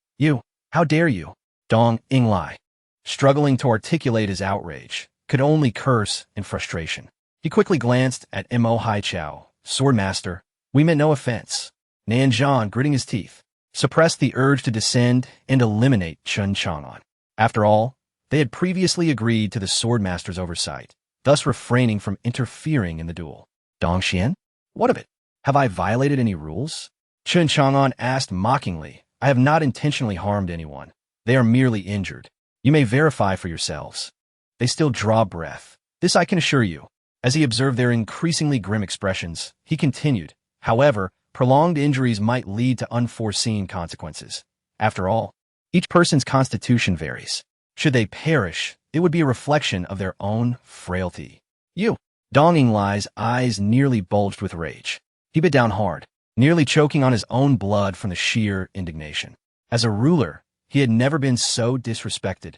how dare you? Dong Inglai, struggling to articulate his outrage, could only curse in frustration. He quickly glanced at Mo Haichao, Swordmaster. "We meant no offense." Nanzhan, gritting his teeth, suppressed the urge to descend and eliminate Qin Chang'an. After all, they had previously agreed to the Swordmaster's oversight, thus refraining from interfering in the duel. "Dong Xian? What of it? Have I violated any rules?" Qin Chang'an asked mockingly. "I have not intentionally harmed anyone. They are merely injured. You may verify for yourselves." They still draw breath. This I can assure you. As he observed their increasingly grim expressions, he continued, "However, prolonged injuries might lead to unforeseen consequences. After all, each person's constitution varies. Should they perish, it would be a reflection of their own frailty." "You!" Dong Inglai's eyes nearly bulged with rage. He bit down hard, nearly choking on his own blood from the sheer indignation. As a ruler, he had never been so disrespected,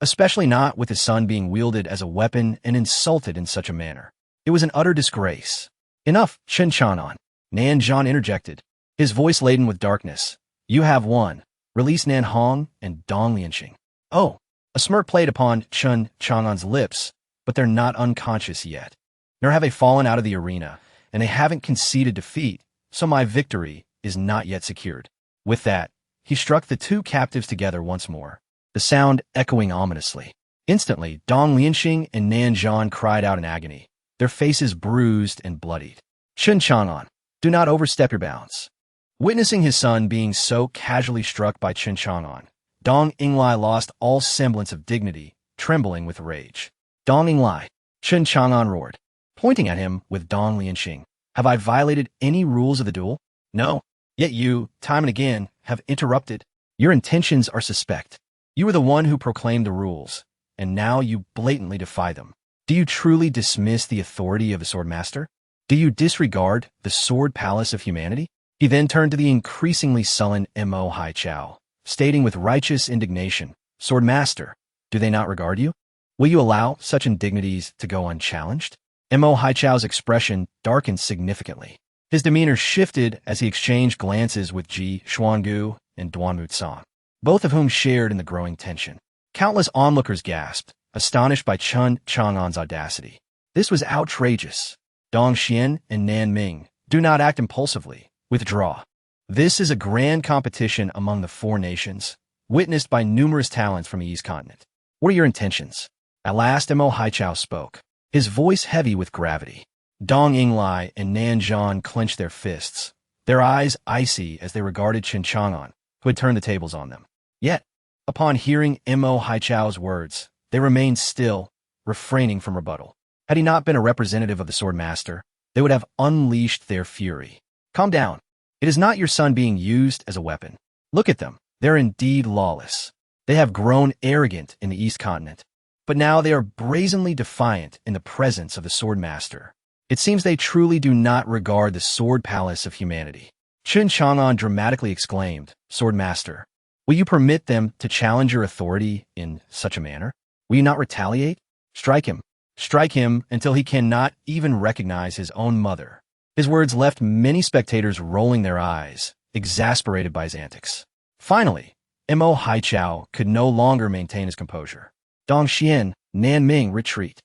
especially not with his son being wielded as a weapon and insulted in such a manner. It was an utter disgrace. "Enough, Qin Chang'an," Nanzhan interjected, his voice laden with darkness. "You have won. Release Nan Hong and Dong Lianxing." "Oh!" A smirk played upon Qin Chang'an's lips, but they're not unconscious yet. Nor have they fallen out of the arena, and they haven't conceded defeat, so my victory is not yet secured. With that, he struck the two captives together once more, the sound echoing ominously. Instantly, Dong Lianxing and Nanzhan cried out in agony, their faces bruised and bloodied. "Qin Chang'an, do not overstep your bounds." Witnessing his son being so casually struck by Qin Chang'an, Dong Inglai lost all semblance of dignity, trembling with rage. "Dong Inglai," Qin Chang'an roared, pointing at him with Dong Lianxing. "Have I violated any rules of the duel? No. Yet you, time and again, have interrupted. Your intentions are suspect. You were the one who proclaimed the rules, and now you blatantly defy them. Do you truly dismiss the authority of the Swordmaster? Do you disregard the sword palace of humanity?" He then turned to the increasingly sullen Mo Haichao, stating with righteous indignation, "Swordmaster, do they not regard you? Will you allow such indignities to go unchallenged?" Mo Haichao's expression darkened significantly. His demeanor shifted as he exchanged glances with Ji Xuangu and Duanmu Tsang, both of whom shared in the growing tension. Countless onlookers gasped, astonished by Qin Chang'an's audacity. This was outrageous. "Dong Xian and Nan Ming, do not act impulsively. Withdraw. This is a grand competition among the four nations, witnessed by numerous talents from the East continent. What are your intentions?" At last Mo Haichao spoke, his voice heavy with gravity. Dong Yinglai and Nanzhan clenched their fists, their eyes icy as they regarded Chen Chang'an, who had turned the tables on them. Yet, upon hearing Mo Haichao's words, they remained still, refraining from rebuttal. Had he not been a representative of the Sword Master, they would have unleashed their fury. Calm down. It is not your son being used as a weapon. Look at them. They're indeed lawless. They have grown arrogant in the East Continent, but now they are brazenly defiant in the presence of the Sword Master. It seems they truly do not regard the Sword Palace of humanity. Chen Chang'an dramatically exclaimed, Sword Master, will you permit them to challenge your authority in such a manner? Will you not retaliate? Strike him. Strike him until he cannot even recognize his own mother. His words left many spectators rolling their eyes, exasperated by his antics. Finally, Mo Haichao could no longer maintain his composure. Dongxian, Nanming, retreat.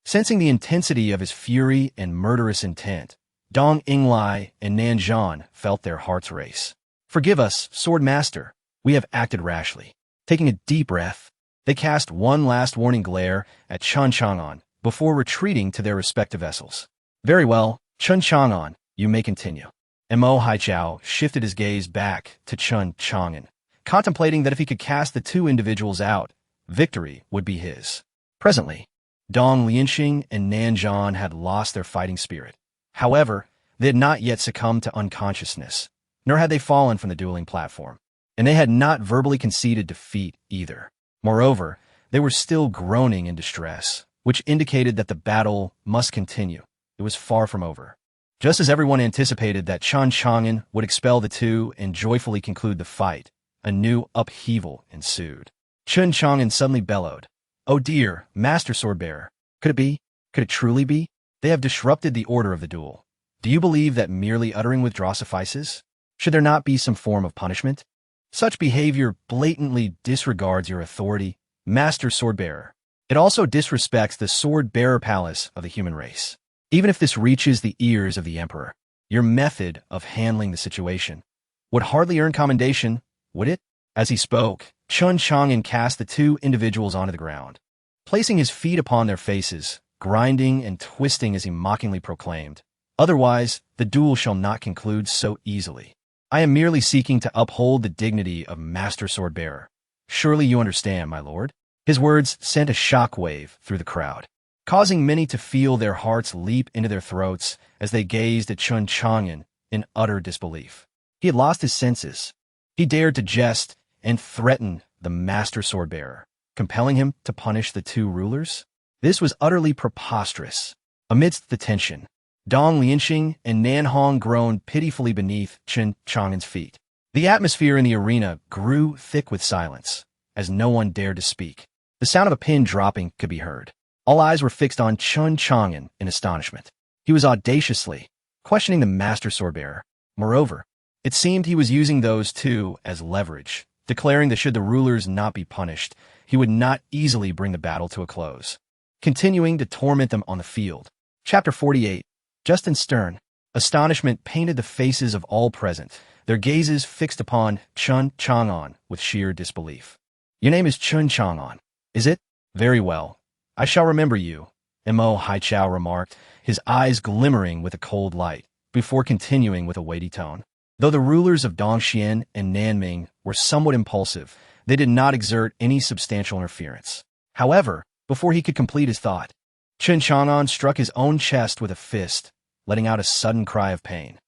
Sensing the intensity of his fury and murderous intent, Dong Yinglai and Nanzhan felt their hearts race. Forgive us, Sword Master. We have acted rashly. Taking a deep breath, they cast one last warning glare at Chen Chang'an before retreating to their respective vessels. Very well, Chen Chang'an, you may continue. Mo Haichao shifted his gaze back to Chen Chang'an, contemplating that if he could cast the two individuals out, victory would be his. Presently, Dong Lianxing and Nanzhan had lost their fighting spirit. However, they had not yet succumbed to unconsciousness, nor had they fallen from the dueling platform, and they had not verbally conceded defeat either. Moreover, they were still groaning in distress, which indicated that the battle must continue. It was far from over. Just as everyone anticipated that Chen Chang'an would expel the two and joyfully conclude the fight, a new upheaval ensued. Chen Chang'an suddenly bellowed, Oh dear, Master Swordbearer, could it be? Could it truly be? They have disrupted the order of the duel. Do you believe that merely uttering withdraw suffices? Should there not be some form of punishment? Such behavior blatantly disregards your authority, Master Swordbearer. It also disrespects the Sword-Bearer Palace of the human race. Even if this reaches the ears of the Emperor, your method of handling the situation would hardly earn commendation, would it? As he spoke, Chen Chang'an cast the two individuals onto the ground, placing his feet upon their faces, grinding and twisting as he mockingly proclaimed, Otherwise, the duel shall not conclude so easily. I am merely seeking to uphold the dignity of Master Swordbearer. Surely you understand, my lord? His words sent a shockwave through the crowd, causing many to feel their hearts leap into their throats as they gazed at Chen Chang'an in utter disbelief. He had lost his senses. He dared to jest and threaten the Master Swordbearer, compelling him to punish the two rulers? This was utterly preposterous. Amidst the tension, Dong Lianxing and Nanhong groaned pitifully beneath Chen Chang'an's feet. The atmosphere in the arena grew thick with silence, as no one dared to speak. The sound of a pin dropping could be heard. All eyes were fixed on Chen Chang'an in astonishment. He was audaciously questioning the Master Swordbearer. Moreover, it seemed he was using those two as leverage, declaring that should the rulers not be punished, he would not easily bring the battle to a close, continuing to torment them on the field. Chapter 48. Just and stern. Astonishment painted the faces of all present, their gazes fixed upon Chen Chang'an with sheer disbelief. Your name is Chen Chang'an, is it? Very well. I shall remember you, Mo Haichao remarked, his eyes glimmering with a cold light, before continuing with a weighty tone. Though the rulers of Dongxian and Nanming were somewhat impulsive, they did not exert any substantial interference. However, before he could complete his thought, Chen Chang'an struck his own chest with a fist, letting out a sudden cry of pain.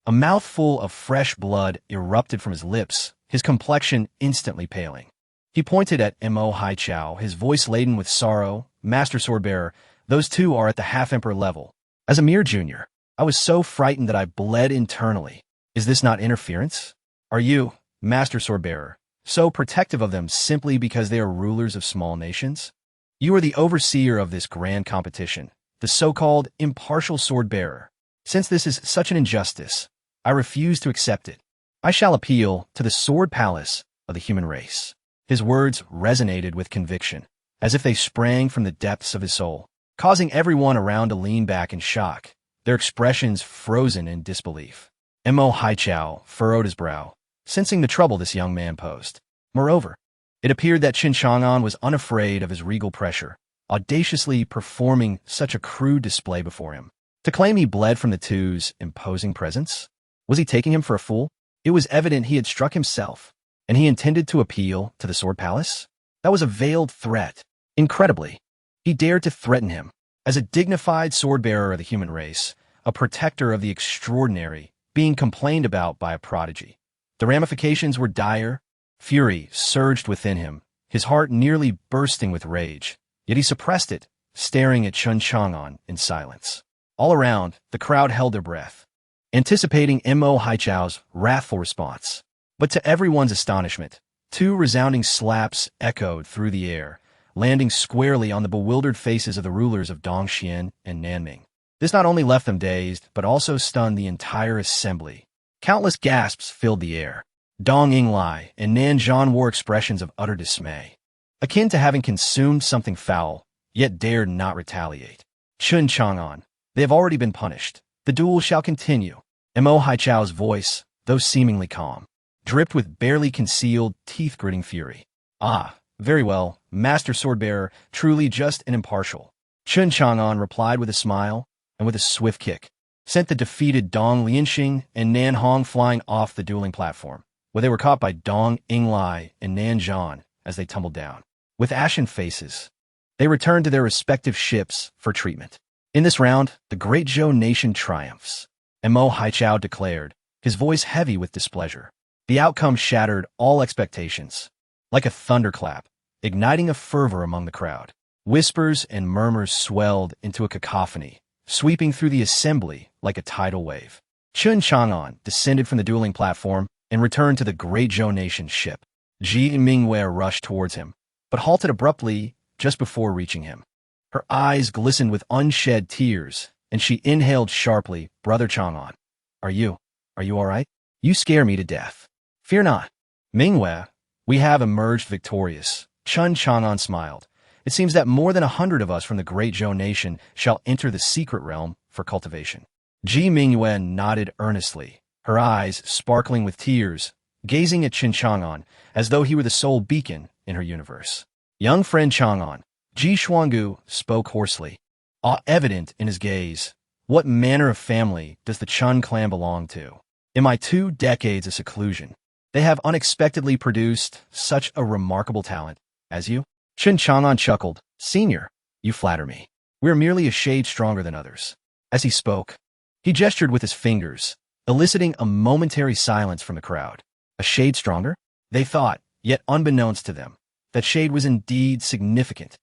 A mouthful of fresh blood erupted from his lips, his complexion instantly paling. He pointed at Mo Haichao, his voice laden with sorrow. Master Swordbearer, those two are at the half-emperor level. As a mere junior, I was so frightened that I bled internally. Is this not interference? Are you, Master Swordbearer, so protective of them simply because they are rulers of small nations? You are the overseer of this grand competition, the so-called impartial sword-bearer. Since this is such an injustice, I refuse to accept it. I shall appeal to the Sword Palace of the human race. His words resonated with conviction, as if they sprang from the depths of his soul, causing everyone around to lean back in shock, their expressions frozen in disbelief. Mo Haichao furrowed his brow, sensing the trouble this young man posed. Moreover, it appeared that Chen Chang'an was unafraid of his regal pressure, audaciously performing such a crude display before him. To claim he bled from the two's imposing presence? Was he taking him for a fool? It was evident he had struck himself, and he intended to appeal to the Sword Palace? That was a veiled threat. Incredibly, he dared to threaten him. As a dignified sword-bearer of the human race, a protector of the extraordinary, being complained about by a prodigy. The ramifications were dire. Fury surged within him, his heart nearly bursting with rage. Yet he suppressed it, staring at Chun Chang'an in silence. All around, the crowd held their breath, anticipating Mo Haichao's wrathful response. But to everyone's astonishment, two resounding slaps echoed through the air, landing squarely on the bewildered faces of the rulers of Dongxian and Nanming. This not only left them dazed, but also stunned the entire assembly. Countless gasps filled the air. Dong Yinglai and Nan Zhan wore expressions of utter dismay, akin to having consumed something foul, yet dared not retaliate. Chun Chang'an, they have already been punished. The duel shall continue. Mo Haichao's voice, though seemingly calm, dripped with barely concealed, teeth-gritting fury. Ah, very well, Master Swordbearer, truly just and impartial. Chun Chang'an replied with a smile, and with a swift kick, sent the defeated Dong Lianxing and Nan Hong flying off the dueling platform, where they were caught by Dong Yinglai and Nan Zhan as they tumbled down. With ashen faces, they returned to their respective ships for treatment. In this round, the Great Zhou nation triumphs, Mo Haichao declared, his voice heavy with displeasure. The outcome shattered all expectations, like a thunderclap, igniting a fervor among the crowd. Whispers and murmurs swelled into a cacophony, sweeping through the assembly like a tidal wave. Chun Chang'an descended from the dueling platform and returned to the Great Zhou nation's ship. Ji Mingwei rushed towards him, but halted abruptly just before reaching him. Her eyes glistened with unshed tears, and she inhaled sharply. Brother Chang'an, are you all right? You scare me to death. Fear not. Mingwei, we have emerged victorious. Chun Chang'an smiled. It seems that more than 100 of us from the Great Zhou nation shall enter the secret realm for cultivation. Ji Mingwei nodded earnestly, her eyes sparkling with tears, gazing at Chun Chang'an as though he were the sole beacon in her universe. Young friend Chang'an, Ji Xuangu spoke hoarsely, awe evident in his gaze. What manner of family does the Chun clan belong to? In my 2 decades of seclusion, they have unexpectedly produced such a remarkable talent as you. Chun Chang'an chuckled. Senior, you flatter me. We are merely a shade stronger than others. As he spoke, he gestured with his fingers, eliciting a momentary silence from the crowd. A shade stronger? They thought, yet unbeknownst to them, that shade was indeed significant.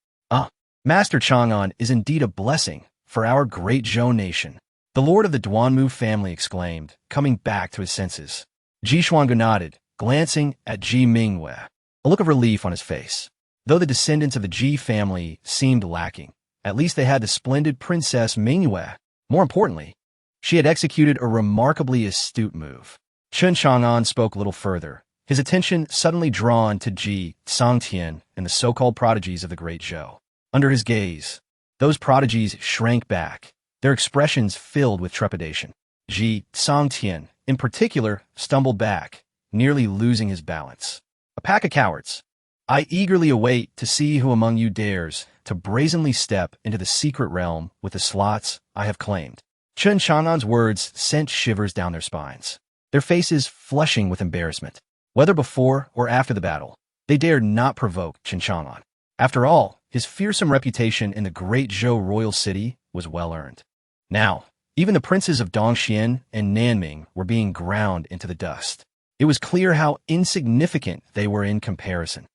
Master Chang'an is indeed a blessing for our Great Zhou nation, the lord of the Duanmu family exclaimed, coming back to his senses. Ji Xuangu nodded, glancing at Ji Mingwei, a look of relief on his face. Though the descendants of the Ji family seemed lacking, at least they had the splendid Princess Mingwei. More importantly, she had executed a remarkably astute move. Chun Chang'an spoke a little further, his attention suddenly drawn to Ji Sangtian and the so-called prodigies of the Great Zhou. Under his gaze, those prodigies shrank back, their expressions filled with trepidation. Ji Sangtian, in particular, stumbled back, nearly losing his balance. A pack of cowards. I eagerly await to see who among you dares to brazenly step into the secret realm with the slots I have claimed. Chun Chang'an's words sent shivers down their spines, their faces flushing with embarrassment. Whether before or after the battle, they dared not provoke Chun Chang'an. After all, his fearsome reputation in the Great Zhou royal city was well earned. Now, even the princes of Dongxian and Nanming were being ground into the dust. It was clear how insignificant they were in comparison.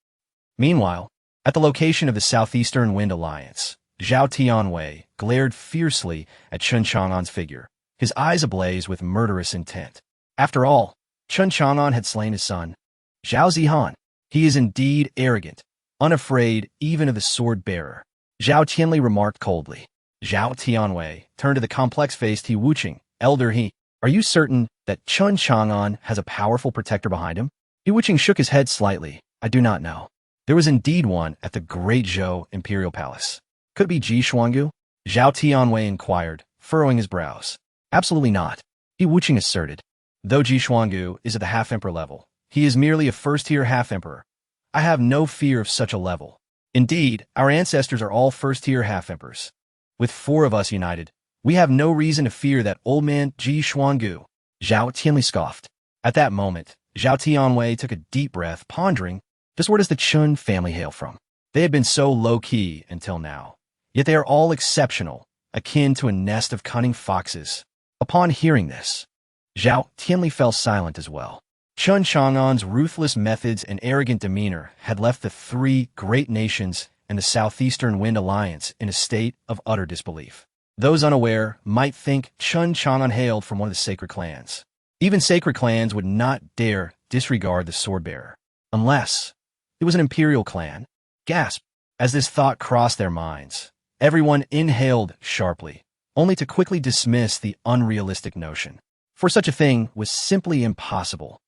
Meanwhile, at the location of the Southeastern Wind Alliance, Zhao Tianwei glared fiercely at Chun Chang'an's figure, his eyes ablaze with murderous intent. After all, Chun Chang'an had slain his son, Zhao Zihan. He is indeed arrogant, unafraid even of the sword-bearer, Zhao Tianli remarked coldly. Zhao Tianwei turned to the complex-faced He Wuqing. Elder He, are you certain that Chun Chang'an has a powerful protector behind him? He Wuqing shook his head slightly. I do not know. There was indeed one at the Great Zhou Imperial Palace. Could it be Ji Xuangu? Zhao Tianwei inquired, furrowing his brows. Absolutely not, He Wuqing asserted. Though Ji Xuangu is at the half-emperor level, he is merely a first-tier half-emperor. I have no fear of such a level. Indeed, our ancestors are all first-tier half-emperors. With 4 of us united, We have no reason to fear that old man Ji Xuangu. Zhao Tianli scoffed. At that moment, Zhao Tianwei took a deep breath, pondering, just where does the Chun family hail from? They had been so low-key until now. Yet they are all exceptional, akin to a nest of cunning foxes. Upon hearing this, Zhao Tianli fell silent as well. Chun Chang'an's ruthless methods and arrogant demeanor had left the three great nations and the Southeastern Wind Alliance in a state of utter disbelief. Those unaware might think Chun Chang'an hailed from one of the sacred clans. Even sacred clans would not dare disregard the sword-bearer, unless it was an imperial clan. Gasp! As this thought crossed their minds, everyone inhaled sharply, only to quickly dismiss the unrealistic notion. For such a thing was simply impossible.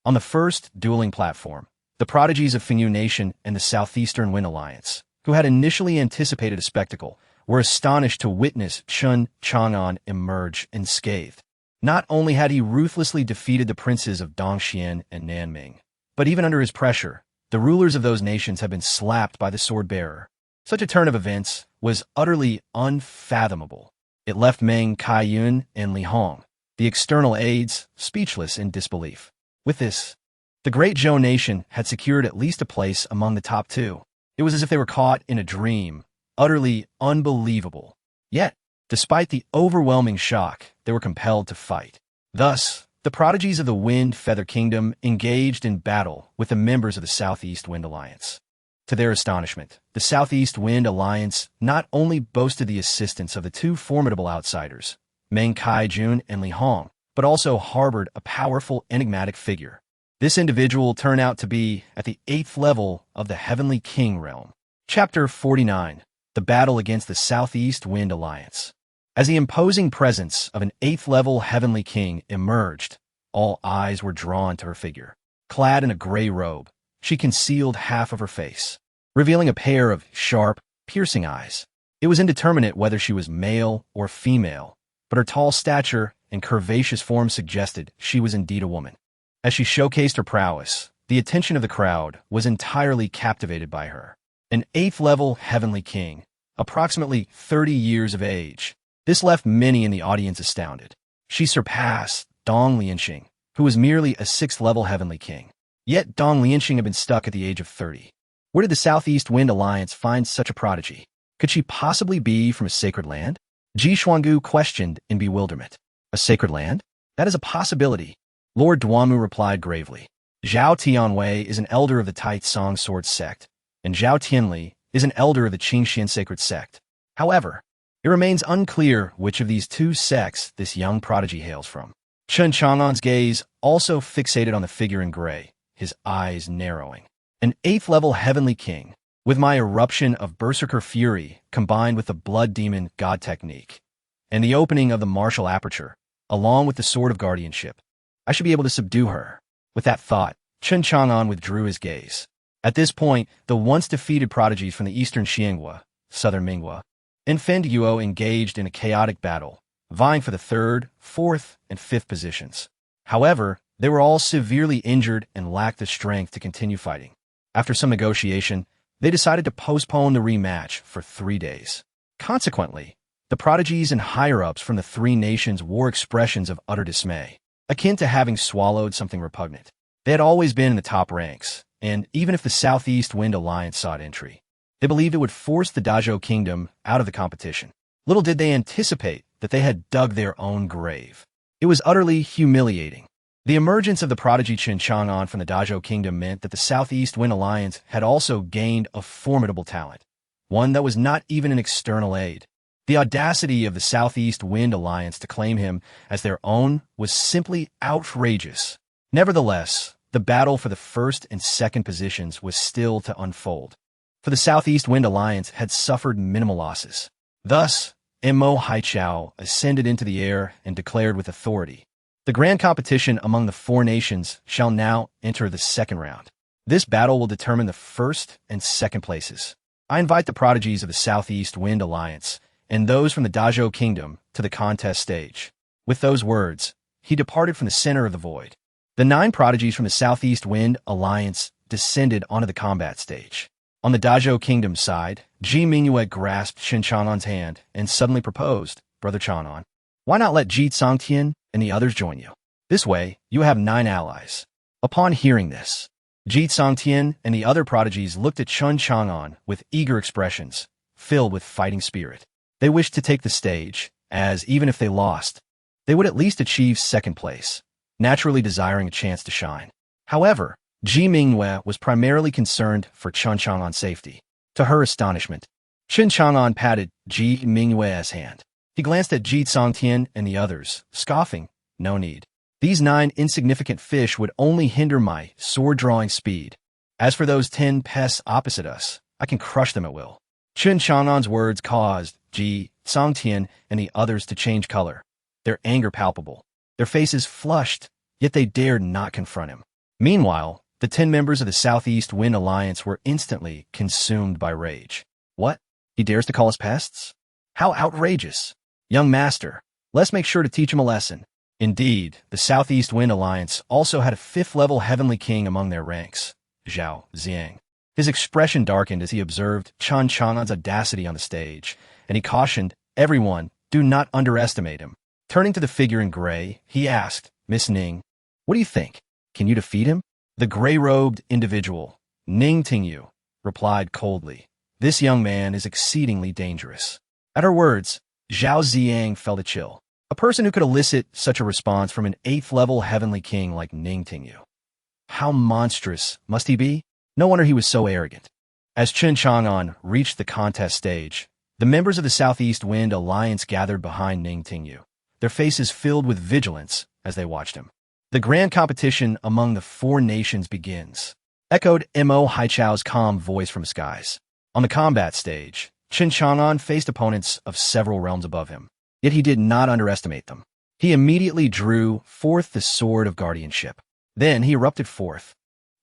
On the first dueling platform, the prodigies of Fengyu Nation and the Southeastern Wind Alliance, who had initially anticipated a spectacle, were astonished to witness Chun Chang'an emerge unscathed. Not only had he ruthlessly defeated the princes of Dongxian and Nanming, but even under his pressure, the rulers of those nations had been slapped by the sword-bearer. Such a turn of events was utterly unfathomable. It left Meng Kaiyun and Li Hong, the external aides, speechless in disbelief. With this, the great Zhou nation had secured at least a place among the top two. It was as if they were caught in a dream, utterly unbelievable. Yet, despite the overwhelming shock, they were compelled to fight. Thus, the prodigies of the Wind Feather Kingdom engaged in battle with the members of the Southeast Wind Alliance. To their astonishment, the Southeast Wind Alliance not only boasted the assistance of the two formidable outsiders, Meng Kaijun and Li Hong, but also harbored a powerful, enigmatic figure. This individual turned out to be at the 8th level of the Heavenly King realm. Chapter 49. The Battle Against the Southeast Wind Alliance. As the imposing presence of an 8th level Heavenly King emerged, all eyes were drawn to her figure. Clad in a gray robe, she concealed half of her face, revealing a pair of sharp, piercing eyes. It was indeterminate whether she was male or female, but her tall stature and curvaceous form suggested she was indeed a woman. As she showcased her prowess, the attention of the crowd was entirely captivated by her. An 8th level Heavenly King, approximately 30 years of age. This left many in the audience astounded. She surpassed Dong Lianxing, who was merely a 6th level Heavenly King. Yet Dong Lianxing had been stuck at the age of 30. Where did the Southeast Wind Alliance find such a prodigy? Could she possibly be from a sacred land? Ji Xuangu questioned in bewilderment. A sacred land? That is a possibility. Lord Duamu replied gravely. Zhao Tianwei is an elder of the Tai Song Sword Sect, and Zhao Tianli is an elder of the Qingxian Sacred Sect. However, it remains unclear which of these two sects this young prodigy hails from. Chun Chang'an's gaze also fixated on the figure in gray, his eyes narrowing. An 8th level Heavenly King, with my eruption of Berserker Fury combined with the Blood Demon God technique, and the opening of the martial aperture, along with the Sword of Guardianship, I should be able to subdue her. With that thought, Chun Chang'an withdrew his gaze. At this point, the once-defeated prodigies from the eastern Xianghua, southern Minghua, and Fendyuo engaged in a chaotic battle, vying for the 3rd, 4th, and 5th positions. However, they were all severely injured and lacked the strength to continue fighting. After some negotiation, they decided to postpone the rematch for 3 days. Consequently, the prodigies and higher-ups from the three nations wore expressions of utter dismay, akin to having swallowed something repugnant. They had always been in the top ranks, and even if the Southeast Wind Alliance sought entry, they believed it would force the Dazhou Kingdom out of the competition. Little did they anticipate that they had dug their own grave. It was utterly humiliating. The emergence of the prodigy Chun Chang'an from the Dazhou Kingdom meant that the Southeast Wind Alliance had also gained a formidable talent, one that was not even an external aid. The audacity of the Southeast Wind Alliance to claim him as their own was simply outrageous. Nevertheless, the battle for the 1st and 2nd positions was still to unfold, for the Southeast Wind Alliance had suffered minimal losses. Thus, Mo Haichao ascended into the air and declared with authority, "The grand competition among the 4 nations shall now enter the 2nd round. This battle will determine the 1st and 2nd places. I invite the prodigies of the Southeast Wind Alliance and those from the Dazhou Kingdom to the contest stage." With those words, he departed from the center of the void. The 9 prodigies from the Southeast Wind Alliance descended onto the combat stage. On the Dazhou Kingdom side, Ji Mingyue grasped Chun Chang'an's hand and suddenly proposed, Brother Chanan. Why not let Ji Songtian and the others join you? This way, you have 9 allies. Upon hearing this, Ji Songtian and the other prodigies looked at Chun Chang'an with eager expressions, filled with fighting spirit. They wished to take the stage, as even if they lost, they would at least achieve second place, naturally desiring a chance to shine. However, Ji Mingyue was primarily concerned for Chun Chang'an's safety. To her astonishment, Chun Chang'an patted Ji Mingyue's hand. He glanced at Ji Songtian and the others, scoffing, "No need. These 9 insignificant fish would only hinder my sword-drawing speed. As for those 10 pests opposite us, I can crush them at will." Chun Chang'an's words caused Ji Songtian and the others to change color, their anger palpable. Their faces flushed, yet they dared not confront him. Meanwhile, the 10 members of the Southeast Wind Alliance were instantly consumed by rage. What? He dares to call us pests? How outrageous! Young master, let's make sure to teach him a lesson. Indeed, the Southeast Wind Alliance also had a 5th-level Heavenly King among their ranks, Zhao Xiang. His expression darkened as he observed Chun Chang'an's audacity on the stage, and he cautioned everyone, do not underestimate him. Turning to the figure in gray, he asked, "Miss Ning, what do you think? Can you defeat him?" The gray-robed individual, Ning Tingyu, replied coldly, "This young man is exceedingly dangerous." At her words, Zhao Xiang felt a chill. A person who could elicit such a response from an 8th-level Heavenly King like Ning Tingyu. How monstrous must he be? No wonder he was so arrogant. As Chun Chang'an reached the contest stage, the members of the Southeast Wind Alliance gathered behind Ning Tingyu, their faces filled with vigilance as they watched him. The grand competition among the 4 nations begins, echoed Mo Haichao's calm voice from the skies. On the combat stage, Chun Chang'an faced opponents of several realms above him, yet he did not underestimate them. He immediately drew forth the sword of guardianship. Then he erupted forth,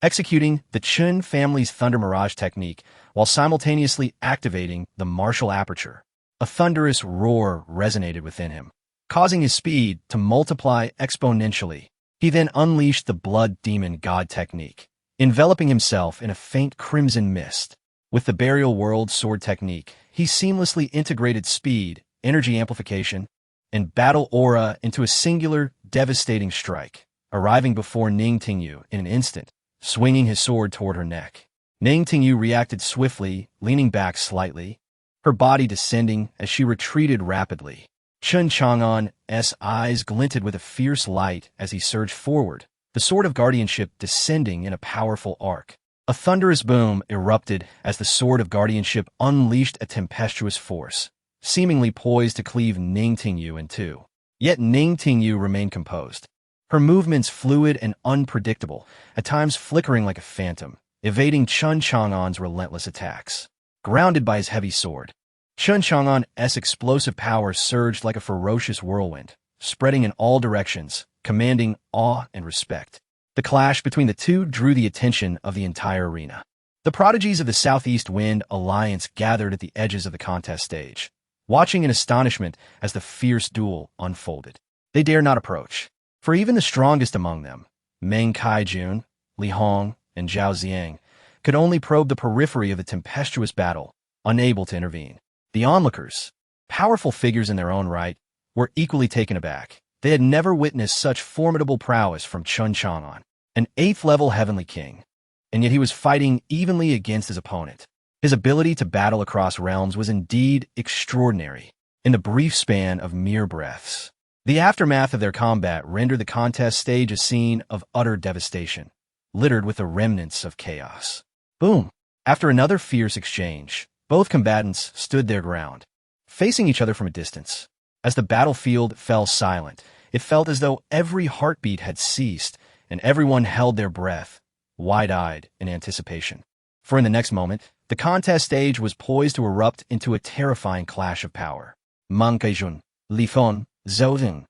executing the Chun family's Thunder Mirage technique while simultaneously activating the martial aperture. A thunderous roar resonated within him, causing his speed to multiply exponentially. He then unleashed the Blood Demon God technique, enveloping himself in a faint crimson mist. With the Burial World sword technique, he seamlessly integrated speed, energy amplification, and battle aura into a singular, devastating strike, arriving before Ning Tingyu in an instant, swinging his sword toward her neck. Ning Tingyu reacted swiftly, leaning back slightly, her body descending as she retreated rapidly. Chun Chang'an's eyes glinted with a fierce light as he surged forward, the sword of guardianship descending in a powerful arc. A thunderous boom erupted as the sword of guardianship unleashed a tempestuous force, seemingly poised to cleave Ning Tingyu in two. Yet Ning Tingyu remained composed, her movements fluid and unpredictable, at times flickering like a phantom, evading Chun Chang'an's relentless attacks. Grounded by his heavy sword, Chun Chang'an's explosive power surged like a ferocious whirlwind, spreading in all directions, commanding awe and respect. The clash between the two drew the attention of the entire arena. The prodigies of the Southeast Wind Alliance gathered at the edges of the contest stage, watching in astonishment as the fierce duel unfolded. They dared not approach, for even the strongest among them, Meng Kaijun, Li Hong, and Zhao Xiang, could only probe the periphery of the tempestuous battle, unable to intervene. The onlookers, powerful figures in their own right, were equally taken aback. They had never witnessed such formidable prowess from Chun Chang'an, an 8th-level Heavenly King, and yet he was fighting evenly against his opponent. His ability to battle across realms was indeed extraordinary, in the brief span of mere breaths. The aftermath of their combat rendered the contest stage a scene of utter devastation, littered with the remnants of chaos. Boom! After another fierce exchange, both combatants stood their ground, facing each other from a distance. As the battlefield fell silent, it felt as though every heartbeat had ceased and everyone held their breath, wide-eyed in anticipation. For in the next moment, the contest stage was poised to erupt into a terrifying clash of power. Meng Kaijun, Li Feng, Zhou Zing.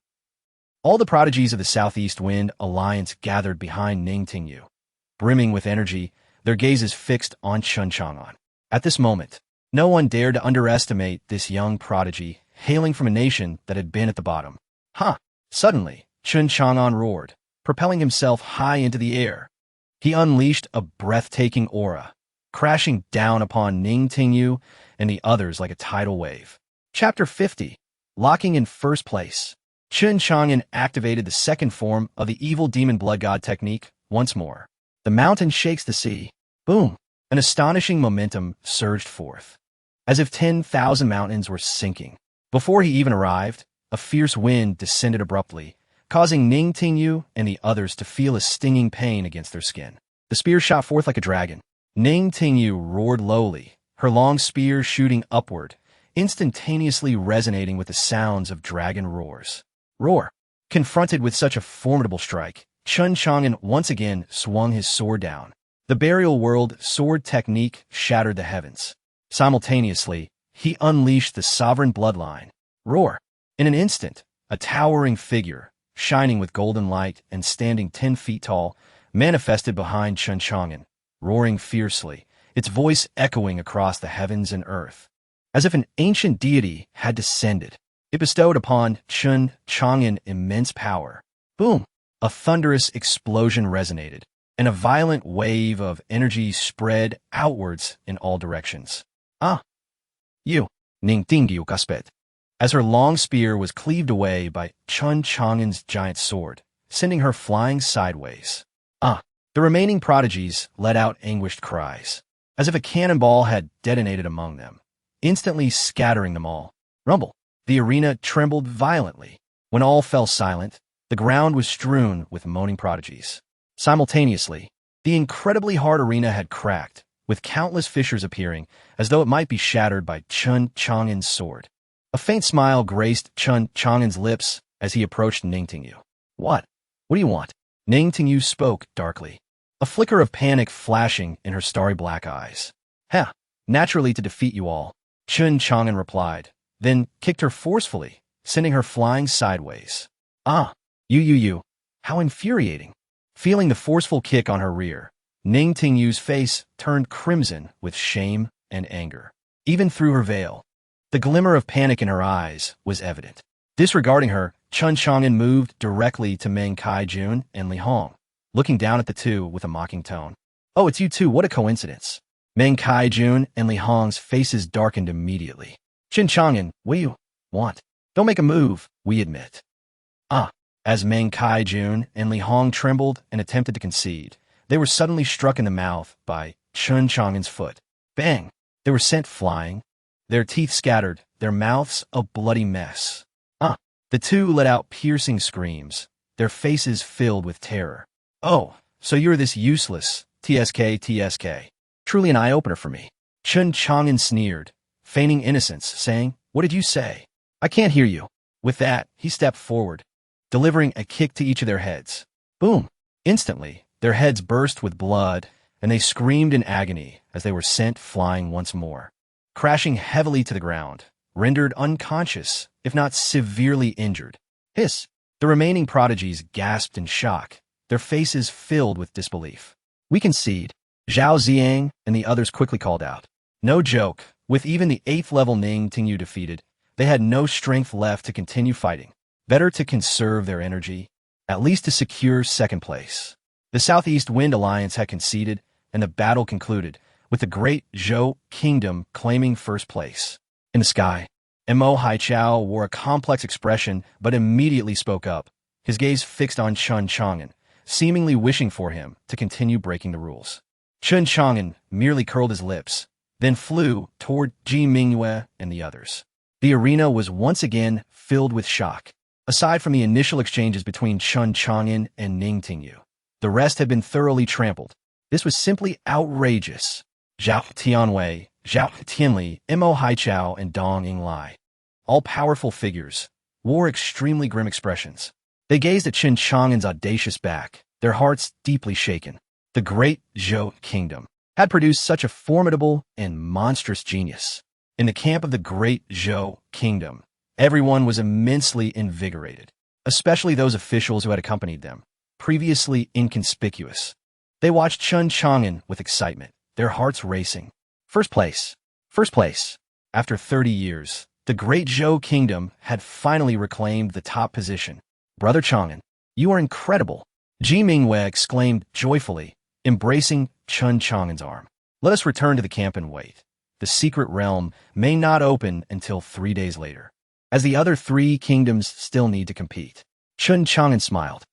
All the prodigies of the Southeast Wind Alliance gathered behind Ning Tingyu, brimming with energy, their gazes fixed on Chun Chang'an. At this moment, no one dared to underestimate this young prodigy, hailing from a nation that had been at the bottom. Suddenly, Chun Chang'an roared, propelling himself high into the air. He unleashed a breathtaking aura, crashing down upon Ning Tingyu and the others like a tidal wave. Chapter 50. locking in first place. Chen Chang'an activated the second form of the evil demon blood god technique once more. The mountain shakes the sea. Boom! An astonishing momentum surged forth, as if 10,000 mountains were sinking. Before he even arrived, a fierce wind descended abruptly, causing Ning Tingyu and the others to feel a stinging pain against their skin. The spear shot forth like a dragon. Ning Tingyu roared lowly, her long spear shooting upward, instantaneously resonating with the sounds of dragon roars. Roar! Confronted with such a formidable strike, Chen Chang'an once again swung his sword down. The burial world sword technique shattered the heavens. Simultaneously, he unleashed the sovereign bloodline. Roar! In an instant, a towering figure, shining with golden light and standing 10 feet tall, manifested behind Chen Chang'an, roaring fiercely, its voice echoing across the heavens and earth. As if an ancient deity had descended, it bestowed upon Chen Chang'an immense power. Boom! A thunderous explosion resonated, and a violent wave of energy spread outwards in all directions. Ah! You! Ning Tingyu Casket. As her long spear was cleaved away by Chen Chang'an's giant sword, sending her flying sideways. Ah! The remaining prodigies let out anguished cries, as if a cannonball had detonated among them, instantly scattering them all. Rumble! The arena trembled violently. When all fell silent, the ground was strewn with moaning prodigies. Simultaneously, the incredibly hard arena had cracked, with countless fissures appearing, as though it might be shattered by Chen Chang'an's sword. A faint smile graced Chen Chang'an's lips as he approached Ning Tingyu. What? What do you want? Ning Tingyu spoke darkly, a flicker of panic flashing in her starry black eyes. Heh, naturally to defeat you all, Chen Chang'an replied, then kicked her forcefully, sending her flying sideways. Ah, you, how infuriating. Feeling the forceful kick on her rear, Ning Tingyu's face turned crimson with shame and anger. Even through her veil, the glimmer of panic in her eyes was evident. Disregarding her, Chen Chang'an moved directly to Meng Kai-jun and Li Hong, looking down at the two with a mocking tone. Oh, it's you two, what a coincidence. Meng Kai-jun and Li Hong's faces darkened immediately. Chen Chang'an, what do you want? Don't make a move, we admit. Ah, as Meng Kai-jun and Li Hong trembled and attempted to concede, they were suddenly struck in the mouth by Chen Chang'an's foot. Bang! They were sent flying, their teeth scattered, their mouths a bloody mess. Ah! The two let out piercing screams, their faces filled with terror. Oh, so you're this useless, TSK. Truly an eye-opener for me. Chen Chang'an sneered, feigning innocence, saying, what did you say? I can't hear you. With that, he stepped forward, delivering a kick to each of their heads. Boom! Instantly, their heads burst with blood, and they screamed in agony as they were sent flying once more, crashing heavily to the ground, rendered unconscious, if not severely injured. Hiss! The remaining prodigies gasped in shock, their faces filled with disbelief. We concede, Zhao Ziang and the others quickly called out. No joke, with even the 8th level Ning Tingyu defeated, they had no strength left to continue fighting. Better to conserve their energy, at least to secure second place. The Southeast Wind Alliance had conceded, and the battle concluded, with the great Zhou Kingdom claiming first place. In the sky, Mo Haichao wore a complex expression but immediately spoke up, his gaze fixed on Chen Chang'an, seemingly wishing for him to continue breaking the rules. Chen Chang'an merely curled his lips, then flew toward Ji Mingyue and the others. The arena was once again filled with shock. Aside from the initial exchanges between Chen Chang'an and Ning Tingyu, the rest had been thoroughly trampled. This was simply outrageous. Zhao Tianwei, Zhao Tianli, Mo Haichao, and Dong Yinglai, all powerful figures, wore extremely grim expressions. They gazed at Chen Chang'an's audacious back, their hearts deeply shaken. The great Zhou Kingdom had produced such a formidable and monstrous genius. In the camp of the great Zhou Kingdom, everyone was immensely invigorated, especially those officials who had accompanied them, previously inconspicuous. They watched Chen Chang'an with excitement, their hearts racing. First place. After 30 years, the great Zhou Kingdom had finally reclaimed the top position. Brother Chang'an, you are incredible, Ji Mingyue exclaimed joyfully, embracing Chen Chang'an's arm. Let us return to the camp and wait. The secret realm may not open until 3 days later. as the other three kingdoms still need to compete. Chun Chang'an smiled.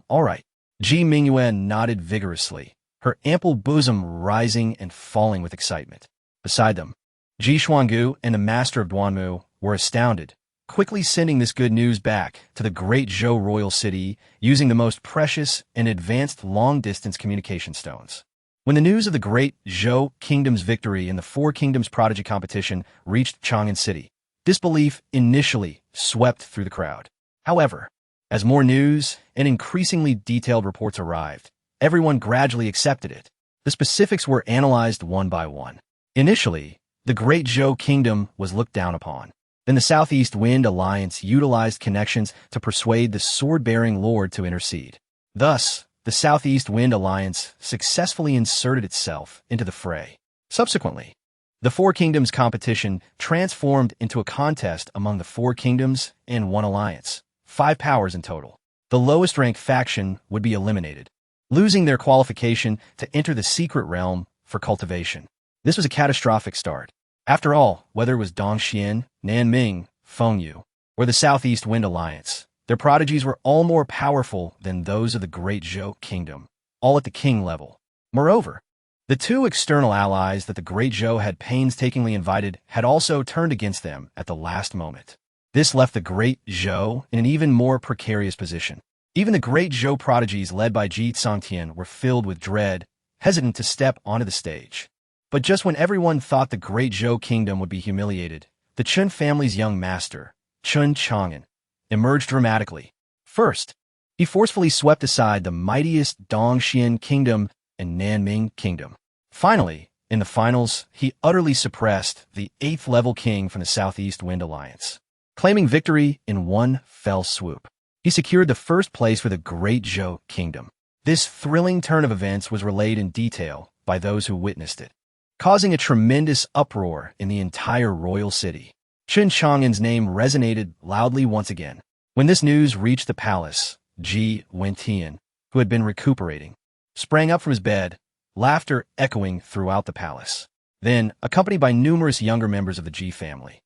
All right. Ji Mingyuan nodded vigorously, her ample bosom rising and falling with excitement. Beside them, Ji Xuangu and the master of Duanmu were astounded, quickly sending this good news back to the great Zhou royal city using the most precious and advanced long-distance communication stones. When the news of the great Zhou kingdom's victory in the Four Kingdoms Prodigy competition reached Chang'an City, disbelief initially swept through the crowd. However, as more news and increasingly detailed reports arrived, everyone gradually accepted it. The specifics were analyzed one by one. Initially, the Great Zhou Kingdom was looked down upon. Then the Southeast Wind Alliance utilized connections to persuade the sword-bearing lord to intercede. Thus, the Southeast Wind Alliance successfully inserted itself into the fray. Subsequently, the Four Kingdoms competition transformed into a contest among the Four Kingdoms and one alliance. 5 powers in total. The lowest-ranked faction would be eliminated, losing their qualification to enter the secret realm for cultivation. This was a catastrophic start. After all, whether it was Dongxian, Nanming, Fengyu, or the Southeast Wind Alliance, their prodigies were all more powerful than those of the Great Zhou Kingdom, all at the king level. Moreover, the two external allies that the Great Zhou had painstakingly invited had also turned against them at the last moment. This left the Great Zhou in an even more precarious position. Even the Great Zhou prodigies led by Ji Tsangtian were filled with dread, hesitant to step onto the stage. But just when everyone thought the Great Zhou Kingdom would be humiliated, the Chun family's young master, Chun Chang'an, emerged dramatically. First, he forcefully swept aside the mightiest Dongxian Kingdom and Nanming Kingdom. Finally, in the finals, he utterly suppressed the 8th-level king from the Southeast Wind Alliance. Claiming victory in one fell swoop, he secured the first place for the Great Zhou Kingdom. This thrilling turn of events was relayed in detail by those who witnessed it, causing a tremendous uproar in the entire royal city. Chun Chang'an's name resonated loudly once again. When this news reached the palace, Ji Wentian, who had been recuperating, sprang up from his bed, laughter echoing throughout the palace. Then, accompanied by numerous younger members of the Ji family,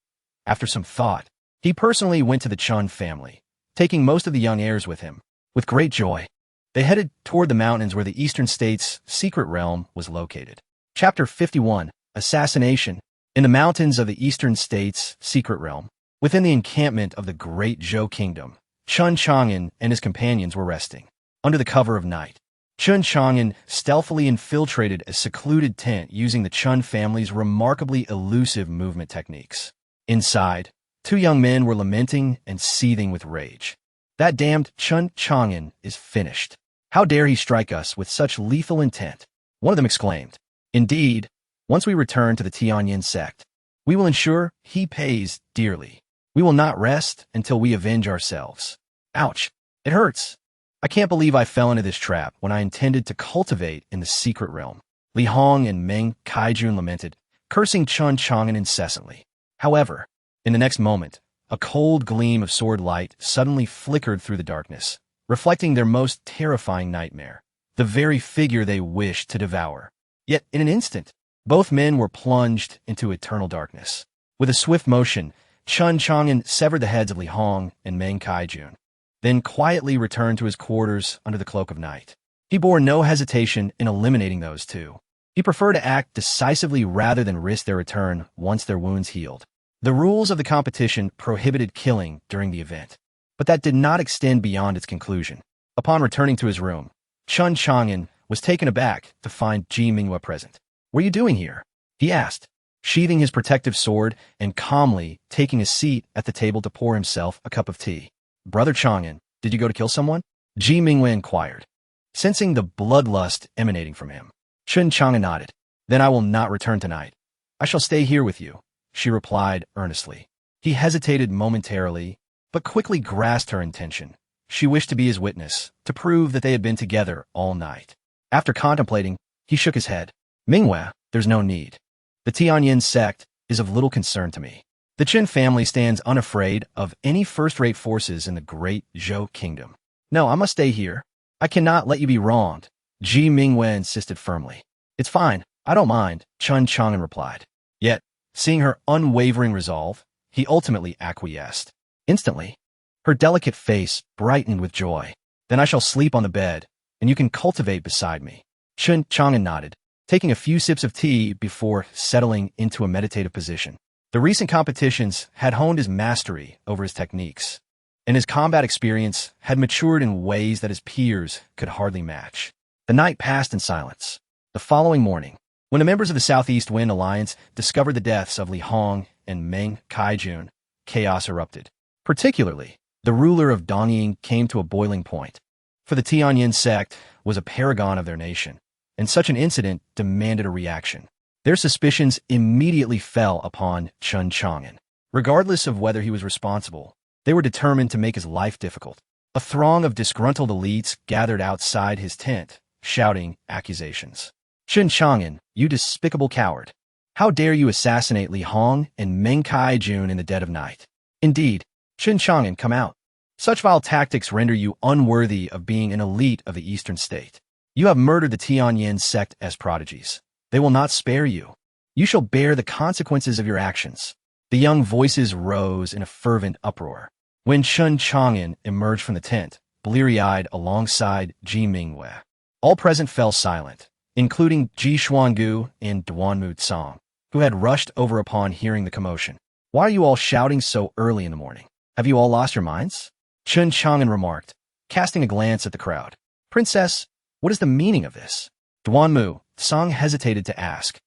after some thought, he personally went to the Chun family, taking most of the young heirs with him. With great joy, they headed toward the mountains where the eastern state's secret realm was located. Chapter 51, Assassination. In the mountains of the eastern state's secret realm, within the encampment of the Great Zhou Kingdom, Chun Chang'an and his companions were resting. Under the cover of night, Chun Chang'an stealthily infiltrated a secluded tent using the Chun family's remarkably elusive movement techniques. Inside, 2 young men were lamenting and seething with rage. That damned Chun Chang'an is finished. How dare he strike us with such lethal intent? One of them exclaimed. Indeed, once we return to the Tianyin sect, we will ensure he pays dearly. We will not rest until we avenge ourselves. Ouch, it hurts. I can't believe I fell into this trap when I intended to cultivate in the secret realm. Li Hong and Meng Kaijun lamented, cursing Chun Chang'an incessantly. However, in the next moment, a cold gleam of sword light suddenly flickered through the darkness, reflecting their most terrifying nightmare, the very figure they wished to devour. Yet, in an instant, both men were plunged into eternal darkness. With a swift motion, Chun Chang'an severed the heads of Li Hong and Meng Kaijun, then quietly returned to his quarters under the cloak of night. He bore no hesitation in eliminating those two. He preferred to act decisively rather than risk their return once their wounds healed. The rules of the competition prohibited killing during the event, but that did not extend beyond its conclusion. Upon returning to his room, Chun Chang'an was taken aback to find Ji Mingyue present. "What are you doing here?" he asked, sheathing his protective sword and calmly taking a seat at the table to pour himself a cup of tea. "Brother Chang'an, did you go to kill someone?" Ji Mingyue inquired, sensing the bloodlust emanating from him. Chun Chang'an nodded. "Then I will not return tonight. I shall stay here with you," she replied earnestly. He hesitated momentarily, but quickly grasped her intention. She wished to be his witness, to prove that they had been together all night. After contemplating, he shook his head. "Mingyue, there's no need. The Tianyin sect is of little concern to me. The Qin family stands unafraid of any first-rate forces in the Great Zhou Kingdom. No, I must stay here. I cannot let you be wronged," Ji Mingyue insisted firmly. "It's fine. I don't mind," Chun Chang'an replied. Yet, seeing her unwavering resolve, he ultimately acquiesced. Instantly, her delicate face brightened with joy. Then I shall sleep on the bed, and you can cultivate beside me. Chen Chang'an nodded, taking a few sips of tea before settling into a meditative position. The recent competitions had honed his mastery over his techniques, and his combat experience had matured in ways that his peers could hardly match. The night passed in silence. The following morning, when the members of the Southeast Wind Alliance discovered the deaths of Li Hong and Meng Kaijun, chaos erupted. Particularly, the ruler of Dongying came to a boiling point, for the Tianyin sect was a paragon of their nation, and such an incident demanded a reaction. Their suspicions immediately fell upon Chen Chang'an. Regardless of whether he was responsible, they were determined to make his life difficult. A throng of disgruntled elites gathered outside his tent, shouting accusations. Chen Chang'an, you despicable coward! How dare you assassinate Li Hong and Meng Kaijun in the dead of night? Indeed, Chen Chang'an, come out. Such vile tactics render you unworthy of being an elite of the Eastern State. You have murdered the Tianyin sect as prodigies. They will not spare you. You shall bear the consequences of your actions. The young voices rose in a fervent uproar. When Chen Chang'an emerged from the tent, bleary-eyed alongside Ji Mingwei, all present fell silent, including Ji Xuangu and Duanmu Tsang, who had rushed over upon hearing the commotion. Why are you all shouting so early in the morning? Have you all lost your minds? Chen Chang'an remarked, casting a glance at the crowd. Princess, what is the meaning of this? Duanmu Tsang hesitated to ask,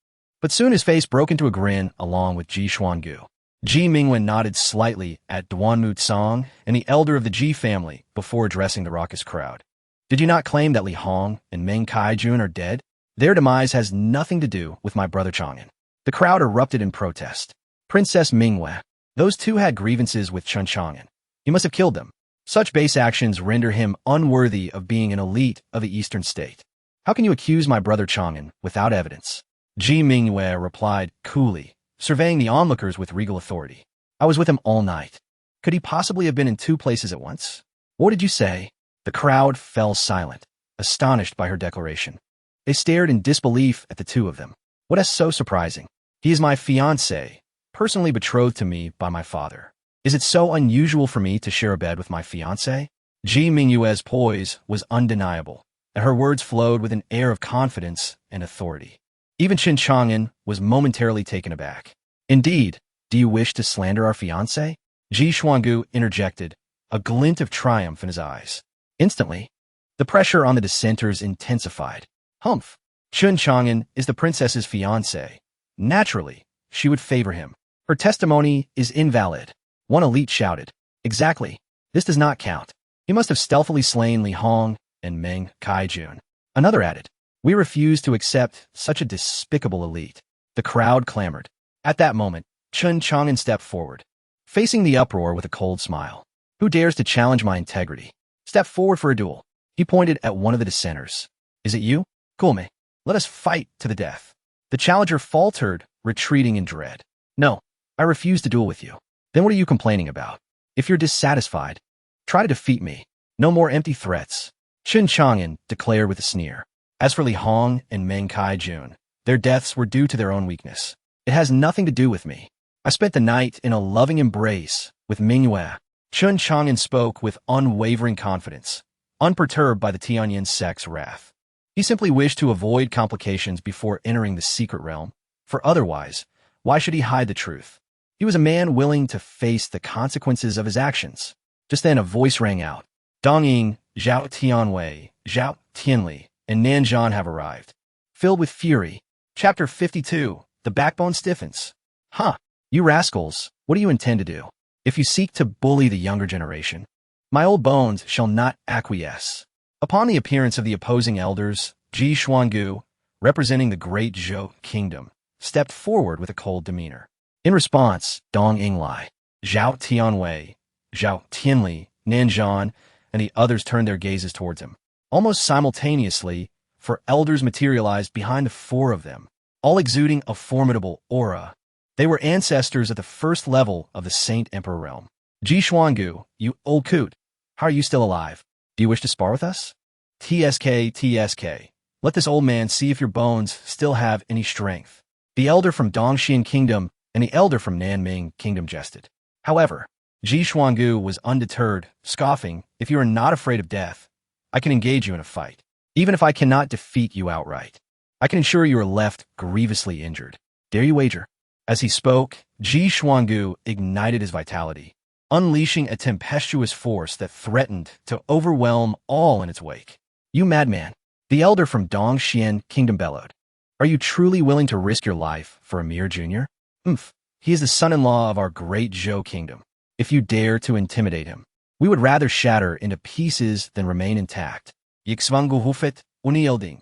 but soon his face broke into a grin along with Ji Xuangu. Ji Mingwen nodded slightly at Duanmu Tsang and the elder of the Ji family before addressing the raucous crowd. Did you not claim that Li Hong and Meng Kaijun are dead? Their demise has nothing to do with my brother Chang'an. The crowd erupted in protest. Princess Mingwei, those two had grievances with Chen Chang'an. You must have killed them. Such base actions render him unworthy of being an elite of the Eastern State. How can you accuse my brother Chang'an without evidence? Ji Mingwei replied coolly, surveying the onlookers with regal authority. I was with him all night. Could he possibly have been in two places at once? What did you say? The crowd fell silent, astonished by her declaration. They stared in disbelief at the two of them. What is so surprising? He is my fiancé, personally betrothed to me by my father. Is it so unusual for me to share a bed with my fiancé? Ji Mingyue's poise was undeniable, and her words flowed with an air of confidence and authority. Even Chen Chang'an was momentarily taken aback. Indeed, do you wish to slander our fiancé? Ji Xuangu interjected, a glint of triumph in his eyes. Instantly, the pressure on the dissenters intensified. Humph! Chen Chang'an is the princess's fiancé. Naturally, she would favor him. Her testimony is invalid. One elite shouted. Exactly. This does not count. He must have stealthily slain Li Hong and Meng Kaijun. Another added. We refuse to accept such a despicable elite. The crowd clamored. At that moment, Chen Chang'an stepped forward, facing the uproar with a cold smile. Who dares to challenge my integrity? Step forward for a duel. He pointed at one of the dissenters. Is it you? Gulme, let us fight to the death. The challenger faltered, retreating in dread. No, I refuse to duel with you. Then what are you complaining about? If you're dissatisfied, try to defeat me. No more empty threats. Chen Chang'an declared with a sneer. As for Li Hong and Meng Kaijun, their deaths were due to their own weakness. It has nothing to do with me. I spent the night in a loving embrace with Mingyue. Chen Chang'an spoke with unwavering confidence, unperturbed by the Tianyin sect's wrath. He simply wished to avoid complications before entering the secret realm, for otherwise, why should he hide the truth? He was a man willing to face the consequences of his actions. Just then a voice rang out. Dongying, Zhao Tianwei, Zhao Tianli, and Nanzhan have arrived. Filled with fury. Chapter 52. The backbone stiffens. Huh, you rascals, what do you intend to do? If you seek to bully the younger generation, my old bones shall not acquiesce. Upon the appearance of the opposing elders, Ji Xuangu, representing the great Zhou kingdom, stepped forward with a cold demeanor. In response, Dong Yinglai, Zhao Tianwei, Zhao Tianli, Nanzhan, and the others turned their gazes towards him. Almost simultaneously, four elders materialized behind the four of them, all exuding a formidable aura. They were ancestors at the first level of the Saint Emperor realm. Ji Xuangu, you old coot, how are you still alive? Do you wish to spar with us? TSK. Let this old man see if your bones still have any strength. The elder from Dongxian Kingdom and the elder from Nanming Kingdom jested. However, Ji Xuangu was undeterred, scoffing, "If you are not afraid of death, I can engage you in a fight. Even if I cannot defeat you outright, I can ensure you are left grievously injured. Dare you wager?" As he spoke, Ji Xuangu ignited his vitality, unleashing a tempestuous force that threatened to overwhelm all in its wake. "You madman!" the elder from Dongxian Kingdom bellowed. "Are you truly willing to risk your life for a mere junior? He is the son-in-law of our great Zhou Kingdom. If you dare to intimidate him, we would rather shatter into pieces than remain intact." Unsealed.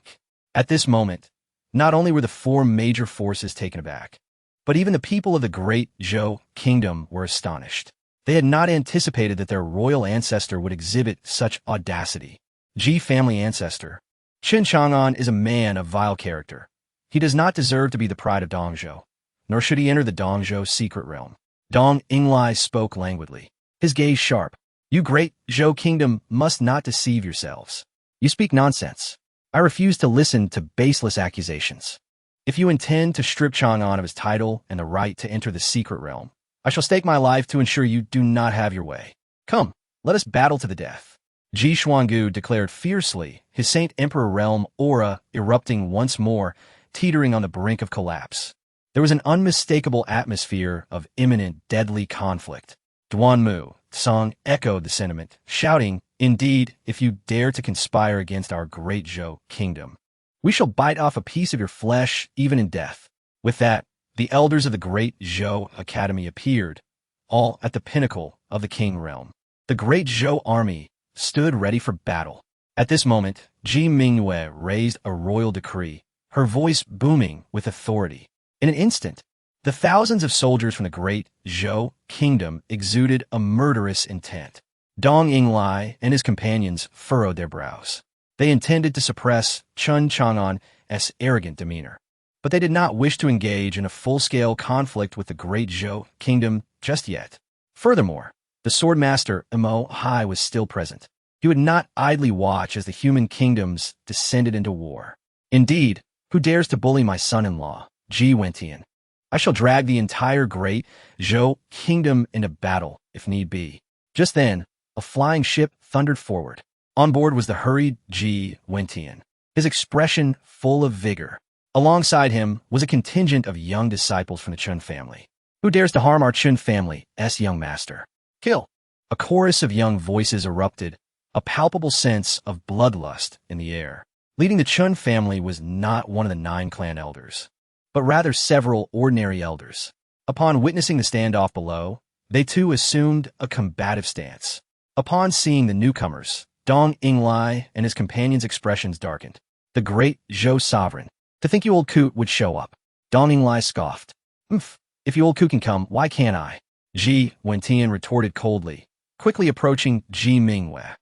At this moment, not only were the four major forces taken aback, but even the people of the great Zhou Kingdom were astonished. They had not anticipated that their royal ancestor would exhibit such audacity. Ji family ancestor. Qin Chang'an is a man of vile character. He does not deserve to be the pride of Dongzhou, nor should he enter the Dongzhou secret realm. Dong Yinglai spoke languidly, his gaze sharp. "You great Zhou Kingdom must not deceive yourselves. You speak nonsense. I refuse to listen to baseless accusations. If you intend to strip Chang'an of his title and the right to enter the secret realm, I shall stake my life to ensure you do not have your way. Come, let us battle to the death." Ji Xuangu declared fiercely, his Saint Emperor realm aura erupting once more, teetering on the brink of collapse. There was an unmistakable atmosphere of imminent deadly conflict. Duanmu, Song echoed the sentiment, shouting, "Indeed, if you dare to conspire against our great Zhou Kingdom, we shall bite off a piece of your flesh even in death." With that, the elders of the great Zhou Academy appeared, all at the pinnacle of the King realm. The great Zhou army stood ready for battle. At this moment, Ji Mingyue raised a royal decree, her voice booming with authority. In an instant, the thousands of soldiers from the great Zhou Kingdom exuded a murderous intent. Dong Yinglai and his companions furrowed their brows. They intended to suppress Chun Chang'an's arrogant demeanor, but they did not wish to engage in a full-scale conflict with the great Zhou Kingdom just yet. Furthermore, the swordmaster Emo Hai was still present. He would not idly watch as the human kingdoms descended into war. "Indeed, who dares to bully my son-in-law, Ji Wentian? I shall drag the entire great Zhou Kingdom into battle, if need be." Just then, a flying ship thundered forward. On board was the hurried Ji Wentian, his expression full of vigor. Alongside him was a contingent of young disciples from the Chun family. "Who dares to harm our Chun family's young master? Kill!" A chorus of young voices erupted, a palpable sense of bloodlust in the air. Leading the Chun family was not one of the 9 clan elders, but rather several ordinary elders. Upon witnessing the standoff below, they too assumed a combative stance. Upon seeing the newcomers, Dong Yinglai and his companions' expressions darkened. "The great Zhou sovereign. To think you old coot would show up." Dong Yinglai scoffed. If you old coot can come, why can't I?" Ji Wentian retorted coldly, quickly approaching Ji Mingyue.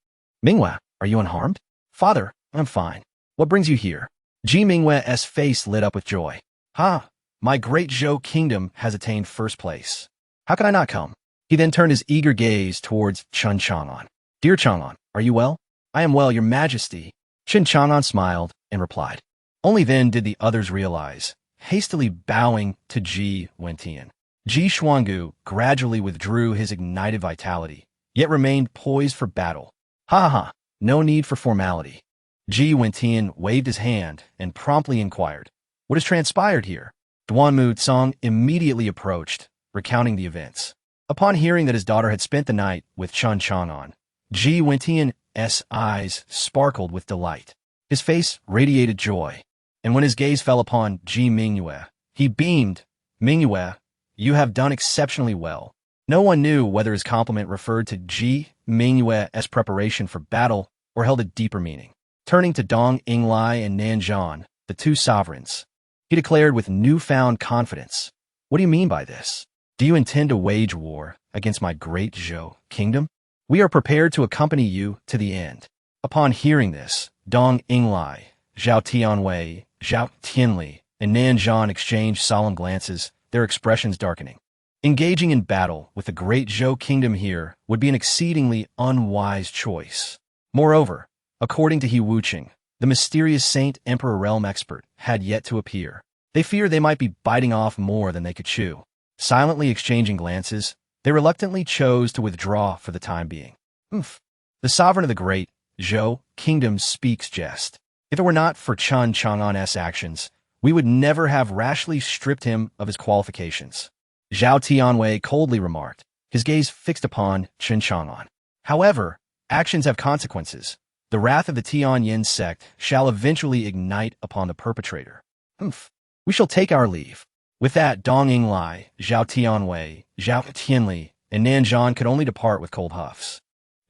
"Mingyue, are you unharmed?" "Father, I'm fine. What brings you here?" Ji Mingyue's face lit up with joy. "Ha! My great Zhou Kingdom has attained first place. How can I not come?" He then turned his eager gaze towards Chun Chang'an. "Dear Chang'an, are you well?" "I am well, your majesty." Chun Chang'an smiled and replied. Only then did the others realize, hastily bowing to Ji Wentian. Ji Xuangu gradually withdrew his ignited vitality, yet remained poised for battle. "Ha, no need for formality." Ji Wentian waved his hand and promptly inquired, "What has transpired here?" Duanmu Tsang immediately approached, recounting the events. Upon hearing that his daughter had spent the night with Chun Chang'an, Ji Wentian's eyes sparkled with delight. His face radiated joy, and when his gaze fell upon Ji Mingyue, he beamed. "Mingyue, you have done exceptionally well." No one knew whether his compliment referred to Ji Mingyue's preparation for battle or held a deeper meaning. Turning to Dong Yinglai and Nanzhan, the 2 sovereigns, he declared with newfound confidence, "What do you mean by this? Do you intend to wage war against my great Zhou Kingdom? We are prepared to accompany you to the end." Upon hearing this, Dong Yinglai, Zhao Tianwei, Zhao Tianli, and Nanzhan exchanged solemn glances, their expressions darkening. Engaging in battle with the great Zhou Kingdom here would be an exceedingly unwise choice. Moreover, according to He Wuqing, the mysterious Saint Emperor realm expert had yet to appear. They feared they might be biting off more than they could chew. Silently exchanging glances, they reluctantly chose to withdraw for the time being. Oomph. The sovereign of the great Zhou kingdom speaks jest. If it were not for Chen Chang'an's actions, we would never have rashly stripped him of his qualifications. Zhao Tianwei coldly remarked, his gaze fixed upon Chen Chang'an. However, actions have consequences. The wrath of the Tianyin sect shall eventually ignite upon the perpetrator. Humph. We shall take our leave. With that, Dong Yinglai, Zhao Tianwei, Zhao Tianli, and Nanzhan could only depart with cold huffs.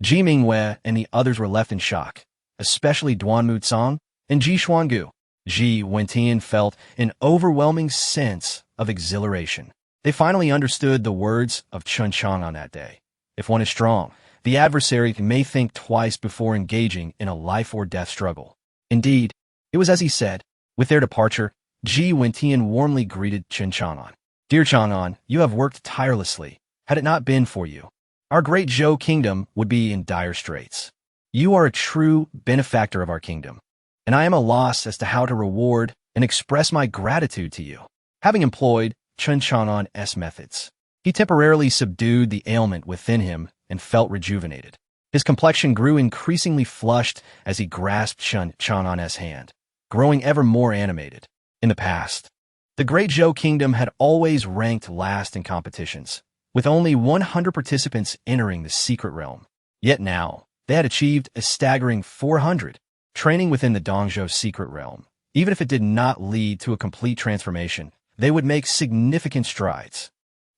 Ji Mingwei and the others were left in shock, especially Duanmu Cang and Ji Xuangu. Ji Wentian felt an overwhelming sense of exhilaration. They finally understood the words of Chen Chang on that day. If one is strong, the adversary may think twice before engaging in a life-or-death struggle. Indeed, it was as he said. With their departure, Ji Wentian warmly greeted Chen Chang'an. Dear Chang'an, you have worked tirelessly. Had it not been for you, our great Zhou kingdom would be in dire straits. You are a true benefactor of our kingdom, and I am at a loss as to how to reward and express my gratitude to you. Having employed Chen Chang'an's methods, he temporarily subdued the ailment within him and felt rejuvenated. His complexion grew increasingly flushed as he grasped Chen Chang'an's hand, growing ever more animated. In the past, the great Zhou kingdom had always ranked last in competitions, with only 100 participants entering the secret realm. Yet now, they had achieved a staggering 400, training within the Dongzhou secret realm. Even if it did not lead to a complete transformation, they would make significant strides.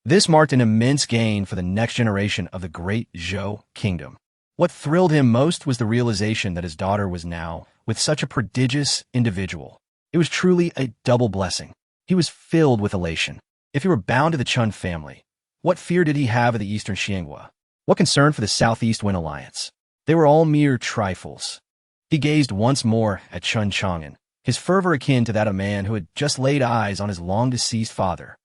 This marked an immense gain for the next generation of the great Zhou kingdom. What thrilled him most was the realization that his daughter was now with such a prodigious individual. It was truly a double blessing. He was filled with elation. If he were bound to the Chun family, what fear did he have of the Eastern Xianghua? What concern for the Southeast Wind Alliance? They were all mere trifles. He gazed once more at Chen Chang'an, his fervor akin to that of a man who had just laid eyes on his long-deceased father.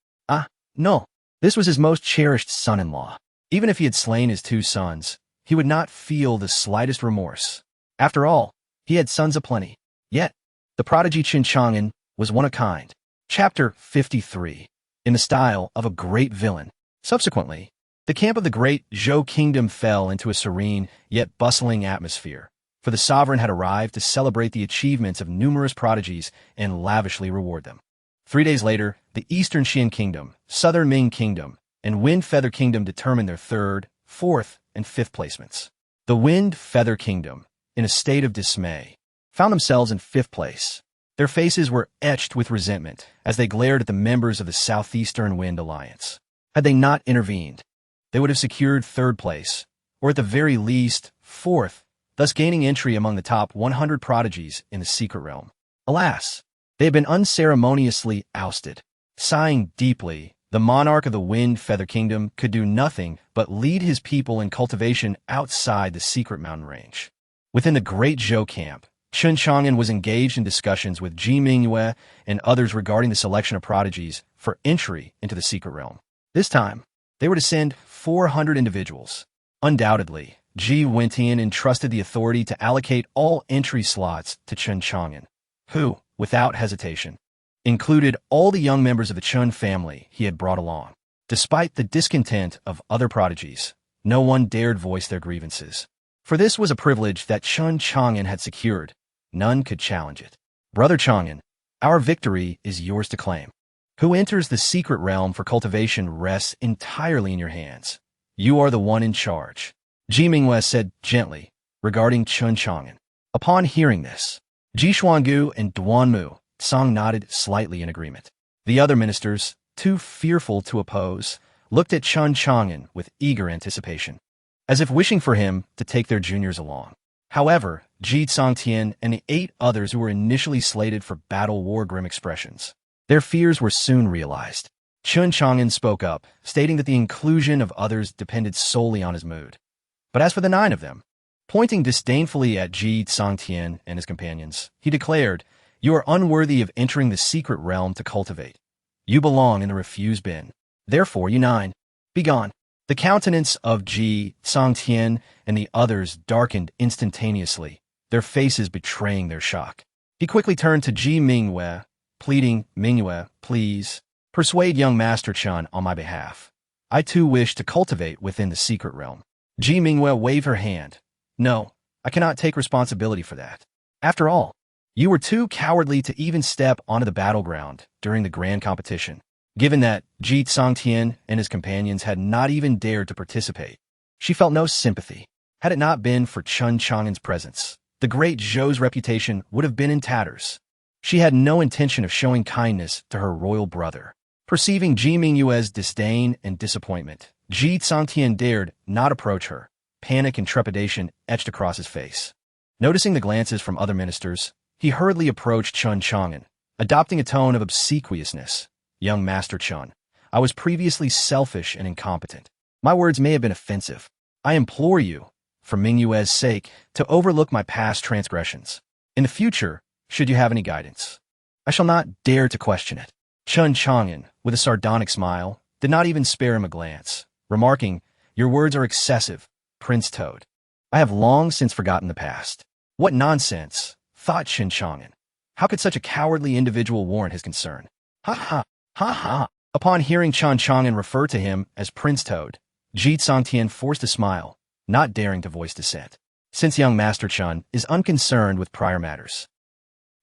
No. This was his most cherished son-in-law. Even if he had slain his two sons, he would not feel the slightest remorse. After all, he had sons aplenty. Yet, the prodigy Chen Chang'an was one of a kind. Chapter 53. In the style of a great villain. Subsequently, the camp of the great Zhou kingdom fell into a serene yet bustling atmosphere, for the sovereign had arrived to celebrate the achievements of numerous prodigies and lavishly reward them. 3 days later, the Eastern Xian Kingdom, Southern Ming Kingdom, and Wind Feather Kingdom determined their 3rd, 4th, and 5th placements. The Wind Feather Kingdom, in a state of dismay, found themselves in 5th place. Their faces were etched with resentment as they glared at the members of the Southeastern Wind Alliance. Had they not intervened, they would have secured 3rd place, or at the very least, 4th, thus gaining entry among the top 100 prodigies in the secret realm. Alas, they had been unceremoniously ousted. Sighing deeply, the monarch of the Wind Feather Kingdom could do nothing but lead his people in cultivation outside the secret mountain range. Within the great Zhou camp, Chen Chang'an was engaged in discussions with Ji Mingwei and others regarding the selection of prodigies for entry into the secret realm. This time, they were to send 400 individuals. Undoubtedly, Ji Wentian entrusted the authority to allocate all entry slots to Chen Chang'an, who, without hesitation, included all the young members of the Chun family he had brought along. Despite the discontent of other prodigies, no one dared voice their grievances. For this was a privilege that Chen Chang'an had secured. None could challenge it. Brother Chang'an, our victory is yours to claim. Who enters the secret realm for cultivation rests entirely in your hands. You are the one in charge, Ji Mingwei said gently, regarding Chen Chang'an. Upon hearing this, Ji Xuangu and Duanmu Cang nodded slightly in agreement. The other ministers, too fearful to oppose, looked at Chen Chang'an with eager anticipation, as if wishing for him to take their juniors along. However, Ji Tsangtian and the 8 others who were initially slated for battle wore grim expressions. Their fears were soon realized. Chen Chang'an spoke up, stating that the inclusion of others depended solely on his mood. But as for the 9 of them, pointing disdainfully at Ji Tsangtian and his companions, he declared, "You are unworthy of entering the secret realm to cultivate. You belong in the refuse bin. Therefore, you 9, be gone." The countenance of Ji Tsangtian and the others darkened instantaneously, their faces betraying their shock. He quickly turned to Ji Mingwei, pleading, "Mingwei, please, Persuade young Master Chun on my behalf. I too wish to cultivate within the secret realm. Ji Minghua waved her hand. No, I cannot take responsibility for that. After all, you were too cowardly to even step onto the battleground during the grand competition. Given that Ji Tsongtian and his companions had not even dared to participate, she felt no sympathy. Had it not been for Chun Chang'an's presence, the great Zhou's reputation would have been in tatters. She had no intention of showing kindness to her royal brother. Perceiving Ji Minghua's disdain and disappointment, Ji Tsongtian dared not approach her. Panic and trepidation etched across his face. Noticing the glances from other ministers, he hurriedly approached Chun Chang'an, adopting a tone of obsequiousness. Young Master Chun, I was previously selfish and incompetent. My words may have been offensive. I implore you, for Minghua's sake, to overlook my past transgressions. In the future, should you have any guidance, I shall not dare to question it. Chun Chang'an, with a sardonic smile, did not even spare him a glance, remarking, Your words are excessive, Prince Toad. I have long since forgotten the past. What nonsense, thought Chun Chang'an. How could such a cowardly individual warrant his concern? Ha ha, ha ha. Upon hearing Chun Chang'an refer to him as Prince Toad, Ji Tsongtian forced a smile, not daring to voice dissent. Since young Master Chun is unconcerned with prior matters,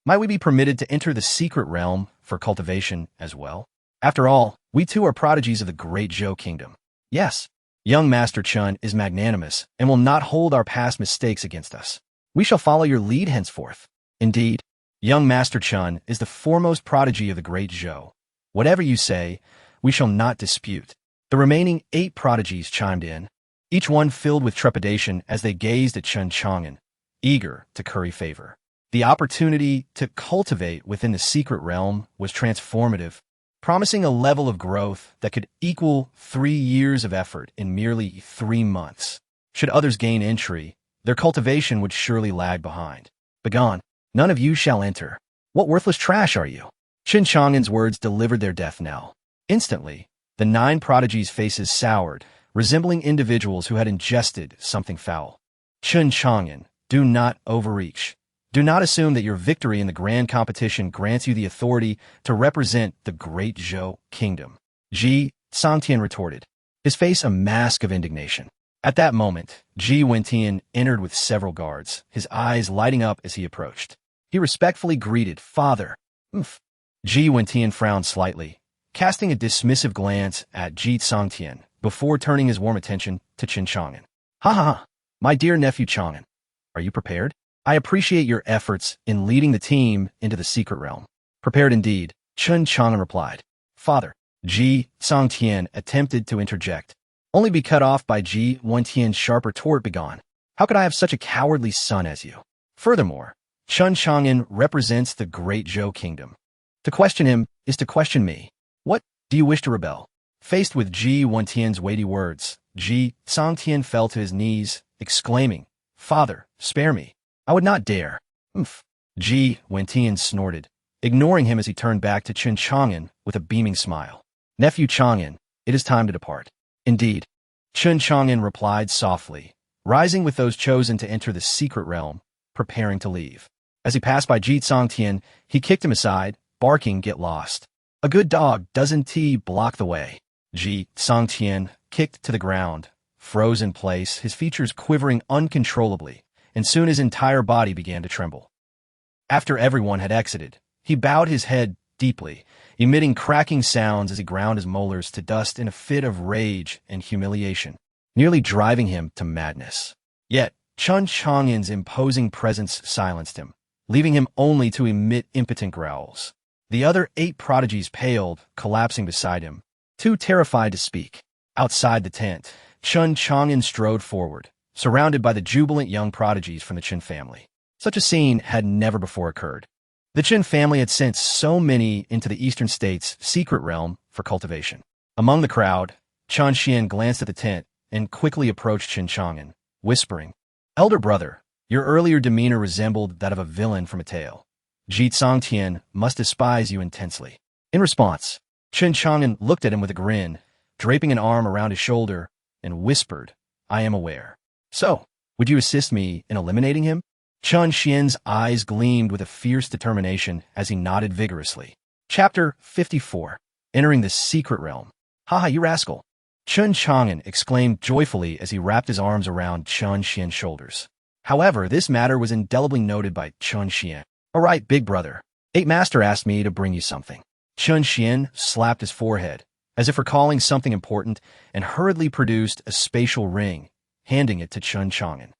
might we be permitted to enter the secret realm for cultivation as well? After all, we too are prodigies of the great Zhou kingdom. Yes, young Master Chun is magnanimous and will not hold our past mistakes against us. We shall follow your lead henceforth. Indeed, young Master Chun is the foremost prodigy of the great Zhou. Whatever you say, we shall not dispute. The remaining 8 prodigies chimed in, each one filled with trepidation as they gazed at Chun Chang'an, eager to curry favor. The opportunity to cultivate within the secret realm was transformative, promising a level of growth that could equal 3 years of effort in merely 3 months. Should others gain entry, their cultivation would surely lag behind. Begone, none of you shall enter. What worthless trash are you? Chun Chang'an's words delivered their death knell. Instantly, the 9 prodigies' faces soured, resembling individuals who had ingested something foul. Chun Chang'an, do not overreach. Do not assume that your victory in the grand competition grants you the authority to represent the great Zhou kingdom. Ji Tsongtian retorted, his face a mask of indignation. At that moment, Ji Wentian entered with several guards, his eyes lighting up as he approached. He respectfully greeted, Father. Ji Wentian frowned slightly, casting a dismissive glance at Ji Tsongtian before turning his warm attention to Chun Chang'an. Ha ha ha, my dear nephew Chang'an, are you prepared? I appreciate your efforts in leading the team into the secret realm. Prepared indeed, Chun Chang'an replied. Father, Ji Tsongtian attempted to interject, only be cut off by Ji Wentian's sharp retort. Begone. How could I have such a cowardly son as you? Furthermore, Chun Chang'an represents the great Zhou kingdom. To question him is to question me. What, do you wish to rebel? Faced with Ji Wentian's weighty words, Ji Tsongtian fell to his knees, exclaiming, Father, spare me. I would not dare. Ji Wentian snorted, ignoring him as he turned back to Chun Chang'an with a beaming smile. Nephew Chang'an, it is time to depart. Indeed, Chun Chang'an replied softly, rising with those chosen to enter the secret realm, preparing to leave. As he passed by Ji Tsongtian, he kicked him aside, barking, Get lost. A good dog doesn't block the way. Ji Tsongtian kicked to the ground, froze in place, his features quivering uncontrollably, and soon his entire body began to tremble. After everyone had exited, he bowed his head deeply, emitting cracking sounds as he ground his molars to dust in a fit of rage and humiliation, nearly driving him to madness. Yet, Chun Chang'an's imposing presence silenced him, leaving him only to emit impotent growls. The other 8 prodigies paled, collapsing beside him, too terrified to speak. Outside the tent, Chun Chang'an strode forward, surrounded by the jubilant young prodigies from the Chun family. Such a scene had never before occurred. The Chun family had sent so many into the eastern states' secret realm for cultivation. Among the crowd, Chun Xian glanced at the tent and quickly approached Chun Chang'an, whispering, Elder brother, your earlier demeanor resembled that of a villain from a tale. Ji Tsongtian must despise you intensely. In response, Chun Chang'an looked at him with a grin, draping an arm around his shoulder, and whispered, I am aware. So, would you assist me in eliminating him? Chun Xian's eyes gleamed with a fierce determination as he nodded vigorously. Chapter 54. entering the secret realm. Haha, you rascal! Chun Chang'an exclaimed joyfully as he wrapped his arms around Chun Xian's shoulders. However, this matter was indelibly noted by Chun Xian. All right, big brother. 8 Master asked me to bring you something. Chun Xian slapped his forehead, as if recalling something important, and hurriedly produced a spatial ring, handing it to Chun Chang'an.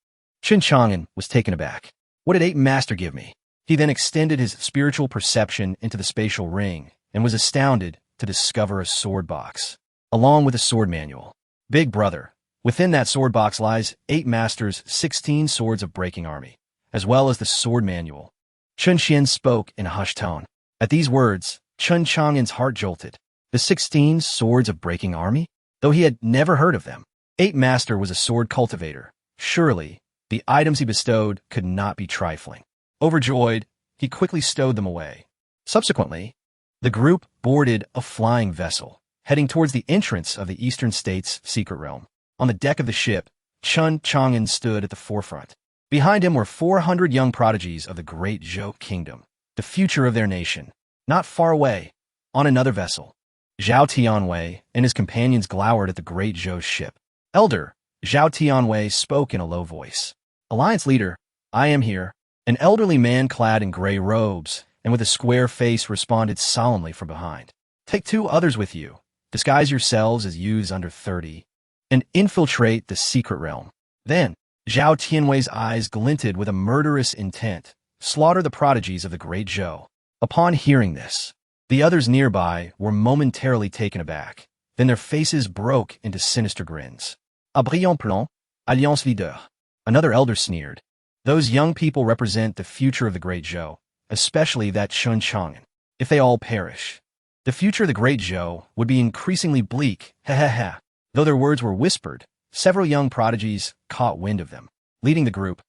Chun Chang'an was taken aback. What did 8 Master give me? He then extended his spiritual perception into the spatial ring, and was astounded to discover a sword box, along with a sword manual. Big brother, within that sword box lies 8 Masters' 16 swords of breaking army, as well as the sword manual. Chun Xian spoke in a hushed tone. At these words, Chun Chang'an's heart jolted. The 16 swords of breaking army? Though he had never heard of them. 8 Master was a sword cultivator. Surely, the items he bestowed could not be trifling. Overjoyed, he quickly stowed them away. Subsequently, the group boarded a flying vessel, heading towards the entrance of the Eastern States' secret realm. On the deck of the ship, Chun Chang'an stood at the forefront. Behind him were 400 young prodigies of the Great Zhou Kingdom, the future of their nation. Not far away, on another vessel, Zhao Tianwei and his companions glowered at the Great Zhou's ship. Elder, Zhao Tianwei spoke in a low voice. Alliance leader, I am here. An elderly man clad in gray robes and with a square face responded solemnly from behind. Take 2 others with you. Disguise yourselves as youths under 30 and infiltrate the secret realm. Then, Zhao Tianwei's eyes glinted with a murderous intent. Slaughter the prodigies of the Great Zhou. Upon hearing this, the others nearby were momentarily taken aback. Then their faces broke into sinister grins. A brillant plan, alliance leader. Another elder sneered. Those young people represent the future of the Great Zhou, especially that Chun Chang'an. If they all perish, the future of the Great Zhou would be increasingly bleak. Ha. Though their words were whispered, several young prodigies caught wind of them. Leading the group,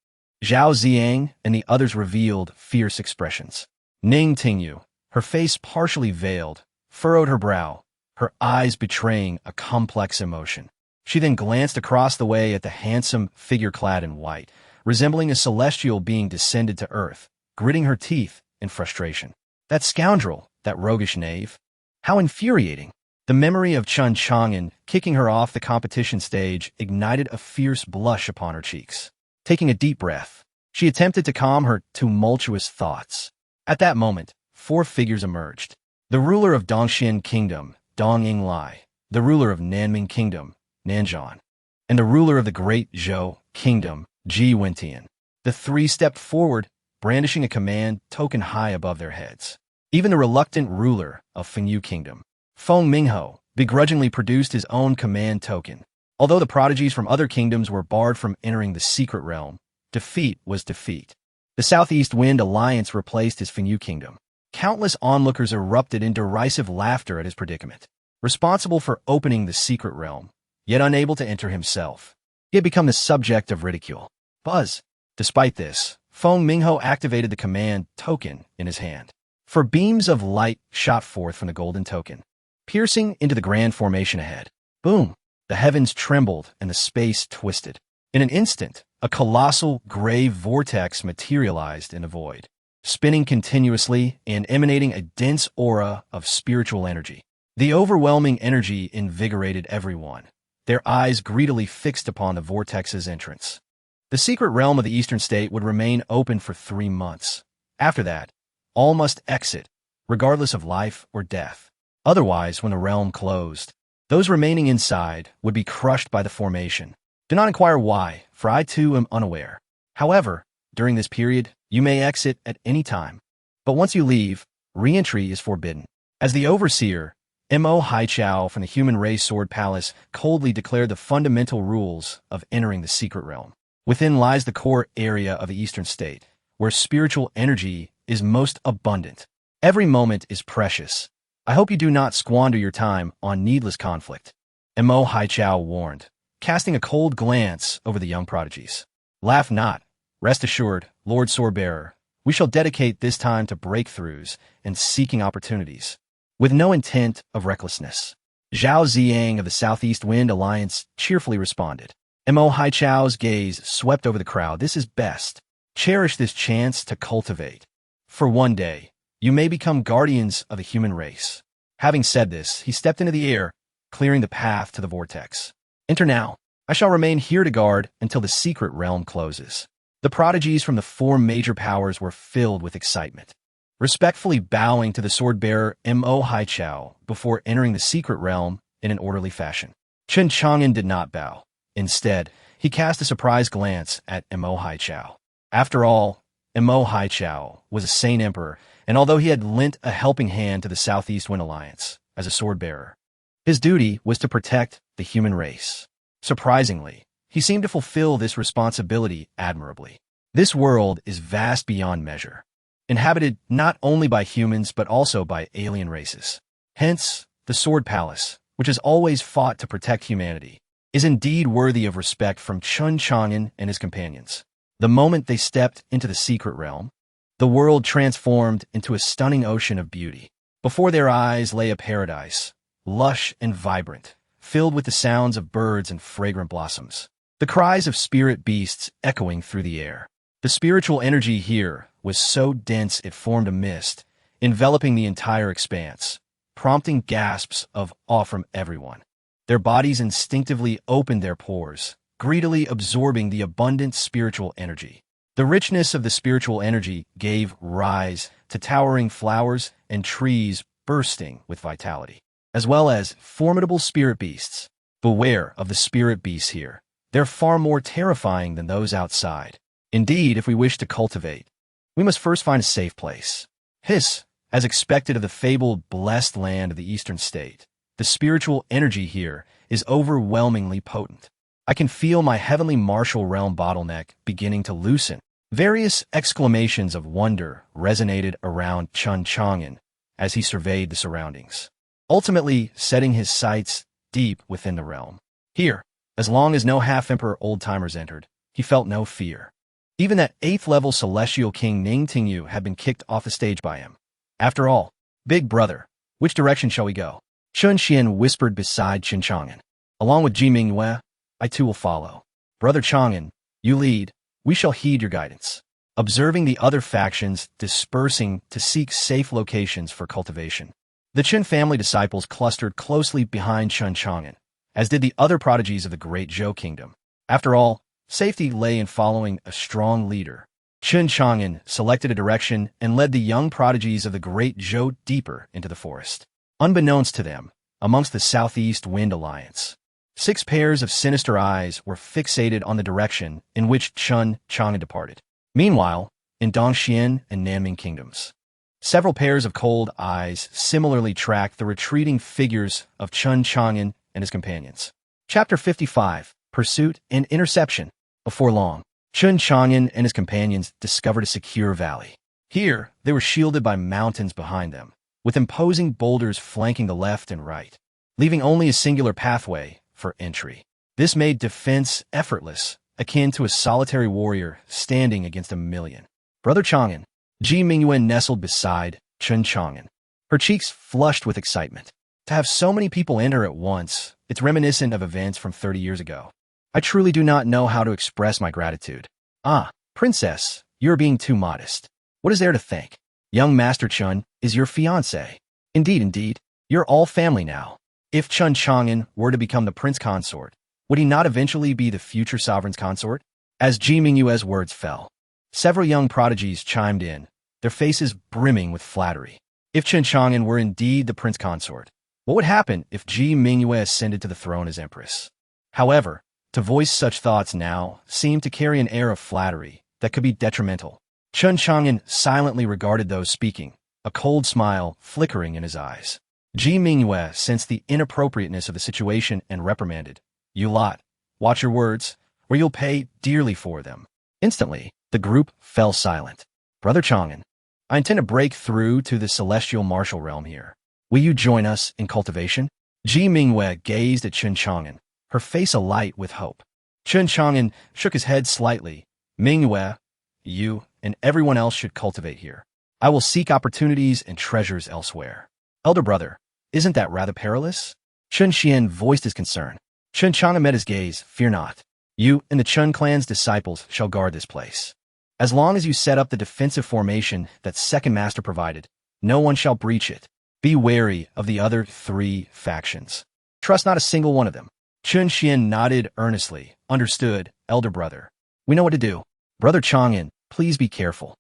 Zhao Ziang and the others revealed fierce expressions. Ning Tingyu, her face partially veiled, furrowed her brow, her eyes betraying a complex emotion. She then glanced across the way at the handsome figure clad in white, resembling a celestial being descended to earth, gritting her teeth in frustration. That scoundrel, that roguish knave. How infuriating. The memory of Chun Chang'an kicking her off the competition stage ignited a fierce blush upon her cheeks. Taking a deep breath, she attempted to calm her tumultuous thoughts. At that moment, 4 figures emerged. The ruler of Dongxian Kingdom, Dong Yinglai, the ruler of Nanming Kingdom, Nanzhan, and the ruler of the Great Zhou Kingdom, Ji Wentian. The 3 stepped forward, brandishing a command token high above their heads. Even the reluctant ruler of Fengyu Kingdom, Feng Mingho, begrudgingly produced his own command token. Although the prodigies from other kingdoms were barred from entering the secret realm, defeat was defeat. The Southeast Wind Alliance replaced his Fengyu Kingdom. Countless onlookers erupted in derisive laughter at his predicament. Responsible for opening the secret realm, yet unable to enter himself, he had become the subject of ridicule. Buzz. Despite this, Feng Mingho activated the command token in his hand. For beams of light shot forth from the golden token, piercing into the grand formation ahead. Boom! The heavens trembled and the space twisted. In an instant, a colossal gray vortex materialized in the void, spinning continuously and emanating a dense aura of spiritual energy. The overwhelming energy invigorated everyone, their eyes greedily fixed upon the vortex's entrance. The secret realm of the Eastern State would remain open for 3 months. After that, all must exit, regardless of life or death. Otherwise, when the realm closed, those remaining inside would be crushed by the formation. Do not inquire why, for I too am unaware. However, during this period, you may exit at any time. But once you leave, re-entry is forbidden. As the overseer, Mo Haichao from the Human Race Sword Palace coldly declared the fundamental rules of entering the secret realm. Within lies the core area of the Eastern State, where spiritual energy is most abundant. Every moment is precious. I hope you do not squander your time on needless conflict. Mo Haichao warned, casting a cold glance over the young prodigies. Laugh not. Rest assured, Lord Swordbearer, we shall dedicate this time to breakthroughs and seeking opportunities, with no intent of recklessness. Zhao Ziyang of the Southeast Wind Alliance cheerfully responded. Mo Haichao's gaze swept over the crowd. This is best. Cherish this chance to cultivate. For one day, you may become guardians of the human race. Having said this, he stepped into the air, clearing the path to the vortex. Enter now. I shall remain here to guard until the secret realm closes. The prodigies from the four major powers were filled with excitement, respectfully bowing to the sword-bearer Mo Haichao before entering the secret realm in an orderly fashion. Chen Chang'an did not bow. Instead, he cast a surprised glance at Mo Haichao. After all, Mo Haichao was a sane emperor, and although he had lent a helping hand to the Southeast Wind Alliance as a sword-bearer, his duty was to protect the human race. Surprisingly, he seemed to fulfill this responsibility admirably. This world is vast beyond measure, inhabited not only by humans but also by alien races. Hence, the Sword Palace, which has always fought to protect humanity, is indeed worthy of respect from Chen Chang'an and his companions. The moment they stepped into the secret realm, the world transformed into a stunning ocean of beauty. Before their eyes lay a paradise, lush and vibrant, filled with the sounds of birds and fragrant blossoms, the cries of spirit beasts echoing through the air. The spiritual energy here was so dense it formed a mist, enveloping the entire expanse, prompting gasps of awe from everyone. Their bodies instinctively opened their pores, greedily absorbing the abundant spiritual energy. The richness of the spiritual energy gave rise to towering flowers and trees bursting with vitality, as well as formidable spirit beasts. Beware of the spirit beasts here. They're far more terrifying than those outside. Indeed, if we wish to cultivate, we must first find a safe place. Hiss, as expected of the fabled blessed land of the eastern state, the spiritual energy here is overwhelmingly potent. I can feel my heavenly martial realm bottleneck beginning to loosen. Various exclamations of wonder resonated around Chen Chang'an as he surveyed the surroundings, ultimately setting his sights deep within the realm. Here, as long as no half-emperor old-timers entered, he felt no fear. Even that 8th-level celestial king Ning Tingyu had been kicked off the stage by him. After all, big brother, which direction shall we go? Chun Xian whispered beside Chen Chang'an. Along with Ji Mingyue, I too will follow. Brother Chang'an, you lead. We shall heed your guidance. Observing the other factions dispersing to seek safe locations for cultivation, the Chen family disciples clustered closely behind Chen Chang'an, as did the other prodigies of the great Zhou kingdom. After all, safety lay in following a strong leader. Chen Chang'an selected a direction and led the young prodigies of the great Zhou deeper into the forest. Unbeknownst to them, amongst the Southeast Wind Alliance, 6 pairs of sinister eyes were fixated on the direction in which Chen Chang'an departed. Meanwhile, in Dongxian and Nanming kingdoms, several pairs of cold eyes similarly tracked the retreating figures of Chen Chang'an and his companions. Chapter 55, Pursuit and Interception. Before long, Chen Chang'an and his companions discovered a secure valley. Here, they were shielded by mountains behind them, with imposing boulders flanking the left and right, leaving only a singular pathway for entry. This made defense effortless, akin to a solitary warrior standing against a million. Brother Chang'an, Ji Mingyue nestled beside Chen Chang'an, her cheeks flushed with excitement. To have so many people enter at once, it's reminiscent of events from 30 years ago. I truly do not know how to express my gratitude. Ah, princess, you're being too modest. What is there to thank? Young Master Chen is your fiancé. Indeed, you're all family now. If Chen Chang'an were to become the prince consort, would he not eventually be the future sovereign's consort? As Ji Mingyue's words fell, several young prodigies chimed in, their faces brimming with flattery. If Chen Chang'an were indeed the prince consort, what would happen if Ji Mingyue ascended to the throne as empress? However, to voice such thoughts now seemed to carry an air of flattery that could be detrimental. Chen Chang'an silently regarded those speaking, a cold smile flickering in his eyes. Ji Mingyue sensed the inappropriateness of the situation and reprimanded, "You lot, watch your words, or you'll pay dearly for them." Instantly, the group fell silent. Brother Chang'an, I intend to break through to the celestial martial realm here. Will you join us in cultivation? Ji Mingyue gazed at Chen Chang'an, her face alight with hope. Chen Chang'an shook his head slightly. Mingyue, you and everyone else should cultivate here. I will seek opportunities and treasures elsewhere. Elder brother, isn't that rather perilous? Chen Xian voiced his concern. Chen Chang'an met his gaze. Fear not. You and the Chen clan's disciples shall guard this place. As long as you set up the defensive formation that second master provided, no one shall breach it. Be wary of the other three factions. Trust not a single one of them. Chun Xian nodded earnestly. Understood, elder brother. We know what to do. Brother Chang'an, please be careful.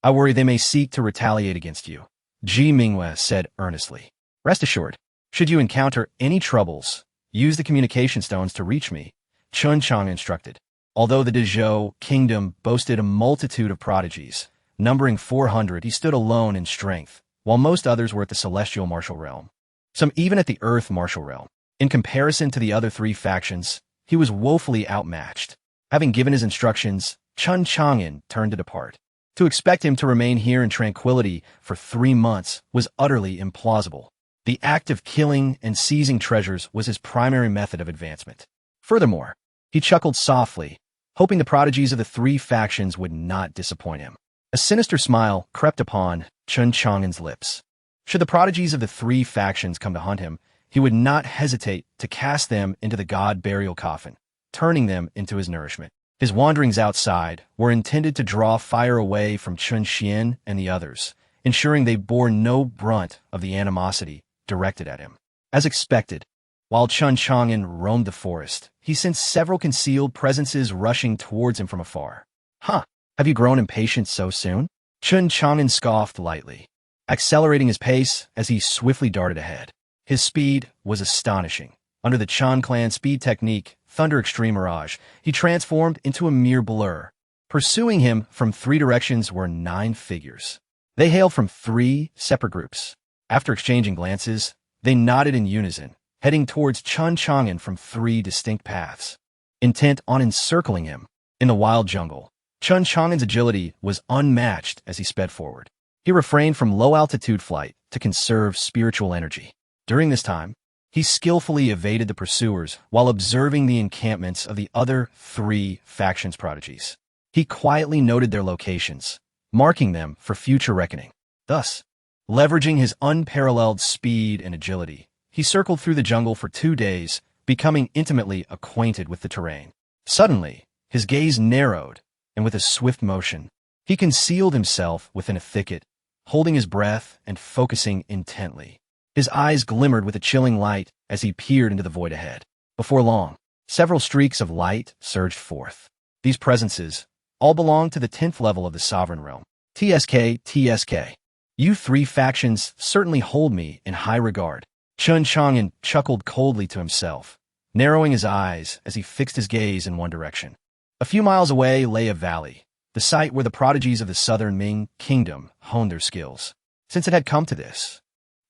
I worry they may seek to retaliate against you. Ji Minghua said earnestly. Rest assured, should you encounter any troubles, use the communication stones to reach me, Chun Chang instructed. Although the Dezhou kingdom boasted a multitude of prodigies, numbering 400, he stood alone in strength, while most others were at the celestial martial realm. Some even at the earth martial realm. In comparison to the other three factions, he was woefully outmatched. Having given his instructions, Chun Chang'an turned to depart. To expect him to remain here in tranquility for 3 months was utterly implausible. The act of killing and seizing treasures was his primary method of advancement. Furthermore, he chuckled softly, hoping the prodigies of the three factions would not disappoint him. A sinister smile crept upon Chun Chang'an's lips. Should the prodigies of the three factions come to hunt him, he would not hesitate to cast them into the god burial coffin, turning them into his nourishment. His wanderings outside were intended to draw fire away from Chun Xian and the others, ensuring they bore no brunt of the animosity directed at him. As expected, while Chun Chang'an roamed the forest, he sensed several concealed presences rushing towards him from afar. Huh, have you grown impatient so soon? Chun Chang'an scoffed lightly, accelerating his pace as he swiftly darted ahead. His speed was astonishing. Under the Chan clan speed technique, Thunder Extreme Mirage, he transformed into a mere blur. Pursuing him from 3 directions were 9 figures. They hailed from 3 separate groups. After exchanging glances, they nodded in unison, heading towards Chun Chang'an from 3 distinct paths. Intent on encircling him. In the wild jungle, Chun Chang'an's agility was unmatched as he sped forward. He refrained from low-altitude flight to conserve spiritual energy. During this time, he skillfully evaded the pursuers while observing the encampments of the other 3 factions' prodigies. He quietly noted their locations, marking them for future reckoning. Thus, leveraging his unparalleled speed and agility, he circled through the jungle for 2 days, becoming intimately acquainted with the terrain. Suddenly, his gaze narrowed, and with a swift motion, he concealed himself within a thicket, holding his breath and focusing intently. His eyes glimmered with a chilling light as he peered into the void ahead. Before long, several streaks of light surged forth. These presences all belonged to the 10th level of the Sovereign Realm. TSK. You 3 factions certainly hold me in high regard. Chun Chang'an chuckled coldly to himself, narrowing his eyes as he fixed his gaze in one direction. A few miles away lay a valley, the site where the prodigies of the Southern Ming Kingdom honed their skills. Since it had come to this,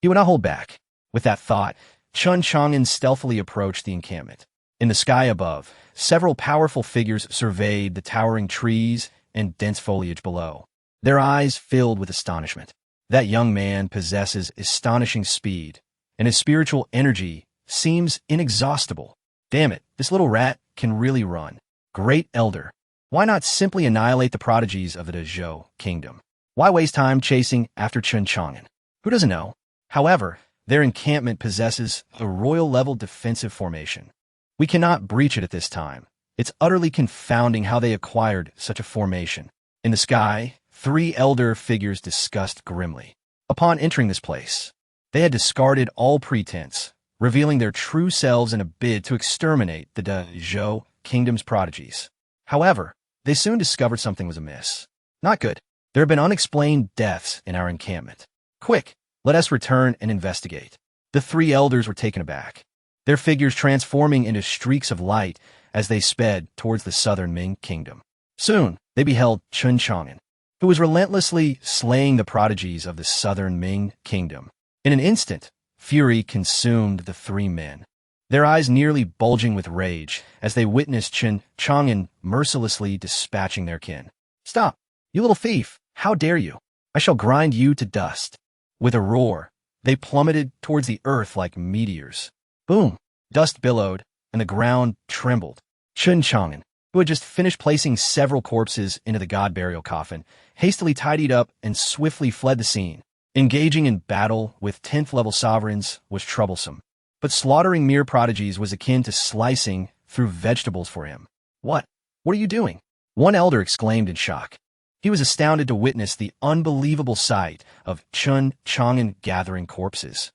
he would not hold back. With that thought, Chun Chang'an stealthily approached the encampment. In the sky above, several powerful figures surveyed the towering trees and dense foliage below, their eyes filled with astonishment. That young man possesses astonishing speed, and his spiritual energy seems inexhaustible. Damn it, this little rat can really run. Great Elder, why not simply annihilate the prodigies of the Dezhou Kingdom? Why waste time chasing after Chun Chang'an? Who doesn't know? However, their encampment possesses a royal-level defensive formation. We cannot breach it at this time. It's utterly confounding how they acquired such a formation. In the sky, 3 elder figures discussed grimly. Upon entering this place, they had discarded all pretense, revealing their true selves in a bid to exterminate the Dezhou Kingdom's prodigies. However, they soon discovered something was amiss. Not good. There have been unexplained deaths in our encampment. Quick! Let us return and investigate. The 3 elders were taken aback, their figures transforming into streaks of light as they sped towards the Southern Ming Kingdom. Soon, they beheld Chun Chang'an, who was relentlessly slaying the prodigies of the Southern Ming Kingdom. In an instant, fury consumed the 3 men, their eyes nearly bulging with rage as they witnessed Chun Chang'an mercilessly dispatching their kin. Stop! You little thief! How dare you! I shall grind you to dust! With a roar, they plummeted towards the earth like meteors. Boom! Dust billowed, and the ground trembled. Chun Chang'an, who had just finished placing several corpses into the god burial coffin, hastily tidied up and swiftly fled the scene. Engaging in battle with 10th level sovereigns was troublesome, but slaughtering mere prodigies was akin to slicing through vegetables for him. What are you doing? One elder exclaimed in shock. He was astounded to witness the unbelievable sight of Chun Chang'an gathering corpses.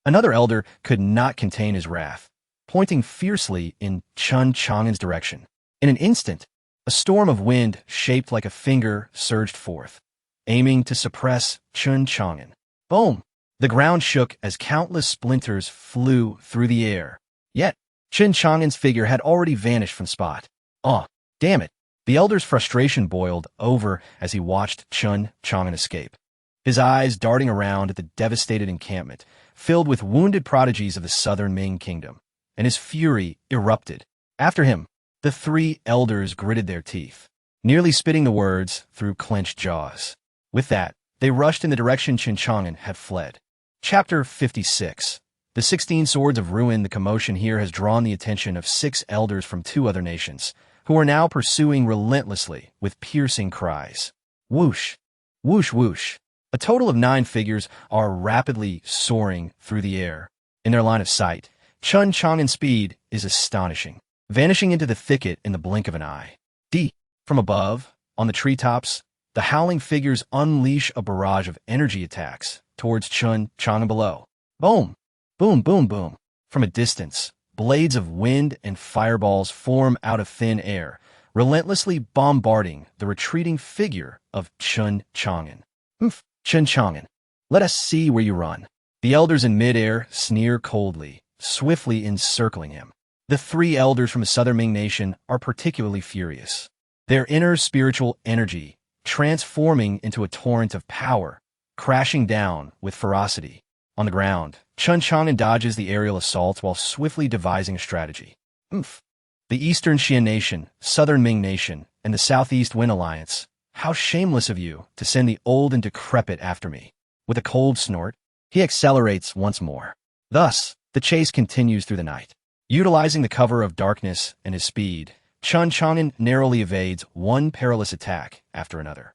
Another elder could not contain his wrath, pointing fiercely in Chun Chang'an's direction. In an instant, a storm of wind shaped like a finger surged forth, aiming to suppress Chun Chang'an. Boom! The ground shook as countless splinters flew through the air. Yet, Chun Chang'an's figure had already vanished from spot. Oh, damn it! The elder's frustration boiled over as he watched Chun Chang'an escape, his eyes darting around at the devastated encampment, filled with wounded prodigies of the southern Ming kingdom, and his fury erupted. After him, the three elders gritted their teeth, nearly spitting the words through clenched jaws. With that, they rushed in the direction Chun Chang'an had fled. Chapter 56. The 16 Swords of Ruin. The commotion here has drawn the attention of 6 elders from 2 other nations, who are now pursuing relentlessly with piercing cries. Whoosh! Whoosh whoosh! A total of 9 figures are rapidly soaring through the air. In their line of sight, Chun Chang'an's speed is astonishing, vanishing into the thicket in the blink of an eye. From above, on the treetops, the howling figures unleash a barrage of energy attacks towards Chun Chang'an below. Boom! Boom, boom, boom. From a distance, blades of wind and fireballs form out of thin air, relentlessly bombarding the retreating figure of Chun Chang'an. Chun Chang'an, let us see where you run. The elders in midair sneer coldly, swiftly encircling him. The 3 elders from the southern Ming nation are particularly furious, their inner spiritual energy transforming into a torrent of power, crashing down with ferocity. On the ground, Chun Chang'an dodges the aerial assaults while swiftly devising a strategy. The Eastern Xian Nation, Southern Ming Nation, and the Southeast Wind Alliance. How shameless of you to send the old and decrepit after me. With a cold snort, he accelerates once more. Thus, the chase continues through the night. Utilizing the cover of darkness and his speed, Chun Chang'an narrowly evades one perilous attack after another.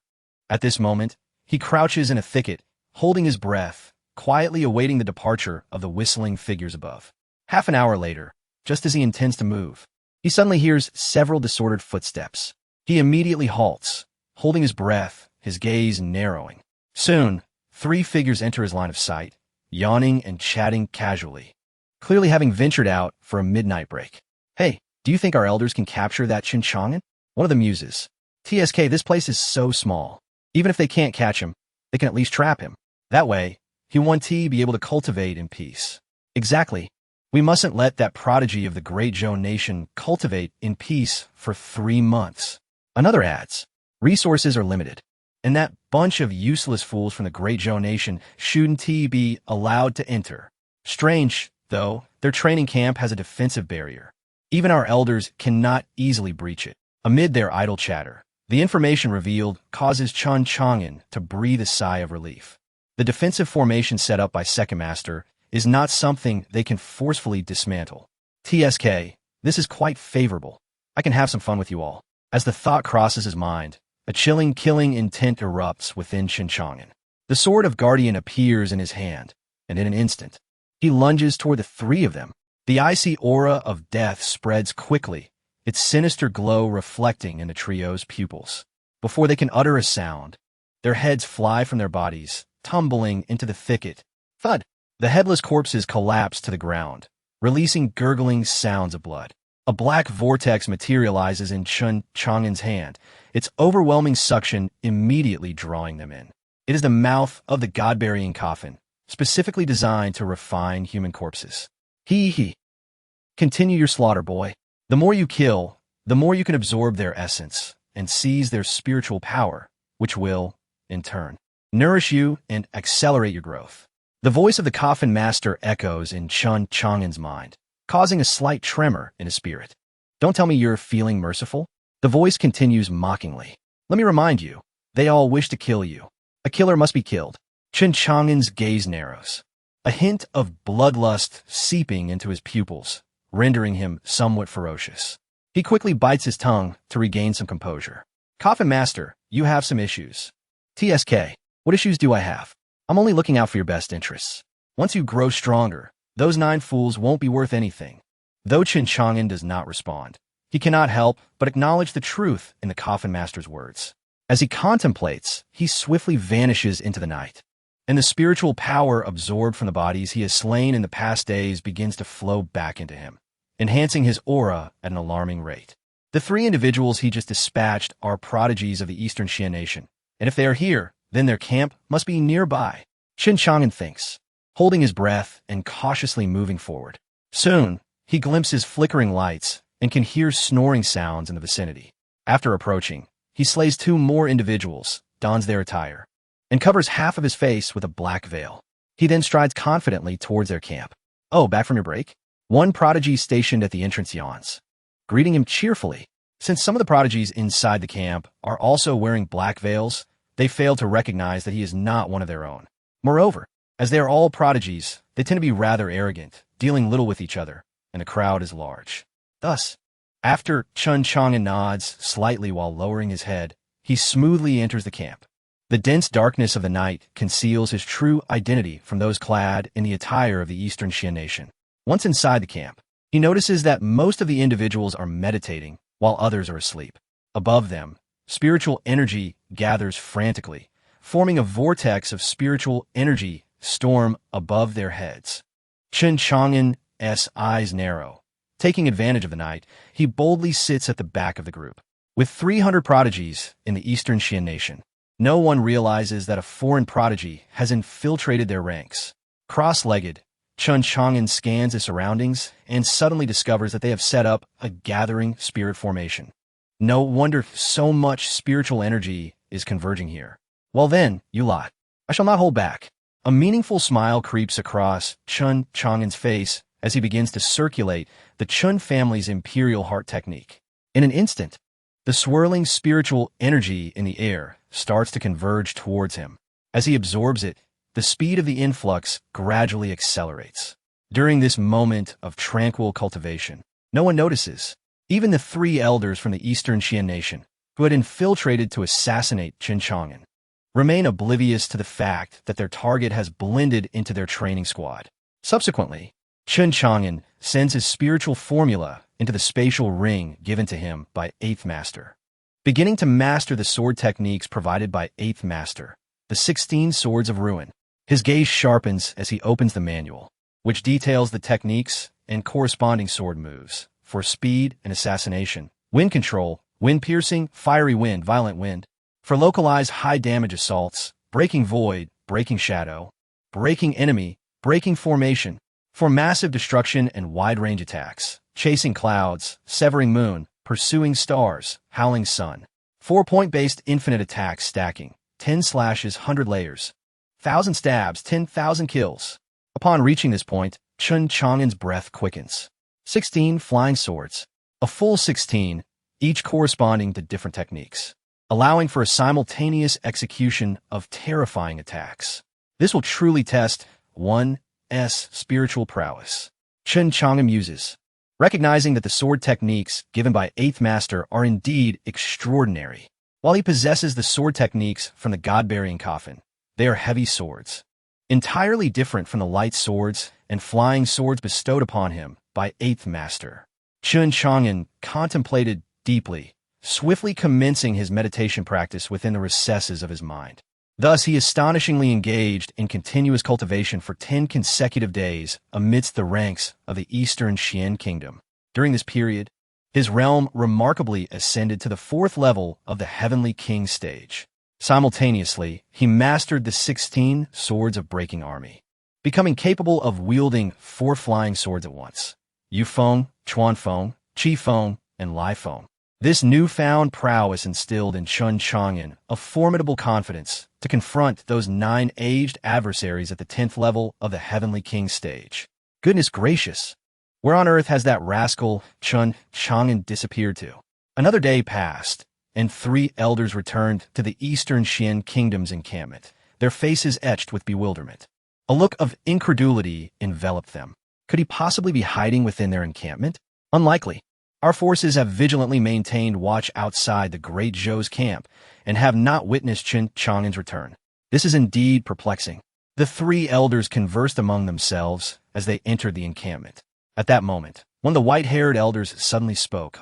At this moment, he crouches in a thicket, holding his breath, quietly awaiting the departure of the whistling figures above. Half an hour later, just as he intends to move, he suddenly hears several disordered footsteps. He immediately halts, holding his breath, his gaze narrowing. Soon, 3 figures enter his line of sight, yawning and chatting casually, clearly having ventured out for a midnight break. Hey, do you think our elders can capture that Chun Chang'an? One of them muses. TSK, this place is so small. Even if they can't catch him, they can at least trap him. That way, he won't be able to cultivate in peace. Exactly. We mustn't let that prodigy of the great Zhou nation cultivate in peace for 3 months. Another adds, resources are limited, and that bunch of useless fools from the great Zhou nation shouldn't be allowed to enter. Strange, though, their training camp has a defensive barrier. Even our elders cannot easily breach it. Amid their idle chatter, the information revealed causes Chun Chang'an to breathe a sigh of relief. The defensive formation set up by Second Master is not something they can forcefully dismantle. TSK, this is quite favorable. I can have some fun with you all. As the thought crosses his mind, a chilling, killing intent erupts within Chun Chang'an. The sword of Guardian appears in his hand, and in an instant, he lunges toward the 3 of them. The icy aura of death spreads quickly, its sinister glow reflecting in the trio's pupils. Before they can utter a sound, their heads fly from their bodies, tumbling into the thicket. Thud! The headless corpses collapse to the ground, releasing gurgling sounds of blood. A black vortex materializes in Chun Chang'an's hand, its overwhelming suction immediately drawing them in. It is the mouth of the god-burying coffin, specifically designed to refine human corpses. Continue your slaughter, boy. The more you kill, the more you can absorb their essence and seize their spiritual power, which will, in turn, nourish you and accelerate your growth. The voice of the coffin master echoes in Chun Chang'an's mind, causing a slight tremor in his spirit. Don't tell me you're feeling merciful. The voice continues mockingly. Let me remind you, they all wish to kill you. A killer must be killed. Chun Chang'an's gaze narrows, a hint of bloodlust seeping into his pupils, rendering him somewhat ferocious. He quickly bites his tongue to regain some composure. Coffin Master, you have some issues. TSK, what issues do I have? I'm only looking out for your best interests. Once you grow stronger, those 9 fools won't be worth anything. Though Chun Chang'an does not respond, he cannot help but acknowledge the truth in the Coffin Master's words. As he contemplates, he swiftly vanishes into the night, and the spiritual power absorbed from the bodies he has slain in the past days begins to flow back into him, enhancing his aura at an alarming rate. The three individuals he just dispatched are prodigies of the Eastern Xian nation, and if they are here, then their camp must be nearby. Qin Chang'an thinks, holding his breath and cautiously moving forward. Soon, he glimpses flickering lights and can hear snoring sounds in the vicinity. After approaching, he slays two more individuals, dons their attire, and covers half of his face with a black veil. He then strides confidently towards their camp. "Oh, back from your break?" One prodigy stationed at the entrance yawns, greeting him cheerfully. Since some of the prodigies inside the camp are also wearing black veils, they fail to recognize that he is not one of their own. Moreover, as they are all prodigies, they tend to be rather arrogant, dealing little with each other, and the crowd is large. Thus, after Qin Chang'an nods slightly while lowering his head, he smoothly enters the camp. The dense darkness of the night conceals his true identity from those clad in the attire of the Eastern Xian nation. Once inside the camp, he notices that most of the individuals are meditating while others are asleep. Above them, spiritual energy gathers frantically, forming a vortex of spiritual energy storm above their heads. Qin Chang'an's eyes narrow. Taking advantage of the night, he boldly sits at the back of the group. With 300 prodigies in the Eastern Xian nation, no one realizes that a foreign prodigy has infiltrated their ranks. Cross-legged, Qin Chang'an scans his surroundings and suddenly discovers that they have set up a gathering spirit formation. No wonder so much spiritual energy is converging here. Well then, you lot, I shall not hold back. A meaningful smile creeps across Qin Chang'an's face as he begins to circulate the Qin family's imperial heart technique. In an instant, the swirling spiritual energy in the air starts to converge towards him. As he absorbs it, the speed of the influx gradually accelerates. During this moment of tranquil cultivation, no one notices. Even the three elders from the Eastern Xian nation, who had infiltrated to assassinate Qin Chang'an, remain oblivious to the fact that their target has blended into their training squad. Subsequently, Qin Chang'an sends his spiritual formula into the spatial ring given to him by 8th Master. Beginning to master the sword techniques provided by 8th Master, the 16 Swords of Ruin, his gaze sharpens as he opens the manual, which details the techniques and corresponding sword moves for speed and assassination, wind control, wind piercing, fiery wind, violent wind, for localized high-damage assaults, breaking void, breaking shadow, breaking enemy, breaking formation, for massive destruction and wide-range attacks, chasing clouds, severing moon, pursuing stars, howling sun, 4-point-based infinite attacks stacking, 10 slashes, 100 layers, 1,000 stabs, 10,000 kills. Upon reaching this point, Qin Chang'an's breath quickens. 16 flying swords, a full 16, each corresponding to different techniques, allowing for a simultaneous execution of terrifying attacks. This will truly test one's spiritual prowess. Qin Chang'an muses, recognizing that the sword techniques given by 8th Master are indeed extraordinary. While he possesses the sword techniques from the god-bearing coffin, they are heavy swords, entirely different from the light swords and flying swords bestowed upon him by 8th Master. Qin Chang'an contemplated deeply, swiftly commencing his meditation practice within the recesses of his mind. Thus, he astonishingly engaged in continuous cultivation for 10 consecutive days amidst the ranks of the Eastern Xian Kingdom. During this period, his realm remarkably ascended to the 4th level of the Heavenly King stage. Simultaneously, he mastered the 16 Swords of Breaking Army, becoming capable of wielding 4 flying swords at once: Yufeng, Chuanfeng, Qifeng, and Laifeng. This newfound prowess instilled in Qin Chang'an a formidable confidence to confront those 9 aged adversaries at the 10th level of the Heavenly King stage. Goodness gracious! Where on earth has that rascal Qin Chang'an disappeared to? Another day passed, and 3 elders returned to the Eastern Xian Kingdom's encampment, their faces etched with bewilderment. A look of incredulity enveloped them. Could he possibly be hiding within their encampment? Unlikely. Our forces have vigilantly maintained watch outside the Great Zhou's camp and have not witnessed Qin Chang'an's return. This is indeed perplexing. The 3 elders conversed among themselves as they entered the encampment. At that moment, one of the white-haired elders suddenly spoke.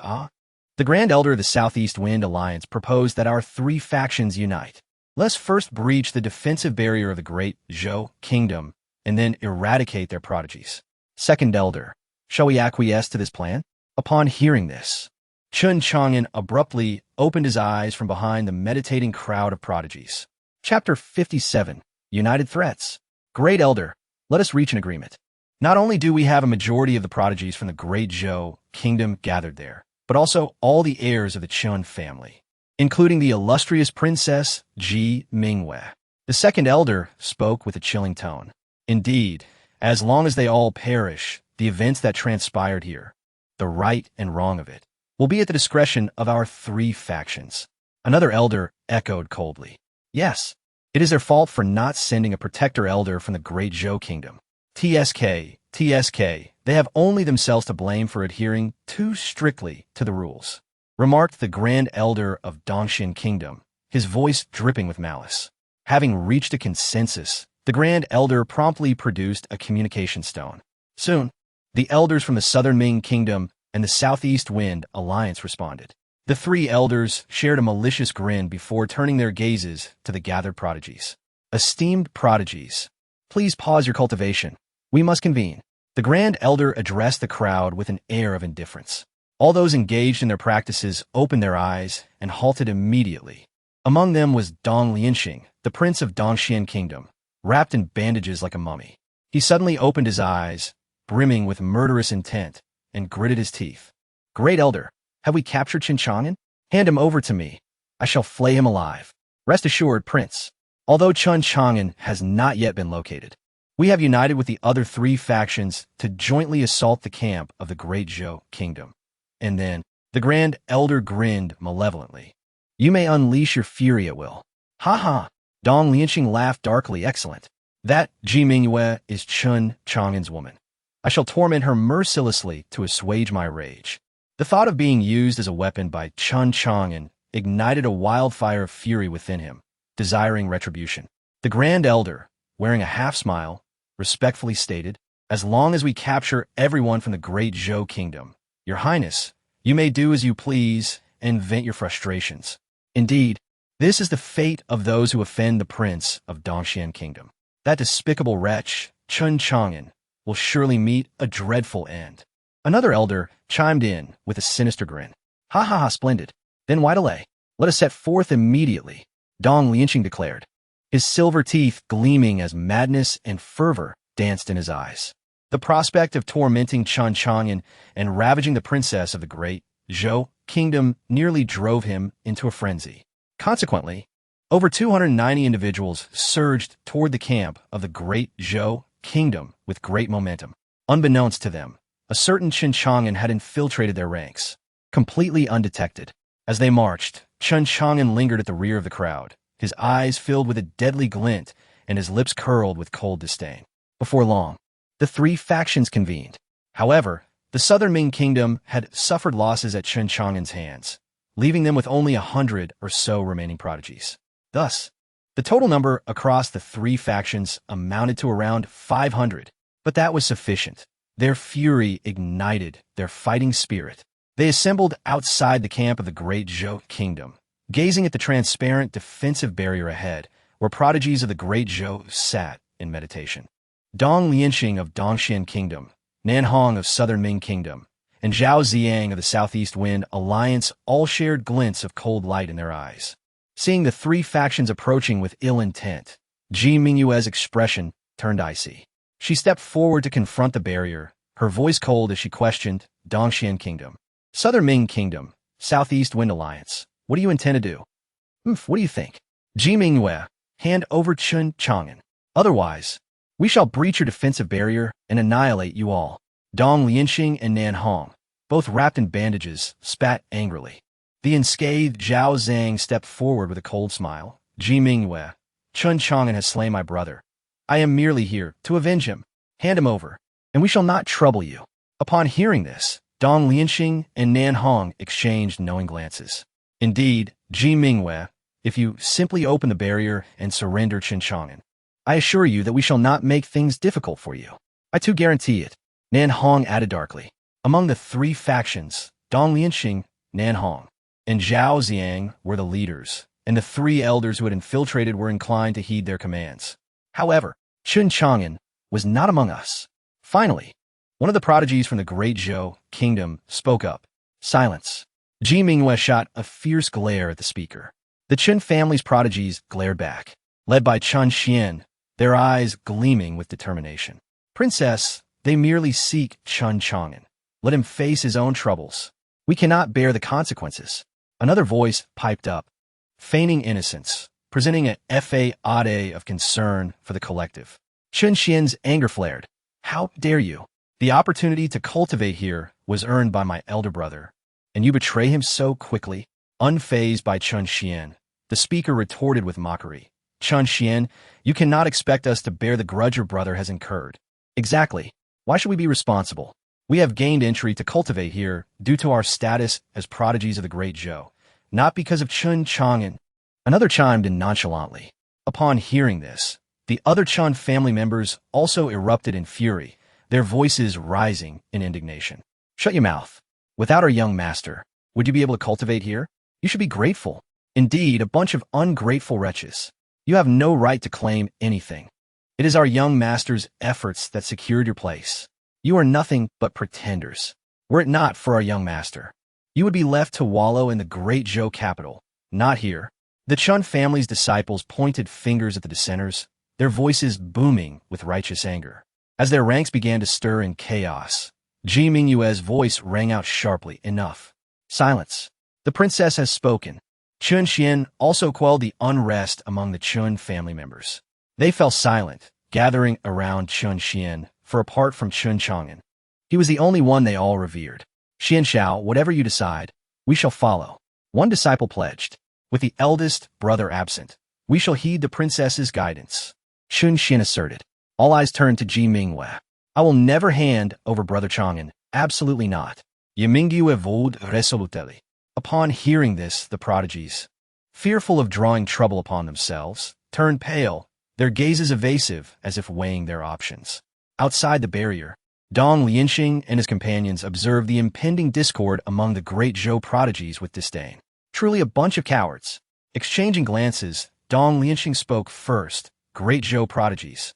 The Grand Elder of the Southeast Wind Alliance proposed that our three factions unite. Let's first breach the defensive barrier of the Great Zhou Kingdom and then eradicate their prodigies. Second Elder, shall we acquiesce to this plan? Upon hearing this, Chun Chang'an abruptly opened his eyes from behind the meditating crowd of prodigies. Chapter 57, United Threats. Great Elder, let us reach an agreement. Not only do we have a majority of the prodigies from the Great Zhou Kingdom gathered there, but also all the heirs of the Chun family, including the illustrious Princess Ji Mingwei. The Second Elder spoke with a chilling tone. Indeed, as long as they all perish, the events that transpired here, the right and wrong of it, will be at the discretion of our three factions. Another elder echoed coldly. Yes, it is their fault for not sending a protector elder from the Great Zhou Kingdom. TSK, they have only themselves to blame for adhering too strictly to the rules, remarked the Grand Elder of Dongxian Kingdom, his voice dripping with malice. Having reached a consensus, the Grand Elder promptly produced a communication stone. Soon, the elders from the Southern Ming Kingdom and the Southeast Wind Alliance responded. The three elders shared a malicious grin before turning their gazes to the gathered prodigies. Esteemed prodigies, please pause your cultivation. We must convene. The Grand Elder addressed the crowd with an air of indifference. All those engaged in their practices opened their eyes and halted immediately. Among them was Dong Lianxing, the Prince of Dongxian Kingdom, wrapped in bandages like a mummy. He suddenly opened his eyes, brimming with murderous intent, and gritted his teeth. Great Elder, have we captured Chun Chang'an? Hand him over to me. I shall flay him alive. Rest assured, Prince, although Chun Chang'an has not yet been located, we have united with the other three factions to jointly assault the camp of the Great Zhou Kingdom. And then, the Grand Elder grinned malevolently. You may unleash your fury at will. Ha ha! Dong Lianxing laughed darkly. Excellent. That Ji Mingyue is Chun Chang'an's woman. I shall torment her mercilessly to assuage my rage. The thought of being used as a weapon by Chun Chang'an ignited a wildfire of fury within him, desiring retribution. The Grand Elder, wearing a half-smile, respectfully stated, as long as we capture everyone from the Great Zhou Kingdom, Your Highness, you may do as you please and vent your frustrations. Indeed, this is the fate of those who offend the Prince of Dongxian Kingdom. That despicable wretch, Chun Chang'an, will surely meet a dreadful end. Another elder chimed in with a sinister grin. Ha ha ha, splendid. Then why delay? Let us set forth immediately, Dong Lianxing declared, his silver teeth gleaming as madness and fervor danced in his eyes. The prospect of tormenting Chun Chang'an and ravaging the princess of the Great Zhou Kingdom nearly drove him into a frenzy. Consequently, over 290 individuals surged toward the camp of the Great Zhou Kingdom with great momentum. Unbeknownst to them, a certain Chun Chang'an had infiltrated their ranks, completely undetected. As they marched, Chun Chang'an lingered at the rear of the crowd, his eyes filled with a deadly glint and his lips curled with cold disdain. Before long, the three factions convened. However, the Southern Ming Kingdom had suffered losses at Chun Chang'an's hands, leaving them with only 100 or so remaining prodigies. Thus, the total number across the three factions amounted to around 500, but that was sufficient. Their fury ignited their fighting spirit. They assembled outside the camp of the Great Zhou Kingdom, gazing at the transparent defensive barrier ahead, where prodigies of the Great Zhou sat in meditation. Dong Lianxing of Dongxian Kingdom, Nan Hong of Southern Ming Kingdom, and Zhao Ziyang of the Southeast Wind Alliance all shared glints of cold light in their eyes. Seeing the three factions approaching with ill intent, Ji Mingyue's expression turned icy. She stepped forward to confront the barrier, her voice cold as she questioned, Dongxian Kingdom, Southern Ming Kingdom, Southeast Wind Alliance, what do you intend to do? What do you think? Ji Mingyue, hand over Chun Chang'an. Otherwise, we shall breach your defensive barrier and annihilate you all. Dong Lianxing and Nan Hong, both wrapped in bandages, spat angrily. The unscathed Zhao Zhang stepped forward with a cold smile. Ji Mingyue, Chun Chang'an has slain my brother. I am merely here to avenge him. Hand him over, and we shall not trouble you. Upon hearing this, Dong Lianxing and Nan Hong exchanged knowing glances. Indeed, Ji Mingyue, if you simply open the barrier and surrender Chun Chang'an, I assure you that we shall not make things difficult for you. I too guarantee it, Nan Hong added darkly. Among the three factions, Dong Lianxing, Nanhong, and Zhao Ziang were the leaders, and the three elders who had infiltrated were inclined to heed their commands. However, Chun Chang'an was not among us. Finally, one of the prodigies from the Great Zhou kingdom spoke up. Silence. Ji Mingyue shot a fierce glare at the speaker. The Chun family's prodigies glared back, led by Chun Xian, their eyes gleaming with determination. Princess, they merely seek Chun Chang'an. Let him face his own troubles. We cannot bear the consequences. Another voice piped up, feigning innocence, presenting a facade of concern for the collective. Chun Xian's anger flared. How dare you? The opportunity to cultivate here was earned by my elder brother, and you betray him so quickly? Unfazed by Chun Xian, the speaker retorted with mockery. Chun Xian, you cannot expect us to bear the grudge your brother has incurred. Exactly. Why should we be responsible? We have gained entry to cultivate here due to our status as prodigies of the Great Zhou, not because of Chun Chang'an. Another chimed in nonchalantly. Upon hearing this, the other Chun family members also erupted in fury, their voices rising in indignation. Shut your mouth. Without our young master, would you be able to cultivate here? You should be grateful. Indeed, a bunch of ungrateful wretches. You have no right to claim anything. It is our young master's efforts that secured your place. You are nothing but pretenders. Were it not for our young master, you would be left to wallow in the Great Zhou capital, not here. The Chun family's disciples pointed fingers at the dissenters, their voices booming with righteous anger. As their ranks began to stir in chaos, Ji Mingyue's voice rang out sharply. Enough. Silence. The princess has spoken. Chun Xian also quelled the unrest among the Chun family members. They fell silent, gathering around Chun Xian, for apart from Chun Chang'an, he was the only one they all revered. Xian Shao, whatever you decide, we shall follow. One disciple pledged. With the eldest brother absent, we shall heed the princess's guidance. Chun Xian asserted. All eyes turned to Ji Mingyue. I will never hand over Brother Chang'an, absolutely not. Ye Mingyue vowed resolutely. Upon hearing this, the prodigies, fearful of drawing trouble upon themselves, turned pale, their gazes evasive as if weighing their options. Outside the barrier, Dong Lianxing and his companions observed the impending discord among the Great Zhou prodigies with disdain. Truly a bunch of cowards. Exchanging glances, Dong Lianxing spoke first. Great Zhou prodigies,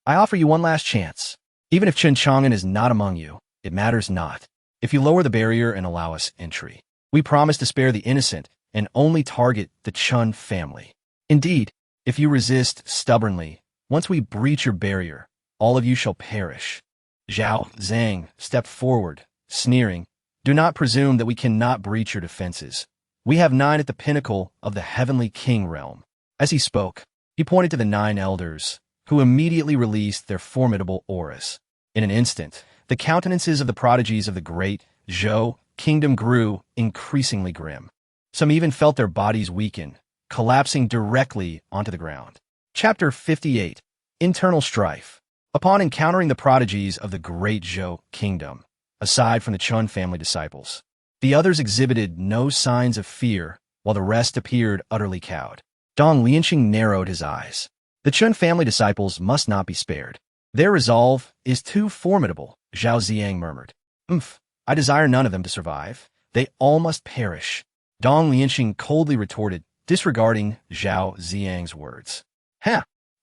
I offer you one last chance. Even if Chun Chang'an is not among you, it matters not. If you lower the barrier and allow us entry, we promise to spare the innocent and only target the Chun family. Indeed, if you resist stubbornly, once we breach your barrier, all of you shall perish. Zhao Zhang stepped forward, sneering. Do not presume that we cannot breach your defenses. We have 9 at the pinnacle of the heavenly king realm. As he spoke, he pointed to the 9 elders, who immediately released their formidable auras. In an instant, the countenances of the prodigies of the Great Zhou kingdom grew increasingly grim. Some even felt their bodies weaken, collapsing directly onto the ground. Chapter 58. Internal Strife. Upon encountering the prodigies of the Great Zhou kingdom, aside from the Chun family disciples, the others exhibited no signs of fear, while the rest appeared utterly cowed. Dong Lianxing narrowed his eyes. The Chun family disciples must not be spared. Their resolve is too formidable, Zhao Ziang murmured. I desire none of them to survive. They all must perish. Dong Lianxing coldly retorted, disregarding Zhao Ziang's words.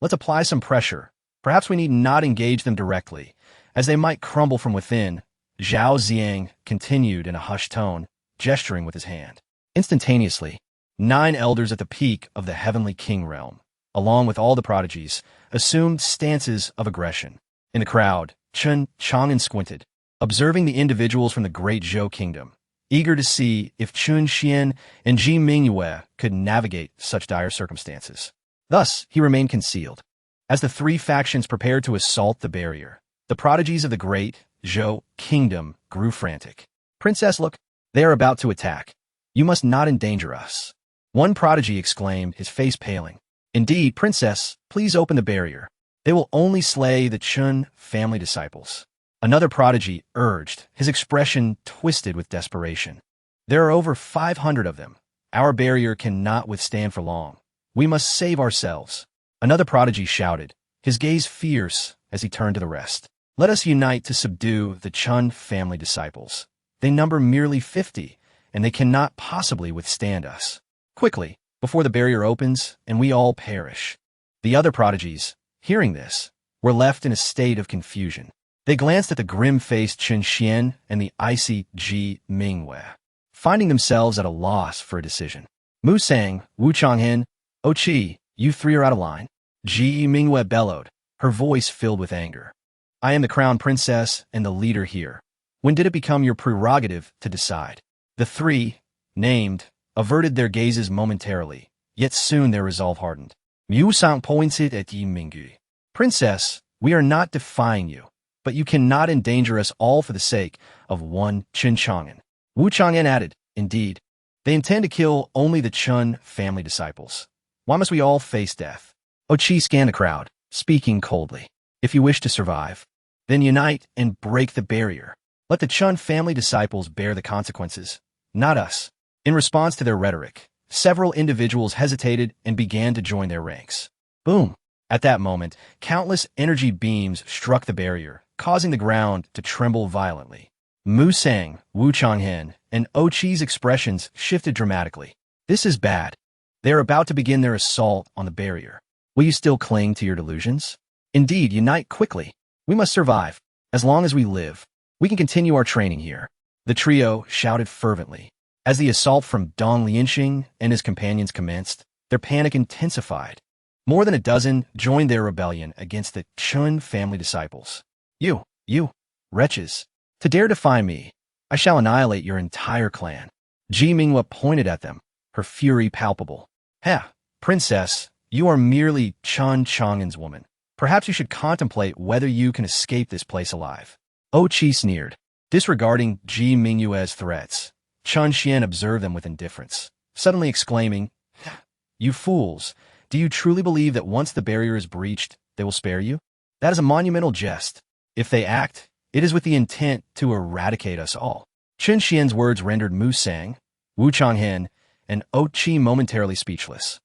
Let's apply some pressure. Perhaps we need not engage them directly, as they might crumble from within. Zhao Ziang continued in a hushed tone, gesturing with his hand. Instantaneously, 9 elders at the peak of the heavenly king realm, along with all the prodigies, assumed stances of aggression. In the crowd, Chun Chang'an squinted, observing the individuals from the Great Zhou kingdom, eager to see if Chun Xian and Ji Mingyue could navigate such dire circumstances. Thus, he remained concealed. As the 3 factions prepared to assault the barrier, the prodigies of the Great Zhou kingdom grew frantic. Princess, look, they are about to attack. You must not endanger us. One prodigy exclaimed, his face paling. Indeed, Princess, please open the barrier. They will only slay the Chun family disciples. Another prodigy urged, his expression twisted with desperation. There are over 500 of them. Our barrier cannot withstand for long. We must save ourselves. Another prodigy shouted, his gaze fierce as he turned to the rest. Let us unite to subdue the Chun family disciples. They number merely 50, and they cannot possibly withstand us. Quickly, before the barrier opens, and we all perish. The other prodigies, hearing this, were left in a state of confusion. They glanced at the grim-faced Chen Xian and the icy Ji Mingwei, finding themselves at a loss for a decision. Mu Sang, Wu Changhen, Oh Qi, you three are out of line. Ji Mingwei bellowed, her voice filled with anger. I am the crown princess and the leader here. When did it become your prerogative to decide? The three, named, averted their gazes momentarily, yet soon their resolve hardened. Mu Sang pointed at Yi Mingyu. Princess, we are not defying you, but you cannot endanger us all for the sake of one Chen Chang'an. Wu Chang'an added, indeed, they intend to kill only the Chun family disciples. Why must we all face death? Oh Qi scanned the crowd, speaking coldly. If you wish to survive, then unite and break the barrier. Let the Chun family disciples bear the consequences, not us. In response to their rhetoric, several individuals hesitated and began to join their ranks. Boom! At that moment, countless energy beams struck the barrier, causing the ground to tremble violently. Mu Sang, Wu Changhen, and Oh Qi's expressions shifted dramatically. This is bad. They are about to begin their assault on the barrier. Will you still cling to your delusions? Indeed, unite quickly. We must survive. As long as we live, we can continue our training here. The trio shouted fervently. As the assault from Dong Lianxing and his companions commenced, their panic intensified. More than a dozen joined their rebellion against the Chun family disciples. You, wretches, to dare defy me, I shall annihilate your entire clan. Ji Minghua pointed at them, her fury palpable. Heh, princess, you are merely Chun Chang'an's woman. Perhaps you should contemplate whether you can escape this place alive. Oh Qi sneered, disregarding Ji Minghua's threats. Chun Xian observed them with indifference, suddenly exclaiming, You fools, do you truly believe that once the barrier is breached, they will spare you? That is a monumental jest. If they act, it is with the intent to eradicate us all. Chen Xian's words rendered Mu Sang, Wu Changhen, and Oh Qi momentarily speechless.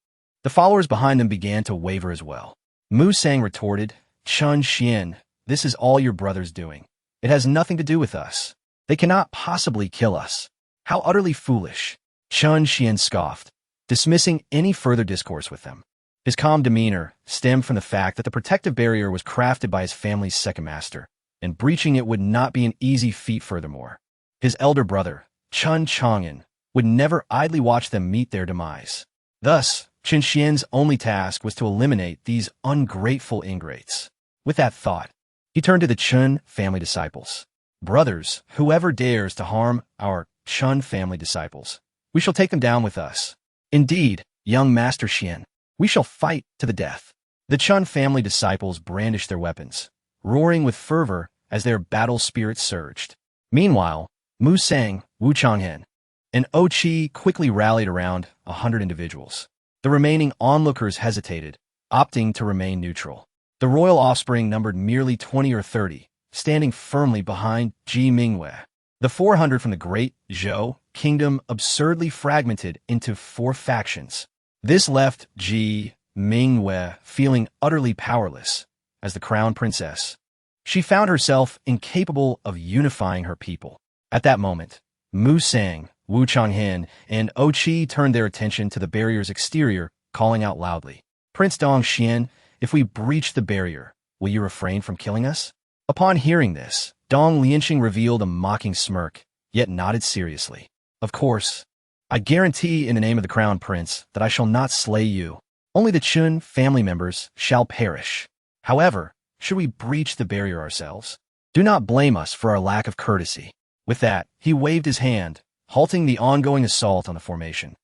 The followers behind them began to waver as well. Mu Sang retorted, Chen Xian, this is all your brother's doing. It has nothing to do with us. They cannot possibly kill us. How utterly foolish. Chen Xian scoffed, dismissing any further discourse with them. His calm demeanor stemmed from the fact that the protective barrier was crafted by his family's second master, and breaching it would not be an easy feat furthermore. His elder brother, Chun Chang'an, would never idly watch them meet their demise. Thus, Chen Xian's only task was to eliminate these ungrateful ingrates. With that thought, he turned to the Chun family disciples. Brothers, whoever dares to harm our Chun family disciples, we shall take them down with us. Indeed, young Master Xian, we shall fight to the death. The Chun family disciples brandished their weapons, roaring with fervor as their battle spirits surged. Meanwhile, Mu Sang, Wu Changhen, and Oh Qi quickly rallied around 100 individuals. The remaining onlookers hesitated, opting to remain neutral. The royal offspring numbered merely 20 or 30, standing firmly behind Ji Mingwei. The 400 from the great Zhou kingdom absurdly fragmented into 4 factions. This left Ji Mingwei feeling utterly powerless as the crown princess. She found herself incapable of unifying her people. At that moment, Mu Sang, Wu Changhen, and Oh Qi turned their attention to the barrier's exterior, calling out loudly, Prince Dong Xian, if we breach the barrier, will you refrain from killing us? Upon hearing this, Dong Lianxing revealed a mocking smirk, yet nodded seriously. Of course, I guarantee in the name of the crown prince that I shall not slay you. Only the Chun family members shall perish. However, should we breach the barrier ourselves, do not blame us for our lack of courtesy. With that, he waved his hand, halting the ongoing assault on the formation,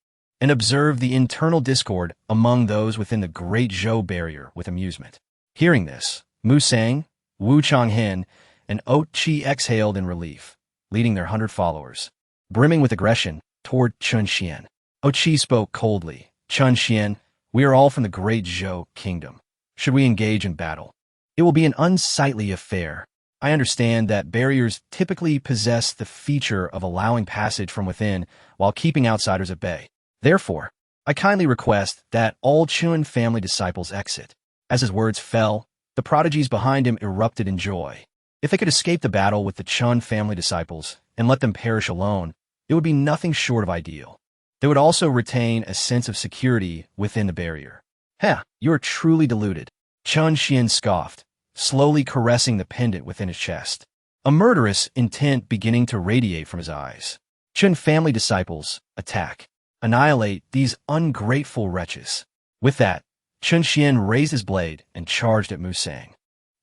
and observed the internal discord among those within the great Zhou barrier with amusement. Hearing this, Mu Sang, Wu Changhen, and Oh Qi exhaled in relief, leading their 100 followers, brimming with aggression, toward Chun Xian. Oh Qi spoke coldly, Chun Xian, we are all from the great Zhou kingdom. Should we engage in battle, it will be an unsightly affair. I understand that barriers typically possess the feature of allowing passage from within while keeping outsiders at bay. Therefore, I kindly request that all Chun family disciples exit. As his words fell, the prodigies behind him erupted in joy. If they could escape the battle with the Chun family disciples and let them perish alone, it would be nothing short of ideal. They would also retain a sense of security within the barrier. Heh, you are truly deluded, Chun Xian scoffed, slowly caressing the pendant within his chest, a murderous intent beginning to radiate from his eyes. Chun family disciples, attack. Annihilate these ungrateful wretches. With that, Chun Xian raised his blade and charged at Musang.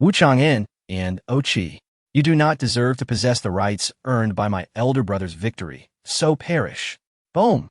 Wu Chang'an and Qi, you do not deserve to possess the rights earned by my elder brother's victory, so perish. Boom!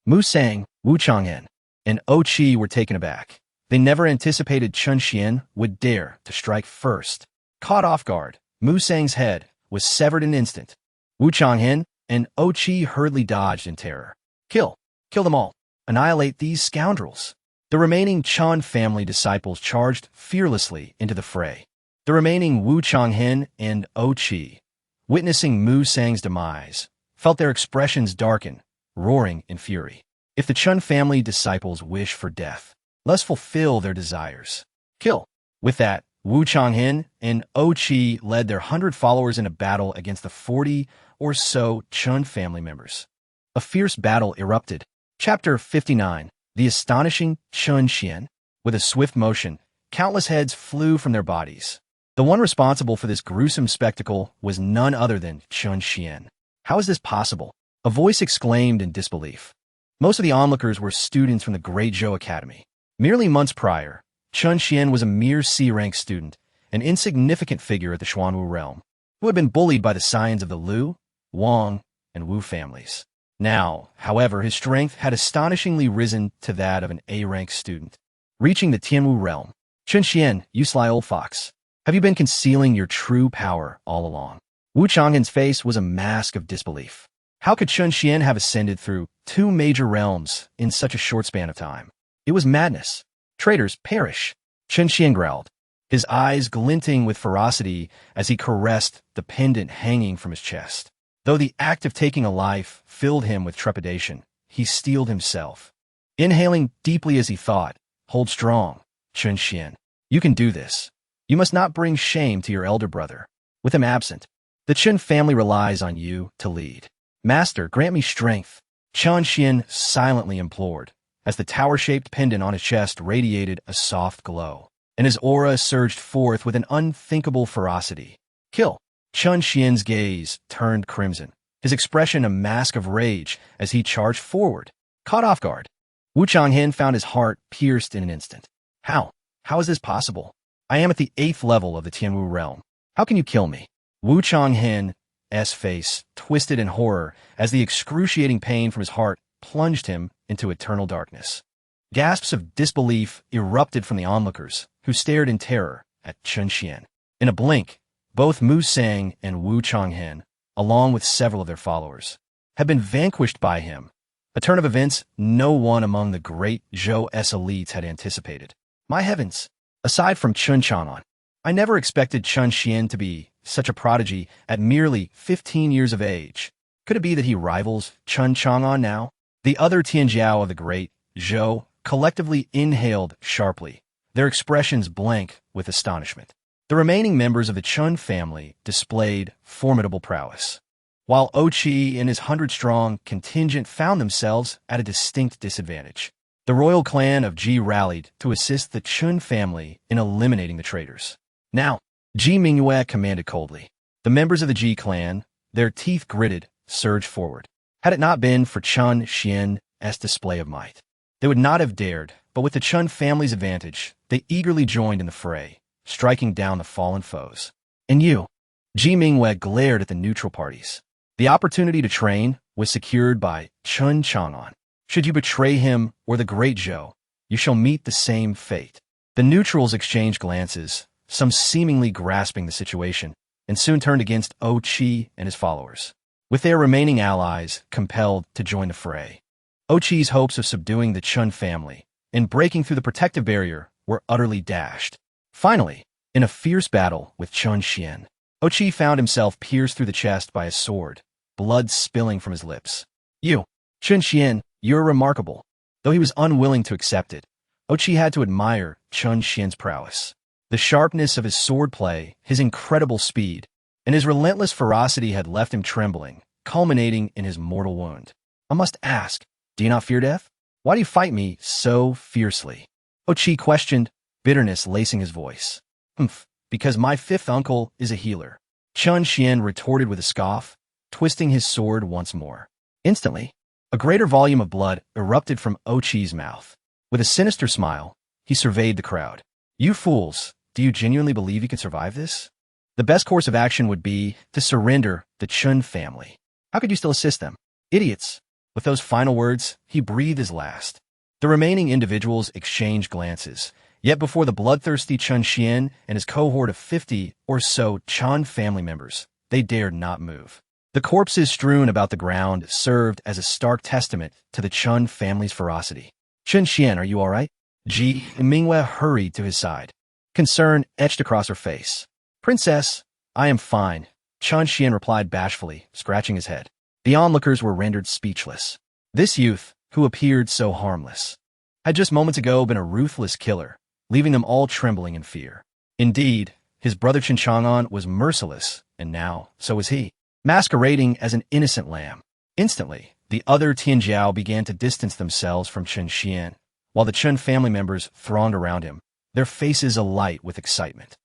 Musang, Wu Chang'an, and Qi were taken aback. They never anticipated Chun Xian would dare to strike first. Caught off guard, Musang's head was severed in an instant. Wu Chang'an and Qi hurriedly dodged in terror. Kill them all. Annihilate these scoundrels. The remaining Chun family disciples charged fearlessly into the fray. The remaining Wu Chang'an and Qi, witnessing Musang's demise, felt their expressions darken, roaring in fury. If the Chun family disciples wish for death, let's fulfill their desires. Kill. With that, Wu Chang'an and Qi led their 100 followers in a battle against the 40 or so Chun family members. A fierce battle erupted. Chapter 59. The astonishing Chun Xian. With a swift motion, countless heads flew from their bodies. The one responsible for this gruesome spectacle was none other than Chun Xian. How is this possible? A voice exclaimed in disbelief. Most of the onlookers were students from the Great Zhou Academy. Merely months prior, Chun Xian was a mere C-rank student, an insignificant figure at the Xuanwu realm, who had been bullied by the scions of the Liu, Wang, and Wu families. Now, however, his strength had astonishingly risen to that of an A-rank student. Reaching the Tianwu realm, Chun Xian, you sly old fox, have you been concealing your true power all along? Wu Chang'an's face was a mask of disbelief. How could Chun Xian have ascended through 2 major realms in such a short span of time? It was madness. Traitors, perish! Chun Xian growled, his eyes glinting with ferocity as he caressed the pendant hanging from his chest. Though the act of taking a life filled him with trepidation, he steeled himself. Inhaling deeply as he thought, hold strong, Chun Xian. You can do this. You must not bring shame to your elder brother. With him absent, the Chun family relies on you to lead. Master, grant me strength, Chun Xian silently implored, as the tower-shaped pendant on his chest radiated a soft glow, and his aura surged forth with an unthinkable ferocity. Kill! Chun Xian's gaze turned crimson, his expression a mask of rage as he charged forward. Caught off guard, Wu Chang'an found his heart pierced in an instant. How? How is this possible? I am at the 8th level of the Tianwu realm. How can you kill me? Wu Chang'an's face twisted in horror as the excruciating pain from his heart plunged him into eternal darkness. Gasps of disbelief erupted from the onlookers, who stared in terror at Chun Xian. In a blink, both Musang and Wu Chang'an, along with several of their followers, had been vanquished by him, a turn of events no one among the great Zhou's elites had anticipated. My heavens! Aside from Chun Chang'an, I never expected Chun Xian to be such a prodigy at merely 15 years of age. Could it be that he rivals Chun Chang'an now? The other Tianjiao of the great Zhou collectively inhaled sharply, their expressions blank with astonishment. The remaining members of the Chun family displayed formidable prowess, while Qi and his 100-strong contingent found themselves at a distinct disadvantage. The royal clan of Ji rallied to assist the Chun family in eliminating the traitors. Now, Ji Mingyue commanded coldly. The members of the Ji clan, their teeth gritted, surged forward. Had it not been for Chun Xian's display of might, they would not have dared, but with the Chun family's advantage, they eagerly joined in the fray, striking down the fallen foes. And you? Ji Mingyue glared at the neutral parties. The opportunity to train was secured by Chun Chang'an. Should you betray him or the great Zhou, you shall meet the same fate. The neutrals exchanged glances, some seemingly grasping the situation, and soon turned against Qi and his followers, with their remaining allies compelled to join the fray. Qi's hopes of subduing the Chun family and breaking through the protective barrier were utterly dashed. Finally, in a fierce battle with Chun Xian, Qi found himself pierced through the chest by a sword, blood spilling from his lips. You, Chun Xian, you're remarkable. Though he was unwilling to accept it, Qi had to admire Chun Xian's prowess. The sharpness of his swordplay, his incredible speed, and his relentless ferocity had left him trembling culminating in his mortal wound. I must ask, do you not fear death? Why do you fight me so fiercely? Ochi questioned, bitterness lacing his voice. Because my fifth uncle is a healer. Chun Xian retorted with a scoff, twisting his sword once more. Instantly, a greater volume of blood erupted from Ochi's mouth. With a sinister smile, he surveyed the crowd. You fools, do you genuinely believe you can survive this? The best course of action would be to surrender the Chun family. How could you still assist them? Idiots! With those final words, he breathed his last. The remaining individuals exchanged glances, yet before the bloodthirsty Chun Xian and his cohort of 50 or so Chun family members, they dared not move. The corpses strewn about the ground served as a stark testament to the Chun family's ferocity. Chun Xian, are you all right? Ji Mingwei hurried to his side. Concern etched across her face. Princess, I am fine, Chun Xian replied bashfully, scratching his head. The onlookers were rendered speechless. This youth, who appeared so harmless, had just moments ago been a ruthless killer, leaving them all trembling in fear. Indeed, his brother Chen Chang'an was merciless, and now, so was he, masquerading as an innocent lamb. Instantly, the other Tianjiao began to distance themselves from Chun Xian, while the Chun family members thronged around him, their faces alight with excitement.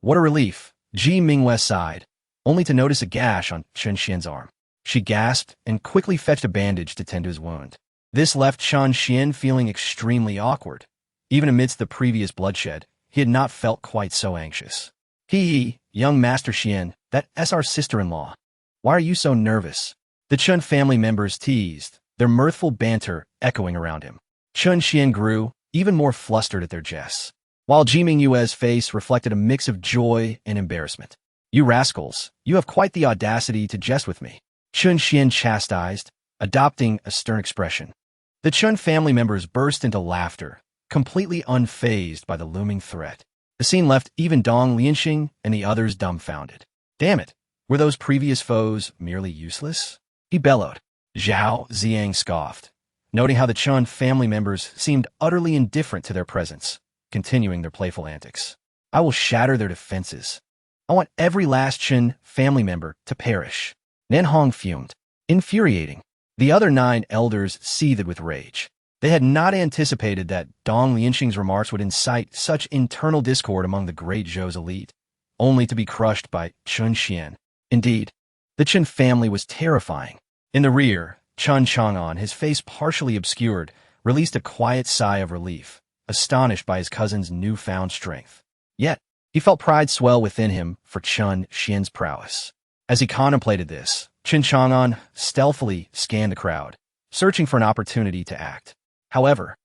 What a relief, Ji Mingwei sighed, only to notice a gash on Chun Xian's arm. She gasped and quickly fetched a bandage to tend to his wound. This left Chun Xian feeling extremely awkward. Even amidst the previous bloodshed, he had not felt quite so anxious. Hee, young Master Xian, that's our sister-in-law. Why are you so nervous? The Chun family members teased, their mirthful banter echoing around him. Chun Xian grew even more flustered at their jests, while Ji Mingyue's face reflected a mix of joy and embarrassment. You rascals, you have quite the audacity to jest with me, Chun Xian chastised, adopting a stern expression. The Chun family members burst into laughter, completely unfazed by the looming threat. The scene left even Dong Lianxing and the others dumbfounded. Damn it, were those previous foes merely useless? He bellowed. Zhao Ziang scoffed, noting how the Chun family members seemed utterly indifferent to their presence, continuing their playful antics. I will shatter their defenses. I want every last Chun family member to perish. Nen Hong fumed, infuriating. The other 9 elders seethed with rage. They had not anticipated that Dong Lianxing's remarks would incite such internal discord among the great Zhou's elite, only to be crushed by Chun Xian. Indeed, the Chun family was terrifying. In the rear, Chun Chang'an, his face partially obscured, released a quiet sigh of relief, astonished by his cousin's newfound strength. Yet, he felt pride swell within him for Chun Xian's prowess. As he contemplated this, Chun Chang'an stealthily scanned the crowd, searching for an opportunity to act. However,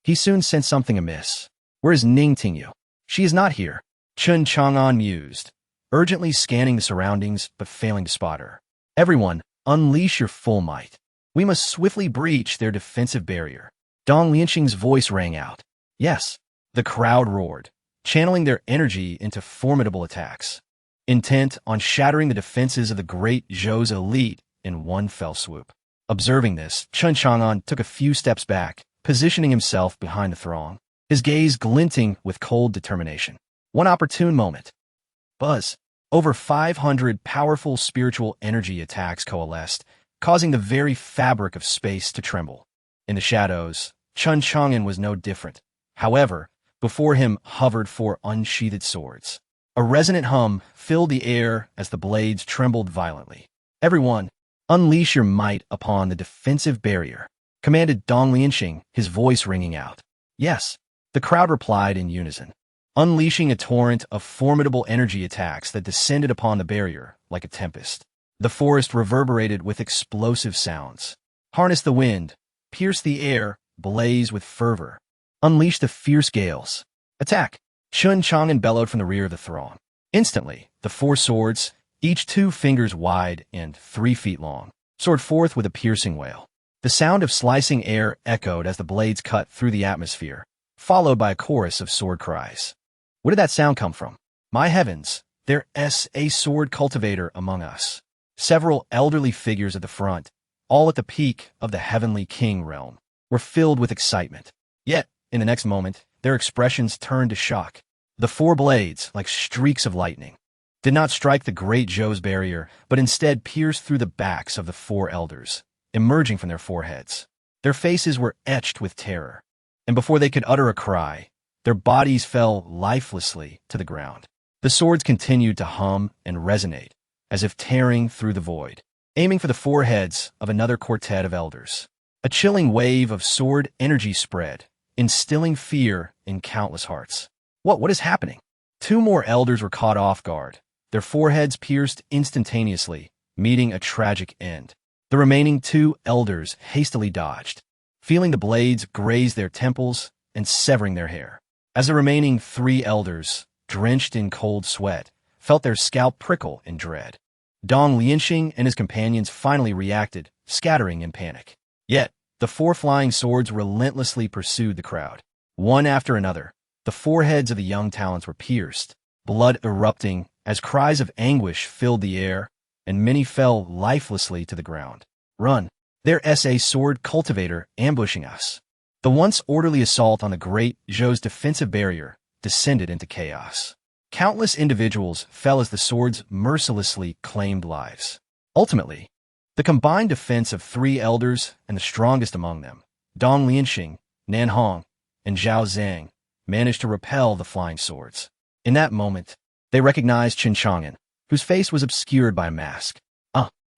he soon sensed something amiss. Where is Ning Tingyu? She is not here, Chun Chang'an mused, urgently scanning the surroundings but failing to spot her. Everyone, unleash your full might. We must swiftly breach their defensive barrier. Dong Lianxing's voice rang out. Yes, the crowd roared, channeling their energy into formidable attacks, intent on shattering the defenses of the great Zhou's elite in one fell swoop. Observing this, Chun Chang'an took a few steps back, positioning himself behind the throng, his gaze glinting with cold determination. One opportune moment. Buzz. Over 500 powerful spiritual energy attacks coalesced, causing the very fabric of space to tremble. In the shadows, Chun Chang'an was no different. However, before him hovered 4 unsheathed swords. A resonant hum filled the air as the blades trembled violently. Everyone, unleash your might upon the defensive barrier, commanded Dong Lianxing, his voice ringing out. Yes, the crowd replied in unison, unleashing a torrent of formidable energy attacks that descended upon the barrier like a tempest. The forest reverberated with explosive sounds. Harness the wind, pierce the air, blaze with fervor. Unleash the fierce gales. Attack! Chun Chang'an bellowed from the rear of the throng. Instantly, the 4 swords, each 2 fingers wide and 3 feet long, soared forth with a piercing wail. The sound of slicing air echoed as the blades cut through the atmosphere, followed by a chorus of sword cries. Where did that sound come from? My heavens, there's a sword cultivator among us. Several elderly figures at the front, all at the peak of the heavenly king realm, were filled with excitement. Yet, in the next moment, their expressions turned to shock. The 4 blades, like streaks of lightning, did not strike the great Zhou's barrier, but instead pierced through the backs of the four elders, emerging from their foreheads. Their faces were etched with terror, and before they could utter a cry, their bodies fell lifelessly to the ground. The swords continued to hum and resonate, as if tearing through the void, aiming for the foreheads of another quartet of elders. A chilling wave of sword energy spread, instilling fear in countless hearts. What is happening? Two more elders were caught off guard, their foreheads pierced instantaneously, meeting a tragic end. The remaining two elders hastily dodged, feeling the blades graze their temples and severing their hair. As the remaining three elders, drenched in cold sweat, felt their scalp prickle in dread. Dong Lianxing and his companions finally reacted, scattering in panic. Yet, the four flying swords relentlessly pursued the crowd. One after another, the foreheads of the young talents were pierced, blood erupting as cries of anguish filled the air, and many fell lifelessly to the ground. Run! There's a sword cultivator ambushing us. The once orderly assault on the great Zhou's defensive barrier descended into chaos. Countless individuals fell as the swords mercilessly claimed lives. Ultimately, the combined defense of three elders and the strongest among them, Dong Lianxing, Nan Hong, and Zhao Zhang, managed to repel the flying swords. In that moment, they recognized Qin Chang'an, whose face was obscured by a mask.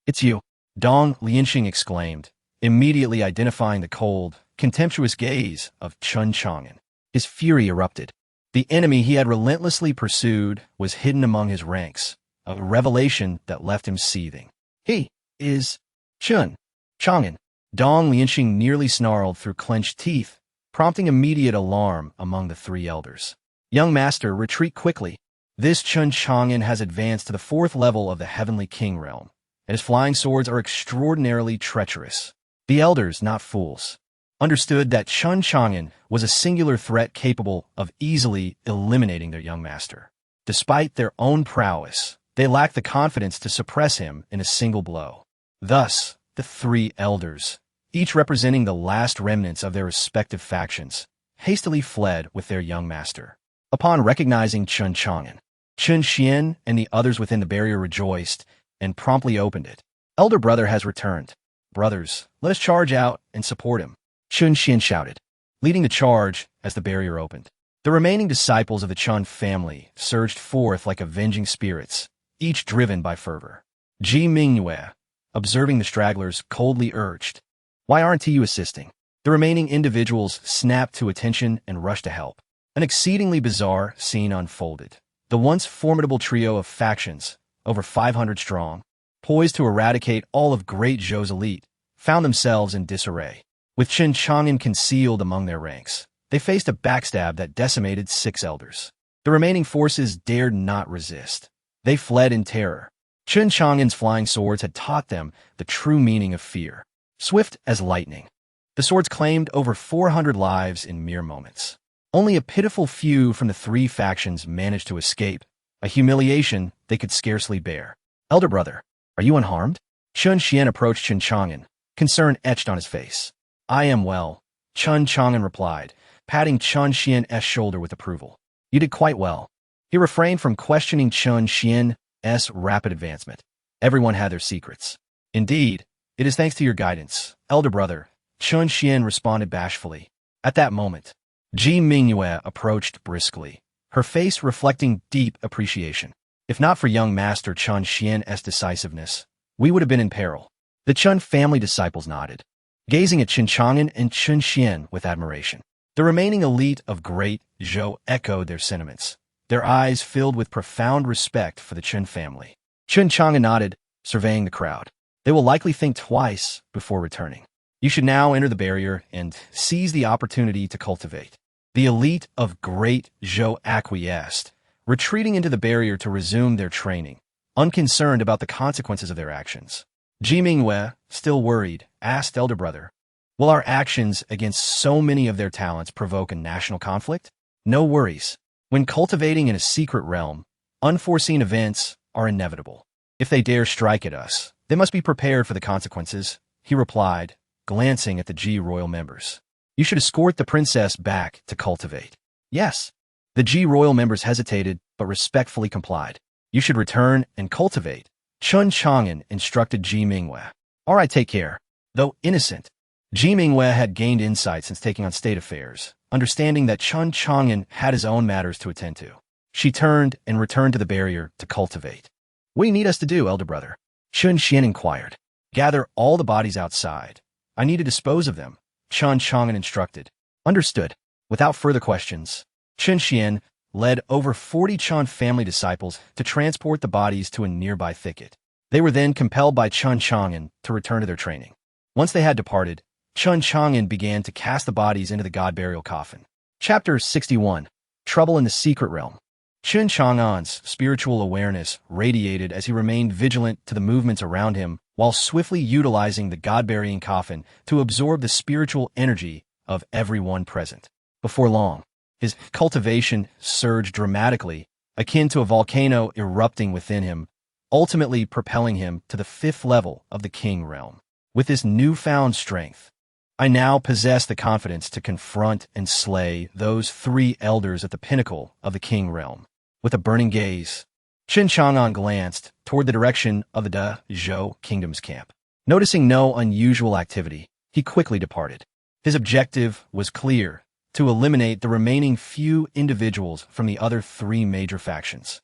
It's you, Dong Lianxing exclaimed, immediately identifying the cold, contemptuous gaze of Qin Chang'an. His fury erupted. The enemy he had relentlessly pursued was hidden among his ranks, a revelation that left him seething. He is Qin Chang'an. Dong Lianxing nearly snarled through clenched teeth, prompting immediate alarm among the three elders. Young master, retreat quickly. This Qin Chang'an has advanced to the fourth level of the Heavenly King realm, and his flying swords are extraordinarily treacherous. The elders, not fools, understood that Qin Chang'an was a singular threat capable of easily eliminating their young master. Despite their own prowess, they lacked the confidence to suppress him in a single blow. Thus, the three elders, each representing the last remnants of their respective factions, hastily fled with their young master. Upon recognizing Qin Chang'an, Qin Xian and the others within the barrier rejoiced and promptly opened it. Elder brother has returned. Brothers, let us charge out and support him, Qin Xian shouted, leading the charge as the barrier opened. The remaining disciples of the Qin family surged forth like avenging spirits, each driven by fervor. Ji Mingyue, observing the stragglers, coldly urged, "Why aren't you assisting?" The remaining individuals snapped to attention and rushed to help. An exceedingly bizarre scene unfolded. The once formidable trio of factions, over 500 strong, poised to eradicate all of Great Zhou's elite, found themselves in disarray. With Qin Chang'an concealed among their ranks, they faced a backstab that decimated 6 elders. The remaining forces dared not resist. They fled in terror. Qin Chang'an's flying swords had taught them the true meaning of fear. Swift as lightning, the swords claimed over 400 lives in mere moments. Only a pitiful few from the 3 factions managed to escape, a humiliation they could scarcely bear. Elder brother, are you unharmed? Qin Xian approached Qin Chang'an, concern etched on his face. I am well, Qin Chang'an replied, patting Qin Xian's shoulder with approval. You did quite well. He refrained from questioning Qin Xian's rapid advancement. Everyone had their secrets. Indeed, it is thanks to your guidance, elder brother, Qin Xian responded bashfully. At that moment, Ji Mingyue approached briskly, her face reflecting deep appreciation. If not for young master Qin Xian's decisiveness, we would have been in peril. The Qin family disciples nodded, gazing at Qin Chang'an and Qin Xian with admiration. The remaining elite of Great Zhou echoed their sentiments, their eyes filled with profound respect for the Qin family. Qin Chang'an nodded, surveying the crowd. They will likely think twice before returning. You should now enter the barrier and seize the opportunity to cultivate. The elite of Great Zhou acquiesced, retreating into the barrier to resume their training, unconcerned about the consequences of their actions. Ji Mingyue, still worried, asked elder brother, will our actions against so many of their talents provoke a national conflict? No worries. When cultivating in a secret realm, unforeseen events are inevitable. If they dare strike at us, they must be prepared for the consequences, he replied, glancing at the Ji royal members. You should escort the princess back to cultivate. Yes. The Ji royal members hesitated, but respectfully complied. You should return and cultivate. Chun Chang'an instructed Ji Mingwei. All right, take care. Though innocent, Ji Mingwei had gained insight since taking on state affairs, understanding that Chun Chang'an had his own matters to attend to. She turned and returned to the barrier to cultivate. What do you need us to do, elder brother? Chun Xian inquired. Gather all the bodies outside. I need to dispose of them, Chun Chang'an instructed. Understood. Without further questions, Chun Xian led over 40 Chun family disciples to transport the bodies to a nearby thicket. They were then compelled by Chun Chang'an to return to their training. Once they had departed, Chun Chang'an began to cast the bodies into the god burial coffin. Chapter 61. Trouble in the Secret Realm. Chun Chang'an's spiritual awareness radiated as he remained vigilant to the movements around him while swiftly utilizing the god-burying coffin to absorb the spiritual energy of everyone present. Before long, his cultivation surged dramatically, akin to a volcano erupting within him, ultimately propelling him to the 5th level of the king realm. With this newfound strength, I now possess the confidence to confront and slay those 3 elders at the pinnacle of the king realm. With a burning gaze, Chun Chang'an glanced toward the direction of the Zhou kingdom's camp. Noticing no unusual activity, he quickly departed. His objective was clear: to eliminate the remaining few individuals from the other 3 major factions.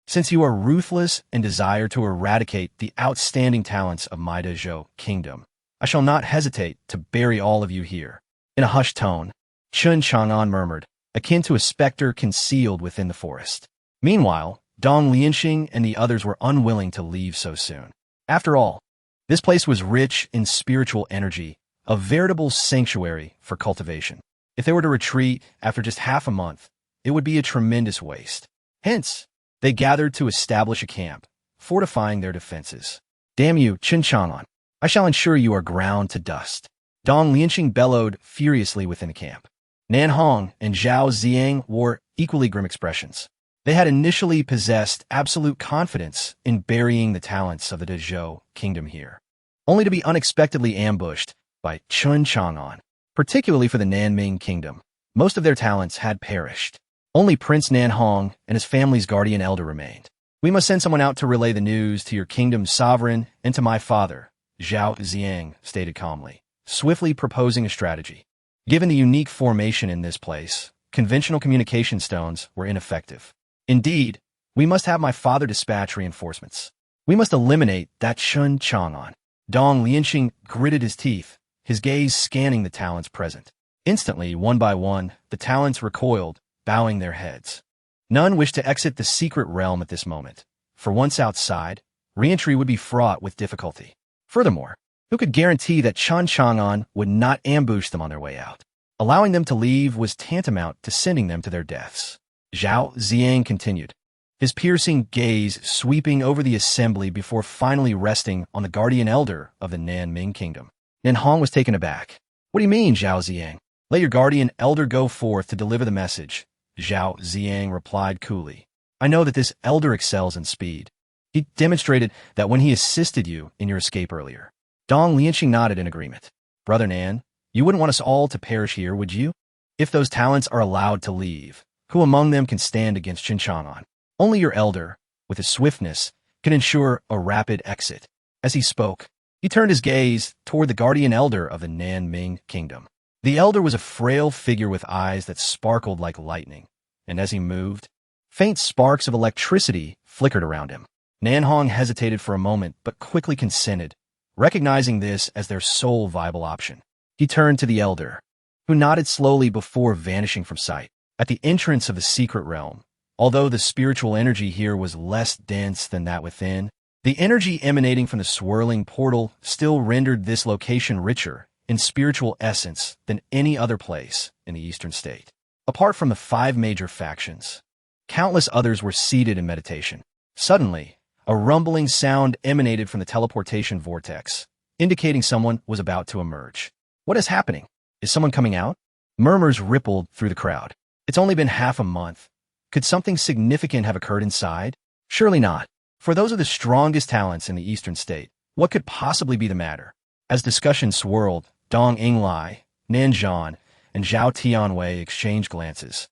Since you are ruthless and desire to eradicate the outstanding talents of my Zhou kingdom, I shall not hesitate to bury all of you here. In a hushed tone, Chun Chang'an murmured, akin to a specter concealed within the forest. Meanwhile, Dong Lianxing and the others were unwilling to leave so soon. After all, this place was rich in spiritual energy, a veritable sanctuary for cultivation. If they were to retreat after just half a month, it would be a tremendous waste. Hence, they gathered to establish a camp, fortifying their defenses. Damn you, Chun Chang'an! I shall ensure you are ground to dust. Dong Lianxing bellowed furiously within the camp. Nan Hong and Zhao Ziang wore equally grim expressions. They had initially possessed absolute confidence in burying the talents of the Zhou kingdom here, only to be unexpectedly ambushed by Chun Chang'an. Particularly for the Nanming kingdom, most of their talents had perished. Only Prince Nan Hong and his family's guardian elder remained. We must send someone out to relay the news to your kingdom's sovereign and to my father, Zhao Ziang stated calmly, swiftly proposing a strategy. Given the unique formation in this place, conventional communication stones were ineffective. Indeed, we must have my father dispatch reinforcements. We must eliminate that Chun Chang'an. Dong Lianxing gritted his teeth, his gaze scanning the talents present. Instantly, one by one, the talents recoiled, bowing their heads. None wished to exit the secret realm at this moment, for once outside, re-entry would be fraught with difficulty. Furthermore, who could guarantee that Chun Chang'an would not ambush them on their way out? Allowing them to leave was tantamount to sending them to their deaths. Zhao Ziang continued, his piercing gaze sweeping over the assembly before finally resting on the guardian elder of the Nanming kingdom. Nan Hong was taken aback. What do you mean, Zhao Ziang? Let your guardian elder go forth to deliver the message, Zhao Ziang replied coolly. I know that this elder excels in speed. He demonstrated that when he assisted you in your escape earlier. Dong Lianxing nodded in agreement. Brother Nan, you wouldn't want us all to perish here, would you? If those talents are allowed to leave, who among them can stand against Chun Chang'an? Only your elder, with his swiftness, can ensure a rapid exit. As he spoke, he turned his gaze toward the guardian elder of the Nanming kingdom. The elder was a frail figure with eyes that sparkled like lightning, and as he moved, faint sparks of electricity flickered around him. Nan Hong hesitated for a moment but quickly consented, recognizing this as their sole viable option. He turned to the elder, who nodded slowly before vanishing from sight. At the entrance of the secret realm, although the spiritual energy here was less dense than that within, the energy emanating from the swirling portal still rendered this location richer in spiritual essence than any other place in the eastern state. Apart from the 5 major factions, countless others were seated in meditation. Suddenly, a rumbling sound emanated from the teleportation vortex, indicating someone was about to emerge. What is happening? Is someone coming out? Murmurs rippled through the crowd. It's only been half a month. Could something significant have occurred inside? Surely not. For those are the strongest talents in the eastern state. What could possibly be the matter? As discussion swirled, Dong Englai, Nan Zhan, and Zhao Tianwei exchanged glances,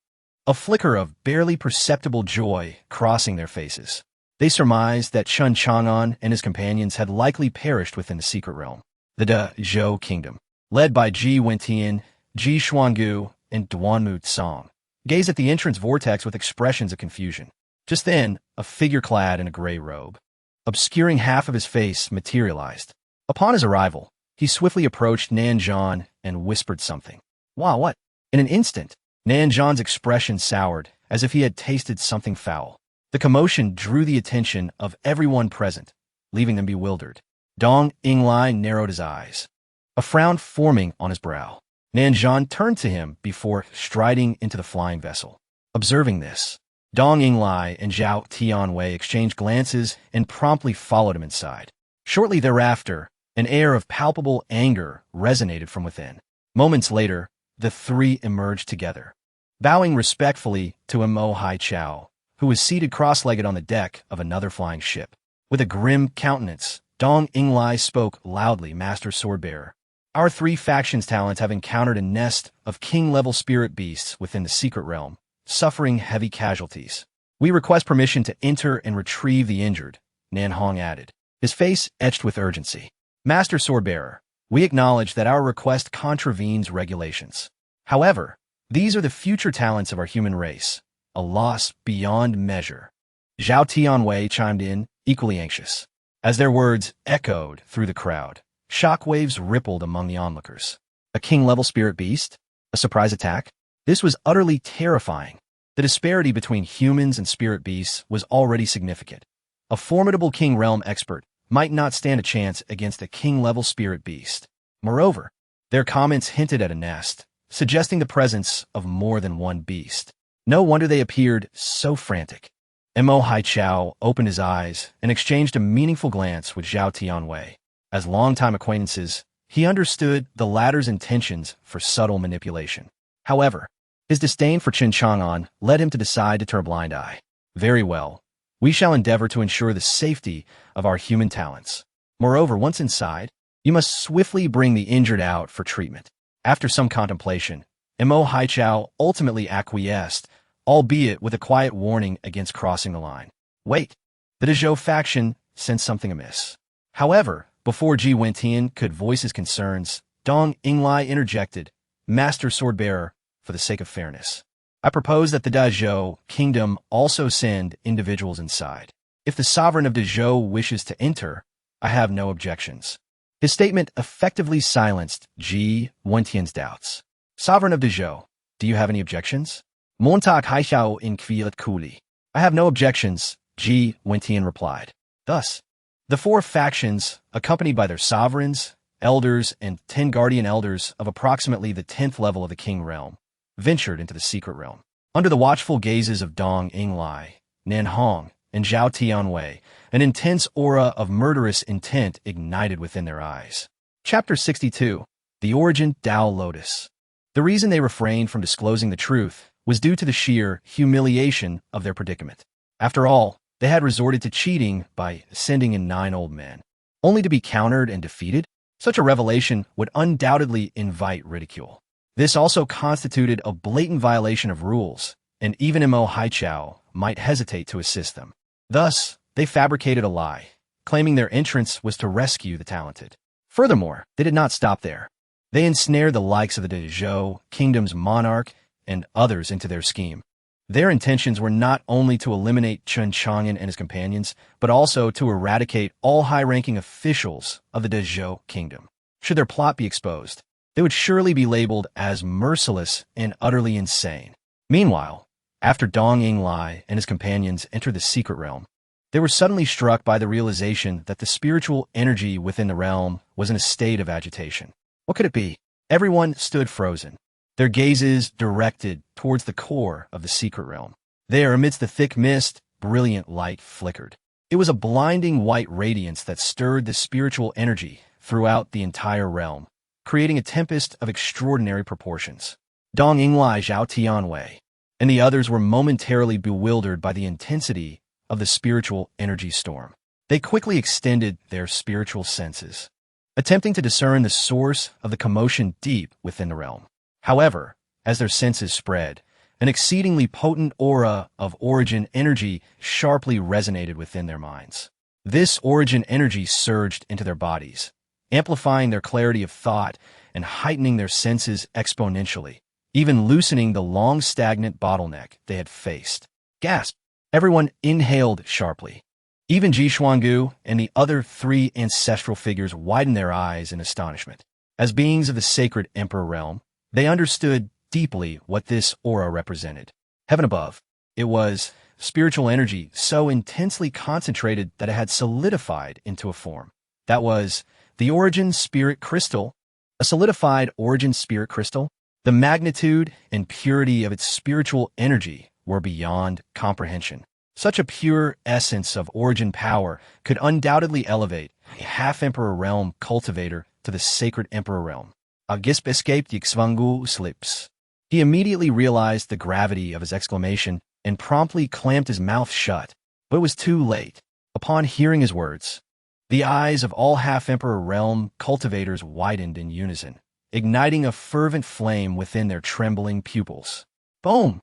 a flicker of barely perceptible joy crossing their faces. They surmised that Chun Chang'an and his companions had likely perished within the secret realm. The Zhou kingdom, led by Ji Wentian, Ji Xuangu, and Duanmu Tsang, gazed at the entrance vortex with expressions of confusion. Just then, a figure clad in a gray robe, obscuring half of his face, materialized. Upon his arrival, he swiftly approached Nanzhan and whispered something. Wow, what? In an instant, Nanzhan's expression soured, as if he had tasted something foul. The commotion drew the attention of everyone present, leaving them bewildered. Dong Yinglai narrowed his eyes, a frown forming on his brow. Nanzhan turned to him before striding into the flying vessel. Observing this, Dong Yinglai and Zhao Tianwei exchanged glances and promptly followed him inside. Shortly thereafter, an air of palpable anger resonated from within. Moments later, the three emerged together, bowing respectfully to Mo Haichao, who was seated cross-legged on the deck of another flying ship. With a grim countenance, Dong Yinglai spoke loudly, Master Swordbearer. Our three factions' talents have encountered a nest of king-level spirit beasts within the secret realm, suffering heavy casualties. We request permission to enter and retrieve the injured, Nan Hong added, his face etched with urgency. Master Swordbearer, we acknowledge that our request contravenes regulations. However, these are the future talents of our human race, a loss beyond measure. Zhao Tianwei chimed in, equally anxious. As their words echoed through the crowd, shockwaves rippled among the onlookers. A king-level spirit beast? A surprise attack? This was utterly terrifying. The disparity between humans and spirit beasts was already significant. A formidable king realm expert might not stand a chance against a king-level spirit beast. Moreover, their comments hinted at a nest, suggesting the presence of more than one beast. No wonder they appeared so frantic. Mo Haichao opened his eyes and exchanged a meaningful glance with Zhao Tianwei. As longtime acquaintances, he understood the latter's intentions for subtle manipulation. However, his disdain for Chun Chang'an led him to decide to turn a blind eye. Very well. We shall endeavor to ensure the safety of our human talents. Moreover, once inside, you must swiftly bring the injured out for treatment. After some contemplation, Mo Haichao ultimately acquiesced, albeit with a quiet warning against crossing the line. Wait, the Dezhou faction sensed something amiss. However, before Ji Wentian could voice his concerns, Dong Yinglai interjected, Master Swordbearer, for the sake of fairness, I propose that the Dezhou kingdom also send individuals inside. If the sovereign of Dezhou wishes to enter, I have no objections. His statement effectively silenced Ji Wentian's doubts. Sovereign of Dezhou, do you have any objections? Montak Haixiao in Kviat Kuli. I have no objections, Ji Wentian replied. Thus, the four factions, accompanied by their sovereigns, elders, and 10 guardian elders of approximately the 10th level of the king realm, ventured into the secret realm. Under the watchful gazes of Dong Yinglai, Nan Hong, and Zhao Tianwei, an intense aura of murderous intent ignited within their eyes. Chapter 62. The Origin Tao Lotus. The reason they refrained from disclosing the truth was due to the sheer humiliation of their predicament. After all, they had resorted to cheating by sending in 9 old men, only to be countered and defeated. Such a revelation would undoubtedly invite ridicule. This also constituted a blatant violation of rules, and even Mo Haichao might hesitate to assist them. Thus, they fabricated a lie, claiming their entrance was to rescue the talented. Furthermore, they did not stop there. They ensnared the likes of the Dezhou kingdom's monarch and others into their scheme. Their intentions were not only to eliminate Chun Chang'an and his companions, but also to eradicate all high-ranking officials of the Dezhou kingdom. Should their plot be exposed, they would surely be labeled as merciless and utterly insane. Meanwhile, after Dong Yinglai and his companions entered the secret realm, they were suddenly struck by the realization that the spiritual energy within the realm was in a state of agitation. What could it be? Everyone stood frozen, their gazes directed towards the core of the secret realm. There, amidst the thick mist, brilliant light flickered. It was a blinding white radiance that stirred the spiritual energy throughout the entire realm, creating a tempest of extraordinary proportions. Dong Yinglai, Zhao Tianwei, and the others were momentarily bewildered by the intensity of the spiritual energy storm. They quickly extended their spiritual senses, attempting to discern the source of the commotion deep within the realm. However, as their senses spread, An exceedingly potent aura of origin energy sharply resonated within their minds. This origin energy surged into their bodies, amplifying their clarity of thought and heightening their senses exponentially, even loosening the long stagnant bottleneck they had faced. Gasp! Everyone inhaled sharply. Even Ji Xuangu and the other three ancestral figures widened their eyes in astonishment. As beings of the sacred Emperor realm, they understood deeply what this aura represented. Heaven above, it was spiritual energy so intensely concentrated that it had solidified into a form. That was the origin spirit crystal. A solidified origin spirit crystal? The magnitude and purity of its spiritual energy were beyond comprehension. Such a pure essence of origin power could undoubtedly elevate a half-emperor realm cultivator to the sacred emperor realm. Agisp escaped Yixvangu slips. He immediately realized the gravity of his exclamation and promptly clamped his mouth shut. But it was too late. Upon hearing his words, the eyes of all half-emperor realm cultivators widened in unison, igniting a fervent flame within their trembling pupils. Boom!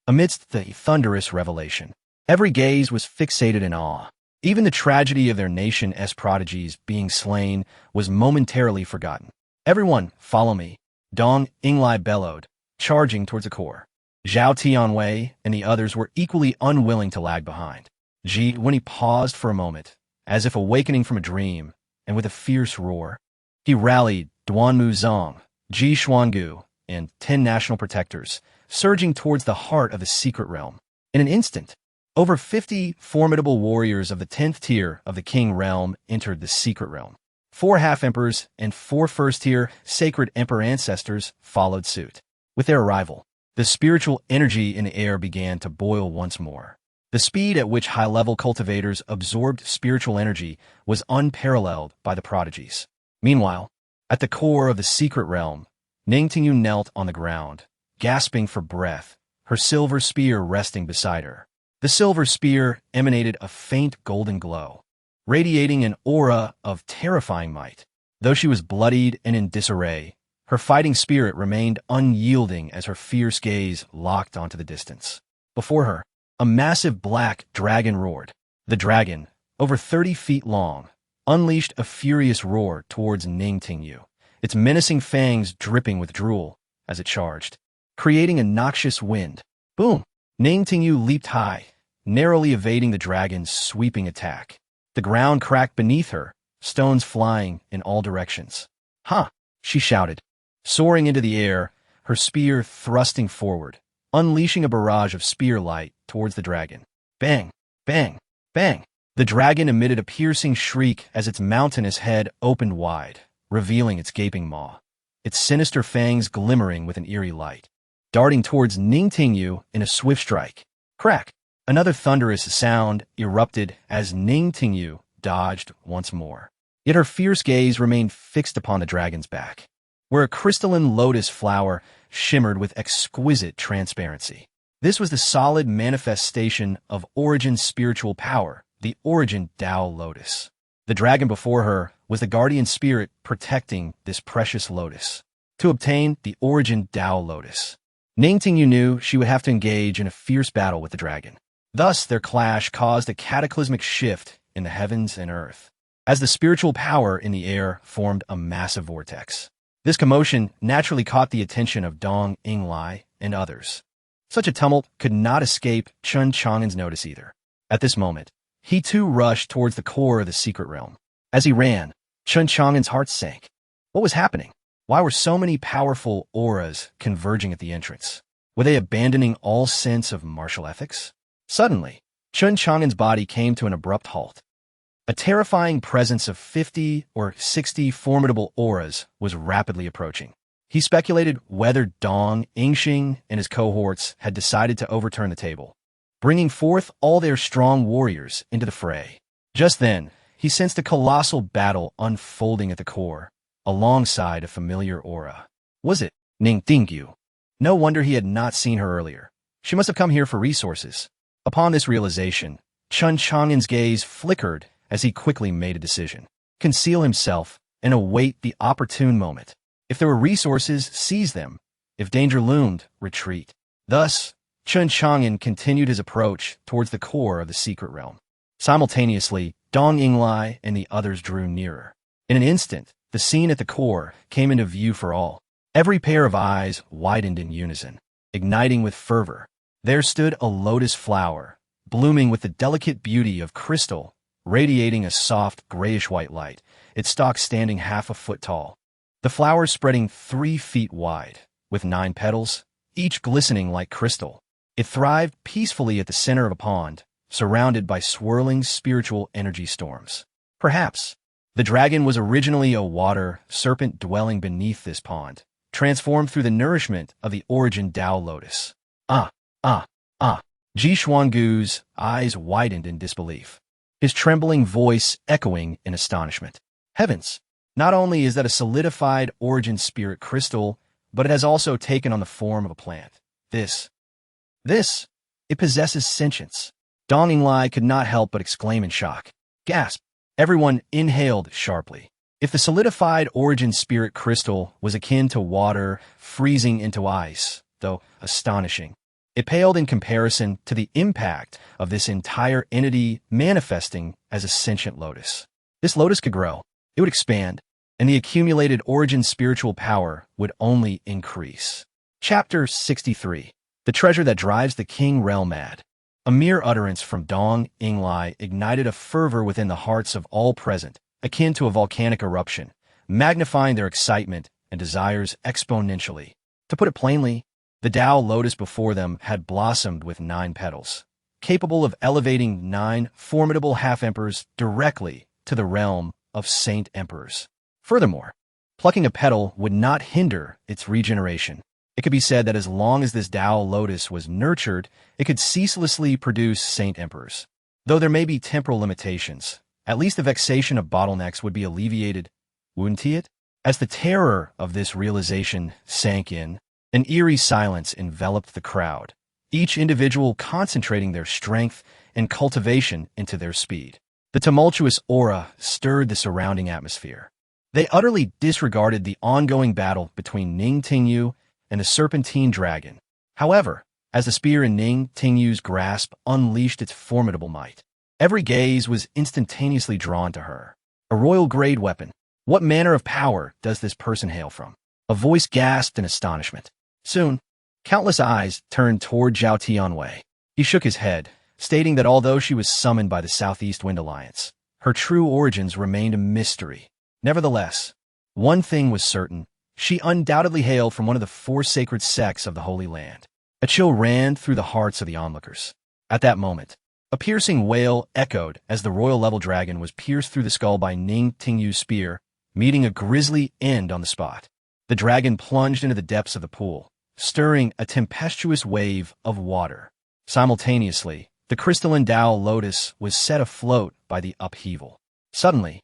Amidst the thunderous revelation, every gaze was fixated in awe. Even the tragedy of their nation's prodigies being slain was momentarily forgotten. Everyone, follow me, Dong Inglai bellowed, charging towards the core. Zhao Tianwei and the others were equally unwilling to lag behind. Ji, when he paused for a moment, as if awakening from a dream, and with a fierce roar, he rallied Duanmu Zong, Ji Xuangu, and 10 national protectors, surging towards the heart of the secret realm. In an instant, over 50 formidable warriors of the 10th tier of the King realm entered the secret realm. 4 half-emperors and 4 first-tier sacred emperor ancestors followed suit. With their arrival, the spiritual energy in the air began to boil once more. The speed at which high-level cultivators absorbed spiritual energy was unparalleled by the prodigies. Meanwhile, at the core of the secret realm, Ningtingyu knelt on the ground, gasping for breath, her silver spear resting beside her. The silver spear emanated a faint golden glow, radiating an aura of terrifying might. Though she was bloodied and in disarray, her fighting spirit remained unyielding as her fierce gaze locked onto the distance. Before her, a massive black dragon roared. The dragon, over 30 feet long, unleashed a furious roar towards Ningtingyu, its menacing fangs dripping with drool as it charged, creating a noxious wind. Boom! Ningtingyu leaped high, narrowly evading the dragon's sweeping attack. The ground cracked beneath her, stones flying in all directions. "Ha!" she shouted, soaring into the air, her spear thrusting forward, unleashing a barrage of spear light towards the dragon. Bang! Bang! Bang! The dragon emitted a piercing shriek as its mountainous head opened wide, revealing its gaping maw, its sinister fangs glimmering with an eerie light, darting towards Ningtingyu in a swift strike. Crack! Another thunderous sound erupted as Ningtingyu dodged once more. Yet her fierce gaze remained fixed upon the dragon's back, where a crystalline lotus flower shimmered with exquisite transparency. This was the solid manifestation of Origin's spiritual power, the Origin Tao Lotus. The dragon before her was the guardian spirit protecting this precious lotus. To obtain the Origin Tao Lotus, Ningtingyu knew she would have to engage in a fierce battle with the dragon. Thus, their clash caused a cataclysmic shift in the heavens and earth, as the spiritual power in the air formed a massive vortex. This commotion naturally caught the attention of Dong Inglai and others. Such a tumult could not escape Chun Chang'an's notice either. At this moment, he too rushed towards the core of the secret realm. As he ran, Chun Chang'an's heart sank. What was happening? Why were so many powerful auras converging at the entrance? Were they abandoning all sense of martial ethics? Suddenly, Chun Chang'an's body came to an abrupt halt. A terrifying presence of 50 or 60 formidable auras was rapidly approaching. He speculated whether Dong Yingxing and his cohorts had decided to overturn the table, bringing forth all their strong warriors into the fray. Just then, he sensed a colossal battle unfolding at the core, alongside a familiar aura. Was it Ningtingyu? No wonder he had not seen her earlier. She must have come here for resources. Upon this realization, Chun Chang'an's gaze flickered as he quickly made a decision. Conceal himself and await the opportune moment. If there were resources, seize them. If danger loomed, retreat. Thus, Chun Chang'an continued his approach towards the core of the secret realm. Simultaneously, Dong Yinglai and the others drew nearer. In an instant, the scene at the core came into view for all. Every pair of eyes widened in unison, igniting with fervor. There stood a lotus flower, blooming with the delicate beauty of crystal, radiating a soft grayish-white light, its stalk standing half a foot tall. The flower spreading 3 feet wide, with 9 petals, each glistening like crystal. It thrived peacefully at the center of a pond, surrounded by swirling spiritual energy storms. Perhaps the dragon was originally a water serpent dwelling beneath this pond, transformed through the nourishment of the origin Tao lotus. Ah, ah, ah. Ji Xuangu's eyes widened in disbelief, his trembling voice echoing in astonishment. Heavens! Not only is that a solidified origin spirit crystal, but it has also taken on the form of a plant. It possesses sentience. Dong Yinglai could not help but exclaim in shock. Gasp! Everyone inhaled sharply. If the solidified origin spirit crystal was akin to water freezing into ice, though astonishing, it paled in comparison to the impact of this entire entity manifesting as a sentient lotus. This lotus could grow, it would expand, and the accumulated origin spiritual power would only increase. Chapter 63. The Treasure That Drives the King Realm Mad. A mere utterance from Dong Yinglai ignited a fervor within the hearts of all present, akin to a volcanic eruption, magnifying their excitement and desires exponentially. To put it plainly, the Tao lotus before them had blossomed with 9 petals, capable of elevating 9 formidable half-emperors directly to the realm of saint emperors. Furthermore, plucking a petal would not hinder its regeneration. It could be said that as long as this Tao lotus was nurtured, it could ceaselessly produce saint emperors. Though there may be temporal limitations, at least the vexation of bottlenecks would be alleviated, wouldn't it? As the terror of this realization sank in, an eerie silence enveloped the crowd, each individual concentrating their strength and cultivation into their speed. The tumultuous aura stirred the surrounding atmosphere. They utterly disregarded the ongoing battle between Ning Tingyu and the serpentine dragon. However, as the spear in Ning Tingyu's grasp unleashed its formidable might, every gaze was instantaneously drawn to her. A royal-grade weapon. What manner of power does this person hail from? A voice gasped in astonishment. Soon, countless eyes turned toward Zhao Tianwei. He shook his head, stating that although she was summoned by the Southeast Wind Alliance, her true origins remained a mystery. Nevertheless, one thing was certain. She undoubtedly hailed from one of the 4 sacred sects of the Holy Land. A chill ran through the hearts of the onlookers. At that moment, a piercing wail echoed as the royal-level dragon was pierced through the skull by Ning Tingyu's spear, meeting a grisly end on the spot. The dragon plunged into the depths of the pool, stirring a tempestuous wave of water. Simultaneously, the crystalline Tao lotus was set afloat by the upheaval. Suddenly,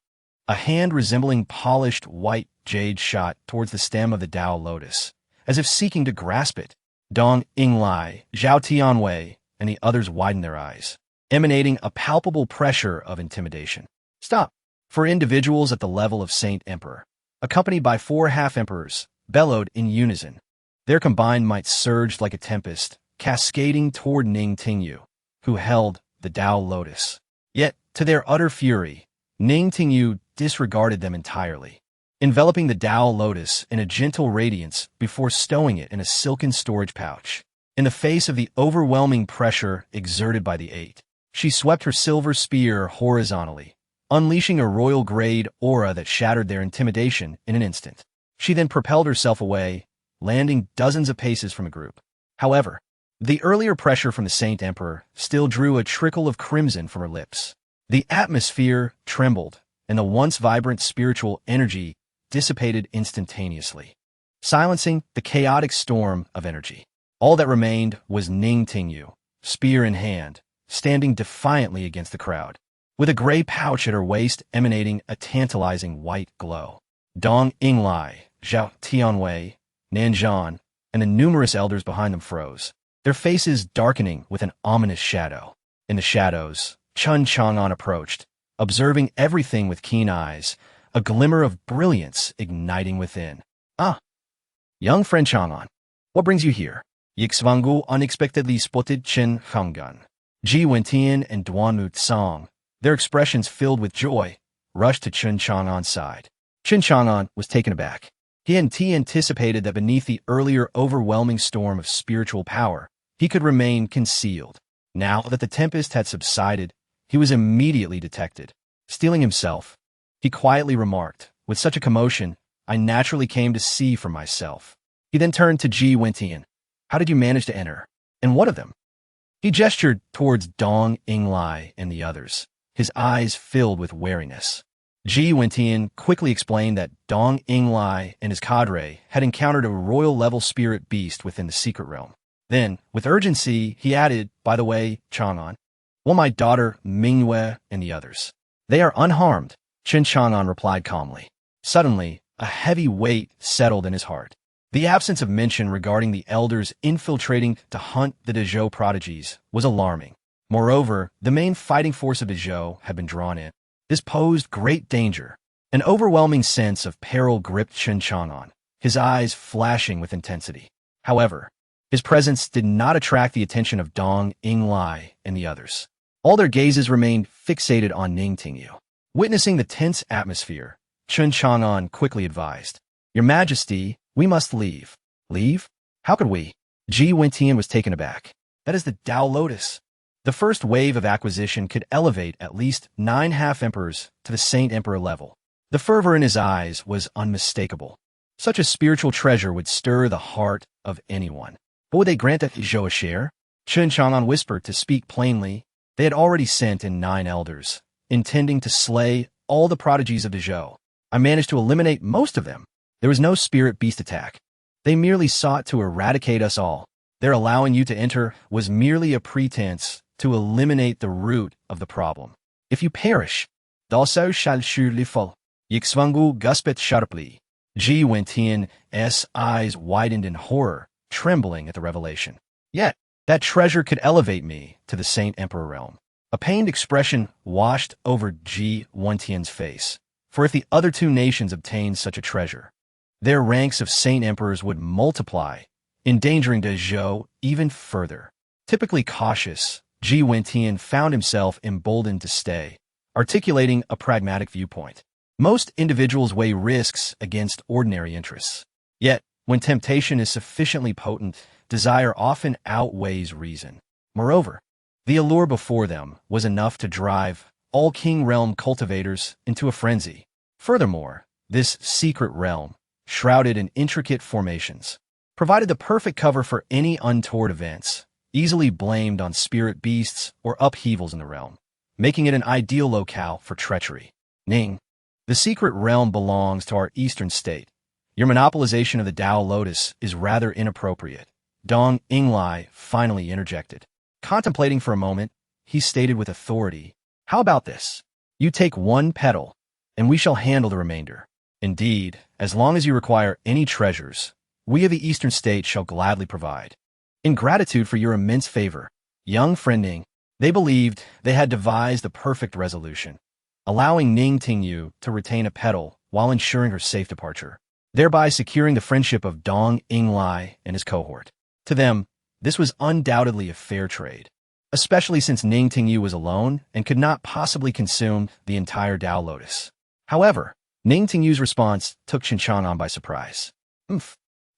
a hand resembling polished white jade shot towards the stem of the Tao lotus, as if seeking to grasp it. Dong Yinglai, Zhao Tianwei, and the others widened their eyes, emanating a palpable pressure of intimidation. Stop! For individuals at the level of Saint Emperor, accompanied by 4 half-emperors, bellowed in unison. Their combined might surged like a tempest, cascading toward Ning Tingyu, who held the Tao lotus. Yet, to their utter fury, Ning Tingyu disregarded them entirely, enveloping the Tao lotus in a gentle radiance before stowing it in a silken storage pouch. In the face of the overwhelming pressure exerted by the 8, she swept her silver spear horizontally, unleashing a royal-grade aura that shattered their intimidation in an instant. She then propelled herself away, landing dozens of paces from a group. However, the earlier pressure from the Saint Emperor still drew a trickle of crimson from her lips. The atmosphere trembled, and the once vibrant spiritual energy dissipated instantaneously, silencing the chaotic storm of energy. All that remained was Ning Tingyu, spear in hand, standing defiantly against the crowd, with a gray pouch at her waist emanating a tantalizing white glow. Dong Yinglai, Zhao Tianwei, Nanzhan, and the numerous elders behind them froze, their faces darkening with an ominous shadow. In the shadows, Chun Chang'an approached, observing everything with keen eyes, a glimmer of brilliance igniting within. Ah, young friend Chang'an, what brings you here? Yixvangu unexpectedly spotted Chen Hangan. Ji Wentian and Duanmu Tsang, their expressions filled with joy, rushed to Chen Chang'an's side. Chen Chang'an was taken aback. He hadn't anticipated that beneath the earlier overwhelming storm of spiritual power, he could remain concealed. Now that the tempest had subsided, he was immediately detected. Steeling himself, he quietly remarked, "With such a commotion, I naturally came to see for myself." He then turned to Ji Wentian. "How did you manage to enter? And what of them?" He gestured towards Dong Yinglai and the others, his eyes filled with wariness. Ji Wentian quickly explained that Dong Yinglai and his cadre had encountered a royal-level spirit beast within the secret realm. Then, with urgency, he added, "By the way, Chang'an, well, my daughter Mingyue and the others. They are unharmed," Chen Chang'an replied calmly. Suddenly, a heavy weight settled in his heart. The absence of mention regarding the elders infiltrating to hunt the Dezhou prodigies was alarming. Moreover, the main fighting force of Dezhou had been drawn in. This posed great danger. An overwhelming sense of peril gripped Chen Chang'an, his eyes flashing with intensity. However, his presence did not attract the attention of Dong Yinglai and the others. All their gazes remained fixated on Ning Tingyu. Witnessing the tense atmosphere, Chen Chang'an quickly advised, "Your Majesty, we must leave." "Leave? How could we?" Ji Wentian was taken aback. "That is the Tao Lotus. The first wave of acquisition could elevate at least 9 half-emperors to the Saint Emperor level." The fervor in his eyes was unmistakable. Such a spiritual treasure would stir the heart of anyone. But would they grant Dezhou a share? Chen Chang'an whispered to speak plainly. They had already sent in 9 elders, intending to slay all the prodigies of Dezhou. I managed to eliminate most of them. There was no spirit beast attack. They merely sought to eradicate us all. Their allowing you to enter was merely a pretense to eliminate the root of the problem. If you perish, also shall surely fall. Yixvangu guspet sharply. Ji Wentian's eyes widened in horror, trembling at the revelation. Yet, that treasure could elevate me to the Saint Emperor realm. A pained expression washed over Ji Wentian's face. For if the other 2 nations obtained such a treasure, their ranks of Saint Emperors would multiply, endangering Dezhou even further. Typically cautious, Ji Wentian found himself emboldened to stay, articulating a pragmatic viewpoint. Most individuals weigh risks against ordinary interests. Yet, when temptation is sufficiently potent, desire often outweighs reason. Moreover, the allure before them was enough to drive all King Realm cultivators into a frenzy. Furthermore, this secret realm, shrouded in intricate formations, provided the perfect cover for any untoward events, easily blamed on spirit beasts or upheavals in the realm, making it an ideal locale for treachery. Ning, the secret realm belongs to our eastern state. Your monopolization of the Tao Lotus is rather inappropriate. Dong Yinglai finally interjected. Contemplating for a moment, he stated with authority, "How about this? You take 1 petal, and we shall handle the remainder. Indeed, as long as you require any treasures, we of the eastern state shall gladly provide." In gratitude for your immense favor, young friend Ning, they believed they had devised the perfect resolution, allowing Ning Tingyu to retain a petal while ensuring her safe departure, thereby securing the friendship of Dong Yinglai and his cohort. To them, this was undoubtedly a fair trade, especially since Ning Tingyu was alone and could not possibly consume the entire Tao Lotus. However, Ning Tingyu's response took Chen Chang'an by surprise.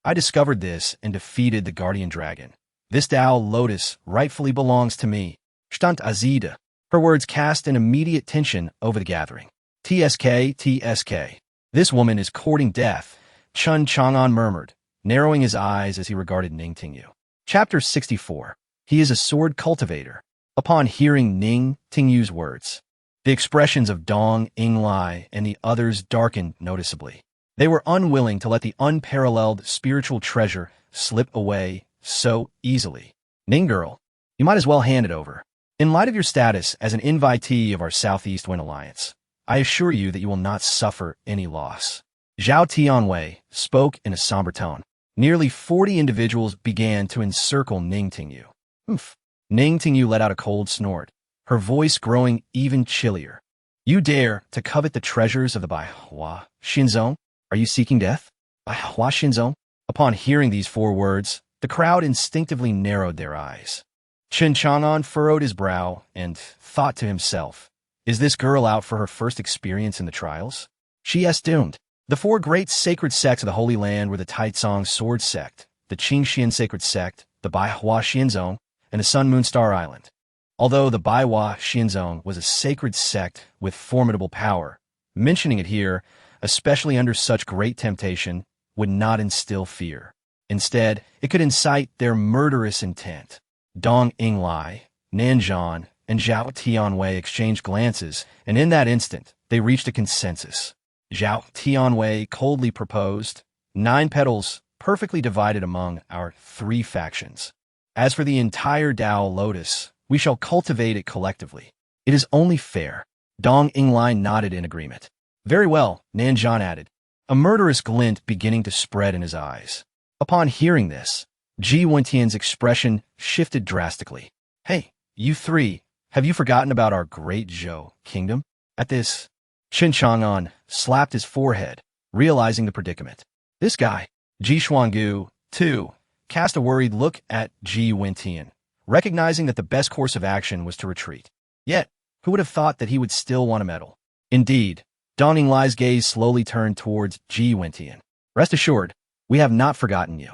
I discovered this and defeated the guardian dragon. This Tao Lotus rightfully belongs to me. Stand Azida. Her words cast an immediate tension over the gathering. TSK. This woman is courting death, Chen Chang'an murmured, narrowing his eyes as he regarded Ning Tingyu. Chapter 64. He is a sword cultivator. Upon hearing Ning Tingyu's words, the expressions of Dong Yinglai and the others darkened noticeably. They were unwilling to let the unparalleled spiritual treasure slip away so easily. Ning girl, you might as well hand it over. In light of your status as an invitee of our Southeast Wind Alliance, I assure you that you will not suffer any loss. Zhao Tianwei spoke in a somber tone. Nearly 40 individuals began to encircle Ning Tingyu. Ning Tingyu let out a cold snort, her voice growing even chillier. You dare to covet the treasures of the Baihua Xinzong? Are you seeking death? Baihua Xinzong? Upon hearing these 4 words, The crowd instinctively narrowed their eyes. Chen Chang'an furrowed his brow and thought to himself, is this girl out for her first experience in the trials? She is doomed. The four great sacred sects of the Holy Land were the Taizong Sword Sect, the Qingxian Sacred Sect, the Baihua Xianzong, and the Sun Moon Star Island. Although the Baihua Xianzong was a sacred sect with formidable power, mentioning it here, especially under such great temptation, would not instill fear. Instead, it could incite their murderous intent. Dong Yinglai, Nanzhan, and Zhao Tianwei exchanged glances, and in that instant, they reached a consensus. Zhao Tianwei coldly proposed, 9 petals perfectly divided among our 3 factions. As for the entire Tao Lotus, we shall cultivate it collectively. It is only fair. Dong Yinglai nodded in agreement. Very well, Nanzhan added, a murderous glint beginning to spread in his eyes. Upon hearing this, Ji Wentian's expression shifted drastically. Hey, you 3, have you forgotten about our great Zhou kingdom? At this, Chen Chang'an slapped his forehead, realizing the predicament. This guy, Ji Xuangu, too, cast a worried look at Ji Wentian, recognizing that the best course of action was to retreat. Yet, who would have thought that he would still want to meddle? Indeed, Dong Yinglai's gaze slowly turned towards Ji Wentian. Rest assured, we have not forgotten you.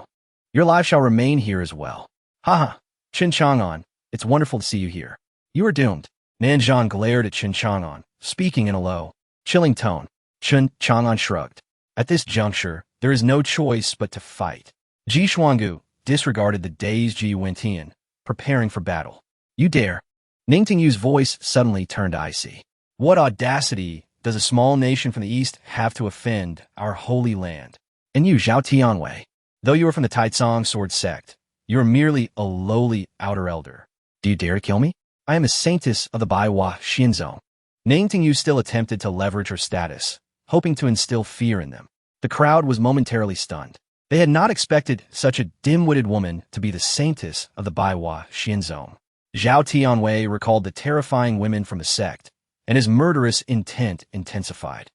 Your life shall remain here as well. Haha, Chen Chang'an, it's wonderful to see you here. You are doomed. Nanzhan glared at Chen Chang'an, speaking in a low, chilling tone. Chen Chang'an shrugged. At this juncture, there is no choice but to fight. Ji Xuangu disregarded the dazed Ji Wentian, preparing for battle. You dare? Ning Tingyu's voice suddenly turned icy. What audacity does a small nation from the east have to offend our holy land? And you, Zhao Tianwei, though you are from the Taizong Sword Sect, you are merely a lowly outer elder. Do you dare to kill me? I am a saintess of the Baihua Xianzong. Ning Tingyu still attempted to leverage her status, hoping to instill fear in them. The crowd was momentarily stunned. They had not expected such a dim-witted woman to be the saintess of the Baihua Xianzong. Zhao Tianwei recalled the terrifying women from the sect, and his murderous intent intensified.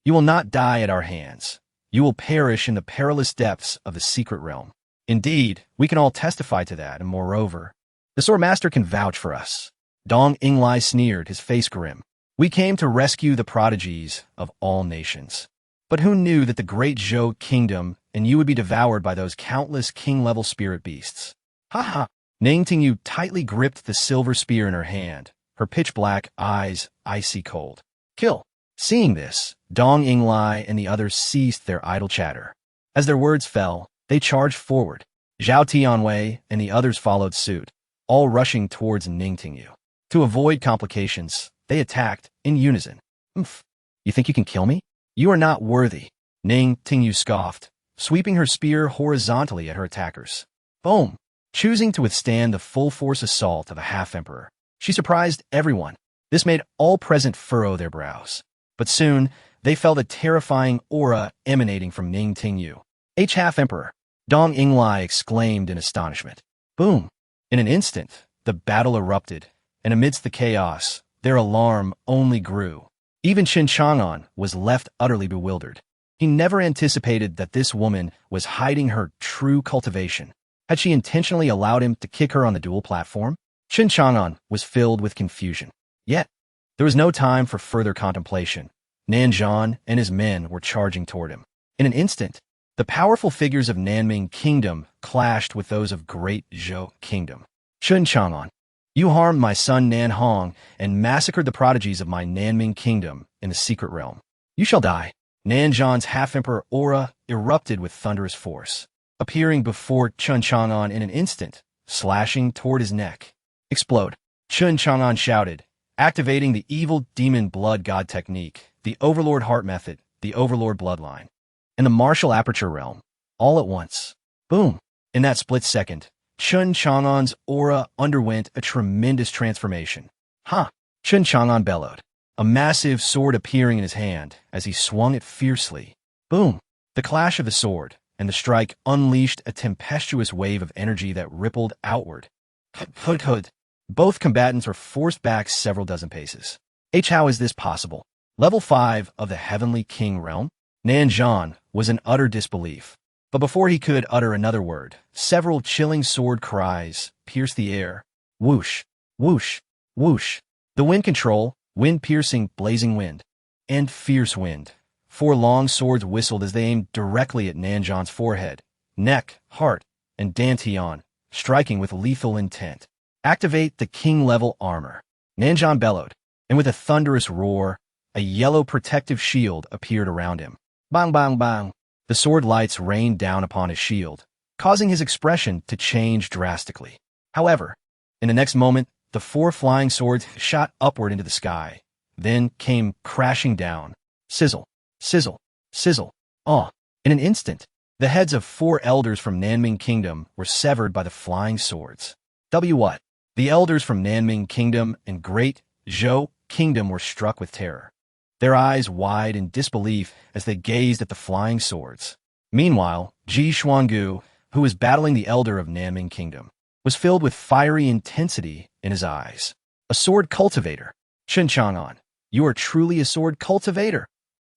You will not die at our hands. You will perish in the perilous depths of the secret realm. Indeed, we can all testify to that, and moreover, the Swordmaster can vouch for us. Dong Yinglai sneered, his face grim. We came to rescue the prodigies of all nations. But who knew that the great Zhou kingdom and you would be devoured by those countless king-level spirit beasts? Ning Tingyu tightly gripped the silver spear in her hand, her pitch-black eyes icy cold. Kill. Seeing this, Dong Yinglai and the others ceased their idle chatter. As their words fell, they charged forward. Zhao Tianwei and the others followed suit, all rushing towards Ning Tingyu. To avoid complications, they attacked in unison. You think you can kill me? You are not worthy. Ning Tingyu scoffed, sweeping her spear horizontally at her attackers. Boom! Choosing to withstand the full-force assault of a half-emperor, she surprised everyone. This made all present furrow their brows. But soon, they felt a terrifying aura emanating from Ning Tingyu. Half-emperor! Dong Yinglai exclaimed in astonishment. Boom! In an instant, the battle erupted, and amidst the chaos, their alarm only grew. Even Chen Chang'an was left utterly bewildered. He never anticipated that this woman was hiding her true cultivation. Had she intentionally allowed him to kick her on the duel platform? Chen Chang'an was filled with confusion. Yet, there was no time for further contemplation. Nanzhan and his men were charging toward him. In an instant, the powerful figures of Nanming Kingdom clashed with those of Great Zhou Kingdom. Chen Chang'an, you harmed my son Nanhong and massacred the prodigies of my Nanming Kingdom in the secret realm. You shall die. Nanzhan's half-emperor aura erupted with thunderous force, appearing before Chen Chang'an in an instant, slashing toward his neck. Explode. Chen Chang'an shouted, activating the evil demon blood god technique, the Overlord Heart method, the Overlord bloodline, and the martial aperture realm, all at once. Boom! In that split second, Chen Chang'an's aura underwent a tremendous transformation. Chen Chang'an bellowed, a massive sword appearing in his hand as he swung it fiercely. Boom! The clash of the sword and the strike unleashed a tempestuous wave of energy that rippled outward. Hood. Both combatants were forced back several dozen paces. How is this possible? Level 5 of the Heavenly King realm? Nanzhan was in utter disbelief. But before he could utter another word, several chilling sword cries pierced the air. Whoosh, whoosh, whoosh. The wind control, wind-piercing, blazing wind, and fierce wind. 4 long swords whistled as they aimed directly at Nanzhan's forehead, neck, heart, and dantian, striking with lethal intent. Activate the king-level armor. Nanzhan bellowed, and with a thunderous roar, a yellow protective shield appeared around him. Bang, bang, bang. The sword lights rained down upon his shield, causing his expression to change drastically. However, in the next moment, the 4 flying swords shot upward into the sky, then came crashing down. Sizzle, sizzle, sizzle. In an instant, the heads of 4 elders from Nanming Kingdom were severed by the flying swords. What? The elders from Nanming Kingdom and Great Zhou Kingdom were struck with terror, their eyes wide in disbelief as they gazed at the flying swords. Meanwhile, Ji Xuangu, who was battling the elder of Nanming Kingdom, was filled with fiery intensity in his eyes. A sword cultivator. Chen Chang'an, you are truly a sword cultivator.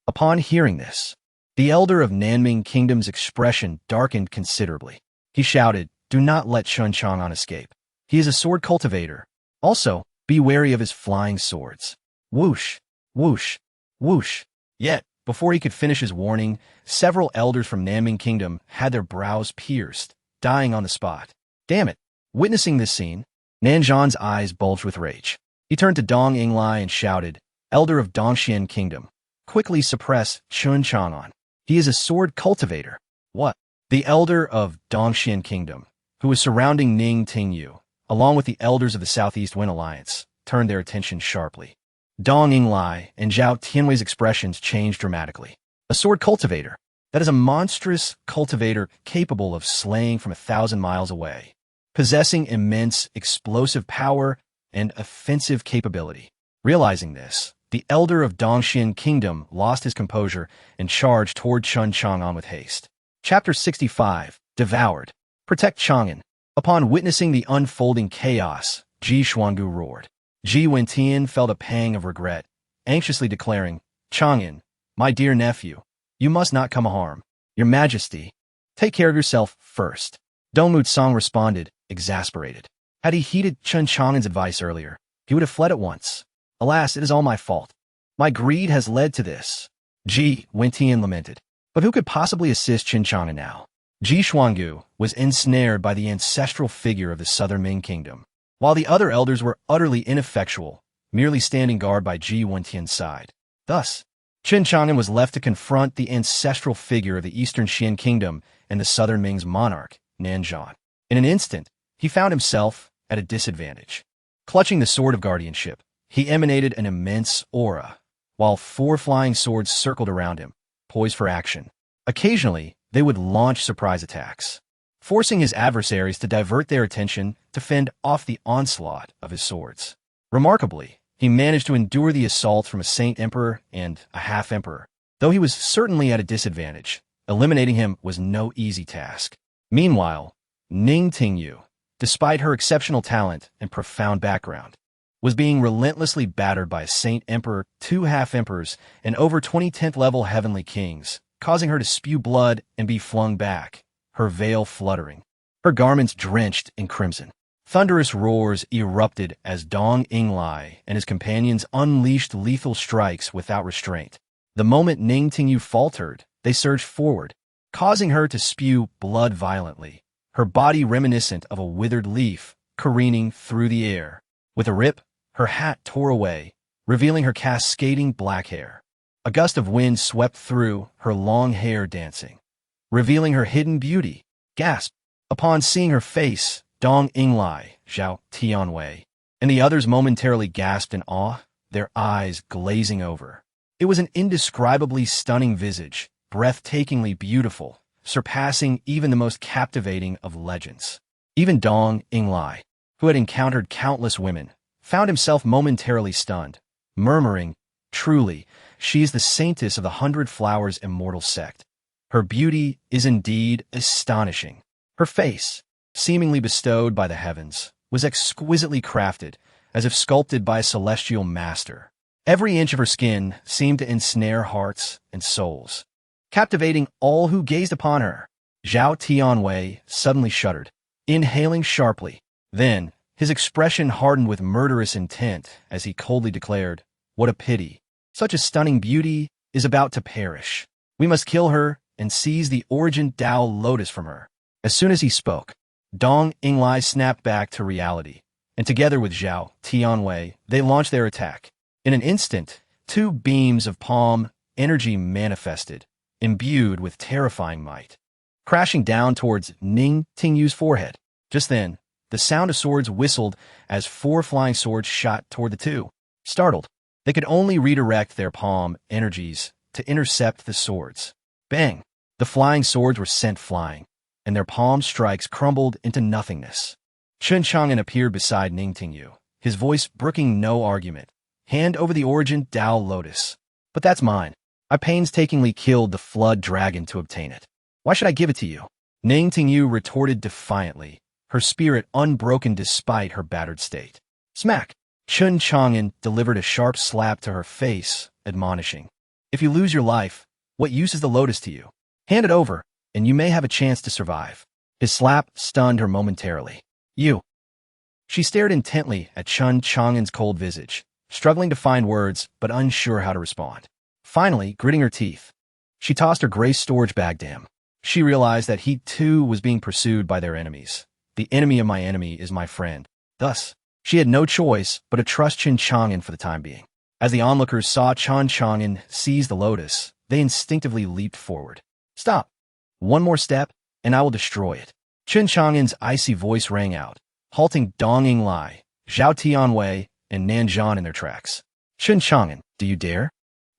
Upon hearing this, the elder of Nanming Kingdom's expression darkened considerably. He shouted, do not let Chen Chang'an escape. He is a sword cultivator. Also, be wary of his flying swords. Whoosh, whoosh, whoosh. Yet, before he could finish his warning, several elders from Nanming Kingdom had their brows pierced, dying on the spot. Damn it. Witnessing this scene, Nanzhan's eyes bulged with rage. He turned to Dong Yinglai and shouted, Elder of Dongxian Kingdom, quickly suppress Chen Chang'an. He is a sword cultivator. What? The elder of Dongxian Kingdom, who was surrounding Ning Tingyu, along with the elders of the Southeast Wind Alliance, turned their attention sharply. Dong Yinglai and Zhao Tianwei's expressions changed dramatically. A sword cultivator. That is a monstrous cultivator capable of slaying from 1,000 miles away, possessing immense explosive power and offensive capability. Realizing this, the elder of Dongxian Kingdom lost his composure and charged toward Chen Chang'an with haste. Chapter 65, Devoured. Protect Chang'an. Upon witnessing the unfolding chaos, Ji Xuangu roared. Ji Wentian felt a pang of regret, anxiously declaring, Chang'an, my dear nephew, you must not come harm. Your Majesty, take care of yourself first. Dong Mutsong responded, exasperated. Had he heeded Chen Chang'an's advice earlier, he would have fled at once. Alas, it is all my fault. My greed has led to this. Ji Wentian lamented. But who could possibly assist Chen Chang'an now? Ji Xuangu was ensnared by the ancestral figure of the Southern Ming Kingdom, while the other elders were utterly ineffectual, merely standing guard by Ji Wentian's side. Thus, Chen Chang'an was left to confront the ancestral figure of the Eastern Xian Kingdom and the Southern Ming's monarch, Nanzhan. In an instant, he found himself at a disadvantage. Clutching the sword of guardianship, he emanated an immense aura, while 4 flying swords circled around him, poised for action. Occasionally, they would launch surprise attacks, forcing his adversaries to divert their attention to fend off the onslaught of his swords. Remarkably, he managed to endure the assault from a Saint Emperor and a half-emperor. Though he was certainly at a disadvantage, eliminating him was no easy task. Meanwhile, Ning Tingyu, despite her exceptional talent and profound background, was being relentlessly battered by a Saint Emperor, 2 half-emperors, and over 20 10th-level heavenly kings, causing her to spew blood and be flung back, her veil fluttering, her garments drenched in crimson. Thunderous roars erupted as Dong Yinglai and his companions unleashed lethal strikes without restraint. The moment Ning Tingyu faltered, they surged forward, causing her to spew blood violently, her body reminiscent of a withered leaf careening through the air. With a rip, her hat tore away, revealing her cascading black hair. A gust of wind swept through, her long hair dancing, revealing her hidden beauty. Gasp! Upon seeing her face, Dong Yinglai, Zhao Tianwei, and the others momentarily gasped in awe, their eyes glazing over. It was an indescribably stunning visage, breathtakingly beautiful, surpassing even the most captivating of legends. Even Dong Yinglai, who had encountered countless women, found himself momentarily stunned, murmuring, truly, she is the saintess of the 100 Flowers immortal sect. Her beauty is indeed astonishing. Her face, seemingly bestowed by the heavens, was exquisitely crafted, as if sculpted by a celestial master. Every inch of her skin seemed to ensnare hearts and souls, captivating all who gazed upon her. Zhao Tianwei suddenly shuddered, inhaling sharply. Then, his expression hardened with murderous intent as he coldly declared, "What a pity. Such a stunning beauty is about to perish. We must kill her and seize the origin Tao lotus from her." As soon as he spoke, Dong Yinglai snapped back to reality, and together with Zhao Tianwei, they launched their attack. In an instant, two beams of palm energy manifested, imbued with terrifying might, crashing down towards Ning Tingyu's forehead. Just then, the sound of swords whistled as four flying swords shot toward the two. Startled, they could only redirect their palm energies to intercept the swords. Bang! The flying swords were sent flying, and their palm strikes crumbled into nothingness. Chen Chang'an appeared beside Ning Tingyu, his voice brooking no argument. "Hand over the origin Tao lotus." "But that's mine. I painstakingly killed the flood dragon to obtain it. Why should I give it to you?" Ning Tingyu retorted defiantly, her spirit unbroken despite her battered state. Smack! Chen Chang'an delivered a sharp slap to her face, admonishing, "If you lose your life, what use is the lotus to you? Hand it over, and you may have a chance to survive." His slap stunned her momentarily. "You." She stared intently at Chen Chang'an's cold visage, struggling to find words but unsure how to respond. Finally, gritting her teeth, she tossed her gray storage bag to him. She realized that he too was being pursued by their enemies. The enemy of my enemy is my friend. Thus, she had no choice but to trust Chen Chang'an for the time being. As the onlookers saw Chen Chang'an seize the lotus, they instinctively leaped forward. "Stop! One more step, and I will destroy it." Chen Chang'an's icy voice rang out, halting Dong Yinglai, Zhao Tianwei, and Nanzhan in their tracks. "Chen Chang'an, do you dare?"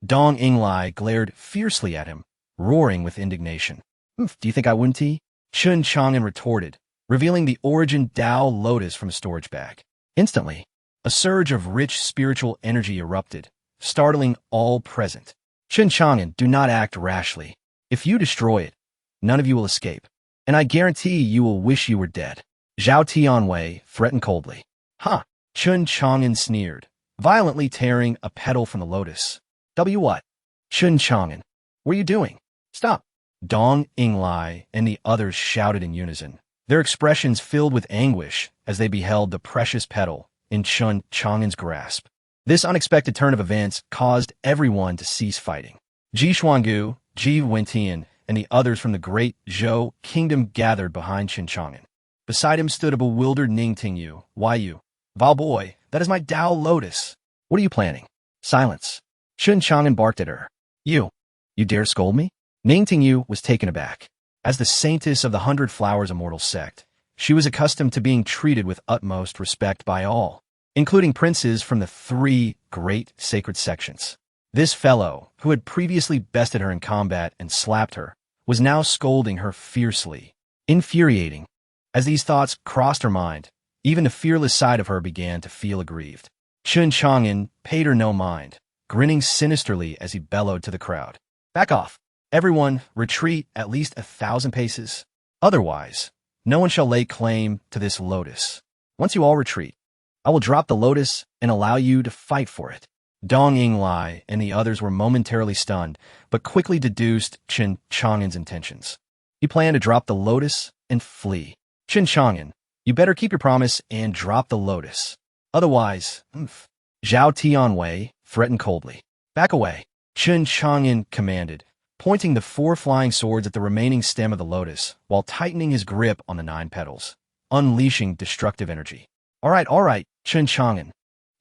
Dong Yinglai glared fiercely at him, roaring with indignation. "Do you think I wouldn't?" Chen Chang'an retorted, revealing the origin Tao lotus from a storage bag. Instantly, a surge of rich spiritual energy erupted, startling all present. "Chen Chang'an, do not act rashly. If you destroy it, none of you will escape, and I guarantee you will wish you were dead." Zhao Tianwei threatened coldly. "Ha!" Chen Chang'an sneered, violently tearing a petal from the lotus. What? Chen Chang'an, what are you doing? Stop!" Dong Yinglai and the others shouted in unison, their expressions filled with anguish as they beheld the precious petal in Chen Chang'an's grasp. This unexpected turn of events caused everyone to cease fighting. Ji Xuangu, Ji Wentian, and the others from the great Zhou kingdom gathered behind Chen Chang'an. Beside him stood a bewildered Ning Tingyu. "Why you? Val boy, that is my Tao lotus. What are you planning?" "Silence." Chen Chang'an barked at her. You dare scold me?" Ning Tingyu was taken aback. As the saintess of the 100 Flowers Immortal sect, she was accustomed to being treated with utmost respect by all, including princes from the 3 great sacred sections. This fellow, who had previously bested her in combat and slapped her, was now scolding her fiercely. Infuriating. As these thoughts crossed her mind, even the fearless side of her began to feel aggrieved. Chen Chang'an paid her no mind, grinning sinisterly as he bellowed to the crowd. "Back off. Everyone, retreat at least 1,000 paces. Otherwise, no one shall lay claim to this lotus. Once you all retreat, I will drop the lotus and allow you to fight for it." Dong Yinglai and the others were momentarily stunned, but quickly deduced Chen Chang'an's intentions. He planned to drop the lotus and flee. "Chen Chang'an, you better keep your promise and drop the lotus. Otherwise, Zhao Tianwei threatened coldly. "Back away," Chen Chang'an commanded, pointing the 4 flying swords at the remaining stem of the lotus while tightening his grip on the 9 petals, unleashing destructive energy. All right, Chen Chang'an.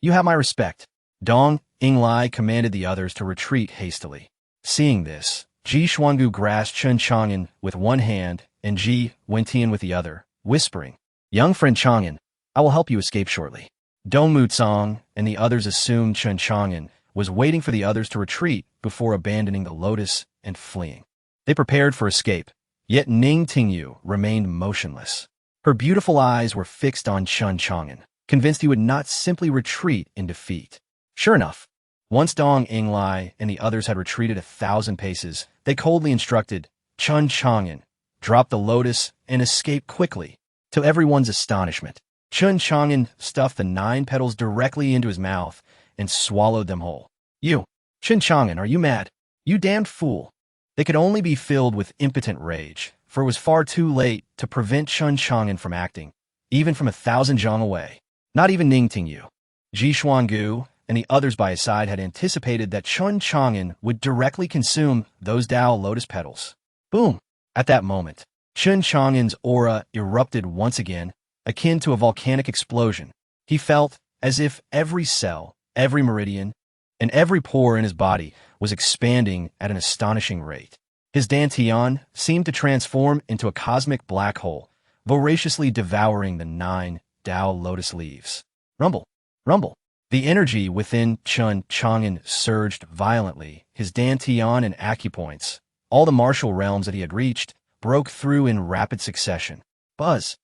You have my respect." Dong Yinglai commanded the others to retreat hastily. Seeing this, Ji Xuangu grasped Chen Chang'an with one hand and Ji Wentian with the other, whispering, "Young friend Chang'an, I will help you escape shortly." Dong Mucong and the others assumed Chen Chang'an was waiting for the others to retreat before abandoning the lotus and fleeing. They prepared for escape, yet Ning Tingyu remained motionless. Her beautiful eyes were fixed on Chen Chang'an, convinced he would not simply retreat in defeat. Sure enough, once Dong Yinglai and the others had retreated 1,000 paces, they coldly instructed Chen Chang'an, drop the lotus and escape quickly. To everyone's astonishment, Chen Chang'an stuffed the 9 petals directly into his mouth and swallowed them whole. "You, Chen Chang'an, are you mad? You damned fool!" They could only be filled with impotent rage, for it was far too late to prevent Chen Chang'an from acting, even from 1,000 zhang away. Not even Ning Tingyu, Ji Xuangu, and the others by his side had anticipated that Chen Chang'an would directly consume those Dao lotus petals. Boom! At that moment, Chen Chang'an's aura erupted once again, akin to a volcanic explosion. He felt as if every cell, every meridian, and every pore in his body was expanding at an astonishing rate. His dantian seemed to transform into a cosmic black hole, voraciously devouring the 9 Dao lotus leaves. Rumble! Rumble! The energy within Chen Chang'an surged violently. His dantian and acupoints, all the martial realms that he had reached, broke through in rapid succession. Buzz!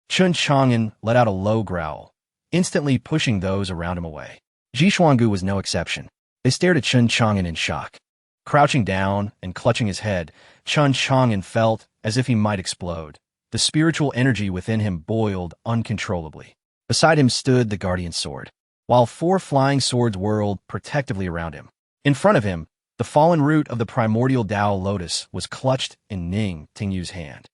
Chen Chang'an let out a low growl, instantly pushing those around him away. Ji Xuangu was no exception. They stared at Chen Chang'an in shock. Crouching down and clutching his head, Chen Chang'an felt as if he might explode. The spiritual energy within him boiled uncontrollably. Beside him stood the guardian sword, while 4 flying swords whirled protectively around him. In front of him, the fallen root of the primordial Dao lotus was clutched in Ning Tingyu's hand.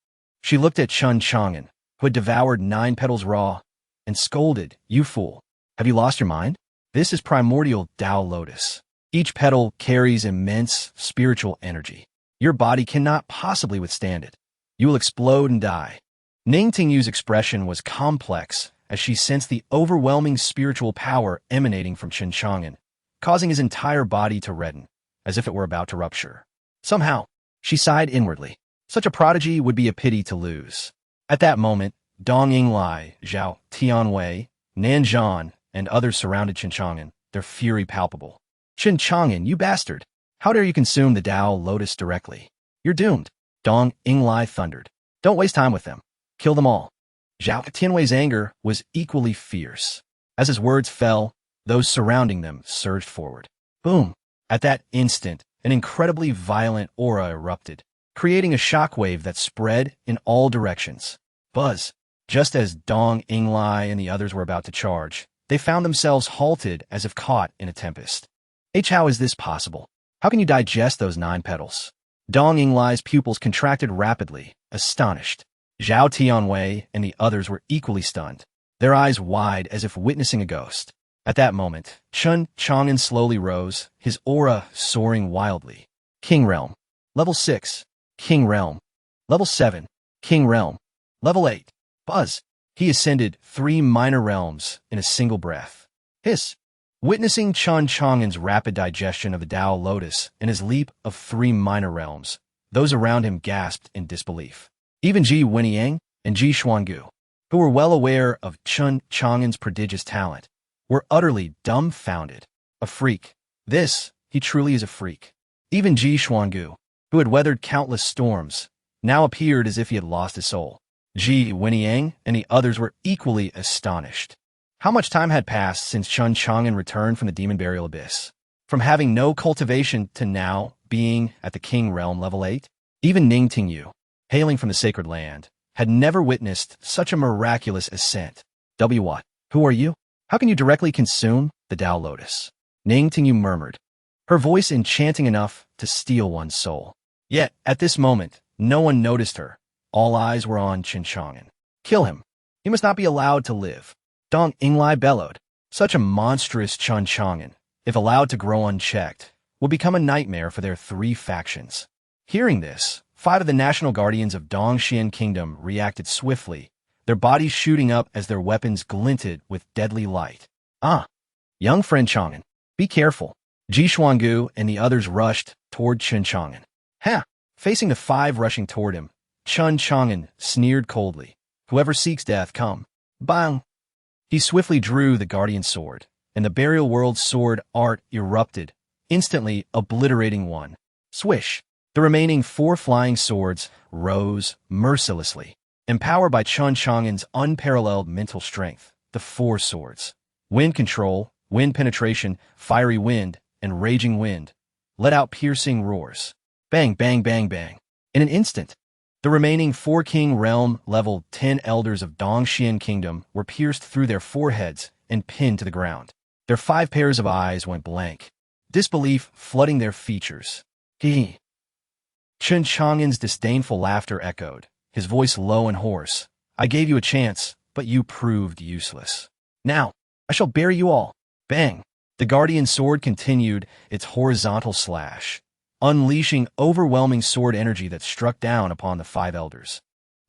She looked at Chen Chang'an, who had devoured 9 petals raw, and scolded, "You fool! Have you lost your mind? This is primordial Dao lotus. Each petal carries immense spiritual energy. Your body cannot possibly withstand it. You will explode and die." Ning Tingyu's expression was complex as she sensed the overwhelming spiritual power emanating from Chen Chang'an, causing his entire body to redden, as if it were about to rupture. Somehow, she sighed inwardly. Such a prodigy would be a pity to lose. At that moment, Dong Yinglai, Zhao Tianwei, Nan Zhan, and others surrounded Chen Chang'an, their fury palpable. "Chen Chang'an, you bastard! How dare you consume the Dao lotus directly? You're doomed!" Dong Yinglai thundered. "Don't waste time with them. Kill them all." Zhao Tianwei's anger was equally fierce. As his words fell, those surrounding them surged forward. Boom! At that instant, an incredibly violent aura erupted, creating a shockwave that spread in all directions. Buzz! Just as Dong Yinglai and the others were about to charge, they found themselves halted as if caught in a tempest. How is this possible? How can you digest those 9 petals? Dong Yinglai's pupils contracted rapidly, astonished. Zhao Tianwei and the others were equally stunned, their eyes wide as if witnessing a ghost. At that moment, Chen Chang'an slowly rose, his aura soaring wildly. King Realm. Level 6. King Realm. Level 7. King Realm. Level 8. Buzz. He ascended 3 minor realms in a single breath. Hiss. Witnessing Chen Chang'an's rapid digestion of the Dao lotus and his leap of 3 minor realms, those around him gasped in disbelief. Even Ji Wenyang and Ji Xuangu, who were well aware of Chen Chang'an's prodigious talent, were utterly dumbfounded. A freak. He truly is a freak. Even Ji Xuangu, who had weathered countless storms, now appeared as if he had lost his soul. Ji Wenyang and the others were equally astonished. How much time had passed since Chen Chang'an returned from the demon burial abyss? From having no cultivation to now being at the King Realm level 8? Even Ning Tingyu, hailing from the sacred land, had never witnessed such a miraculous ascent. What? Who are you? How can you directly consume the Dao lotus? Ning Tingyu murmured, her voice enchanting enough to steal one's soul. Yet, at this moment, no one noticed her. All eyes were on Chen Chang'an. Kill him. He must not be allowed to live. Dong Yinglai bellowed. Such a monstrous Chen Chang'an, if allowed to grow unchecked, will become a nightmare for their 3 factions. Hearing this, 5 of the national guardians of Dongxian Kingdom reacted swiftly, their bodies shooting up as their weapons glinted with deadly light. Young friend Chang'an, be careful. Ji Xuangu and the others rushed toward Chen Chang'an. Facing the 5 rushing toward him, Chen Chang'an sneered coldly. Whoever seeks death, come. Bang! He swiftly drew the guardian sword, and the burial world's sword art erupted, instantly obliterating one. Swish! The remaining 4 flying swords rose mercilessly. Empowered by Chen Chang'an's unparalleled mental strength, the 4 swords, wind control, wind penetration, fiery wind, and raging wind, let out piercing roars. Bang, bang, bang, bang. In an instant, the remaining 4 King Realm level 10 elders of Dongxian Kingdom were pierced through their foreheads and pinned to the ground. Their 5 pairs of eyes went blank, disbelief flooding their features. Chen Chang'an's disdainful laughter echoed, his voice low and hoarse. I gave you a chance, but you proved useless. Now, I shall bury you all. Bang! The guardian sword continued its horizontal slash, unleashing overwhelming sword energy that struck down upon the five elders,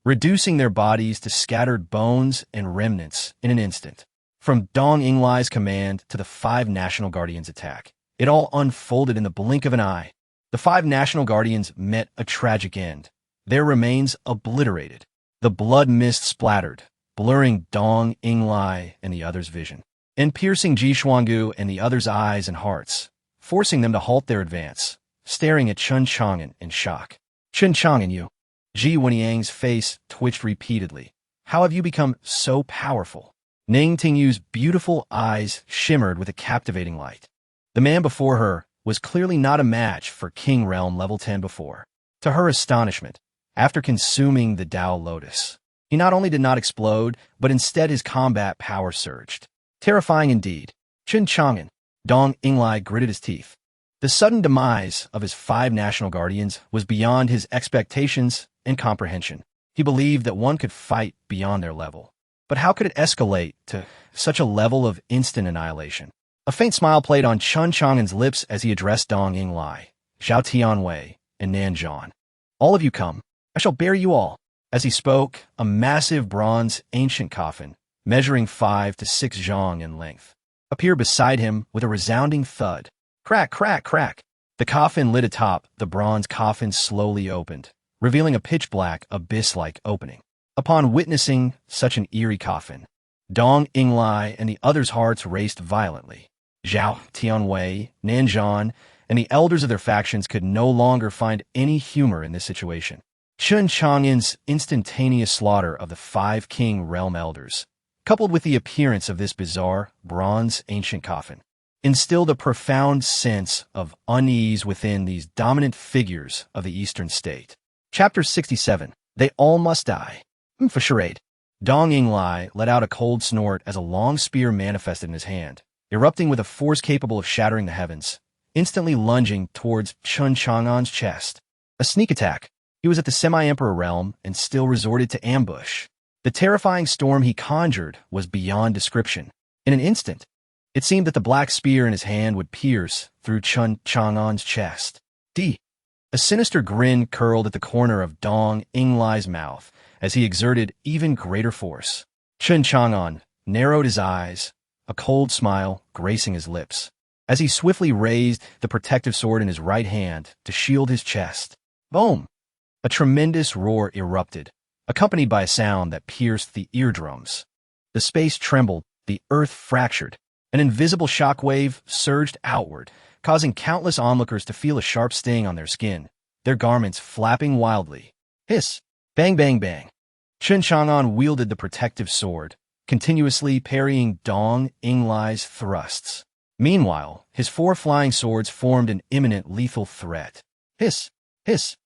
reducing their bodies to scattered bones and remnants in an instant. From Dong Yinglai's command to the five National Guardians' attack, it all unfolded in the blink of an eye. The five National Guardians met a tragic end, their remains obliterated. The blood mist splattered, blurring Dong Yinglai and the others' vision, and piercing Ji Xuangu and the others' eyes and hearts, forcing them to halt their advance, staring at Chen Chang'an in shock. Chen Chang'an, you. Ji Wenyang's face twitched repeatedly. How have you become so powerful? Ning Tingyu's beautiful eyes shimmered with a captivating light. The man before her was clearly not a match for King Realm level 10 before. To her astonishment, after consuming the Dao Lotus, he not only did not explode, but instead his combat power surged. Terrifying indeed. Chen Chang'an, Dong Yinglai gritted his teeth. The sudden demise of his five National Guardians was beyond his expectations and comprehension. He believed that one could fight beyond their level. But how could it escalate to such a level of instant annihilation? A faint smile played on Chen Chang'an's lips as he addressed Dong Yinglai, Zhao Tianwei, and Nanzhan. All of you come. I shall bury you all. As he spoke, a massive bronze ancient coffin, measuring 5 to 6 zhang in length, appeared beside him with a resounding thud. Crack, crack, crack. The coffin lid atop the bronze coffin slowly opened, revealing a pitch-black, abyss-like opening. Upon witnessing such an eerie coffin, Dong Yinglai and the others' hearts raced violently. Zhao, Tianwei, Nanzhan, and the elders of their factions could no longer find any humor in this situation. Chen Chang'an's instantaneous slaughter of the 5 King Realm elders, coupled with the appearance of this bizarre, bronze ancient coffin, instilled a profound sense of unease within these dominant figures of the Eastern state. Chapter 67. They all must die. For charade. Dong Yinglai let out a cold snort as a long spear manifested in his hand, erupting with a force capable of shattering the heavens, instantly lunging towards Chen Chang'an's chest. A sneak attack. He was at the semi-emperor realm and still resorted to ambush. The terrifying storm he conjured was beyond description. In an instant, it seemed that the black spear in his hand would pierce through Chen Chang'an's chest. A sinister grin curled at the corner of Dong Yinglai's mouth as he exerted even greater force. Chen Chang'an narrowed his eyes, a cold smile gracing his lips, as he swiftly raised the protective sword in his right hand to shield his chest. Boom! A tremendous roar erupted, accompanied by a sound that pierced the eardrums. The space trembled, the earth fractured. An invisible shockwave surged outward, causing countless onlookers to feel a sharp sting on their skin, their garments flapping wildly. Hiss! Bang, bang, bang. Chen Chang'an wielded the protective sword, continuously parrying Dong Yinglai's thrusts. Meanwhile, his 4 flying swords formed an imminent lethal threat. Hiss! Hiss!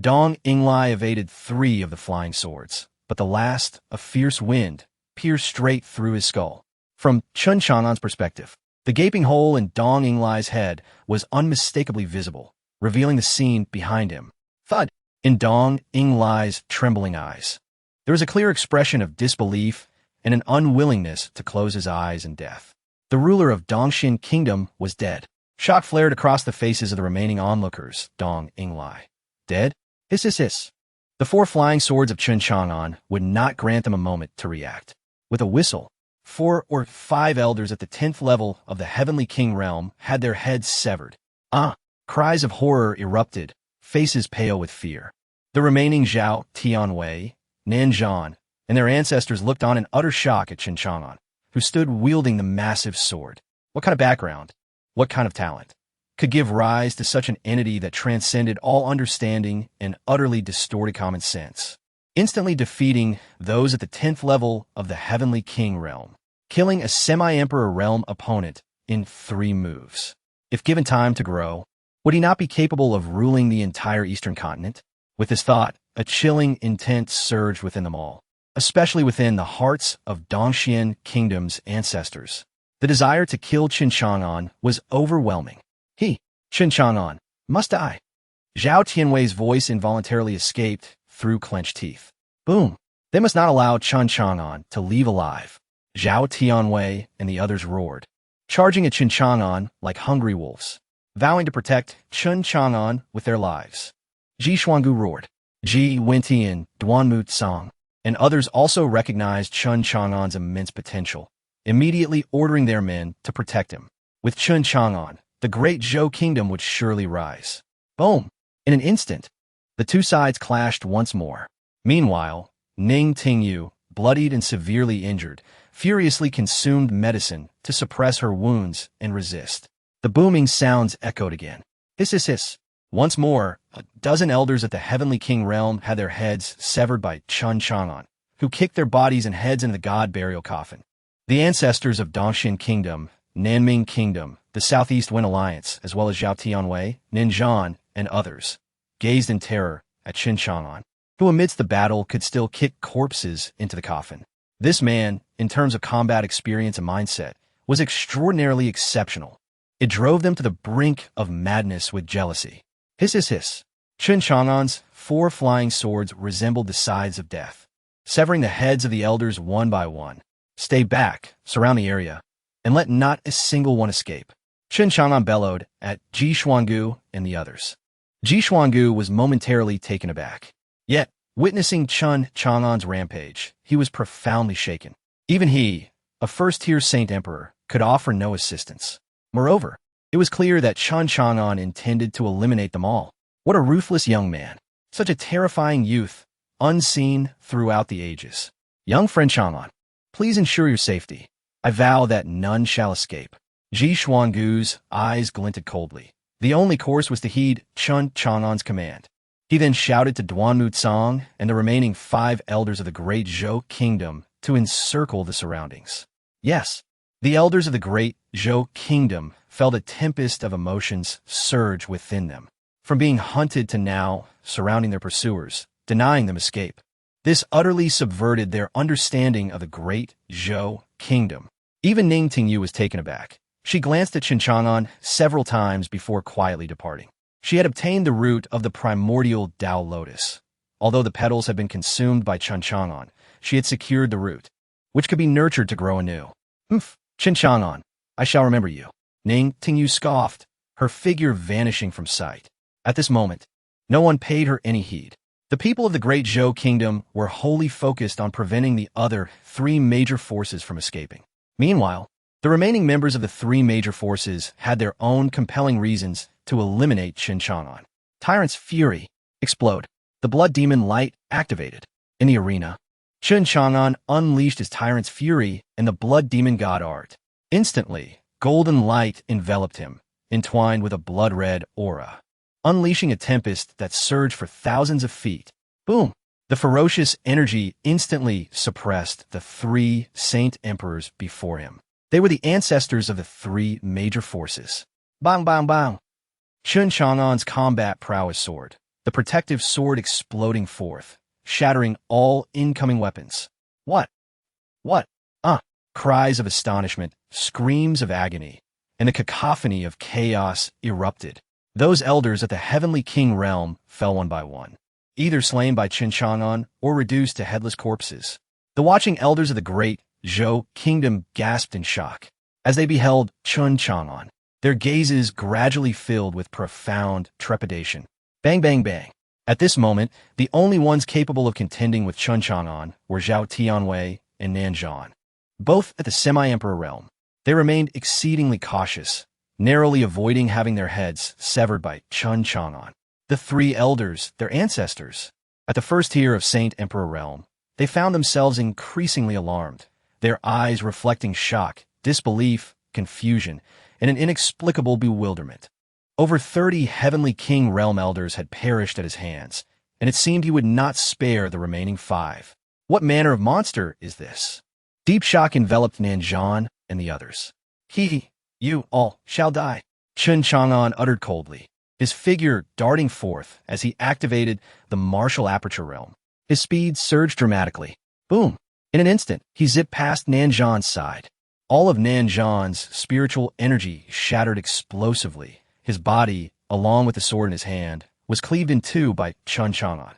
Dong Yinglai evaded 3 of the flying swords, but the last, a fierce wind, pierced straight through his skull. From Chen Chang'an's perspective, the gaping hole in Dong Yinglai's head was unmistakably visible, revealing the scene behind him. Thud! In Dong Yinglai's trembling eyes, there was a clear expression of disbelief and an unwillingness to close his eyes in death. The ruler of Dongxin Kingdom was dead. Shock flared across the faces of the remaining onlookers. Dong Yinglai. Dead? Hiss, hiss, hiss. The 4 flying swords of Chen Chang'an would not grant them a moment to react. With a whistle, 4 or 5 elders at the 10th level of the Heavenly King Realm had their heads severed. Cries of horror erupted, faces pale with fear. The remaining Zhao, Tianwei, Nanzhan, and their ancestors looked on in utter shock at Chen Chang'an, who stood wielding the massive sword. What kind of background, what kind of talent could give rise to such an entity that transcended all understanding and utterly distorted common sense, instantly defeating those at the 10th level of the Heavenly King Realm, killing a semi-emperor realm opponent in 3 moves? If given time to grow, would he not be capable of ruling the entire Eastern continent? With this thought, a chilling intent surged within them all, especially within the hearts of Dongxian Kingdom's ancestors. The desire to kill Chen Chang'an was overwhelming. He, Chen Chang'an, must die. Zhao Tianwei's voice involuntarily escaped through clenched teeth. Boom! They must not allow Chen Chang'an to leave alive. Zhao Tianwei and the others roared, charging at Chen Chang'an like hungry wolves, vowing to protect Chen Chang'an with their lives. Ji Xuangu roared. Ji Wentian, Duanmu Tsang, and others also recognized Chen Chang'an's immense potential, immediately ordering their men to protect him. With Chen Chang'an, the great Zhou kingdom would surely rise. Boom! In an instant, the two sides clashed once more. Meanwhile, Ning Tingyu, bloodied and severely injured, furiously consumed medicine to suppress her wounds and resist. The booming sounds echoed again. Hiss, hiss, hiss. Once more, a dozen elders at the Heavenly King realm had their heads severed by Chen Chang'an, who kicked their bodies and heads into the god burial coffin. The ancestors of Dongxian Kingdom, Nanming Kingdom, the Southeast Wind Alliance, as well as Zhao Tianwei, Ninjan, and others, gazed in terror at Chen Chang'an, who amidst the battle could still kick corpses into the coffin. This man, in terms of combat experience and mindset, was extraordinarily exceptional. It drove them to the brink of madness with jealousy. Hiss, hiss, hiss. Chen Chang'an's 4 flying swords resembled the scythes of death, severing the heads of the elders one by one. Stay back, surround the area, and let not a single one escape. Chen Chang'an bellowed at Ji Xuangu and the others. Ji Xuangu was momentarily taken aback. Yet, witnessing Chen Chang'an's rampage, he was profoundly shaken. Even he, a first-tier Saint Emperor, could offer no assistance. Moreover, it was clear that Chen Chang'an intended to eliminate them all. What a ruthless young man. Such a terrifying youth, unseen throughout the ages. Young friend Chang'an, please ensure your safety. I vow that none shall escape. Ji Xuangu's eyes glinted coldly. The only course was to heed Chen Chang'an's command. He then shouted to Duanmu Tsang and the remaining 5 elders of the great Zhou kingdom to encircle the surroundings. Yes, the elders of the great Zhou kingdom felt a tempest of emotions surge within them. From being hunted to now surrounding their pursuers, denying them escape. This utterly subverted their understanding of the great Zhou kingdom. Even Ning Tingyu was taken aback. She glanced at Chen Chang'an several times before quietly departing. She had obtained the root of the primordial Tao lotus. Although the petals had been consumed by Chen Chang'an, she had secured the root, which could be nurtured to grow anew. Chen Chang'an, I shall remember you. Ning Tingyu scoffed, her figure vanishing from sight. At this moment, no one paid her any heed. The people of the great Zhou kingdom were wholly focused on preventing the other 3 major forces from escaping. Meanwhile, the remaining members of the 3 major forces had their own compelling reasons to eliminate Chen Chang'an. Tyrant's Fury. Explode. The Blood Demon Light activated. In the arena, Chen Chang'an unleashed his Tyrant's Fury and the Blood Demon God Art. Instantly, golden light enveloped him, entwined with a blood-red aura, unleashing a tempest that surged for thousands of feet. Boom! The ferocious energy instantly suppressed the 3 Saint Emperors before him. They were the ancestors of the 3 major forces. Bang, bang, bang! Chen Chang'an's combat prowess sword, the protective sword exploding forth, shattering all incoming weapons. What? Cries of astonishment, screams of agony, and a cacophony of chaos erupted. Those elders at the Heavenly King realm fell one by one, either slain by Chen Chang'an or reduced to headless corpses. The watching elders of the great Zhou kingdom gasped in shock as they beheld Chen Chang'an, their gazes gradually filled with profound trepidation. Bang, bang, bang. At this moment, the only ones capable of contending with Chen Chang'an were Zhao Tianwei and Nanzhan. Both at the semi-emperor realm, they remained exceedingly cautious, narrowly avoiding having their heads severed by Chen Chang'an. The 3 elders, their ancestors, at the first tier of Saint Emperor realm, they found themselves increasingly alarmed, their eyes reflecting shock, disbelief, confusion, and an inexplicable bewilderment. Over 30 Heavenly King realm elders had perished at his hands, and it seemed he would not spare the remaining 5. What manner of monster is this? Deep shock enveloped Nanzhan and the others. You all shall die, Chen Chang'an uttered coldly, his figure darting forth as he activated the martial aperture realm. His speed surged dramatically. Boom! In an instant, he zipped past Nanzhan's side. All of Nanzhan's spiritual energy shattered explosively. His body, along with the sword in his hand, was cleaved in two by Chun Chang'an,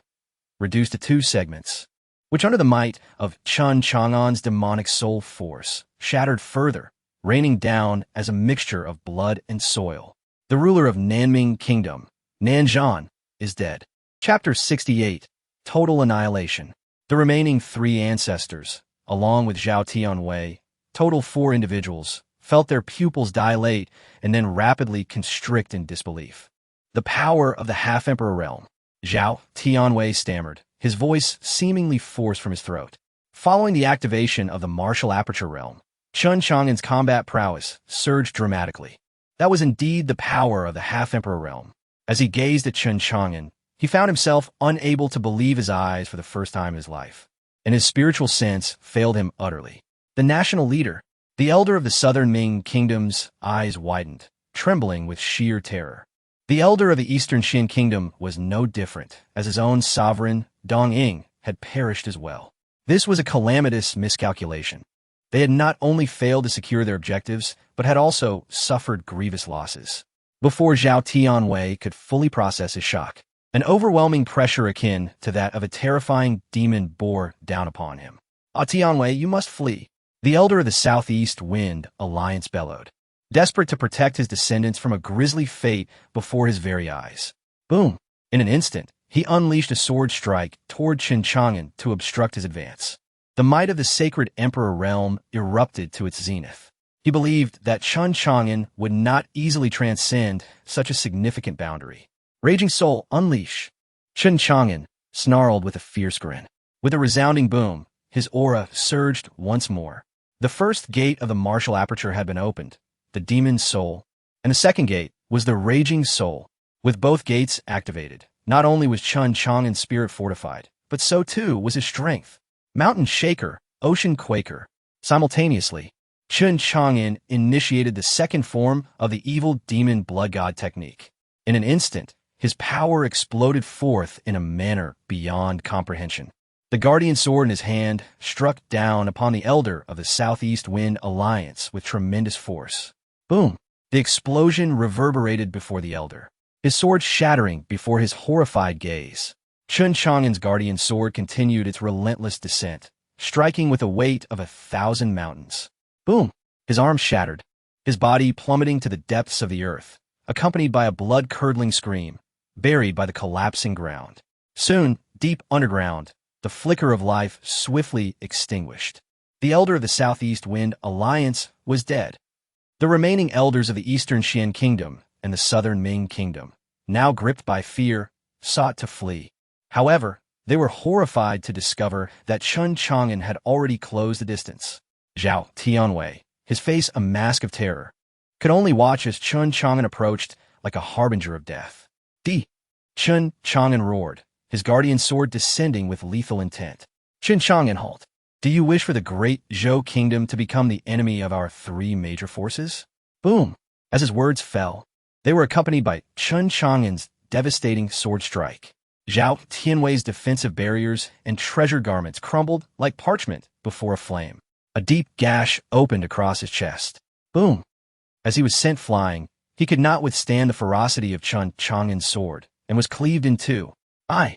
reduced to two segments, which under the might of Chun Chang'an's demonic soul force, shattered further, raining down as a mixture of blood and soil. The ruler of Nanming Kingdom, Nanzhan, is dead. Chapter 68, Total Annihilation. The remaining three ancestors, along with Zhao Tianwei, total 4 individuals, felt their pupils dilate and then rapidly constrict in disbelief. The power of the half-emperor realm. Zhao Tianwei stammered, his voice seemingly forced from his throat. Following the activation of the martial aperture realm, Chun Chang'an's combat prowess surged dramatically. That was indeed the power of the half-emperor realm. As he gazed at Chun Chang'an, he found himself unable to believe his eyes for the first time in his life, and his spiritual sense failed him utterly. The national leader, the elder of the southern Ming kingdom's eyes widened, trembling with sheer terror. The elder of the eastern Xin kingdom was no different, as his own sovereign, Dong Ying, had perished as well. This was a calamitous miscalculation. They had not only failed to secure their objectives, but had also suffered grievous losses. Before Zhao Tianwei could fully process his shock, an overwhelming pressure akin to that of a terrifying demon bore down upon him. Tianwei, you must flee. The elder of the southeast wind alliance bellowed, desperate to protect his descendants from a grisly fate before his very eyes. Boom! In an instant, he unleashed a sword strike toward Chun Chang'an to obstruct his advance. The might of the sacred emperor realm erupted to its zenith. He believed that Chun Chang'an would not easily transcend such a significant boundary. Raging soul, unleash! Chun Chang'an snarled with a fierce grin. With a resounding boom, his aura surged once more. The first gate of the martial aperture had been opened, the demon soul, and the second gate was the raging soul. With both gates activated, not only was Chun Chang'an's spirit fortified, but so too was his strength. Mountain shaker, ocean quaker. Simultaneously, Chun Chang'an initiated the second form of the evil demon blood god technique. In an instant, his power exploded forth in a manner beyond comprehension. The guardian sword in his hand struck down upon the elder of the Southeast Wind Alliance with tremendous force. Boom! The explosion reverberated before the elder, his sword shattering before his horrified gaze. Chun Chang'an's guardian sword continued its relentless descent, striking with a weight of 1,000 mountains. Boom! His arm shattered, his body plummeting to the depths of the earth, accompanied by a blood-curdling scream, buried by the collapsing ground. Soon, deep underground, the flicker of life swiftly extinguished. The elder of the Southeast Wind Alliance was dead. The remaining elders of the Eastern Xian Kingdom and the Southern Ming Kingdom, now gripped by fear, sought to flee. However, they were horrified to discover that Chun Chang'an had already closed the distance. Zhao Tianwei, his face a mask of terror, could only watch as Chun Chang'an approached like a harbinger of death. Chun Chang'an roared, his guardian sword descending with lethal intent. Chun Chang'an, halt. Do you wish for the great Zhou kingdom to become the enemy of our 3 major forces? Boom! As his words fell, they were accompanied by Chun Chang'an's devastating sword strike. Zhao Tianwei's defensive barriers and treasure garments crumbled like parchment before a flame. A deep gash opened across his chest. Boom! As he was sent flying, he could not withstand the ferocity of Chun Chang'an's sword, and was cleaved in two. I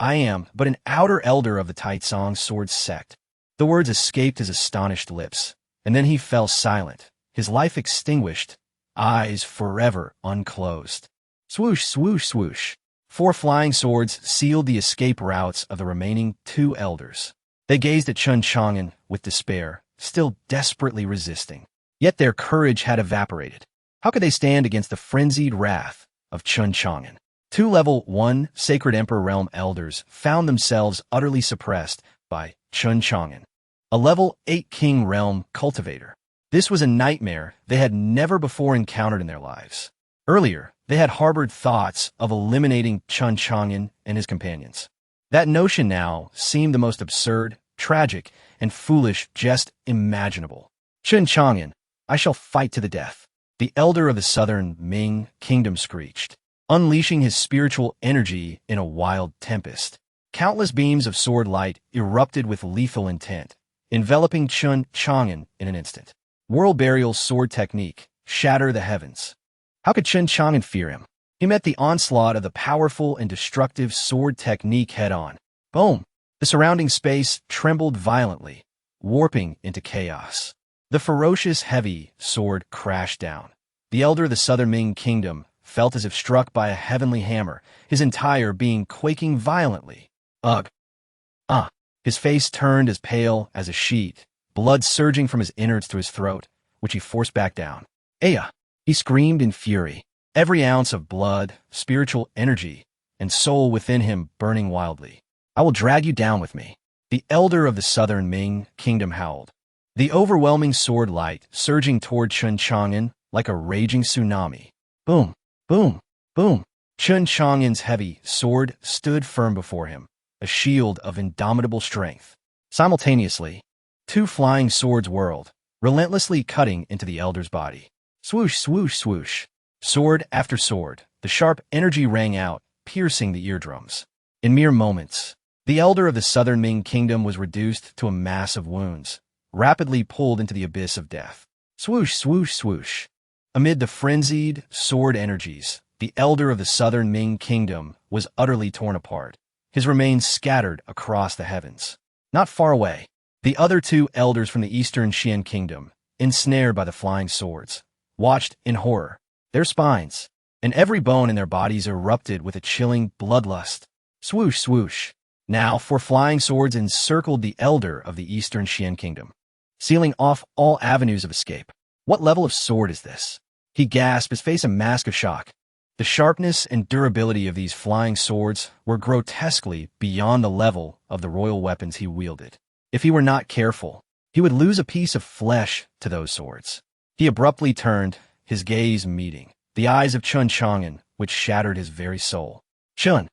am but an outer elder of the Taitsong sword sect. The words escaped his astonished lips, and then he fell silent, his life extinguished, eyes forever unclosed. Swoosh, swoosh, swoosh. 4 flying swords sealed the escape routes of the remaining 2 elders. They gazed at Chun Chang'an with despair, still desperately resisting. Yet their courage had evaporated. How could they stand against the frenzied wrath of Chun Chang'an? 2 level 1 Sacred Emperor Realm elders found themselves utterly suppressed by Chun Chang'an, a level 8 King Realm cultivator. This was a nightmare they had never before encountered in their lives. Earlier, they had harbored thoughts of eliminating Chun Chang'an and his companions. That notion now seemed the most absurd, tragic, and foolish jest imaginable. Chun Chang'an, I shall fight to the death. The elder of the southern Ming kingdom screeched, unleashing his spiritual energy in a wild tempest. Countless beams of sword light erupted with lethal intent, enveloping Chun Chang'an in an instant. World Burial's sword technique, shatter the heavens. How could Chun Chang'an fear him? He met the onslaught of the powerful and destructive sword technique head-on. Boom! The surrounding space trembled violently, warping into chaos. The ferocious, heavy sword crashed down. The elder of the Southern Ming Kingdom felt as if struck by a heavenly hammer, his entire being quaking violently. Ugh! Ah! His face turned as pale as a sheet, blood surging from his innards to his throat, which he forced back down. Aya! He screamed in fury, every ounce of blood, spiritual energy, and soul within him burning wildly. I will drag you down with me. The elder of the Southern Ming Kingdom howled. The overwhelming sword light surging toward Chun Chang'an like a raging tsunami. Boom! Boom! Boom! Chun Chang'an's heavy sword stood firm before him, a shield of indomitable strength. Simultaneously, two flying swords whirled, relentlessly cutting into the elder's body. Swoosh, swoosh, swoosh. Sword after sword, the sharp energy rang out, piercing the eardrums. In mere moments, the elder of the Southern Ming Kingdom was reduced to a mass of wounds, rapidly pulled into the abyss of death. Swoosh, swoosh, swoosh. Amid the frenzied sword energies, the elder of the Southern Ming Kingdom was utterly torn apart, his remains scattered across the heavens. Not far away, the other two elders from the Eastern Xian Kingdom, ensnared by the flying swords, watched in horror. Their spines and every bone in their bodies erupted with a chilling bloodlust. Swoosh, swoosh. Now, four flying swords encircled the elder of the Eastern Xian Kingdom, sealing off all avenues of escape. What level of sword is this? He gasped, his face a mask of shock. The sharpness and durability of these flying swords were grotesquely beyond the level of the royal weapons he wielded. If he were not careful, he would lose a piece of flesh to those swords. He abruptly turned, his gaze meeting the eyes of Chun Chang'an, which shattered his very soul. Chun!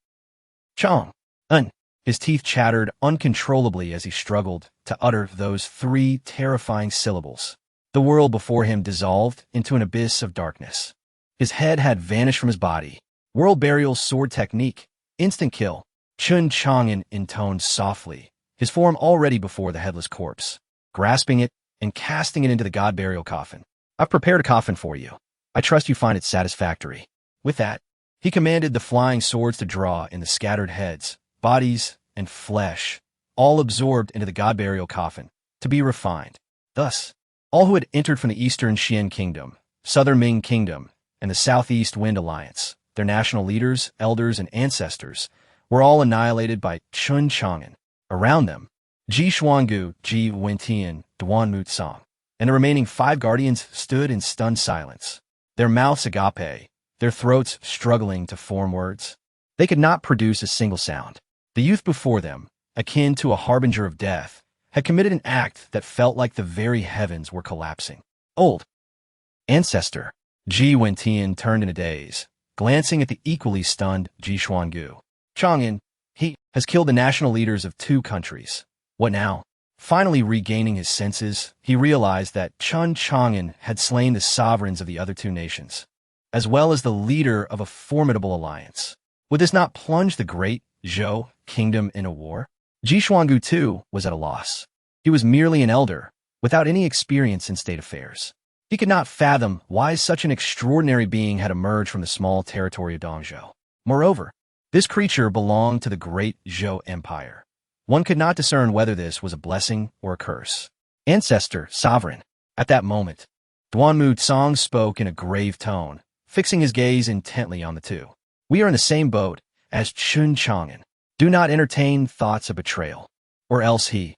Chong! Un! His teeth chattered uncontrollably as he struggled to utter those three terrifying syllables. The world before him dissolved into an abyss of darkness. His head had vanished from his body. World burial sword technique. Instant kill. Chun Chang'an intoned softly, his form already before the headless corpse, grasping it and casting it into the god burial coffin. I've prepared a coffin for you. I trust you find it satisfactory. With that, he commanded the flying swords to draw in the scattered heads, bodies, and flesh, all absorbed into the god burial coffin, to be refined. Thus, all who had entered from the Eastern Xian Kingdom, Southern Ming Kingdom, and the Southeast Wind Alliance, their national leaders, elders, and ancestors, were all annihilated by Chun Chang'an. Around them, Ji Xuangu, Ji Wentian, Duan Mutsong, and the remaining 5 guardians stood in stunned silence, their mouths agape, their throats struggling to form words. They could not produce a single sound. The youth before them, akin to a harbinger of death, had committed an act that felt like the very heavens were collapsing. Old ancestor, Ji Wentian turned in a daze, glancing at the equally stunned Ji Xuangu. Chang'an, he has killed the national leaders of 2 countries. What now? Finally regaining his senses, he realized that Chun Chang'an had slain the sovereigns of the other 2 nations, as well as the leader of a formidable alliance. Would this not plunge the great Zhou kingdom in a war? Ji Xuangu, too, was at a loss. He was merely an elder, without any experience in state affairs. He could not fathom why such an extraordinary being had emerged from the small territory of Dongzhou. Moreover, this creature belonged to the great Zhou Empire. One could not discern whether this was a blessing or a curse. Ancestor, sovereign. At that moment, Duanmu Tsong spoke in a grave tone, fixing his gaze intently on the 2. We are in the same boat as Chun Chang'an. Do not entertain thoughts of betrayal, or else he,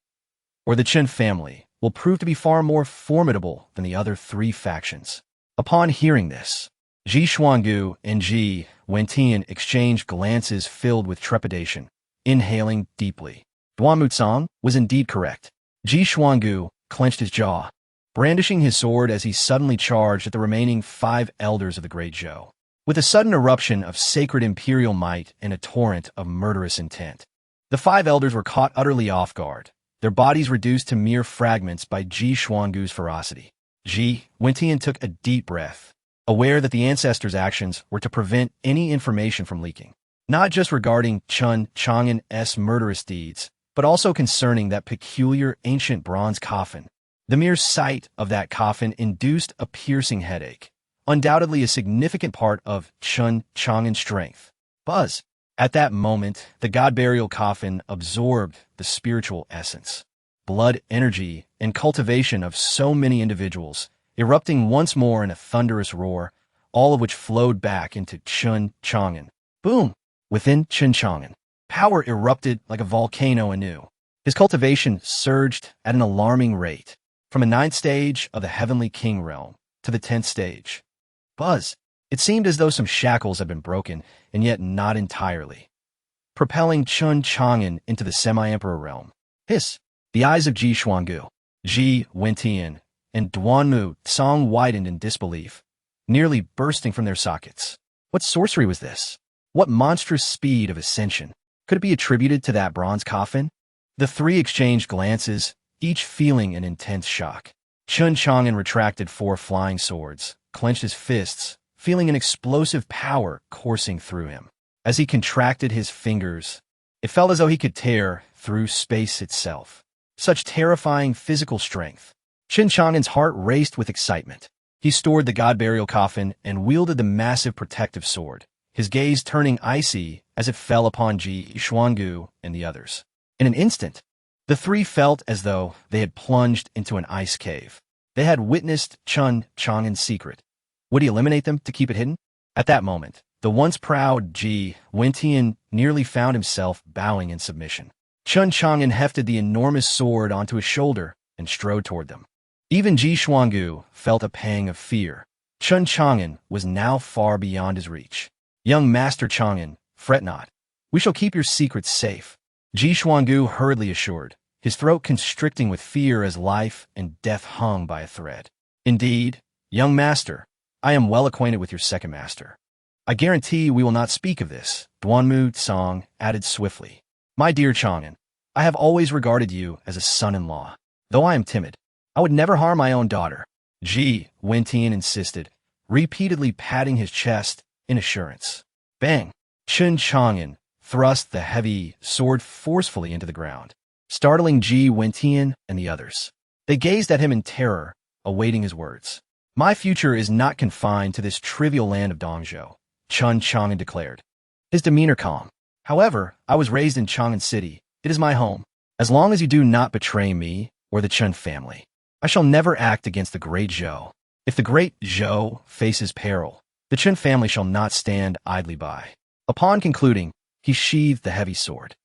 or the Chen family, will prove to be far more formidable than the other 3 factions. Upon hearing this, Ji Xuangu and Ji Wentian exchanged glances filled with trepidation, inhaling deeply. Duanmu Tsong was indeed correct. Ji Xuangu clenched his jaw, brandishing his sword as he suddenly charged at the remaining 5 elders of the Great Zhou. With a sudden eruption of sacred imperial might and a torrent of murderous intent, the 5 elders were caught utterly off guard, their bodies reduced to mere fragments by Ji Xuangu's ferocity. Ji Wentian took a deep breath, aware that the ancestors' actions were to prevent any information from leaking, not just regarding Chun Chang'an's murderous deeds, but also concerning that peculiar ancient bronze coffin. The mere sight of that coffin induced a piercing headache, undoubtedly a significant part of Chun Chang'an's strength. Buzz. At that moment, the god burial coffin absorbed the spiritual essence, blood, energy, and cultivation of so many individuals, erupting once more in a thunderous roar, all of which flowed back into Chun Chang'an. Boom! Within Chun Chang'an, power erupted like a volcano anew. His cultivation surged at an alarming rate, from a 9th stage of the heavenly king realm to the 10th stage. Buzz. It seemed as though some shackles had been broken, and yet not entirely, propelling Chun Chang'an into the semi-emperor realm. Hiss! The eyes of Ji Xuangu, Ji Wentian, and Duanmu Tsang widened in disbelief, nearly bursting from their sockets. What sorcery was this? What monstrous speed of ascension? Could it be attributed to that bronze coffin? The three exchanged glances, each feeling an intense shock. Chun Chang'an retracted 4 flying swords, clenched his fists, feeling an explosive power coursing through him. As he contracted his fingers, it felt as though he could tear through space itself. Such terrifying physical strength. Chun Chang'an's heart raced with excitement. He stored the god burial coffin and wielded the massive protective sword, his gaze turning icy as it fell upon Ji Xuangu and the others. In an instant, the three felt as though they had plunged into an ice cave. They had witnessed Chun Chang'an's secret. Would he eliminate them to keep it hidden? At that moment, the once proud Ji Wentian nearly found himself bowing in submission. Chun Chang'an hefted the enormous sword onto his shoulder and strode toward them. Even Ji Xuangu felt a pang of fear. Chun Chang'an was now far beyond his reach. Young Master Chang'an, fret not. We shall keep your secrets safe, Ji Xuangu hurriedly assured, his throat constricting with fear as life and death hung by a thread. Indeed, young master, I am well acquainted with your second master. I guarantee we will not speak of this, Duanmu Tsang added swiftly. My dear Chang'an, I have always regarded you as a son-in-law. Though I am timid, I would never harm my own daughter, Ji Wentian insisted, repeatedly patting his chest in assurance. Bang! Chun Chang'an thrust the heavy sword forcefully into the ground, startling Ji Wentian and the others. They gazed at him in terror, awaiting his words. My future is not confined to this trivial land of Dongzhou, Chun Chang'an declared, his demeanor calm. However, I was raised in Chang'an City. It is my home. As long as you do not betray me or the Chun family, I shall never act against the great Zhou. If the great Zhou faces peril, the Chun family shall not stand idly by. Upon concluding, he sheathed the heavy sword.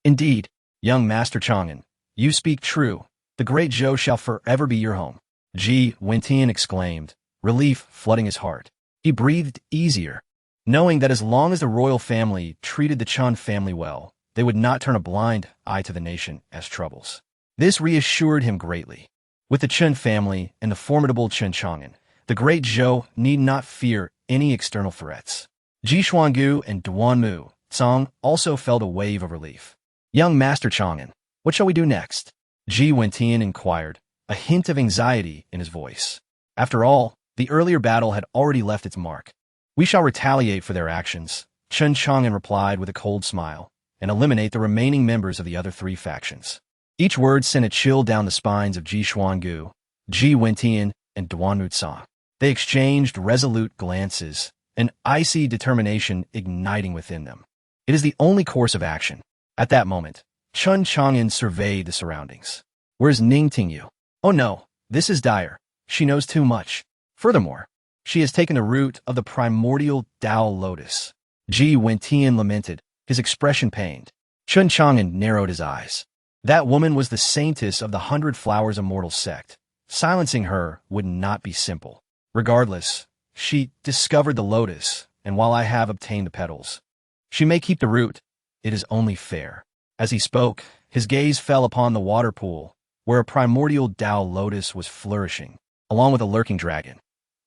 Indeed, young Master Chang'an, you speak true. The great Zhou shall forever be your home, Ji Wentian exclaimed, relief flooding his heart. He breathed easier, knowing that as long as the royal family treated the Chun family well, they would not turn a blind eye to the nation as troubles. This reassured him greatly. With the Chun family and the formidable Chun Chang'an, the great Zhou need not fear any external threats. Ji Xuangu and Duanmu Tsang also felt a wave of relief. Young Master Chang'an, what shall we do next? Ji Wentian inquired, a hint of anxiety in his voice. After all, the earlier battle had already left its mark. We shall retaliate for their actions, Chun Chang'an replied with a cold smile, and eliminate the remaining members of the other 3 factions. Each word sent a chill down the spines of Ji Xuangu, Ji Wentian, and Duanmu Tsang. They exchanged resolute glances, an icy determination igniting within them. It is the only course of action. At that moment, Chun Chang'an surveyed the surroundings. Where's Ning Tingyu? Oh no, this is dire. She knows too much. Furthermore, she has taken the root of the primordial Tao lotus. Ji Wentian lamented, his expression pained. Chun Chang'an narrowed his eyes. That woman was the saintess of the 100 Flowers Immortal sect. Silencing her would not be simple. Regardless, she discovered the lotus, and while I have obtained the petals, she may keep the root. It is only fair. As he spoke, his gaze fell upon the water pool, where a primordial Tao lotus was flourishing, along with a lurking dragon.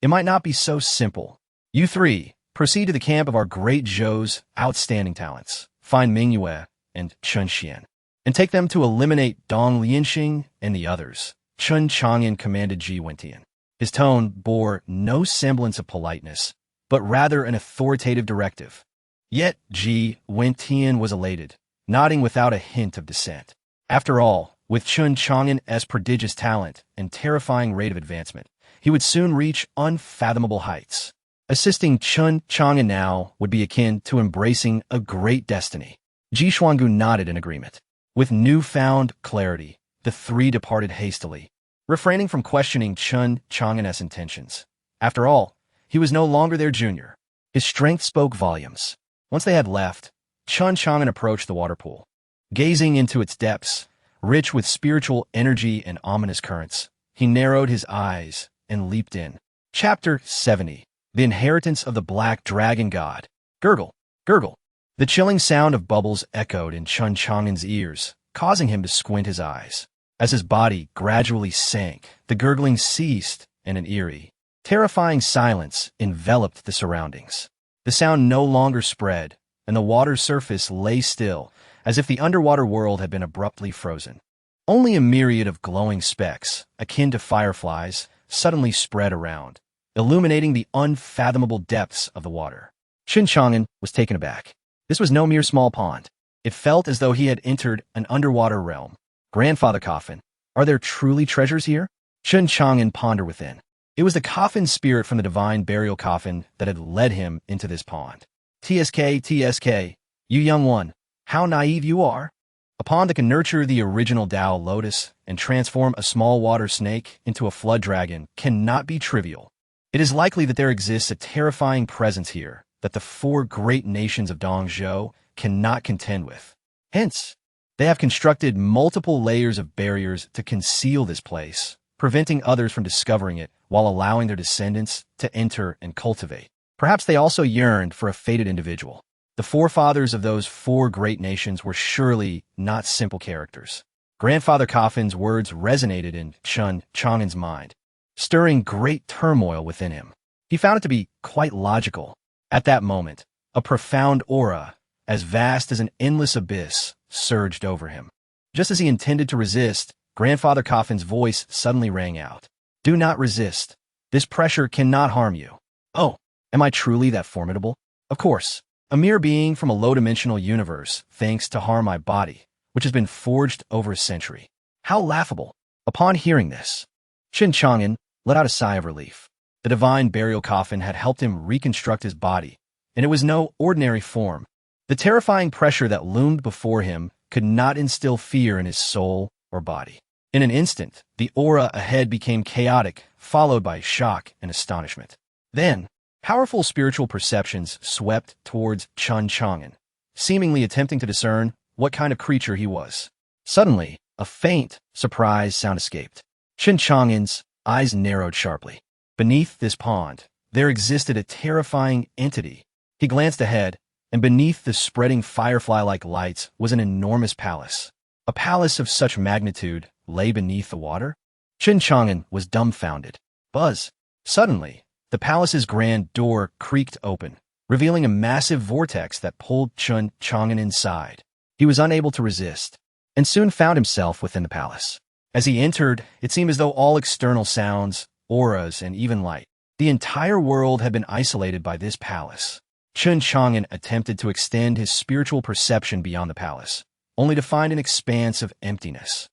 It might not be so simple. You 3, proceed to the camp of our great Zhou's outstanding talents, find Mingyue and Chun Xian, and take them to eliminate Dong Lianxing and the others, Chun Chang'an commanded Ji Wentian. His tone bore no semblance of politeness, but rather an authoritative directive. Yet Ji Wentian was elated, nodding without a hint of dissent. After all, with Chun Chang'an's prodigious talent and terrifying rate of advancement, he would soon reach unfathomable heights. Assisting Chun Chang'an now would be akin to embracing a great destiny. Ji Xuangu nodded in agreement. With newfound clarity, the three departed hastily, refraining from questioning Chun Chang'an's intentions. After all, he was no longer their junior. His strength spoke volumes. Once they had left, Chun Chang'an approached the water pool. Gazing into its depths, rich with spiritual energy and ominous currents, he narrowed his eyes and leaped in. Chapter 70. The Inheritance of the Black Dragon God. Gurgle, gurgle. The chilling sound of bubbles echoed in Chun Chang'an's ears, causing him to squint his eyes. As his body gradually sank, the gurgling ceased, and an eerie, terrifying silence enveloped the surroundings. The sound no longer spread, and the water's surface lay still, as if the underwater world had been abruptly frozen. Only a myriad of glowing specks, akin to fireflies, suddenly spread around, illuminating the unfathomable depths of the water. Chun Chang'an was taken aback. This was no mere small pond. It felt as though he had entered an underwater realm. Grandfather Coffin, are there truly treasures here? Chun Chang'an pondered within. It was the coffin spirit from the divine burial coffin that had led him into this pond. TSK, you young one, how naive you are. A pond that can nurture the original Tao lotus and transform a small water snake into a flood dragon cannot be trivial. It is likely that there exists a terrifying presence here that the four great nations of Dongzhou cannot contend with. Hence, they have constructed multiple layers of barriers to conceal this place, preventing others from discovering it while allowing their descendants to enter and cultivate. Perhaps they also yearned for a fated individual. The forefathers of those four great nations were surely not simple characters. Grandfather Coffin's words resonated in Chun Chang'an's mind, stirring great turmoil within him. He found it to be quite logical. At that moment, a profound aura, as vast as an endless abyss, surged over him. Just as he intended to resist, Grandfather Coffin's voice suddenly rang out. Do not resist. This pressure cannot harm you. Oh, am I truly that formidable? Of course. A mere being from a low-dimensional universe thinks to harm my body, which has been forged over a century. How laughable. Upon hearing this, Chun Chang'an let out a sigh of relief. The divine burial coffin had helped him reconstruct his body, and it was no ordinary form. The terrifying pressure that loomed before him could not instill fear in his soul or body. In an instant, the aura ahead became chaotic, followed by shock and astonishment. Then, powerful spiritual perceptions swept towards Chun Chang'an, seemingly attempting to discern what kind of creature he was. Suddenly, a faint, surprised sound escaped. Chun Chang'an's eyes narrowed sharply. Beneath this pond, there existed a terrifying entity. He glanced ahead, and beneath the spreading firefly-like lights was an enormous palace. A palace of such magnitude lay beneath the water? Chun Chang'an was dumbfounded. Buzz! Suddenly, the palace's grand door creaked open, revealing a massive vortex that pulled Chun Chang'an inside. He was unable to resist, and soon found himself within the palace. As he entered, it seemed as though all external sounds, auras, and even light, the entire world had been isolated by this palace. Chun Chang'an attempted to extend his spiritual perception beyond the palace, only to find an expanse of emptiness.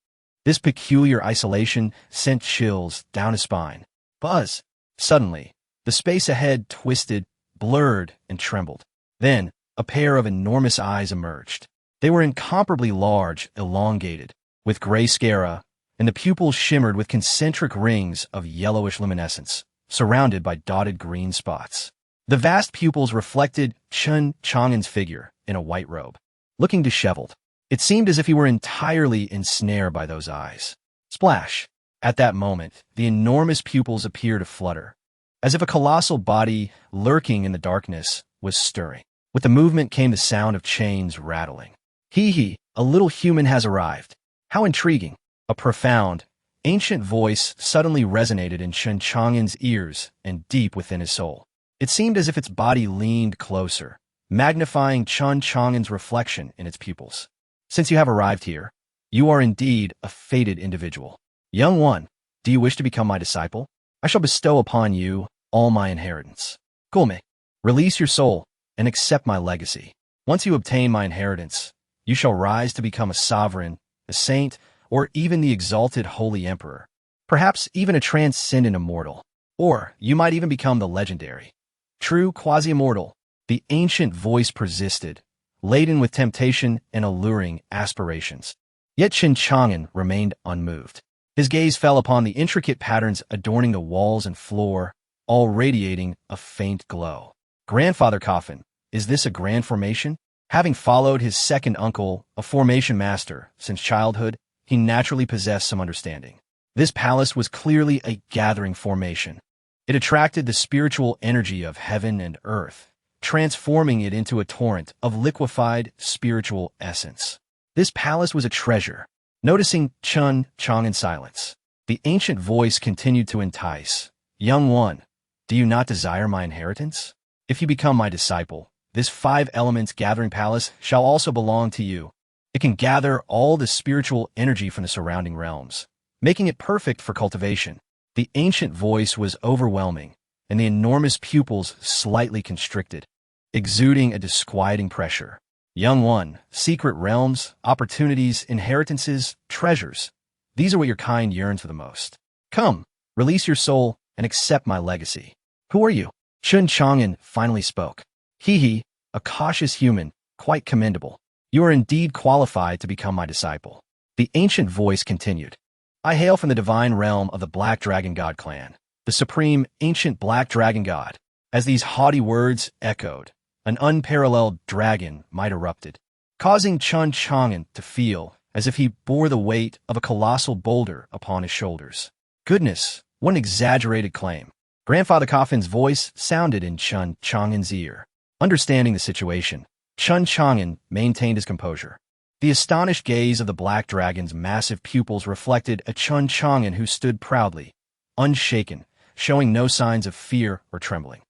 This peculiar isolation sent chills down his spine. Buzz! Suddenly, the space ahead twisted, blurred, and trembled. Then, a pair of enormous eyes emerged. They were incomparably large, elongated, with gray sclera, and the pupils shimmered with concentric rings of yellowish luminescence, surrounded by dotted green spots. The vast pupils reflected Chun Chang'an's figure in a white robe. Looking disheveled, it seemed as if he were entirely ensnared by those eyes. Splash! At that moment, the enormous pupils appeared to flutter, as if a colossal body lurking in the darkness was stirring. With the movement came the sound of chains rattling. Hee, a little human has arrived. How intriguing. A profound, ancient voice suddenly resonated in Chun Chang'an's ears and deep within his soul. It seemed as if its body leaned closer, magnifying Chun Chang'an's reflection in its pupils. Since you have arrived here, you are indeed a fated individual. Young one, do you wish to become my disciple? I shall bestow upon you all my inheritance. Gulme, release your soul and accept my legacy. Once you obtain my inheritance, you shall rise to become a sovereign, a saint, or even the exalted holy emperor, perhaps even a transcendent immortal. Or you might even become the legendary, true quasi-immortal. The ancient voice persisted, laden with temptation and alluring aspirations. Yet Chen Chang'an remained unmoved. His gaze fell upon the intricate patterns adorning the walls and floor, all radiating a faint glow. Grandfather Coffin, is this a grand formation? Having followed his second uncle, a formation master, since childhood, he naturally possessed some understanding. This palace was clearly a gathering formation. It attracted the spiritual energy of heaven and earth, transforming it into a torrent of liquefied spiritual essence. This palace was a treasure. Noticing Chen Chang'an's silence, the ancient voice continued to entice. Young one, do you not desire my inheritance? If you become my disciple, this 5 elements gathering palace shall also belong to you. It can gather all the spiritual energy from the surrounding realms, making it perfect for cultivation. The ancient voice was overwhelming, and the enormous pupils slightly constricted, exuding a disquieting pressure. Young one, secret realms, opportunities, inheritances, treasures. These are what your kind yearns for the most. Come, release your soul and accept my legacy. Who are you? Chen Chang'an finally spoke. He, a cautious human, quite commendable. You are indeed qualified to become my disciple. The ancient voice continued. I hail from the divine realm of the Black Dragon God clan, the supreme ancient Black Dragon God. As these haughty words echoed, an unparalleled dragon might erupted, causing Chen Chang'an to feel as if he bore the weight of a colossal boulder upon his shoulders. Goodness, what an exaggerated claim. Grandfather Coffin's voice sounded in Chen Chang'an's ear. Understanding the situation, Chen Chang'an maintained his composure. The astonished gaze of the black dragon's massive pupils reflected a Chen Chang'an who stood proudly, unshaken, showing no signs of fear or trembling.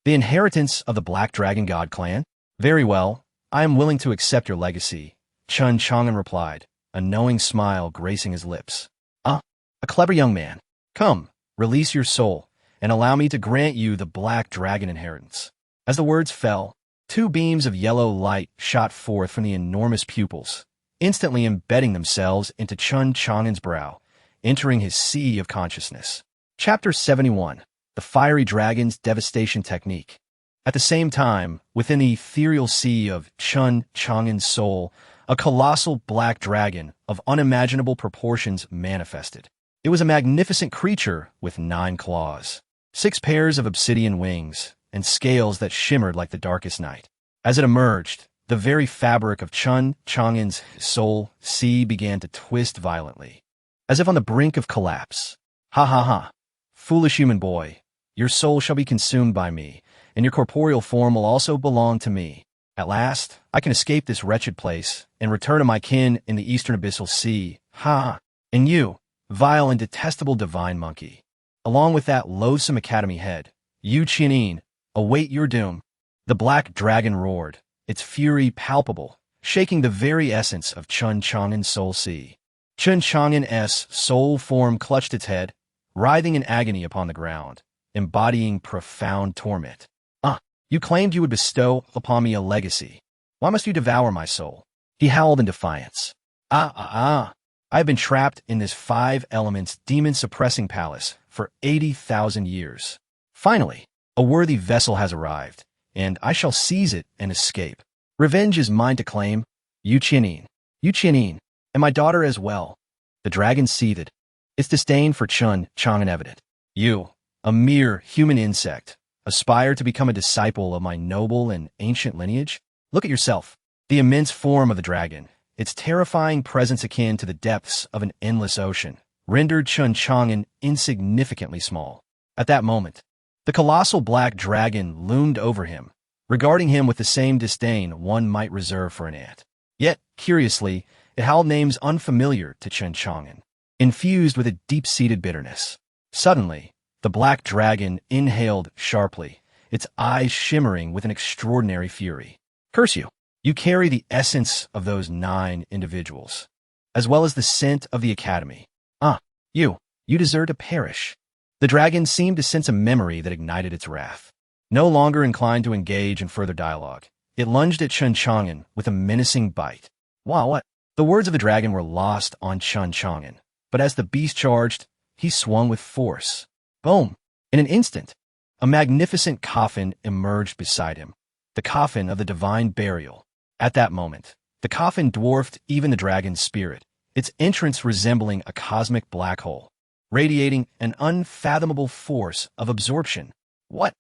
The inheritance of the Black Dragon God clan? Very well, I am willing to accept your legacy, Chen Chang'an replied, a knowing smile gracing his lips. A clever young man. Come, release your soul, and allow me to grant you the Black Dragon inheritance. As the words fell, 2 beams of yellow light shot forth from the enormous pupils, instantly embedding themselves into Chen Chang'an's brow, entering his sea of consciousness. Chapter 71. The Fiery Dragon's Devastation Technique. At the same time, within the ethereal sea of Chen Chang'an's soul, a colossal black dragon of unimaginable proportions manifested. It was a magnificent creature with 9 claws, 6 pairs of obsidian wings, and scales that shimmered like the darkest night. As it emerged, the very fabric of Chen Chang'an's soul sea began to twist violently, as if on the brink of collapse. Ha ha ha! Foolish human boy, your soul shall be consumed by me, and your corporeal form will also belong to me. At last, I can escape this wretched place and return to my kin in the eastern abyssal sea. Ha! And you, vile and detestable divine monkey, along with that loathsome academy head, you Qianin, await your doom. The black dragon roared, its fury palpable, shaking the very essence of Chen Chang'an's soul sea. Chen Chang'an's soul form clutched its head, writhing in agony upon the ground, embodying profound torment. You claimed you would bestow upon me a legacy. Why must you devour my soul? He howled in defiance. I have been trapped in this 5 elements demon-suppressing palace for 80,000 years. Finally, a worthy vessel has arrived, and I shall seize it and escape. Revenge is mine to claim. You Qianin, and my daughter as well. The dragon seethed, its disdain for Chen Chang'an evident. You, a mere human insect, aspire to become a disciple of my noble and ancient lineage? Look at yourself. The immense form of the dragon, its terrifying presence akin to the depths of an endless ocean, rendered Chen Chang'an insignificantly small. At that moment, the colossal black dragon loomed over him, regarding him with the same disdain one might reserve for an ant. Yet, curiously, it howled names unfamiliar to Chen Chang'an, infused with a deep-seated bitterness. Suddenly, the black dragon inhaled sharply, its eyes shimmering with an extraordinary fury. Curse you! You carry the essence of those 9 individuals, as well as the scent of the academy. You deserve to perish. The dragon seemed to sense a memory that ignited its wrath. No longer inclined to engage in further dialogue, it lunged at Chen Chang'an with a menacing bite. Wow, what? The words of the dragon were lost on Chen Chang'an, but as the beast charged, he swung with force. Boom! In an instant, a magnificent coffin emerged beside him, the coffin of the divine burial. At that moment, the coffin dwarfed even the dragon's spirit, its entrance resembling a cosmic black hole, radiating an unfathomable force of absorption. What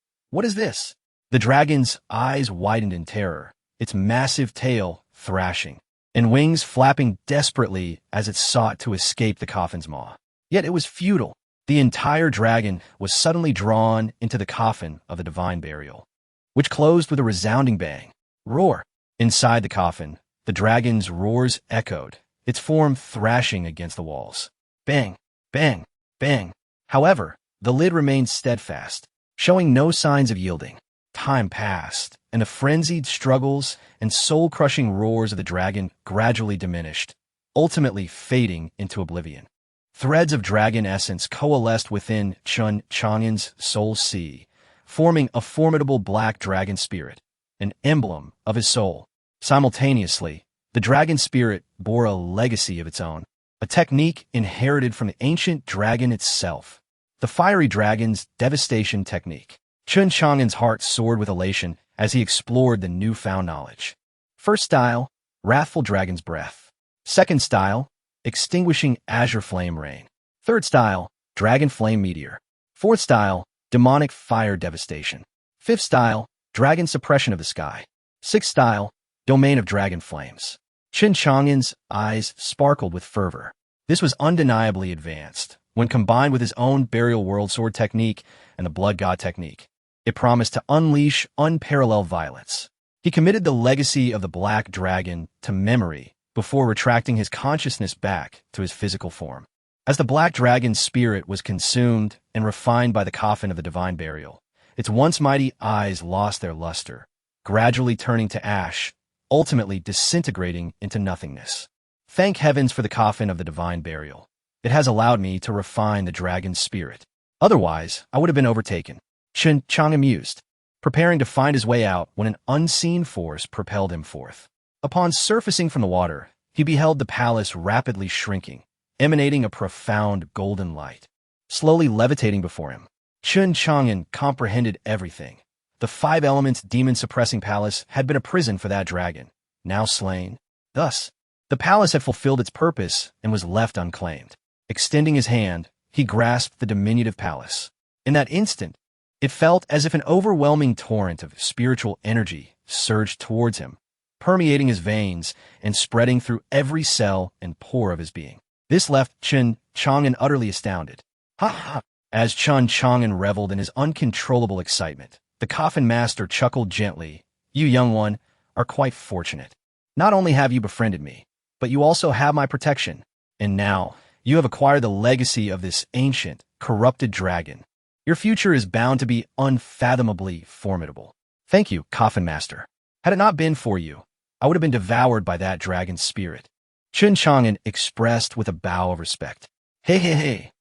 is this? The dragon's eyes widened in terror, its massive tail thrashing, and wings flapping desperately as it sought to escape the coffin's maw. Yet it was futile. The entire dragon was suddenly drawn into the coffin of the divine burial, which closed with a resounding bang. Roar! Inside the coffin, the dragon's roars echoed, its form thrashing against the walls. Bang! Bang! Bang! However, the lid remained steadfast, showing no signs of yielding. Time passed, and the frenzied struggles and soul-crushing roars of the dragon gradually diminished, ultimately fading into oblivion. Threads of dragon essence coalesced within Chun Chang'an's soul sea, forming a formidable black dragon spirit, an emblem of his soul. Simultaneously, the dragon spirit bore a legacy of its own, a technique inherited from the ancient dragon itself, the fiery dragon's devastation technique. Chun Chang'an's heart soared with elation as he explored the newfound knowledge. First style, Wrathful Dragon's Breath. Second style, Extinguishing Azure Flame Rain. Third style, Dragon Flame Meteor. Fourth style, Demonic Fire Devastation. Fifth style, Dragon Suppression of the Sky. Sixth style, Domain of Dragon Flames. Chun Chang'an's eyes sparkled with fervor. This was undeniably advanced. When combined with his own Burial World Sword technique and the Blood God technique, it promised to unleash unparalleled violence. He committed the legacy of the Black Dragon to memory before retracting his consciousness back to his physical form. As the Black Dragon's spirit was consumed and refined by the coffin of the divine burial, its once mighty eyes lost their luster, gradually turning to ash, ultimately disintegrating into nothingness. Thank heavens for the coffin of the divine burial. It has allowed me to refine the dragon's spirit. Otherwise, I would have been overtaken. Chun Chang'an mused, preparing to find his way out when an unseen force propelled him forth. Upon surfacing from the water, he beheld the palace rapidly shrinking, emanating a profound golden light, slowly levitating before him. Chun Chang'an comprehended everything. The five elements demon-suppressing palace had been a prison for that dragon, now slain. Thus, the palace had fulfilled its purpose and was left unclaimed. Extending his hand, he grasped the diminutive palace. In that instant, it felt as if an overwhelming torrent of spiritual energy surged towards him, permeating his veins and spreading through every cell and pore of his being. This left Chun Chang'an utterly astounded. Ha ha! As Chun Chang'an reveled in his uncontrollable excitement, the coffin master chuckled gently. You, young one, are quite fortunate. Not only have you befriended me, but you also have my protection. And now, you have acquired the legacy of this ancient, corrupted dragon. Your future is bound to be unfathomably formidable. Thank you, Coffin Master. Had it not been for you, I would have been devoured by that dragon's spirit. Chun Chang'an expressed with a bow of respect. Hey.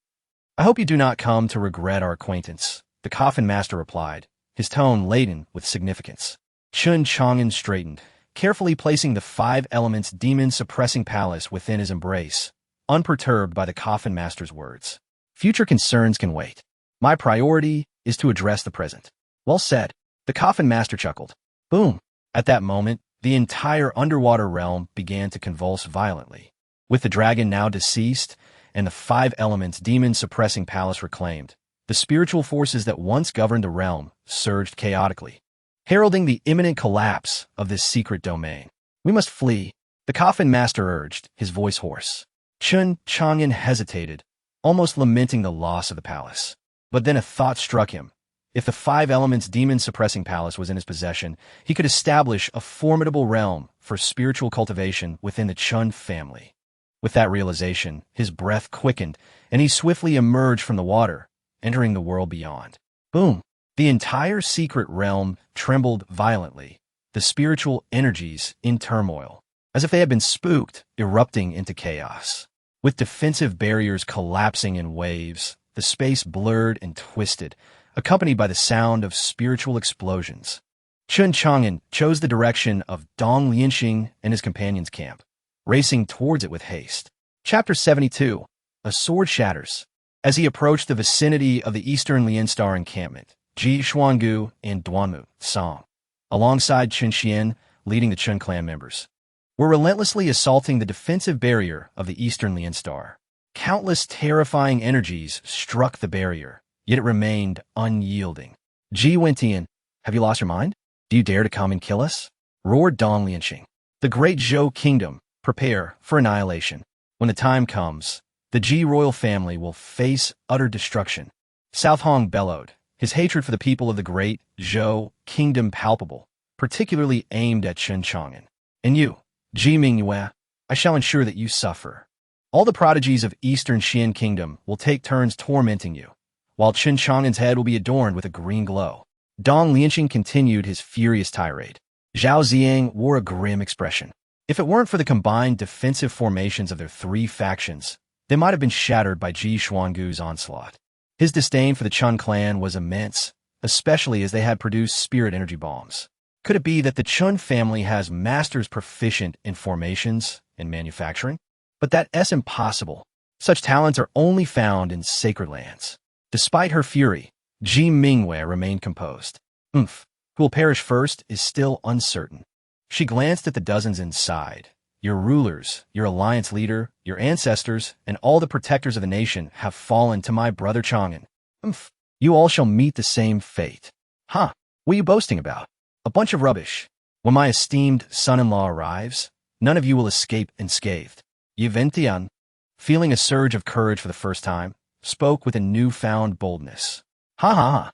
I hope you do not come to regret our acquaintance, the Coffin Master replied, his tone laden with significance. Chun Chang'an straightened, carefully placing the five elements demon-suppressing palace within his embrace, unperturbed by the Coffin Master's words. Future concerns can wait. My priority is to address the present. Well said. The Coffin Master chuckled. Boom. At that moment, the entire underwater realm began to convulse violently. With the dragon now deceased and the five elements demon-suppressing palace reclaimed, the spiritual forces that once governed the realm surged chaotically, heralding the imminent collapse of this secret domain. We must flee, the Coffin Master urged, his voice hoarse. Chun Chang'an hesitated, almost lamenting the loss of the palace. But then a thought struck him. If the five elements demon-suppressing palace was in his possession, he could establish a formidable realm for spiritual cultivation within the Chun family. With that realization, his breath quickened, and he swiftly emerged from the water, entering the world beyond. Boom! The entire secret realm trembled violently, the spiritual energies in turmoil, as if they had been spooked, erupting into chaos. With defensive barriers collapsing in waves, the space blurred and twisted, accompanied by the sound of spiritual explosions. Chun Chang'an chose the direction of Dong Lianxing and his companions' camp, racing towards it with haste. Chapter 72. A Sword Shatters. As he approached the vicinity of the eastern Lian Star encampment, Ji Xuangu and Duanmu Song, alongside Chen Xian, leading the Chen clan members, were relentlessly assaulting the defensive barrier of the eastern Lian Star. Countless terrifying energies struck the barrier, yet it remained unyielding. Ji Wentian, have you lost your mind? Do you dare to come and kill us? Roared Dong Lianxing. The great Zhou kingdom, prepare for annihilation. When the time comes, the Ji royal family will face utter destruction. South Hong bellowed, his hatred for the people of the great Zhou kingdom palpable, particularly aimed at Chen Chang'an. And you, Ji Mingyue, I shall ensure that you suffer. All the prodigies of Eastern Xian Kingdom will take turns tormenting you, while Chen Chang'an's head will be adorned with a green glow. Dong Lianxing continued his furious tirade. Zhao Ziang wore a grim expression. If it weren't for the combined defensive formations of their three factions, they might have been shattered by Ji Xuangu's onslaught. His disdain for the Chen clan was immense, especially as they had produced spirit energy bombs. Could it be that the Chen family has masters proficient in formations and manufacturing? But that's impossible. Such talents are only found in sacred lands. Despite her fury, Ji Mingyue remained composed. Who will perish first is still uncertain. She glanced at the dozens inside. Your rulers, your alliance leader, your ancestors, and all the protectors of the nation have fallen to my brother Chang'an. You all shall meet the same fate. What are you boasting about? A bunch of rubbish. When my esteemed son-in-law arrives, none of you will escape unscathed. Yeventian, feeling a surge of courage for the first time, spoke with a newfound boldness. Dong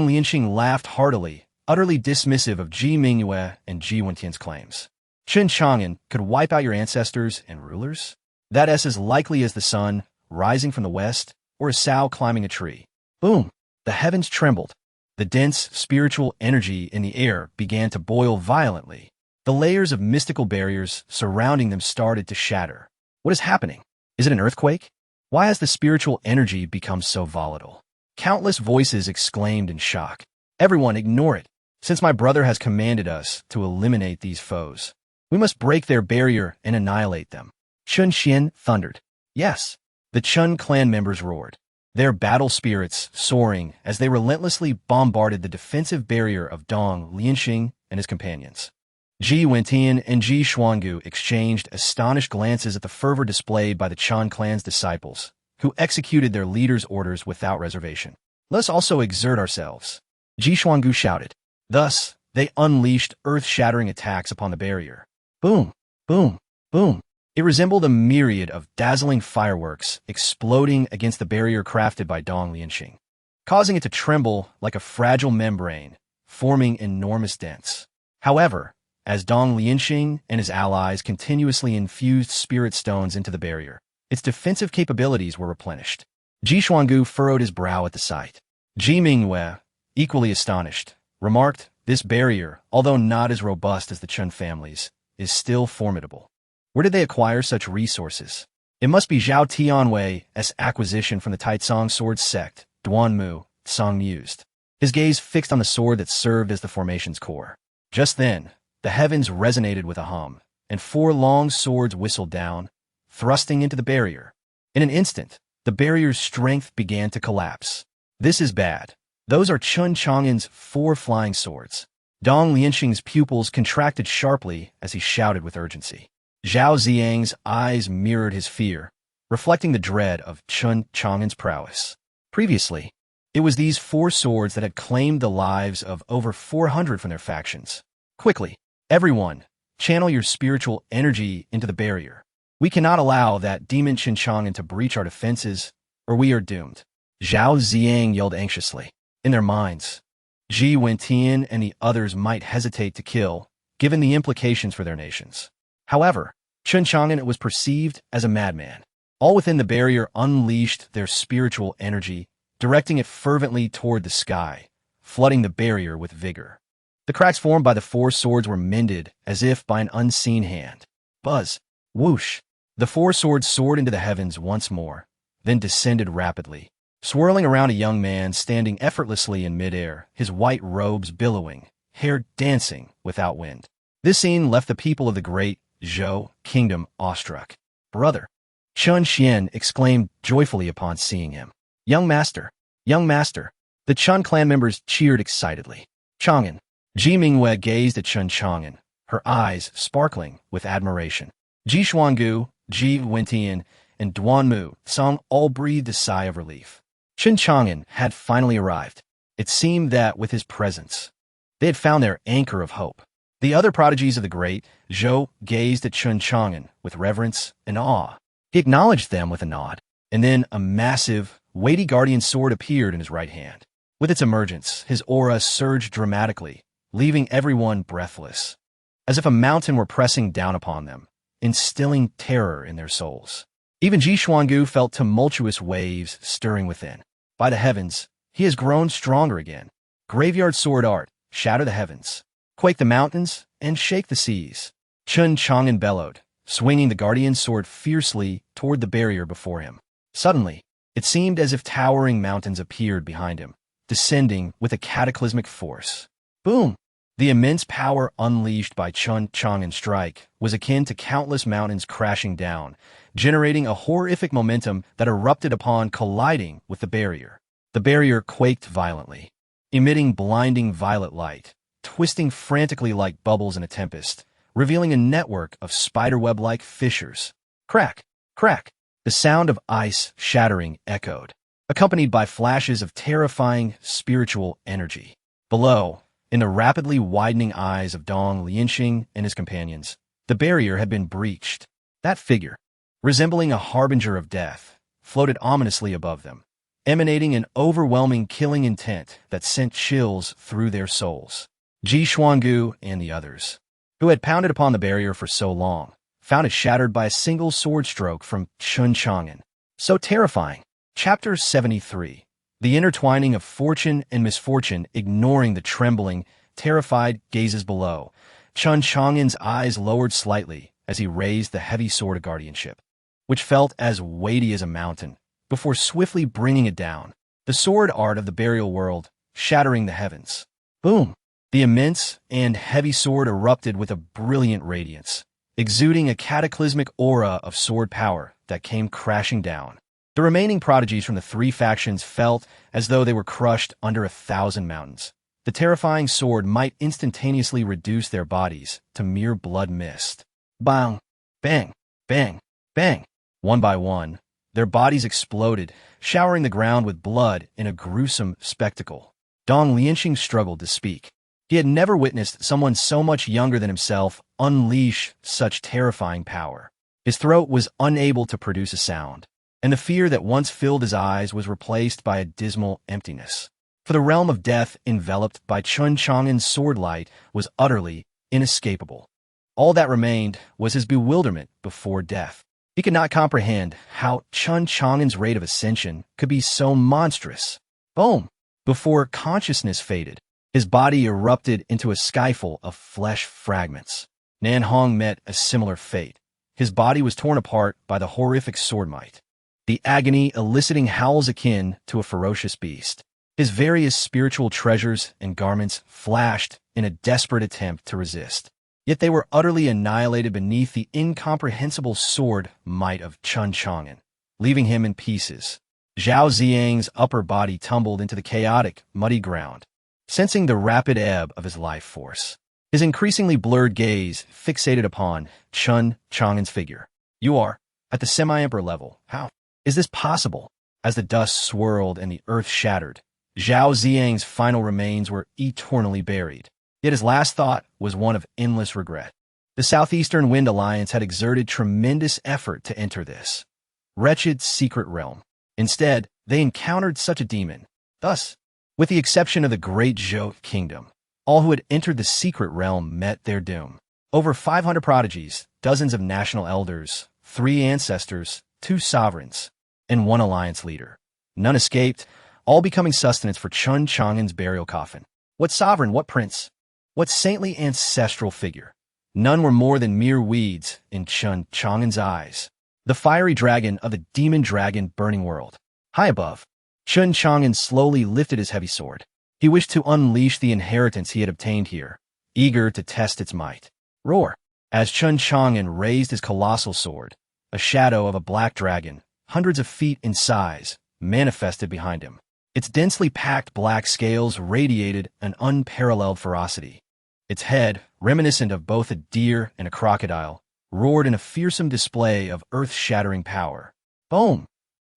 Lianxing laughed heartily, utterly dismissive of Ji Mingyue and Ji Wentian's claims. Chen Chang'an could wipe out your ancestors and rulers? That's as likely as the sun rising from the west or a sow climbing a tree. Boom! The heavens trembled. The dense spiritual energy in the air began to boil violently. The layers of mystical barriers surrounding them started to shatter. What is happening? Is it an earthquake? Why has the spiritual energy become so volatile? Countless voices exclaimed in shock. Everyone, ignore it. Since my brother has commanded us to eliminate these foes, we must break their barrier and annihilate them. Chen Xian thundered. Yes. The Chen clan members roared, their battle spirits soaring as they relentlessly bombarded the defensive barrier of Dong Lianxing and his companions. Ji Wentian and Ji Xuangu exchanged astonished glances at the fervor displayed by the Chen clan's disciples, who executed their leader's orders without reservation. Let's also exert ourselves, Ji Xuangu shouted. Thus, they unleashed earth-shattering attacks upon the barrier. Boom, boom, boom. It resembled a myriad of dazzling fireworks exploding against the barrier crafted by Dong Lianxing, causing it to tremble like a fragile membrane, forming enormous dents. However, as Dong Lianxing and his allies continuously infused spirit stones into the barrier, its defensive capabilities were replenished. Ji Xuangu furrowed his brow at the sight. Ji Mingyue, equally astonished, remarked, this barrier, although not as robust as the Chen family's, is still formidable. Where did they acquire such resources? It must be Zhao Tianwei's acquisition from the Taizong sword sect, Duanmu Song mused, his gaze fixed on the sword that served as the formation's core. Just then, the heavens resonated with a hum, and 4 long swords whistled down, thrusting into the barrier. In an instant, the barrier's strength began to collapse. This is bad. Those are Chen Chang'an's 4 flying swords. Dong Lianxing's pupils contracted sharply as he shouted with urgency. Zhao Ziang's eyes mirrored his fear, reflecting the dread of Chen Chang'an's prowess. Previously, it was these 4 swords that had claimed the lives of over 400 from their factions. Quickly, everyone, channel your spiritual energy into the barrier. We cannot allow that demon Chen Chang'an to breach our defenses, or we are doomed. Zhao Ziang yelled anxiously. In their minds, Ji Wentian and the others might hesitate to kill, given the implications for their nations. However, Chen Chang'an was perceived as a madman. All within the barrier unleashed their spiritual energy, directing it fervently toward the sky, flooding the barrier with vigor. The cracks formed by the 4 swords were mended as if by an unseen hand. Buzz! Whoosh! The 4 swords soared into the heavens once more, then descended rapidly, swirling around a young man standing effortlessly in midair, his white robes billowing, hair dancing without wind. This scene left the people of the great Zhou kingdom awestruck. Brother! Chen Xian exclaimed joyfully upon seeing him. Young master! Young master! The Chun clan members cheered excitedly. Chang'an. Ji Mingwei gazed at Chun Chang'an, her eyes sparkling with admiration. Ji Xuangu, Ji Wentian, and Duan Mu Song all breathed a sigh of relief. Chun Chang'an had finally arrived. It seemed that with his presence, they had found their anchor of hope. The other prodigies of the great, Zhou, gazed at Chun Chang'an with reverence and awe. He acknowledged them with a nod, and then a massive, weighty guardian sword appeared in his right hand. With its emergence, his aura surged dramatically, leaving everyone breathless, as if a mountain were pressing down upon them, instilling terror in their souls. Even Ji Xuangu felt tumultuous waves stirring within. By the heavens, he has grown stronger again. Graveyard sword art, shatter the heavens, quake the mountains, and shake the seas. Chun Chang'an bellowed, swinging the guardian sword fiercely toward the barrier before him. Suddenly, it seemed as if towering mountains appeared behind him, descending with a cataclysmic force. Boom! The immense power unleashed by Chun Chang'an's strike was akin to countless mountains crashing down, generating a horrific momentum that erupted upon colliding with the barrier. The barrier quaked violently, emitting blinding violet light, twisting frantically like bubbles in a tempest, revealing a network of spiderweb-like fissures. Crack! Crack! The sound of ice shattering echoed, accompanied by flashes of terrifying spiritual energy. Below, in the rapidly widening eyes of Dong Lianxing and his companions, the barrier had been breached. That figure, resembling a harbinger of death, floated ominously above them, emanating an overwhelming killing intent that sent chills through their souls. Ji Xuangu and the others, who had pounded upon the barrier for so long, found it shattered by a single sword stroke from Chun Chang'an. So terrifying. Chapter 73. The intertwining of fortune and misfortune ignoring the trembling, terrified gazes below. Chun Chang'an's eyes lowered slightly as he raised the heavy sword of guardianship, which felt as weighty as a mountain, before swiftly bringing it down. The sword art of the burial world, shattering the heavens. Boom! The immense and heavy sword erupted with a brilliant radiance, exuding a cataclysmic aura of sword power that came crashing down. The remaining prodigies from the three factions felt as though they were crushed under 1,000 mountains. The terrifying sword might instantaneously reduce their bodies to mere blood mist. Bang! Bang! Bang! Bang! One by one, their bodies exploded, showering the ground with blood in a gruesome spectacle. Dong Lianxing struggled to speak. He had never witnessed someone so much younger than himself unleash such terrifying power. His throat was unable to produce a sound, and the fear that once filled his eyes was replaced by a dismal emptiness. For the realm of death enveloped by Chun Chang'an's sword light was utterly inescapable. All that remained was his bewilderment before death. He could not comprehend how Chun Chang'an's rate of ascension could be so monstrous. Boom! Before consciousness faded, his body erupted into a skyfall of flesh fragments. Nan Hong met a similar fate. His body was torn apart by the horrific sword might, the agony eliciting howls akin to a ferocious beast. His various spiritual treasures and garments flashed in a desperate attempt to resist. Yet they were utterly annihilated beneath the incomprehensible sword might of Chun Chang'an, leaving him in pieces. Zhao Ziang's upper body tumbled into the chaotic, muddy ground, sensing the rapid ebb of his life force. His increasingly blurred gaze fixated upon Chun Chang'an's figure. You are at the semi-emperor level. How is this possible? As the dust swirled and the earth shattered, Zhao Ziang's final remains were eternally buried. Yet his last thought was one of endless regret. The Southeastern Wind Alliance had exerted tremendous effort to enter this wretched secret realm. Instead, they encountered such a demon. Thus, with the exception of the great Zhou kingdom, all who had entered the secret realm met their doom. Over 500 prodigies, dozens of national elders, 3 ancestors, 2 sovereigns, and 1 alliance leader. None escaped, all becoming sustenance for Chun Chang'an's burial coffin. What sovereign, what prince, what saintly ancestral figure? None were more than mere weeds in Chun Chang'an's eyes. The fiery dragon of the demon dragon burning world. High above, Chun Chang'an slowly lifted his heavy sword. He wished to unleash the inheritance he had obtained here, eager to test its might. Roar! As Chun Chang'an raised his colossal sword, a shadow of a black dragon, hundreds of feet in size, manifested behind him. Its densely packed black scales radiated an unparalleled ferocity. Its head, reminiscent of both a deer and a crocodile, roared in a fearsome display of earth-shattering power. Boom!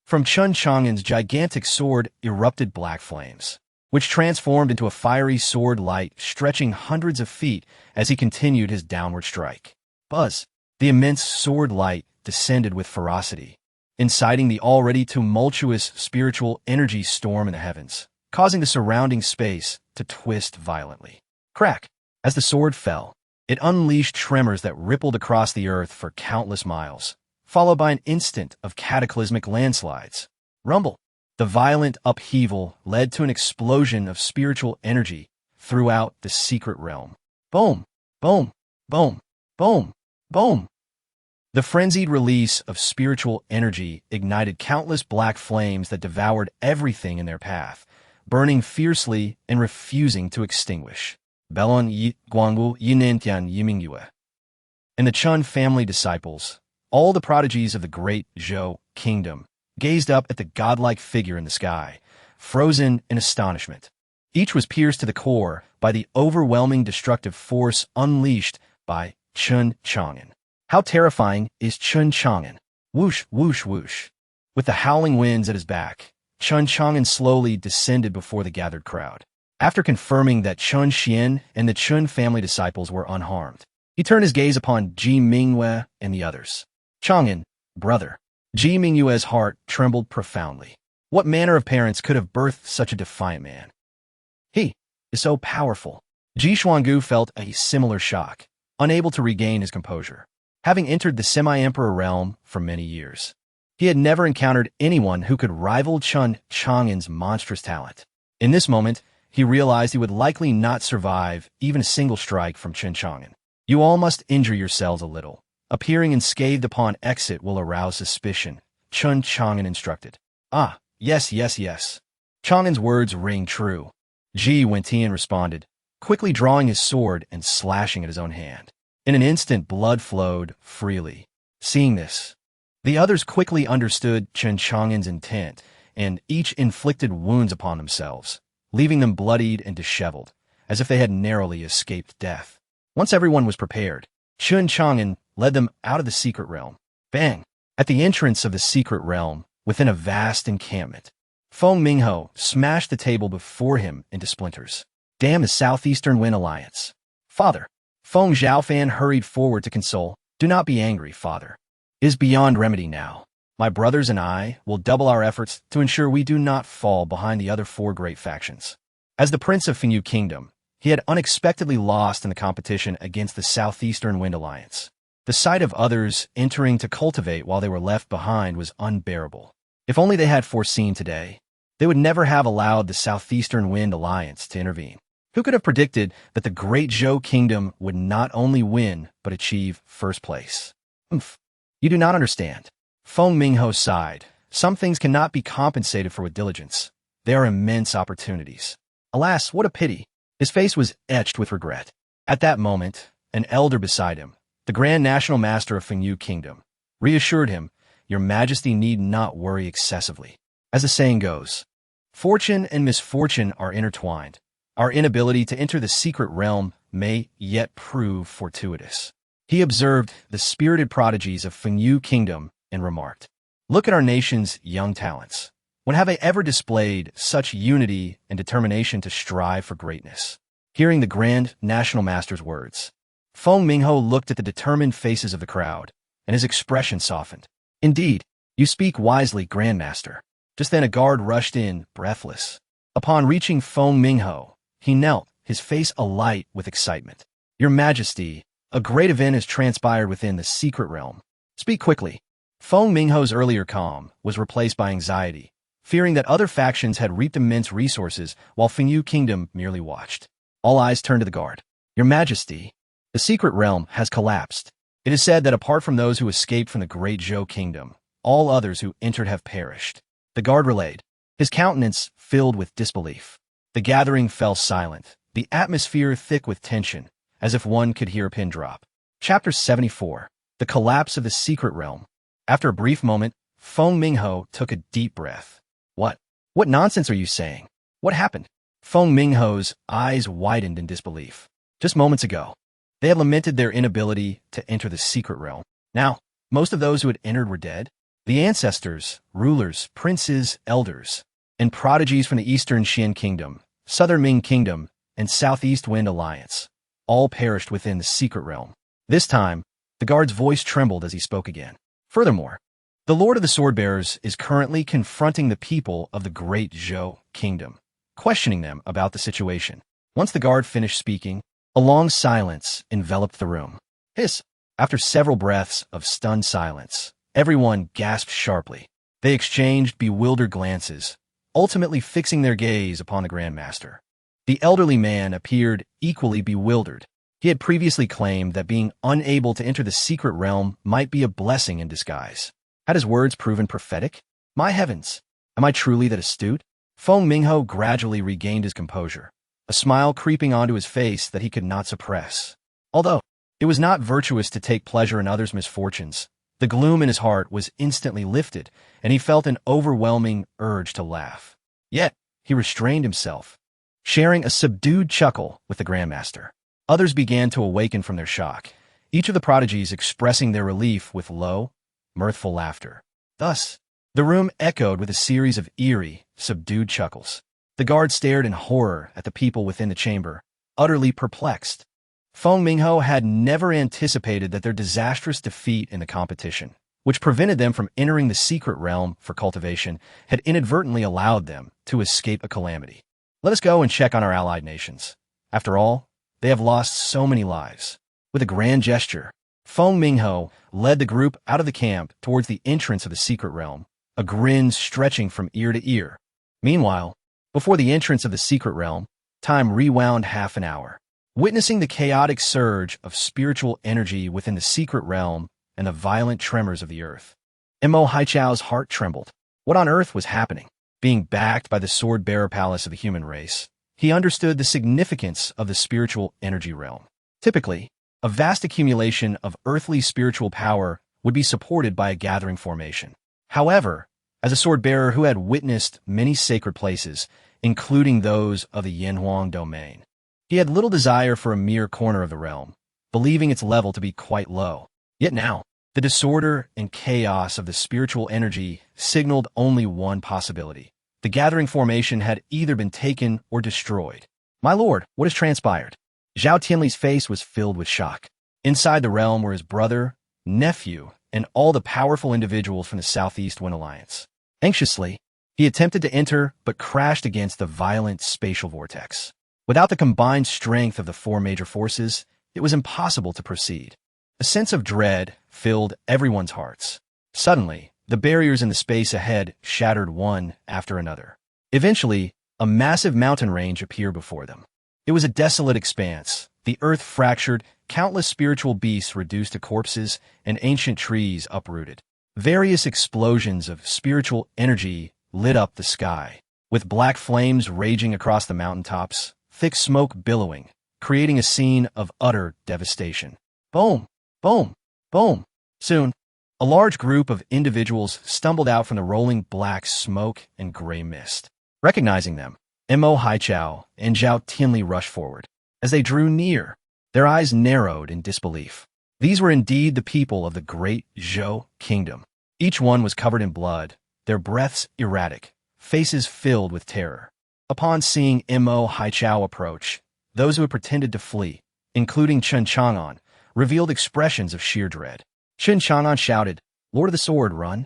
From Chun Chang'an's gigantic sword erupted black flames, which transformed into a fiery sword light stretching hundreds of feet as he continued his downward strike. Buzz! The immense sword light descended with ferocity, inciting the already tumultuous spiritual energy storm in the heavens, causing the surrounding space to twist violently. Crack! As the sword fell, it unleashed tremors that rippled across the earth for countless miles, followed by an instant of cataclysmic landslides. Rumble! The violent upheaval led to an explosion of spiritual energy throughout the secret realm. Boom! Boom! Boom! Boom! Boom! The frenzied release of spiritual energy ignited countless black flames that devoured everything in their path, burning fiercely and refusing to extinguish. Belon yi guangwu yinentian yimingyue. And the Chun family disciples, all the prodigies of the great Zhou kingdom, gazed up at the godlike figure in the sky, frozen in astonishment. Each was pierced to the core by the overwhelming destructive force unleashed by Chun Chang'an. How terrifying is Chun Chang'an? Whoosh, whoosh, whoosh. With the howling winds at his back, Chun Chang'an slowly descended before the gathered crowd. After confirming that Chun Xian and the Chun family disciples were unharmed, he turned his gaze upon Ji Mingyue and the others. Chang'an, brother. Ji Mingyue's heart trembled profoundly. What manner of parents could have birthed such a defiant man? He is so powerful. Ji Xuangu felt a similar shock, unable to regain his composure. Having entered the semi-emperor realm for many years, he had never encountered anyone who could rival Chun Chang'an's monstrous talent. In this moment, he realized he would likely not survive even a single strike from Chun Chang'an. You all must injure yourselves a little. Appearing unscathed upon exit will arouse suspicion, Chun Chang'an instructed. Ah, yes, yes, yes. Chang'an's words ring true. Ji Wentian responded, quickly drawing his sword and slashing at his own hand. In an instant, blood flowed freely. Seeing this, the others quickly understood Chun Chang'an's intent, and each inflicted wounds upon themselves, leaving them bloodied and disheveled, as if they had narrowly escaped death. Once everyone was prepared, Chun Chang'an led them out of the secret realm. Bang! At the entrance of the secret realm, within a vast encampment, Feng Mingho smashed the table before him into splinters. Damn the Southeastern Wind Alliance. Father! Feng Zhaofan hurried forward to console. Do not be angry, father. It is beyond remedy now. My brothers and I will double our efforts to ensure we do not fall behind the other four great factions. As the Prince of Fenyu Kingdom, he had unexpectedly lost in the competition against the Southeastern Wind Alliance. The sight of others entering to cultivate while they were left behind was unbearable. If only they had foreseen today, they would never have allowed the Southeastern Wind Alliance to intervene. Who could have predicted that the great Zhou Kingdom would not only win, but achieve first place? You do not understand. Feng Mingho sighed. Some things cannot be compensated for with diligence. They are immense opportunities. Alas, what a pity. His face was etched with regret. At that moment, an elder beside him, the Grand National Master of Fenyu Kingdom, reassured him, Your Majesty need not worry excessively. As the saying goes, fortune and misfortune are intertwined. Our inability to enter the secret realm may yet prove fortuitous. He observed the spirited prodigies of Fenyu Kingdom and remarked, Look at our nation's young talents. When have they ever displayed such unity and determination to strive for greatness? Hearing the Grand National Master's words, Feng Mingho looked at the determined faces of the crowd, and his expression softened. Indeed, you speak wisely, Grand Master. Just then a guard rushed in, breathless. Upon reaching Feng Mingho, he knelt, his face alight with excitement. Your Majesty, a great event has transpired within the secret realm. Speak quickly. Feng Mingho's earlier calm was replaced by anxiety, fearing that other factions had reaped immense resources while Fenyu Kingdom merely watched. All eyes turned to the guard. Your Majesty, the secret realm has collapsed. It is said that apart from those who escaped from the great Zhou Kingdom, all others who entered have perished. The guard relayed, his countenance filled with disbelief. The gathering fell silent, the atmosphere thick with tension, as if one could hear a pin drop. Chapter 74. The Collapse of the Secret Realm. After a brief moment, Feng Mingho took a deep breath. What nonsense are you saying? What happened? Feng Mingho's eyes widened in disbelief. Just moments ago, they had lamented their inability to enter the secret realm. Now, most of those who had entered were dead. The ancestors, rulers, princes, elders, and prodigies from the Eastern Qian Kingdom, Southern Ming Kingdom, and Southeast Wind Alliance, all perished within the secret realm. This time, the guard's voice trembled as he spoke again. Furthermore, the Lord of the Swordbearers is currently confronting the people of the Great Zhou Kingdom, questioning them about the situation. Once the guard finished speaking, a long silence enveloped the room. Hiss! After several breaths of stunned silence, everyone gasped sharply. They exchanged bewildered glances, ultimately fixing their gaze upon the Grandmaster. The elderly man appeared equally bewildered. He had previously claimed that being unable to enter the secret realm might be a blessing in disguise. Had his words proven prophetic? My heavens! Am I truly that astute? Feng Mingho gradually regained his composure, a smile creeping onto his face that he could not suppress. Although it was not virtuous to take pleasure in others' misfortunes, the gloom in his heart was instantly lifted, and he felt an overwhelming urge to laugh. Yet, he restrained himself, sharing a subdued chuckle with the Grandmaster. Others began to awaken from their shock, each of the prodigies expressing their relief with low, mirthful laughter. Thus, the room echoed with a series of eerie, subdued chuckles. The guard stared in horror at the people within the chamber, utterly perplexed. Feng Mingho had never anticipated that their disastrous defeat in the competition, which prevented them from entering the secret realm for cultivation, had inadvertently allowed them to escape a calamity. Let us go and check on our allied nations. After all, they have lost so many lives. With a grand gesture, Feng Mingho led the group out of the camp towards the entrance of the secret realm, a grin stretching from ear to ear. Meanwhile, before the entrance of the secret realm, time rewound half an hour. Witnessing the chaotic surge of spiritual energy within the secret realm and the violent tremors of the earth, Mo Haichao's heart trembled. What on earth was happening? Being backed by the sword-bearer palace of the human race, he understood the significance of the spiritual energy realm. Typically, a vast accumulation of earthly spiritual power would be supported by a gathering formation. However, as a sword-bearer who had witnessed many sacred places, including those of the Yanhuang domain, he had little desire for a mere corner of the realm, believing its level to be quite low. Yet now, the disorder and chaos of the spiritual energy signaled only one possibility. The gathering formation had either been taken or destroyed. My lord, what has transpired? Zhao Tianli's face was filled with shock. Inside the realm were his brother, nephew, and all the powerful individuals from the Southeast Wind Alliance. Anxiously, he attempted to enter but crashed against the violent spatial vortex. Without the combined strength of the four major forces, it was impossible to proceed. A sense of dread filled everyone's hearts. Suddenly, the barriers in the space ahead shattered one after another. Eventually, a massive mountain range appeared before them. It was a desolate expanse. The earth fractured, countless spiritual beasts reduced to corpses, and ancient trees uprooted. Various explosions of spiritual energy lit up the sky, with black flames raging across the mountaintops, thick smoke billowing, creating a scene of utter devastation. Boom! Boom! Boom! Soon, a large group of individuals stumbled out from the rolling black smoke and gray mist. Recognizing them, Mo Haichao and Zhao Tianli rushed forward. As they drew near, their eyes narrowed in disbelief. These were indeed the people of the Great Zhou Kingdom. Each one was covered in blood, their breaths erratic, faces filled with terror. Upon seeing Mo Haichao approach, those who had pretended to flee, including Chen Chang'an, revealed expressions of sheer dread. Chen Chang'an shouted, "Lord of the Sword, run!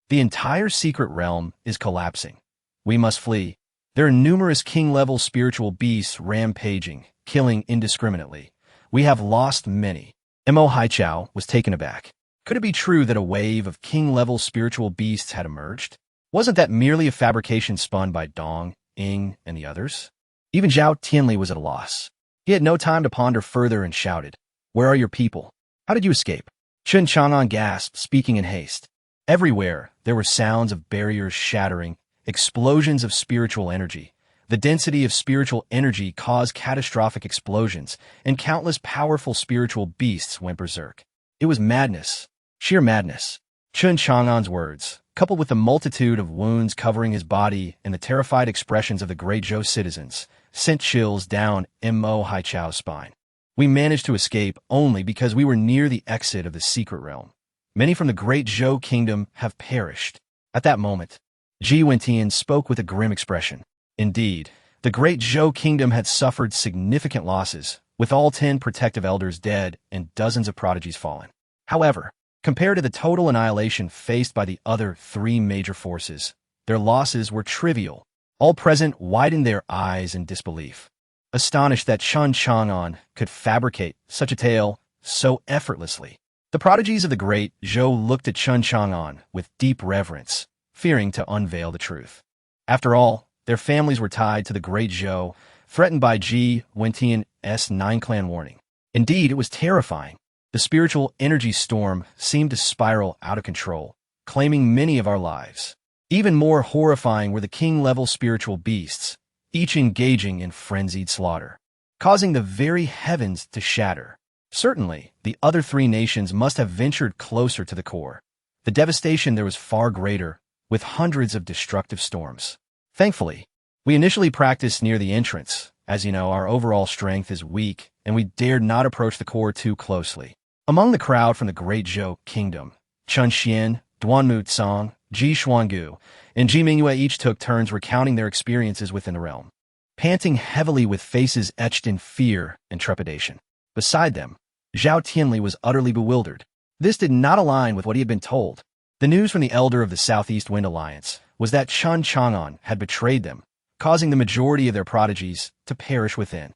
The entire secret realm is collapsing. We must flee. There are numerous king-level spiritual beasts rampaging, killing indiscriminately. We have lost many." Mo Haichao was taken aback. Could it be true that a wave of king-level spiritual beasts had emerged? Wasn't that merely a fabrication spun by Dong, Ying, and the others? Even Zhao Tianli was at a loss. He had no time to ponder further and shouted, "Where are your people? How did you escape?" Chen Chang'an gasped, speaking in haste. Everywhere, there were sounds of barriers shattering, explosions of spiritual energy. The density of spiritual energy caused catastrophic explosions, and countless powerful spiritual beasts went berserk. It was madness, sheer madness. Chen Chang'an's words, coupled with the multitude of wounds covering his body and the terrified expressions of the Great Zhou citizens, sent chills down Mo Haichao's spine. We managed to escape only because we were near the exit of the secret realm. Many from the Great Zhou kingdom have perished. At that moment, Ji Wentian spoke with a grim expression. Indeed, the Great Zhou kingdom had suffered significant losses, with all 10 protective elders dead and dozens of prodigies fallen. However, compared to the total annihilation faced by the other 3 major forces, their losses were trivial. All present widened their eyes in disbelief, astonished that Chun Chang'an could fabricate such a tale so effortlessly. The prodigies of the Great Zhou looked at Chun Chang'an with deep reverence, fearing to unveil the truth. After all, their families were tied to the Great Zhou, threatened by Ji Wentian's 9-clan warning. Indeed, it was terrifying. The spiritual energy storm seemed to spiral out of control, claiming many of our lives. Even more horrifying were the king-level spiritual beasts, each engaging in frenzied slaughter, causing the very heavens to shatter. Certainly, the other 3 nations must have ventured closer to the core. The devastation there was far greater, with hundreds of destructive storms. Thankfully, we initially practiced near the entrance. As you know, our overall strength is weak, and we dared not approach the core too closely. Among the crowd from the Great Zhou Kingdom, Chun Xian, Duanmu Tsang, Ji Xuangu, and Ji Mingyue each took turns recounting their experiences within the realm, panting heavily with faces etched in fear and trepidation. Beside them, Zhao Tianli was utterly bewildered. This did not align with what he had been told. The news from the elder of the Southeast Wind Alliance was that Chun Chang'an had betrayed them, causing the majority of their prodigies to perish within.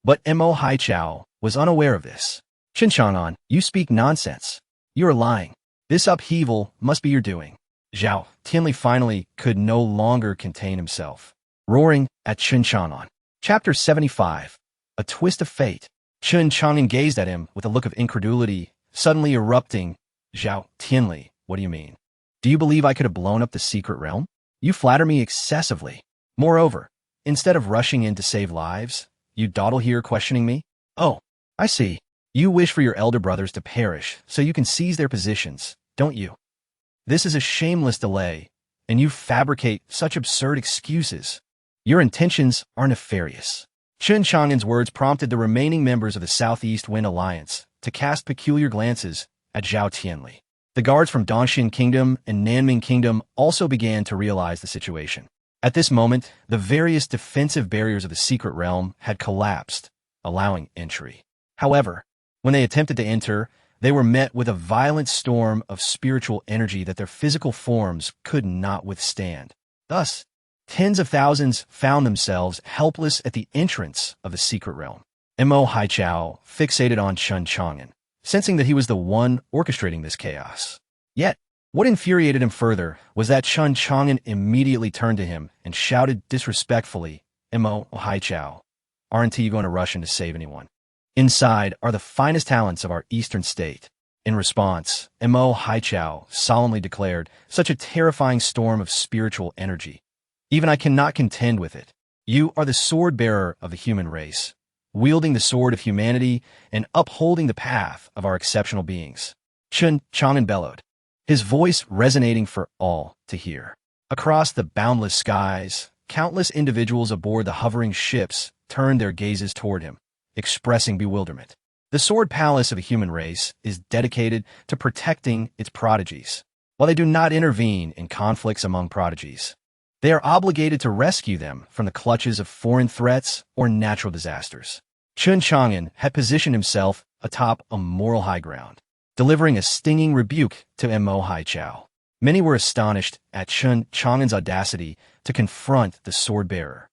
But Mo Haichao was unaware of this. Chun Chang'an, you speak nonsense. You are lying. This upheaval must be your doing. Zhao Tianli finally could no longer contain himself, roaring at Chun Chang'an. Chapter 75. A Twist of Fate. Chun Chang'an gazed at him with a look of incredulity, suddenly erupting. Zhao Tianli, what do you mean? Do you believe I could have blown up the secret realm? You flatter me excessively. Moreover, instead of rushing in to save lives, you dawdle here questioning me? Oh, I see. You wish for your elder brothers to perish so you can seize their positions, don't you? This is a shameless delay, and you fabricate such absurd excuses. Your intentions are nefarious. Chun Chang'an's words prompted the remaining members of the Southeast Wind Alliance to cast peculiar glances at Zhao Tianli. The guards from Dongxian Kingdom and Nanming Kingdom also began to realize the situation. At this moment, the various defensive barriers of the secret realm had collapsed, allowing entry. However, when they attempted to enter, they were met with a violent storm of spiritual energy that their physical forms could not withstand. Thus, tens of thousands found themselves helpless at the entrance of the secret realm. Mo Haichao fixated on Chun Chang'an, sensing that he was the one orchestrating this chaos. Yet, what infuriated him further was that Chun Chang'an immediately turned to him and shouted disrespectfully, Mo Haichao, aren't you going to rush in to save anyone? Inside are the finest talents of our eastern state. In response, Mo Haichao solemnly declared, such a terrifying storm of spiritual energy. Even I cannot contend with it. You are the sword-bearer of the human race, wielding the sword of humanity and upholding the path of our exceptional beings. Chun Chang'an bellowed, his voice resonating for all to hear. Across the boundless skies, countless individuals aboard the hovering ships turned their gazes toward him, expressing bewilderment. The sword palace of the human race is dedicated to protecting its prodigies. While they do not intervene in conflicts among prodigies, they are obligated to rescue them from the clutches of foreign threats or natural disasters. Chun Chang'an had positioned himself atop a moral high ground, delivering a stinging rebuke to Mo Haichao. Many were astonished at Chun Chang'an's audacity to confront the sword-bearer.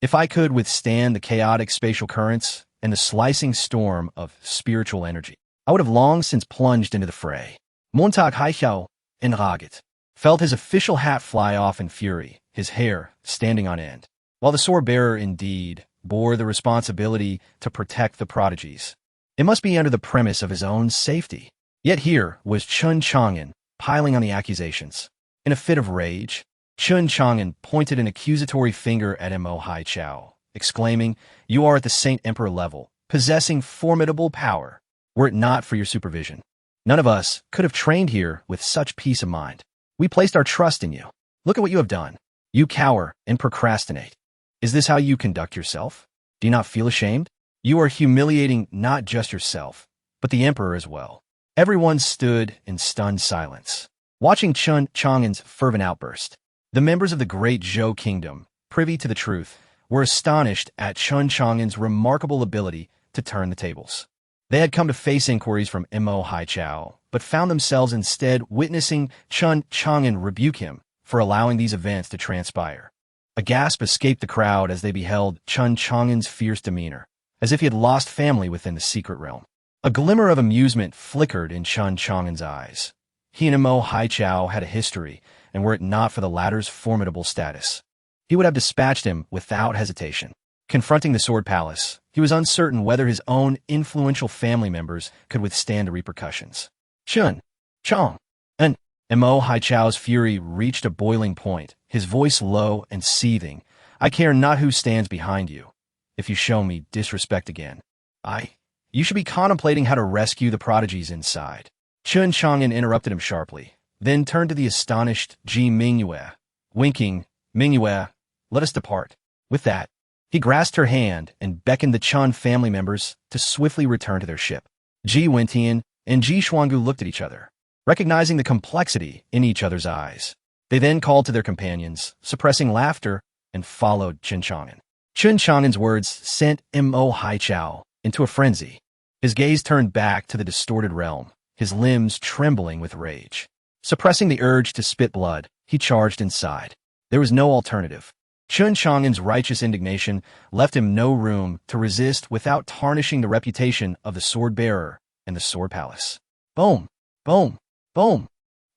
If I could withstand the chaotic spatial currents and the slicing storm of spiritual energy, I would have long since plunged into the fray. Montag Haichao, enraged, felt his official hat fly off in fury, his hair standing on end. While the sword-bearer indeed bore the responsibility to protect the prodigies, it must be under the premise of his own safety. Yet here was Chun Chang'an piling on the accusations. In a fit of rage, Chun Chang'an pointed an accusatory finger at Mo Haichao, exclaiming, "You are at the Saint Emperor level, possessing formidable power. Were it not for your supervision, none of us could have trained here with such peace of mind." We placed our trust in you. Look at what you have done. You cower and procrastinate. Is this how you conduct yourself? Do you not feel ashamed? You are humiliating not just yourself, but the emperor as well. Everyone stood in stunned silence, watching Chun Chang'an's fervent outburst. The members of the great Zhou kingdom, privy to the truth, were astonished at Chun Chang'an's remarkable ability to turn the tables. They had come to face inquiries from Mo Haichao, but found themselves instead witnessing Chun Chang'an rebuke him for allowing these events to transpire. A gasp escaped the crowd as they beheld Chun Chang'an's fierce demeanor, as if he had lost family within the secret realm. A glimmer of amusement flickered in Chun Chang'an's eyes. He and Mo Haichao had a history, and were it not for the latter's formidable status, he would have dispatched him without hesitation. Confronting the Sword Palace, he was uncertain whether his own influential family members could withstand the repercussions. Chun Chang and Mo Haichao's fury reached a boiling point, his voice low and seething. I care not who stands behind you. If you show me disrespect again, you should be contemplating how to rescue the prodigies inside. Chun Chang'an interrupted him sharply, then turned to the astonished Ji Mingyue, winking, Mingyue, let us depart. With that, he grasped her hand and beckoned the Chun family members to swiftly return to their ship. Ji Wentian and Ji Xuangu looked at each other, recognizing the complexity in each other's eyes. They then called to their companions, suppressing laughter, and followed Chun Chang'an. Chun Chang'an's words sent Mo Haichao into a frenzy. His gaze turned back to the distorted realm, his limbs trembling with rage. Suppressing the urge to spit blood, he charged inside. There was no alternative. Chun Chang'an's righteous indignation left him no room to resist without tarnishing the reputation of the sword-bearer and the Sword Palace. Boom! Boom! Boom!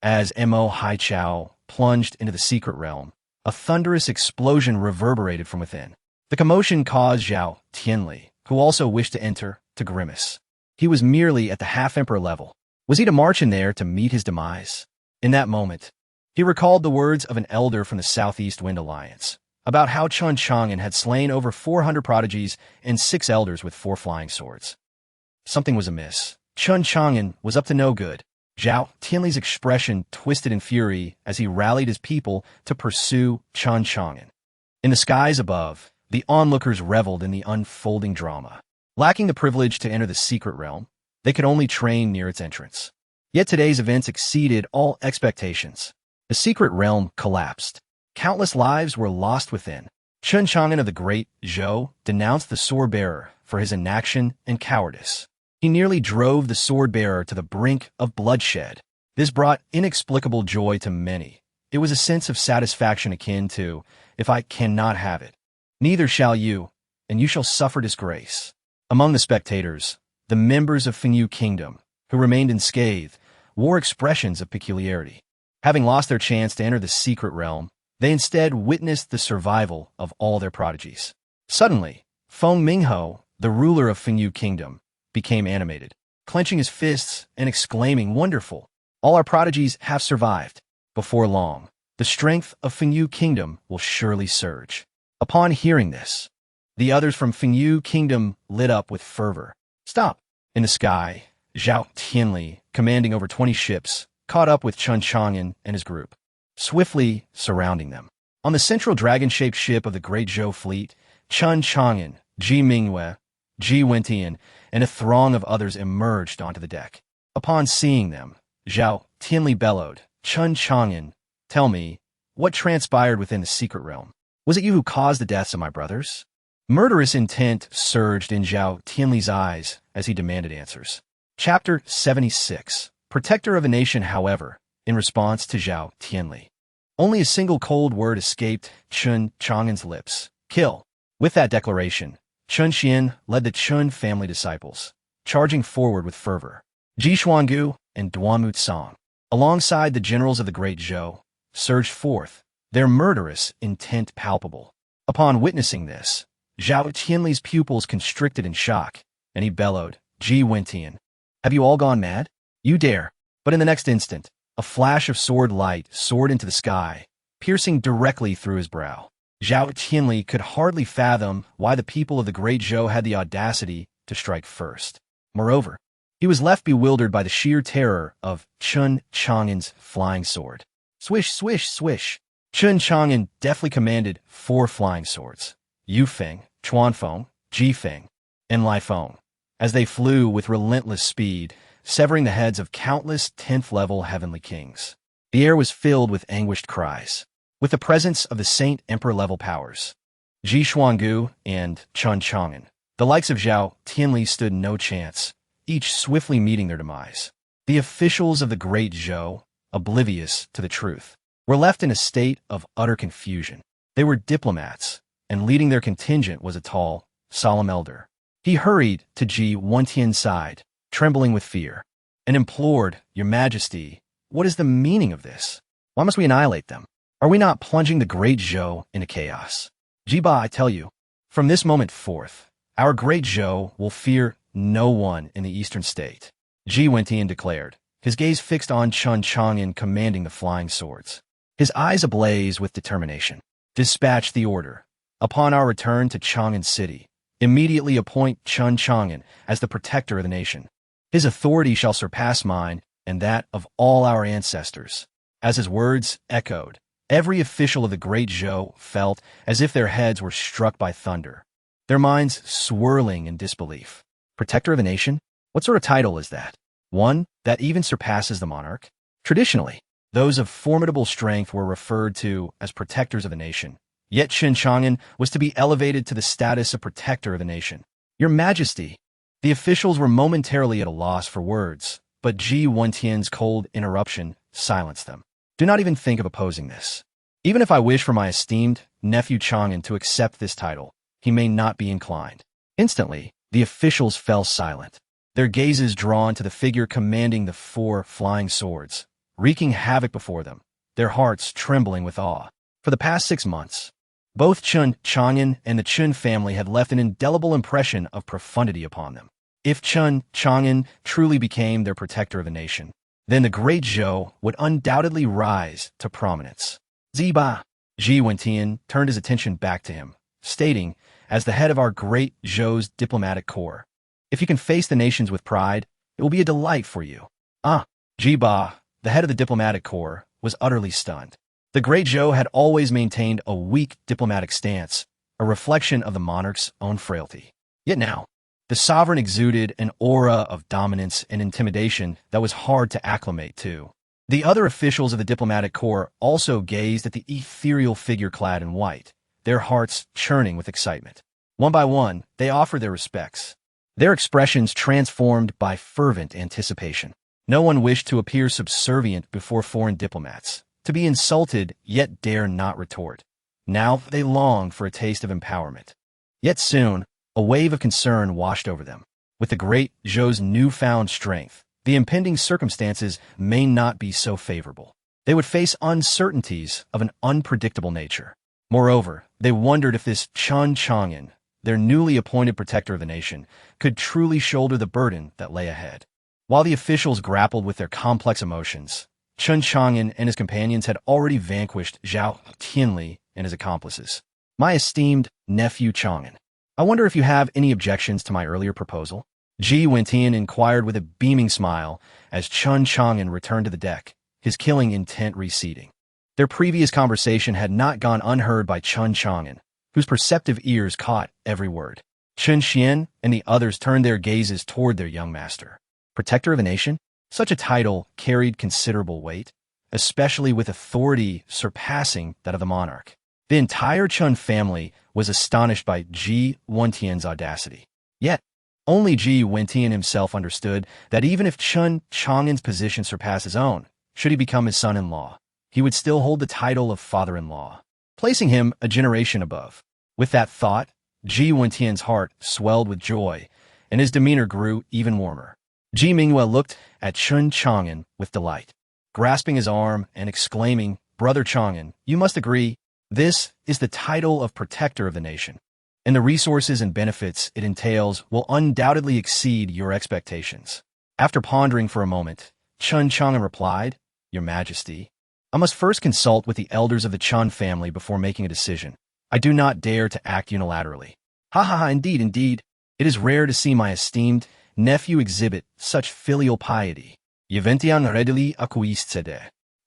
As Mo Haichao plunged into the secret realm, a thunderous explosion reverberated from within. The commotion caused Zhao Tianli, who also wished to enter, to grimace. He was merely at the half-emperor level. Was he to march in there to meet his demise? In that moment, he recalled the words of an elder from the Southeast Wind Alliance about how Chun Chang'an had slain over 400 prodigies and 6 elders with 4 flying swords. Something was amiss. Chun Chang'an was up to no good. Zhao Tianli's expression twisted in fury as he rallied his people to pursue Chun Chang'an. In the skies above, the onlookers reveled in the unfolding drama. Lacking the privilege to enter the secret realm, they could only train near its entrance. Yet today's events exceeded all expectations. The secret realm collapsed. Countless lives were lost within. Chun Chang'an of the Great Zhou denounced the sword-bearer for his inaction and cowardice. He nearly drove the sword-bearer to the brink of bloodshed. This brought inexplicable joy to many. It was a sense of satisfaction akin to, if I cannot have it, neither shall you, and you shall suffer disgrace. Among the spectators, the members of Fengyu Kingdom, who remained unscathed, wore expressions of peculiarity. Having lost their chance to enter the secret realm, they instead witnessed the survival of all their prodigies. Suddenly, Feng Mingho, the ruler of Fengyu Kingdom, became animated, clenching his fists and exclaiming, "Wonderful! All our prodigies have survived. Before long, the strength of Fengyu Kingdom will surely surge." Upon hearing this, the others from Fengyu Kingdom lit up with fervor. Stop! In the sky, Zhao Tianli, commanding over 20 ships, caught up with Chun Chang'an and his group, swiftly surrounding them. On the central dragon-shaped ship of the Great Zhou fleet, Chun Chang'an, Ji Mingyue, Ji Wentian, and a throng of others emerged onto the deck. Upon seeing them, Zhao Tianli bellowed, "Chun Chang'an, tell me, what transpired within the secret realm? Was it you who caused the deaths of my brothers?" Murderous intent surged in Zhao Tianli's eyes as he demanded answers. Chapter 76. Protector of a Nation. However, in response to Zhao Tianli, only a single cold word escaped Chun Chang'an's lips: kill. With that declaration, Chun Xian led the Chun family disciples, charging forward with fervor. Ji Xuangu and Duanmu Song, alongside the generals of the Great Zhou, surged forth, their murderous intent palpable. Upon witnessing this, Zhao Tianli's pupils constricted in shock, and he bellowed, "Ji Wentian, have you all gone mad? You dare!" But in the next instant, a flash of sword light soared into the sky, piercing directly through his brow. Zhao Tianli could hardly fathom why the people of the Great Zhou had the audacity to strike first. Moreover, he was left bewildered by the sheer terror of Chun Chang'an's flying sword. Swish, swish, swish. Chen Chang'an deftly commanded 4 flying swords, Yufeng, Chuanfeng, Jifeng, and Lifeng, as they flew with relentless speed, severing the heads of countless 10th-level heavenly kings. The air was filled with anguished cries, with the presence of the Saint Emperor-level powers, Ji Xuangu and Chen Chang'an. The likes of Zhao Tianli stood no chance, each swiftly meeting their demise. The officials of the Great Zhou, oblivious to the truth, were left in a state of utter confusion. They were diplomats, and leading their contingent was a tall, solemn elder. He hurried to Ji Wentian's side, trembling with fear, and implored, "Your Majesty, what is the meaning of this? Why must we annihilate them? Are we not plunging the Great Zhou into chaos? Jiba, I tell you, from this moment forth, our Great Zhou will fear no one in the eastern state," Ji Wentian declared, his gaze fixed on Chen Chang'an commanding the flying swords, his eyes ablaze with determination. "Dispatch the order. Upon our return to Chang'an City, immediately appoint Chen Chang'an as the protector of the nation. His authority shall surpass mine and that of all our ancestors." As his words echoed, every official of the Great Zhou felt as if their heads were struck by thunder, their minds swirling in disbelief. Protector of a nation? What sort of title is that? One that even surpasses the monarch? Traditionally, those of formidable strength were referred to as protectors of a nation. Yet Chen Chang'an was to be elevated to the status of protector of a nation. "Your Majesty!" The officials were momentarily at a loss for words, but Ji Wentian's cold interruption silenced them. "Do not even think of opposing this. Even if I wish for my esteemed nephew Chang'an to accept this title, he may not be inclined." Instantly, the officials fell silent, their gazes drawn to the figure commanding the 4 flying swords, wreaking havoc before them, their hearts trembling with awe. For the past 6 months, both Chen Chang'an and the Chen family had left an indelible impression of profundity upon them. If Chen Chang'an truly became their protector of the nation, then the Great Zhou would undoubtedly rise to prominence. "Ziba!" Ji Wentian turned his attention back to him, stating, "As the head of our Great Zhou's diplomatic corps, if you can face the nations with pride, it will be a delight for you." Jiba, the head of the diplomatic corps, was utterly stunned. The Great Zhou had always maintained a weak diplomatic stance, a reflection of the monarch's own frailty. Yet now, the sovereign exuded an aura of dominance and intimidation that was hard to acclimate to. The other officials of the diplomatic corps also gazed at the ethereal figure clad in white, their hearts churning with excitement. One by one, they offered their respects, their expressions transformed by fervent anticipation. No one wished to appear subservient before foreign diplomats, to be insulted yet dare not retort. Now they longed for a taste of empowerment. Yet soon, a wave of concern washed over them. With the Great Zhou's newfound strength, the impending circumstances may not be so favorable. They would face uncertainties of an unpredictable nature. Moreover, they wondered if this Chen Chang'an, their newly appointed protector of the nation, could truly shoulder the burden that lay ahead. While the officials grappled with their complex emotions, Chen Chang'an and his companions had already vanquished Zhao Tianli and his accomplices. "My esteemed nephew Chang'an, I wonder if you have any objections to my earlier proposal?" Ji Wentian inquired with a beaming smile as Chen Chang'an returned to the deck, his killing intent receding. Their previous conversation had not gone unheard by Chen Chang'an, whose perceptive ears caught every word. Chen Xian and the others turned their gazes toward their young master. Protector of a nation? Such a title carried considerable weight, especially with authority surpassing that of the monarch. The entire Chen family was astonished by Ji Wentian's audacity. Yet, only Ji Wentian himself understood that even if Chen Chang'an's position surpassed his own, should he become his son-in-law, he would still hold the title of father-in-law, placing him a generation above. With that thought, Ji Wentian's heart swelled with joy, and his demeanor grew even warmer. Ji Mingyue looked at Chen Chang'an with delight, grasping his arm and exclaiming, "Brother Chang'an, you must agree, this is the title of protector of the nation, and the resources and benefits it entails will undoubtedly exceed your expectations." After pondering for a moment, Chen Chang'an replied, "Your Majesty, I must first consult with the elders of the Chen family before making a decision. I do not dare to act unilaterally." Indeed, indeed. It is rare to see my esteemed nephew exhibit such filial piety. Yeventian readily acquiesced.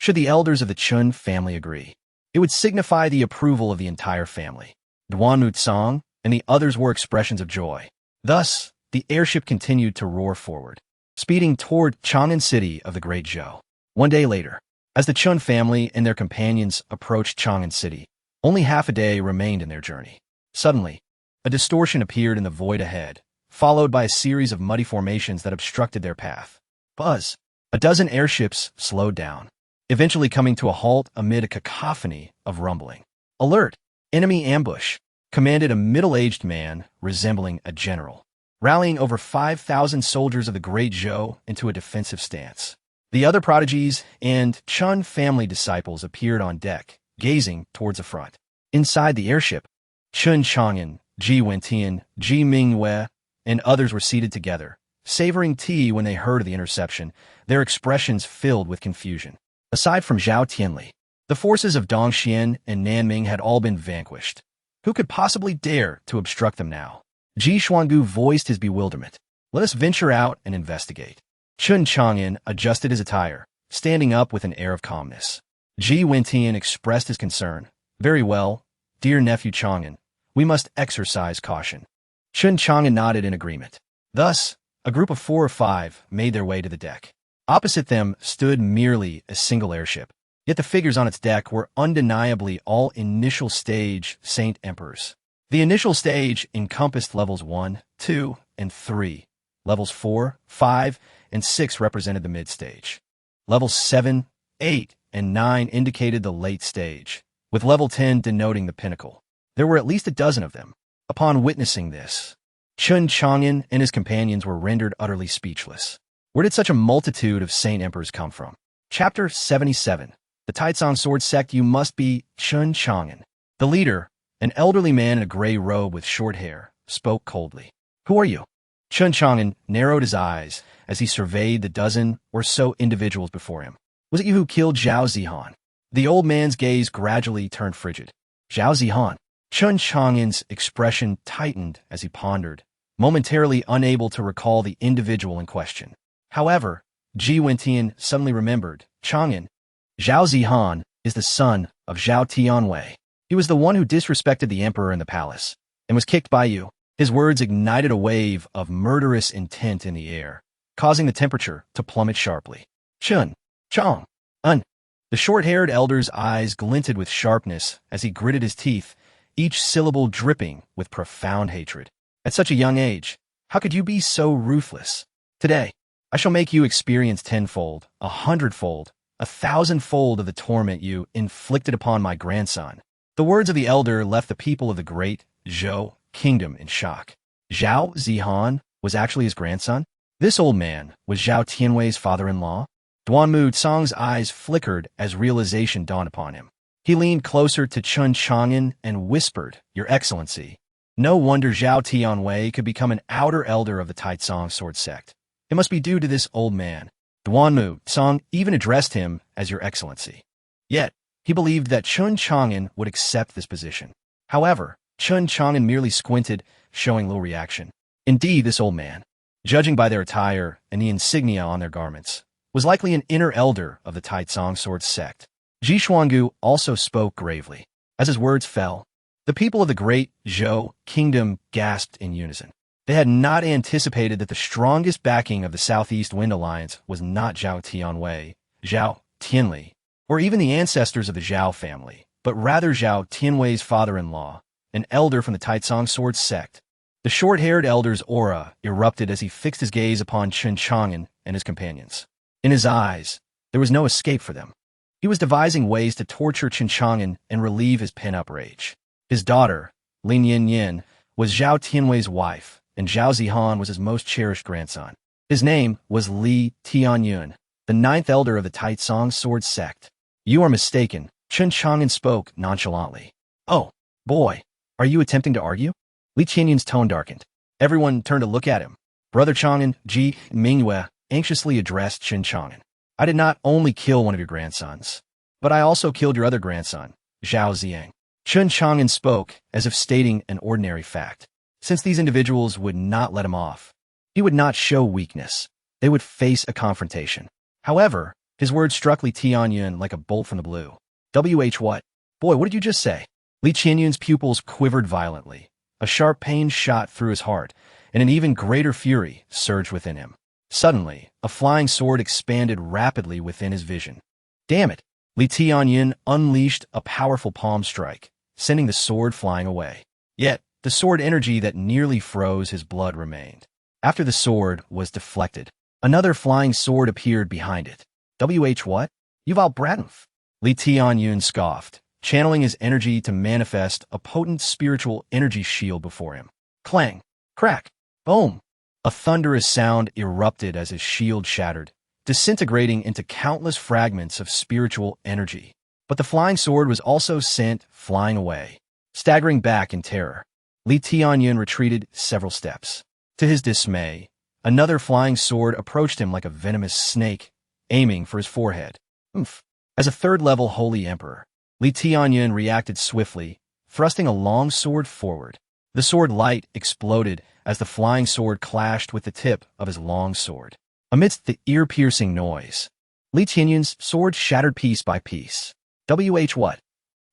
should the elders of the Chun family agree. It would signify the approval of the entire family. Duanmu Tsang and the others were expressions of joy. Thus, the airship continued to roar forward, speeding toward Chang'an City of the Great Zhou. One day later, as the Chun family and their companions approached Chang'an City, only half a day remained in their journey. Suddenly, a distortion appeared in the void ahead, followed by a series of muddy formations that obstructed their path. Buzz! A dozen airships slowed down, eventually coming to a halt amid a cacophony of rumbling. Alert! Enemy ambush! Commanded a middle-aged man resembling a general, rallying over 5,000 soldiers of the Great Zhou into a defensive stance. The other prodigies and Chun family disciples appeared on deck, gazing towards the front. Inside the airship, Chun Chang'an, Ji Wentian, Ji Mingyue, and others were seated together, savoring tea when they heard of the interception, their expressions filled with confusion. Aside from Zhao Tianli, the forces of Dongxian and Nanming had all been vanquished. Who could possibly dare to obstruct them now? Ji Xuangu voiced his bewilderment. Let us venture out and investigate. Chun Chang'an adjusted his attire, standing up with an air of calmness. Ji Wentian expressed his concern. Very well, dear nephew Chang'an, we must exercise caution. Chun Chang'an nodded in agreement. Thus, a group of 4 or 5 made their way to the deck. Opposite them stood merely a single airship, yet the figures on its deck were undeniably all initial stage Saint Emperors. The initial stage encompassed levels 1, 2, and 3. Levels 4, 5, and 6 represented the mid-stage. Levels 7, 8, and 9 indicated the late stage, with level 10 denoting the pinnacle. There were at least a dozen of them. Upon witnessing this, Chun Chang'an and his companions were rendered utterly speechless. Where did such a multitude of Saint Emperors come from? Chapter 77. The Taizong Sword Sect. You must be Chun Chang'an. The leader, an elderly man in a gray robe with short hair, spoke coldly. Who are you? Chun Chang'an narrowed his eyes as he surveyed the dozen or so individuals before him. Was it you who killed Zhao Zihan? The old man's gaze gradually turned frigid. Zhao Zihan. Chun Chang'an's expression tightened as he pondered, momentarily unable to recall the individual in question. However, Ji Wentian suddenly remembered. Chang'an. Zhao Zihan is the son of Zhao Tianwei. He was the one who disrespected the emperor in the palace and was kicked by you. His words ignited a wave of murderous intent in the air, causing the temperature to plummet sharply. Chun. Chang. Un. The short-haired elder's eyes glinted with sharpness as he gritted his teeth, each syllable dripping with profound hatred. At such a young age, how could you be so ruthless? Today, I shall make you experience 10-fold, 100-fold, 1,000-fold of the torment you inflicted upon my grandson. The words of the elder left the people of the great Zhou kingdom in shock. Zhao Zihan was actually his grandson? This old man was Zhao Tianwei's father-in-law? Duanmu Tsang's eyes flickered as realization dawned upon him. He leaned closer to Chun Chang'an and whispered, Your Excellency. No wonder Zhao Tianwei could become an outer elder of the Taizong Sword Sect. It must be due to this old man. Duanmu Tsang even addressed him as Your Excellency. Yet, he believed that Chun Chang'an would accept this position. However, Chun Chang'an merely squinted, showing little reaction. Indeed, this old man, judging by their attire and the insignia on their garments, was likely an inner elder of the Taizong Sword Sect. Ji Xuangu also spoke gravely. As his words fell, the people of the great Zhou kingdom gasped in unison. They had not anticipated that the strongest backing of the Southeast Wind Alliance was not Zhao Tianwei, Zhao Tianli, or even the ancestors of the Zhao family, but rather Zhao Tianwei's father-in-law, an elder from the Taizong Sword Sect. The short-haired elder's aura erupted as he fixed his gaze upon Chun Chang'an and his companions. In his eyes, there was no escape for them. He was devising ways to torture Chun Chang'an and relieve his pent-up rage. His daughter, Lin Yin, was Zhao Tianwei's wife, and Zhao Zihan was his most cherished grandson. His name was Li Tianyun, the 9th elder of the Taizong Sword Sect. You are mistaken, Chun Chang'an spoke nonchalantly. Oh, boy, are you attempting to argue? Li Tianyun's tone darkened. Everyone turned to look at him. Brother Chang'an, Ji Mingyue, anxiously addressed Chun Chang'an. I did not only kill one of your grandsons, but I also killed your other grandson, Zhao Ziang. Chun Chang'an spoke as if stating an ordinary fact. Since these individuals would not let him off, he would not show weakness. They would face a confrontation. However, His words struck Li Tianyun like a bolt from the blue. What? Boy, what did you just say? Li Tianyun's pupils quivered violently. A sharp pain shot through his heart, and an even greater fury surged within him. Suddenly, a flying sword expanded rapidly within his vision. Damn it! Li Tianyun unleashed a powerful palm strike, sending the sword flying away. Yet, the sword energy that nearly froze his blood remained. After the sword was deflected, another flying sword appeared behind it. What? You've outbratted. Li Tianyun scoffed, channeling his energy to manifest a potent spiritual energy shield before him. Clang! Crack! Boom! A thunderous sound erupted as his shield shattered, disintegrating into countless fragments of spiritual energy. But the flying sword was also sent flying away. Staggering back in terror, Li Tianyun retreated several steps. To his dismay, another flying sword approached him like a venomous snake, aiming for his forehead. As a third-level holy emperor, Li Tianyun reacted swiftly, thrusting a long sword forward. The sword light exploded as the flying sword clashed with the tip of his long sword. Amidst the ear-piercing noise, Li Tianyun's sword shattered piece by piece. What?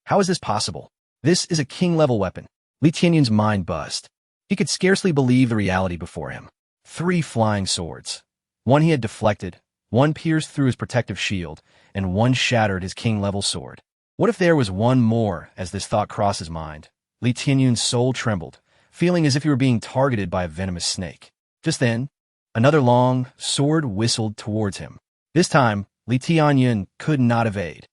How is this possible? This is a king-level weapon. Li Tianyun's mind buzzed. He could scarcely believe the reality before him. 3 flying swords. One he had deflected, one pierced through his protective shield, and one shattered his king-level sword. What if there was one more? As this thought crossed his mind, Li Tianyun's soul trembled, feeling as if he were being targeted by a venomous snake. Just then, another long sword whistled towards him. This time, Li Tianyun could not evade.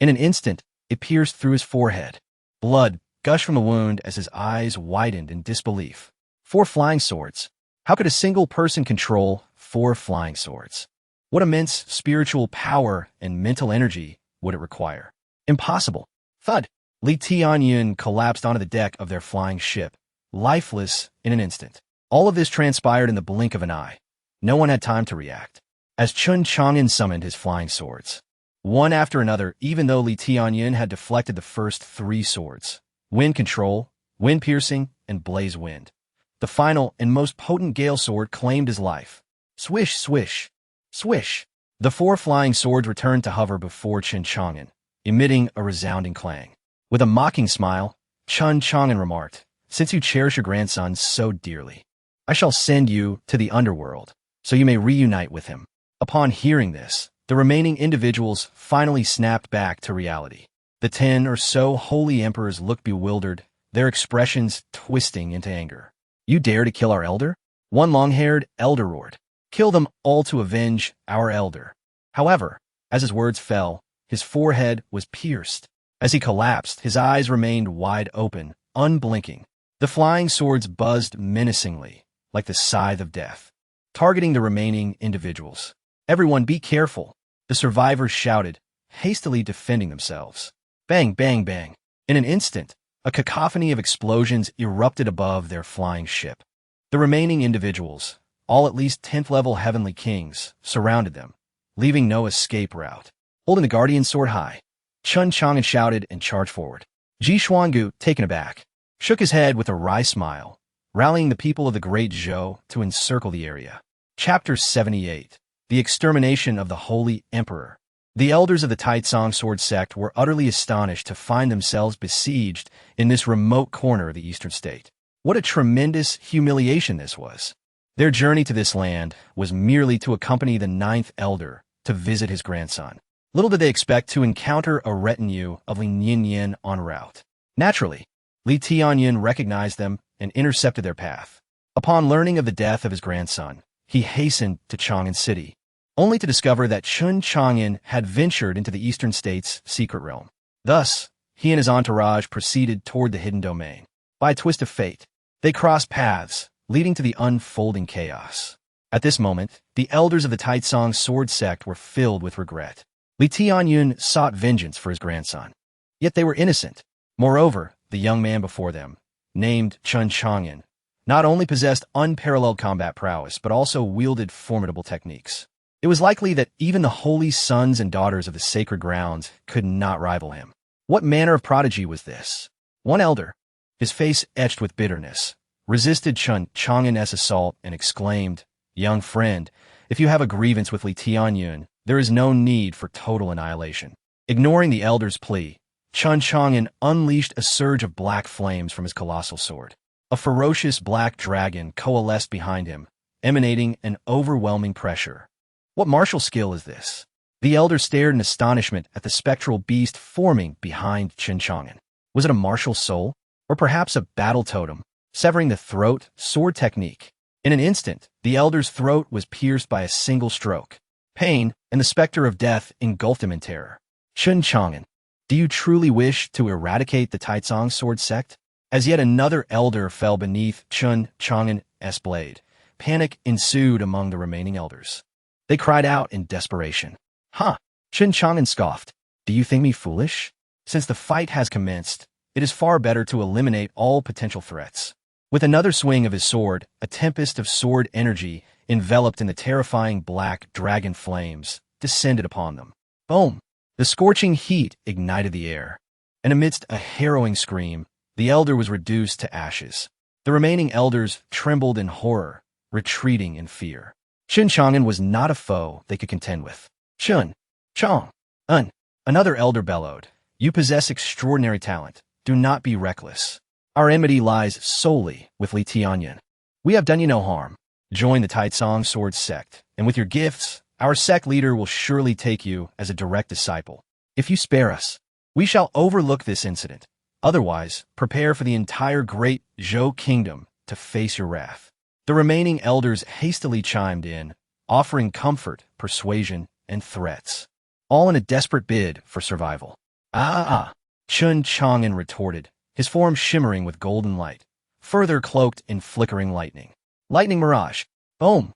In an instant, it pierced through his forehead. Blood gushed from the wound as his eyes widened in disbelief. 4 flying swords. How could a single person control 4 flying swords? What immense spiritual power and mental energy would it require? Impossible. Thud! Li Tianyun collapsed onto the deck of their flying ship, lifeless in an instant. All of this transpired in the blink of an eye. No one had time to react. As Chun Chang'an summoned his flying swords, one after another, even though Li Tianyun had deflected the first 3 swords, Wind Control, Wind Piercing, and Blaze Wind, the final and most potent Gale Sword claimed his life. Swish, swish, swish. The 4 flying swords returned to hover before Chun Chang'an, emitting a resounding clang. With a mocking smile, Chun Chang'an remarked, "Since you cherish your grandson so dearly, I shall send you to the underworld, so you may reunite with him." Upon hearing this, the remaining individuals finally snapped back to reality. The 10 or so holy emperors looked bewildered, their expressions twisting into anger. "You dare to kill our elder?" One long-haired elder roared. "Kill them all to avenge our elder." However, as his words fell, his forehead was pierced. As he collapsed, his eyes remained wide open, unblinking. The flying swords buzzed menacingly, like the scythe of death, targeting the remaining individuals. "Everyone be careful," the survivors shouted, hastily defending themselves. Bang, bang, bang. In an instant, a cacophony of explosions erupted above their flying ship. The remaining individuals, all at least 10th-level heavenly kings, surrounded them, leaving no escape route. Holding the guardian sword high, Chun Chang'an shouted and charged forward. Ji Xuangu, taken aback, shook his head with a wry smile, rallying the people of the Great Zhou to encircle the area. Chapter 78. The Extermination of the Holy Emperor. The elders of the Taitsong sword sect were utterly astonished to find themselves besieged in this remote corner of the eastern state. What a tremendous humiliation this was. Their journey to this land was merely to accompany the 9th elder to visit his grandson. Little did they expect to encounter a retinue of Li Nianyan en route. Naturally, Li Tianyun recognized them and intercepted their path. Upon learning of the death of his grandson, he hastened to Chang'an City, only to discover that Chun Chang'an had ventured into the eastern state's secret realm. Thus, he and his entourage proceeded toward the hidden domain. By a twist of fate, they crossed paths, leading to the unfolding chaos. At this moment, the elders of the Taitsong sword sect were filled with regret. Li Tianyun sought vengeance for his grandson. Yet they were innocent. Moreover, the young man before them, named Chun Chang'an, not only possessed unparalleled combat prowess, but also wielded formidable techniques. It was likely that even the holy sons and daughters of the sacred grounds could not rival him. What manner of prodigy was this? One elder, his face etched with bitterness, resisted Chun Chang'an's assault and exclaimed, "Young friend, if you have a grievance with Li Tianyun, There is no need for total annihilation. Ignoring the elder's plea, Chun Chang'an unleashed a surge of black flames from his colossal sword. A ferocious black dragon coalesced behind him, emanating an overwhelming pressure. What martial skill is this? The elder stared in astonishment at the spectral beast forming behind Chun Chang'an. Was it a martial soul? Or perhaps a battle totem, severing the throat, sword technique? In an instant, the elder's throat was pierced by a single stroke. Pain and the specter of death engulfed him in terror. Chun Chang'an, do you truly wish to eradicate the Taizong sword sect? As yet another elder fell beneath Chun Chang'an's blade, panic ensued among the remaining elders. They cried out in desperation. Huh? Chun Chang'an scoffed. Do you think me foolish? Since the fight has commenced, it is far better to eliminate all potential threats. With another swing of his sword, a tempest of sword energy, enveloped in the terrifying black dragon flames, descended upon them. Boom! The scorching heat ignited the air, and amidst a harrowing scream, the elder was reduced to ashes. The remaining elders trembled in horror, retreating in fear. Chun Chang'an was not a foe they could contend with. Chun Chang'an, another elder bellowed. You possess extraordinary talent. Do not be reckless. Our enmity lies solely with Li Tianyan. We have done you no harm. Join the Taizong sword sect, and with your gifts, our sect leader will surely take you as a direct disciple. If you spare us, we shall overlook this incident. Otherwise, prepare for the entire great Zhou kingdom to face your wrath. The remaining elders hastily chimed in, offering comfort, persuasion, and threats, all in a desperate bid for survival. Chun Chang'an retorted, his form shimmering with golden light, further cloaked in flickering lightning. Lightning mirage. Boom!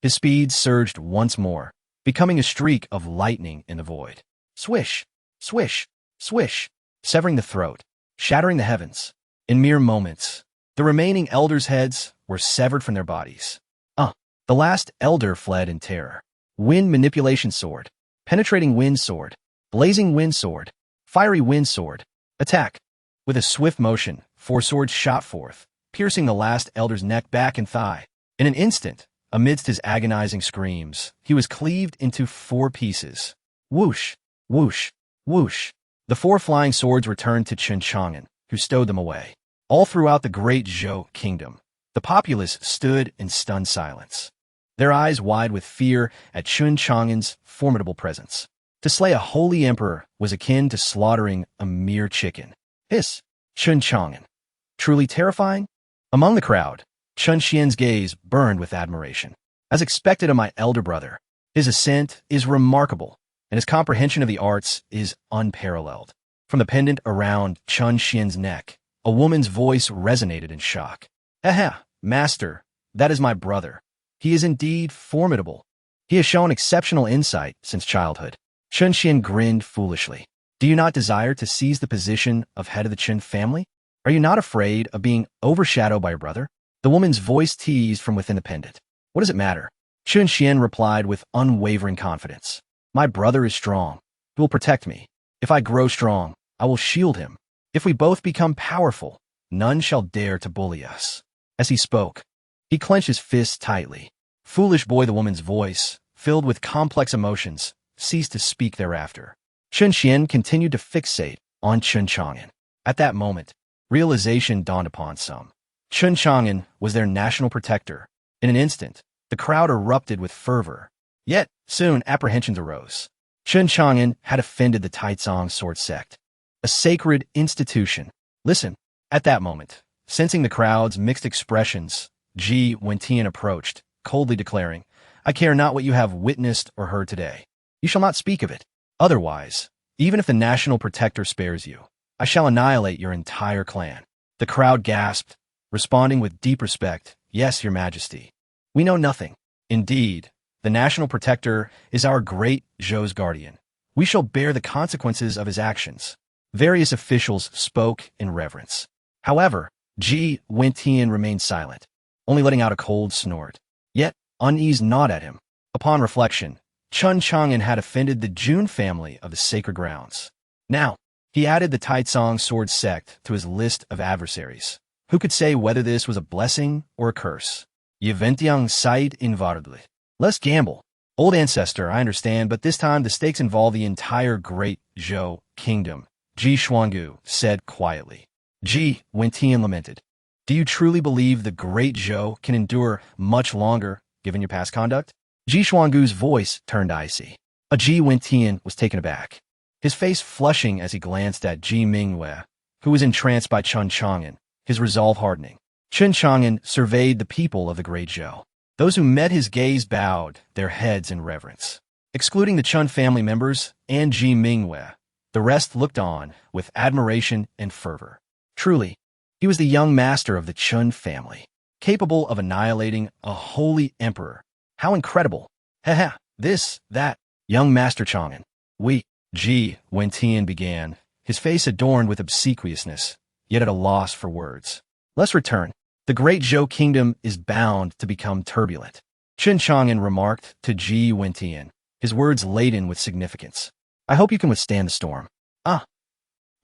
His speed surged once more, becoming a streak of lightning in the void. Swish, swish, swish, severing the throat, shattering the heavens. In mere moments, the remaining elders' heads were severed from their bodies. The last elder fled in terror. Wind manipulation sword, penetrating wind sword, blazing wind sword, fiery wind sword, attack. With a swift motion, 4 swords shot forth, piercing the last elder's neck, back, and thigh. In an instant, amidst his agonizing screams, he was cleaved into 4 pieces. Whoosh, whoosh, whoosh. The 4 flying swords returned to Chun Chang'an, who stowed them away. All throughout the great Zhou kingdom, the populace stood in stunned silence, their eyes wide with fear at Chun Chang'an's formidable presence. To slay a holy emperor was akin to slaughtering a mere chicken. Hiss! Chun Chang'an. Truly terrifying? Among the crowd, Chun Xian's gaze burned with admiration. As expected of my elder brother, his ascent is remarkable, and his comprehension of the arts is unparalleled. From the pendant around Chun Xian's neck, a woman's voice resonated in shock. Master, that is my brother. He is indeed formidable. He has shown exceptional insight since childhood. Chun Xian grinned foolishly. Do you not desire to seize the position of head of the Chun family? Are you not afraid of being overshadowed by your brother? The woman's voice teased from within the pendant. What does it matter? Chun Xian replied with unwavering confidence. My brother is strong. He will protect me. If I grow strong, I will shield him. If we both become powerful, none shall dare to bully us. As he spoke, he clenched his fists tightly. Foolish boy, the woman's voice, filled with complex emotions, ceased to speak thereafter. Chun Xian continued to fixate on Chun Chang'an. At that moment, realization dawned upon some. Chun Chang'an was their national protector. In an instant, the crowd erupted with fervor. Yet, soon apprehensions arose. Chun Chang'an had offended the Taizong sword sect, a sacred institution. Listen, at that moment, sensing the crowd's mixed expressions, Ji Wentian approached, coldly declaring, I care not what you have witnessed or heard today. You shall not speak of it. Otherwise, even if the national protector spares you, I shall annihilate your entire clan. The crowd gasped, responding with deep respect, Yes, your majesty. We know nothing. Indeed, the national protector is our great Zhou's guardian. We shall bear the consequences of his actions. Various officials spoke in reverence. However, Ji Wentian remained silent, only letting out a cold snort. Yet, unease gnawed at him. Upon reflection, Chun Chang'an had offended the Jun family of the sacred grounds. Now, he added the Taizong sword sect to his list of adversaries. Who could say whether this was a blessing or a curse? Yeventiang Said invariably. Let's gamble. Old ancestor, I understand, but this time the stakes involve the entire Great Zhou Kingdom, Ji Xuangu said quietly. Ji Wentian lamented. Do you truly believe the Great Zhou can endure much longer, given your past conduct? Ji Xuangu's voice turned icy. Ji Wentian was taken aback, his face flushing as he glanced at Ji Mingyue, who was entranced by Chen Chang'an, his resolve hardening. Chen Chang'an surveyed the people of the Great Zhou. Those who met his gaze bowed their heads in reverence. Excluding the Chen family members and Ji Mingyue, the rest looked on with admiration and fervor. Truly, he was the young master of the Chen family, capable of annihilating a holy emperor. How incredible! Haha, this, that, young Master Chang'an. Ji Wentian began, his face adorned with obsequiousness, yet at a loss for words. Let's return. The Great Zhou Kingdom is bound to become turbulent. Chen Chang'an remarked to Ji Wentian, his words laden with significance. I hope you can withstand the storm. Ah.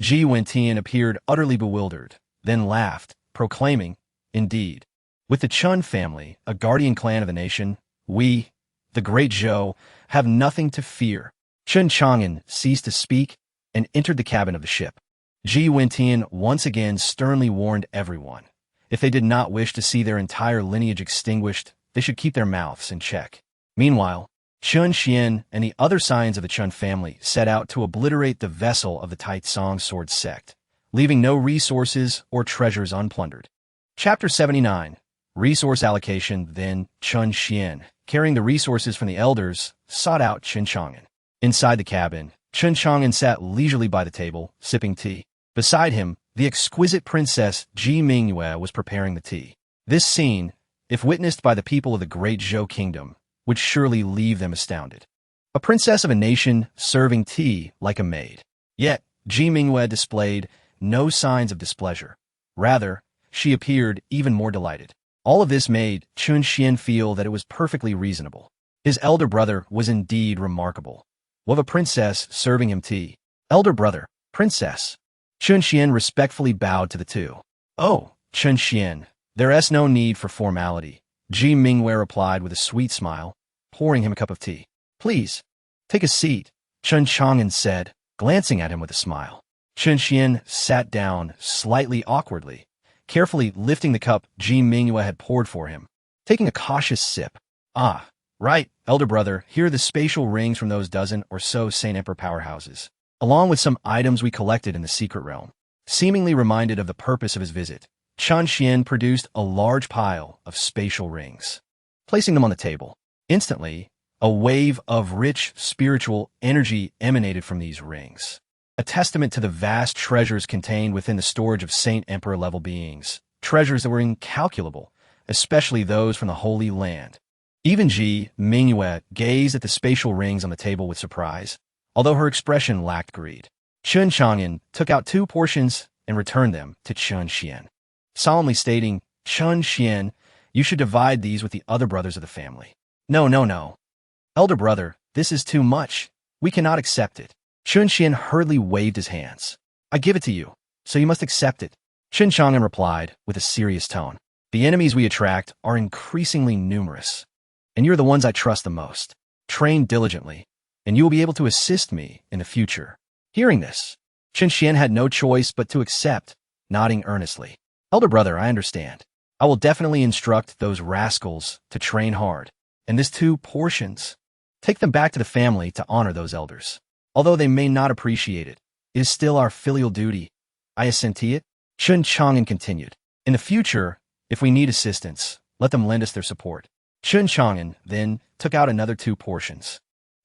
Ji Wentian appeared utterly bewildered, then laughed, proclaiming, Indeed. With the Chen family, a guardian clan of the nation, we, the Great Zhou, have nothing to fear. Chen Chang'an ceased to speak and entered the cabin of the ship. Ji Wentian once again sternly warned everyone. If they did not wish to see their entire lineage extinguished, they should keep their mouths in check. Meanwhile, Chen Xian and the other scions of the Chen family set out to obliterate the vessel of the Taitsong sword sect, leaving no resources or treasures unplundered. Chapter 79. Resource allocation. Then Chen Xian, carrying the resources from the elders, sought out Chen Chang'an. Inside the cabin, Chen Chang'an sat leisurely by the table, sipping tea. Beside him, the exquisite princess Ji Mingyue was preparing the tea. This scene, if witnessed by the people of the Great Zhou Kingdom, would surely leave them astounded. A princess of a nation serving tea like a maid. Yet, Ji Mingyue displayed no signs of displeasure. Rather, she appeared even more delighted. All of this made Chen Xian feel that it was perfectly reasonable. His elder brother was indeed remarkable. Of a princess serving him tea. Elder brother, princess. Chen Xian respectfully bowed to the two. Oh, Chen Xian, there is no need for formality, Ji Mingyue replied with a sweet smile, pouring him a cup of tea. Please, take a seat, Chen Chang'an said, glancing at him with a smile. Chen Xian sat down slightly awkwardly, carefully lifting the cup Ji Mingyue had poured for him, taking a cautious sip. Ah, right, elder brother, here are the spatial rings from those dozen or so Saint Emperor powerhouses, along with some items we collected in the secret realm. Seemingly reminded of the purpose of his visit, Chen Xian produced a large pile of spatial rings. Placing them on the table, instantly, a wave of rich spiritual energy emanated from these rings, a testament to the vast treasures contained within the storage of Saint Emperor-level beings, treasures that were incalculable, especially those from the Holy Land. Even Ji Mingyue gazed at the spatial rings on the table with surprise, although her expression lacked greed. Chen Chang'an took out 2 portions and returned them to Chen Xian, solemnly stating, Chen Xian, you should divide these with the other brothers of the family. No. Elder brother, this is too much. We cannot accept it. Chen Xian hurriedly waved his hands. I give it to you, so you must accept it. Chen Chang'an replied with a serious tone. The enemies we attract are increasingly numerous, and you're the ones I trust the most. Train diligently, and you will be able to assist me in the future. Hearing this, Chen Xian had no choice but to accept, nodding earnestly. Elder brother, I understand. I will definitely instruct those rascals to train hard. And this 2 portions, take them back to the family to honor those elders. Although they may not appreciate it, it is still our filial duty. I assent to it. Chen Chang'an continued. In the future, if we need assistance, let them lend us their support. Chen Chang'an then took out another 2 portions,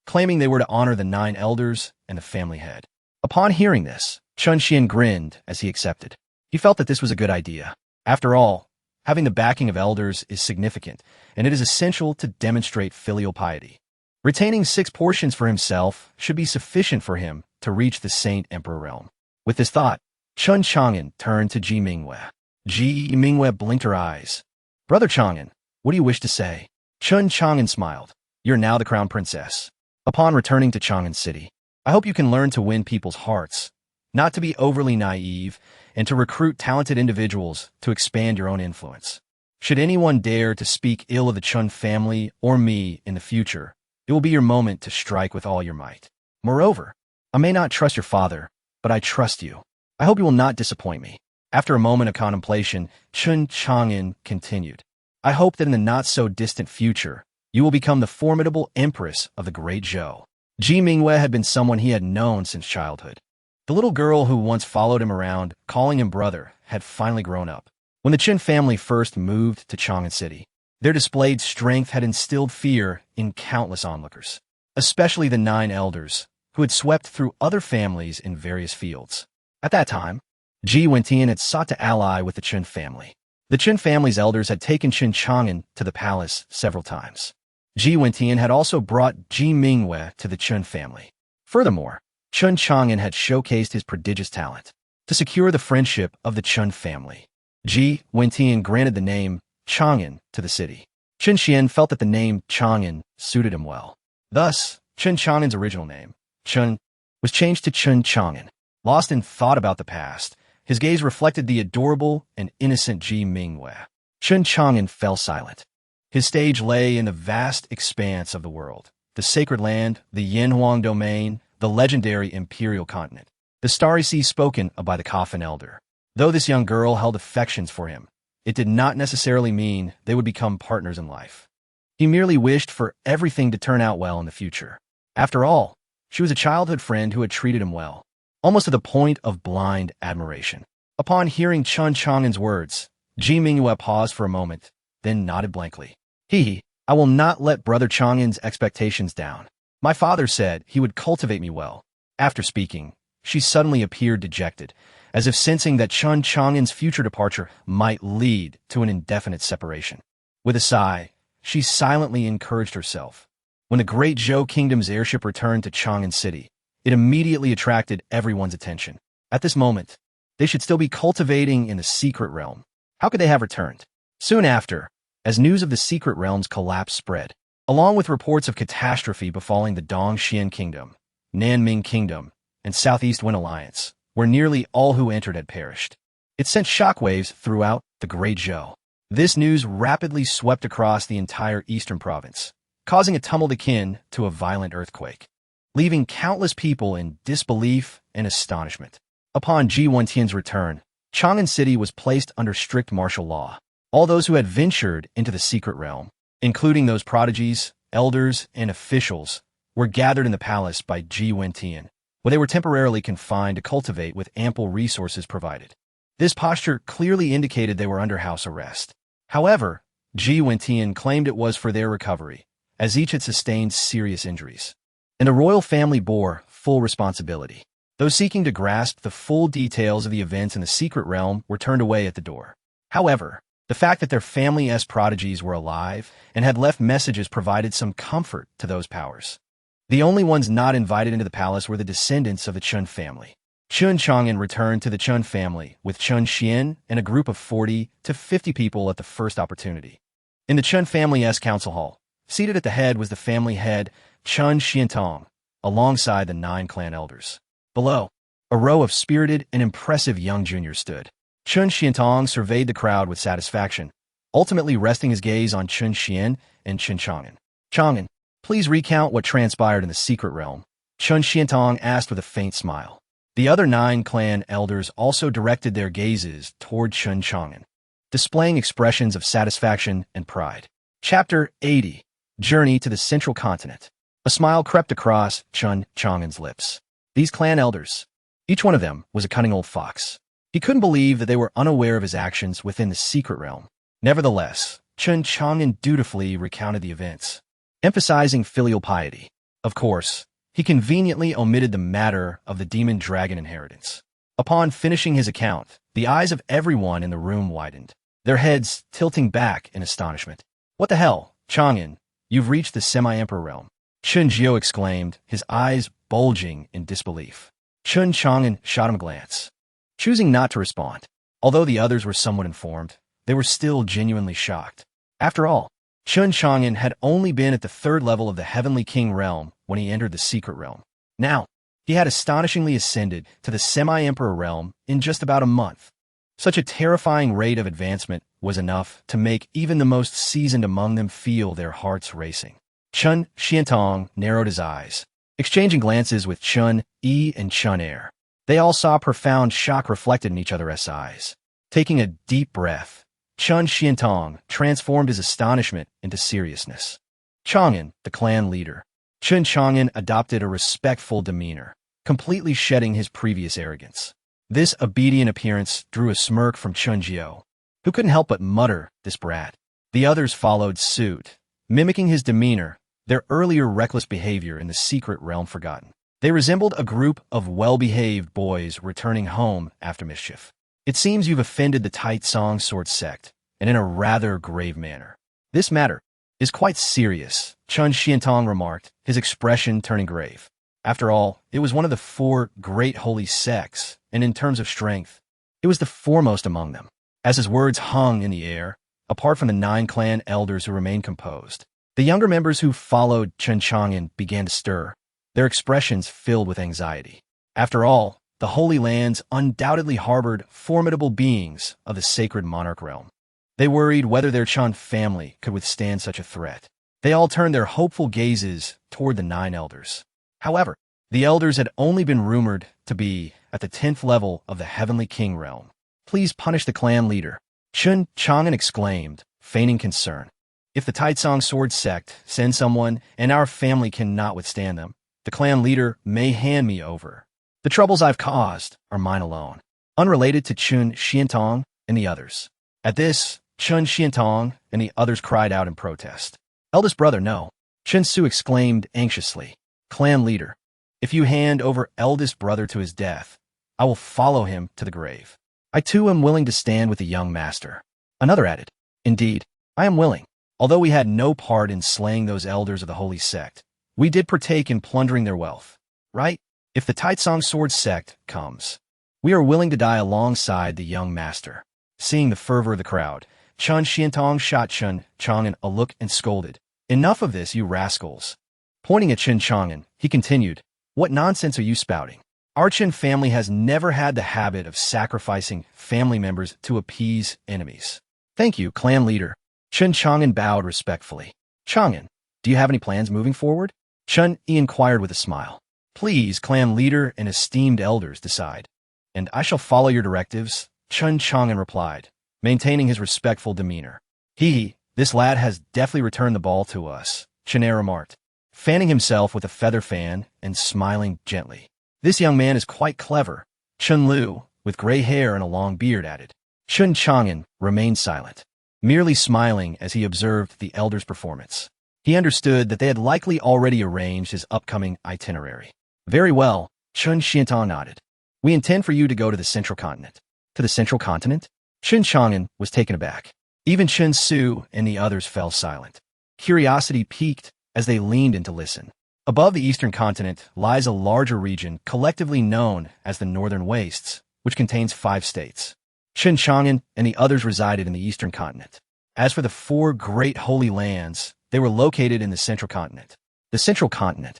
claiming they were to honor the 9 elders and the family head. Upon hearing this, Chen Xian grinned as he accepted. He felt that this was a good idea. After all, having the backing of elders is significant, and it is essential to demonstrate filial piety. Retaining 6 portions for himself should be sufficient for him to reach the Saint Emperor realm. With this thought, Chen Chang'an turned to Ji Mingyue. Ji Mingyue blinked her eyes. Brother Chang'an, what do you wish to say? Chen Chang'an smiled. You're now the crown princess. Upon returning to Chang'an City, I hope you can learn to win people's hearts, not to be overly naive, and to recruit talented individuals to expand your own influence. Should anyone dare to speak ill of the Chen family or me in the future, It will be your moment to strike with all your might. Moreover, I may not trust your father, but I trust you. I hope you will not disappoint me." After a moment of contemplation, Chen Chang'an continued, "I hope that in the not-so-distant future, you will become the formidable empress of the Great Zhou." Ji Mingwei had been someone he had known since childhood. The little girl who once followed him around, calling him brother, had finally grown up. When the Qin family first moved to Chang'an City, their displayed strength had instilled fear in countless onlookers, especially the 9 elders, who had swept through other families in various fields. At that time, Ji Wentian had sought to ally with the Qin family. The Qin family's elders had taken Qin Chang'an to the palace several times. Ji Wentian had also brought Ji Mingwei to the Qin family. Furthermore, Qin Chang'an had showcased his prodigious talent to secure the friendship of the Qin family. Ji Wentian granted the name Chang'an to the city. Qin Xian felt that the name Chang'an suited him well. Thus, Qin Chang'an's original name, Qin, was changed to Qin Chang'an. Lost in thought about the past, his gaze reflected the adorable and innocent Ji Mingwei. Qin Chang'an fell silent. His stage lay in the vast expanse of the world, the sacred land, the Yanhuang domain, the legendary imperial continent, the starry sea spoken of by the Coffin elder. Though this young girl held affections for him, it did not necessarily mean they would become partners in life. He merely wished for everything to turn out well in the future. After all, she was a childhood friend who had treated him well, almost to the point of blind admiration. Upon hearing Qin Chang'an's words, Ji Mingwei paused for a moment, then nodded blankly. I will not let Brother Chang'an's expectations down. My father said he would cultivate me well." After speaking, she suddenly appeared dejected, as if sensing that Qin Chang'an's future departure might lead to an indefinite separation. With a sigh, she silently encouraged herself. When the Great Zhou Kingdom's airship returned to Chang'an City, it immediately attracted everyone's attention. At this moment, they should still be cultivating in the secret realm. How could they have returned? Soon after, as news of the secret realm's collapse spread, along with reports of catastrophe befalling the Dongxian Kingdom, Nanming Kingdom, and Southeast Wind Alliance, where nearly all who entered had perished, it sent shockwaves throughout the Great Zhou. This news rapidly swept across the entire eastern province, causing a tumult akin to a violent earthquake, leaving countless people in disbelief and astonishment. Upon Ji Wentian's return, Chang'an City was placed under strict martial law. All those who had ventured into the secret realm, including those prodigies, elders, and officials, were gathered in the palace by Ji Wentian, where they were temporarily confined to cultivate with ample resources provided. This posture clearly indicated they were under house arrest. However, Ji Wentian claimed it was for their recovery, as each had sustained serious injuries, and the royal family bore full responsibility. Those seeking to grasp the full details of the events in the secret realm were turned away at the door. However, the fact that their family's prodigies were alive and had left messages provided some comfort to those powers. The only ones not invited into the palace were the descendants of the Qin family. Qin Chang'an returned to the Qin family with Qin Xian and a group of 40 to 50 people at the first opportunity. In the Qin family's council hall, seated at the head was the family head, Qin Xiantong, alongside the 9 clan elders. Below, a row of spirited and impressive young juniors stood. Qin Xiantong surveyed the crowd with satisfaction, ultimately resting his gaze on Qin Xian and Qin Chang'an. "Chang'an, please recount what transpired in the secret realm," Qin Xiantong asked with a faint smile. The other 9 clan elders also directed their gazes toward Qin Chang'an, displaying expressions of satisfaction and pride. Chapter 80. Journey to the Central Continent. A smile crept across Qin Chang'an's lips. These clan elders, each one of them was a cunning old fox. He couldn't believe that they were unaware of his actions within the secret realm. Nevertheless, Qin Chang'an dutifully recounted the events, emphasizing filial piety. Of course, he conveniently omitted the matter of the demon-dragon inheritance. Upon finishing his account, the eyes of everyone in the room widened, their heads tilting back in astonishment. "What the hell, Chang'an? You've reached the semi-emperor realm," Qin Jiao exclaimed, his eyes bulging in disbelief. Qin Chang'an shot him a glance, choosing not to respond. Although the others were somewhat informed, they were still genuinely shocked. After all, Qin Chang'an had only been at the 3rd level of the Heavenly King realm when he entered the secret realm. Now, he had astonishingly ascended to the semi-emperor realm in just about a month. Such a terrifying rate of advancement was enough to make even the most seasoned among them feel their hearts racing. Chun Xiantong narrowed his eyes, exchanging glances with Chun Yi and Chun Er. They all saw profound shock reflected in each other's eyes. Taking a deep breath, Chun Xiantong transformed his astonishment into seriousness. Chang'an, the clan leader. Chun Chang'an adopted a respectful demeanor, completely shedding his previous arrogance. This obedient appearance drew a smirk from Chun Jiao, who couldn't help but mutter, "This brat." The others followed suit, mimicking his demeanor, their earlier reckless behavior in the secret realm forgotten. They resembled a group of well-behaved boys returning home after mischief. "It seems you've offended the Tai-Tsong sword sect, and in a rather grave manner. This matter is quite serious," Chun Xiantong remarked, his expression turning grave. After all, it was one of the 4 great holy sects, and in terms of strength, it was the foremost among them. As his words hung in the air, apart from the 9 clan elders who remained composed, the younger members who followed Chun Chang'an began to stir, their expressions filled with anxiety. After all, the Holy Lands undoubtedly harbored formidable beings of the sacred monarch realm. They worried whether their Chun family could withstand such a threat. They all turned their hopeful gazes toward the 9 elders. However, the elders had only been rumored to be at the 10th level of the Heavenly King realm. "Please punish the clan leader," Chun Chang'an exclaimed, feigning concern. "If the Tai-Tsong sword sect sends someone and our family cannot withstand them, the clan leader may hand me over. The troubles I've caused are mine alone, unrelated to Chun Xiantong and the others." At this, Chun Xiantong and the others cried out in protest. "Eldest brother, no," Chen Su exclaimed anxiously. "Clan leader, if you hand over eldest brother to his death, I will follow him to the grave. I too am willing to stand with the young master." Another added, "Indeed, I am willing. Although we had no part in slaying those elders of the holy sect, we did partake in plundering their wealth. Right? If the Tai-Tsong sword sect comes, we are willing to die alongside the young master." Seeing the fervor of the crowd, Chun Xiantong shot Chun Chang'an a look and scolded, "Enough of this, you rascals." Pointing at Chun Chang'an, he continued, "What nonsense are you spouting? Our Chen family has never had the habit of sacrificing family members to appease enemies." "Thank you, clan leader." Chun Chang'an bowed respectfully. "Chang'an, do you have any plans moving forward?" Chun Yi inquired with a smile. "Please, clan leader and esteemed elders, decide, and I shall follow your directives," Chun Chang'an replied, maintaining his respectful demeanor. This lad has deftly returned the ball to us," Chun Er remarked, fanning himself with a feather fan and smiling gently. "This young man is quite clever," Chun Lu, with gray hair and a long beard, added. Chun Chang'an remained silent, merely smiling as he observed the elders' performance. He understood that they had likely already arranged his upcoming itinerary. "Very well," Chun Xiantong nodded. "We intend for you to go to the central continent." "To the central continent?" Chun Chang'an was taken aback. Even Chen Su and the others fell silent. Curiosity piqued as they leaned in to listen. Above the eastern continent lies a larger region collectively known as the Northern Wastes, which contains 5 states. Chun Chang'an and the others resided in the eastern continent. As for the 4 great holy lands, they were located in the central continent. The central continent,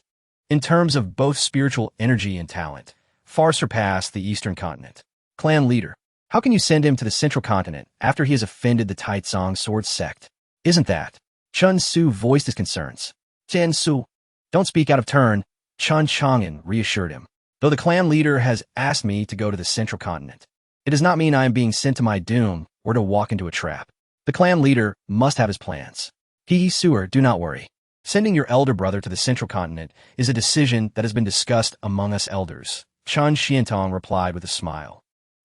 in terms of both spiritual energy and talent, far surpassed the eastern continent. "Clan leader, how can you send him to the central continent after he has offended the Tai-Tsong sword sect? Isn't that?" Chun Su voiced his concerns. "Chen Su, don't speak out of turn," Chun Chang'an reassured him. "Though the clan leader has asked me to go to the central continent, it does not mean I am being sent to my doom or to walk into a trap. The clan leader must have his plans. Suer, do not worry. Sending your elder brother to the central continent is a decision that has been discussed among us elders," Chun Xiantong replied with a smile,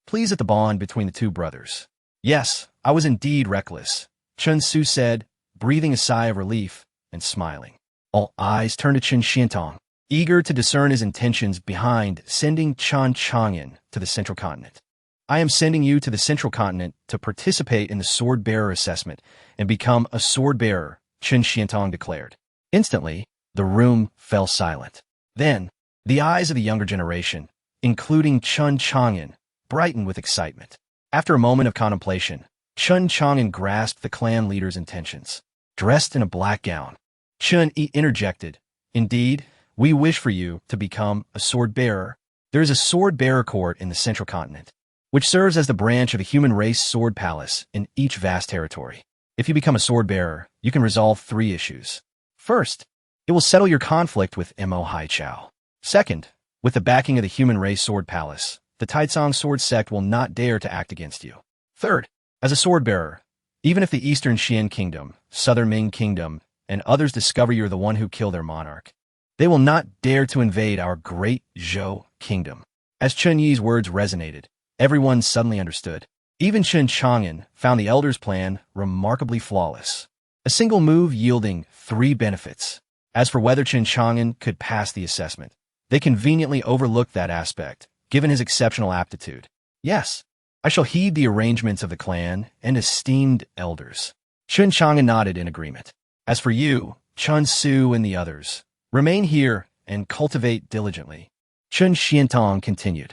pleased at the bond between the 2 brothers. "Yes, I was indeed reckless," Chun Su said, breathing a sigh of relief and smiling. All eyes turned to Chun Xiantong, eager to discern his intentions behind sending Chun Chang'an to the central continent. "I am sending you to the central continent to participate in the sword bearer assessment and become a sword bearer," Chun Xiantong declared. Instantly, the room fell silent. Then, the eyes of the younger generation, including Chun Chang'an, brightened with excitement. After a moment of contemplation, Chun Chang'an grasped the clan leader's intentions. Dressed in a black gown, Chun Yi interjected, "Indeed, we wish for you to become a sword bearer. There is a sword bearer court in the central continent, which serves as the branch of the human race sword palace in each vast territory. If you become a sword bearer, you can resolve 3 issues. First, It will settle your conflict with Mo Haichao. Second, with the backing of the human race sword palace, the Taizong sword sect will not dare to act against you. Third, as a sword bearer, even if the Eastern Xian Kingdom, Southern Ming Kingdom, and others discover you're the one who killed their monarch, they will not dare to invade our great Zhou kingdom. As Chun Yi's words resonated, everyone suddenly understood. Even Chen Chang'an found the Elder's plan remarkably flawless. A single move yielding 3 benefits. As for whether Chen Chang'an could pass the assessment, they conveniently overlooked that aspect, given his exceptional aptitude. Yes, I shall heed the arrangements of the clan and esteemed elders. Chen Chang'an nodded in agreement. As for you, Chun Su and the others, remain here and cultivate diligently. Chun Xiantong continued.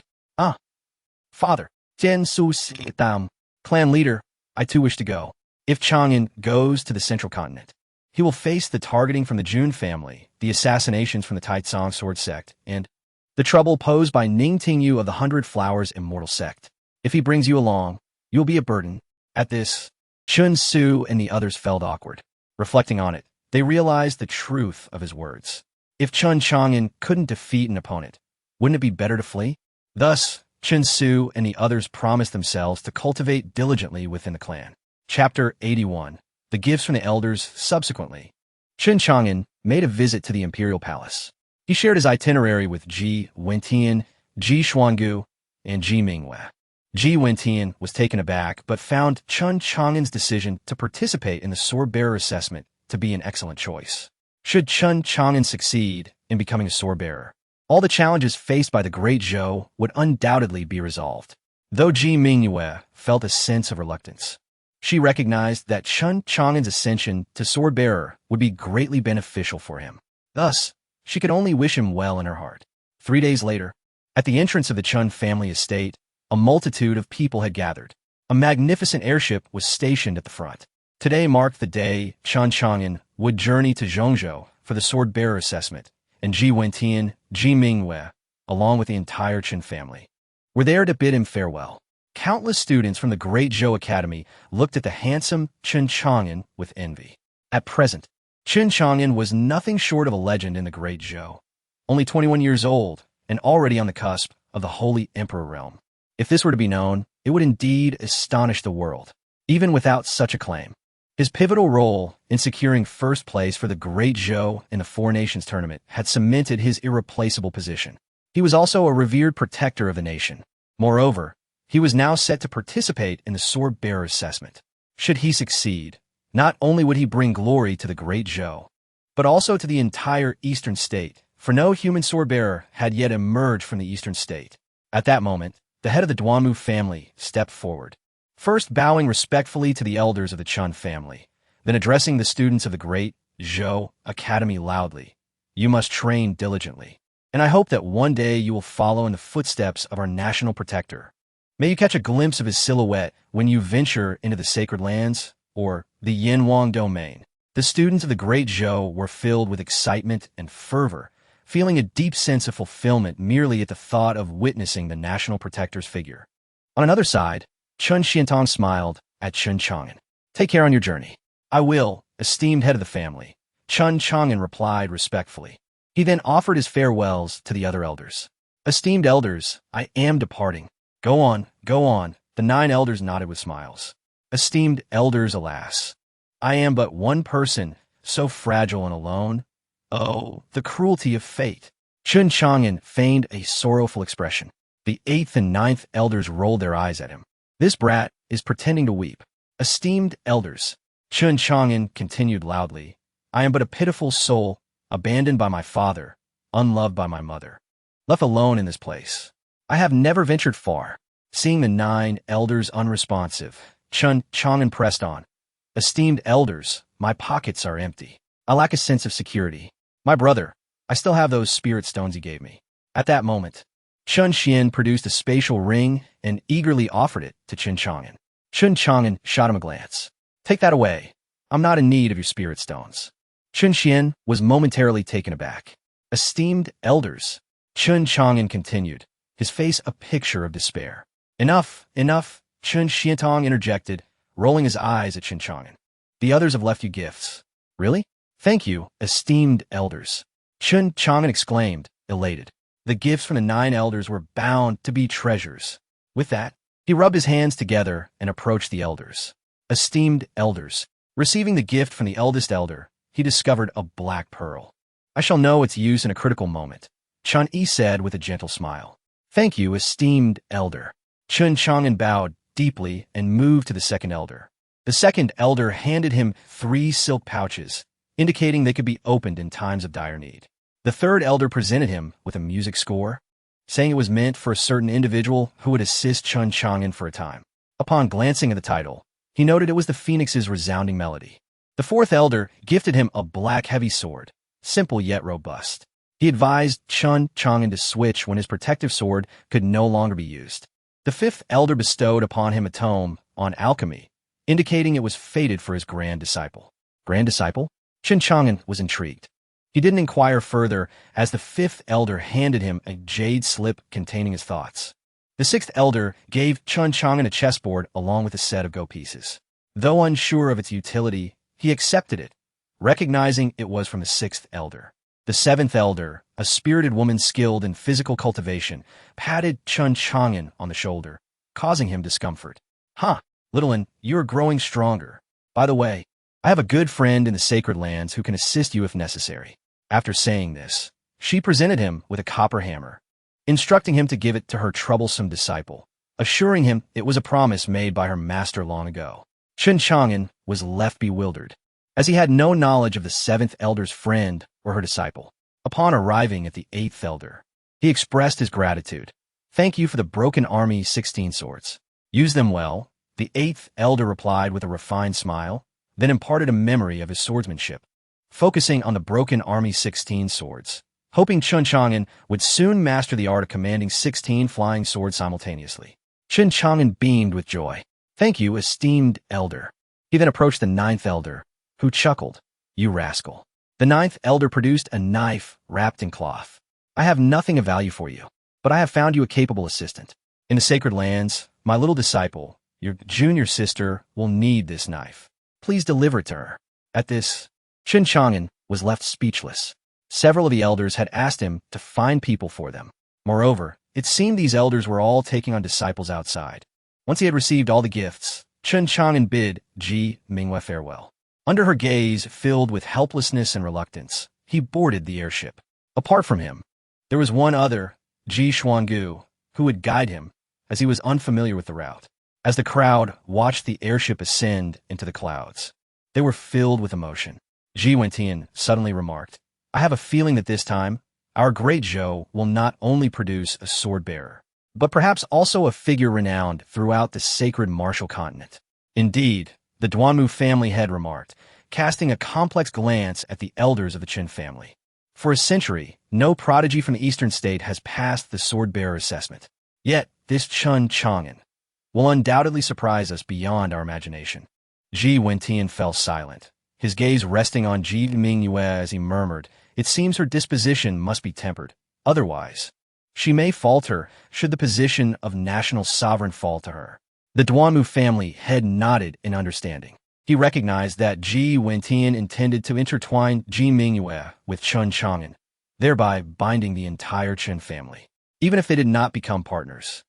Father, Jian Su Tam, clan leader, I too wish to go. If Chang'an goes to the central continent, he will face the targeting from the Jun family, the assassinations from the Taizong sword sect, and the trouble posed by Ning Tingyu of the 100 Flowers immortal sect. If he brings you along, you will be a burden. At this, Chun Su and the others felt awkward. Reflecting on it, they realized the truth of his words. If Chun Chang'an couldn't defeat an opponent, wouldn't it be better to flee? Thus, Chun Su and the others promised themselves to cultivate diligently within the clan. Chapter 81. The Gifts from the Elders. Subsequently, Chen Chang'an made a visit to the imperial palace. He shared his itinerary with Ji Wentian, Ji Xuangu, and Ji Mingwei. Ji Wentian was taken aback but found Chun Chang'an's decision to participate in the sword-bearer assessment to be an excellent choice. Should Chun Chang'an succeed in becoming a sword-bearer, all the challenges faced by the Great Zhou would undoubtedly be resolved. Though Ji Mingyue felt a sense of reluctance, she recognized that Chun Chang'an's ascension to sword-bearer would be greatly beneficial for him. Thus, she could only wish him well in her heart. 3 days later, at the entrance of the Chun family estate, a multitude of people had gathered. A magnificent airship was stationed at the front. Today marked the day Chun Chang'an would journey to Zhongzhou for the sword-bearer assessment, and Ji Wentian, Ji Mingwei, along with the entire Chen family, were there to bid him farewell. Countless students from the Great Zhou Academy looked at the handsome Chen Chang'an with envy. At present, Chen Chang'an was nothing short of a legend in the Great Zhou. Only 21 years old, and already on the cusp of the Holy Emperor realm. If this were to be known, it would indeed astonish the world, even without such a claim. His pivotal role in securing first place for the Great Zhou in the Four Nations tournament had cemented his irreplaceable position. He was also a revered protector of the nation. Moreover, he was now set to participate in the sword-bearer assessment. Should he succeed, not only would he bring glory to the Great Zhou, but also to the entire eastern state, for no human sword-bearer had yet emerged from the eastern state. At that moment, the head of the Duanmu family stepped forward, first bowing respectfully to the elders of the Chun family, then addressing the students of the Great Zhou Academy loudly. You must train diligently, and I hope that one day you will follow in the footsteps of our national protector. May you catch a glimpse of his silhouette when you venture into the sacred lands, or the Yanwang domain. The students of the Great Zhou were filled with excitement and fervor, feeling a deep sense of fulfillment merely at the thought of witnessing the national protector's figure. On another side, Chun Xiantong smiled at Chun Chang'an. Take care on your journey. I will, esteemed head of the family. Chun Chang'an replied respectfully. He then offered his farewells to the other elders. Esteemed elders, I am departing. Go on, the 9 elders nodded with smiles. Esteemed elders, alas, I am but one person, so fragile and alone. Oh, the cruelty of fate. Chun Chang'an feigned a sorrowful expression. The 8th and 9th elders rolled their eyes at him. This brat is pretending to weep. Esteemed elders, Chun Chang'an continued loudly, I am but a pitiful soul, abandoned by my father, unloved by my mother, left alone in this place. I have never ventured far. Seeing the 9 elders unresponsive, Chun Chang'an pressed on. Esteemed elders, my pockets are empty. I lack a sense of security. My brother, I still have those spirit stones he gave me. At that moment, Chun Xian produced a spatial ring and eagerly offered it to Chun Chang'an. Chun Chang'an shot him a glance. Take that away. I'm not in need of your spirit stones. Chun Xian was momentarily taken aback. Esteemed elders, Chun Chang'an continued, his face a picture of despair. Enough, Chun Xiantong interjected, rolling his eyes at Chun Chang'an. The others have left you gifts. Really? Thank you, esteemed elders. Chun Chang'an exclaimed, elated. The gifts from the 9 elders were bound to be treasures. With that, he rubbed his hands together and approached the elders. Esteemed elders, receiving the gift from the eldest elder, he discovered a black pearl. I shall know its use in a critical moment, Chun Yi said with a gentle smile. Thank you, esteemed elder. Chun Chang'an bowed deeply and moved to the second elder. The second elder handed him 3 silk pouches, indicating they could be opened in times of dire need. The third elder presented him with a music score, saying it was meant for a certain individual who would assist Chun Chang'an for a time. Upon glancing at the title, he noted it was the phoenix's resounding melody. The fourth elder gifted him a black heavy sword, simple yet robust. He advised Chun Chang'an to switch when his protective sword could no longer be used. The fifth elder bestowed upon him a tome on alchemy, indicating it was fated for his grand disciple. Grand disciple? Chun Chang'an was intrigued. He didn't inquire further as the fifth elder handed him a jade slip containing his thoughts. The sixth elder gave Chun Chang'an a chessboard along with a set of go pieces. Though unsure of its utility, he accepted it, recognizing it was from the sixth elder. The seventh elder, a spirited woman skilled in physical cultivation, patted Chun Chang'an on the shoulder, causing him discomfort. Little one, you are growing stronger. By the way, I have a good friend in the sacred lands who can assist you if necessary. After saying this, she presented him with a copper hammer, instructing him to give it to her troublesome disciple, assuring him it was a promise made by her master long ago. Chun Chang'an was left bewildered, as he had no knowledge of the seventh elder's friend or her disciple. Upon arriving at the eighth elder, he expressed his gratitude. Thank you for the broken army 16 swords. Use them well, the eighth elder replied with a refined smile, then imparted a memory of his swordsmanship, focusing on the broken army 16 swords, hoping Chun Chang'an would soon master the art of commanding 16 flying swords simultaneously. Chun Chang'an beamed with joy. Thank you, esteemed elder. He then approached the ninth elder, who chuckled. You rascal. The ninth elder produced a knife wrapped in cloth. I have nothing of value for you, but I have found you a capable assistant. In the sacred lands, my little disciple, your junior sister, will need this knife. Please deliver it to her. At this, Chun Chang'an was left speechless. Several of the elders had asked him to find people for them. Moreover, it seemed these elders were all taking on disciples outside. Once he had received all the gifts, Chun Chang'an bid Ji Minghua farewell. Under her gaze filled with helplessness and reluctance, he boarded the airship. Apart from him, there was one other, Ji Xuangu, who would guide him, as he was unfamiliar with the route. As the crowd watched the airship ascend into the clouds, they were filled with emotion. Ji Wentian suddenly remarked, I have a feeling that this time, our great Zhou will not only produce a sword-bearer, but perhaps also a figure renowned throughout the sacred martial continent. Indeed, the Duanmu family head remarked, casting a complex glance at the elders of the Qin family. For a century, no prodigy from the eastern state has passed the sword-bearer assessment. Yet, this Chun Chang'an will undoubtedly surprise us beyond our imagination. Ji Wentian fell silent, his gaze resting on Ji Mingyue as he murmured, it seems her disposition must be tempered. Otherwise, she may falter should the position of national sovereign fall to her. The Duanmu family head nodded in understanding. He recognized that Ji Wentian intended to intertwine Ji Mingyue with Chun Chang'an, thereby binding the entire Qin family. Even if they did not become partners,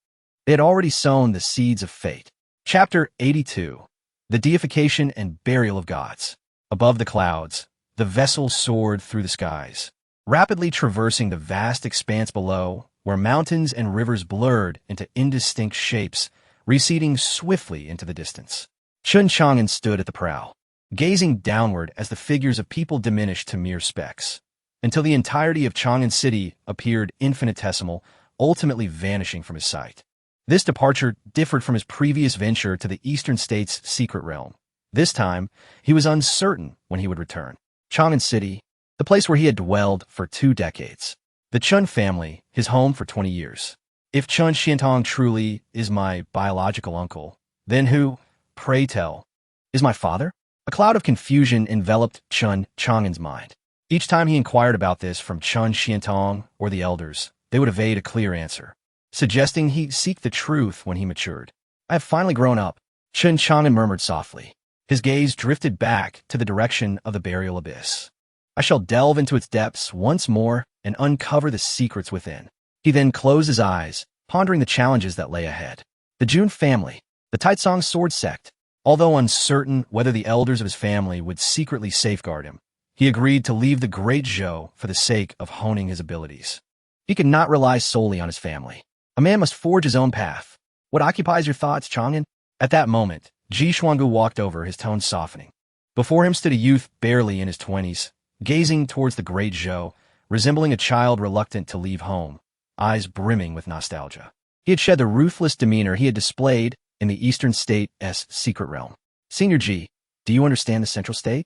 they had already sown the seeds of fate. Chapter 82. The Deification and Burial of Gods. Above the clouds, the vessel soared through the skies, rapidly traversing the vast expanse below, where mountains and rivers blurred into indistinct shapes, receding swiftly into the distance. Chun Chang'an stood at the prow, gazing downward as the figures of people diminished to mere specks, until the entirety of Chang'an City appeared infinitesimal, ultimately vanishing from his sight. This departure differed from his previous venture to the eastern state's secret realm. This time, he was uncertain when he would return. Chang'an City, the place where he had dwelled for 2 decades. The Chun family, his home for 20 years. If Chun Xiantong truly is my biological uncle, then who, pray tell, is my father? A cloud of confusion enveloped Chun Chang'an's mind. Each time he inquired about this from Chun Xiantong or the elders, they would evade a clear answer, suggesting he seek the truth when he matured. I have finally grown up, Chun Chang'an murmured softly. His gaze drifted back to the direction of the burial abyss. I shall delve into its depths once more and uncover the secrets within. He then closed his eyes, pondering the challenges that lay ahead. The June family, the Taitsong sword sect. Although uncertain whether the elders of his family would secretly safeguard him, he agreed to leave the Great Zhou for the sake of honing his abilities. He could not rely solely on his family. A man must forge his own path. What occupies your thoughts, Chang'an? At that moment, Ji Xuangu walked over, his tone softening. Before him stood a youth barely in his 20s, gazing towards the Great Zhou, resembling a child reluctant to leave home, eyes brimming with nostalgia. He had shed the ruthless demeanor he had displayed in the Eastern State's secret realm. Senior Ji, do you understand the Central State?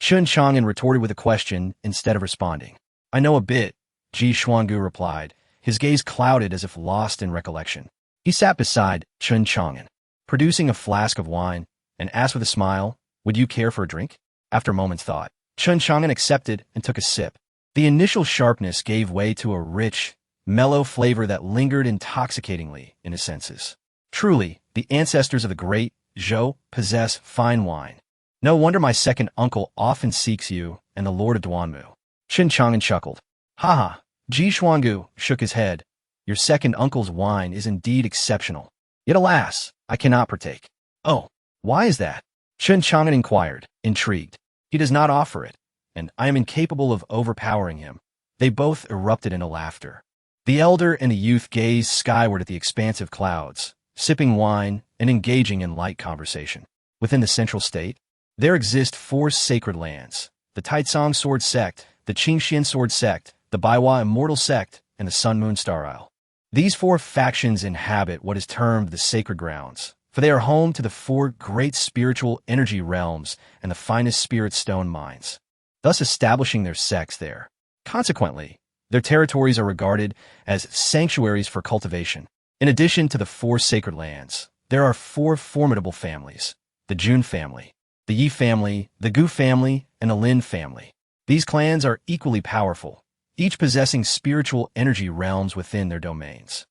Chun Chang'an retorted with a question instead of responding. I know a bit, Ji Xuangu replied, his gaze clouded as if lost in recollection. He sat beside Chun Chang'an, producing a flask of wine, and asked with a smile, would you care for a drink? After a moment's thought, Chun Chang'an accepted and took a sip. The initial sharpness gave way to a rich, mellow flavor that lingered intoxicatingly in his senses. Truly, the ancestors of the Great Zhou possess fine wine. No wonder my second uncle often seeks you and the Lord of Duanmu. Chun Chang'an chuckled. Haha, Ji Xuangu shook his head. Your second uncle's wine is indeed exceptional. Yet alas, I cannot partake. Oh, why is that? Chun Chang'an inquired, intrigued. He does not offer it, and I am incapable of overpowering him. They both erupted into laughter. The elder and the youth gazed skyward at the expansive clouds, sipping wine and engaging in light conversation. Within the Central State, there exist 4 sacred lands, the Taitsong Sword Sect, the Qingxian Sword Sect, the Baiwa Immortal Sect, and the Sun Moon Star Isle. These 4 factions inhabit what is termed the Sacred Grounds, for they are home to the 4 great spiritual energy realms and the finest spirit stone mines, thus establishing their sects there. Consequently, their territories are regarded as sanctuaries for cultivation. In addition to the 4 sacred lands, there are 4 formidable families, the Jun family, the Yi family, the Gu family, and the Lin family. These clans are equally powerful, each possessing spiritual energy realms within their domains.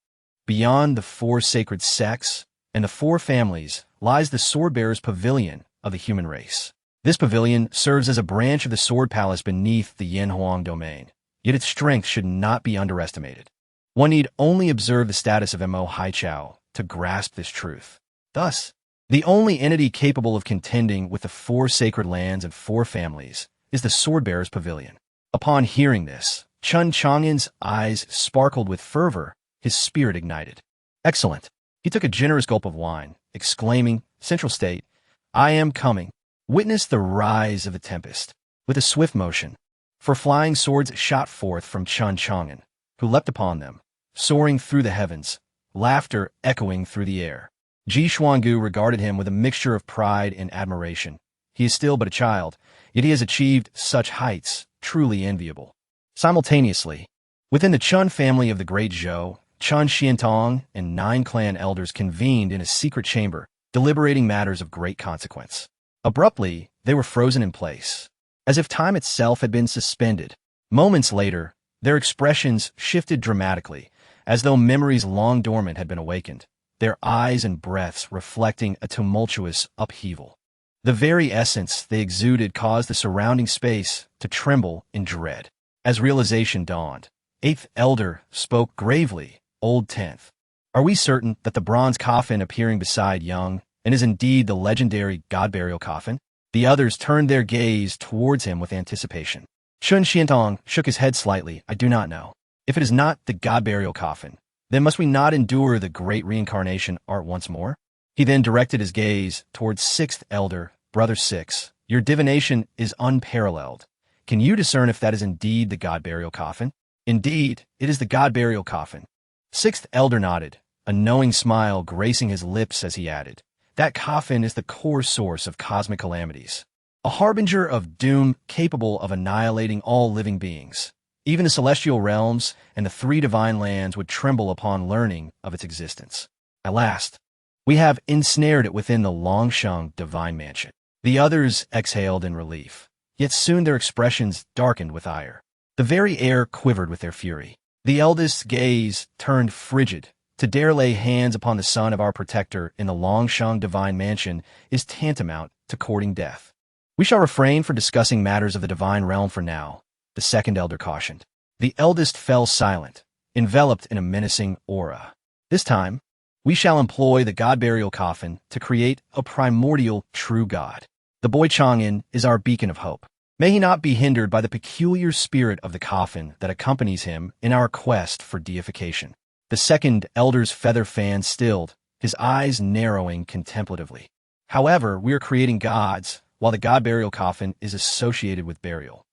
Beyond the 4 sacred sects and the 4 families lies the Swordbearer's Pavilion of the human race. This pavilion serves as a branch of the Sword Palace beneath the Yanhuang domain, yet its strength should not be underestimated. One need only observe the status of Mo Haichao to grasp this truth. Thus, the only entity capable of contending with the 4 sacred lands and 4 families is the Swordbearer's Pavilion. Upon hearing this, Chun Chang'an's eyes sparkled with fervor, his spirit ignited. Excellent. He took a generous gulp of wine, exclaiming, Central State, I am coming. Witness the rise of the tempest. With a swift motion, 4 flying swords shot forth from Chun Chang'an, who leapt upon them, soaring through the heavens, laughter echoing through the air. Ji Xuangu regarded him with a mixture of pride and admiration. He is still but a child, yet he has achieved such heights, truly enviable. Simultaneously, within the Chun family of the Great Zhou, Chun Xiantong and 9 clan elders convened in a secret chamber, deliberating matters of great consequence. Abruptly, they were frozen in place, as if time itself had been suspended. Moments later, their expressions shifted dramatically, as though memories long dormant had been awakened, their eyes and breaths reflecting a tumultuous upheaval. The very essence they exuded caused the surrounding space to tremble in dread. As realization dawned, 8th Elder spoke gravely, Old 10th. Are we certain that the bronze coffin appearing beside Young and is indeed the legendary god burial coffin? The others turned their gaze towards him with anticipation. Chun Xiantong shook his head slightly. I do not know. If it is not the god burial coffin, then must we not endure the great reincarnation art once more? He then directed his gaze towards 6th Elder, Brother 6. Your divination is unparalleled. Can you discern if that is indeed the god burial coffin? Indeed, it is the god burial coffin. 6th Elder nodded, a knowing smile gracing his lips as he added, that coffin is the core source of cosmic calamities, a harbinger of doom capable of annihilating all living beings. Even the celestial realms and the 3 divine lands would tremble upon learning of its existence. At last, we have ensnared it within the Longsheng divine mansion. The others exhaled in relief, yet soon their expressions darkened with ire. The very air quivered with their fury. The eldest's gaze turned frigid. To dare lay hands upon the son of our protector in the Longsheng divine mansion is tantamount to courting death. We shall refrain from discussing matters of the divine realm for now, the second elder cautioned. The eldest fell silent, enveloped in a menacing aura. This time, we shall employ the god burial coffin to create a primordial true god. The boy Chang'an is our beacon of hope. May he not be hindered by the peculiar spirit of the coffin that accompanies him in our quest for deification. The second elder's feather fan stilled, his eyes narrowing contemplatively. However, we are creating gods, while the god burial coffin is associated with burial.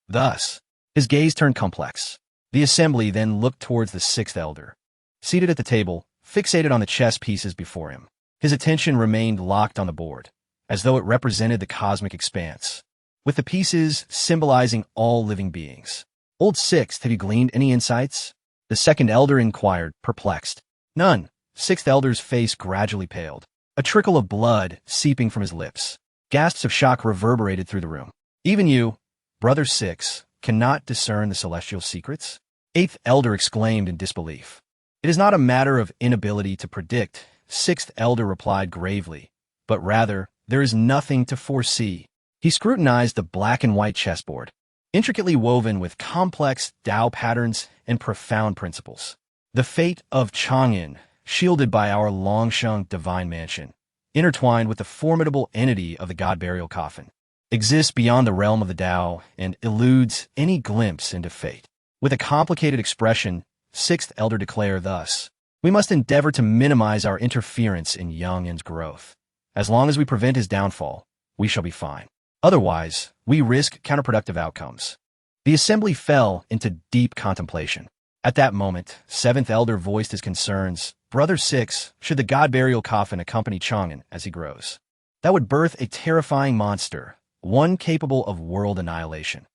Thus, his gaze turned complex. The assembly then looked towards the sixth elder. Seated at the table, fixated on the chess pieces before him, his attention remained locked on the board, as though it represented the cosmic expanse, with the pieces symbolizing all living beings. Old Sixth, have you gleaned any insights? The second elder inquired, perplexed. None. Sixth elder's face gradually paled, a trickle of blood seeping from his lips. Gasps of shock reverberated through the room. Even you, Brother Six, cannot discern the celestial secrets? Eighth elder exclaimed in disbelief. It is not a matter of inability to predict, sixth elder replied gravely, but rather, there is nothing to foresee. He scrutinized the black and white chessboard, intricately woven with complex Tao patterns and profound principles. The fate of Chang'an, shielded by our Longsheng divine mansion, intertwined with the formidable entity of the god burial coffin, exists beyond the realm of the Tao and eludes any glimpse into fate. With a complicated expression, sixth elder declared thus, we must endeavor to minimize our interference in Yang'an's growth. As long as we prevent his downfall, we shall be fine. Otherwise, we risk counterproductive outcomes. The assembly fell into deep contemplation. At that moment, seventh elder voiced his concerns. Brother Six, should the god burial coffin accompany Chang'an as he grows? That would birth a terrifying monster, one capable of world annihilation.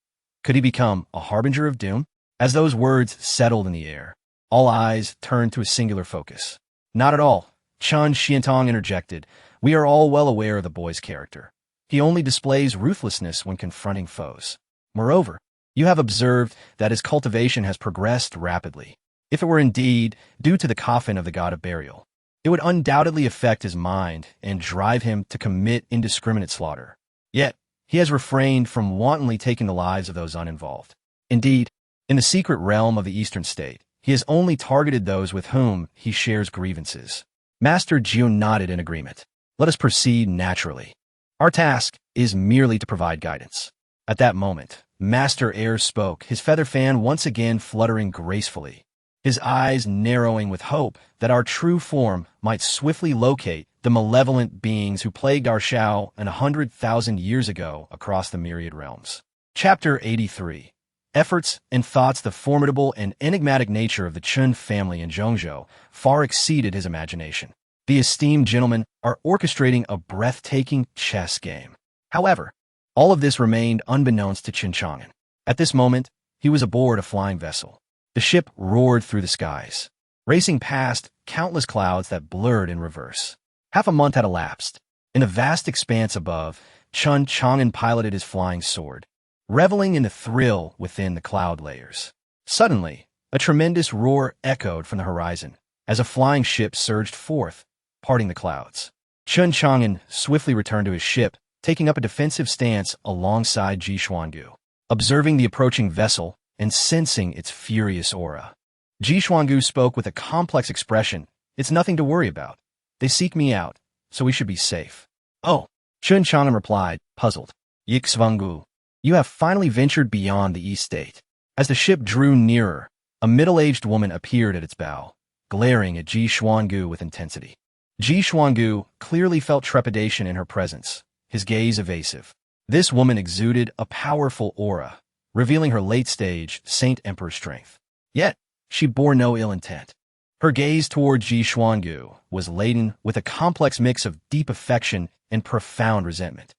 Could he become a harbinger of doom? As those words settled in the air, all eyes turned to a singular focus. Not at all, Chen Xiantong interjected. We are all well aware of the boy's character. He only displays ruthlessness when confronting foes. Moreover, you have observed that his cultivation has progressed rapidly. If it were indeed due to the coffin of the god of burial, it would undoubtedly affect his mind and drive him to commit indiscriminate slaughter. Yet, he has refrained from wantonly taking the lives of those uninvolved. Indeed, in the secret realm of the eastern state, he has only targeted those with whom he shares grievances. Master Jiu nodded in agreement. Let us proceed naturally. Our task is merely to provide guidance. At that moment, Master Air spoke, his feather fan once again fluttering gracefully, his eyes narrowing with hope that our true form might swiftly locate the malevolent beings who plagued our Shao 100,000 years ago across the myriad realms. Chapter 83. Efforts and thoughts. The formidable and enigmatic nature of the Chun family in Zhongzhou far exceeded his imagination. The esteemed gentlemen are orchestrating a breathtaking chess game. However, all of this remained unbeknownst to Qin Chang'an. At this moment, he was aboard a flying vessel. The ship roared through the skies, racing past countless clouds that blurred in reverse. Half a month had elapsed. In the vast expanse above, Chun Chang'an piloted his flying sword, reveling in the thrill within the cloud layers. Suddenly, a tremendous roar echoed from the horizon as a flying ship surged forth, parting the clouds. Chun Chang'an swiftly returned to his ship, taking up a defensive stance alongside Ji Xuangu. Observing the approaching vessel and sensing its furious aura, Ji Xuangu spoke with a complex expression. It's nothing to worry about. They seek me out, so we should be safe. Oh, Chun Chang'an replied, puzzled. Yixvangu, you have finally ventured beyond the East State. As the ship drew nearer, a middle-aged woman appeared at its bow, glaring at Ji Xuangu with intensity. Ji Xuangu clearly felt trepidation in her presence, his gaze evasive. This woman exuded a powerful aura, revealing her late-stage Saint Emperor strength. Yet, she bore no ill intent. Her gaze toward Ji Xuangu was laden with a complex mix of deep affection and profound resentment.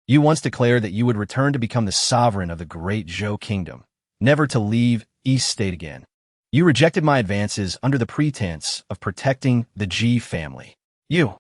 You once declared that you would return to become the sovereign of the great Zhou kingdom, never to leave East State again. You rejected my advances under the pretense of protecting the Ji family. You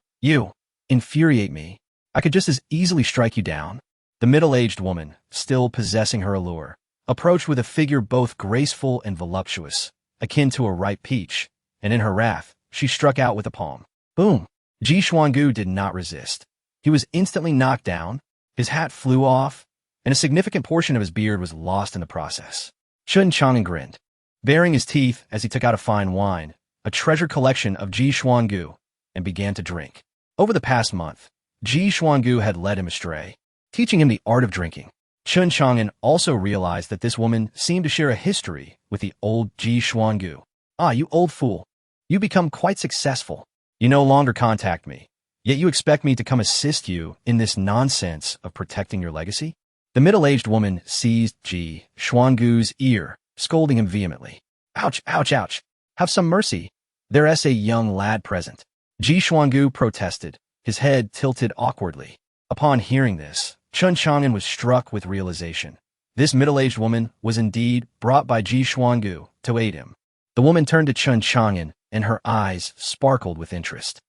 infuriate me. I could just as easily strike you down. The middle-aged woman, still possessing her allure, approached with a figure both graceful and voluptuous, akin to a ripe peach, and in her wrath, she struck out with a palm. Boom! Ji Xuangu did not resist. He was instantly knocked down, His hat flew off, and a significant portion of his beard was lost in the process. Chen Chang'an grinned, baring his teeth as he took out a fine wine, a treasured collection of Ji Xuangu, and began to drink. Over the past month, Ji Xuangu had led him astray, teaching him the art of drinking. Chen Chang'an also realized that this woman seemed to share a history with the old Ji Xuangu. Ah, you old fool. You become quite successful. You no longer contact me, yet you expect me to come assist you in this nonsense of protecting your legacy? The middle-aged woman seized Ji Xuangu's ear, scolding him vehemently. Ouch, ouch, ouch. Have some mercy. There's a young lad present. Ji Xuangu protested, his head tilted awkwardly. Upon hearing this, Chen Chang'an was struck with realization. This middle-aged woman was indeed brought by Ji Xuangu to aid him. The woman turned to Chen Chang'an, and her eyes sparkled with interest.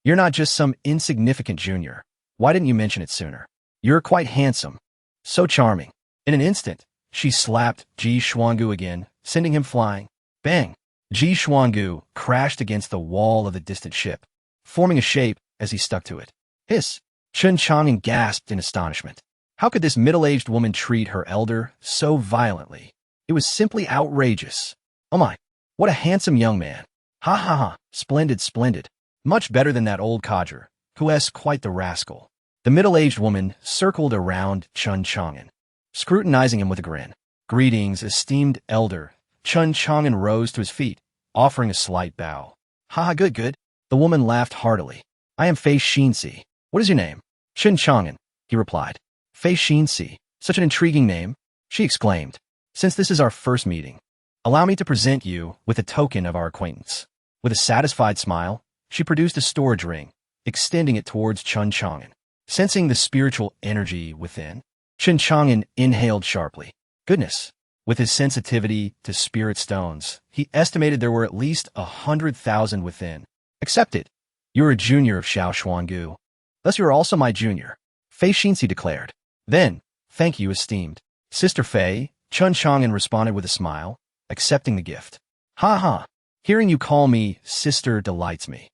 You're not just some insignificant junior. Why didn't you mention it sooner? You're quite handsome. So charming. In an instant, she slapped Ji Xuangu again, sending him flying. Bang! Ji Xuangu crashed against the wall of the distant ship, forming a shape as he stuck to it. Hiss! Chen Chang'an gasped in astonishment. How could this middle-aged woman treat her elder so violently? It was simply outrageous. Oh my, what a handsome young man. Ha ha ha, splendid, splendid. Much better than that old codger, who is quite the rascal. The middle-aged woman circled around Chen Chang'an, scrutinizing him with a grin. Greetings, esteemed elder. Chen Chang'an rose to his feet, offering a slight bow. Ha, good, good. The woman laughed heartily. I am Fei Xinxi. What is your name? Chen Chang'an, he replied. Fei Xinxi, such an intriguing name, she exclaimed. Since this is our first meeting, allow me to present you with a token of our acquaintance. With a satisfied smile, she produced a storage ring, extending it towards Chen Chang'an. Sensing the spiritual energy within, Chen Chang'an inhaled sharply. Goodness! With his sensitivity to spirit stones, he estimated there were at least 100,000 within. Accept it. You're a junior of Xiao Xuangu. Thus you are also my junior, Fei Xinxi declared. Then, thank you, esteemed Sister Fei, Chen Chang'an responded with a smile, accepting the gift. Ha ha! Hearing you call me sister delights me.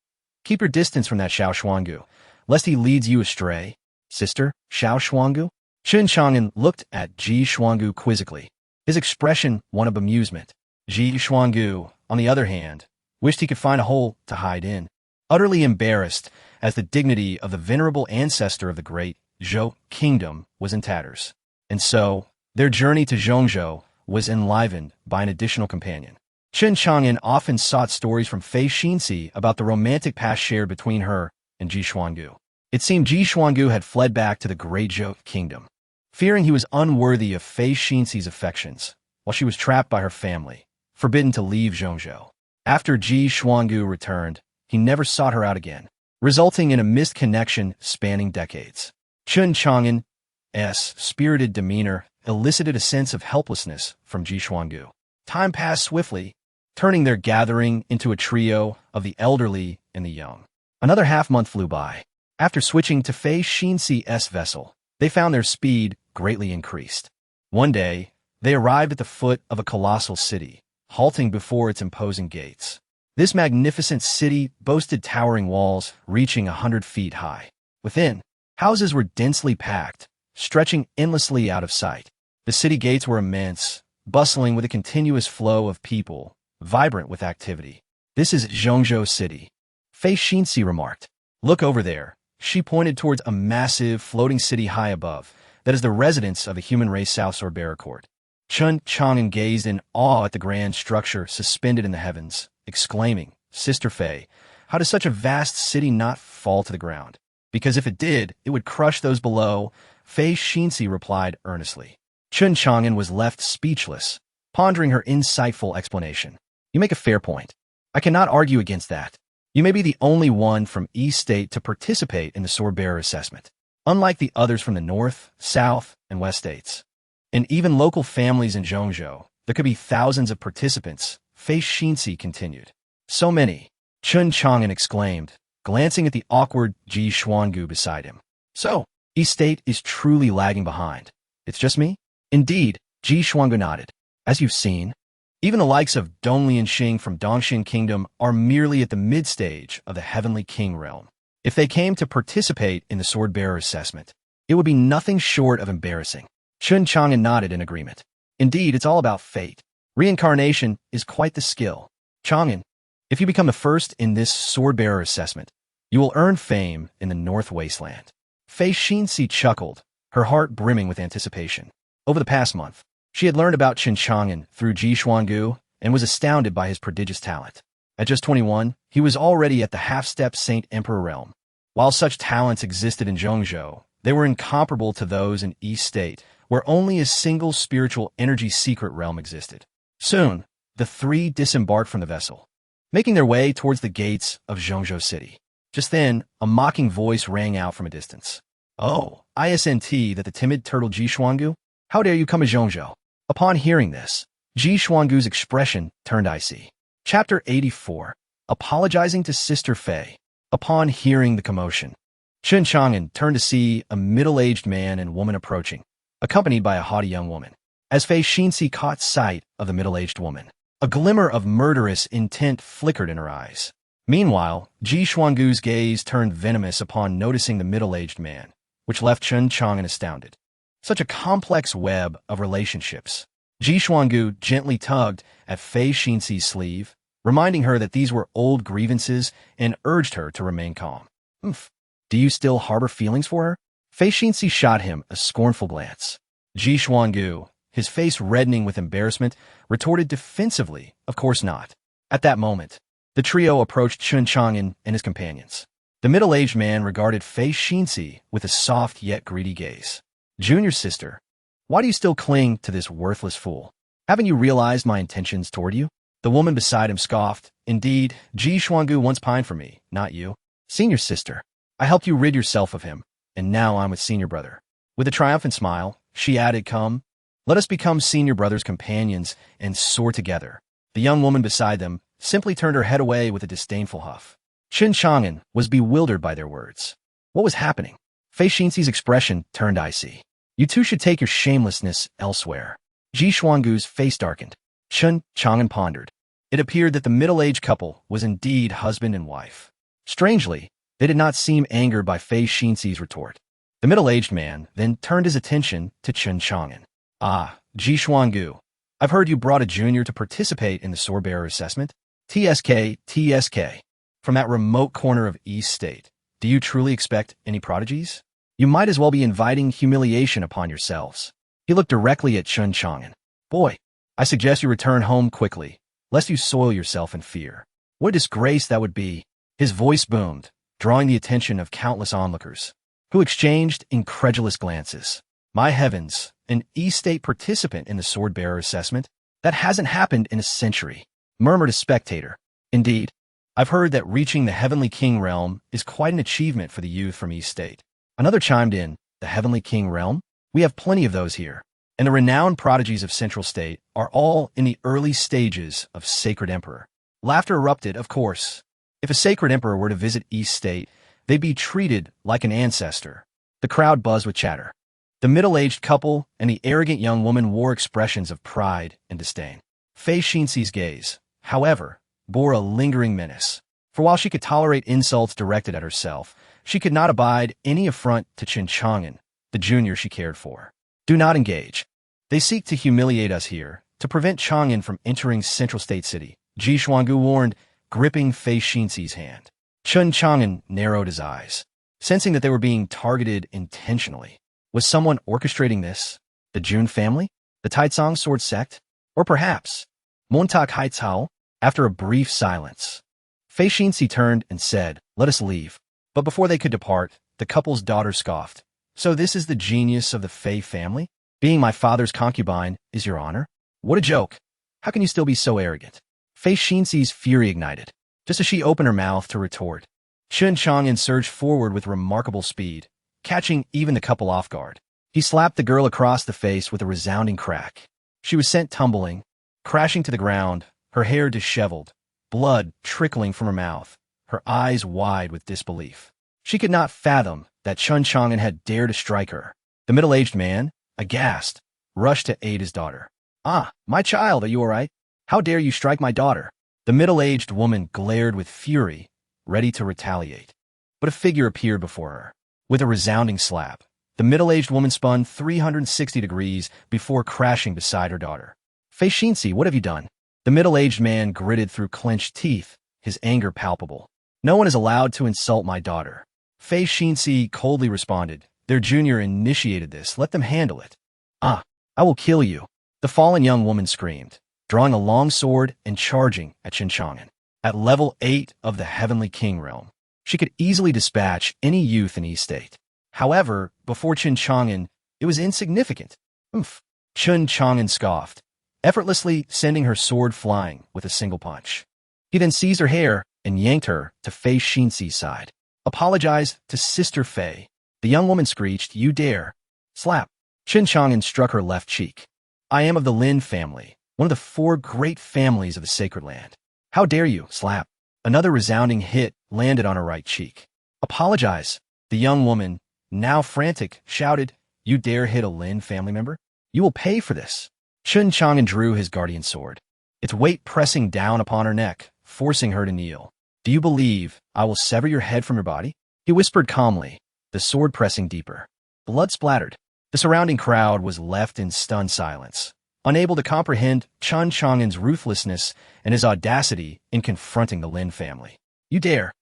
Keep your distance from that Xiao Xuangu, lest he leads you astray. Sister, Xiao Xuangu? Chen Chang'an looked at Ji Xuangu quizzically, his expression one of amusement. Ji Xuangu, on the other hand, wished he could find a hole to hide in. Utterly embarrassed, as the dignity of the venerable ancestor of the great Zhou kingdom was in tatters. And so, their journey to Zhongzhou was enlivened by an additional companion. Chen Chang'an often sought stories from Fei Xinxi about the romantic past shared between her and Ji Xuangu. It seemed Ji Xuangu had fled back to the great Zhou kingdom, fearing he was unworthy of Fei Xinxi's affections, while she was trapped by her family, forbidden to leave Zhongzhou. After Ji Xuangu returned, he never sought her out again, resulting in a missed connection spanning decades. Chen Chang'an's spirited demeanor elicited a sense of helplessness from Ji Xuangu. Time passed swiftly, turning their gathering into a trio of the elderly and the young. Another half-month flew by. After switching to Fei Xinxi's vessel, they found their speed greatly increased. One day, they arrived at the foot of a colossal city, halting before its imposing gates. This magnificent city boasted towering walls reaching 100 feet high. Within, houses were densely packed, stretching endlessly out of sight. The city gates were immense, bustling with a continuous flow of people, vibrant with activity. This is Zhongzhou City, Fei Xinxi remarked. Look over there. She pointed towards a massive, floating city high above, that is the residence of the human race South Sorbera Court. Chen Chang'an gazed in awe at the grand structure suspended in the heavens, exclaiming, Sister Fei, how does such a vast city not fall to the ground? Because if it did, it would crush those below, Fei Xinxi replied earnestly. Chen Chang'an was left speechless, pondering her insightful explanation. You make a fair point. I cannot argue against that. You may be the only one from East State to participate in the sword-bearer assessment, unlike the others from the North, South, and West States. And even local families in Zhongzhou, there could be thousands of participants, Fei Xinxi continued. So many, Chen Chang'an exclaimed, glancing at the awkward Ji Xuangu beside him. So, East State is truly lagging behind. It's just me? Indeed, Ji Xuangu nodded. As you've seen, even the likes of Donglian Xing from Dongxin Kingdom are merely at the mid-stage of the Heavenly King realm. If they came to participate in the sword-bearer assessment, It would be nothing short of embarrassing. Chun Chang'an nodded in agreement. Indeed, it's all about fate. Reincarnation is quite the skill. Chang'an, if you become the first in this sword-bearer assessment, you will earn fame in the North Wasteland. Fei Xinxi chuckled, her heart brimming with anticipation. Over the past month, she had learned about Chun Chang'an through Ji Xuangu and was astounded by his prodigious talent. At just 21, he was already at the half-step Saint Emperor realm. While such talents existed in Zhongzhou, they were incomparable to those in East State, where only a single spiritual energy secret realm existed. Soon, the three disembarked from the vessel, making their way towards the gates of Zhongzhou City. Just then, a mocking voice rang out from a distance. "Oh, isn't that the timid turtle Ji Xuangu? How dare you come to Zhongzhou?" Upon hearing this, Ji Xuangu's expression turned icy. Chapter 84. Apologizing to Sister Fei. Upon hearing the commotion, Chun Chang'an turned to see a middle-aged man and woman approaching, accompanied by a haughty young woman. As Fei Xinxi caught sight of the middle-aged woman, a glimmer of murderous intent flickered in her eyes. Meanwhile, Ji Xuangu's gaze turned venomous upon noticing the middle-aged man, which left Chun Chang'an astounded. Such a complex web of relationships. Ji Xuangu gently tugged at Fei Xinxi's sleeve, reminding her that these were old grievances and urged her to remain calm. "Oomph. Do you still harbor feelings for her?" Fei Xinxi shot him a scornful glance. Ji Xuangu, his face reddening with embarrassment, retorted defensively, "Of course not." At that moment, the trio approached Chun Chang'an and his companions. The middle-aged man regarded Fei Xinxi with a soft yet greedy gaze. "Junior sister, why do you still cling to this worthless fool? Haven't you realized my intentions toward you?" The woman beside him scoffed. "Indeed, Ji Xuangu once pined for me, not you. Senior sister, I helped you rid yourself of him, and now I'm with senior brother." With a triumphant smile, she added, "Come, let us become senior brother's companions and soar together." The young woman beside them simply turned her head away with a disdainful huff. Chun Chang'an was bewildered by their words. What was happening? Fei Xinxi's expression turned icy. "You two should take your shamelessness elsewhere." Ji Xuangu's face darkened. Chun Chang'an pondered. It appeared that the middle-aged couple was indeed husband and wife. Strangely, they did not seem angered by Fei Xinxi's retort. The middle-aged man then turned his attention to Chun Chang'an. "Ah, Ji Xuangu, I've heard you brought a junior to participate in the sword-bearer assessment. TSK. From that remote corner of East State, do you truly expect any prodigies? You might as well be inviting humiliation upon yourselves." He looked directly at Chun Chang'an. "Boy, I suggest you return home quickly, lest you soil yourself in fear. What a disgrace that would be." His voice boomed, drawing the attention of countless onlookers, who exchanged incredulous glances. "My heavens, an East State participant in the sword-bearer assessment? That hasn't happened in a century," murmured a spectator. "Indeed, I've heard that reaching the Heavenly King realm is quite an achievement for the youth from East State." Another chimed in, "The Heavenly King realm? We have plenty of those here. And the renowned prodigies of Central State are all in the early stages of Sacred Emperor." Laughter erupted, of course. If a Sacred Emperor were to visit East State, they'd be treated like an ancestor. The crowd buzzed with chatter. The middle-aged couple and the arrogant young woman wore expressions of pride and disdain. Fei Xinxi's gaze, however, bore a lingering menace. For while she could tolerate insults directed at herself, she could not abide any affront to Chun Chang'an, the junior she cared for. "Do not engage. They seek to humiliate us here, to prevent Chang'an from entering Central State City," Ji Xuangu warned, gripping Fei Xinxi's hand. Chun Chang'an narrowed his eyes, sensing that they were being targeted intentionally. Was someone orchestrating this? The Jun family? The Taizong sword sect? Or perhaps Montauk Haicao? After a brief silence, Fei Xinxi turned and said, "Let us leave." But before they could depart, the couple's daughter scoffed. "So this is the genius of the Fei family? Being my father's concubine is your honor? What a joke! How can you still be so arrogant?" Fei Xinxi's fury ignited, just as she opened her mouth to retort. Chun Chang'an surged forward with remarkable speed, catching even the couple off guard. He slapped the girl across the face with a resounding crack. She was sent tumbling, crashing to the ground, her hair disheveled, blood trickling from her mouth, her eyes wide with disbelief. She could not fathom that Chun Chang'an had dared to strike her. The middle-aged man, aghast, rushed to aid his daughter. "Ah, my child, are you all right? How dare you strike my daughter?" The middle-aged woman glared with fury, ready to retaliate. But a figure appeared before her. With a resounding slap, The middle-aged woman spun 360 degrees before crashing beside her daughter. Fei Xinzi, what have you done? The middle-aged man gritted through clenched teeth, his anger palpable. No one is allowed to insult my daughter. Fei Xinzi coldly responded. Their junior initiated this. Let them handle it. Ah, I will kill you. The fallen young woman screamed, drawing a long sword and charging at Qin Chang'an. At level 8 of the Heavenly King realm, she could easily dispatch any youth in East State. However, before Qin Chang'an, it was insignificant. Oof. Qin Chang'an scoffed, effortlessly sending her sword flying with a single punch. He then seized her hair and yanked her to Fei Xinzi's side. Apologize to Sister Fei. The young woman screeched, you dare. Slap. Qin Chang'an struck her left cheek. I am of the Lin family, one of the 4 great families of the Sacred Land. How dare you? Slap. Another resounding hit landed on her right cheek. Apologize. The young woman, now frantic, shouted, you dare hit a Lin family member? You will pay for this. Qin Chang'an drew his guardian sword, its weight pressing down upon her neck, forcing her to kneel. Do you believe I will sever your head from your body? He whispered calmly, the sword pressing deeper. Blood splattered. The surrounding crowd was left in stunned silence, unable to comprehend Qin Chang'an's ruthlessness and his audacity in confronting the Lin family. You dare!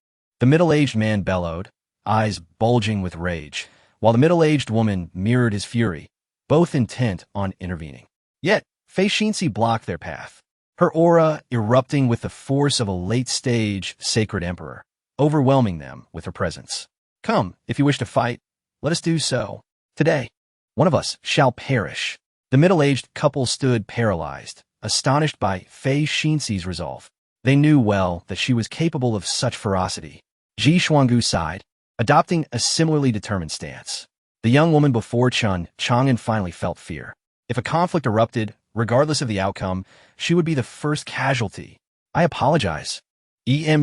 The middle-aged man bellowed, eyes bulging with rage, while the middle-aged woman mirrored his fury, both intent on intervening. Yet, Fei Xinzi blocked their path, her aura erupting with the force of a late-stage sacred emperor, overwhelming them with her presence. Come, if you wish to fight, let us do so. Today, one of us shall perish. The middle-aged couple stood paralyzed, astonished by Fei Xinzi's resolve. They knew well that she was capable of such ferocity. Ji Xuangu sighed, adopting a similarly determined stance. The young woman before Qin Chang'an finally felt fear. If a conflict erupted, regardless of the outcome, she would be the first casualty. I apologize.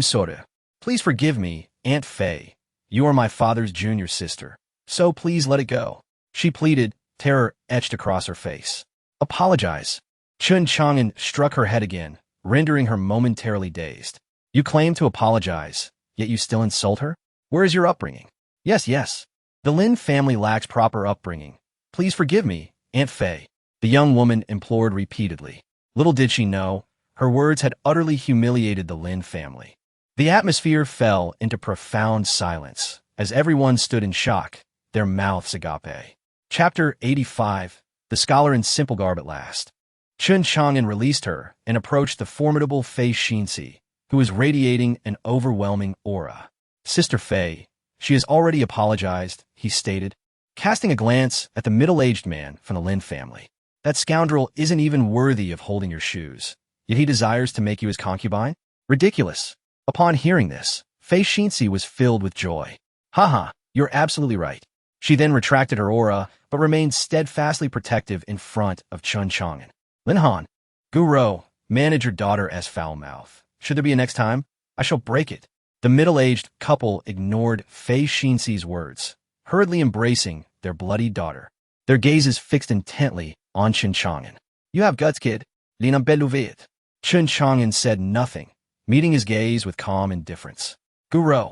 Soda. Please forgive me, Aunt Fei. You are my father's junior sister, so please let it go. She pleaded, terror etched across her face. Apologize. Qin Chang'an struck her head again, rendering her momentarily dazed. You claim to apologize, yet you still insult her? Where is your upbringing? Yes. The Lin family lacks proper upbringing. Please forgive me, Aunt Fei. The young woman implored repeatedly. Little did she know, her words had utterly humiliated the Lin family. The atmosphere fell into profound silence, as everyone stood in shock, their mouths agape. Chapter 85, The Scholar in Simple Garb at Last. Qin Chang'an released her and approached the formidable Fei Xinzi, who was radiating an overwhelming aura. Sister Fei, she has already apologized, he stated, casting a glance at the middle-aged man from the Lin family. That scoundrel isn't even worthy of holding your shoes, yet he desires to make you his concubine? Ridiculous. Upon hearing this, Fei Xinzi was filled with joy. Haha, you're absolutely right. She then retracted her aura, but remained steadfastly protective in front of Qin Chang'an. Lin Han, Guru, manage your daughter as foul-mouth. Should there be a next time, I shall break it. The middle-aged couple ignored Fei Xinzi's words, hurriedly embracing their bloody daughter, their gazes fixed intently on Qin Chang'an. You have guts, kid. Lina Beluvet. Qin Chang'an said nothing, meeting his gaze with calm indifference. Guru,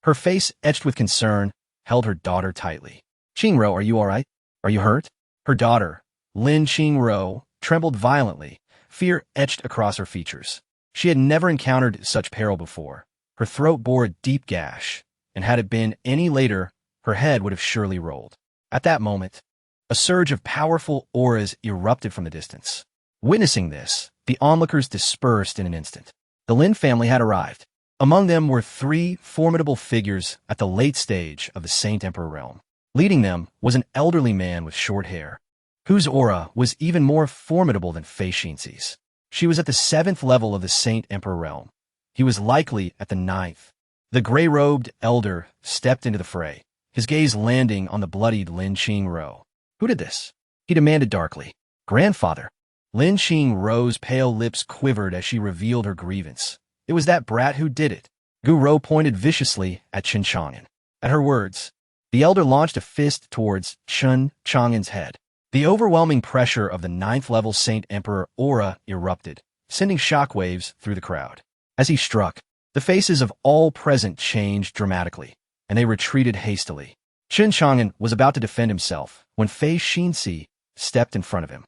her face etched with concern, held her daughter tightly. Qingro, are you all right? Are you hurt? Her daughter, Lin Qingro, trembled violently, fear etched across her features. She had never encountered such peril before. Her throat bore a deep gash, and had it been any later, her head would have surely rolled. At that moment, a surge of powerful auras erupted from the distance. Witnessing this, the onlookers dispersed in an instant. The Lin family had arrived. Among them were 3 formidable figures at the late stage of the Saint Emperor realm. Leading them was an elderly man with short hair, whose aura was even more formidable than Fei Xinzi's. She was at the 7th level of the Saint Emperor realm. He was likely at the 9th. The gray-robed elder stepped into the fray, his gaze landing on the bloodied Lin Qingro. Who did this? He demanded darkly. Grandfather. Lin Qingro's pale lips quivered as she revealed her grievance. It was that brat who did it. Guru pointed viciously at Qin Chang'an. At her words, the elder launched a fist towards Qin Chang'an's head. The overwhelming pressure of the 9th level Saint Emperor aura erupted, sending shockwaves through the crowd. As he struck, the faces of all present changed dramatically, and they retreated hastily. Chen Chang'an was about to defend himself when Fei Xinxi stepped in front of him.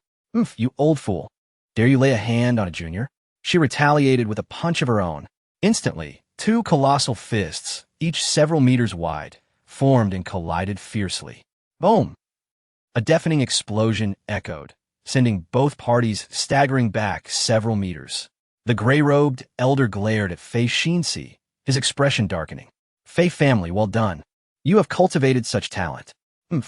You old fool. Dare you lay a hand on a junior? She retaliated with a punch of her own. Instantly, two colossal fists, each several meters wide, formed and collided fiercely. Boom! A deafening explosion echoed, sending both parties staggering back several meters. The gray-robed elder glared at Fei Xinxi, his expression darkening. Fei family, well done. You have cultivated such talent. And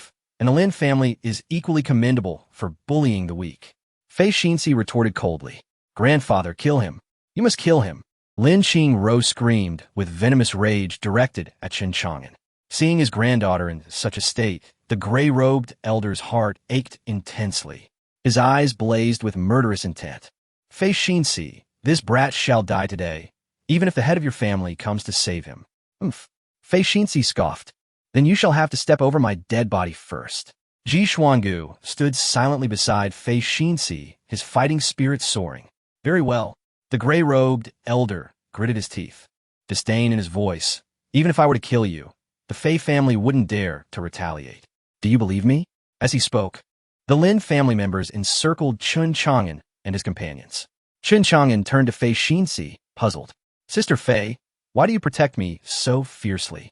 the Lin family is equally commendable for bullying the weak. Fei Xinxi retorted coldly. Grandfather, kill him. You must kill him. Lin Qingro screamed with venomous rage directed at Chen Chang'an. Seeing his granddaughter in such a state, the gray-robed elder's heart ached intensely. His eyes blazed with murderous intent. Fei Xinxi, this brat shall die today, even if the head of your family comes to save him. Fei Xinxi scoffed. Then you shall have to step over my dead body first. Ji Xuangu stood silently beside Fei Xinxi, his fighting spirit soaring. Very well. The gray-robed elder gritted his teeth, disdain in his voice. Even if I were to kill you, the Fei family wouldn't dare to retaliate. Do you believe me? As he spoke, the Lin family members encircled Chen Chang'an and his companions. Chen Chang'an turned to Fei Xinxi, puzzled. Sister Fei, why do you protect me so fiercely?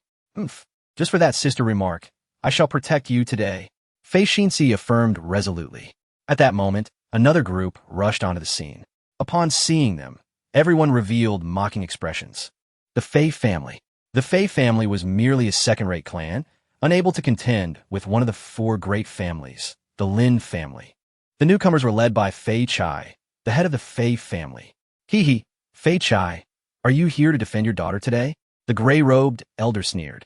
Just for that sister remark, I shall protect you today. Fei Xinxi affirmed resolutely. At that moment, another group rushed onto the scene. Upon seeing them, everyone revealed mocking expressions. The Fei family. The Fei family was merely a second-rate clan, unable to contend with one of the four great families, the Lin family. The newcomers were led by Fei Chai, the head of the Fei family. Fei Chai, are you here to defend your daughter today? The gray-robed elder sneered.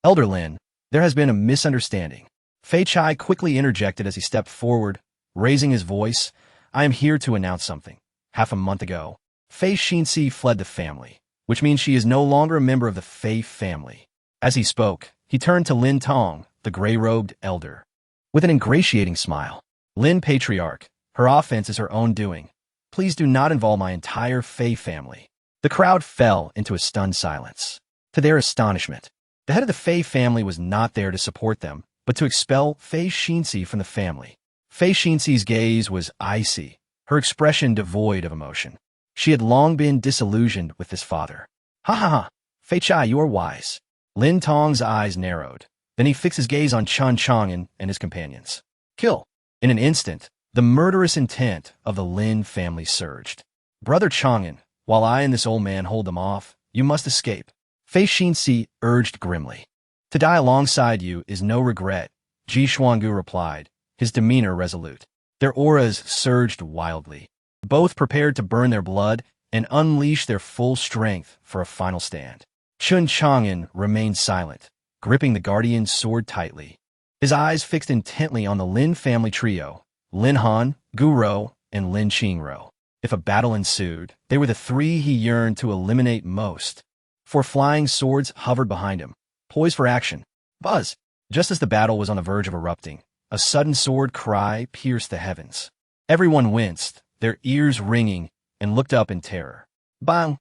Elder Lin, there has been a misunderstanding. Fei Chai quickly interjected as he stepped forward, raising his voice. I am here to announce something. Half a month ago, Fei Xinxi fled the family, which means she is no longer a member of the Fei family. As he spoke, he turned to Lin Tong, the gray-robed elder. With an ingratiating smile, Lin Patriarch, her offense is her own doing. Please do not involve my entire Fei family. The crowd fell into a stunned silence. To their astonishment, the head of the Fei family was not there to support them, but to expel Fei Xinxi from the family. Fei Xinxi's gaze was icy, her expression devoid of emotion. She had long been disillusioned with this father. Fei Chai, you are wise. Lin Tong's eyes narrowed. Then he fixed his gaze on Chen Chang'an and his companions. Kill. In an instant, the murderous intent of the Lin family surged. Brother Chang'an, while I and this old man hold them off, you must escape. Fei Xinxi urged grimly. To die alongside you is no regret, Ji Xuangu replied, his demeanor resolute. Their auras surged wildly, both prepared to burn their blood and unleash their full strength for a final stand. Chen Chang'an remained silent, gripping the guardian's sword tightly, his eyes fixed intently on the Lin family trio, Lin Han, Gu Rou, and Lin Qingro. If a battle ensued, they were the three he yearned to eliminate most. Four flying swords hovered behind him, poised for action. Buzz! Just as the battle was on the verge of erupting, a sudden sword cry pierced the heavens. Everyone winced, their ears ringing, and looked up in terror. Bang!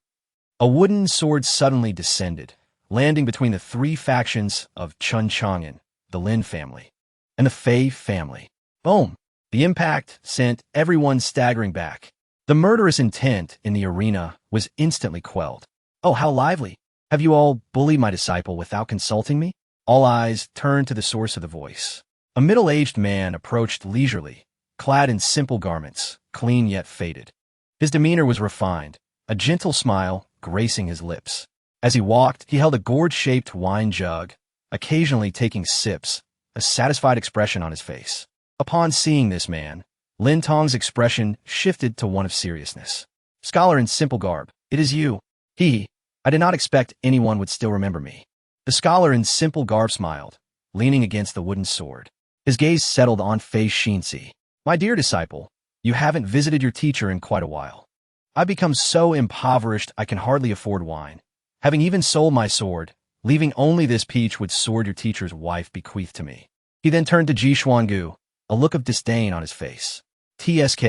A wooden sword suddenly descended, landing between the three factions of Chen Chang'an, the Lin family, and the Fei family. Boom! The impact sent everyone staggering back. The murderous intent in the arena was instantly quelled. Oh, how lively! Have you all bullied my disciple without consulting me? All eyes turned to the source of the voice. A middle-aged man approached leisurely, clad in simple garments, clean yet faded. His demeanor was refined, a gentle smile gracing his lips. As he walked, he held a gourd-shaped wine jug, occasionally taking sips, a satisfied expression on his face. Upon seeing this man, Lin Tong's expression shifted to one of seriousness. Scholar in simple garb, it is you. I did not expect anyone would still remember me. The scholar in simple garb smiled, leaning against the wooden sword. His gaze settled on Fei Xinxi. My dear disciple, you haven't visited your teacher in quite a while. I've become so impoverished I can hardly afford wine. Having even sold my sword, leaving only this peach would sword your teacher's wife bequeathed to me. He then turned to Ji Xuangu, a look of disdain on his face. TSK.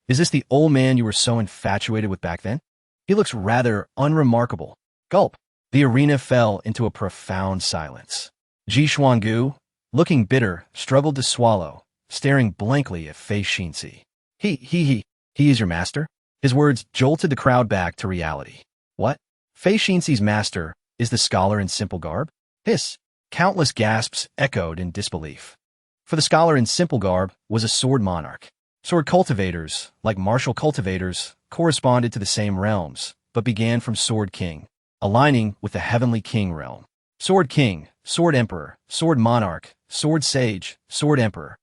Is this the old man you were so infatuated with back then? He looks rather unremarkable. Gulp. The arena fell into a profound silence. Ji Xuangu, looking bitter, struggled to swallow, staring blankly at Fei Xinzi. He is your master? His words jolted the crowd back to reality. What? Fei Xinzi's master is the scholar in simple garb? Hiss! Countless gasps echoed in disbelief. For the scholar in simple garb was a sword monarch. Sword cultivators, like martial cultivators, corresponded to the same realms, but began from Sword King, aligning with the heavenly king realm. Sword King, Sword Emperor, Sword Monarch, Sword Sage, Sword Emperor.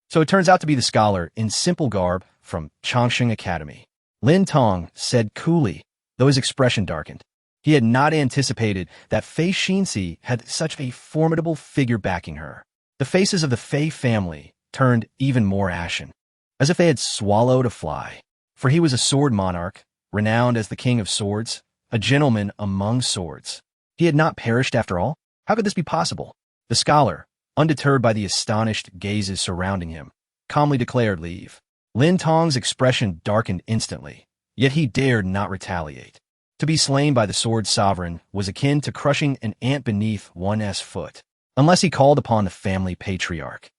So it turns out to be the scholar in simple garb from Changsheng Academy. Lin Tong said coolly, though his expression darkened. He had not anticipated that Fei Xinzi had such a formidable figure backing her. The faces of the Fei family turned even more ashen, as if they had swallowed a fly. For he was a sword monarch, renowned as the king of swords, a gentleman among swords. He had not perished after all? How could this be possible? The scholar, undeterred by the astonished gazes surrounding him, calmly declared leave. Lin Tong's expression darkened instantly, yet he dared not retaliate. To be slain by the sword sovereign was akin to crushing an ant beneath one's foot, unless he called upon the family patriarch.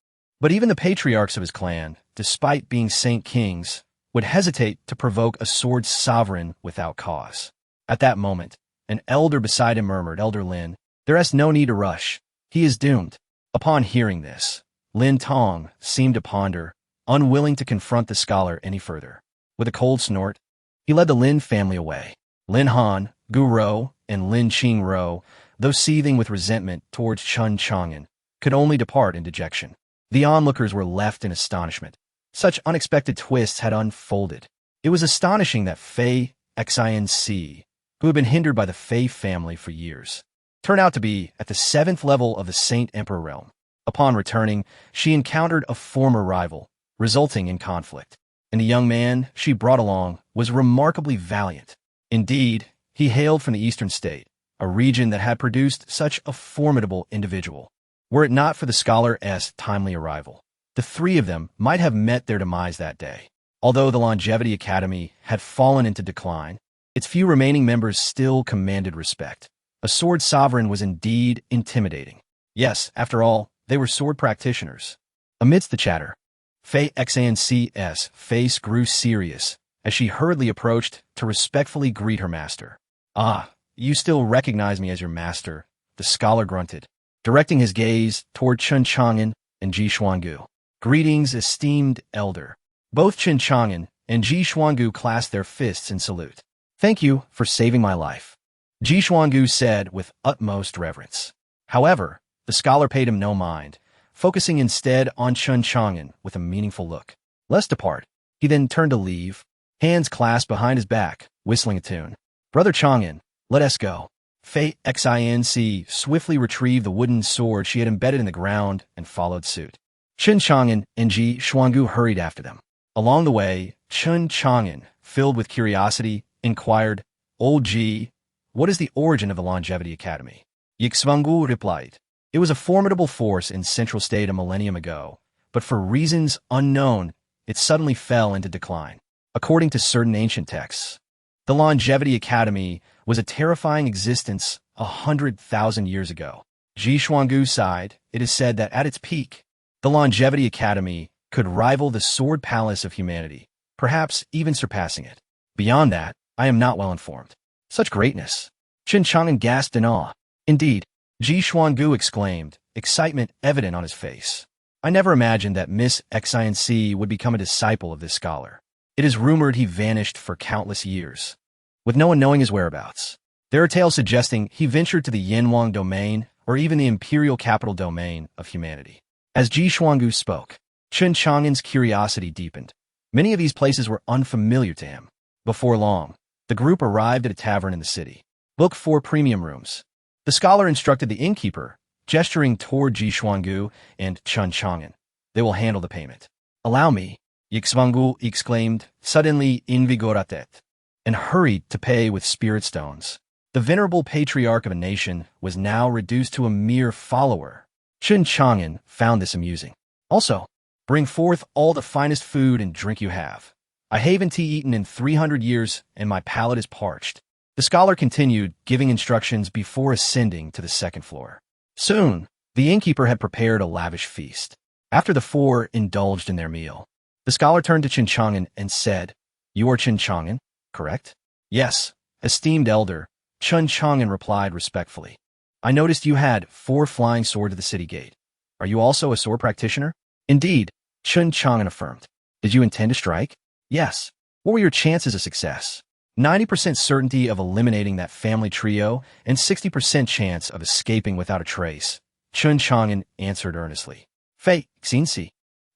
But even the patriarchs of his clan, despite being saint kings, would hesitate to provoke a sword sovereign without cause. At that moment, an elder beside him murmured, "Elder Lin, there is no need to rush. He is doomed." Upon hearing this, Lin Tong seemed to ponder, unwilling to confront the scholar any further. With a cold snort, he led the Lin family away. Lin Han, Gu Rou, and Lin Qing Rou, though seething with resentment towards Chen Chang'an, could only depart in dejection. The onlookers were left in astonishment. Such unexpected twists had unfolded. It was astonishing that Fei Xinc, who had been hindered by the Fei family for years, turned out to be at the 7th level of the Saint Emperor realm. Upon returning, she encountered a former rival, resulting in conflict. And the young man she brought along was remarkably valiant. Indeed, he hailed from the eastern state, a region that had produced such a formidable individual. Were it not for the scholar's timely arrival, the three of them might have met their demise that day. Although the Longevity Academy had fallen into decline, its few remaining members still commanded respect. A sword sovereign was indeed intimidating. Yes, after all, they were sword practitioners. Amidst the chatter, Fei Xinc's face grew serious as she hurriedly approached to respectfully greet her master. "Ah, you still recognize me as your master," the scholar grunted, directing his gaze toward Chen Chang'an and Ji Xuangu. "Greetings, esteemed elder." Both Chen Chang'an and Ji Xuangu clasped their fists in salute. "Thank you for saving my life," Ji Xuangu said with utmost reverence. However, the scholar paid him no mind, focusing instead on Chen Chang'an with a meaningful look. "Let's depart." He then turned to leave, hands clasped behind his back, whistling a tune. "Brother Chang'an, let us go." Fei Xinc swiftly retrieved the wooden sword she had embedded in the ground and followed suit. Chen Chang'an and Ji Xuangu hurried after them. Along the way, Chen Chang'an, filled with curiosity, inquired, "Old Ji, what is the origin of the Longevity Academy?" Yixvangu replied, "It was a formidable force in Central State a millennium ago, but for reasons unknown, it suddenly fell into decline. According to certain ancient texts, the Longevity Academy was a terrifying existence 100,000 years ago." Ji Xuangu sighed. "It is said that at its peak, the Longevity Academy could rival the Sword Palace of humanity, perhaps even surpassing it. Beyond that, I am not well informed." "Such greatness!" Chen Chang'an gasped in awe. "Indeed," Ji Xuangu exclaimed, excitement evident on his face. "I never imagined that Miss Xinc would become a disciple of this scholar. It is rumored he vanished for countless years, with no one knowing his whereabouts. There are tales suggesting he ventured to the Yanwang domain or even the imperial capital domain of humanity." As Ji Xuangu spoke, Chen Chang'an's curiosity deepened. Many of these places were unfamiliar to him. Before long, the group arrived at a tavern in the city. "Book 4 premium rooms." The scholar instructed the innkeeper, gesturing toward Ji Xuangu and Chen Chang'an. "They will handle the payment." "Allow me," Yixvangu exclaimed, suddenly invigorated, and hurried to pay with spirit stones. The venerable patriarch of a nation was now reduced to a mere follower. Chen Chang'an found this amusing. "Also, bring forth all the finest food and drink you have. I haven't tea eaten in 300 years, and my palate is parched." The scholar continued, giving instructions before ascending to the second floor. Soon, the innkeeper had prepared a lavish feast. After the four indulged in their meal, the scholar turned to Chang'an and said, "You are Chang'an, correct?" "Yes, esteemed elder," Chang'an replied respectfully. "I noticed you had 4 flying swords at the city gate. Are you also a sword practitioner?" "Indeed," Chang'an affirmed. "Did you intend to strike?" "Yes." "What were your chances of success?" 90% certainty of eliminating that family trio and 60% chance of escaping without a trace, Chang'an answered earnestly. Fei Xinxi,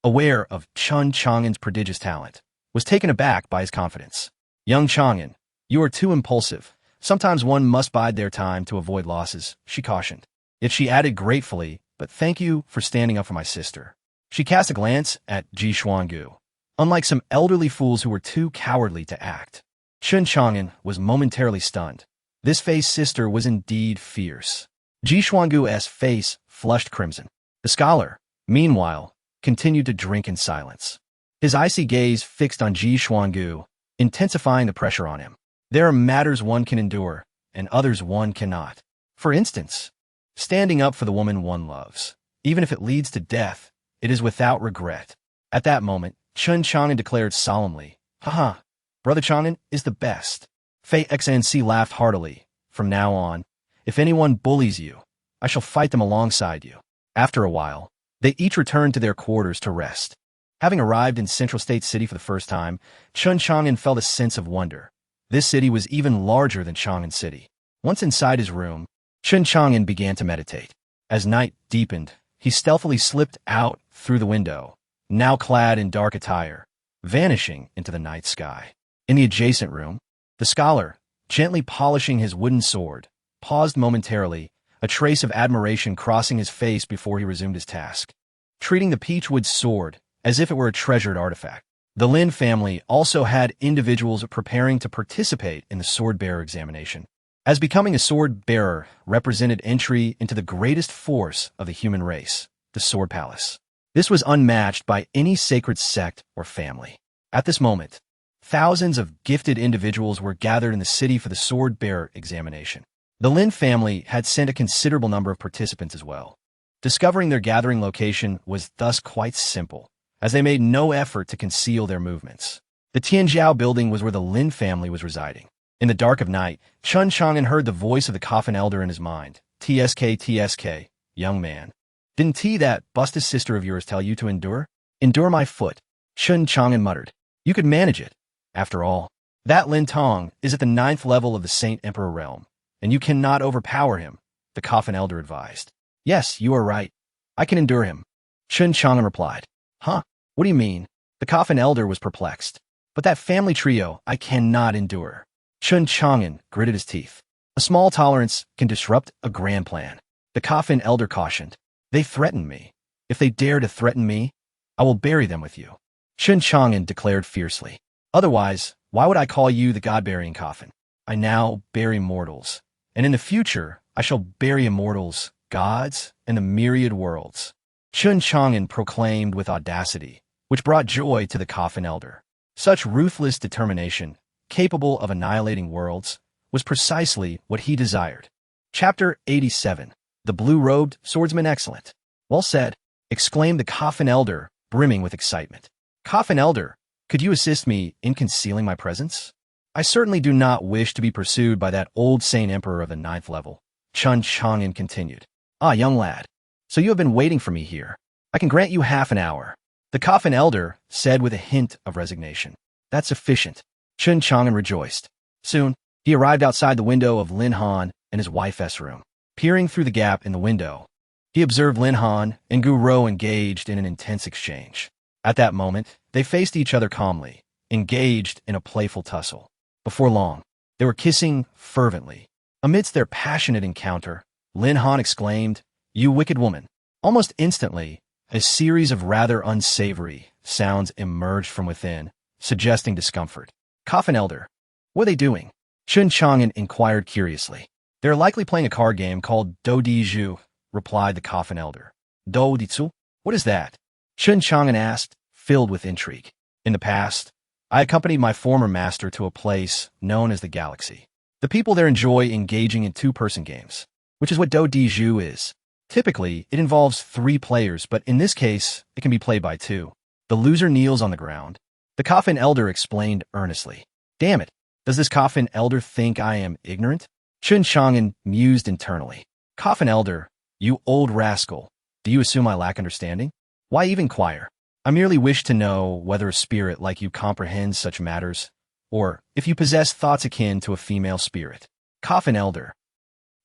aware of Chang'an's prodigious talent, was taken aback by his confidence. "Young Chang'an, you are too impulsive. Sometimes one must bide their time to avoid losses," she cautioned. Yet she added gratefully, "But thank you for standing up for my sister." She cast a glance at Ji Xuangu. Unlike some elderly fools who were too cowardly to act, Chang'an was momentarily stunned. This Fei's sister was indeed fierce. Ji Xuangu's face flushed crimson. The scholar, meanwhile, continued to drink in silence. His icy gaze fixed on Ji Xuangu, intensifying the pressure on him. There are matters one can endure, and others one cannot. For instance, standing up for the woman one loves. Even if it leads to death, it is without regret. At that moment, Chang'an declared solemnly, "Haha, Brother Chang'an is the best." Fei Xnc laughed heartily. "From now on, if anyone bullies you, I shall fight them alongside you." After a while, they each returned to their quarters to rest. Having arrived in Central State City for the first time, Chang'an felt a sense of wonder. This city was even larger than Chang'an City. Once inside his room, Chang'an began to meditate. As night deepened, he stealthily slipped out through the window, now clad in dark attire, vanishing into the night sky. In the adjacent room, the scholar, gently polishing his wooden sword, paused momentarily, a trace of admiration crossing his face before he resumed his task, treating the peachwood sword as if it were a treasured artifact. The Lin family also had individuals preparing to participate in the sword-bearer examination, as becoming a sword-bearer represented entry into the greatest force of the human race, the Sword Palace. This was unmatched by any sacred sect or family. At this moment, thousands of gifted individuals were gathered in the city for the sword-bearer examination. The Lin family had sent a considerable number of participants as well. Discovering their gathering location was thus quite simple, as they made no effort to conceal their movements. The Tianjiao building was where the Lin family was residing. In the dark of night, Chang'an heard the voice of the coffin elder in his mind. TSK, young man. Didn't that busted sister of yours tell you to endure? Endure my foot, Chang'an muttered. You could manage it. After all, that Lin Tong is at the 9th level of the Saint Emperor realm, and you cannot overpower him, the coffin elder advised. Yes, you are right. I can endure him, Chang'an replied. Huh? What do you mean? The coffin elder was perplexed. But that family trio I cannot endure. Chang'an gritted his teeth. A small tolerance can disrupt a grand plan. The coffin elder cautioned. They threaten me. If they dare to threaten me, I will bury them with you, Chang'an declared fiercely. Otherwise, why would I call you the god-burying coffin? I now bury mortals, and in the future I shall bury immortals, gods, and the myriad worlds, Chang'an proclaimed with audacity, which brought joy to the coffin elder. Such ruthless determination, capable of annihilating worlds, was precisely what he desired. Chapter 87. The blue-robed swordsman excellent. Well said, exclaimed the coffin elder, brimming with excitement. Coffin elder, could you assist me in concealing my presence? I certainly do not wish to be pursued by that old Saint Emperor of the 9th level, Chang'an continued. Ah, young lad, so you have been waiting for me here. I can grant you half an hour, the coffin elder said with a hint of resignation. That's sufficient, Chang'an rejoiced. Soon, he arrived outside the window of Lin Han and his wife's room. Peering through the gap in the window, he observed Lin Han and Gu Rou engaged in an intense exchange. At that moment, they faced each other calmly, engaged in a playful tussle. Before long, they were kissing fervently. Amidst their passionate encounter, Lin Han exclaimed, "You wicked woman." Almost instantly, a series of rather unsavory sounds emerged from within, suggesting discomfort. Coffin elder, what are they doing? Chang'an inquired curiously. They're likely playing a card game called Do Di Zhu, replied the coffin elder. Do Di Zu? What is that? Chang'an asked, filled with intrigue. In the past, I accompanied my former master to a place known as the Galaxy. The people there enjoy engaging in two-person games, which is what Do Di Zhu is. Typically, it involves 3 players, but in this case, it can be played by 2. The loser kneels on the ground. The coffin elder explained earnestly. Damn it, does this coffin elder think I am ignorant? Chun Chang'an mused internally. Coffin elder, you old rascal, do you assume I lack understanding? Why even inquire? I merely wish to know whether a spirit like you comprehends such matters, or if you possess thoughts akin to a female spirit. Coffin elder.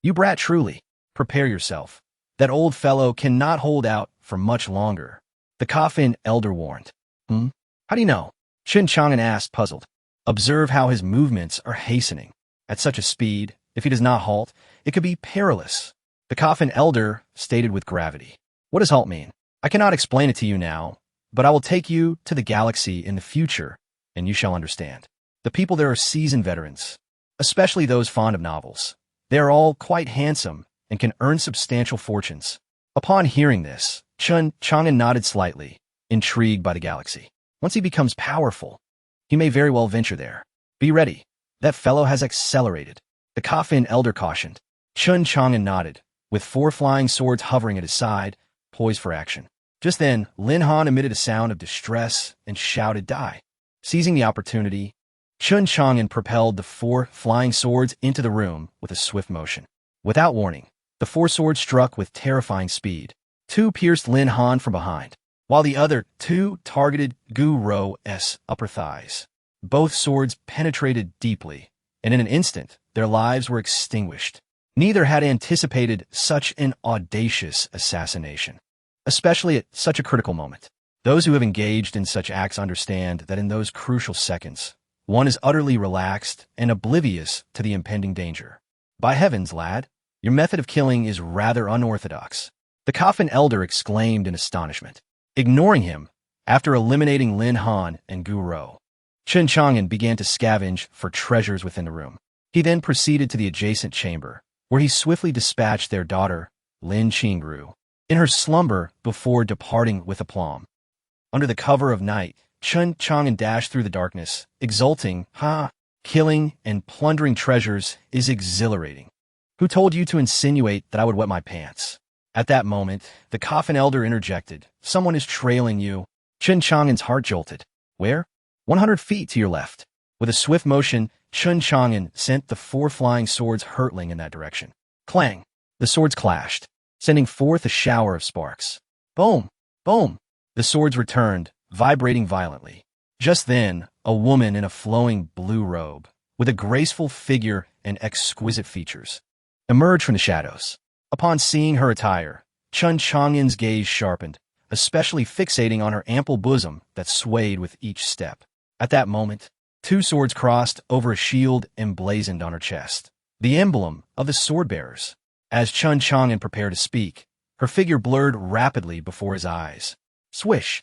You brat truly. Prepare yourself. That old fellow cannot hold out for much longer. The coffin elder warned. How do you know? Chun Chang'an asked, puzzled. Observe how his movements are hastening. At such a speed, if he does not halt, it could be perilous. The coffin elder stated with gravity. What does halt mean? I cannot explain it to you now, but I will take you to the galaxy in the future, and you shall understand. The people there are seasoned veterans, especially those fond of novels. They are all quite handsome and can earn substantial fortunes. Upon hearing this, Chun Chang'an nodded slightly, intrigued by the galaxy. Once he becomes powerful, he may very well venture there. Be ready. That fellow has accelerated. The coffin elder cautioned. Chun Chang'an nodded, with 4 flying swords hovering at his side, poised for action. Just then, Lin Han emitted a sound of distress and shouted, Die. Seizing the opportunity, Chun Chang'an propelled the 4 flying swords into the room with a swift motion. Without warning, the 4 swords struck with terrifying speed. 2 pierced Lin Han from behind, while the other 2 targeted Gu Ro's upper thighs. Both swords penetrated deeply, and in an instant, their lives were extinguished. Neither had anticipated such an audacious assassination, especially at such a critical moment. Those who have engaged in such acts understand that in those crucial seconds, one is utterly relaxed and oblivious to the impending danger. By heavens, lad, your method of killing is rather unorthodox. The coffin elder exclaimed in astonishment. Ignoring him, after eliminating Lin Han and Gu Ro, Chun Chang'an began to scavenge for treasures within the room. He then proceeded to the adjacent chamber, where he swiftly dispatched their daughter, Lin Qingru, in her slumber before departing with aplomb. Under the cover of night, Chun Chang'an dashed through the darkness, exulting, killing and plundering treasures is exhilarating. Who told you to insinuate that I would wet my pants? At that moment, the coffin elder interjected, Someone is trailing you. Chun Chang'an's heart jolted. Where? 100 feet to your left. With a swift motion, Chun Chang'an sent the 4 flying swords hurtling in that direction. Clang! The swords clashed, sending forth a shower of sparks. Boom! Boom! The swords returned, vibrating violently. Just then, a woman in a flowing blue robe, with a graceful figure and exquisite features, emerged from the shadows. Upon seeing her attire, Chun Chang'an's gaze sharpened, especially fixating on her ample bosom that swayed with each step. At that moment, 2 swords crossed over a shield emblazoned on her chest, the emblem of the sword-bearers. As Chun Chang'an prepared to speak, her figure blurred rapidly before his eyes. Swish!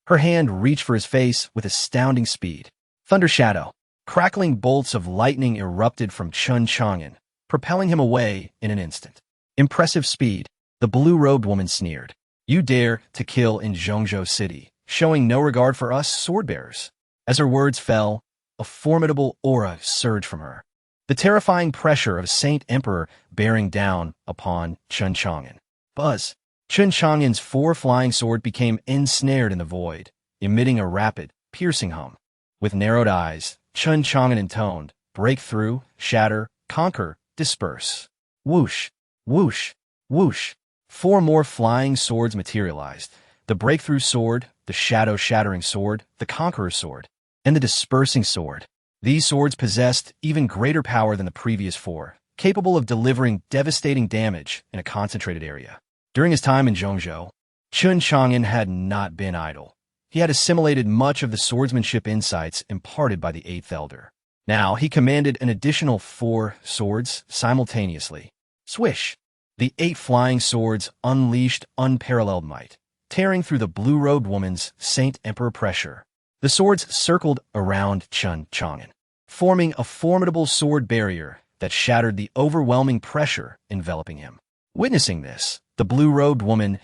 Her hand reached for his face with astounding speed. Thunder shadow. Crackling bolts of lightning erupted from Chun Chang'an, propelling him away in an instant. Impressive speed. The blue-robed woman sneered. You dare to kill in Zhongzhou City, showing no regard for us sword-bearers. As her words fell, a formidable aura surged from her, the terrifying pressure of a Saint Emperor bearing down upon Chun Chang'an. Buzz! Chun Chang'an's 4 flying sword became ensnared in the void, emitting a rapid, piercing hum. With narrowed eyes, Chun Chang'an intoned, break through, shatter, conquer, disperse. Whoosh! Whoosh! Whoosh! 4 more flying swords materialized, the breakthrough sword, the shadow-shattering sword, the conqueror sword, and the dispersing sword. These swords possessed even greater power than the previous 4, capable of delivering devastating damage in a concentrated area. During his time in Zhongzhou, Chun Chang'an had not been idle. He had assimilated much of the swordsmanship insights imparted by the 8th Elder. Now he commanded an additional 4 swords simultaneously. Swish! The 8 flying swords unleashed unparalleled might, tearing through the blue-robed woman's Saint Emperor pressure. The swords circled around Chun Chang'an, forming a formidable sword barrier that shattered the overwhelming pressure enveloping him. Witnessing this, the blue-robed woman's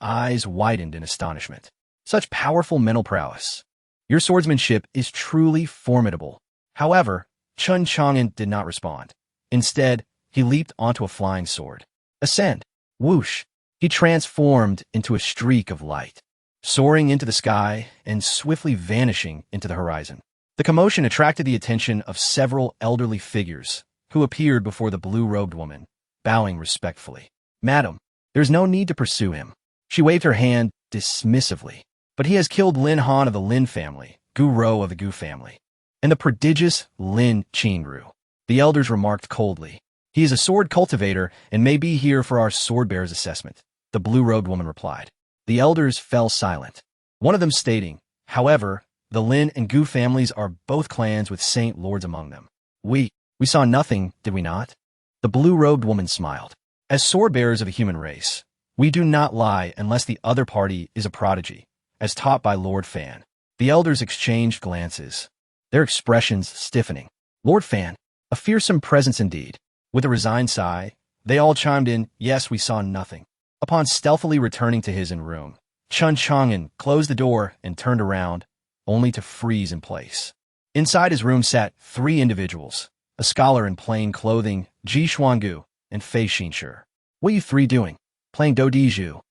eyes widened in astonishment. Such powerful mental prowess. Your swordsmanship is truly formidable. However, Chun Chang'an did not respond. Instead, he leaped onto a flying sword. Ascend. Whoosh. He transformed into a streak of light, soaring into the sky and swiftly vanishing into the horizon. The commotion attracted the attention of several elderly figures who appeared before the blue-robed woman, bowing respectfully. Madam, there's no need to pursue him. She waved her hand dismissively. But he has killed Lin Han of the Lin family, Gu Rou of the Gu family, and the prodigious Lin Qingru. The elders remarked coldly. He is a sword cultivator and may be here for our sword-bearer's assessment, the blue-robed woman replied. The elders fell silent, one of them stating, however, the Lin and Gu families are both clans with saint lords among them. We saw nothing, did we not? The blue-robed woman smiled. As sword-bearers of the human race, we do not lie unless the other party is a prodigy, as taught by Lord Fan. The elders exchanged glances, their expressions stiffening. Lord Fan, a fearsome presence indeed. With a resigned sigh, they all chimed in, yes, we saw nothing. Upon stealthily returning to his own room, Chun Chang'an closed the door and turned around, only to freeze in place. Inside his room sat 3 individuals, a scholar in plain clothing, Ji Xuangu, and Fei Xinshi. What are you 3 doing? Playing Do Di Zhu?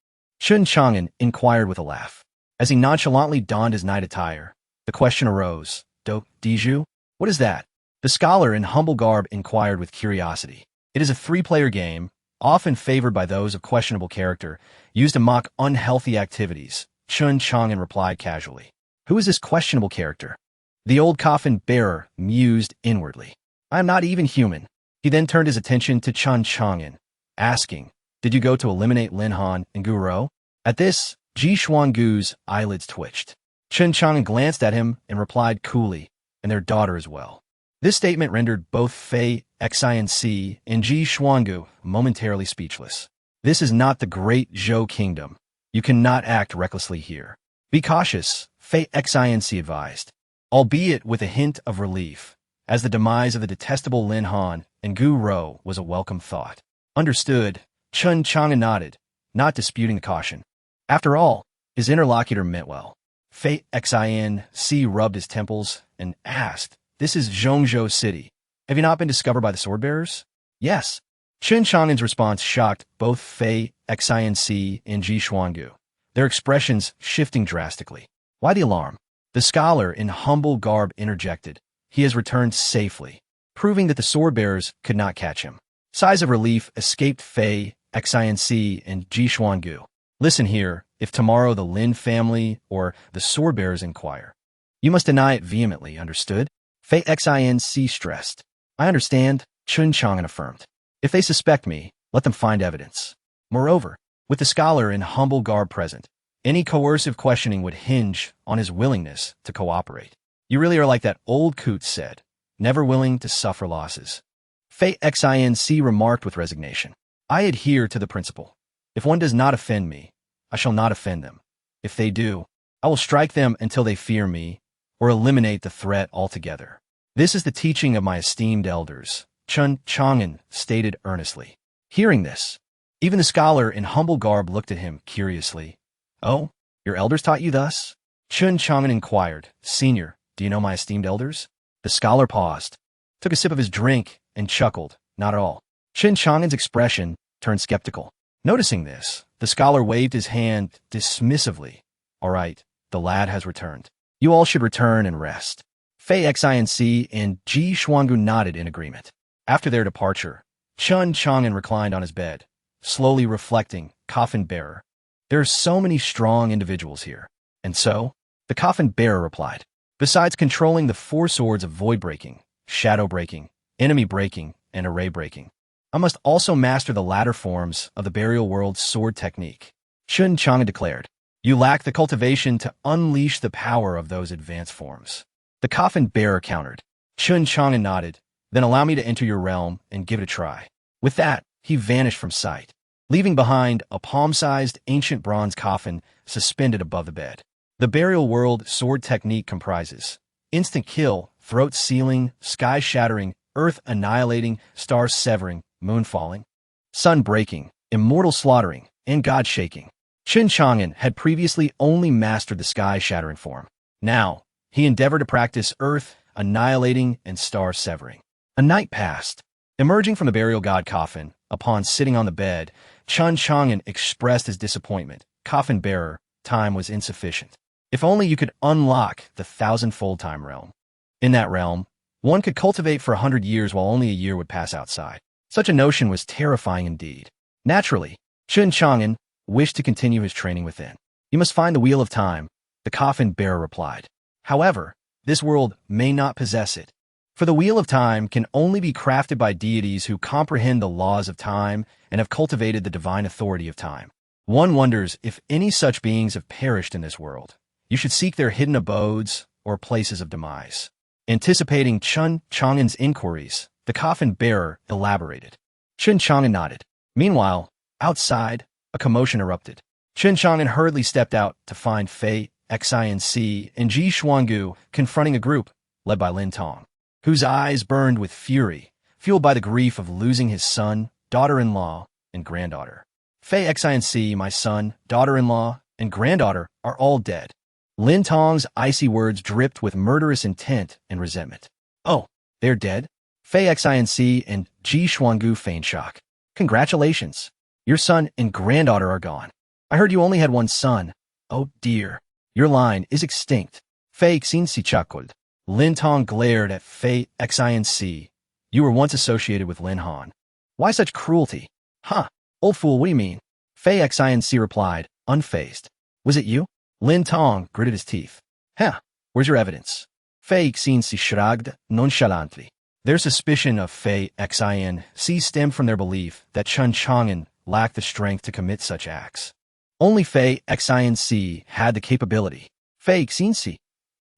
Chun Chang'an inquired with a laugh. As he nonchalantly donned his night attire, the question arose, Do Di Zhu? What is that? The scholar in humble garb inquired with curiosity. It is a 3-player game, often favored by those of questionable character, used to mock unhealthy activities, Chun Chang'an replied casually. Who is this questionable character? The old coffin bearer mused inwardly. I am not even human. He then turned his attention to Chun Chang'an, asking, did you go to eliminate Lin Han and Gu Rou? At this, Ji Xuangu's eyelids twitched. Chun Chang'an glanced at him and replied coolly, and their daughter as well. This statement rendered both Fei Xinc and Ji Xuangu momentarily speechless. This is not the great Zhou kingdom. You cannot act recklessly here. Be cautious, Fei Xinc advised, albeit with a hint of relief, as the demise of the detestable Lin Han and Gu Rou was a welcome thought. Understood, Chun Chang'an nodded, not disputing the caution. After all, his interlocutor meant well. Fei Xinc rubbed his temples and asked, this is Zhongzhou City. Have you not been discovered by the sword-bearers? Yes. Chun Chang'an's response shocked both Fei Xinc and Ji Xuangu, their expressions shifting drastically. Why the alarm? The scholar in humble garb interjected. He has returned safely, proving that the sword-bearers could not catch him. Sighs of relief escaped Fei Xinc and Ji Xuangu. Listen here, if tomorrow the Lin family or the sword-bearers inquire, you must deny it vehemently, understood? Fei Xinc stressed. I understand, Chun Chang'an affirmed. If they suspect me, let them find evidence. Moreover, with the scholar in humble garb present, any coercive questioning would hinge on his willingness to cooperate. You really are like that old coot said, never willing to suffer losses. Fei Xinc remarked with resignation. I adhere to the principle. If one does not offend me, I shall not offend them. If they do, I will strike them until they fear me, or eliminate the threat altogether. This is the teaching of my esteemed elders, Chun Chang'an stated earnestly. Hearing this, even the scholar in humble garb looked at him curiously. Oh, your elders taught you thus? Chun Chang'an inquired. Senior, do you know my esteemed elders? The scholar paused, took a sip of his drink, and chuckled. Not at all. Chun Chang'an's expression turned skeptical. Noticing this, the scholar waved his hand dismissively. All right, the lad has returned. You all should return and rest. Fei Xinc and Ji Xuangu nodded in agreement. After their departure, Chun Chang'an reclined on his bed, slowly reflecting, coffin bearer. There are so many strong individuals here. And so, the coffin bearer replied, besides controlling the 4 swords of void breaking, shadow breaking, enemy breaking, and array breaking, I must also master the latter forms of the burial world's sword technique. Chun Chang'an declared, you lack the cultivation to unleash the power of those advanced forms. The coffin bearer countered. Chun Chang'an nodded, then allow me to enter your realm and give it a try. With that, he vanished from sight, leaving behind a palm-sized ancient bronze coffin suspended above the bed. The burial world sword technique comprises instant kill, throat sealing, sky shattering, earth annihilating, star severing, moon falling, sun breaking, immortal slaughtering, and god shaking. Chun Chang'an had previously only mastered the sky shattering form. Now, he endeavored to practice earth annihilating and star severing. A night passed. Emerging from the burial god coffin, upon sitting on the bed, Chun Chang'an expressed his disappointment. Coffin bearer, time was insufficient. If only you could unlock the thousand-fold time realm. In that realm, one could cultivate for 100 years while only a year would pass outside. Such a notion was terrifying indeed. Naturally, Chun Chang'an wished to continue his training within. You must find the wheel of time, the coffin bearer replied. However, this world may not possess it. For the wheel of time can only be crafted by deities who comprehend the laws of time and have cultivated the divine authority of time. One wonders if any such beings have perished in this world. You should seek their hidden abodes or places of demise. Anticipating Chun Chang'an's inquiries, the coffin bearer elaborated. Chun Chang'an nodded. Meanwhile, outside, a commotion erupted. Chun Chang'an hurriedly stepped out to find Fei, Xinc, and Ji Xuangu confronting a group led by Lin Tong, whose eyes burned with fury, fueled by the grief of losing his son, daughter-in-law, and granddaughter. Fei Xinc, my son, daughter-in-law, and granddaughter are all dead. Lin Tong's icy words dripped with murderous intent and resentment. Oh, they're dead? Fei Xinc and Ji Xuangu feigned shock. Congratulations. Your son and granddaughter are gone. I heard you only had one son. Oh dear. Your line is extinct. Fei Xinc chuckled. Lin Tong glared at Fei Xinc. You were once associated with Lin Han. Why such cruelty? Huh, old fool, what do you mean? Fei Xinc replied, unfazed. Was it you? Lin Tong gritted his teeth. Huh, where's your evidence? Fei Xinc shrugged nonchalantly. Their suspicion of Fei Xinc stemmed from their belief that Chun Chang'an lacked the strength to commit such acts. Only Fei Xinc had the capability. Fei Xinc,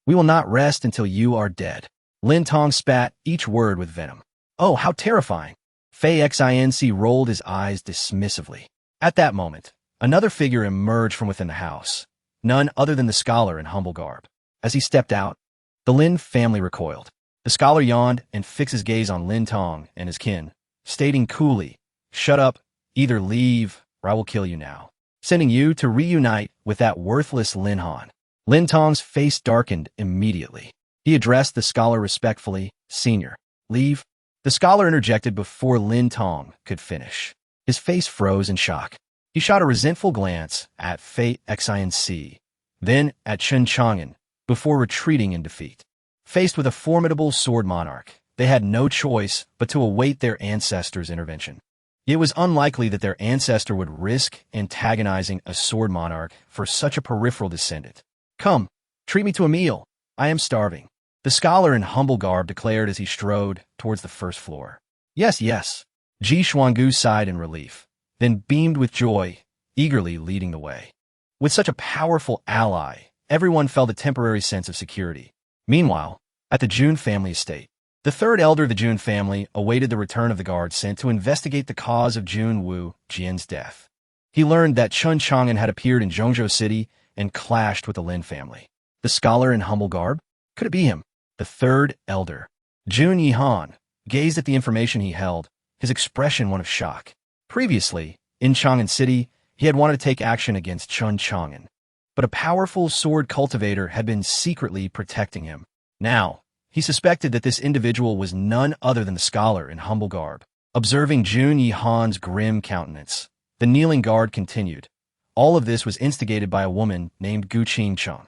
we will not rest until you are dead. Lin Tong spat each word with venom. Oh, how terrifying. Fei Xinc rolled his eyes dismissively. At that moment, another figure emerged from within the house, none other than the scholar in humble garb. As he stepped out, the Lin family recoiled. The scholar yawned and fixed his gaze on Lin Tong and his kin, stating coolly, shut up, either leave, or I will kill you now, sending you to reunite with that worthless Lin Han. Lin Tong's face darkened immediately. He addressed the scholar respectfully, Senior, leave. The scholar interjected before Lin Tong could finish. His face froze in shock. He shot a resentful glance at Fei Xinc, then at Chun Chang'an, before retreating in defeat. Faced with a formidable sword monarch, they had no choice but to await their ancestor's intervention. It was unlikely that their ancestor would risk antagonizing a sword monarch for such a peripheral descendant. Come, treat me to a meal. I am starving. The scholar in humble garb declared as he strode towards the first floor. Yes, yes. Ji Xuangu sighed in relief, then beamed with joy, eagerly leading the way. With such a powerful ally, everyone felt a temporary sense of security. Meanwhile, at the Jun family estate, the third elder of the Jun family awaited the return of the guard sent to investigate the cause of Jun Wu Jian's death. He learned that Chun Chang'an had appeared in Zhongzhou City and clashed with the Lin family. The scholar in humble garb? Could it be him? The third elder, Jun Yihan, gazed at the information he held, his expression one of shock. Previously, in Chang'an City, he had wanted to take action against Chun Chang'an, but a powerful sword cultivator had been secretly protecting him. Now, he suspected that this individual was none other than the scholar in humble garb. Observing Jun Yihan's grim countenance, the kneeling guard continued. All of this was instigated by a woman named Gu Qingcheng.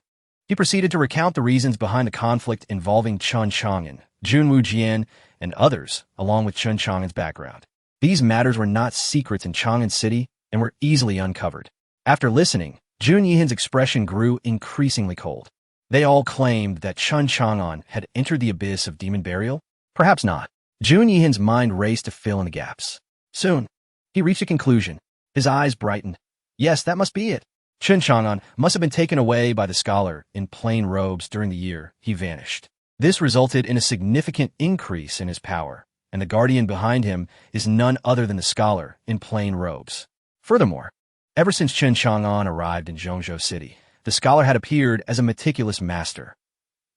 He proceeded to recount the reasons behind the conflict involving Chun Chang'an, Jun Wu Jian, and others, along with Chun Chang'an's background. These matters were not secrets in Chang'an City and were easily uncovered. After listening, Jun Yihan's expression grew increasingly cold. They all claimed that Chun Chang'an had entered the abyss of demon burial? Perhaps not. Jun Yihan's mind raced to fill in the gaps. Soon, he reached a conclusion. His eyes brightened. Yes, that must be it. Chun Chang'an must have been taken away by the scholar in plain robes during the year he vanished. This resulted in a significant increase in his power, and the guardian behind him is none other than the scholar in plain robes. Furthermore, ever since Chun Chang'an arrived in Zhongzhou City, the scholar had appeared as a meticulous master.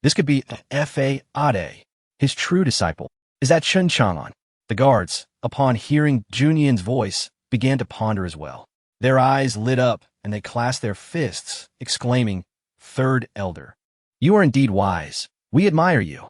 This could be Fa Ade, his true disciple. Is that Chun Chang'an? The guards, upon hearing Jun Yihan's voice, began to ponder as well. Their eyes lit up, and they clasped their fists, exclaiming, Third Elder, you are indeed wise. We admire you.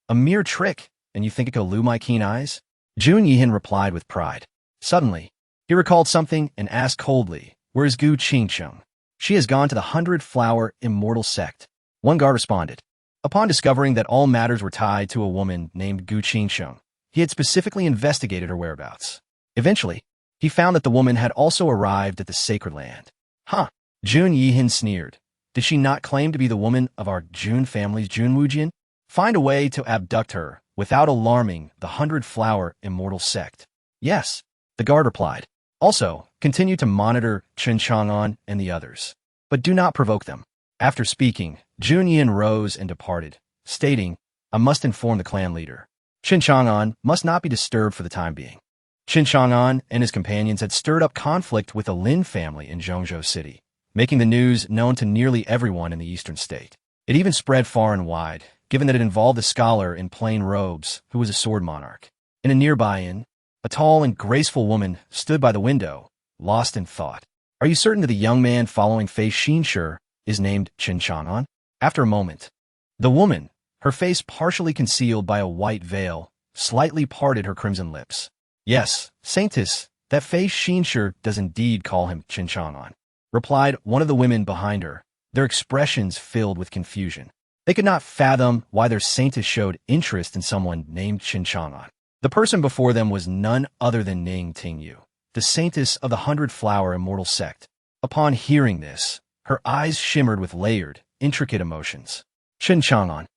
A mere trick, and you think it could elude my keen eyes? Jun Yihan replied with pride. Suddenly, he recalled something and asked coldly, "Where is Gu Qingcheng?" "She has gone to the 100-Flower Immortal Sect," one guard responded. Upon discovering that all matters were tied to a woman named Gu Qingcheng, he had specifically investigated her whereabouts. Eventually, he found that the woman had also arrived at the sacred land. Huh, Jun Yihan sneered. Did she not claim to be the woman of our Jun family's Jun Wujian? Find a way to abduct her without alarming the 100-Flower Immortal Sect. Yes, the guard replied. Also, continue to monitor Chen Chang'an and the others, but do not provoke them. After speaking, Jun Yihan rose and departed, stating, "I must inform the clan leader. Chen Chang'an must not be disturbed for the time being." Chen Chang'an and his companions had stirred up conflict with the Lin family in Zhongzhou City, making the news known to nearly everyone in the eastern state. It even spread far and wide, given that it involved a scholar in plain robes who was a sword monarch. In a nearby inn, a tall and graceful woman stood by the window, lost in thought. "Are you certain that the young man following Fei Xinshi is named Chen Chang'an?" After a moment, the woman, her face partially concealed by a white veil, slightly parted her crimson lips. "Yes, Saintess, that Fei Xinshi does indeed call him Chen Chang'an," replied one of the women behind her, their expressions filled with confusion. They could not fathom why their Saintess showed interest in someone named Chen Chang'an. The person before them was none other than Ning Tingyu, the Saintess of the 100-Flower Immortal Sect. Upon hearing this, her eyes shimmered with layered, intricate emotions. "Chen Chang'an.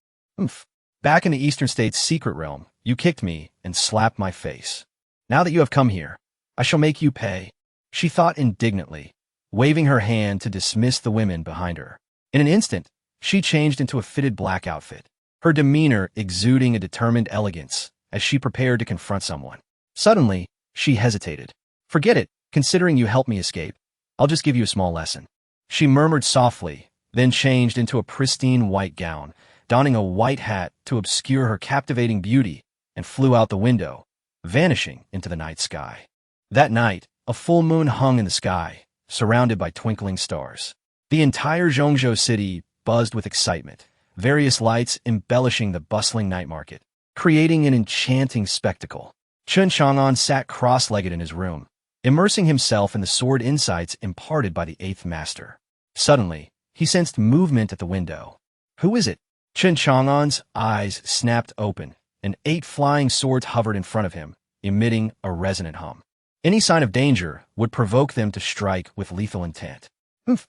Back in the Eastern State's secret realm, you kicked me and slapped my face. Now that you have come here, I shall make you pay," she thought indignantly, waving her hand to dismiss the women behind her. In an instant, she changed into a fitted black outfit, her demeanor exuding a determined elegance as she prepared to confront someone. Suddenly, she hesitated. "Forget it, considering you helped me escape. I'll just give you a small lesson," she murmured softly, then changed into a pristine white gown, donning a white hat to obscure her captivating beauty, and flew out the window, vanishing into the night sky. That night, a full moon hung in the sky, surrounded by twinkling stars. The entire Zhongzhou city buzzed with excitement, various lights embellishing the bustling night market, creating an enchanting spectacle. Chen Chang'an sat cross-legged in his room, immersing himself in the sword insights imparted by the Eighth Master. Suddenly, he sensed movement at the window. "Who is it?" Chen Chang'an's eyes snapped open, and 8 flying swords hovered in front of him, emitting a resonant hum. Any sign of danger would provoke them to strike with lethal intent.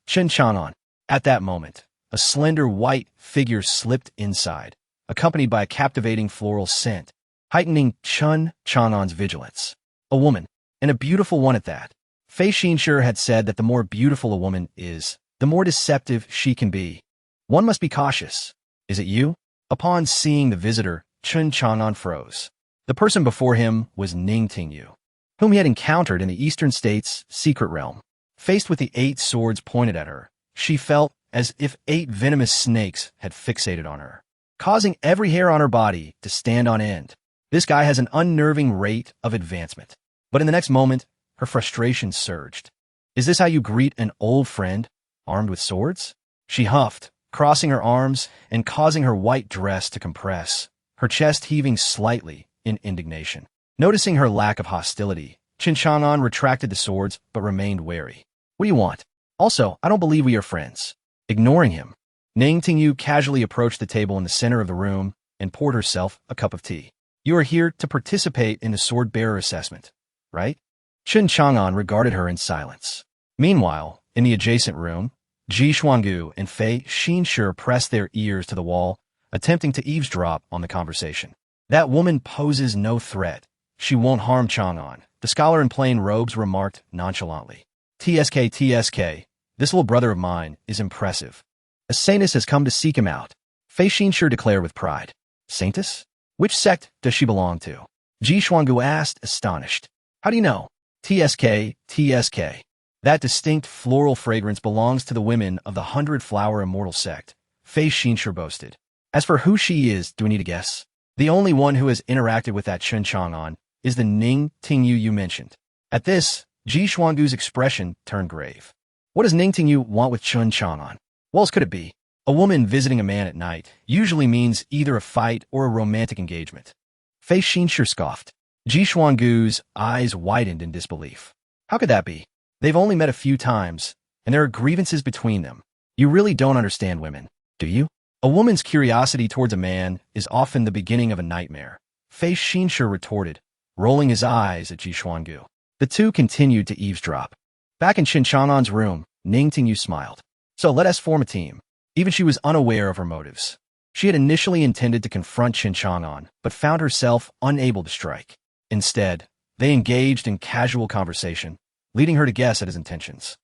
Chen Chang'an. At that moment, a slender white figure slipped inside, accompanied by a captivating floral scent, heightening Chen Chang'an's vigilance. A woman, and a beautiful one at that. Fei Xinshi had said that the more beautiful a woman is, the more deceptive she can be. One must be cautious. "Is it you?" Upon seeing the visitor, Chen Chang'an froze. The person before him was Ning Tingyu, whom he had encountered in the Eastern State's secret realm. Faced with the 8 swords pointed at her, she felt as if 8 venomous snakes had fixated on her, causing every hair on her body to stand on end. This guy has an unnerving rate of advancement. But in the next moment, her frustration surged. "Is this how you greet an old friend, armed with swords?" She huffed, crossing her arms and causing her white dress to compress, her chest heaving slightly in indignation. Noticing her lack of hostility, Chen Chang'an retracted the swords but remained wary. "What do you want? Also, I don't believe we are friends." Ignoring him, Ning Tingyu casually approached the table in the center of the room and poured herself a cup of tea. "You are here to participate in the sword-bearer assessment, right?" Chen Chang'an regarded her in silence. Meanwhile, in the adjacent room, Ji Xuangu and Fei Xinshi pressed their ears to the wall, attempting to eavesdrop on the conversation. "That woman poses no threat. She won't harm Chang'an," the scholar in plain robes remarked nonchalantly. TSK, this little brother of mine is impressive. A saintess has come to seek him out," Fei Xinshi declared with pride. "Saintess? Which sect does she belong to?" Ji Xuangu asked, astonished. "How do you know?" TSK. That distinct floral fragrance belongs to the women of the 100-Flower Immortal Sect, Fei Xinshi boasted. "As for who she is, do we need to guess? The only one who has interacted with that Chen Chang'an is the Ning Tingyu you mentioned." At this, Ji Xuangu's expression turned grave. "What does Ning Tingyu want with Chen Chang'an? What else could it be? A woman visiting a man at night usually means either a fight or a romantic engagement." Fei Xinshi scoffed. Ji Xuangu's eyes widened in disbelief. How could that be? They've only met a few times, and there are grievances between them. You really don't understand women, do you? A woman's curiosity towards a man is often the beginning of a nightmare, Fei Xinshe retorted, rolling his eyes at Ji Xuangu. The two continued to eavesdrop. Back in Qin Chang'an's room, Ning Tingyu smiled. So let us form a team. Even she was unaware of her motives. She had initially intended to confront Qin Chang'an, but found herself unable to strike. Instead, they engaged in casual conversation, leading her to guess at his intentions.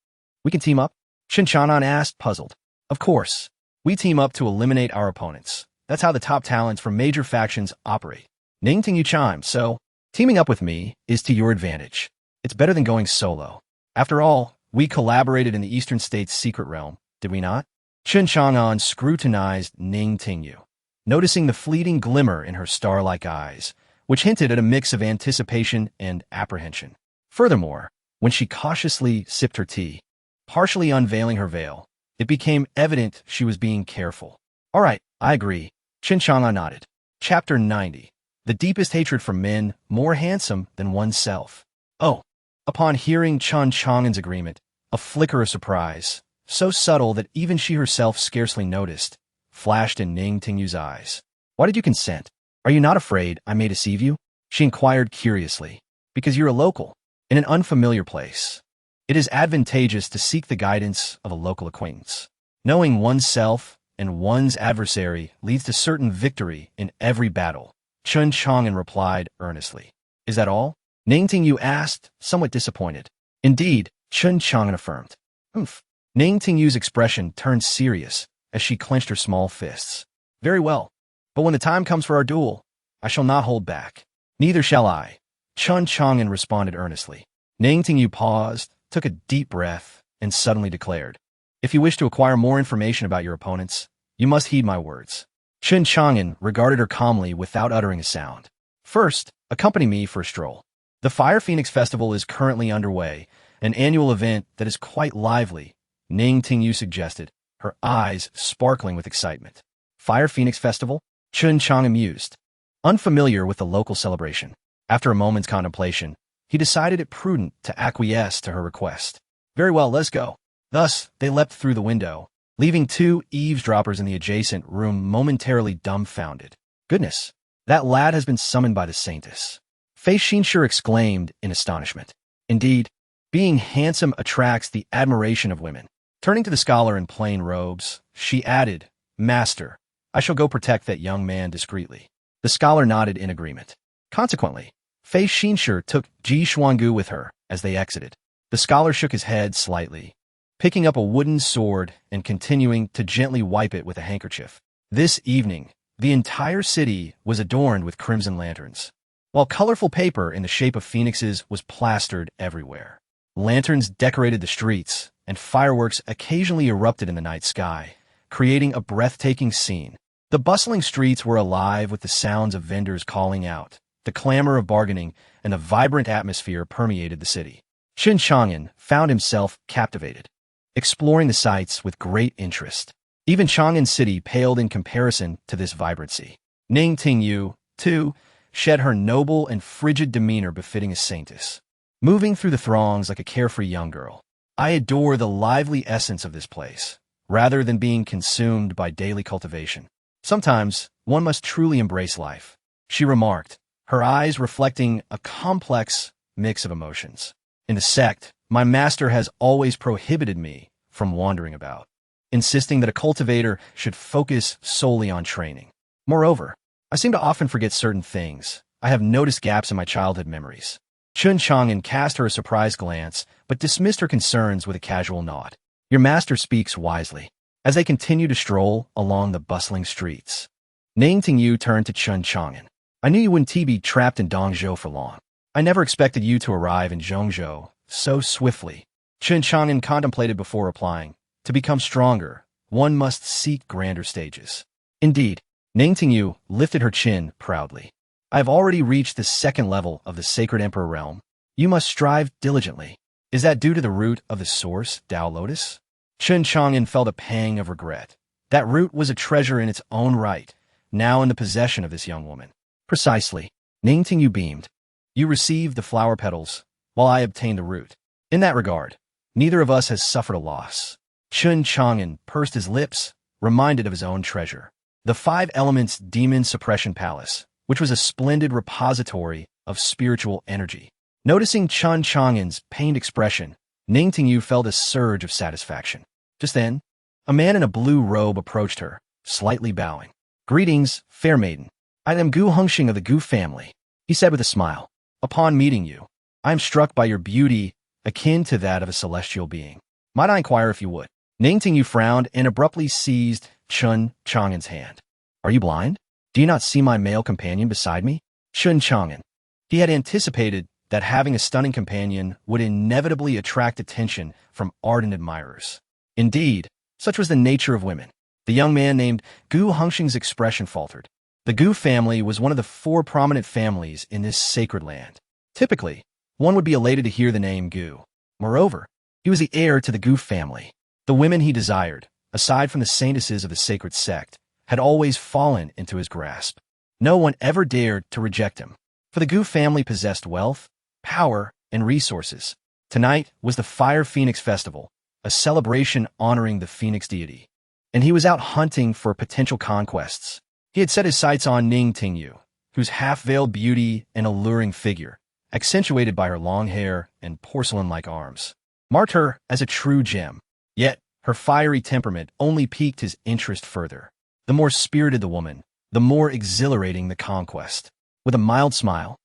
We can team up? Qin Chang'an asked, puzzled. Of course. We team up to eliminate our opponents. That's how the top talents from major factions operate. Ning Tingyu chimed, so, teaming up with me is to your advantage. It's better than going solo. After all, we collaborated in the Eastern States' secret realm, did we not? Qin Chang'an scrutinized Ning Tingyu, noticing the fleeting glimmer in her star-like eyes, which hinted at a mix of anticipation and apprehension. Furthermore, when she cautiously sipped her tea, partially unveiling her veil, it became evident she was being careful. All right, I agree. Qin Chang'an nodded. Chapter 90. The deepest hatred for men more handsome than oneself. Oh. Upon hearing Qin Chang'an's agreement, a flicker of surprise, so subtle that even she herself scarcely noticed, flashed in Ning Tingyu's eyes. Why did you consent? Are you not afraid I may deceive you? She inquired curiously. Because you're a local, in an unfamiliar place. It is advantageous to seek the guidance of a local acquaintance. Knowing oneself and one's adversary leads to certain victory in every battle, Qin Chang'an replied earnestly. Is that all? Ning Tingyu asked, somewhat disappointed. Indeed, Qin Chang'an affirmed. Humph. Ning Tingyu's expression turned serious as she clenched her small fists. Very well. But when the time comes for our duel, I shall not hold back. Neither shall I. Qin Chang'an responded earnestly. Ning Tingyu paused, took a deep breath, and suddenly declared, if you wish to acquire more information about your opponents, you must heed my words. Qin Chang'an regarded her calmly without uttering a sound. First, accompany me for a stroll. The Fire Phoenix Festival is currently underway, an annual event that is quite lively, Ning Tingyu suggested, her eyes sparkling with excitement. Fire Phoenix Festival? Qin Chang'an mused. Unfamiliar with the local celebration, after a moment's contemplation, he decided it prudent to acquiesce to her request. Very well, let's go. Thus, they leapt through the window, leaving two eavesdroppers in the adjacent room momentarily dumbfounded. Goodness, that lad has been summoned by the Saintess. Fei Xinshe exclaimed in astonishment. Indeed, being handsome attracts the admiration of women. Turning to the scholar in plain robes, she added, Master, I shall go protect that young man discreetly. The scholar nodded in agreement. Consequently, Fei Xinshe took Ji Xuangu with her as they exited. The scholar shook his head slightly, picking up a wooden sword and continuing to gently wipe it with a handkerchief. This evening, the entire city was adorned with crimson lanterns, while colorful paper in the shape of phoenixes was plastered everywhere. Lanterns decorated the streets, and fireworks occasionally erupted in the night sky, creating a breathtaking scene. The bustling streets were alive with the sounds of vendors calling out, the clamor of bargaining, and a vibrant atmosphere permeated the city. Qin Chang'an found himself captivated, exploring the sights with great interest. Even Chang'an City paled in comparison to this vibrancy. Ning Tingyu, too, shed her noble and frigid demeanor befitting a saintess, moving through the throngs like a carefree young girl. I adore the lively essence of this place, rather than being consumed by daily cultivation. Sometimes, one must truly embrace life, she remarked, her eyes reflecting a complex mix of emotions. In the sect, my master has always prohibited me from wandering about, insisting that a cultivator should focus solely on training. Moreover, I seem to often forget certain things. I have noticed gaps in my childhood memories. Qin Chang'an cast her a surprised glance, but dismissed her concerns with a casual nod. Your master speaks wisely. As they continue to stroll along the bustling streets, Ning Tingyu turned to Qin Chang'an. I knew you wouldn't be trapped in Dongzhou for long. I never expected you to arrive in Zhongzhou so swiftly. Qin Chang'an contemplated before replying. To become stronger, one must seek grander stages. Indeed, Ning Tingyu lifted her chin proudly. I have already reached the second level of the sacred emperor realm. You must strive diligently. Is that due to the root of the source, Dao Lotus? Qin Chang'an felt a pang of regret. That root was a treasure in its own right, now in the possession of this young woman. Precisely. Ning Tingyu beamed. You receive the flower petals, while I obtain the root. In that regard, neither of us has suffered a loss. Chun Chang'an pursed his lips, reminded of his own treasure. The Five Elements Demon Suppression Palace, which was a splendid repository of spiritual energy. Noticing Chun Chang'an's pained expression, Ning Tingyu felt a surge of satisfaction. Just then, a man in a blue robe approached her, slightly bowing. "Greetings, fair maiden. I am Gu Hengxing of the Gu family," he said with a smile. "Upon meeting you, I am struck by your beauty, akin to that of a celestial being. Might I inquire if you would?" Ning Tingyu frowned and abruptly seized Chun Chang'an's hand. "Are you blind? Do you not see my male companion beside me?" Chun Chang'an. He had anticipated that having a stunning companion would inevitably attract attention from ardent admirers. Indeed, such was the nature of women. The young man named Gu Hengxing's expression faltered. The Gu family was one of the 4 prominent families in this sacred land. Typically, one would be elated to hear the name Gu. Moreover, he was the heir to the Gu family. The women he desired, aside from the saintesses of the sacred sect, had always fallen into his grasp. No one ever dared to reject him, for the Gu family possessed wealth, power, and resources. Tonight was the Fire Phoenix Festival, a celebration honoring the Phoenix deity, and he was out hunting for potential conquests. He had set his sights on Ning Tingyu, whose half-veiled beauty and alluring figure, accentuated by her long hair and porcelain-like arms, marked her as a true gem. Yet, her fiery temperament only piqued his interest further. The more spirited the woman, the more exhilarating the conquest. With a mild smile,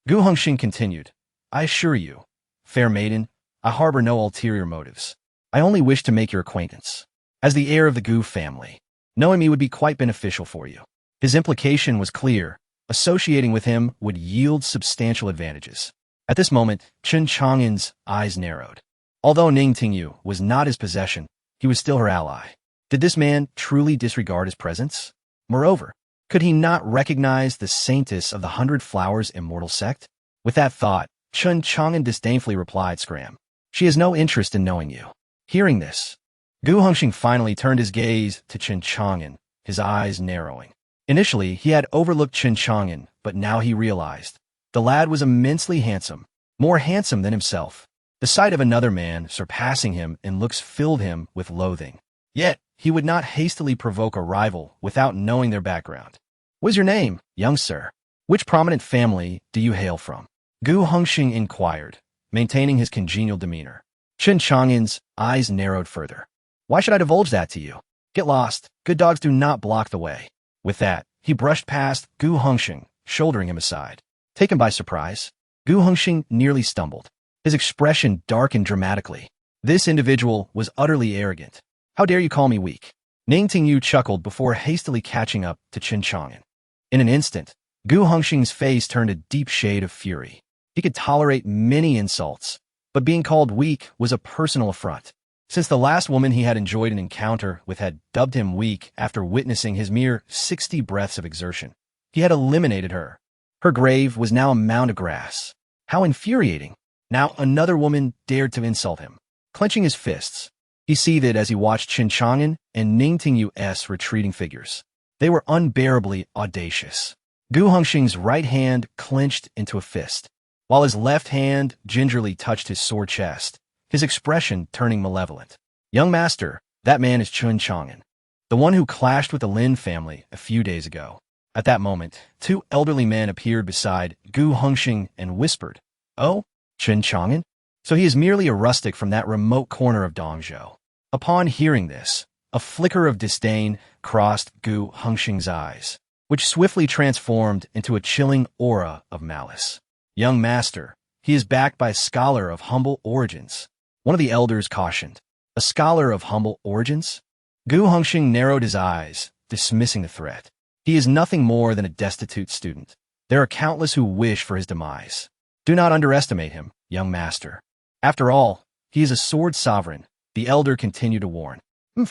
Gu Hengxing continued, "I assure you, fair maiden, I harbor no ulterior motives. I only wish to make your acquaintance. As the heir of the Gu family, knowing me would be quite beneficial for you." His implication was clear. Associating with him would yield substantial advantages. At this moment, Chun Chang'an's eyes narrowed. Although Ning Tingyu was not his possession, he was still her ally. Did this man truly disregard his presence? Moreover, could he not recognize the saintess of the 100 Flowers immortal sect? With that thought, Chun Chang'an disdainfully replied, "Scram. She has no interest in knowing you." Hearing this, Gu Hengxing finally turned his gaze to Chun Chang'an, his eyes narrowing. Initially, he had overlooked Chun Chang'an, but now he realized. The lad was immensely handsome, more handsome than himself. The sight of another man surpassing him in looks filled him with loathing. Yet, he would not hastily provoke a rival without knowing their background. "What is your name, young sir? Which prominent family do you hail from?" Gu Hengxing inquired, maintaining his congenial demeanor. Chun Chang'an's eyes narrowed further. "Why should I divulge that to you? Get lost. Good dogs do not block the way." With that, he brushed past Gu Hengxing, shouldering him aside. Taken by surprise, Gu Hengxing nearly stumbled. His expression darkened dramatically. This individual was utterly arrogant. "How dare you call me weak?" Ning Tingyu chuckled before hastily catching up to Chun Chang'an. In an instant, Gu Hengxing's face turned a deep shade of fury. He could tolerate many insults, but being called weak was a personal affront. Since the last woman he had enjoyed an encounter with had dubbed him weak after witnessing his mere 60 breaths of exertion, he had eliminated her. Her grave was now a mound of grass. How infuriating! Now another woman dared to insult him. Clenching his fists, he seethed as he watched Chun Chang'an and Ning Tingyu's retreating figures. They were unbearably audacious. Gu Hengxing's right hand clenched into a fist, while his left hand gingerly touched his sore chest, his expression turning malevolent. "Young master, that man is Chun Chang'an, the one who clashed with the Lin family a few days ago." At that moment, 2 elderly men appeared beside Gu Hengxing and whispered, "Oh, Chun Chang'an? So he is merely a rustic from that remote corner of Dongzhou." Upon hearing this, a flicker of disdain crossed Gu Hengxing's eyes, which swiftly transformed into a chilling aura of malice. "Young master, he is backed by a scholar of humble origins," one of the elders cautioned. "A scholar of humble origins?" Gu Hengxing narrowed his eyes, dismissing the threat. "He is nothing more than a destitute student. There are countless who wish for his demise. Do not underestimate him, young master. After all, he is a sword sovereign," the elder continued to warn.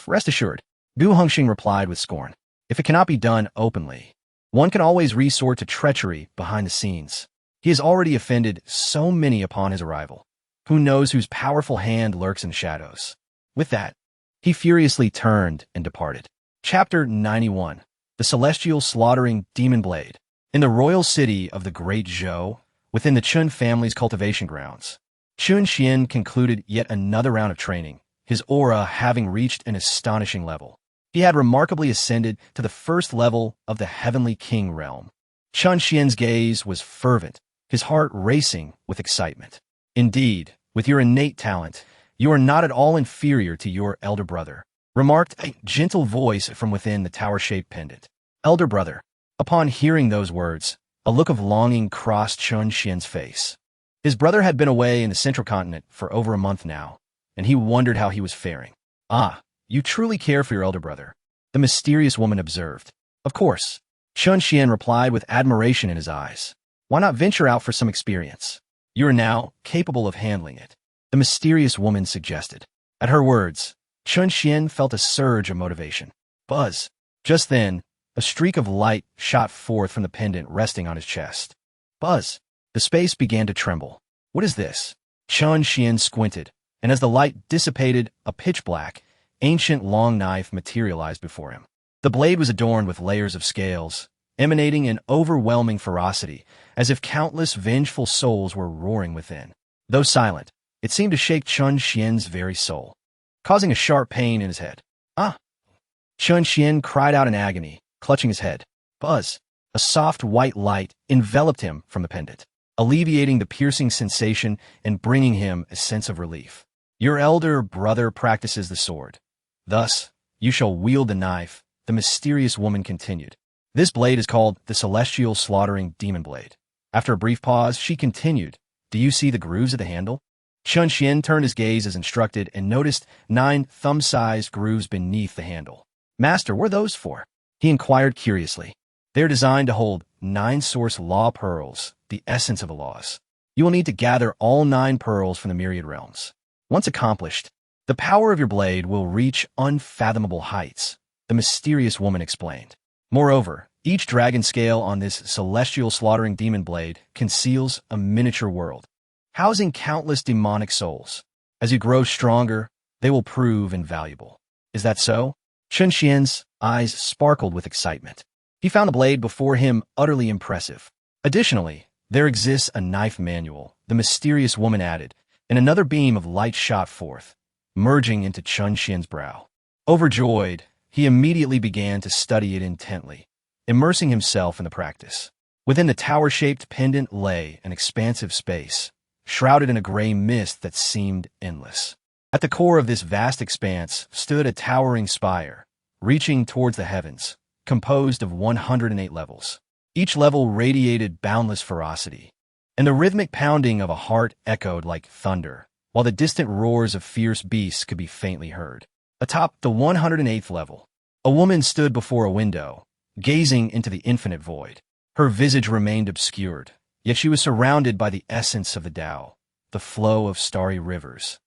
Rest assured," Gu Hengxing replied with scorn. "If it cannot be done openly, one can always resort to treachery behind the scenes. He has already offended so many upon his arrival. Who knows whose powerful hand lurks in the shadows?" With that, he furiously turned and departed. Chapter 91. The Celestial Slaughtering Demon Blade. In the royal city of the Great Zhou, within the Chun family's cultivation grounds. Chun Xian concluded yet another round of training, his aura having reached an astonishing level. He had remarkably ascended to the first level of the Heavenly King realm. Chun Xian's gaze was fervent, his heart racing with excitement. Indeed, with your innate talent, you are not at all inferior to your elder brother, remarked a gentle voice from within the tower-shaped pendant. Elder brother. Upon hearing those words, a look of longing crossed Chun Xian's face. His brother had been away in the central continent for over a month now, and he wondered how he was faring. Ah, you truly care for your elder brother, the mysterious woman observed. Of course, Chun Xian replied with admiration in his eyes. Why not venture out for some experience? You are now capable of handling it, the mysterious woman suggested. At her words, Chun Xian felt a surge of motivation. Buzz. Just then, a streak of light shot forth from the pendant resting on his chest. Buzz. The space began to tremble. What is this? Chun Xian squinted, and as the light dissipated, a pitch-black, ancient long knife materialized before him. The blade was adorned with layers of scales, emanating an overwhelming ferocity, as if countless vengeful souls were roaring within. Though silent, it seemed to shake Chun Xian's very soul, causing a sharp pain in his head. Ah! Chun Xian cried out in agony, clutching his head. Buzz! A soft white light enveloped him from the pendant, alleviating the piercing sensation and bringing him a sense of relief. Your elder brother practices the sword. Thus, you shall wield the knife, the mysterious woman continued. This blade is called the Celestial Slaughtering Demon Blade. After a brief pause, she continued, Do you see the grooves of the handle? Chun Xian turned his gaze as instructed and noticed 9 thumb-sized grooves beneath the handle. Master, what are those for? He inquired curiously. They are designed to hold 9 source law pearls, the essence of the laws. You will need to gather all 9 pearls from the myriad realms. Once accomplished, the power of your blade will reach unfathomable heights, the mysterious woman explained. Moreover, each dragon scale on this celestial slaughtering demon blade conceals a miniature world, housing countless demonic souls. As you grow stronger, they will prove invaluable. Is that so? Chun Xian's eyes sparkled with excitement. He found the blade before him utterly impressive. Additionally, there exists a knife manual, the mysterious woman added, and another beam of light shot forth, merging into Chun Xian's brow. Overjoyed, he immediately began to study it intently, immersing himself in the practice. Within the tower-shaped pendant lay an expansive space, shrouded in a gray mist that seemed endless. At the core of this vast expanse stood a towering spire, reaching towards the heavens, composed of 108 levels. Each level radiated boundless ferocity, and the rhythmic pounding of a heart echoed like thunder, while the distant roars of fierce beasts could be faintly heard. Atop the 108th level, a woman stood before a window, gazing into the infinite void. Her visage remained obscured, yet she was surrounded by the essence of the Tao, the flow of starry rivers,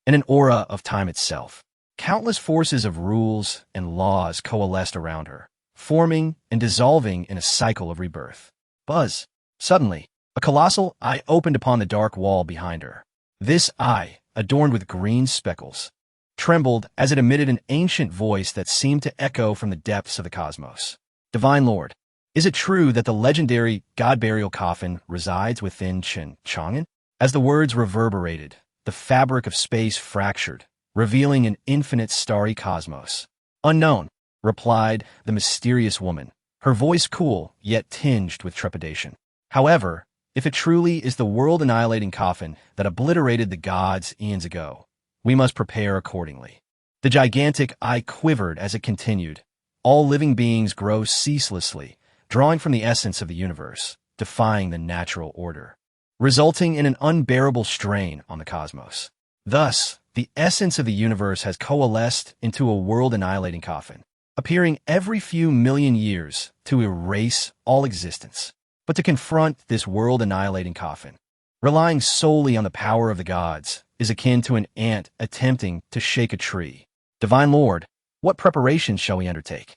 and an aura of time itself. Countless forces of rules and laws coalesced around her, forming and dissolving in a cycle of rebirth. Buzz! Suddenly, a colossal eye opened upon the dark wall behind her. This eye, adorned with green speckles, trembled as it emitted an ancient voice that seemed to echo from the depths of the cosmos. Divine Lord, is it true that the legendary god burial coffin resides within Chang'an? As the words reverberated, the fabric of space fractured, revealing an infinite starry cosmos. Unknown, replied the mysterious woman, her voice cool yet tinged with trepidation. However, if it truly is the world-annihilating coffin that obliterated the gods eons ago, we must prepare accordingly. The gigantic eye quivered as it continued. All living beings grow ceaselessly, drawing from the essence of the universe, defying the natural order, resulting in an unbearable strain on the cosmos. Thus, the essence of the universe has coalesced into a world-annihilating coffin, appearing every few million years to erase all existence. But to confront this world-annihilating coffin, relying solely on the power of the gods, is akin to an ant attempting to shake a tree. Divine Lord, what preparations shall we undertake?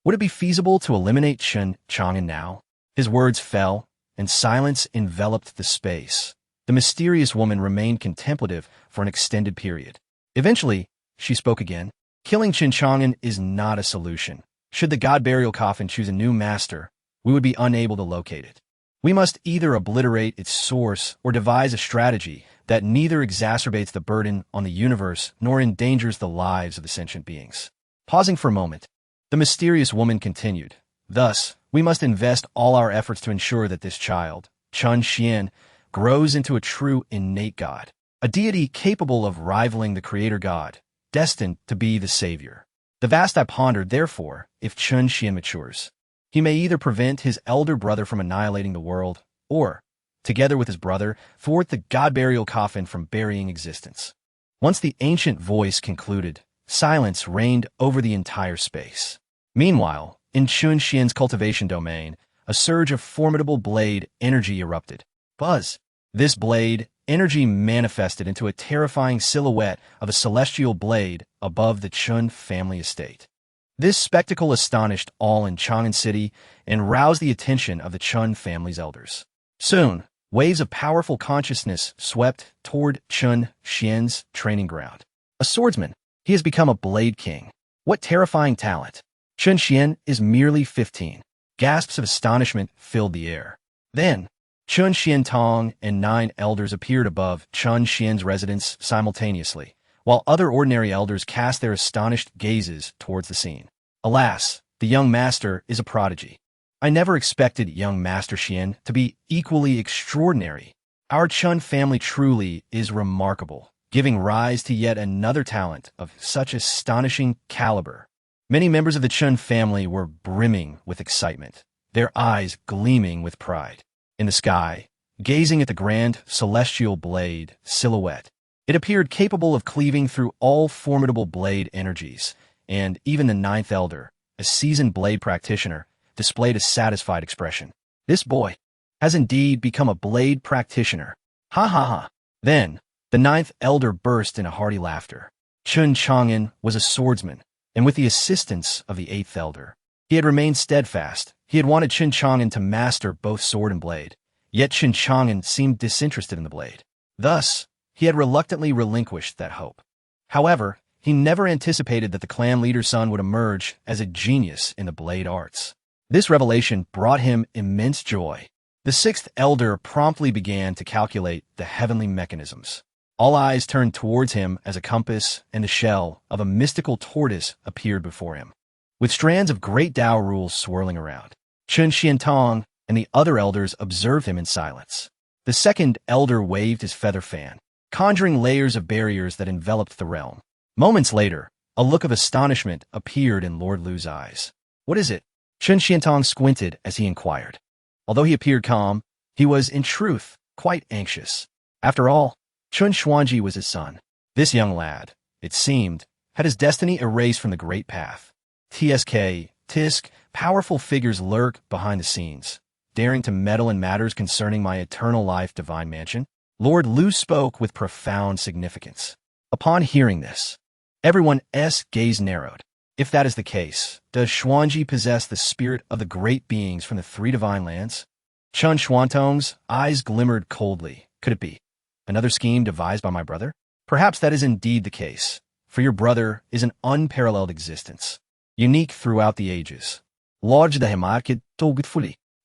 Would it be feasible to eliminate Chang'an now? His words fell, and silence enveloped the space. The mysterious woman remained contemplative for an extended period. Eventually, she spoke again. Killing Chang'an is not a solution. Should the god burial coffin choose a new master, we would be unable to locate it. We must either obliterate its source or devise a strategy that neither exacerbates the burden on the universe nor endangers the lives of the sentient beings. Pausing for a moment, the mysterious woman continued, "Thus, we must invest all our efforts to ensure that this child, Chun Xian, grows into a true innate god, a deity capable of rivaling the creator god, destined to be the savior. The vast I pondered, therefore, if Chun Xian matures, he may either prevent his elder brother from annihilating the world, or, together with his brother, thwart the god-burial coffin from burying existence." Once the ancient voice concluded, silence reigned over the entire space. Meanwhile, in Chun Xian's cultivation domain, a surge of formidable blade energy erupted. Buzz! This blade energy manifested into a terrifying silhouette of a celestial blade above the Chun family estate. This spectacle astonished all in Chang'an City and roused the attention of the Chun family's elders. Soon, waves of powerful consciousness swept toward Chun Xian's training ground. A swordsman, he has become a blade king. What terrifying talent! Chun Xian is merely 15. Gasps of astonishment filled the air. Then, Chun Xian Tong and 9 elders appeared above Chun Xian's residence simultaneously, while other ordinary elders cast their astonished gazes towards the scene. Alas, the young master is a prodigy. I never expected young Master Xian to be equally extraordinary. Our Chun family truly is remarkable, giving rise to yet another talent of such astonishing caliber. Many members of the Chun family were brimming with excitement, their eyes gleaming with pride. In the sky, gazing at the grand celestial blade silhouette, it appeared capable of cleaving through all formidable blade energies, and even the 9th elder, a seasoned blade practitioner, displayed a satisfied expression. This boy has indeed become a blade practitioner. Ha ha ha. Then, the 9th elder burst in a hearty laughter. Chun Chang'an was a swordsman, and with the assistance of the 8th elder, he had remained steadfast. He had wanted Chun Chang'an to master both sword and blade, yet Chun Chang'an seemed disinterested in the blade. Thus, he had reluctantly relinquished that hope. However, he never anticipated that the clan leader's son would emerge as a genius in the blade arts. This revelation brought him immense joy. The 6th elder promptly began to calculate the heavenly mechanisms. All eyes turned towards him as a compass and the shell of a mystical tortoise appeared before him, with strands of great Tao rules swirling around. Chun Xiantong and the other elders observed him in silence. The 2nd elder waved his feather fan, conjuring layers of barriers that enveloped the realm. Moments later, a look of astonishment appeared in Lord Lu's eyes. "What is it?" Chun Xiantong squinted as he inquired. Although he appeared calm, he was, in truth, quite anxious. After all, Chun Xuanji was his son. This young lad, it seemed, had his destiny erased from the great path. Tisk, powerful figures lurk behind the scenes, daring to meddle in matters concerning my eternal life divine mansion. Lord Lu spoke with profound significance. Upon hearing this, everyone's gaze narrowed. If that is the case, does Xuanji possess the spirit of the great beings from the 3 divine lands? Chun Xuantong's eyes glimmered coldly. Could it be another scheme devised by my brother? Perhaps that is indeed the case, for your brother is an unparalleled existence, unique throughout the ages.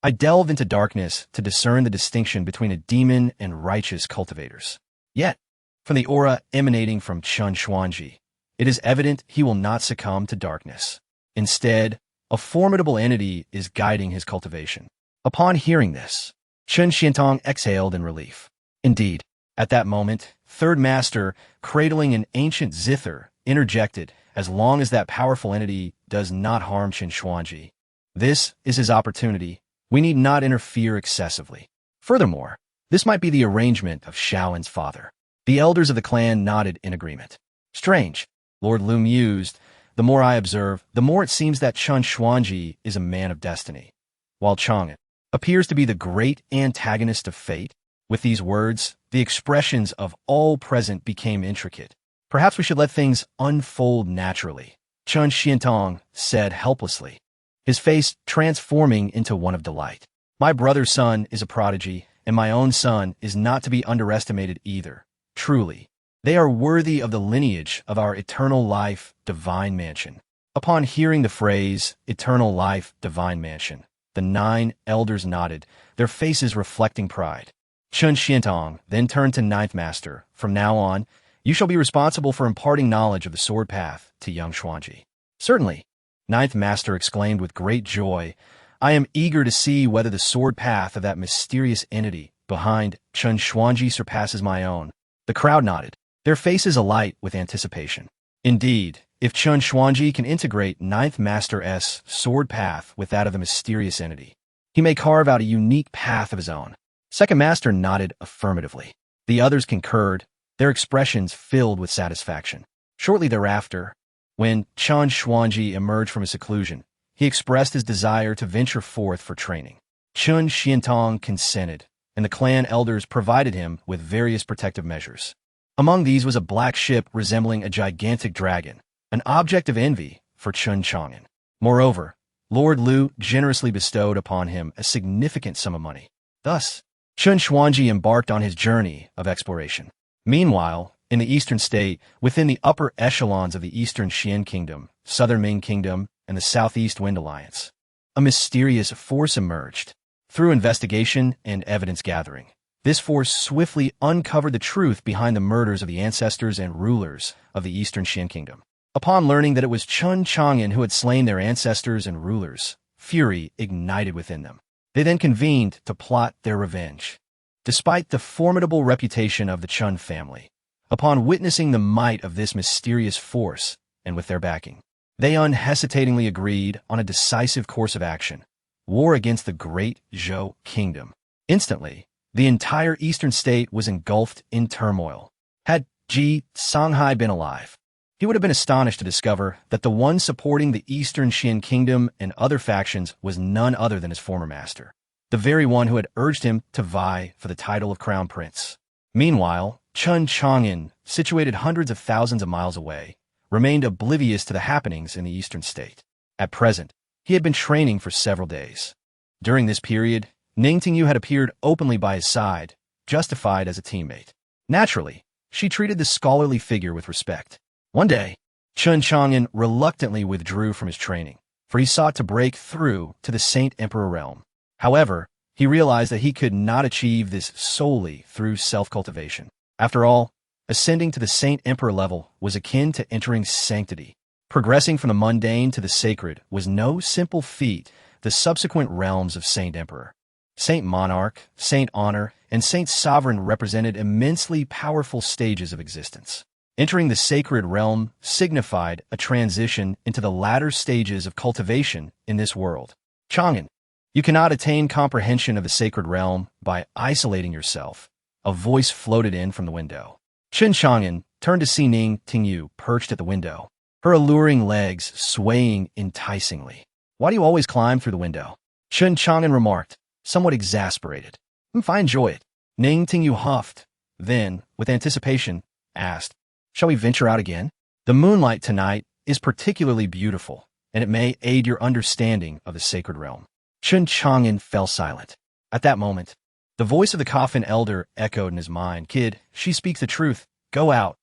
I delve into darkness to discern the distinction between a demon and righteous cultivators. Yet, from the aura emanating from Chun Xuanji, it is evident he will not succumb to darkness. Instead, a formidable entity is guiding his cultivation. Upon hearing this, Chun Xiantong exhaled in relief. Indeed, at that moment, 3rd Master, cradling an ancient zither, interjected, "As long as that powerful entity does not harm Chun Xuanji, this is his opportunity. We need not interfere excessively." Furthermore, this might be the arrangement of Shaoan's father. The elders of the clan nodded in agreement. Strange, Lord Lu mused. The more I observe, the more it seems that Chun Xuanji is a man of destiny, while Chang'an appears to be the great antagonist of fate. With these words, the expressions of all present became intricate. Perhaps we should let things unfold naturally, Chun Xiantong said helplessly, his face transforming into one of delight. My brother's son is a prodigy, and my own son is not to be underestimated either. Truly, they are worthy of the lineage of our eternal life divine mansion. Upon hearing the phrase, eternal life divine mansion, The 9 elders nodded, their faces reflecting pride. Chun Xiantong then turned to Ninth Master. From now on, you shall be responsible for imparting knowledge of the sword path to young Xuanji. Certainly, Ninth Master exclaimed with great joy. I am eager to see whether the sword path of that mysterious entity behind Chun Xuanji surpasses my own. The crowd nodded, their faces alight with anticipation. Indeed, if Chun Xuanji can integrate Ninth Master's sword path with that of the mysterious entity, he may carve out a unique path of his own. Second Master nodded affirmatively. The others concurred, their expressions filled with satisfaction. Shortly thereafter, when Chun Xuanji emerged from his seclusion, he expressed his desire to venture forth for training. Chun Xiantong consented, and the clan elders provided him with various protective measures. Among these was a black ship resembling a gigantic dragon, an object of envy for Chun Chang'an. Moreover, Lord Liu generously bestowed upon him a significant sum of money. Thus, Chun Xuanji embarked on his journey of exploration. Meanwhile, in the eastern state, within the upper echelons of the Eastern Xian Kingdom, Southern Ming Kingdom, and the Southeast Wind Alliance, a mysterious force emerged. Through investigation and evidence gathering, this force swiftly uncovered the truth behind the murders of the ancestors and rulers of the Eastern Xian Kingdom. Upon learning that it was Chun Chang'an who had slain their ancestors and rulers, fury ignited within them. They then convened to plot their revenge. Despite the formidable reputation of the Chun family, upon witnessing the might of this mysterious force, and with their backing, they unhesitatingly agreed on a decisive course of action: war against the great Zhou kingdom. Instantly, the entire eastern state was engulfed in turmoil. Had Ji Songhai been alive, he would have been astonished to discover that the one supporting the Eastern Xian Kingdom and other factions was none other than his former master, the very one who had urged him to vie for the title of crown prince. Meanwhile, Chun Chang'an, situated hundreds of thousands of miles away, remained oblivious to the happenings in the eastern state. At present, he had been training for several days. During this period, Ning Tingyu had appeared openly by his side, justified as a teammate. Naturally, she treated the scholarly figure with respect. One day, Chun Chang'an reluctantly withdrew from his training, for he sought to break through to the Saint Emperor realm. However, he realized that he could not achieve this solely through self-cultivation. After all, ascending to the Saint Emperor level was akin to entering sanctity. Progressing from the mundane to the sacred was no simple feat. The subsequent realms of Saint Emperor, Saint Monarch, Saint Honor, and Saint Sovereign represented immensely powerful stages of existence. Entering the sacred realm signified a transition into the latter stages of cultivation in this world. Chang'an, you cannot attain comprehension of the sacred realm by isolating yourself. A voice floated in from the window. Chun Chang'an turned to see Ning Tingyu perched at the window, her alluring legs swaying enticingly. Why do you always climb through the window? Chun Chang'an remarked, somewhat exasperated. I enjoy it. Ning Tingyu huffed, then, with anticipation, asked, shall we venture out again? The moonlight tonight is particularly beautiful, and it may aid your understanding of the sacred realm. Chun Chang'an fell silent. At that moment, the voice of the Coffin elder echoed in his mind. Kid, she speaks the truth. Go out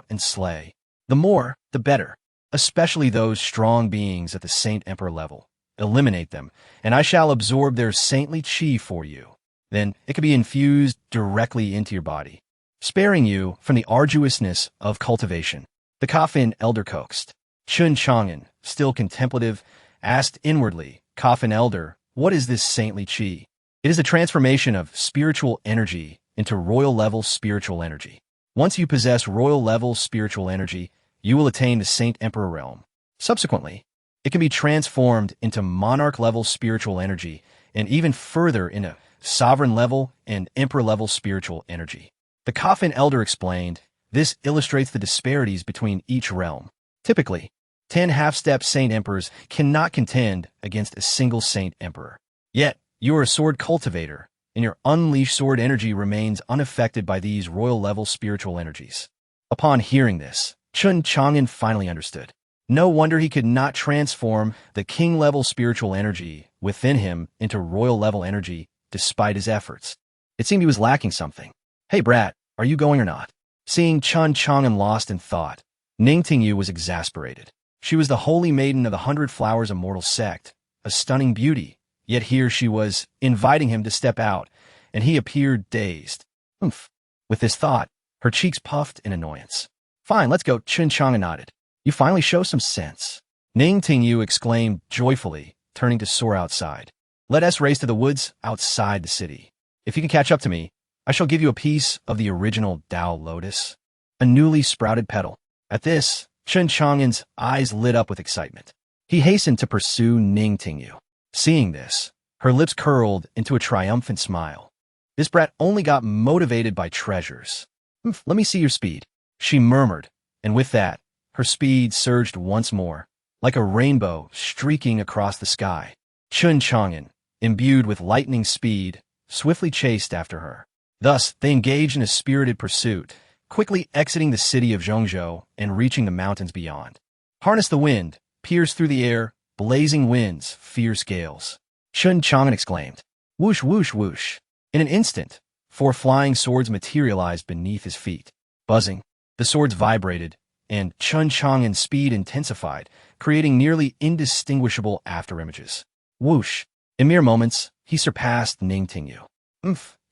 and slay. The more, the better, especially those strong beings at the Saint Emperor level. Eliminate them, and I shall absorb their saintly chi for you. Then it can be infused directly into your body, sparing you from the arduousness of cultivation. The Coffin elder coaxed. Chun Chang'an, still contemplative, asked inwardly, Coffin elder, what is this saintly chi? It is a transformation of spiritual energy into royal-level spiritual energy. Once you possess royal-level spiritual energy, you will attain the Saint Emperor realm. Subsequently, it can be transformed into monarch-level spiritual energy and even further into sovereign-level and emperor-level spiritual energy. The Coffin elder explained, this illustrates the disparities between each realm. Typically, 10 half-step Saint Emperors cannot contend against a single Saint Emperor. Yet, you are a sword cultivator, and your unleashed sword energy remains unaffected by these royal-level spiritual energies. Upon hearing this, Chun Chang'an finally understood. No wonder he could not transform the king-level spiritual energy within him into royal-level energy despite his efforts. It seemed he was lacking something. Hey brat, are you going or not? Seeing Chun Chang'an lost in thought, Ning Tingyu was exasperated. She was the holy maiden of the 100 Flowers Immortal sect, a stunning beauty, Yet here she was, inviting him to step out, and he appeared dazed. Oomph. With this thought, her cheeks puffed in annoyance. Fine, let's go, Chen Chang'an nodded. You finally show some sense. Ning Tingyu exclaimed joyfully, turning to soar outside. Let us race to the woods outside the city. If you can catch up to me, I shall give you a piece of the original Tao lotus, a newly sprouted petal. At this, Chen Chang'an's eyes lit up with excitement. He hastened to pursue Ning Tingyu. Seeing this, her lips curled into a triumphant smile. This brat only got motivated by treasures. Let me see your speed, she murmured, and with that, her speed surged once more, like a rainbow streaking across the sky. Chen Chang'an, imbued with lightning speed, swiftly chased after her. Thus, they engaged in a spirited pursuit, quickly exiting the city of Zhongzhou and reaching the mountains beyond. Harness the wind, pierce through the air, blazing winds, fierce gales. Chen Chang'an exclaimed. Whoosh, whoosh, whoosh. In an instant, 4 flying swords materialized beneath his feet. Buzzing, the swords vibrated, and Chen Chang'an's speed intensified, creating nearly indistinguishable afterimages. Whoosh. In mere moments, he surpassed Ning Tingyu.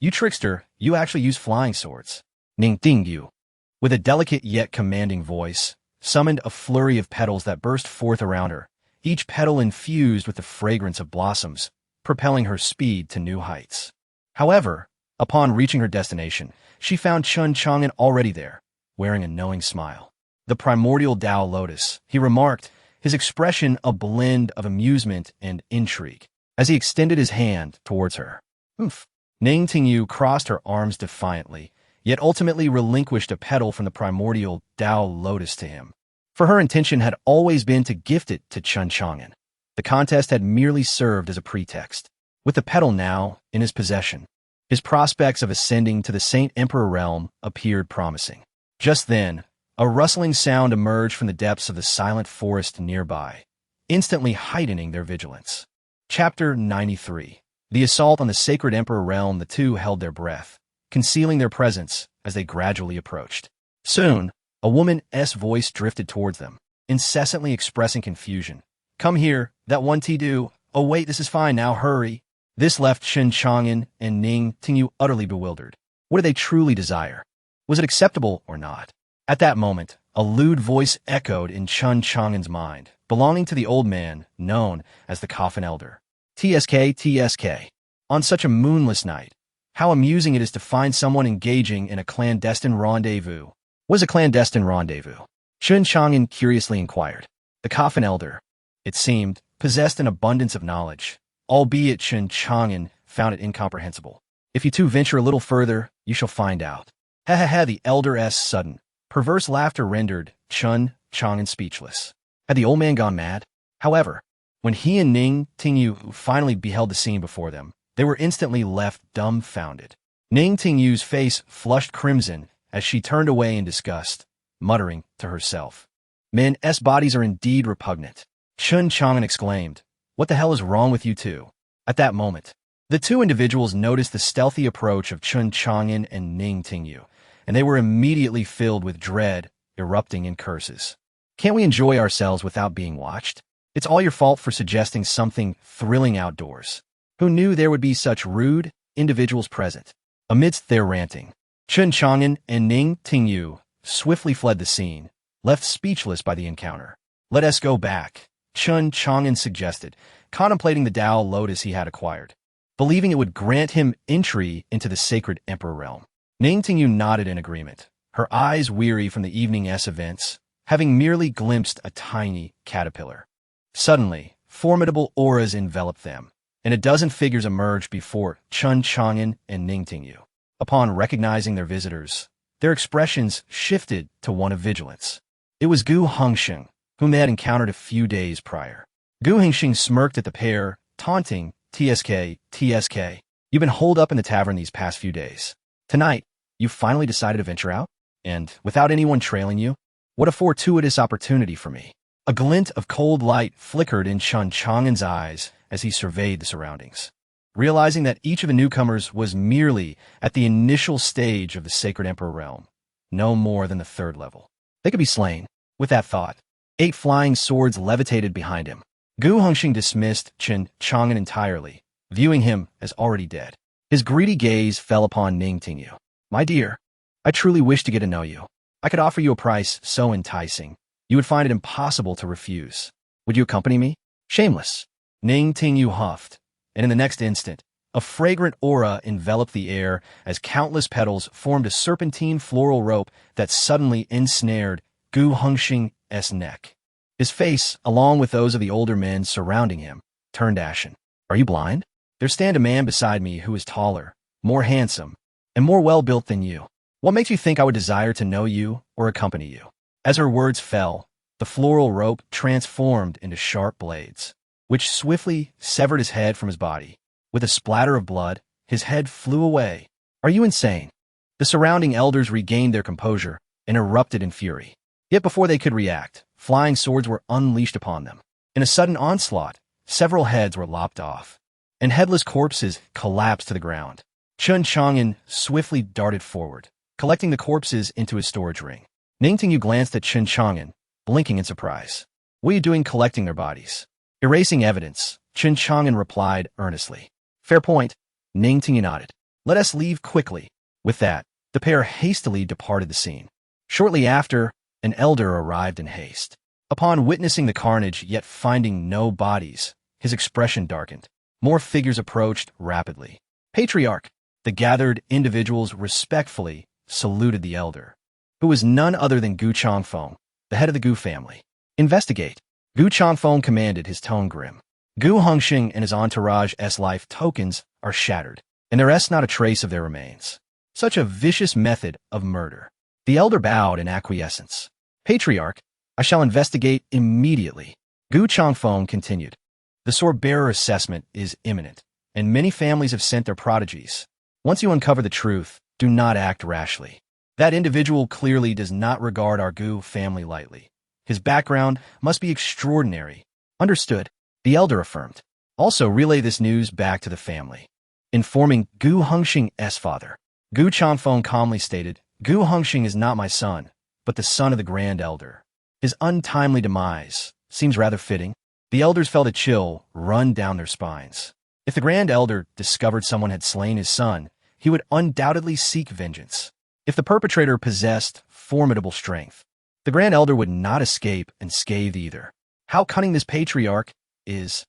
You trickster, you actually use flying swords. Ning Tingyu, with a delicate yet commanding voice, summoned a flurry of petals that burst forth around her, each petal infused with the fragrance of blossoms, propelling her speed to new heights. However, upon reaching her destination, she found Chen Chang'an already there, wearing a knowing smile. The primordial Tao lotus, he remarked, his expression a blend of amusement and intrigue, as he extended his hand towards her. Ning Tingyu crossed her arms defiantly, yet ultimately relinquished a petal from the primordial Tao lotus to him. For her intention had always been to gift it to Chen Chang'an. The contest had merely served as a pretext. With the petal now in his possession, his prospects of ascending to the Saint Emperor realm appeared promising. Just then, a rustling sound emerged from the depths of the silent forest nearby, instantly heightening their vigilance. Chapter 93. The assault on the sacred Emperor realm. The two held their breath, concealing their presence as they gradually approached. Soon, a woman's voice drifted towards them, incessantly expressing confusion. Come here, that one do. Oh wait, this is fine now, hurry. This left Chen Chang'an and Ning Tingyu utterly bewildered. What did they truly desire? Was it acceptable or not? At that moment, a lewd voice echoed in Chen Chang'an's mind, belonging to the old man known as the Coffin Elder. TSK, TSK. On such a moonless night, how amusing it is to find someone engaging in a clandestine rendezvous. What is a clandestine rendezvous? Chen Chang'an curiously inquired. The Coffin Elder, it seemed, possessed an abundance of knowledge, albeit Chen Chang'an found it incomprehensible. If you two venture a little further, you shall find out. Ha ha ha, the Elder's sudden, perverse laughter rendered Chen Chang'an speechless. Had the old man gone mad? However, when he and Ning Tingyu finally beheld the scene before them, they were instantly left dumbfounded. Ning Tingyu's face flushed crimson as she turned away in disgust, muttering to herself. Men's bodies are indeed repugnant. Chen Chang'an exclaimed, What the hell is wrong with you two? At that moment, the two individuals noticed the stealthy approach of Chen Chang'an and Ning Tingyu, and they were immediately filled with dread, erupting in curses. Can't we enjoy ourselves without being watched? It's all your fault for suggesting something thrilling outdoors. Who knew there would be such rude individuals present? Amidst their ranting, Chen Chang'an and Ning Tingyu swiftly fled the scene, left speechless by the encounter. Let us go back, Chen Chang'an suggested, contemplating the Tao lotus he had acquired, believing it would grant him entry into the sacred Emperor realm. Ning Tingyu nodded in agreement, her eyes weary from the evening's events, having merely glimpsed a tiny caterpillar. Suddenly, formidable auras enveloped them, and a dozen figures emerged before Chen Chang'an and Ning Tingyu. Upon recognizing their visitors, their expressions shifted to one of vigilance. It was Gu Hongsheng, whom they had encountered a few days prior. Gu Hongsheng smirked at the pair, taunting, TSK, TSK. You've been holed up in the tavern these past few days. Tonight, you finally decided to venture out? And, without anyone trailing you? What a fortuitous opportunity for me. A glint of cold light flickered in Chen Chang'an's eyes as he surveyed the surroundings. Realizing that each of the newcomers was merely at the initial stage of the sacred Emperor realm, no more than the 3rd level. They could be slain. With that thought, 8 flying swords levitated behind him, Gu Hongxing dismissed Chen Chang'an entirely, viewing him as already dead. His greedy gaze fell upon Ning Tingyu. My dear, I truly wish to get to know you. I could offer you a price so enticing, you would find it impossible to refuse. Would you accompany me? Shameless. Ning Tingyu huffed, and in the next instant, a fragrant aura enveloped the air as countless petals formed a serpentine floral rope that suddenly ensnared Gu Hongxing's neck. His face, along with those of the older men surrounding him, turned ashen. Are you blind? There stands a man beside me who is taller, more handsome, and more well-built than you. What makes you think I would desire to know you or accompany you? As her words fell, the floral rope transformed into sharp blades, which swiftly severed his head from his body. With a splatter of blood, his head flew away. Are you insane? The surrounding elders regained their composure and erupted in fury. Yet before they could react, flying swords were unleashed upon them. In a sudden onslaught, several heads were lopped off, and headless corpses collapsed to the ground. Chen Chang'an swiftly darted forward, collecting the corpses into his storage ring. Ning Tingyu glanced at Chen Chang'an, blinking in surprise. What are you doing collecting their bodies? Erasing evidence, Chen Chang'an replied earnestly. Fair point. Ning Tingyu nodded. Let us leave quickly. With that, the pair hastily departed the scene. Shortly after, an elder arrived in haste. Upon witnessing the carnage yet finding no bodies, his expression darkened. More figures approached rapidly. Patriarch! The gathered individuals respectfully saluted the elder, who was none other than Gu Changfeng, the head of the Gu family. Investigate. Gu Changfeng commanded, his tone grim. Gu Hongxing and his entourage's life tokens are shattered, and there is not a trace of their remains. Such a vicious method of murder. The elder bowed in acquiescence. Patriarch, I shall investigate immediately. Gu Changfeng continued. The sword-bearer assessment is imminent, and many families have sent their prodigies. Once you uncover the truth, do not act rashly. That individual clearly does not regard our Gu family lightly. His background must be extraordinary. Understood, the elder affirmed. Also relay this news back to the family. Informing Gu Hongxing's father. Gu Changfeng calmly stated, Gu Hongxing is not my son, but the son of the Grand Elder. His untimely demise seems rather fitting. The elders felt a chill run down their spines. If the Grand Elder discovered someone had slain his son, he would undoubtedly seek vengeance. If the perpetrator possessed formidable strength, the Grand Elder would not escape unscathed either. How cunning this patriarch is.